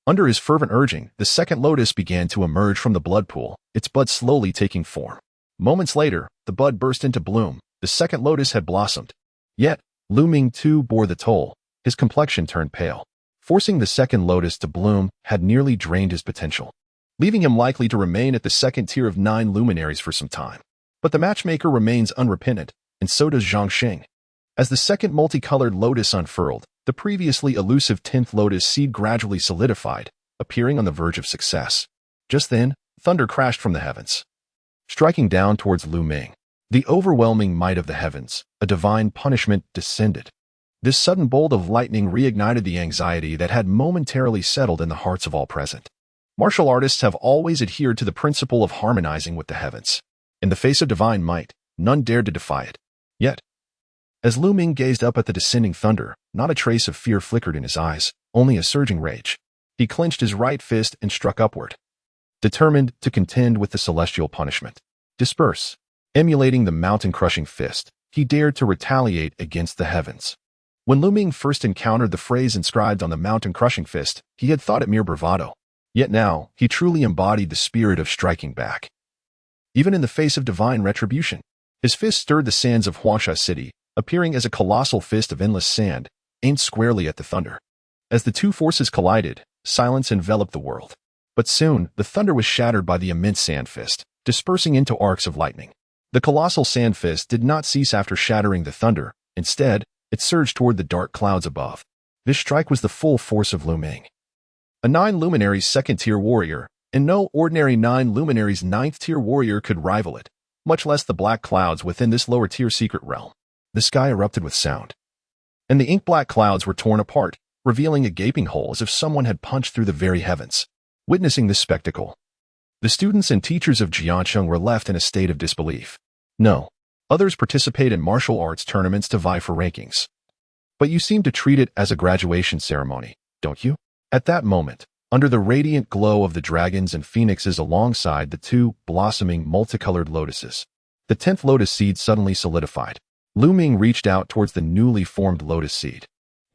under his fervent urging, the second lotus began to emerge from the blood pool, its bud slowly taking form. Moments later, the bud burst into bloom. The second lotus had blossomed. Yet, Lu Ming too bore the toll. His complexion turned pale. Forcing the second lotus to bloom had nearly drained his potential, leaving him likely to remain at the second tier of 9 luminaries for some time. But the matchmaker remains unrepentant, and so does Zhang Xing. As the second multicolored lotus unfurled, the previously elusive 10th lotus seed gradually solidified, appearing on the verge of success. Just then, thunder crashed from the heavens, striking down towards Lu Ming. The overwhelming might of the heavens, a divine punishment, descended. This sudden bolt of lightning reignited the anxiety that had momentarily settled in the hearts of all present. Martial artists have always adhered to the principle of harmonizing with the heavens. In the face of divine might, none dared to defy it. Yet, as Lu Ming gazed up at the descending thunder, not a trace of fear flickered in his eyes, only a surging rage. He clenched his right fist and struck upward, determined to contend with the celestial punishment. Disperse. Emulating the mountain-crushing fist, he dared to retaliate against the heavens. When Lu Ming first encountered the phrase inscribed on the mountain-crushing fist, he had thought it mere bravado. Yet now, he truly embodied the spirit of striking back. Even in the face of divine retribution, his fist stirred the sands of Huangsha City, appearing as a colossal fist of endless sand, aimed squarely at the thunder. As the two forces collided, silence enveloped the world. But soon, the thunder was shattered by the immense sand fist, dispersing into arcs of lightning. The colossal sand fist did not cease after shattering the thunder. Instead, it surged toward the dark clouds above. This strike was the full force of Lu Ming, a 9 luminaries second-tier warrior, and no ordinary 9 luminaries 9th-tier warrior could rival it, much less the black clouds within this lower-tier secret realm. The sky erupted with sound, and the ink-black clouds were torn apart, revealing a gaping hole as if someone had punched through the very heavens. Witnessing this spectacle, the students and teachers of Jiancheng were left in a state of disbelief. No. Others participate in martial arts tournaments to vie for rankings. But you seem to treat it as a graduation ceremony, don't you? At that moment, under the radiant glow of the dragons and phoenixes alongside the 2 blossoming multicolored lotuses, the 10th lotus seed suddenly solidified. Lu Ming reached out towards the newly formed lotus seed,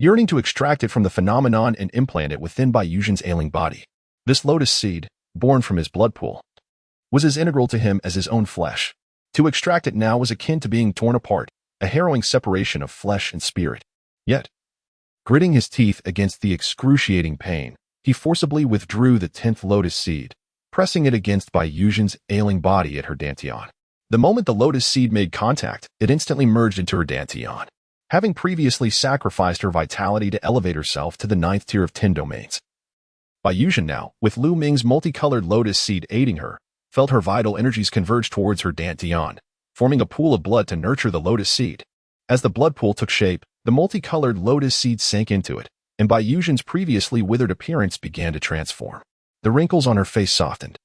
yearning to extract it from the phenomenon and implant it within Bai Yuzhen's ailing body. This lotus seed, born from his blood pool, was as integral to him as his own flesh. To extract it now was akin to being torn apart, a harrowing separation of flesh and spirit. Yet, gritting his teeth against the excruciating pain, he forcibly withdrew the 10th lotus seed, pressing it against Bai Yuzhen's ailing body at her dantian. The moment the lotus seed made contact, it instantly merged into her dantian, having previously sacrificed her vitality to elevate herself to the 9th tier of 10 domains. Bai Yuzhen now, with Lu Ming's multicolored lotus seed aiding her, felt her vital energies converge towards her dantian, forming a pool of blood to nurture the lotus seed. As the blood pool took shape, the multicolored lotus seed sank into it, and Bai Yuzhen's previously withered appearance began to transform. The wrinkles on her face softened,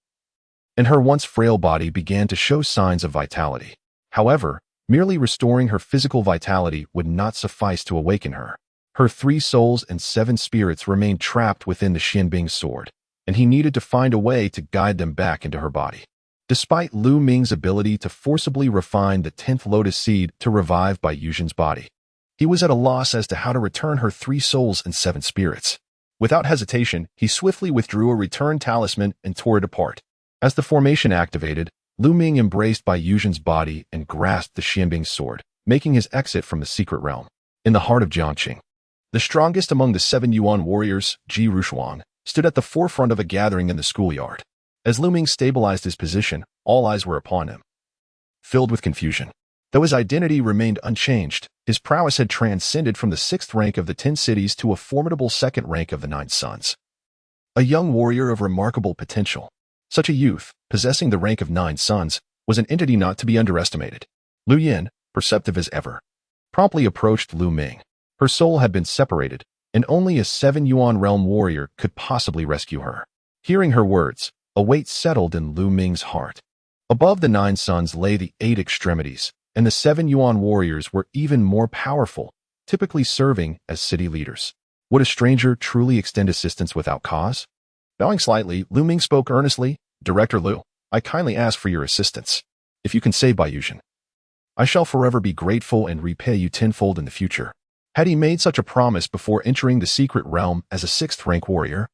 and her once frail body began to show signs of vitality. However, merely restoring her physical vitality would not suffice to awaken her. Her 3 souls and 7 spirits remained trapped within the Xianbing sword, and he needed to find a way to guide them back into her body. Despite Lu Ming's ability to forcibly refine the 10th lotus seed to revive Bai Yuzhen's body, he was at a loss as to how to return her 3 souls and 7 spirits. Without hesitation, he swiftly withdrew a return talisman and tore it apart. As the formation activated, Lu Ming embraced Bai Yuzhen's body and grasped the Xianbing sword, making his exit from the secret realm. In the heart of Jiangqing, the strongest among the 7 Yuan warriors, Ji Rushuang, stood at the forefront of a gathering in the schoolyard. As Lu Ming stabilized his position, all eyes were upon him, filled with confusion. Though his identity remained unchanged, his prowess had transcended from the 6th rank of the 10 cities to a formidable 2nd rank of the 9 suns. A young warrior of remarkable potential. Such a youth, possessing the rank of 9 suns, was an entity not to be underestimated. Lu Yin, perceptive as ever, promptly approached Lu Ming. Her soul had been separated, and only a 7 Yuan realm warrior could possibly rescue her. Hearing her words, a weight settled in Lu Ming's heart. Above the 9 suns lay the 8 extremities, and the 7 Yuan warriors were even more powerful, typically serving as city leaders. Would a stranger truly extend assistance without cause? Bowing slightly, Lu Ming spoke earnestly. Director Lu, I kindly ask for your assistance. If you can save Bai Yuzhen, I shall forever be grateful and repay you tenfold in the future. Had he made such a promise before entering the secret realm as a sixth-rank warrior,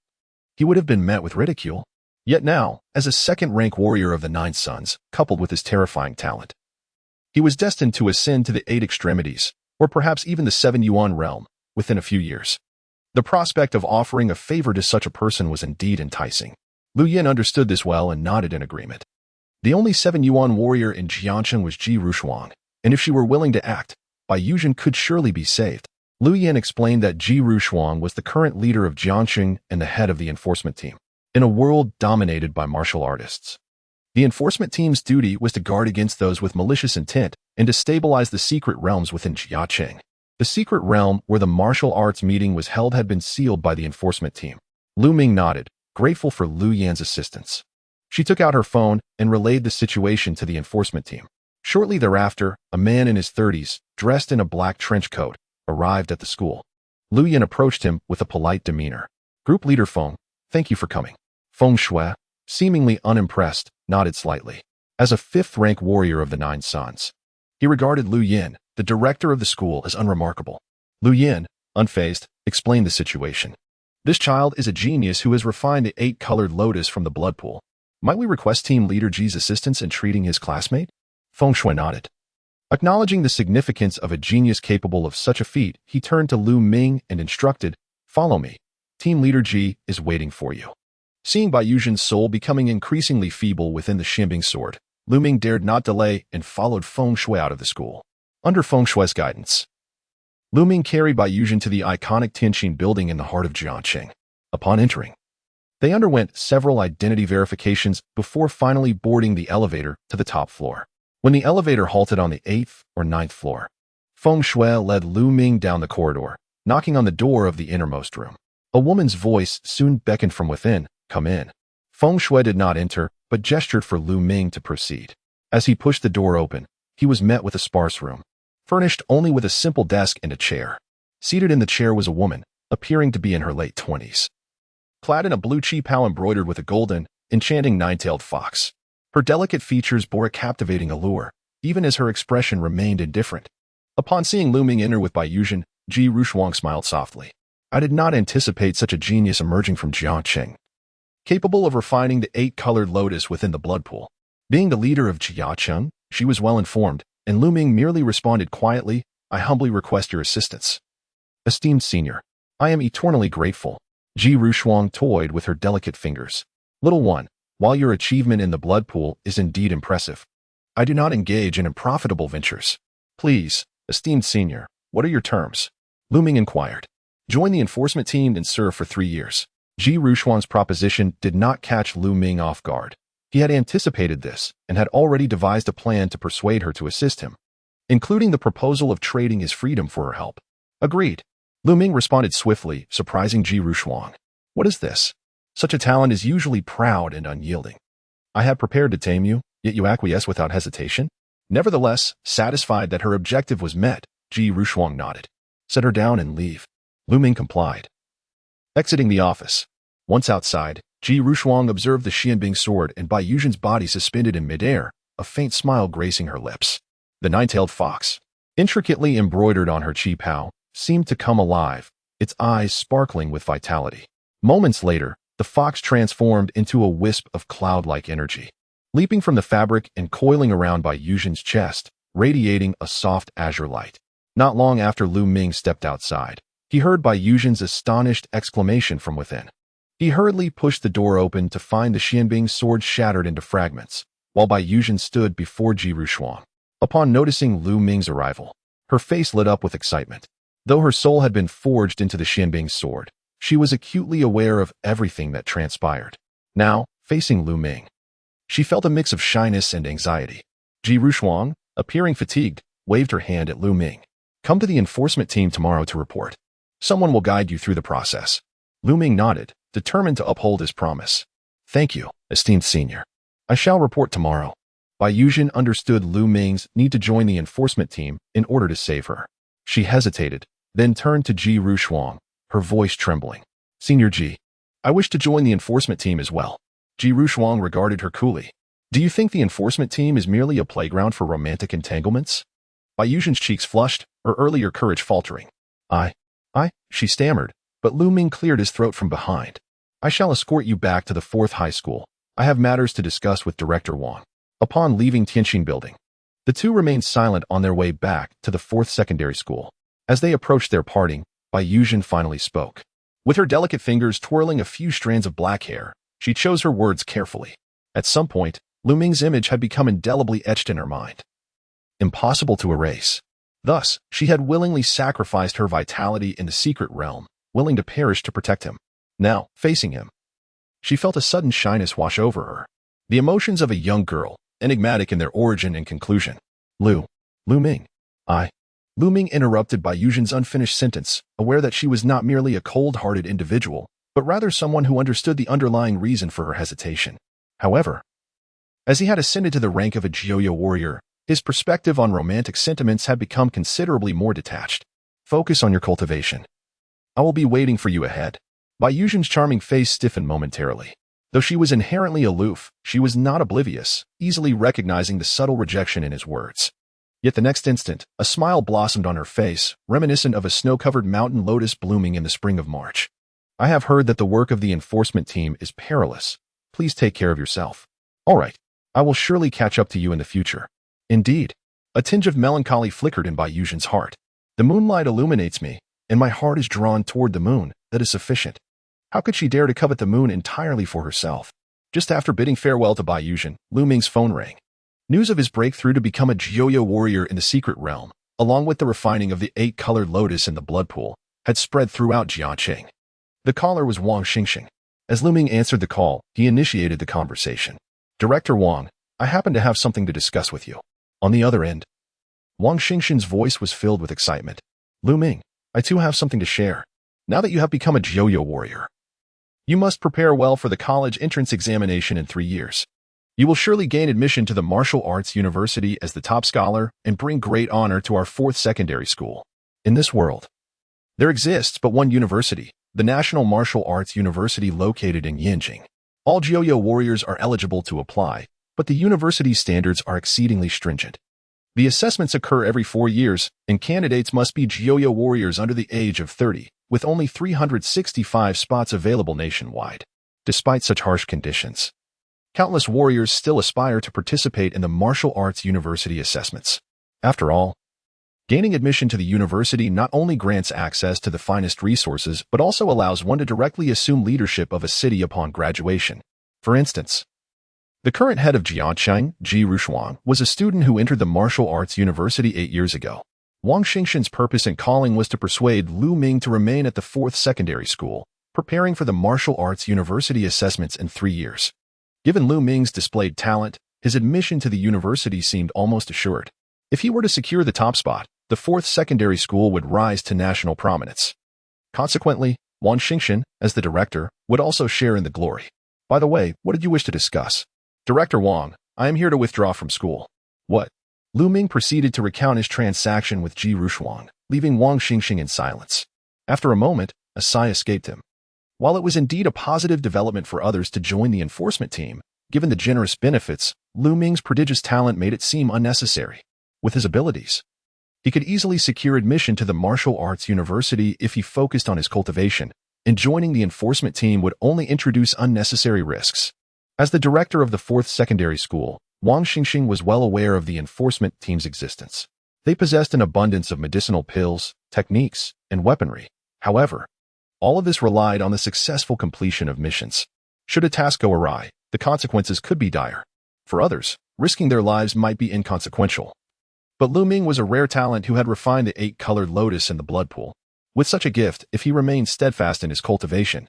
he would have been met with ridicule. Yet now, as a second-rank warrior of the Nine Suns, coupled with his terrifying talent, he was destined to ascend to the Eight Extremities, or perhaps even the Seven Yuan realm, within a few years. The prospect of offering a favor to such a person was indeed enticing. Lu Yin understood this well and nodded in agreement. The only Seven Yuan warrior in Jiangcheng was Ji Rushuang, and if she were willing to act, Bai Yuzhen could surely be saved. Lu Yin explained that Ji Rushuang was the current leader of Jiangcheng and the head of the enforcement team. In a world dominated by martial artists, the enforcement team's duty was to guard against those with malicious intent and to stabilize the secret realms within Jiangcheng. The secret realm where the martial arts meeting was held had been sealed by the enforcement team. Lu Ming nodded, grateful for Lu Yan's assistance. She took out her phone and relayed the situation to the enforcement team. Shortly thereafter, a man in his 30s, dressed in a black trench coat, arrived at the school. Lu Yan approached him with a polite demeanor. Group leader Feng, thank you for coming. Feng Shui, seemingly unimpressed, nodded slightly. As a fifth-rank warrior of the Nine Suns, he regarded Lu Yan, the director of the school, as unremarkable. Lu Yan, unfazed, explained the situation. This child is a genius who has refined the 8-colored lotus from the blood pool. Might we request Team Leader Ji's assistance in treating his classmate? Feng Shui nodded. Acknowledging the significance of a genius capable of such a feat, he turned to Lu Ming and instructed, follow me. Team Leader Ji is waiting for you. Seeing Bai Yuzhen's soul becoming increasingly feeble within the Xianbing sword, Lu Ming dared not delay and followed Feng Shui out of the school. Under Feng Shui's guidance, Lu Ming carried Bai Yuzhen to the iconic Tianqin building in the heart of Jiangcheng. Upon entering, they underwent several identity verifications before finally boarding the elevator to the top floor. When the elevator halted on the 8th or 9th floor, Feng Shui led Lu Ming down the corridor, knocking on the door of the innermost room. A woman's voice soon beckoned from within, come in. Feng Shui did not enter, but gestured for Lu Ming to proceed. As he pushed the door open, he was met with a sparse room, furnished only with a simple desk and a chair. Seated in the chair was a woman, appearing to be in her late 20s. Clad in a blue qipao embroidered with a golden, enchanting nine-tailed fox. Her delicate features bore a captivating allure, even as her expression remained indifferent. Upon seeing Lu Ming enter with Bai Yuzhen, Ji Rushuang smiled softly. I did not anticipate such a genius emerging from Jiangcheng, capable of refining the 8-colored lotus within the blood pool. Being the leader of Jiangcheng, she was well informed, and Lu Ming merely responded quietly, I humbly request your assistance. Esteemed senior, I am eternally grateful. Ji Rushuang toyed with her delicate fingers. Little one, while your achievement in the blood pool is indeed impressive, I do not engage in unprofitable ventures. Please, esteemed senior, what are your terms? Lu Ming inquired. Join the enforcement team and serve for 3 years. Ji Rushuang's proposition did not catch Lu Ming off guard. He had anticipated this and had already devised a plan to persuade her to assist him, including the proposal of trading his freedom for her help. Agreed. Lu Ming responded swiftly, surprising Ji Rushuang. What is this? Such a talent is usually proud and unyielding. I had prepared to tame you, yet you acquiesce without hesitation? Nevertheless, satisfied that her objective was met, Ji Rushuang nodded. Set her down and leave. Lu Ming complied. Exiting the office. Once outside, Ji Rushuang observed the Xianbing sword and Bai Yuzhen's body suspended in midair, a faint smile gracing her lips. The nine-tailed fox, intricately embroidered on her qipao, seemed to come alive, its eyes sparkling with vitality. Moments later, the fox transformed into a wisp of cloud-like energy, leaping from the fabric and coiling around Bai Yuzhen's chest, radiating a soft azure light. Not long after Lu Ming stepped outside, he heard Bai Yuzhen's astonished exclamation from within. He hurriedly pushed the door open to find the Xianbing sword shattered into fragments, while Bai Yuzhen stood before Ji Rushuang. Upon noticing Lu Ming's arrival, her face lit up with excitement. Though her soul had been forged into the Xianbing sword, she was acutely aware of everything that transpired. Now, facing Lu Ming, she felt a mix of shyness and anxiety. Ji Rushuang, appearing fatigued, waved her hand at Lu Ming. Come to the enforcement team tomorrow to report. Someone will guide you through the process. Lu Ming nodded, determined to uphold his promise. Thank you, esteemed senior. I shall report tomorrow. Bai Yuzhen understood Lu Ming's need to join the enforcement team in order to save her. She hesitated, then turned to Ji Rushuang, her voice trembling. Senior Ji, I wish to join the enforcement team as well. Ji Rushuang regarded her coolly. Do you think the enforcement team is merely a playground for romantic entanglements? Bai Yuzhen's cheeks flushed, her earlier courage faltering. I, she stammered, but Lu Ming cleared his throat from behind. I shall escort you back to the 4th high school. I have matters to discuss with Director Wang. Upon leaving Tianxin building, the two remained silent on their way back to the 4th secondary school. As they approached their parting, Bai Yuzhen finally spoke. With her delicate fingers twirling a few strands of black hair, she chose her words carefully. At some point, Lu Ming's image had become indelibly etched in her mind. Impossible to erase. Thus, she had willingly sacrificed her vitality in the secret realm, willing to perish to protect him. Now, facing him, she felt a sudden shyness wash over her. The emotions of a young girl, enigmatic in their origin and conclusion. Lu Ming. Lu Ming interrupted Bai Yuzhen's unfinished sentence, aware that she was not merely a cold-hearted individual, but rather someone who understood the underlying reason for her hesitation. However, as he had ascended to the rank of a Jiuyo warrior, his perspective on romantic sentiments had become considerably more detached. Focus on your cultivation. I will be waiting for you ahead. Bai Yuzhen's charming face stiffened momentarily. Though she was inherently aloof, she was not oblivious, easily recognizing the subtle rejection in his words. Yet the next instant, a smile blossomed on her face, reminiscent of a snow-covered mountain lotus blooming in the spring of March. I have heard that the work of the enforcement team is perilous. Please take care of yourself. All right. I will surely catch up to you in the future. Indeed. A tinge of melancholy flickered in Bai Yuzhen's heart. The moonlight illuminates me, and my heart is drawn toward the moon. That is sufficient. How could she dare to covet the moon entirely for herself? Just after bidding farewell to Bai Yuzhen, Lu Ming's phone rang. News of his breakthrough to become a Jiuyo warrior in the secret realm, along with the refining of the 8-colored lotus in the blood pool, had spread throughout Jiangqing. The caller was Wang Xingxing. As Lu Ming answered the call, he initiated the conversation. Director Wang, I happen to have something to discuss with you. On the other end, Wang Xingxing's voice was filled with excitement. Lu Ming, I too have something to share. Now that you have become a Jiuyo warrior, you must prepare well for the college entrance examination in 3 years. You will surely gain admission to the Martial Arts University as the top scholar and bring great honor to our 4th secondary school. In this world, there exists but one university, the National Martial Arts University located in Yanjing. All Jiuyo warriors are eligible to apply, but the university's standards are exceedingly stringent. The assessments occur every 4 years, and candidates must be Jiuyo warriors under the age of 30, with only 365 spots available nationwide. Despite such harsh conditions, countless warriors still aspire to participate in the Martial Arts University assessments. After all, gaining admission to the university not only grants access to the finest resources but also allows one to directly assume leadership of a city upon graduation. For instance, the current head of Jiangqing, Ji Rushuang, was a student who entered the Martial Arts University 8 years ago. Wang Xingxin's purpose in calling was to persuade Lu Ming to remain at the 4th secondary school, preparing for the Martial Arts University assessments in 3 years. Given Lu Ming's displayed talent, his admission to the university seemed almost assured. If he were to secure the top spot, the 4th secondary school would rise to national prominence. Consequently, Wang Xingxin, as the director, would also share in the glory. By the way, what did you wish to discuss? Director Wang, I am here to withdraw from school. What? Lu Ming proceeded to recount his transaction with Ji Rushuang, leaving Wang Xingxin in silence. After a moment, a sigh escaped him. While it was indeed a positive development for others to join the enforcement team, given the generous benefits, Lu Ming's prodigious talent made it seem unnecessary. With his abilities, he could easily secure admission to the Martial Arts University if he focused on his cultivation, and joining the enforcement team would only introduce unnecessary risks. As the director of the 4th secondary school, Wang Xingxin was well aware of the enforcement team's existence. They possessed an abundance of medicinal pills, techniques, and weaponry. However, all of this relied on the successful completion of missions. Should a task go awry, the consequences could be dire. For others, risking their lives might be inconsequential. But Lu Ming was a rare talent who had refined the 8-colored lotus in the blood pool. With such a gift, if he remained steadfast in his cultivation,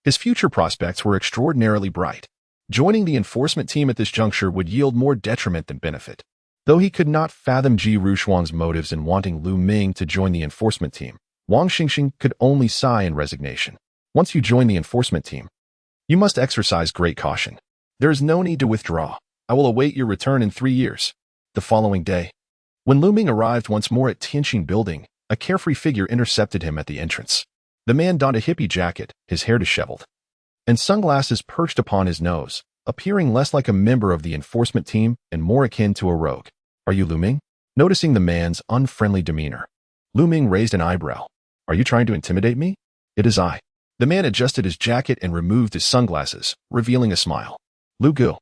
his future prospects were extraordinarily bright. Joining the enforcement team at this juncture would yield more detriment than benefit. Though he could not fathom Ji Rushuang's motives in wanting Lu Ming to join the enforcement team, Wang Xingxin could only sigh in resignation. Once you join the enforcement team, you must exercise great caution. There is no need to withdraw. I will await your return in 3 years. The following day, when Lu Ming arrived once more at Tianxin building, a carefree figure intercepted him at the entrance. The man donned a hippie jacket, his hair disheveled, and sunglasses perched upon his nose, appearing less like a member of the enforcement team and more akin to a rogue. Are you Lu Ming? Noticing the man's unfriendly demeanor, Lu Ming raised an eyebrow. Are you trying to intimidate me? It is I. The man adjusted his jacket and removed his sunglasses, revealing a smile. Lu Gu.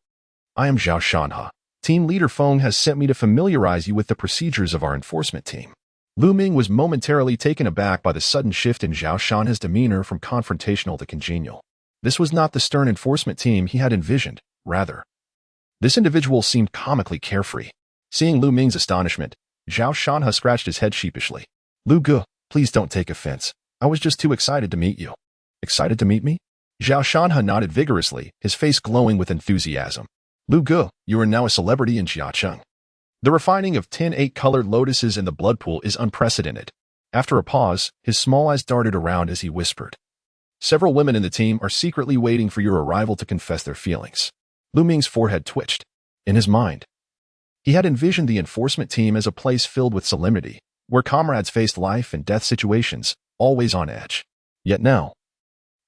I am Zhao Shanha. Team leader Feng has sent me to familiarize you with the procedures of our enforcement team. Lu Ming was momentarily taken aback by the sudden shift in Zhao Shanha's demeanor from confrontational to congenial. This was not the stern enforcement team he had envisioned, rather. This individual seemed comically carefree. Seeing Lu Ming's astonishment, Zhao Shanha scratched his head sheepishly. Lu Gu, please don't take offense. I was just too excited to meet you. Excited to meet me? Zhao Shanha nodded vigorously, his face glowing with enthusiasm. Lu Gu, you are now a celebrity in Jiacheng. The refining of 10 8-colored lotuses in the blood pool is unprecedented. After a pause, his small eyes darted around as he whispered. Several women in the team are secretly waiting for your arrival to confess their feelings. Lu Ming's forehead twitched. In his mind, he had envisioned the enforcement team as a place filled with solemnity, where comrades faced life and death situations, always on edge. Yet now,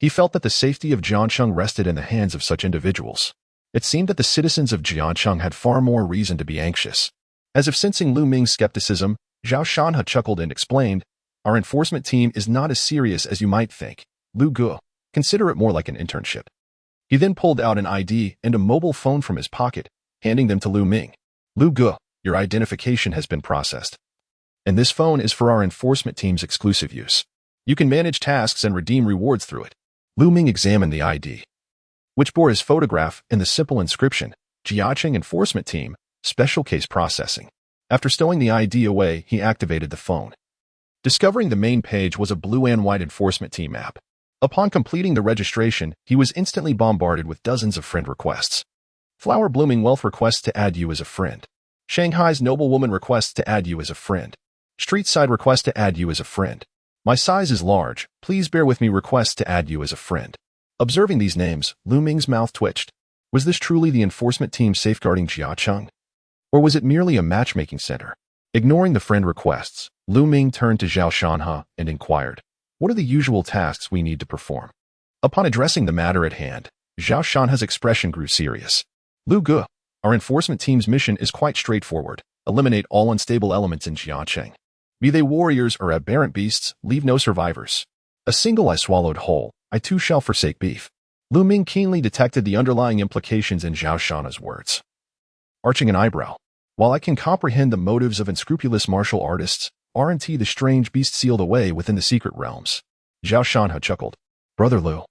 he felt that the safety of Jiangcheng rested in the hands of such individuals. It seemed that the citizens of Jiangcheng had far more reason to be anxious. As if sensing Lu Ming's skepticism, Zhao Shanha chuckled and explained, Our enforcement team is not as serious as you might think. Lu Gu, consider it more like an internship. He then pulled out an ID and a mobile phone from his pocket, handing them to Lu Ming. Lu Gu, your identification has been processed. And this phone is for our enforcement team's exclusive use. You can manage tasks and redeem rewards through it. Lu Ming examined the ID, which bore his photograph and the simple inscription, Jiacheng Enforcement Team, Special Case Processing. After stowing the ID away, he activated the phone. Discovering the main page was a blue and white enforcement team app. Upon completing the registration, he was instantly bombarded with dozens of friend requests. Flower Blooming Wealth requests to add you as a friend. Shanghai's Noblewoman requests to add you as a friend. Streetside requests to add you as a friend. My size is large, please bear with me requests to add you as a friend. Observing these names, Lu Ming's mouth twitched. Was this truly the enforcement team safeguarding Jiacheng? Or was it merely a matchmaking center? Ignoring the friend requests, Lu Ming turned to Zhao Shanha and inquired, What are the usual tasks we need to perform? Upon addressing the matter at hand, Zhao Shanha's expression grew serious. Lu Gu, our enforcement team's mission is quite straightforward. Eliminate all unstable elements in Jiacheng. Be they warriors or aberrant beasts, leave no survivors. A single I swallowed whole, I too shall forsake beef. Lu Ming keenly detected the underlying implications in Zhao Shanha's words. Arching an eyebrow. While I can comprehend the motives of unscrupulous martial artists, aren't the strange beast sealed away within the secret realms? Zhao Shanha chuckled. Brother Lu,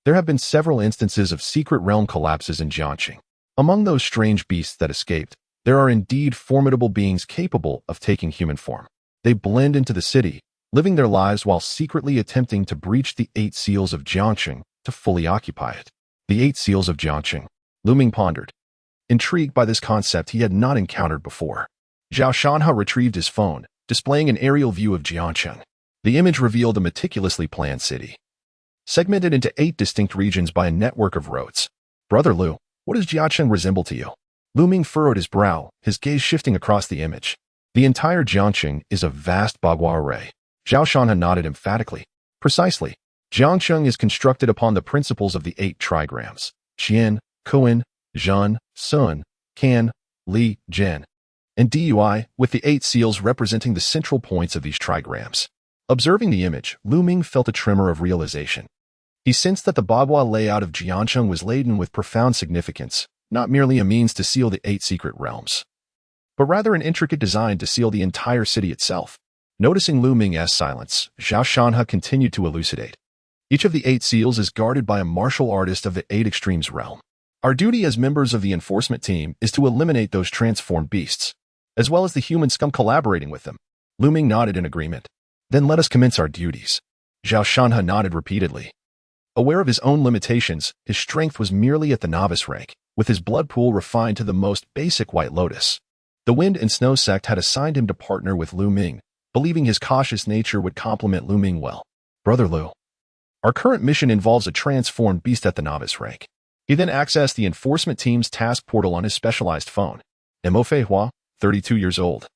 there have been several instances of secret realm collapses in Jiangxing. Among those strange beasts that escaped, there are indeed formidable beings capable of taking human form. They blend into the city, living their lives while secretly attempting to breach the 8 seals of Jiangxing to fully occupy it. The 8 seals of Jiangxing, Lu Ming pondered. Intrigued by this concept he had not encountered before. Zhao Shanha retrieved his phone, displaying an aerial view of Jiangxing. The image revealed a meticulously planned city, segmented into 8 distinct regions by a network of roads. Brother Lu, what does Jiangxing resemble to you? Lu Ming furrowed his brow, his gaze shifting across the image. The entire Jiangxing is a vast bagua array. Zhao Shanha nodded emphatically. Precisely. Jiangxing is constructed upon the principles of the 8 trigrams. Qian, Kuan, Zhan, Sun, Can, Li, Zhen, and Dui, with the 8 seals representing the central points of these trigrams. Observing the image, Lu Ming felt a tremor of realization. He sensed that the bagua layout of Jiangxing was laden with profound significance, not merely a means to seal the 8 secret realms, but rather an intricate design to seal the entire city itself. Noticing Lu Ming's silence, Zhao Shanha continued to elucidate. Each of the 8 seals is guarded by a martial artist of the 8 extremes realm. Our duty as members of the enforcement team is to eliminate those transformed beasts, as well as the human scum collaborating with them. Lu Ming nodded in agreement. Then let us commence our duties. Zhao Shanha nodded repeatedly. Aware of his own limitations, his strength was merely at the novice rank, with his blood pool refined to the most basic White Lotus. The Wind and Snow sect had assigned him to partner with Lu Ming, believing his cautious nature would complement Lu Ming well. Brother Lu, our current mission involves a transformed beast at the novice rank. He then accessed the enforcement team's task portal on his specialized phone. Mo Fei Hua, 32 years old.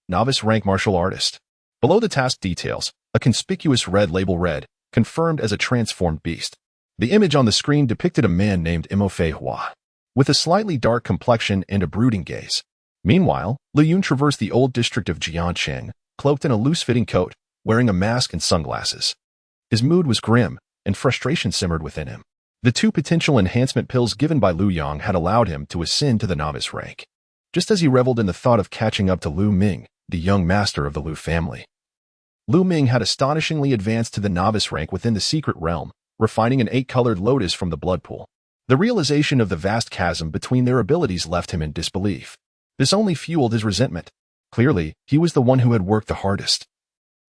Novice rank martial artist. Below the task details, a conspicuous red label read, confirmed as a transformed beast. The image on the screen depicted a man named Mo Fei Hua, with a slightly dark complexion and a brooding gaze. Meanwhile, Lu Yun traversed the old district of Jiangxing, cloaked in a loose-fitting coat, wearing a mask and sunglasses. His mood was grim, and frustration simmered within him. The 2 potential enhancement pills given by Lu Yang had allowed him to ascend to the novice rank, just as he reveled in the thought of catching up to Lu Ming, the young master of the Lu family. Lu Ming had astonishingly advanced to the novice rank within the secret realm, refining an 8-colored lotus from the blood pool. The realization of the vast chasm between their abilities left him in disbelief. This only fueled his resentment. Clearly, he was the one who had worked the hardest.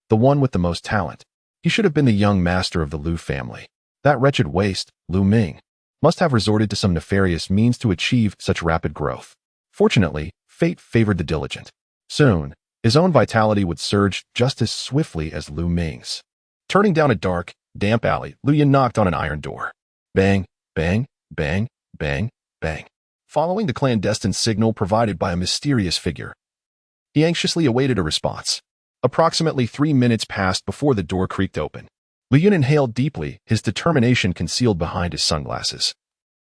The one with the most talent. He should have been the young master of the Lu family. That wretched waste, Lu Ming, must have resorted to some nefarious means to achieve such rapid growth. Fortunately, fate favored the diligent. Soon, his own vitality would surge just as swiftly as Lu Ming's. Turning down a dark, damp alley, Lu Yan knocked on an iron door. Bang, bang, bang, bang, bang. Following the clandestine signal provided by a mysterious figure, he anxiously awaited a response. Approximately 3 minutes passed before the door creaked open. Lu Yan inhaled deeply, his determination concealed behind his sunglasses.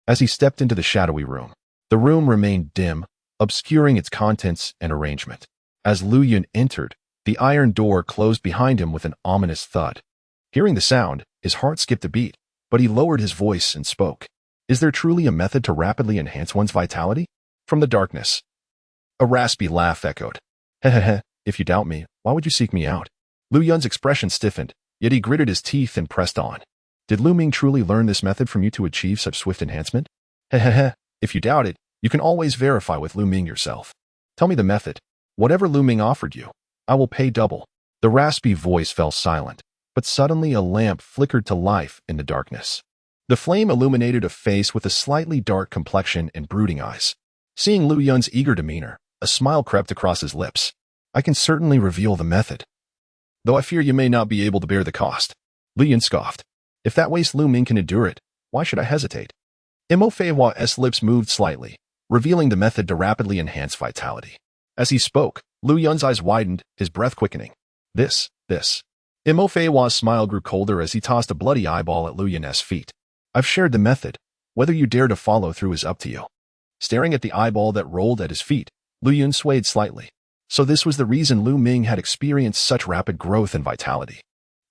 As he stepped into the shadowy room, the room remained dim, obscuring its contents and arrangement. As Lu Yan entered, the iron door closed behind him with an ominous thud. Hearing the sound, his heart skipped a beat, but he lowered his voice and spoke. Is there truly a method to rapidly enhance one's vitality? From the darkness, a raspy laugh echoed. Hehehe, if you doubt me, why would you seek me out? Lu Yan's expression stiffened, yet he gritted his teeth and pressed on. Did Lu Ming truly learn this method from you to achieve such swift enhancement? Hehehe, if you doubt it, you can always verify with Lu Ming yourself. Tell me the method. Whatever Lu Ming offered you, I will pay double. The raspy voice fell silent, but suddenly a lamp flickered to life in the darkness. The flame illuminated a face with a slightly dark complexion and brooding eyes. Seeing Lu Yan's eager demeanor, a smile crept across his lips. I can certainly reveal the method, though I fear you may not be able to bear the cost. Lu Yan scoffed. If that waste Lu Ming can endure it, why should I hesitate? Mo Feihua's lips moved slightly, revealing the method to rapidly enhance vitality. As he spoke, Lu Yan's eyes widened, his breath quickening. This. Mo Feihua's smile grew colder as he tossed a bloody eyeball at Lu Yan's feet. I've shared the method. Whether you dare to follow through is up to you. Staring at the eyeball that rolled at his feet, Lu Yan swayed slightly. So this was the reason Lu Ming had experienced such rapid growth and vitality.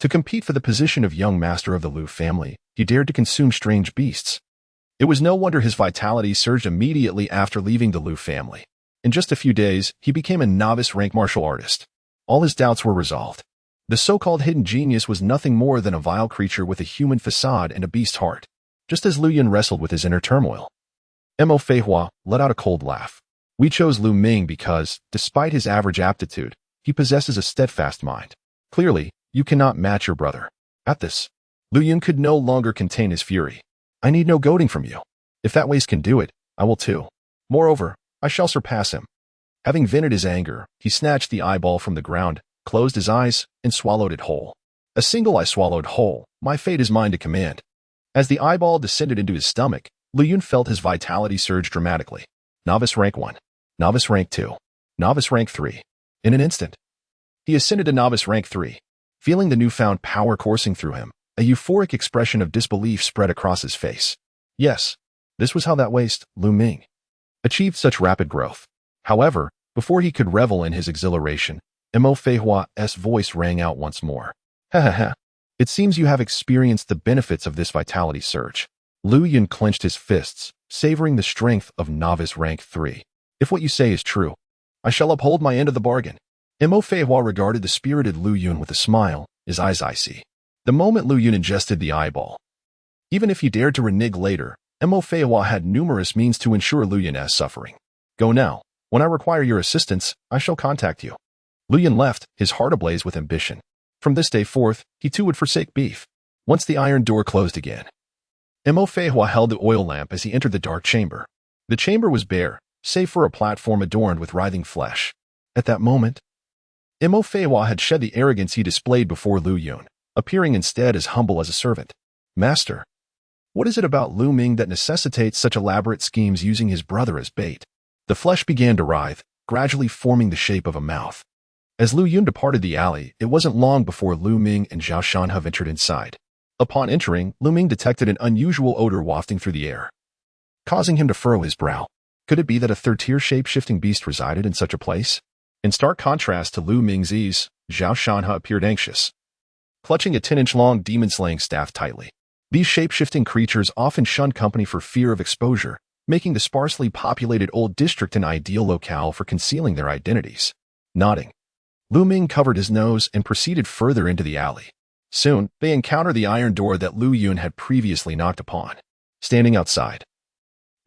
To compete for the position of young master of the Lu family, he dared to consume strange beasts. It was no wonder his vitality surged immediately after leaving the Lu family. In just a few days, he became a novice-rank martial artist. All his doubts were resolved. The so-called hidden genius was nothing more than a vile creature with a human facade and a beast heart. Just as Lu Yan wrestled with his inner turmoil, Mo Feihua let out a cold laugh. We chose Lu Ming because, despite his average aptitude, he possesses a steadfast mind. Clearly, you cannot match your brother. At this, Lu Yan could no longer contain his fury. I need no goading from you. If that waste can do it, I will too. Moreover, I shall surpass him. Having vented his anger, he snatched the eyeball from the ground, closed his eyes, and swallowed it whole. A single eye swallowed whole, my fate is mine to command. As the eyeball descended into his stomach, Lu Yan felt his vitality surge dramatically. Novice rank 1. Novice rank 2. Novice rank 3. In an instant, he ascended to novice rank 3. Feeling the newfound power coursing through him, a euphoric expression of disbelief spread across his face. Yes, this was how that waste, Lu Ming, achieved such rapid growth. However, before he could revel in his exhilaration, Mo Feihua's voice rang out once more. Ha ha ha. It seems you have experienced the benefits of this vitality surge. Lu Yan clenched his fists, savoring the strength of novice rank 3. If what you say is true, I shall uphold my end of the bargain. Mo Feihua regarded the spirited Lu Yan with a smile, his eyes icy. The moment Lu Yan ingested the eyeball, even if he dared to renege later, Mo Feihua had numerous means to ensure Lu Yan's suffering. Go now. When I require your assistance, I shall contact you. Lu Yan left, his heart ablaze with ambition. From this day forth, he too would forsake beef. Once the iron door closed again, Mo Feihua held the oil lamp as he entered the dark chamber. The chamber was bare, save for a platform adorned with writhing flesh. At that moment, Mo Feihua had shed the arrogance he displayed before Lu Yan, appearing instead as humble as a servant. Master, what is it about Lu Ming that necessitates such elaborate schemes using his brother as bait? The flesh began to writhe, gradually forming the shape of a mouth. As Lu Yan departed the alley, it wasn't long before Lu Ming and Zhao Shanhe ventured inside. Upon entering, Lu Ming detected an unusual odor wafting through the air, causing him to furrow his brow. Could it be that a third-tier shape-shifting beast resided in such a place? In stark contrast to Lu Ming's ease, Zhao Shanha appeared anxious, clutching a 10-inch-long demon-slaying staff tightly. These shape-shifting creatures often shun company for fear of exposure, making the sparsely populated old district an ideal locale for concealing their identities. Nodding, Lu Ming covered his nose and proceeded further into the alley. Soon, they encountered the iron door that Lu Yun had previously knocked upon. Standing outside,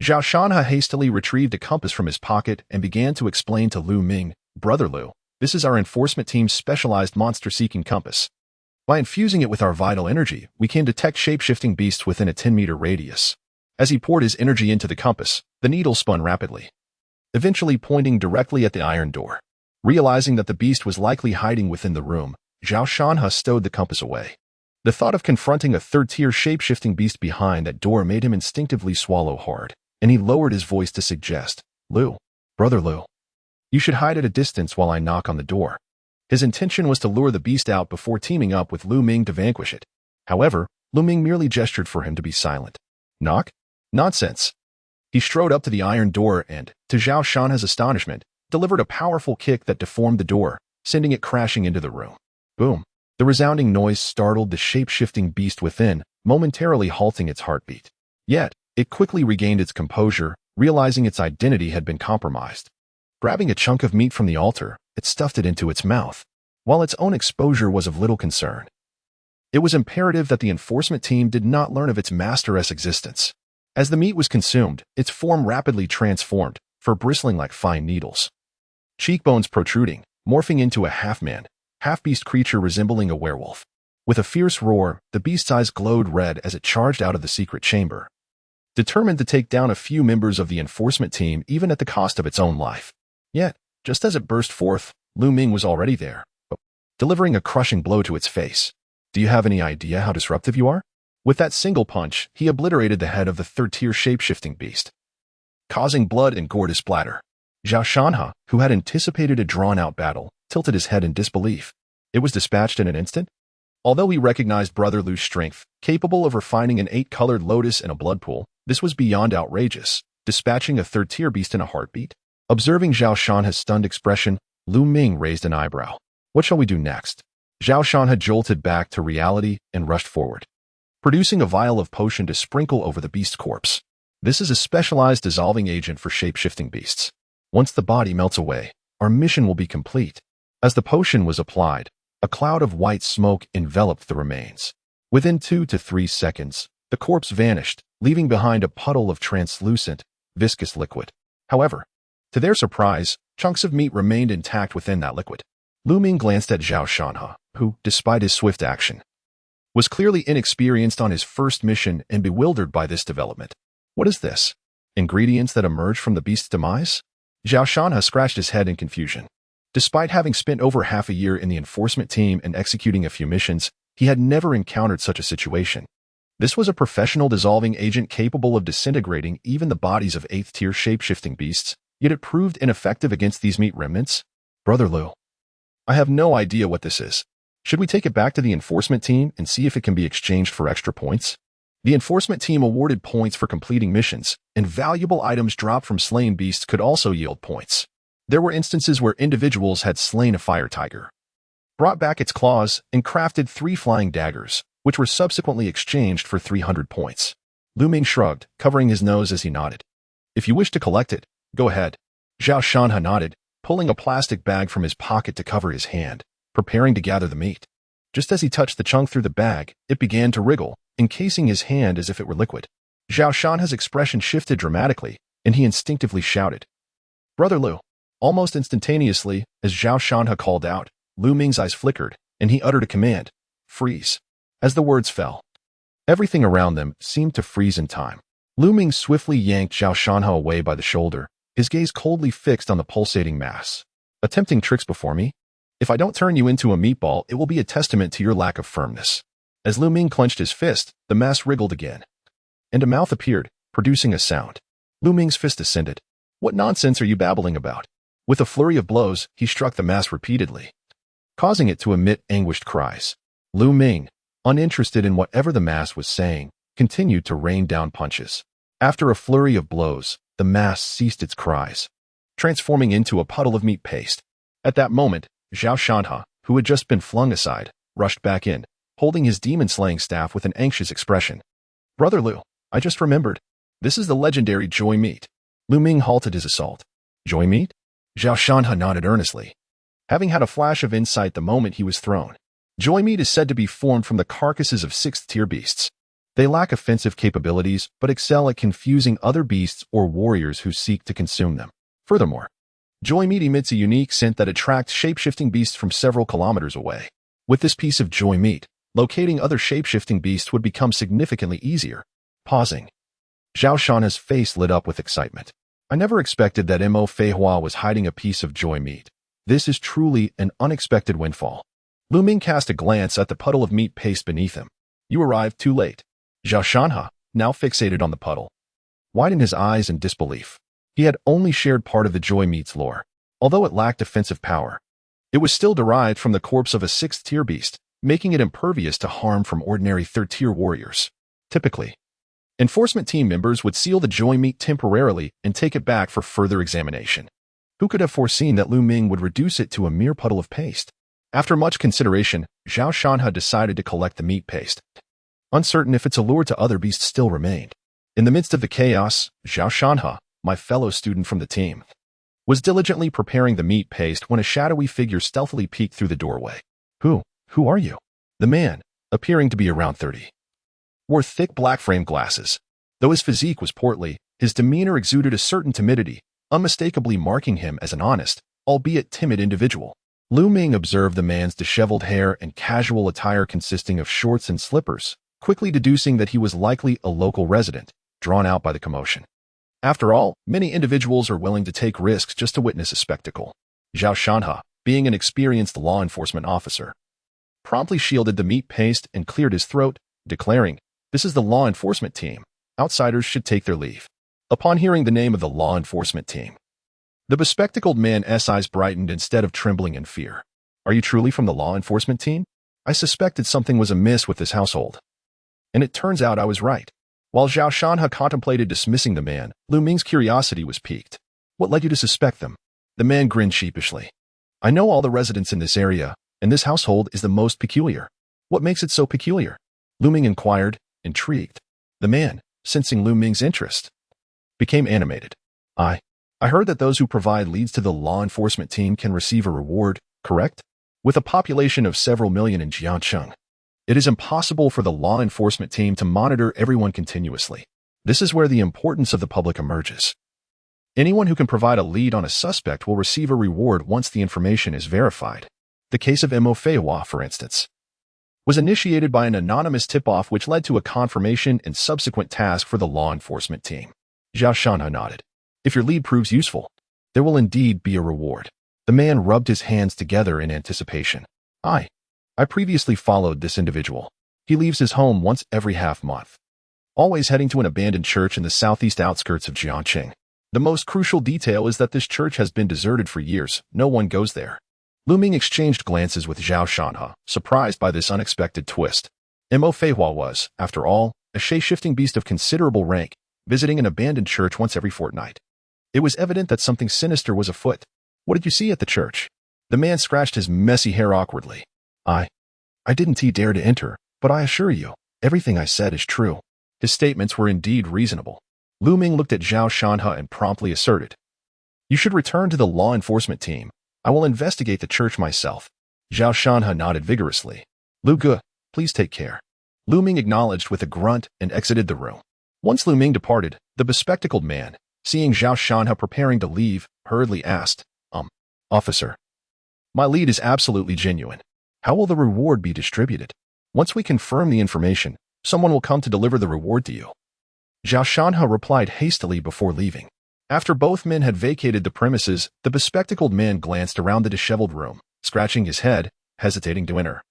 Zhao Shanha hastily retrieved a compass from his pocket and began to explain to Lu Ming, "Brother Lu, this is our enforcement team's specialized monster-seeking compass. By infusing it with our vital energy, we can detect shape-shifting beasts within a 10-meter radius." As he poured his energy into the compass, the needle spun rapidly, eventually pointing directly at the iron door. Realizing that the beast was likely hiding within the room, Zhao Shanha stowed the compass away. The thought of confronting a third-tier shape-shifting beast behind that door made him instinctively swallow hard, and he lowered his voice to suggest, "Lu, Brother Lu, you should hide at a distance while I knock on the door." His intention was to lure the beast out before teaming up with Lu Ming to vanquish it. However, Lu Ming merely gestured for him to be silent. Knock? Nonsense. He strode up to the iron door and, to Zhao Shanha's astonishment, delivered a powerful kick that deformed the door, sending it crashing into the room. Boom. The resounding noise startled the shape-shifting beast within, momentarily halting its heartbeat. Yet, it quickly regained its composure, realizing its identity had been compromised. Grabbing a chunk of meat from the altar, it stuffed it into its mouth. While its own exposure was of little concern, it was imperative that the enforcement team did not learn of its master's existence. As the meat was consumed, its form rapidly transformed, fur bristling like fine needles, cheekbones protruding, morphing into a half-man, half-beast creature resembling a werewolf. With a fierce roar, the beast's eyes glowed red as it charged out of the secret chamber, determined to take down a few members of the enforcement team even at the cost of its own life. Yet, just as it burst forth, Lu Ming was already there, delivering a crushing blow to its face. "Do you have any idea how disruptive you are?" With that single punch, he obliterated the head of the third-tier shape-shifting beast, causing blood and gore to splatter. Zhao Shanha, who had anticipated a drawn-out battle, tilted his head in disbelief. It was dispatched in an instant? Although he recognized Brother Lu's strength, capable of refining an 8-colored lotus in a blood pool, this was beyond outrageous, dispatching a third-tier beast in a heartbeat. Observing Zhao Shanha's stunned expression, Lu Ming raised an eyebrow. "What shall we do next?" Zhao Shanha jolted back to reality and rushed forward, producing a vial of potion to sprinkle over the beast's corpse. This is a specialized dissolving agent for shape-shifting beasts. Once the body melts away, our mission will be complete. As the potion was applied, a cloud of white smoke enveloped the remains. Within 2 to 3 seconds, the corpse vanished, leaving behind a puddle of translucent, viscous liquid. However, to their surprise, chunks of meat remained intact within that liquid. Lu Ming glanced at Zhao Shanha, who, despite his swift action, was clearly inexperienced on his first mission and bewildered by this development. "What is this? Ingredients that emerge from the beast's demise?" Zhao Shanha scratched his head in confusion. Despite having spent over half a year in the enforcement team and executing a few missions, he had never encountered such a situation. This was a professional dissolving agent capable of disintegrating even the bodies of 8th-tier shape-shifting beasts, yet it proved ineffective against these meat remnants. "Brother Lu, I have no idea what this is. Should we take it back to the enforcement team and see if it can be exchanged for extra points?" The enforcement team awarded points for completing missions, and valuable items dropped from slain beasts could also yield points. There were instances where individuals had slain a fire tiger, brought back its claws, and crafted 3 flying daggers, which were subsequently exchanged for 300 points. Lu Ming shrugged, covering his nose as he nodded. "If you wish to collect it, go ahead." Zhao Shanha nodded, pulling a plastic bag from his pocket to cover his hand, preparing to gather the meat. Just as he touched the chunk through the bag, it began to wriggle, encasing his hand as if it were liquid. Zhao Shanha's expression shifted dramatically, and he instinctively shouted, "Brother Lu." Almost instantaneously, as Zhao Shanha called out, Lu Ming's eyes flickered, and he uttered a command, "Freeze." As the words fell, everything around them seemed to freeze in time. Lu Ming swiftly yanked Zhao Shanha away by the shoulder, his gaze coldly fixed on the pulsating mass. "Attempting tricks before me? If I don't turn you into a meatball, it will be a testament to your lack of firmness." As Lu Ming clenched his fist, the mass wriggled again, and a mouth appeared, producing a sound. Lu Ming's fist ascended. "What nonsense are you babbling about?" With a flurry of blows, he struck the mass repeatedly, causing it to emit anguished cries. Lu Ming, uninterested in whatever the mass was saying, continued to rain down punches. After a flurry of blows, the mass ceased its cries, transforming into a puddle of meat paste. At that moment, Zhao Shanha, who had just been flung aside, rushed back in, holding his demon-slaying staff with an anxious expression. "Brother Lu, I just remembered. This is the legendary Joy Meat." Lu Ming halted his assault. "Joy Meat?" Zhao Shanhe nodded earnestly, having had a flash of insight the moment he was thrown. Joy Meat is said to be formed from the carcasses of sixth-tier beasts. They lack offensive capabilities, but excel at confusing other beasts or warriors who seek to consume them. Furthermore, Joy Meat emits a unique scent that attracts shape-shifting beasts from several kilometers away. With this piece of Joy Meat, locating other shape-shifting beasts would become significantly easier. Pausing, Zhao Shanhe's face lit up with excitement. "I never expected that Mo Feihua was hiding a piece of Joy Meat. This is truly an unexpected windfall." Lu Ming cast a glance at the puddle of meat paste beneath him. "You arrived too late." Zhao Shanhe, now fixated on the puddle, widened his eyes in disbelief. He had only shared part of the Joy Meat's lore. Although it lacked offensive power, it was still derived from the corpse of a sixth-tier beast, making it impervious to harm from ordinary third-tier warriors. Typically, enforcement team members would seal the Joy Meat temporarily and take it back for further examination. Who could have foreseen that Lu Ming would reduce it to a mere puddle of paste? After much consideration, Zhao Shanhe decided to collect the meat paste, uncertain if its allure to other beasts still remained. In the midst of the chaos, Zhao Shanhe, my fellow student from the team, was diligently preparing the meat paste when a shadowy figure stealthily peeked through the doorway. Who are you?" The man, appearing to be around 30, wore thick black-framed glasses. Though his physique was portly, his demeanor exuded a certain timidity, unmistakably marking him as an honest, albeit timid individual. Lu Ming observed the man's disheveled hair and casual attire consisting of shorts and slippers, quickly deducing that he was likely a local resident, drawn out by the commotion. After all, many individuals are willing to take risks just to witness a spectacle. Zhao Shanhe, being an experienced law enforcement officer, promptly shielded the meat paste and cleared his throat, declaring, "This is the law enforcement team. Outsiders should take their leave." Upon hearing the name of the law enforcement team, the bespectacled man's eyes brightened instead of trembling in fear. "Are you truly from the law enforcement team? I suspected something was amiss with this household. And it turns out I was right." While Zhao Shanhe contemplated dismissing the man, Lu Ming's curiosity was piqued. "What led you to suspect them?" The man grinned sheepishly. "I know all the residents in this area, and this household is the most peculiar." "What makes it so peculiar?" Lu Ming inquired, intrigued. The man, sensing Lu Ming's interest, became animated. I heard that those who provide leads to the law enforcement team can receive a reward, correct? With a population of several million in Jiangcheng, it is impossible for the law enforcement team to monitor everyone continuously. This is where the importance of the public emerges. Anyone who can provide a lead on a suspect will receive a reward once the information is verified. The case of Mo Feihua, for instance, was initiated by an anonymous tip-off which led to a confirmation and subsequent task for the law enforcement team. Zhao Shanhe nodded. "If your lead proves useful, there will indeed be a reward." The man rubbed his hands together in anticipation. I previously followed this individual. He leaves his home once every half-month, always heading to an abandoned church in the southeast outskirts of Jiangcheng. The most crucial detail is that this church has been deserted for years. No one goes there. Lu Ming exchanged glances with Zhao Shanhe, surprised by this unexpected twist. Mo Feihua was, after all, a shape-shifting beast of considerable rank, visiting an abandoned church once every fortnight. It was evident that something sinister was afoot. "What did you see at the church?" The man scratched his messy hair awkwardly. I didn't dare to enter, but I assure you, everything I said is true." His statements were indeed reasonable. Lu Ming looked at Zhao Shanhe and promptly asserted, "You should return to the law enforcement team. I will investigate the church myself." Zhao Shanhe nodded vigorously. "Lu Ge, please take care." Lu Ming acknowledged with a grunt and exited the room. Once Lu Ming departed, the bespectacled man, seeing Zhao Shanhe preparing to leave, hurriedly asked, "Officer, my lead is absolutely genuine. How will the reward be distributed?" "Once we confirm the information, someone will come to deliver the reward to you." Zhao Shanhe replied hastily before leaving. After both men had vacated the premises, the bespectacled man glanced around the disheveled room, scratching his head, hesitating to enter,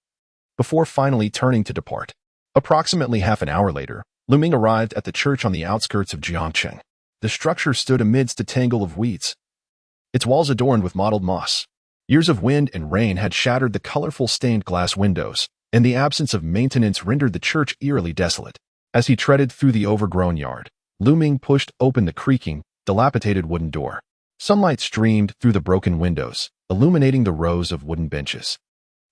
before finally turning to depart. Approximately half an hour later, Lu Ming arrived at the church on the outskirts of Jiangcheng. The structure stood amidst a tangle of weeds, its walls adorned with mottled moss. Years of wind and rain had shattered the colorful stained glass windows, and the absence of maintenance rendered the church eerily desolate. As he treaded through the overgrown yard, Lu Ming pushed open the creaking, dilapidated wooden door. Sunlight streamed through the broken windows, illuminating the rows of wooden benches,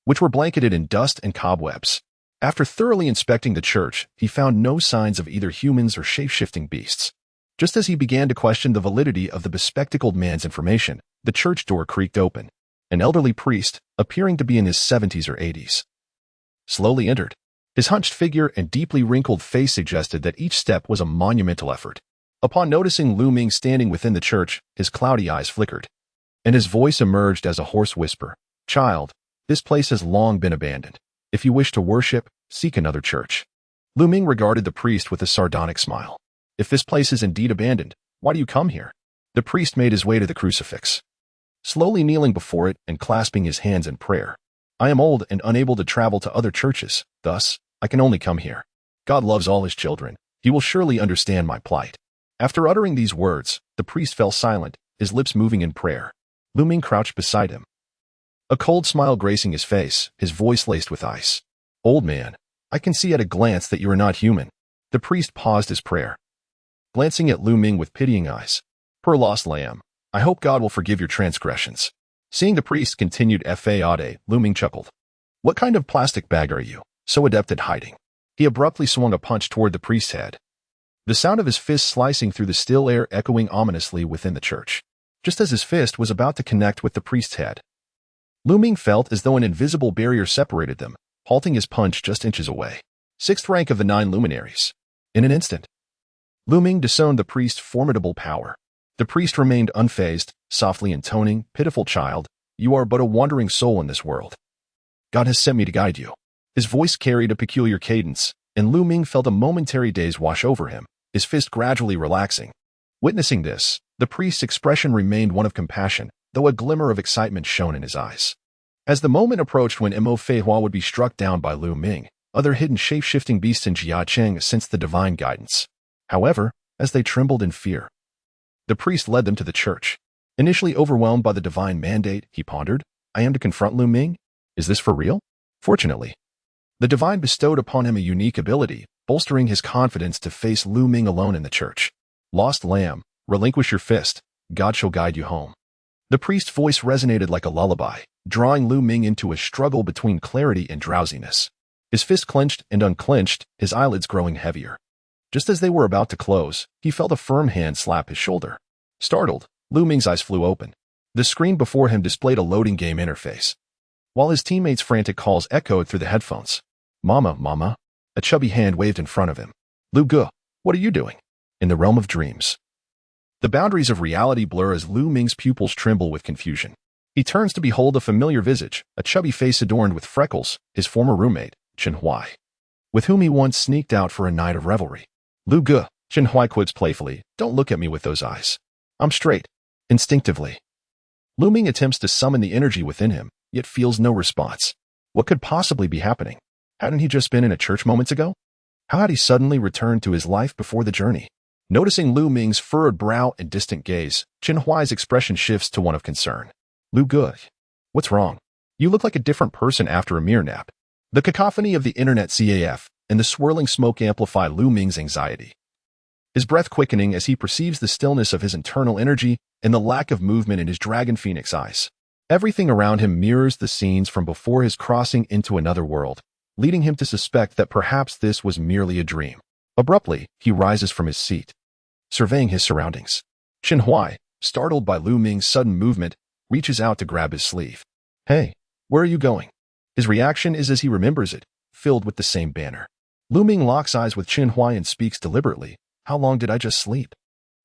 which were blanketed in dust and cobwebs. After thoroughly inspecting the church, he found no signs of either humans or shape-shifting beasts. Just as he began to question the validity of the bespectacled man's information, the church door creaked open. An elderly priest, appearing to be in his 70s or 80s, slowly entered. His hunched figure and deeply wrinkled face suggested that each step was a monumental effort. Upon noticing Lu Ming standing within the church, his cloudy eyes flickered, and his voice emerged as a hoarse whisper. "Child, this place has long been abandoned. If you wish to worship, seek another church." Lu Ming regarded the priest with a sardonic smile. "If this place is indeed abandoned, why do you come here?" The priest made his way to the crucifix, slowly kneeling before it and clasping his hands in prayer. "I am old and unable to travel to other churches, thus, I can only come here. God loves all his children. He will surely understand my plight." After uttering these words, the priest fell silent, his lips moving in prayer. Lu Ming crouched beside him, a cold smile gracing his face, his voice laced with ice. "Old man, I can see at a glance that you are not human." The priest paused his prayer, glancing at Lu Ming with pitying eyes. "Poor lost lamb, I hope God will forgive your transgressions." Seeing the priest continued Fade, Lu Ming chuckled. "What kind of plastic bag are you, so adept at hiding?" He abruptly swung a punch toward the priest's head, the sound of his fist slicing through the still air echoing ominously within the church. Just as his fist was about to connect with the priest's head, Lu Ming felt as though an invisible barrier separated them, halting his punch just inches away. Sixth rank of the 9 luminaries. In an instant, Lu Ming disowned the priest's formidable power. The priest remained unfazed, softly intoning, "Pitiful child, you are but a wandering soul in this world. God has sent me to guide you." His voice carried a peculiar cadence, and Lu Ming felt a momentary daze wash over him, his fist gradually relaxing. Witnessing this, the priest's expression remained one of compassion, though a glimmer of excitement shone in his eyes. As the moment approached when Mo Fei Hua would be struck down by Lu Ming, other hidden shape-shifting beasts in Jia Cheng sensed the divine guidance. However, as they trembled in fear, the priest led them to the church. Initially overwhelmed by the divine mandate, he pondered, "I am to confront Lu Ming? Is this for real?" Fortunately, the divine bestowed upon him a unique ability, bolstering his confidence to face Lu Ming alone in the church. "Lost lamb, relinquish your fist. God shall guide you home." The priest's voice resonated like a lullaby, drawing Lu Ming into a struggle between clarity and drowsiness. His fist clenched and unclenched, his eyelids growing heavier. Just as they were about to close, he felt a firm hand slap his shoulder. Startled, Lu Ming's eyes flew open. The screen before him displayed a loading game interface, while his teammates' frantic calls echoed through the headphones. "Mama, mama." A chubby hand waved in front of him. "Lu Gu, what are you doing?" In the realm of dreams, the boundaries of reality blur as Lu Ming's pupils tremble with confusion. He turns to behold a familiar visage, a chubby face adorned with freckles, his former roommate, Chen Huai, with whom he once sneaked out for a night of revelry. "Lu Gu," Chen Huai quips playfully, "don't look at me with those eyes. I'm straight." Instinctively, Lu Ming attempts to summon the energy within him, yet feels no response. What could possibly be happening? Hadn't he just been in a church moments ago? How had he suddenly returned to his life before the journey? Noticing Lu Ming's furrowed brow and distant gaze, Chen Huai's expression shifts to one of concern. "Lu Gu, what's wrong? You look like a different person after a mere nap." The cacophony of the internet CAF and the swirling smoke amplify Lu Ming's anxiety, his breath quickening as he perceives the stillness of his internal energy and the lack of movement in his dragon phoenix eyes. Everything around him mirrors the scenes from before his crossing into another world, leading him to suspect that perhaps this was merely a dream. Abruptly, he rises from his seat, surveying his surroundings. Chen Huai, startled by Lu Ming's sudden movement, reaches out to grab his sleeve. "Hey, where are you going?" His reaction is as he remembers it, filled with the same banner. Lu Ming locks eyes with Chen Huai and speaks deliberately. "How long did I just sleep?"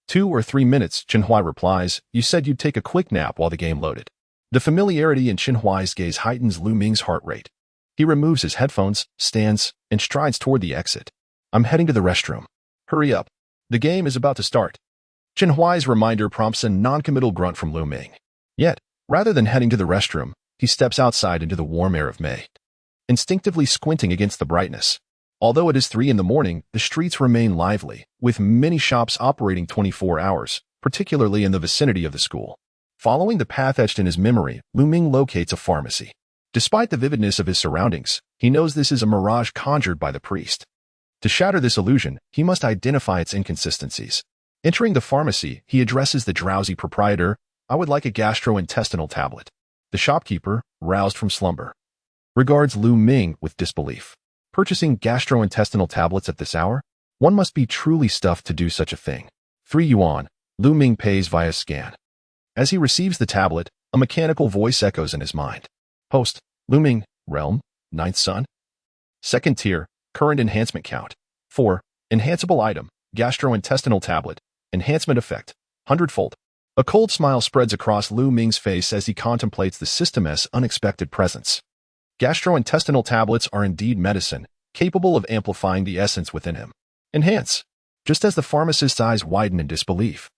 2 or 3 minutes, Chen Huai replies. "You said you'd take a quick nap while the game loaded." The familiarity in Chen Huai's gaze heightens Lu Ming's heart rate. He removes his headphones, stands, and strides toward the exit. "I'm heading to the restroom. Hurry up. The game is about to start." Chen Huai's reminder prompts a non-committal grunt from Lu Ming. Yet, rather than heading to the restroom, he steps outside into the warm air of May, instinctively squinting against the brightness. Although it is 3 in the morning, the streets remain lively, with many shops operating 24 hours, particularly in the vicinity of the school. Following the path etched in his memory, Lu Ming locates a pharmacy. Despite the vividness of his surroundings, he knows this is a mirage conjured by the priest. To shatter this illusion, he must identify its inconsistencies. Entering the pharmacy, he addresses the drowsy proprietor. "I would like a gastrointestinal tablet." The shopkeeper, roused from slumber, Regards Lu Ming with disbelief. Purchasing gastrointestinal tablets at this hour? One must be truly stuffed to do such a thing. 3 yuan. Lu Ming pays via scan. As he receives the tablet, a mechanical voice echoes in his mind. Host, Lu Ming, realm, 9th son. Second tier, current enhancement count. 4. Enhanceable item, gastrointestinal tablet. Enhancement effect, hundredfold. A cold smile spreads across Lu Ming's face as he contemplates the system's unexpected presence. Gastrointestinal tablets are indeed medicine, capable of amplifying the essence within him. Enhance. Just as the pharmacist's eyes widen in disbelief.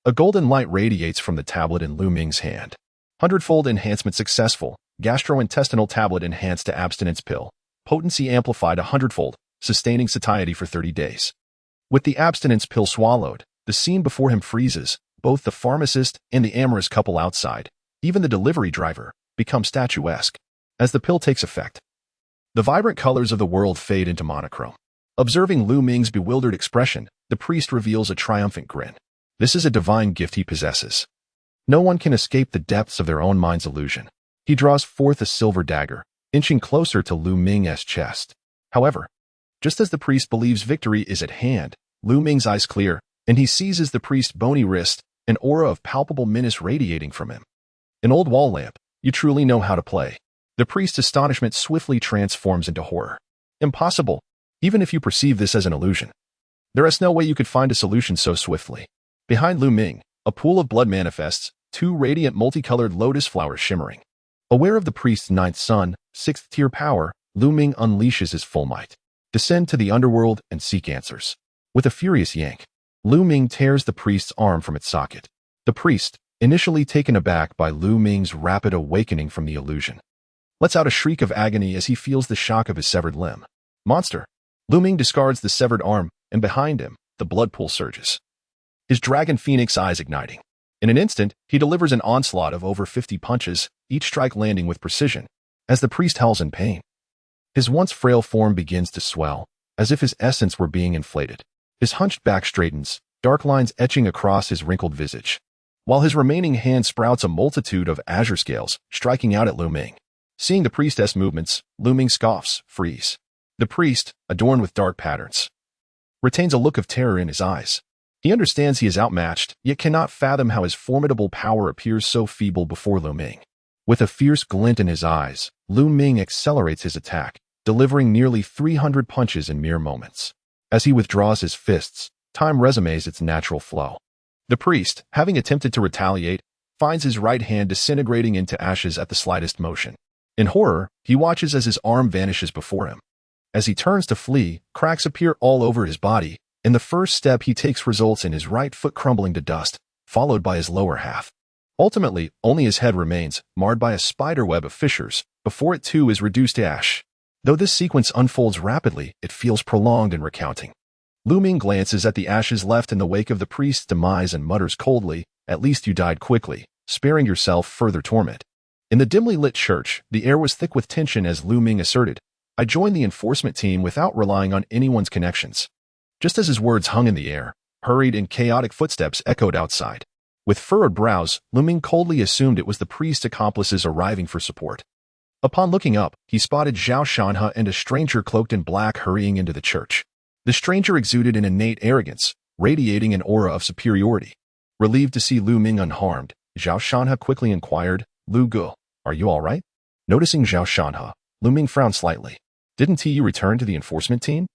A golden light radiates from the tablet in Lu Ming's hand. Hundredfold enhancement successful. Gastrointestinal tablet enhanced to abstinence pill. Potency amplified 100-fold, sustaining satiety for 30 days. With the abstinence pill swallowed, the scene before him freezes. Both the pharmacist and the amorous couple outside, even the delivery driver, become statuesque. As the pill takes effect, the vibrant colors of the world fade into monochrome. Observing Lu Ming's bewildered expression, the priest reveals a triumphant grin. This is a divine gift he possesses. No one can escape the depths of their own mind's illusion. He draws forth a silver dagger, inching closer to Lu Ming's chest. However, just as the priest believes victory is at hand, Lu Ming's eyes clear, and he seizes the priest's bony wrist, an aura of palpable menace radiating from him. An old wall lamp, you truly know how to play. The priest's astonishment swiftly transforms into horror. Impossible, even if you perceive this as an illusion. There is no way you could find a solution so swiftly. Behind Lu Ming, a pool of blood manifests, 2 radiant multicolored lotus flowers shimmering. Aware of the priest's 9th son, 6th tier power, Lu Ming unleashes his full might. Descend to the underworld and seek answers. With a furious yank, Lu Ming tears the priest's arm from its socket. The priest, initially taken aback by Lu Ming's rapid awakening from the illusion, lets out a shriek of agony as he feels the shock of his severed limb. Monster! Lu Ming discards the severed arm, and behind him, the blood pool surges. His dragon phoenix eyes igniting. In an instant, he delivers an onslaught of over 50 punches, each strike landing with precision, as the priest howls in pain. His once frail form begins to swell, as if his essence were being inflated. His hunched back straightens, dark lines etching across his wrinkled visage, while his remaining hand sprouts a multitude of azure scales, striking out at Lu Ming. Seeing the priestess movements, Lu Ming scoffs, freeze. The priest, adorned with dark patterns, retains a look of terror in his eyes. He understands he is outmatched, yet cannot fathom how his formidable power appears so feeble before Lu Ming. With a fierce glint in his eyes, Lu Ming accelerates his attack, delivering nearly 300 punches in mere moments. As he withdraws his fists, time resumes its natural flow. The priest, having attempted to retaliate, finds his right hand disintegrating into ashes at the slightest motion. In horror, he watches as his arm vanishes before him. As he turns to flee, cracks appear all over his body, and the first step he takes results in his right foot crumbling to dust, followed by his lower half. Ultimately, only his head remains, marred by a spiderweb of fissures, before it too is reduced to ash. Though this sequence unfolds rapidly, it feels prolonged in recounting. Lu Ming glances at the ashes left in the wake of the priest's demise and mutters coldly, "At least you died quickly, sparing yourself further torment." In the dimly lit church, the air was thick with tension as Lu Ming asserted, "I joined the enforcement team without relying on anyone's connections." Just as his words hung in the air, hurried and chaotic footsteps echoed outside. With furrowed brows, Lu Ming coldly assumed it was the priest's accomplices arriving for support. Upon looking up, he spotted Zhao Shanhe and a stranger cloaked in black hurrying into the church. The stranger exuded an innate arrogance, radiating an aura of superiority. Relieved to see Lu Ming unharmed, Zhao Shanhe quickly inquired, "Lu Gu, are you all right?" Noticing Zhao Shanhe, Lu Ming frowned slightly. "Didn't you return to the enforcement team?"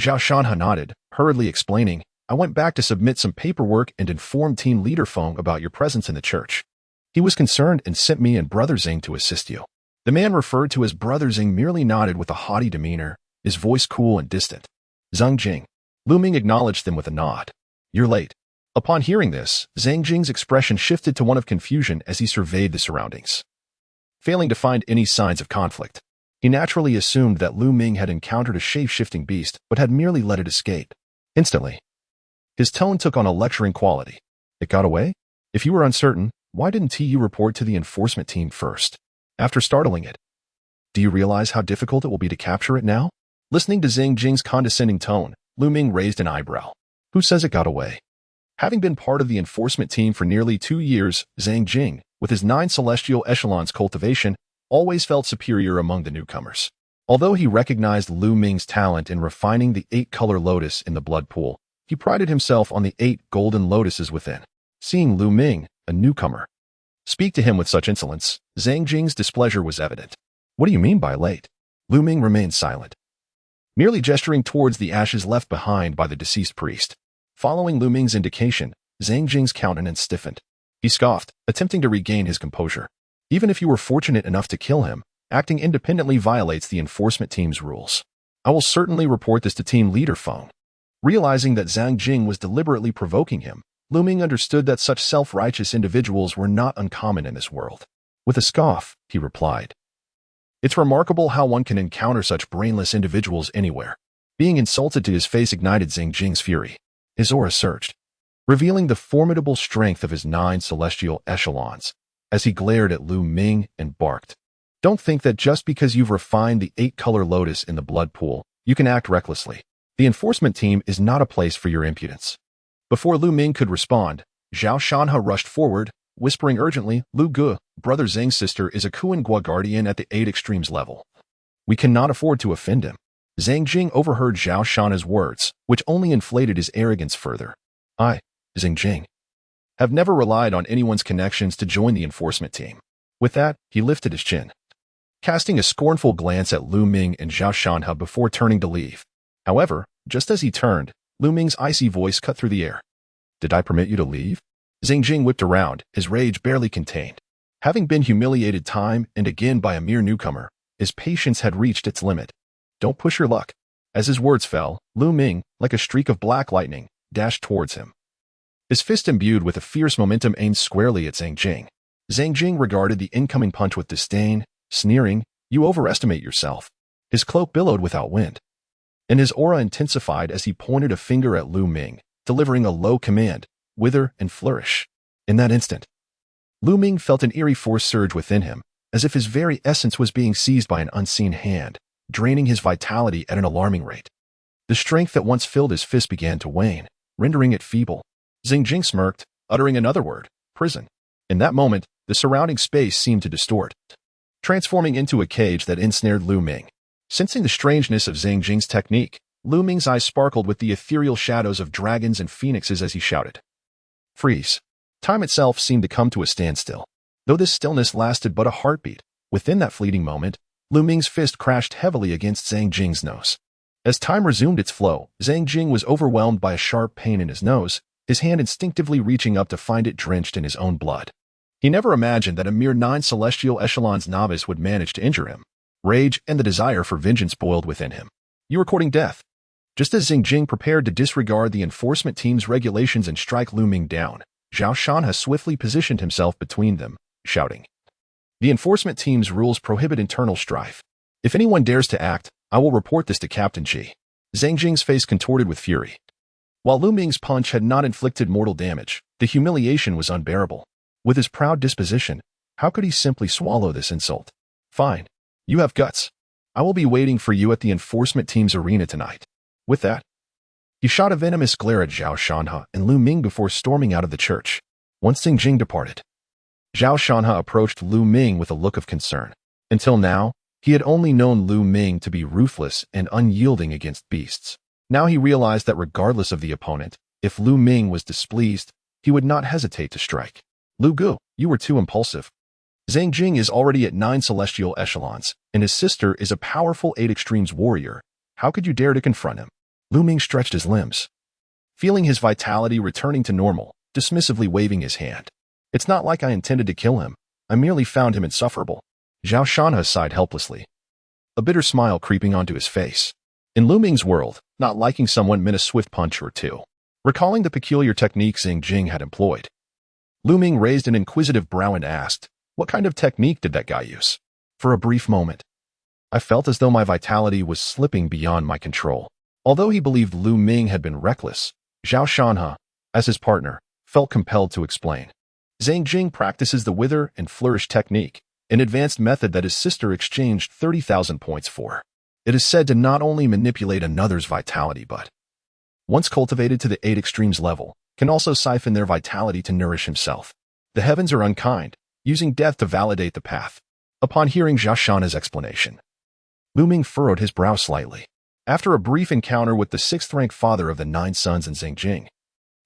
Zhao Shanhe nodded, hurriedly explaining, "I went back to submit some paperwork and inform team leader Feng about your presence in the church. He was concerned and sent me and Brother Zing to assist you." The man referred to as Brother Zing merely nodded with a haughty demeanor, his voice cool and distant. "Zhang Jing." Lu Ming acknowledged them with a nod. "You're late." Upon hearing this, Zhang Jing's expression shifted to one of confusion as he surveyed the surroundings. Failing to find any signs of conflict, he naturally assumed that Lu Ming had encountered a shape-shifting beast but had merely let it escape. Instantly, his tone took on a lecturing quality. "It got away? If you were uncertain, why didn't you report to the enforcement team first? After startling it, do you realize how difficult it will be to capture it now?" Listening to Zhang Jing's condescending tone, Lu Ming raised an eyebrow. "Who says it got away?" Having been part of the enforcement team for nearly 2 years, Zhang Jing, with his 9 celestial echelons cultivation, always felt superior among the newcomers. Although he recognized Lu Ming's talent in refining the 8-color lotus in the blood pool, he prided himself on the 8 golden lotuses within. Seeing Lu Ming, a newcomer, speak to him with such insolence, Zhang Jing's displeasure was evident. What do you mean by late? Lu Ming remained silent, merely gesturing towards the ashes left behind by the deceased priest. Following Lu Ming's indication, Zhang Jing's countenance stiffened. He scoffed, attempting to regain his composure. Even if you were fortunate enough to kill him, acting independently violates the enforcement team's rules. I will certainly report this to team leader Feng. Realizing that Zhang Jing was deliberately provoking him, Lu Ming understood that such self-righteous individuals were not uncommon in this world. With a scoff, he replied, "It's remarkable how one can encounter such brainless individuals anywhere." Being insulted to his face ignited Zhang Jing's fury. His aura surged, revealing the formidable strength of his 9 celestial echelons, as he glared at Lu Ming and barked, "Don't think that just because you've refined the 8-color lotus in the blood pool, you can act recklessly. The enforcement team is not a place for your impudence." Before Lu Ming could respond, Zhao Shanhe rushed forward, whispering urgently, "Lu Gu, Brother Zhang's sister is a Kuan Gua guardian at the 8 extremes level. We cannot afford to offend him." Zhang Jing overheard Zhao Shanhe's words, which only inflated his arrogance further. "I, Zhang Jing, have never relied on anyone's connections to join the enforcement team." With that, he lifted his chin, casting a scornful glance at Lu Ming and Zhao Shanhe before turning to leave. However, just as he turned, Lu Ming's icy voice cut through the air. "Did I permit you to leave?" Zhang Jing whipped around, his rage barely contained. Having been humiliated time and again by a mere newcomer, his patience had reached its limit. "Don't push your luck." As his words fell, Lu Ming, like a streak of black lightning, dashed towards him. His fist imbued with a fierce momentum aimed squarely at Zhang Jing. Zhang Jing regarded the incoming punch with disdain, sneering, "You overestimate yourself." His cloak billowed without wind, and his aura intensified as he pointed a finger at Lu Ming, delivering a low command, "Wither and flourish." In that instant, Lu Ming felt an eerie force surge within him, as if his very essence was being seized by an unseen hand, draining his vitality at an alarming rate. The strength that once filled his fist began to wane, rendering it feeble. Zhang Jing smirked, uttering another word, "Prison." In that moment, the surrounding space seemed to distort, transforming into a cage that ensnared Lu Ming. Sensing the strangeness of Zhang Jing's technique, Lu Ming's eyes sparkled with the ethereal shadows of dragons and phoenixes as he shouted, "Freeze." Time itself seemed to come to a standstill. Though this stillness lasted but a heartbeat, within that fleeting moment, Lu Ming's fist crashed heavily against Zhang Jing's nose. As time resumed its flow, Zhang Jing was overwhelmed by a sharp pain in his nose, his hand instinctively reaching up to find it drenched in his own blood. He never imagined that a mere 9 celestial echelons novice would manage to injure him. Rage and the desire for vengeance boiled within him. "You are courting death." Just as Zhang Jing prepared to disregard the enforcement team's regulations and strike Lu Ming down, Zhao Shanhe swiftly positioned himself between them, shouting, "The enforcement team's rules prohibit internal strife. If anyone dares to act, I will report this to Captain Ji." Zhang Jing's face contorted with fury. While Lu Ming's punch had not inflicted mortal damage, the humiliation was unbearable. With his proud disposition, how could he simply swallow this insult? "Fine. You have guts. I will be waiting for you at the enforcement team's arena tonight." With that, he shot a venomous glare at Zhao Shanhe and Lu Ming before storming out of the church. Once Zhang Jing departed, Zhao Shanhe approached Lu Ming with a look of concern. Until now, he had only known Lu Ming to be ruthless and unyielding against beasts. Now he realized that regardless of the opponent, if Lu Ming was displeased, he would not hesitate to strike. "Lu Gu, you were too impulsive. Zhang Jing is already at 9 celestial echelons, and his sister is a powerful 8 extremes warrior. How could you dare to confront him?" Lu Ming stretched his limbs, feeling his vitality returning to normal, dismissively waving his hand. "It's not like I intended to kill him. I merely found him insufferable." Zhao Shanhe sighed helplessly, a bitter smile creeping onto his face. In Lu Ming's world, not liking someone meant a swift punch or two. Recalling the peculiar technique Zhang Jing had employed, Lu Ming raised an inquisitive brow and asked, "What kind of technique did that guy use?" For a brief moment, I felt as though my vitality was slipping beyond my control. Although he believed Lu Ming had been reckless, Zhao Shanhe, as his partner, felt compelled to explain. Zhang Jing practices the Wither and Flourish technique, an advanced method that his sister exchanged 30,000 points for. It is said to not only manipulate another's vitality but, once cultivated to the 8 extremes level, can also siphon their vitality to nourish himself. The heavens are unkind, using death to validate the path. Upon hearing Zhao Shana's explanation, Lu Ming furrowed his brow slightly. After a brief encounter with the sixth-rank father of the 9 sons in Xingjing,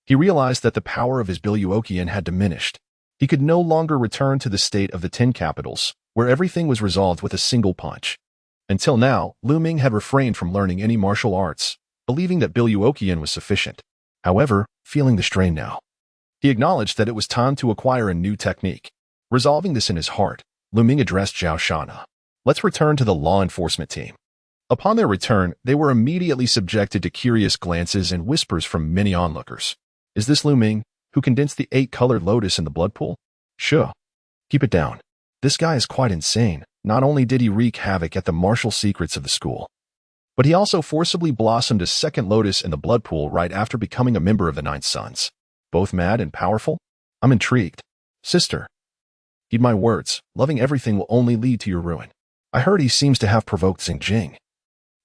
he realized that the power of his Biluoqian had diminished. He could no longer return to the state of the 10 capitals, where everything was resolved with a single punch. Until now, Lu Ming had refrained from learning any martial arts, believing that Biluoqian was sufficient. However, feeling the strain now, he acknowledged that it was time to acquire a new technique. Resolving this in his heart, Lu Ming addressed Zhao Shana. Let's return to the law enforcement team. Upon their return, they were immediately subjected to curious glances and whispers from many onlookers. Is this Lu Ming, who condensed the 8-colored lotus in the blood pool? Sure. Keep it down. This guy is quite insane. Not only did he wreak havoc at the martial secrets of the school, but he also forcibly blossomed a second lotus in the blood pool right after becoming a member of the 9 sons. Both mad and powerful? I'm intrigued. Sister, heed my words. Loving everything will only lead to your ruin. I heard he seems to have provoked Xingjing,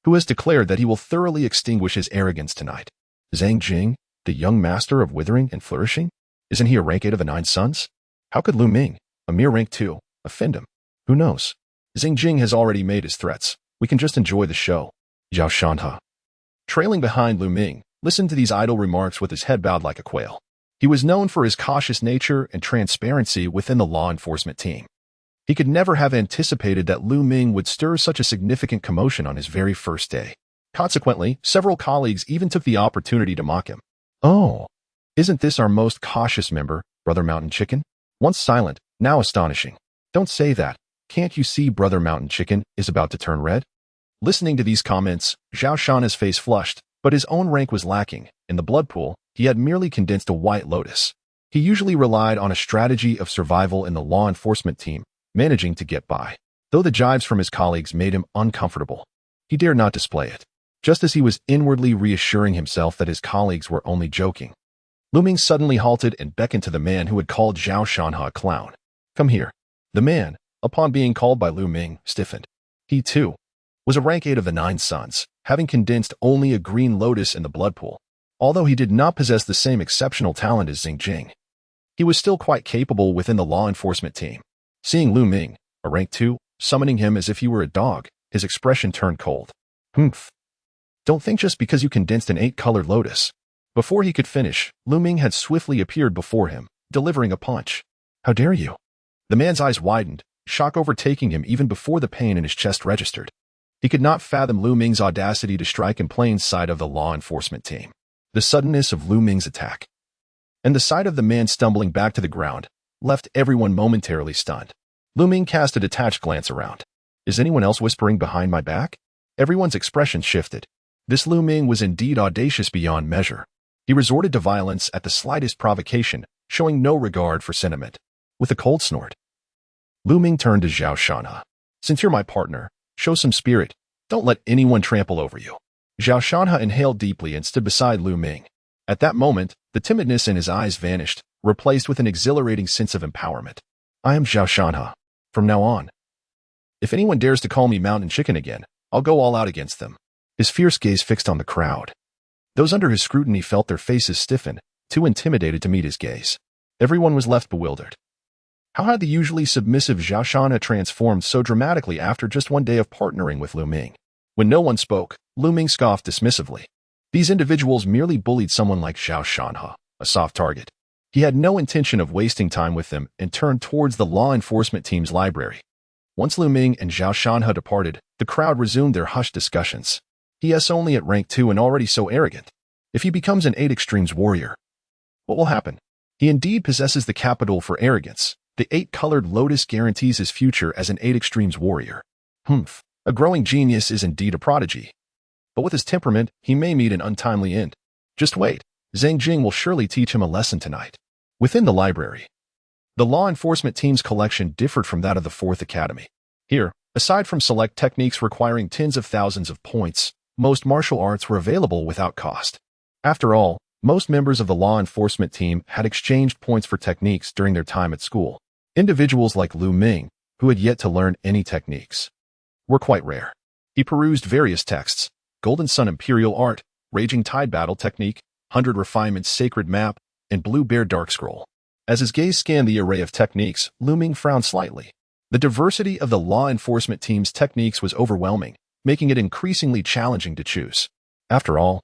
who has declared that he will thoroughly extinguish his arrogance tonight. Zhang Jing, the young master of withering and flourishing? Isn't he a rank 8 of the 9 sons? How could Lu Ming, a mere rank 2, offend him? Who knows? Xingjing has already made his threats. We can just enjoy the show. Zhao Shanha, trailing behind Lu Ming, listened to these idle remarks with his head bowed like a quail. He was known for his cautious nature and transparency within the law enforcement team. He could never have anticipated that Lu Ming would stir such a significant commotion on his very first day. Consequently, several colleagues even took the opportunity to mock him. Oh, isn't this our most cautious member, Brother Mountain Chicken? Once silent, now astonishing. Don't say that. Can't you see Brother Mountain Chicken is about to turn red? Listening to these comments, Zhao Shana's face flushed, but his own rank was lacking. In the blood pool, he had merely condensed a white lotus. He usually relied on a strategy of survival in the law enforcement team, managing to get by. Though the jibes from his colleagues made him uncomfortable, he dared not display it. Just as he was inwardly reassuring himself that his colleagues were only joking, Lu Ming suddenly halted and beckoned to the man who had called Zhao Shanha a clown. Come here. The man, upon being called by Lu Ming, stiffened. He, too, was a rank 8 of the 9 sons, having condensed only a green lotus in the blood pool. Although he did not possess the same exceptional talent as Xingjing, he was still quite capable within the law enforcement team. Seeing Lu Ming, a rank 2, summoning him as if he were a dog, his expression turned cold. Humph. Don't think just because you condensed an 8-colored lotus. Before he could finish, Lu Ming had swiftly appeared before him, delivering a punch. How dare you? The man's eyes widened, shock overtaking him even before the pain in his chest registered. He could not fathom Lu Ming's audacity to strike in plain sight of the law enforcement team. The suddenness of Lu Ming's attack, and the sight of the man stumbling back to the ground, left everyone momentarily stunned. Lu Ming cast a detached glance around. Is anyone else whispering behind my back? Everyone's expression shifted. This Lu Ming was indeed audacious beyond measure. He resorted to violence at the slightest provocation, showing no regard for sentiment. With a cold snort, Lu Ming turned to Zhao Shanha. Since you're my partner, show some spirit. Don't let anyone trample over you. Zhao Shanha inhaled deeply and stood beside Lu Ming. At that moment, the timidness in his eyes vanished, replaced with an exhilarating sense of empowerment. I am Zhao Shanha. From now on, if anyone dares to call me Mountain Chicken again, I'll go all out against them. His fierce gaze fixed on the crowd. Those under his scrutiny felt their faces stiffen, too intimidated to meet his gaze. Everyone was left bewildered. How had the usually submissive Zhao Shanha transformed so dramatically after just one day of partnering with Lu Ming? When no one spoke, Lu Ming scoffed dismissively. These individuals merely bullied someone like Zhao Shanha, a soft target. He had no intention of wasting time with them and turned towards the law enforcement team's library. Once Lu Ming and Zhao Shanha departed, the crowd resumed their hushed discussions. He is only at rank 2 and already so arrogant. If he becomes an 8 extremes warrior, what will happen? He indeed possesses the capital for arrogance. The 8-colored lotus guarantees his future as an 8 extremes warrior. Humph. A growing genius is indeed a prodigy. But with his temperament, he may meet an untimely end. Just wait. Zhang Jing will surely teach him a lesson tonight. Within the library, the law enforcement team's collection differed from that of the 4th Academy. Here, aside from select techniques requiring tens of thousands of points, most martial arts were available without cost. After all, most members of the law enforcement team had exchanged points for techniques during their time at school. Individuals like Lu Ming, who had yet to learn any techniques, were quite rare. He perused various texts: Golden Sun Imperial Art, Raging Tide Battle Technique, 100 Refinements Sacred Map, and Blue Bear Dark Scroll. As his gaze scanned the array of techniques, Lu Ming frowned slightly. The diversity of the law enforcement team's techniques was overwhelming, making it increasingly challenging to choose. After all,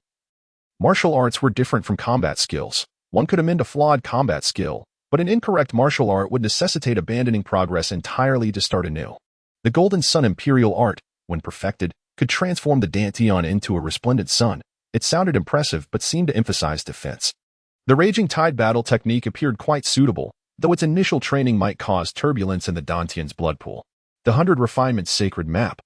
martial arts were different from combat skills. One could amend a flawed combat skill, but an incorrect martial art would necessitate abandoning progress entirely to start anew. The Golden Sun Imperial art, when perfected, could transform the Dantian into a resplendent sun. It sounded impressive but seemed to emphasize defense. The Raging Tide battle technique appeared quite suitable, though its initial training might cause turbulence in the Dantian's blood pool. The 100 Refinements Sacred Map.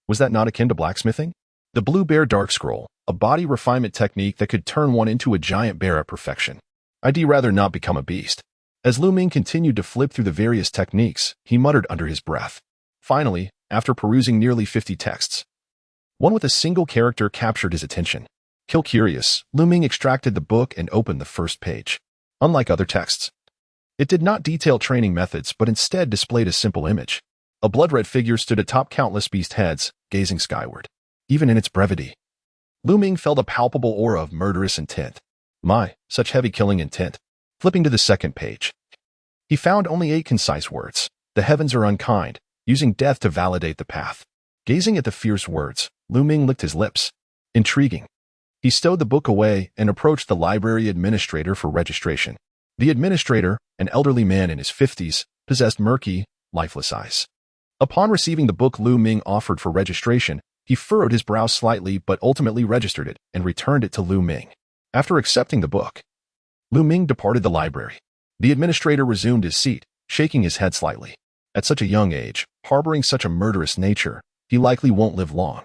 Was that not akin to blacksmithing? The Blue Bear Dark Scroll, a body refinement technique that could turn one into a giant bear at perfection. I'd rather not become a beast. As Lu Ming continued to flip through the various techniques, he muttered under his breath. Finally, after perusing nearly 50 texts, one with a single character captured his attention. Curious, Lu Ming extracted the book and opened the first page. Unlike other texts, it did not detail training methods but instead displayed a simple image. A blood-red figure stood atop countless beast heads, gazing skyward. Even in its brevity, Lu Ming felt a palpable aura of murderous intent. My, such heavy killing intent. Flipping to the second page, he found only 8 concise words. The heavens are unkind, using death to validate the path. Gazing at the fierce words, Lu Ming licked his lips. Intriguing. He stowed the book away and approached the library administrator for registration. The administrator, an elderly man in his 50s, possessed murky, lifeless eyes. Upon receiving the book Lu Ming offered for registration, he furrowed his brow slightly but ultimately registered it and returned it to Lu Ming. After accepting the book, Lu Ming departed the library. The administrator resumed his seat, shaking his head slightly. At such a young age, harboring such a murderous nature, he likely won't live long.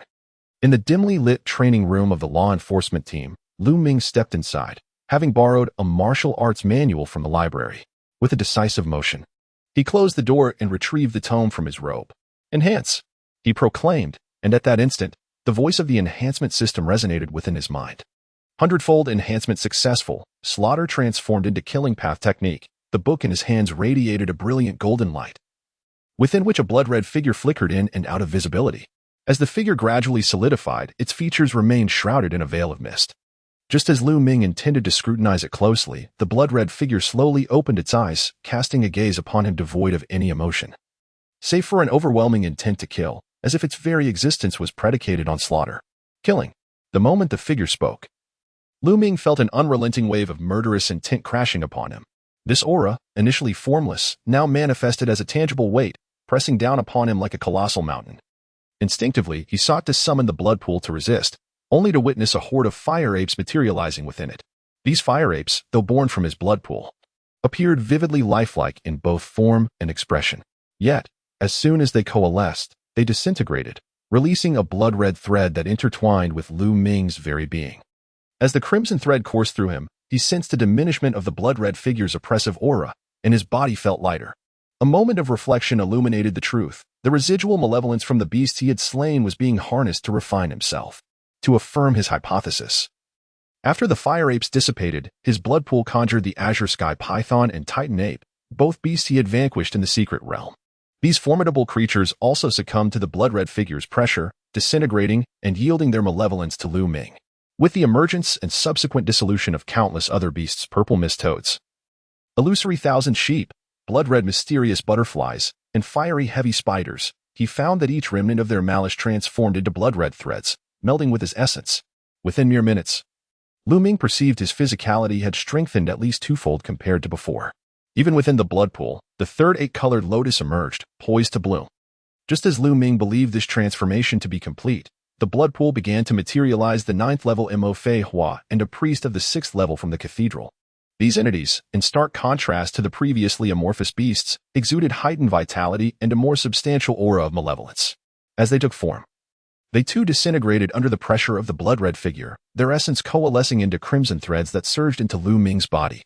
In the dimly lit training room of the law enforcement team, Lu Ming stepped inside, having borrowed a martial arts manual from the library. With a decisive motion, he closed the door and retrieved the tome from his robe. Enhance, he proclaimed, and at that instant, the voice of the enhancement system resonated within his mind. Hundredfold enhancement successful. Slaughter transformed into killing path technique. The book in his hands radiated a brilliant golden light, within which a blood-red figure flickered in and out of visibility. As the figure gradually solidified, its features remained shrouded in a veil of mist. Just as Lu Ming intended to scrutinize it closely, the blood-red figure slowly opened its eyes, casting a gaze upon him devoid of any emotion, save for an overwhelming intent to kill, as if its very existence was predicated on slaughter. Killing. The moment the figure spoke, Lu Ming felt an unrelenting wave of murderous intent crashing upon him. This aura, initially formless, now manifested as a tangible weight, pressing down upon him like a colossal mountain. Instinctively, he sought to summon the blood pool to resist, only to witness a horde of fire apes materializing within it. These fire apes, though born from his blood pool, appeared vividly lifelike in both form and expression. Yet, as soon as they coalesced, they disintegrated, releasing a blood-red thread that intertwined with Lu Ming's very being. As the crimson thread coursed through him, he sensed a diminishment of the blood-red figure's oppressive aura, and his body felt lighter. A moment of reflection illuminated the truth. The residual malevolence from the beast he had slain was being harnessed to refine himself, to affirm his hypothesis. After the fire apes dissipated, his blood pool conjured the azure sky python and titan ape, both beasts he had vanquished in the secret realm. These formidable creatures also succumbed to the blood-red figure's pressure, disintegrating and yielding their malevolence to Lu Ming. With the emergence and subsequent dissolution of countless other beasts, purple mist toads, illusory thousand sheep, blood-red mysterious butterflies, and fiery heavy spiders, he found that each remnant of their malice transformed into blood-red threads, melding with his essence. Within mere minutes, Lu Ming perceived his physicality had strengthened at least twofold compared to before. Even within the blood pool, the third 8-colored lotus emerged, poised to bloom. Just as Lu Ming believed this transformation to be complete, the blood pool began to materialize the 9th level Mo Fei Hua and a priest of the 6th level from the cathedral. These entities, in stark contrast to the previously amorphous beasts, exuded heightened vitality and a more substantial aura of malevolence. As they took form, they too disintegrated under the pressure of the blood-red figure, their essence coalescing into crimson threads that surged into Lu Ming's body.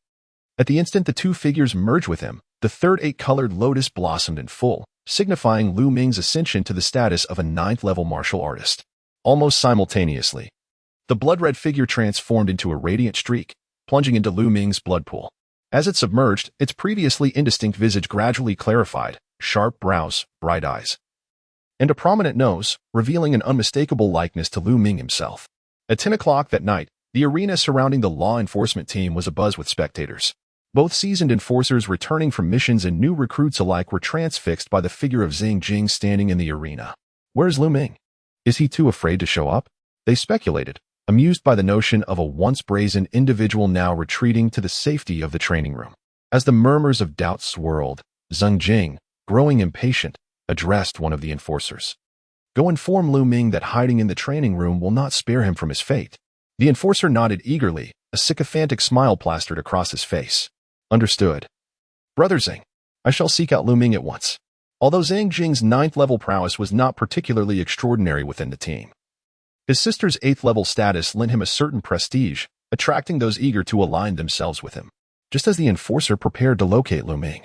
At the instant the two figures merged with him, the third 8-colored lotus blossomed in full, signifying Lu Ming's ascension to the status of a 9th level martial artist. Almost simultaneously, the blood-red figure transformed into a radiant streak, plunging into Lu Ming's blood pool. As it submerged, its previously indistinct visage gradually clarified, sharp brows, bright eyes, and a prominent nose, revealing an unmistakable likeness to Lu Ming himself. At 10 o'clock that night, the arena surrounding the law enforcement team was abuzz with spectators. Both seasoned enforcers returning from missions and new recruits alike were transfixed by the figure of Zhang Jing standing in the arena. Where's Lu Ming? Is he too afraid to show up? They speculated, amused by the notion of a once brazen individual now retreating to the safety of the training room. As the murmurs of doubt swirled, Zhang Jing, growing impatient, addressed one of the enforcers. Go inform Lu Ming that hiding in the training room will not spare him from his fate. The enforcer nodded eagerly, a sycophantic smile plastered across his face. Understood. Brother Zhang, I shall seek out Lu Ming at once. Although Zhang Jing's 9th-level prowess was not particularly extraordinary within the team, his sister's 8th-level status lent him a certain prestige, attracting those eager to align themselves with him. Just as the enforcer prepared to locate Lu Ming,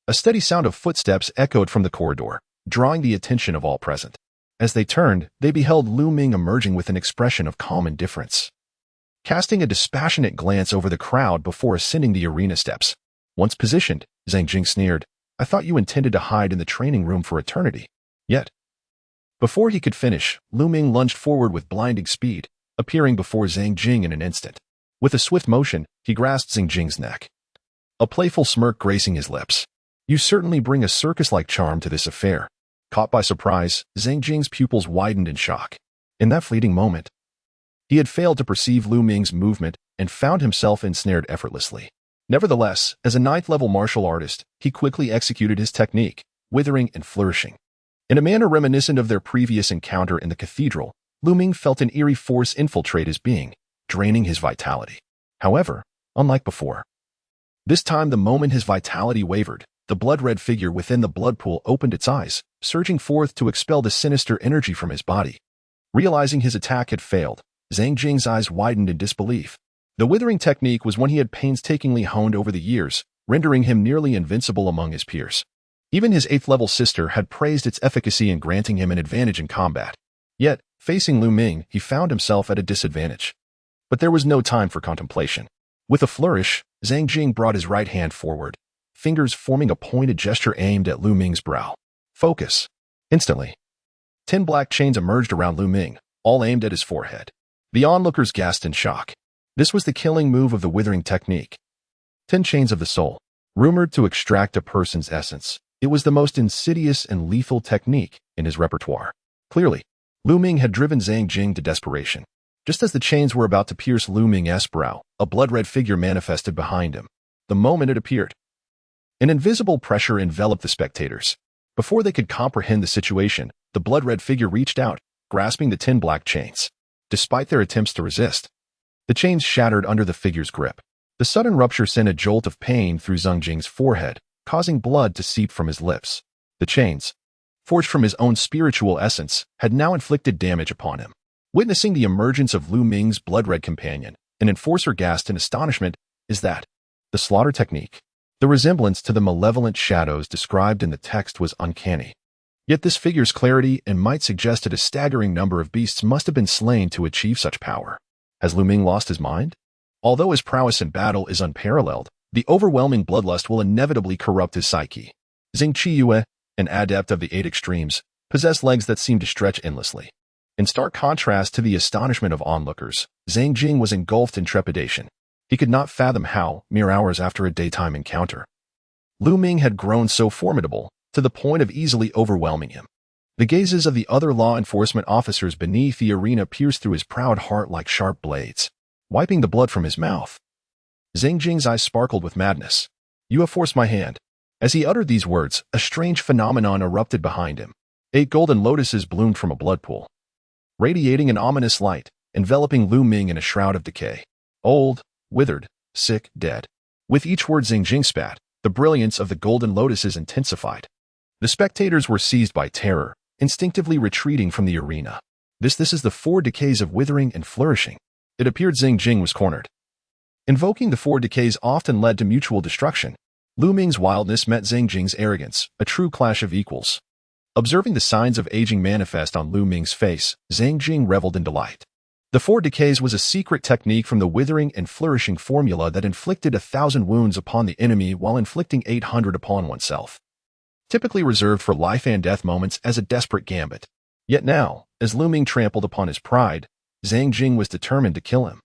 a steady sound of footsteps echoed from the corridor, drawing the attention of all present. As they turned, they beheld Lu Ming emerging with an expression of calm indifference, casting a dispassionate glance over the crowd before ascending the arena steps. Once positioned, Zhang Jing sneered, I thought you intended to hide in the training room for eternity. Yet, before he could finish, Lu Ming lunged forward with blinding speed, appearing before Zhang Jing in an instant. With a swift motion, he grasped Zhang Jing's neck, a playful smirk gracing his lips. You certainly bring a circus-like charm to this affair. Caught by surprise, Zhang Jing's pupils widened in shock. In that fleeting moment, he had failed to perceive Lu Ming's movement and found himself ensnared effortlessly. Nevertheless, as a 9th-level martial artist, he quickly executed his technique, withering and flourishing. In a manner reminiscent of their previous encounter in the cathedral, Lu Ming felt an eerie force infiltrate his being, draining his vitality. However, unlike before, this time the moment his vitality wavered, the blood-red figure within the blood pool opened its eyes, surging forth to expel the sinister energy from his body. Realizing his attack had failed, Zhang Jing's eyes widened in disbelief. The withering technique was one he had painstakingly honed over the years, rendering him nearly invincible among his peers. Even his 8th-level sister had praised its efficacy in granting him an advantage in combat. Yet, facing Lu Ming, he found himself at a disadvantage. But there was no time for contemplation. With a flourish, Zhang Jing brought his right hand forward, fingers forming a pointed gesture aimed at Lu Ming's brow. Focus. Instantly, 10 black chains emerged around Lu Ming, all aimed at his forehead. The onlookers gasped in shock. This was the killing move of the withering technique. 10 chains of the soul. Rumored to extract a person's essence, it was the most insidious and lethal technique in his repertoire. Clearly, Lu Ming had driven Zhang Jing to desperation. Just as the chains were about to pierce Lu Ming's brow, a blood-red figure manifested behind him. The moment it appeared, an invisible pressure enveloped the spectators. Before they could comprehend the situation, the blood-red figure reached out, grasping the 10 black chains. Despite their attempts to resist, the chains shattered under the figure's grip. The sudden rupture sent a jolt of pain through Zhang Jing's forehead, causing blood to seep from his lips. The chains, forged from his own spiritual essence, had now inflicted damage upon him. Witnessing the emergence of Lu Ming's blood-red companion, an enforcer gasped in astonishment. Is that the slaughter technique? The resemblance to the malevolent shadows described in the text was uncanny. Yet this figure's clarity and might suggested a staggering number of beasts must have been slain to achieve such power. Has Lu Ming lost his mind? Although his prowess in battle is unparalleled, the overwhelming bloodlust will inevitably corrupt his psyche. Xing Qiyue, an adept of the 8 extremes, possessed legs that seemed to stretch endlessly. In stark contrast to the astonishment of onlookers, Zhang Jing was engulfed in trepidation. He could not fathom how, mere hours after a daytime encounter, Lu Ming had grown so formidable, to the point of easily overwhelming him. The gazes of the other law enforcement officers beneath the arena pierced through his proud heart like sharp blades, wiping the blood from his mouth. Zhang Jing's eyes sparkled with madness. You have forced my hand. As he uttered these words, a strange phenomenon erupted behind him. 8 golden lotuses bloomed from a blood pool, radiating an ominous light, enveloping Lu Ming in a shroud of decay. Old, withered, sick, dead. With each word Zhang Jing spat, the brilliance of the golden lotuses intensified. The spectators were seized by terror, instinctively retreating from the arena. This is the 4 decays of withering and flourishing. It appeared Zhang Jing was cornered. Invoking the 4 decays often led to mutual destruction. Lu Ming's wildness met Zhang Jing's arrogance, a true clash of equals. Observing the signs of aging manifest on Lu Ming's face, Zhang Jing reveled in delight. The 4 decays was a secret technique from the withering and flourishing formula that inflicted 1,000 wounds upon the enemy while inflicting 800 upon oneself. Typically reserved for life and death moments as a desperate gambit. Yet now, as Lu Ming trampled upon his pride, Zhang Jing was determined to kill him,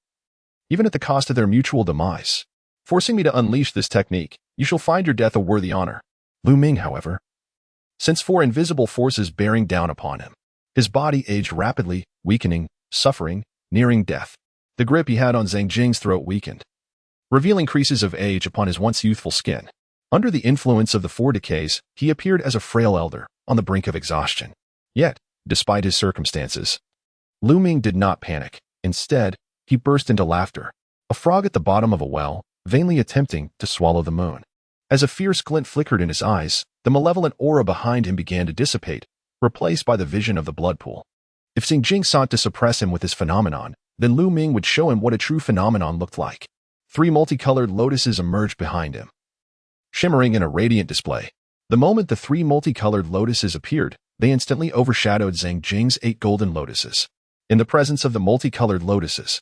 even at the cost of their mutual demise. forcing me to unleash this technique. You shall find your death a worthy honor. Lu Ming, however, sensed four invisible forces bearing down upon him. His body aged rapidly, weakening, suffering, nearing death. The grip he had on Zhang Jing's throat weakened, revealing creases of age upon his once youthful skin. Under the influence of the four decays, he appeared as a frail elder, on the brink of exhaustion. Yet, despite his circumstances, Lu Ming did not panic. Instead, he burst into laughter, a frog at the bottom of a well, vainly attempting to swallow the moon. As a fierce glint flickered in his eyes, the malevolent aura behind him began to dissipate, replaced by the vision of the blood pool. If Zhang Jing sought to suppress him with his phenomenon, then Lu Ming would show him what a true phenomenon looked like. 3 multicolored lotuses emerged behind him, shimmering in a radiant display. The moment the 3 multicolored lotuses appeared, they instantly overshadowed Zhang Jing's 8 golden lotuses. In the presence of the multicolored lotuses,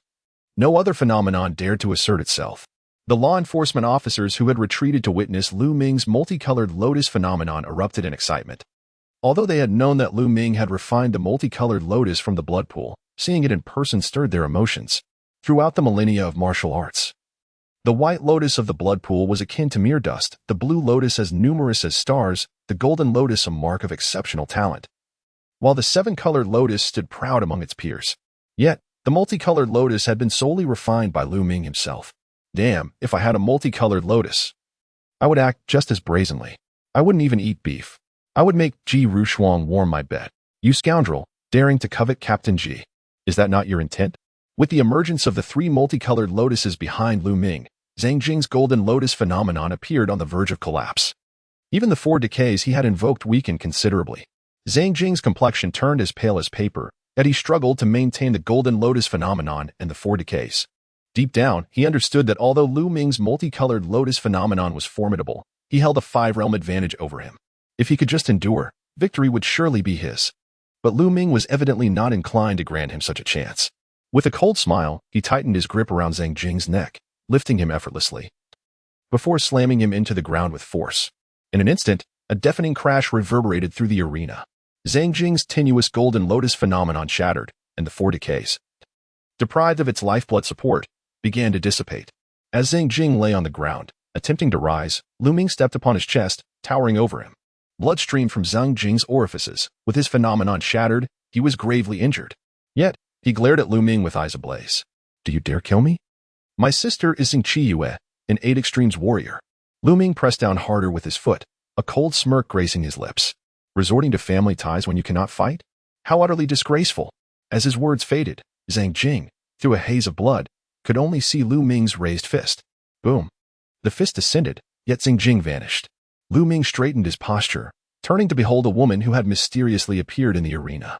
no other phenomenon dared to assert itself. The law enforcement officers who had retreated to witness Lu Ming's multicolored lotus phenomenon erupted in excitement. Although they had known that Lu Ming had refined the multicolored lotus from the blood pool, seeing it in person stirred their emotions. Throughout the millennia of martial arts, the white lotus of the blood pool was akin to mere dust, the blue lotus as numerous as stars, the golden lotus a mark of exceptional talent, while the 7-colored lotus stood proud among its peers. Yet, the multicolored lotus had been solely refined by Lu Ming himself. Damn, if I had a multicolored lotus, I would act just as brazenly. I wouldn't even eat beef. I would make Ji Rushuang warm my bed. You scoundrel, daring to covet Captain Ji. Is that not your intent? With the emergence of the 3 multicolored lotuses behind Lu Ming, Zhang Jing's golden lotus phenomenon appeared on the verge of collapse. Even the 4 decays he had invoked weakened considerably. Zhang Jing's complexion turned as pale as paper, yet he struggled to maintain the golden lotus phenomenon and the 4 decays. Deep down, he understood that although Lu Ming's multicolored lotus phenomenon was formidable, he held a 5-realm advantage over him. If he could just endure, victory would surely be his. But Lu Ming was evidently not inclined to grant him such a chance. With a cold smile, he tightened his grip around Zhang Jing's neck, lifting him effortlessly, before slamming him into the ground with force. In an instant, a deafening crash reverberated through the arena. Zhang Jing's tenuous golden lotus phenomenon shattered, and the 4 decays, deprived of its lifeblood support, began to dissipate. As Zhang Jing lay on the ground, attempting to rise, Lu Ming stepped upon his chest, towering over him. Blood streamed from Zhang Jing's orifices. With his phenomenon shattered, he was gravely injured. Yet, he glared at Lu Ming with eyes ablaze. Do you dare kill me? My sister is Zhang Qiyue, an 8 Extremes warrior. Lu Ming pressed down harder with his foot, a cold smirk gracing his lips. Resorting to family ties when you cannot fight? How utterly disgraceful. As his words faded, Zhang Jing, through a haze of blood, could only see Lu Ming's raised fist. Boom. The fist descended, yet Zhang Jing vanished. Lu Ming straightened his posture, turning to behold a woman who had mysteriously appeared in the arena.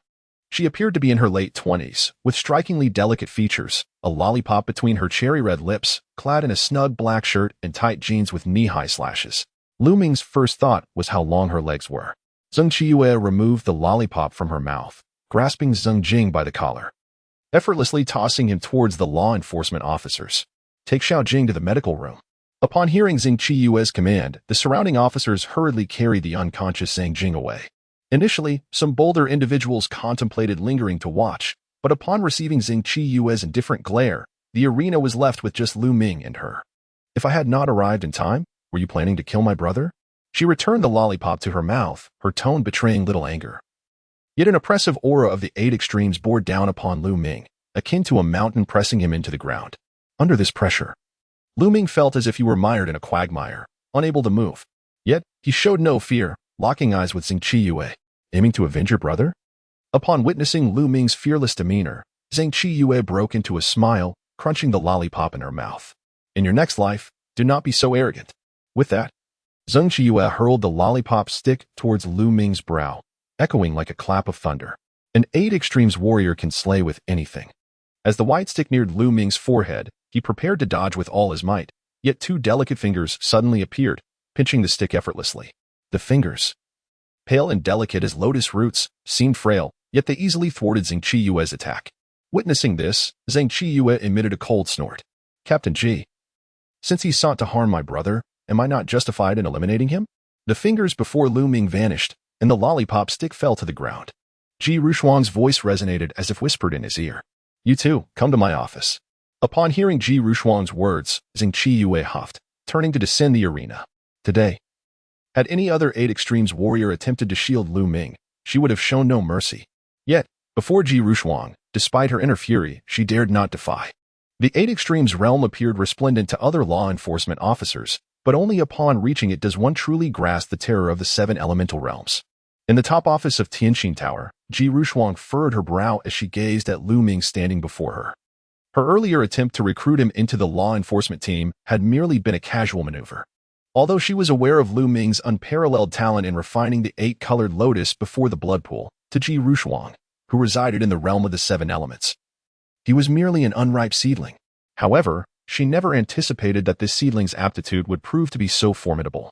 She appeared to be in her late 20s, with strikingly delicate features, a lollipop between her cherry-red lips, clad in a snug black shirt and tight jeans with knee-high slashes. Lu Ming's first thought was how long her legs were. Zhang Qiyue removed the lollipop from her mouth, grasping Zhang Jing by the collar, effortlessly tossing him towards the law enforcement officers. Take Xiao Jing to the medical room. Upon hearing Zhang Qiyue's command, the surrounding officers hurriedly carried the unconscious Zhang Jing away. Initially, some bolder individuals contemplated lingering to watch, but upon receiving Zhang Qiyue's indifferent glare, the arena was left with just Lu Ming and her. If I had not arrived in time, were you planning to kill my brother? She returned the lollipop to her mouth, her tone betraying little anger. Yet an oppressive aura of the 8 Extremes bore down upon Lu Ming, akin to a mountain pressing him into the ground. Under this pressure, Lu Ming felt as if he were mired in a quagmire, unable to move. Yet, he showed no fear, locking eyes with Zhang Qiyue. Aiming to avenge your brother? Upon witnessing Lu Ming's fearless demeanor, Zhang Qiyue broke into a smile, crunching the lollipop in her mouth. In your next life, do not be so arrogant. With that, Zhang Qiyue hurled the lollipop stick towards Lu Ming's brow, echoing like a clap of thunder. An 8 Extremes warrior can slay with anything. As the white stick neared Lu Ming's forehead, he prepared to dodge with all his might, yet 2 delicate fingers suddenly appeared, pinching the stick effortlessly. The fingers, pale and delicate as lotus roots, seemed frail, yet they easily thwarted Zhang Qiyue's attack. Witnessing this, Zhang Qiyue emitted a cold snort. Captain Ji, since he sought to harm my brother, am I not justified in eliminating him? The fingers before Lu Ming vanished, and the lollipop stick fell to the ground. Ji Rushuang's voice resonated as if whispered in his ear. You too, come to my office. Upon hearing Ji Rushuang's words, Zhang Qiyue huffed, turning to descend the arena. Today, had any other 8 Extremes warrior attempted to shield Lu Ming, she would have shown no mercy. Yet, before Ji Rushuang, despite her inner fury, she dared not defy. The 8 Extremes realm appeared resplendent to other law enforcement officers, but only upon reaching it does one truly grasp the terror of the 7 elemental realms. In the top office of Tianxin Tower, Ji Rushuang furrowed her brow as she gazed at Lu Ming standing before her. Her earlier attempt to recruit him into the law enforcement team had merely been a casual maneuver. Although she was aware of Lu Ming's unparalleled talent in refining the 8-colored lotus before the blood pool, to Ji Rushuang, who resided in the realm of the 7 elements, he was merely an unripe seedling. However, she never anticipated that this seedling's aptitude would prove to be so formidable.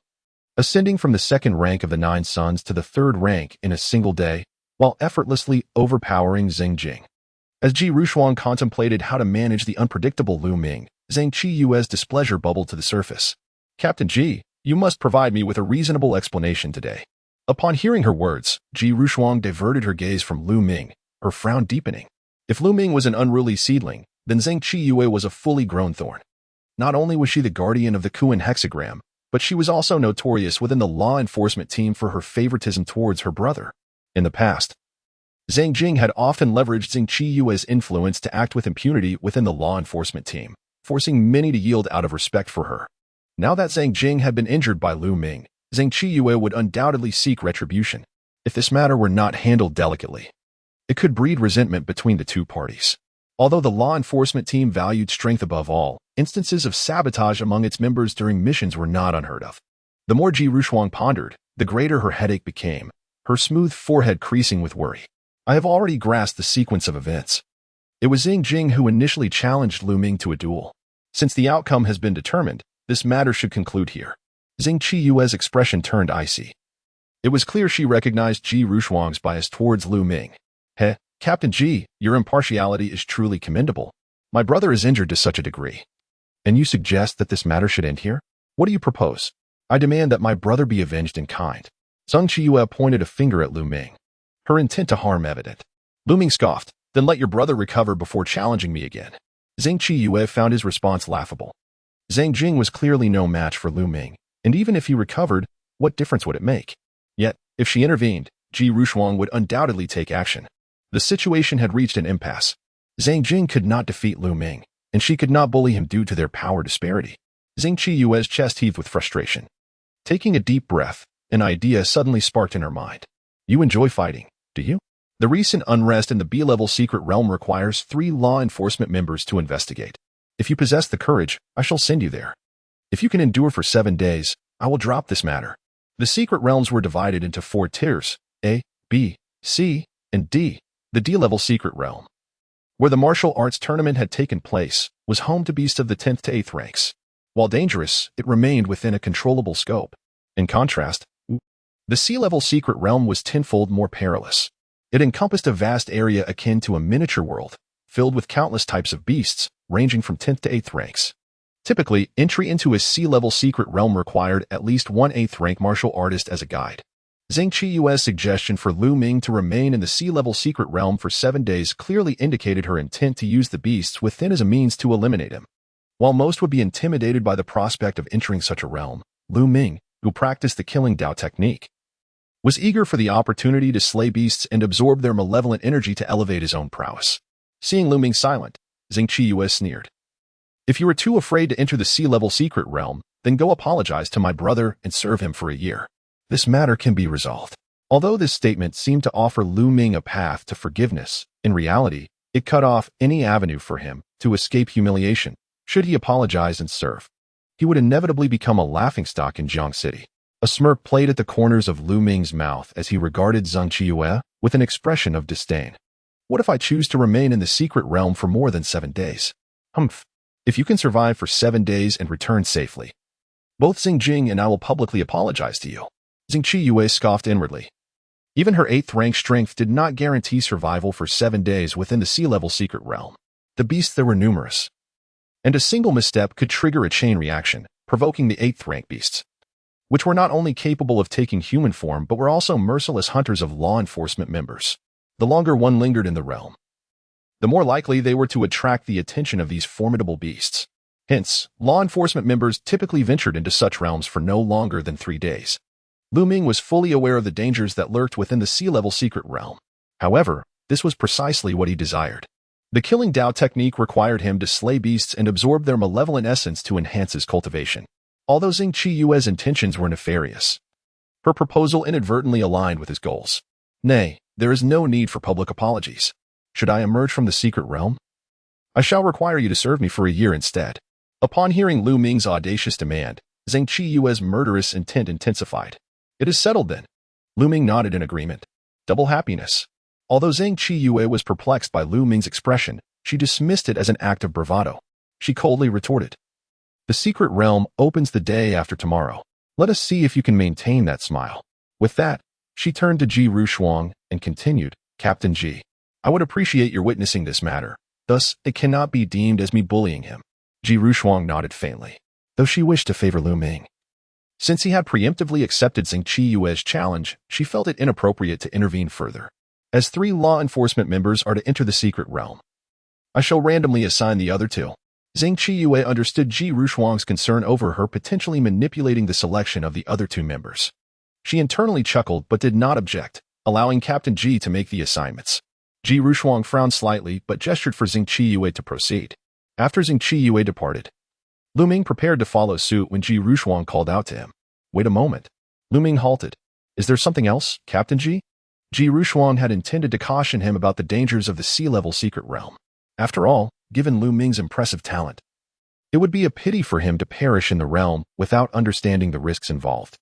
Ascending from the 2nd rank of the 9 suns to the 3rd rank in a single day, while effortlessly overpowering Zhang Jing. As Ji Rushuang contemplated how to manage the unpredictable Lu Ming, Zhang Qiyue's displeasure bubbled to the surface. Captain Ji, you must provide me with a reasonable explanation today. Upon hearing her words, Ji Rushuang diverted her gaze from Lu Ming, her frown deepening. If Lu Ming was an unruly seedling, then Zhang Qiyue was a fully grown thorn. Not only was she the guardian of the Kuan hexagram, but she was also notorious within the law enforcement team for her favoritism towards her brother. In the past, Zhang Jing had often leveraged Zhang Qiyue's influence to act with impunity within the law enforcement team, forcing many to yield out of respect for her. Now that Zhang Jing had been injured by Lu Ming, Zhang Qiyue would undoubtedly seek retribution. If this matter were not handled delicately, it could breed resentment between the two parties. Although the law enforcement team valued strength above all, instances of sabotage among its members during missions were not unheard of. The more Ji Rushuang pondered, the greater her headache became, her smooth forehead creasing with worry. I have already grasped the sequence of events. It was Zhang Jing who initially challenged Lu Ming to a duel. Since the outcome has been determined, this matter should conclude here. Zhang Qiyue's expression turned icy. It was clear she recognized Ji Rushuang's bias towards Lu Ming. Captain Ji, your impartiality is truly commendable. My brother is injured to such a degree. And you suggest that this matter should end here? What do you propose? I demand that my brother be avenged in kind. Zhang Qiyue pointed a finger at Lu Ming, her intent to harm evident. Lu Ming scoffed, then let your brother recover before challenging me again. Zhang Qiyue found his response laughable. Zhang Jing was clearly no match for Lu Ming, and even if he recovered, what difference would it make? Yet, if she intervened, Ji Rushuang would undoubtedly take action. The situation had reached an impasse. Zhang Jing could not defeat Lu Ming, and she could not bully him due to their power disparity. Zhang Qiyue's chest heaved with frustration. Taking a deep breath, an idea suddenly sparked in her mind. You enjoy fighting, do you? The recent unrest in the B-level secret realm requires 3 law enforcement members to investigate. If you possess the courage, I shall send you there. If you can endure for 7 days, I will drop this matter. The secret realms were divided into 4 tiers, A, B, C, and D. The D-level secret realm, where the martial arts tournament had taken place, was home to beasts of the 10th to 8th ranks. While dangerous, it remained within a controllable scope. In contrast, the C-level secret realm was tenfold more perilous. It encompassed a vast area akin to a miniature world, filled with countless types of beasts, ranging from 10th to 8th ranks. Typically, entry into a C-level secret realm required at least 1 8th rank martial artist as a guide. Zhang Qiyue's suggestion for Lu Ming to remain in the C-level secret realm for 7 days clearly indicated her intent to use the beasts within as a means to eliminate him. While most would be intimidated by the prospect of entering such a realm, Lu Ming, who practiced the killing Dao technique, was eager for the opportunity to slay beasts and absorb their malevolent energy to elevate his own prowess. Seeing Lu Ming silent, Zhang Qiyue sneered. If you are too afraid to enter the C-level secret realm, then go apologize to my brother and serve him for a year. This matter can be resolved. Although this statement seemed to offer Lu Ming a path to forgiveness, in reality, it cut off any avenue for him to escape humiliation. Should he apologize and serve, he would inevitably become a laughingstock in Jiang City. A smirk played at the corners of Lu Ming's mouth as he regarded Zhang Qiyue with an expression of disdain. What if I choose to remain in the secret realm for more than 7 days? Humph. If you can survive for 7 days and return safely, both Zhang Jing and I will publicly apologize to you. Zhang Qiyue scoffed inwardly. Even her 8th rank strength did not guarantee survival for 7 days within the C-level secret realm. The beasts there were numerous, and a single misstep could trigger a chain reaction, provoking the 8th rank beasts, which were not only capable of taking human form but were also merciless hunters of law enforcement members. The longer one lingered in the realm, the more likely they were to attract the attention of these formidable beasts. Hence, law enforcement members typically ventured into such realms for no longer than 3 days. Lu Ming was fully aware of the dangers that lurked within the sea-level secret realm. However, this was precisely what he desired. The killing Dao technique required him to slay beasts and absorb their malevolent essence to enhance his cultivation. Although Xing Qiyue's intentions were nefarious, her proposal inadvertently aligned with his goals. Nay, there is no need for public apologies. Should I emerge from the secret realm, I shall require you to serve me for a year instead. Upon hearing Lu Ming's audacious demand, Xing Qiyue's murderous intent intensified. It is settled then. Lu Ming nodded in agreement. Double happiness. Although Xing Qiyue was perplexed by Lu Ming's expression, she dismissed it as an act of bravado. She coldly retorted, "The secret realm opens the day after tomorrow. Let us see if you can maintain that smile." With that, she turned to Ji Rushuang and continued, "Captain Ji, I would appreciate your witnessing this matter. Thus, it cannot be deemed as me bullying him." Ji Rushuang nodded faintly, though she wished to favor Lu Ming. Since he had preemptively accepted Xing Qiyue's challenge, she felt it inappropriate to intervene further. As 3 law enforcement members are to enter the secret realm, I shall randomly assign the other 2. Xing Qiyue understood Ji Rushuang's concern over her potentially manipulating the selection of the other 2 members. She internally chuckled but did not object, allowing Captain Ji to make the assignments. Ji Rushuang frowned slightly but gestured for Xing Qiyue to proceed. After Xing Qiyue departed, Lu Ming prepared to follow suit when Ji Rushuang called out to him. "Wait a moment." Lu Ming halted. "Is there something else, Captain Ji?" Ji Rushuang had intended to caution him about the dangers of the sea-level secret realm. After all, given Lu Ming's impressive talent, it would be a pity for him to perish in the realm without understanding the risks involved.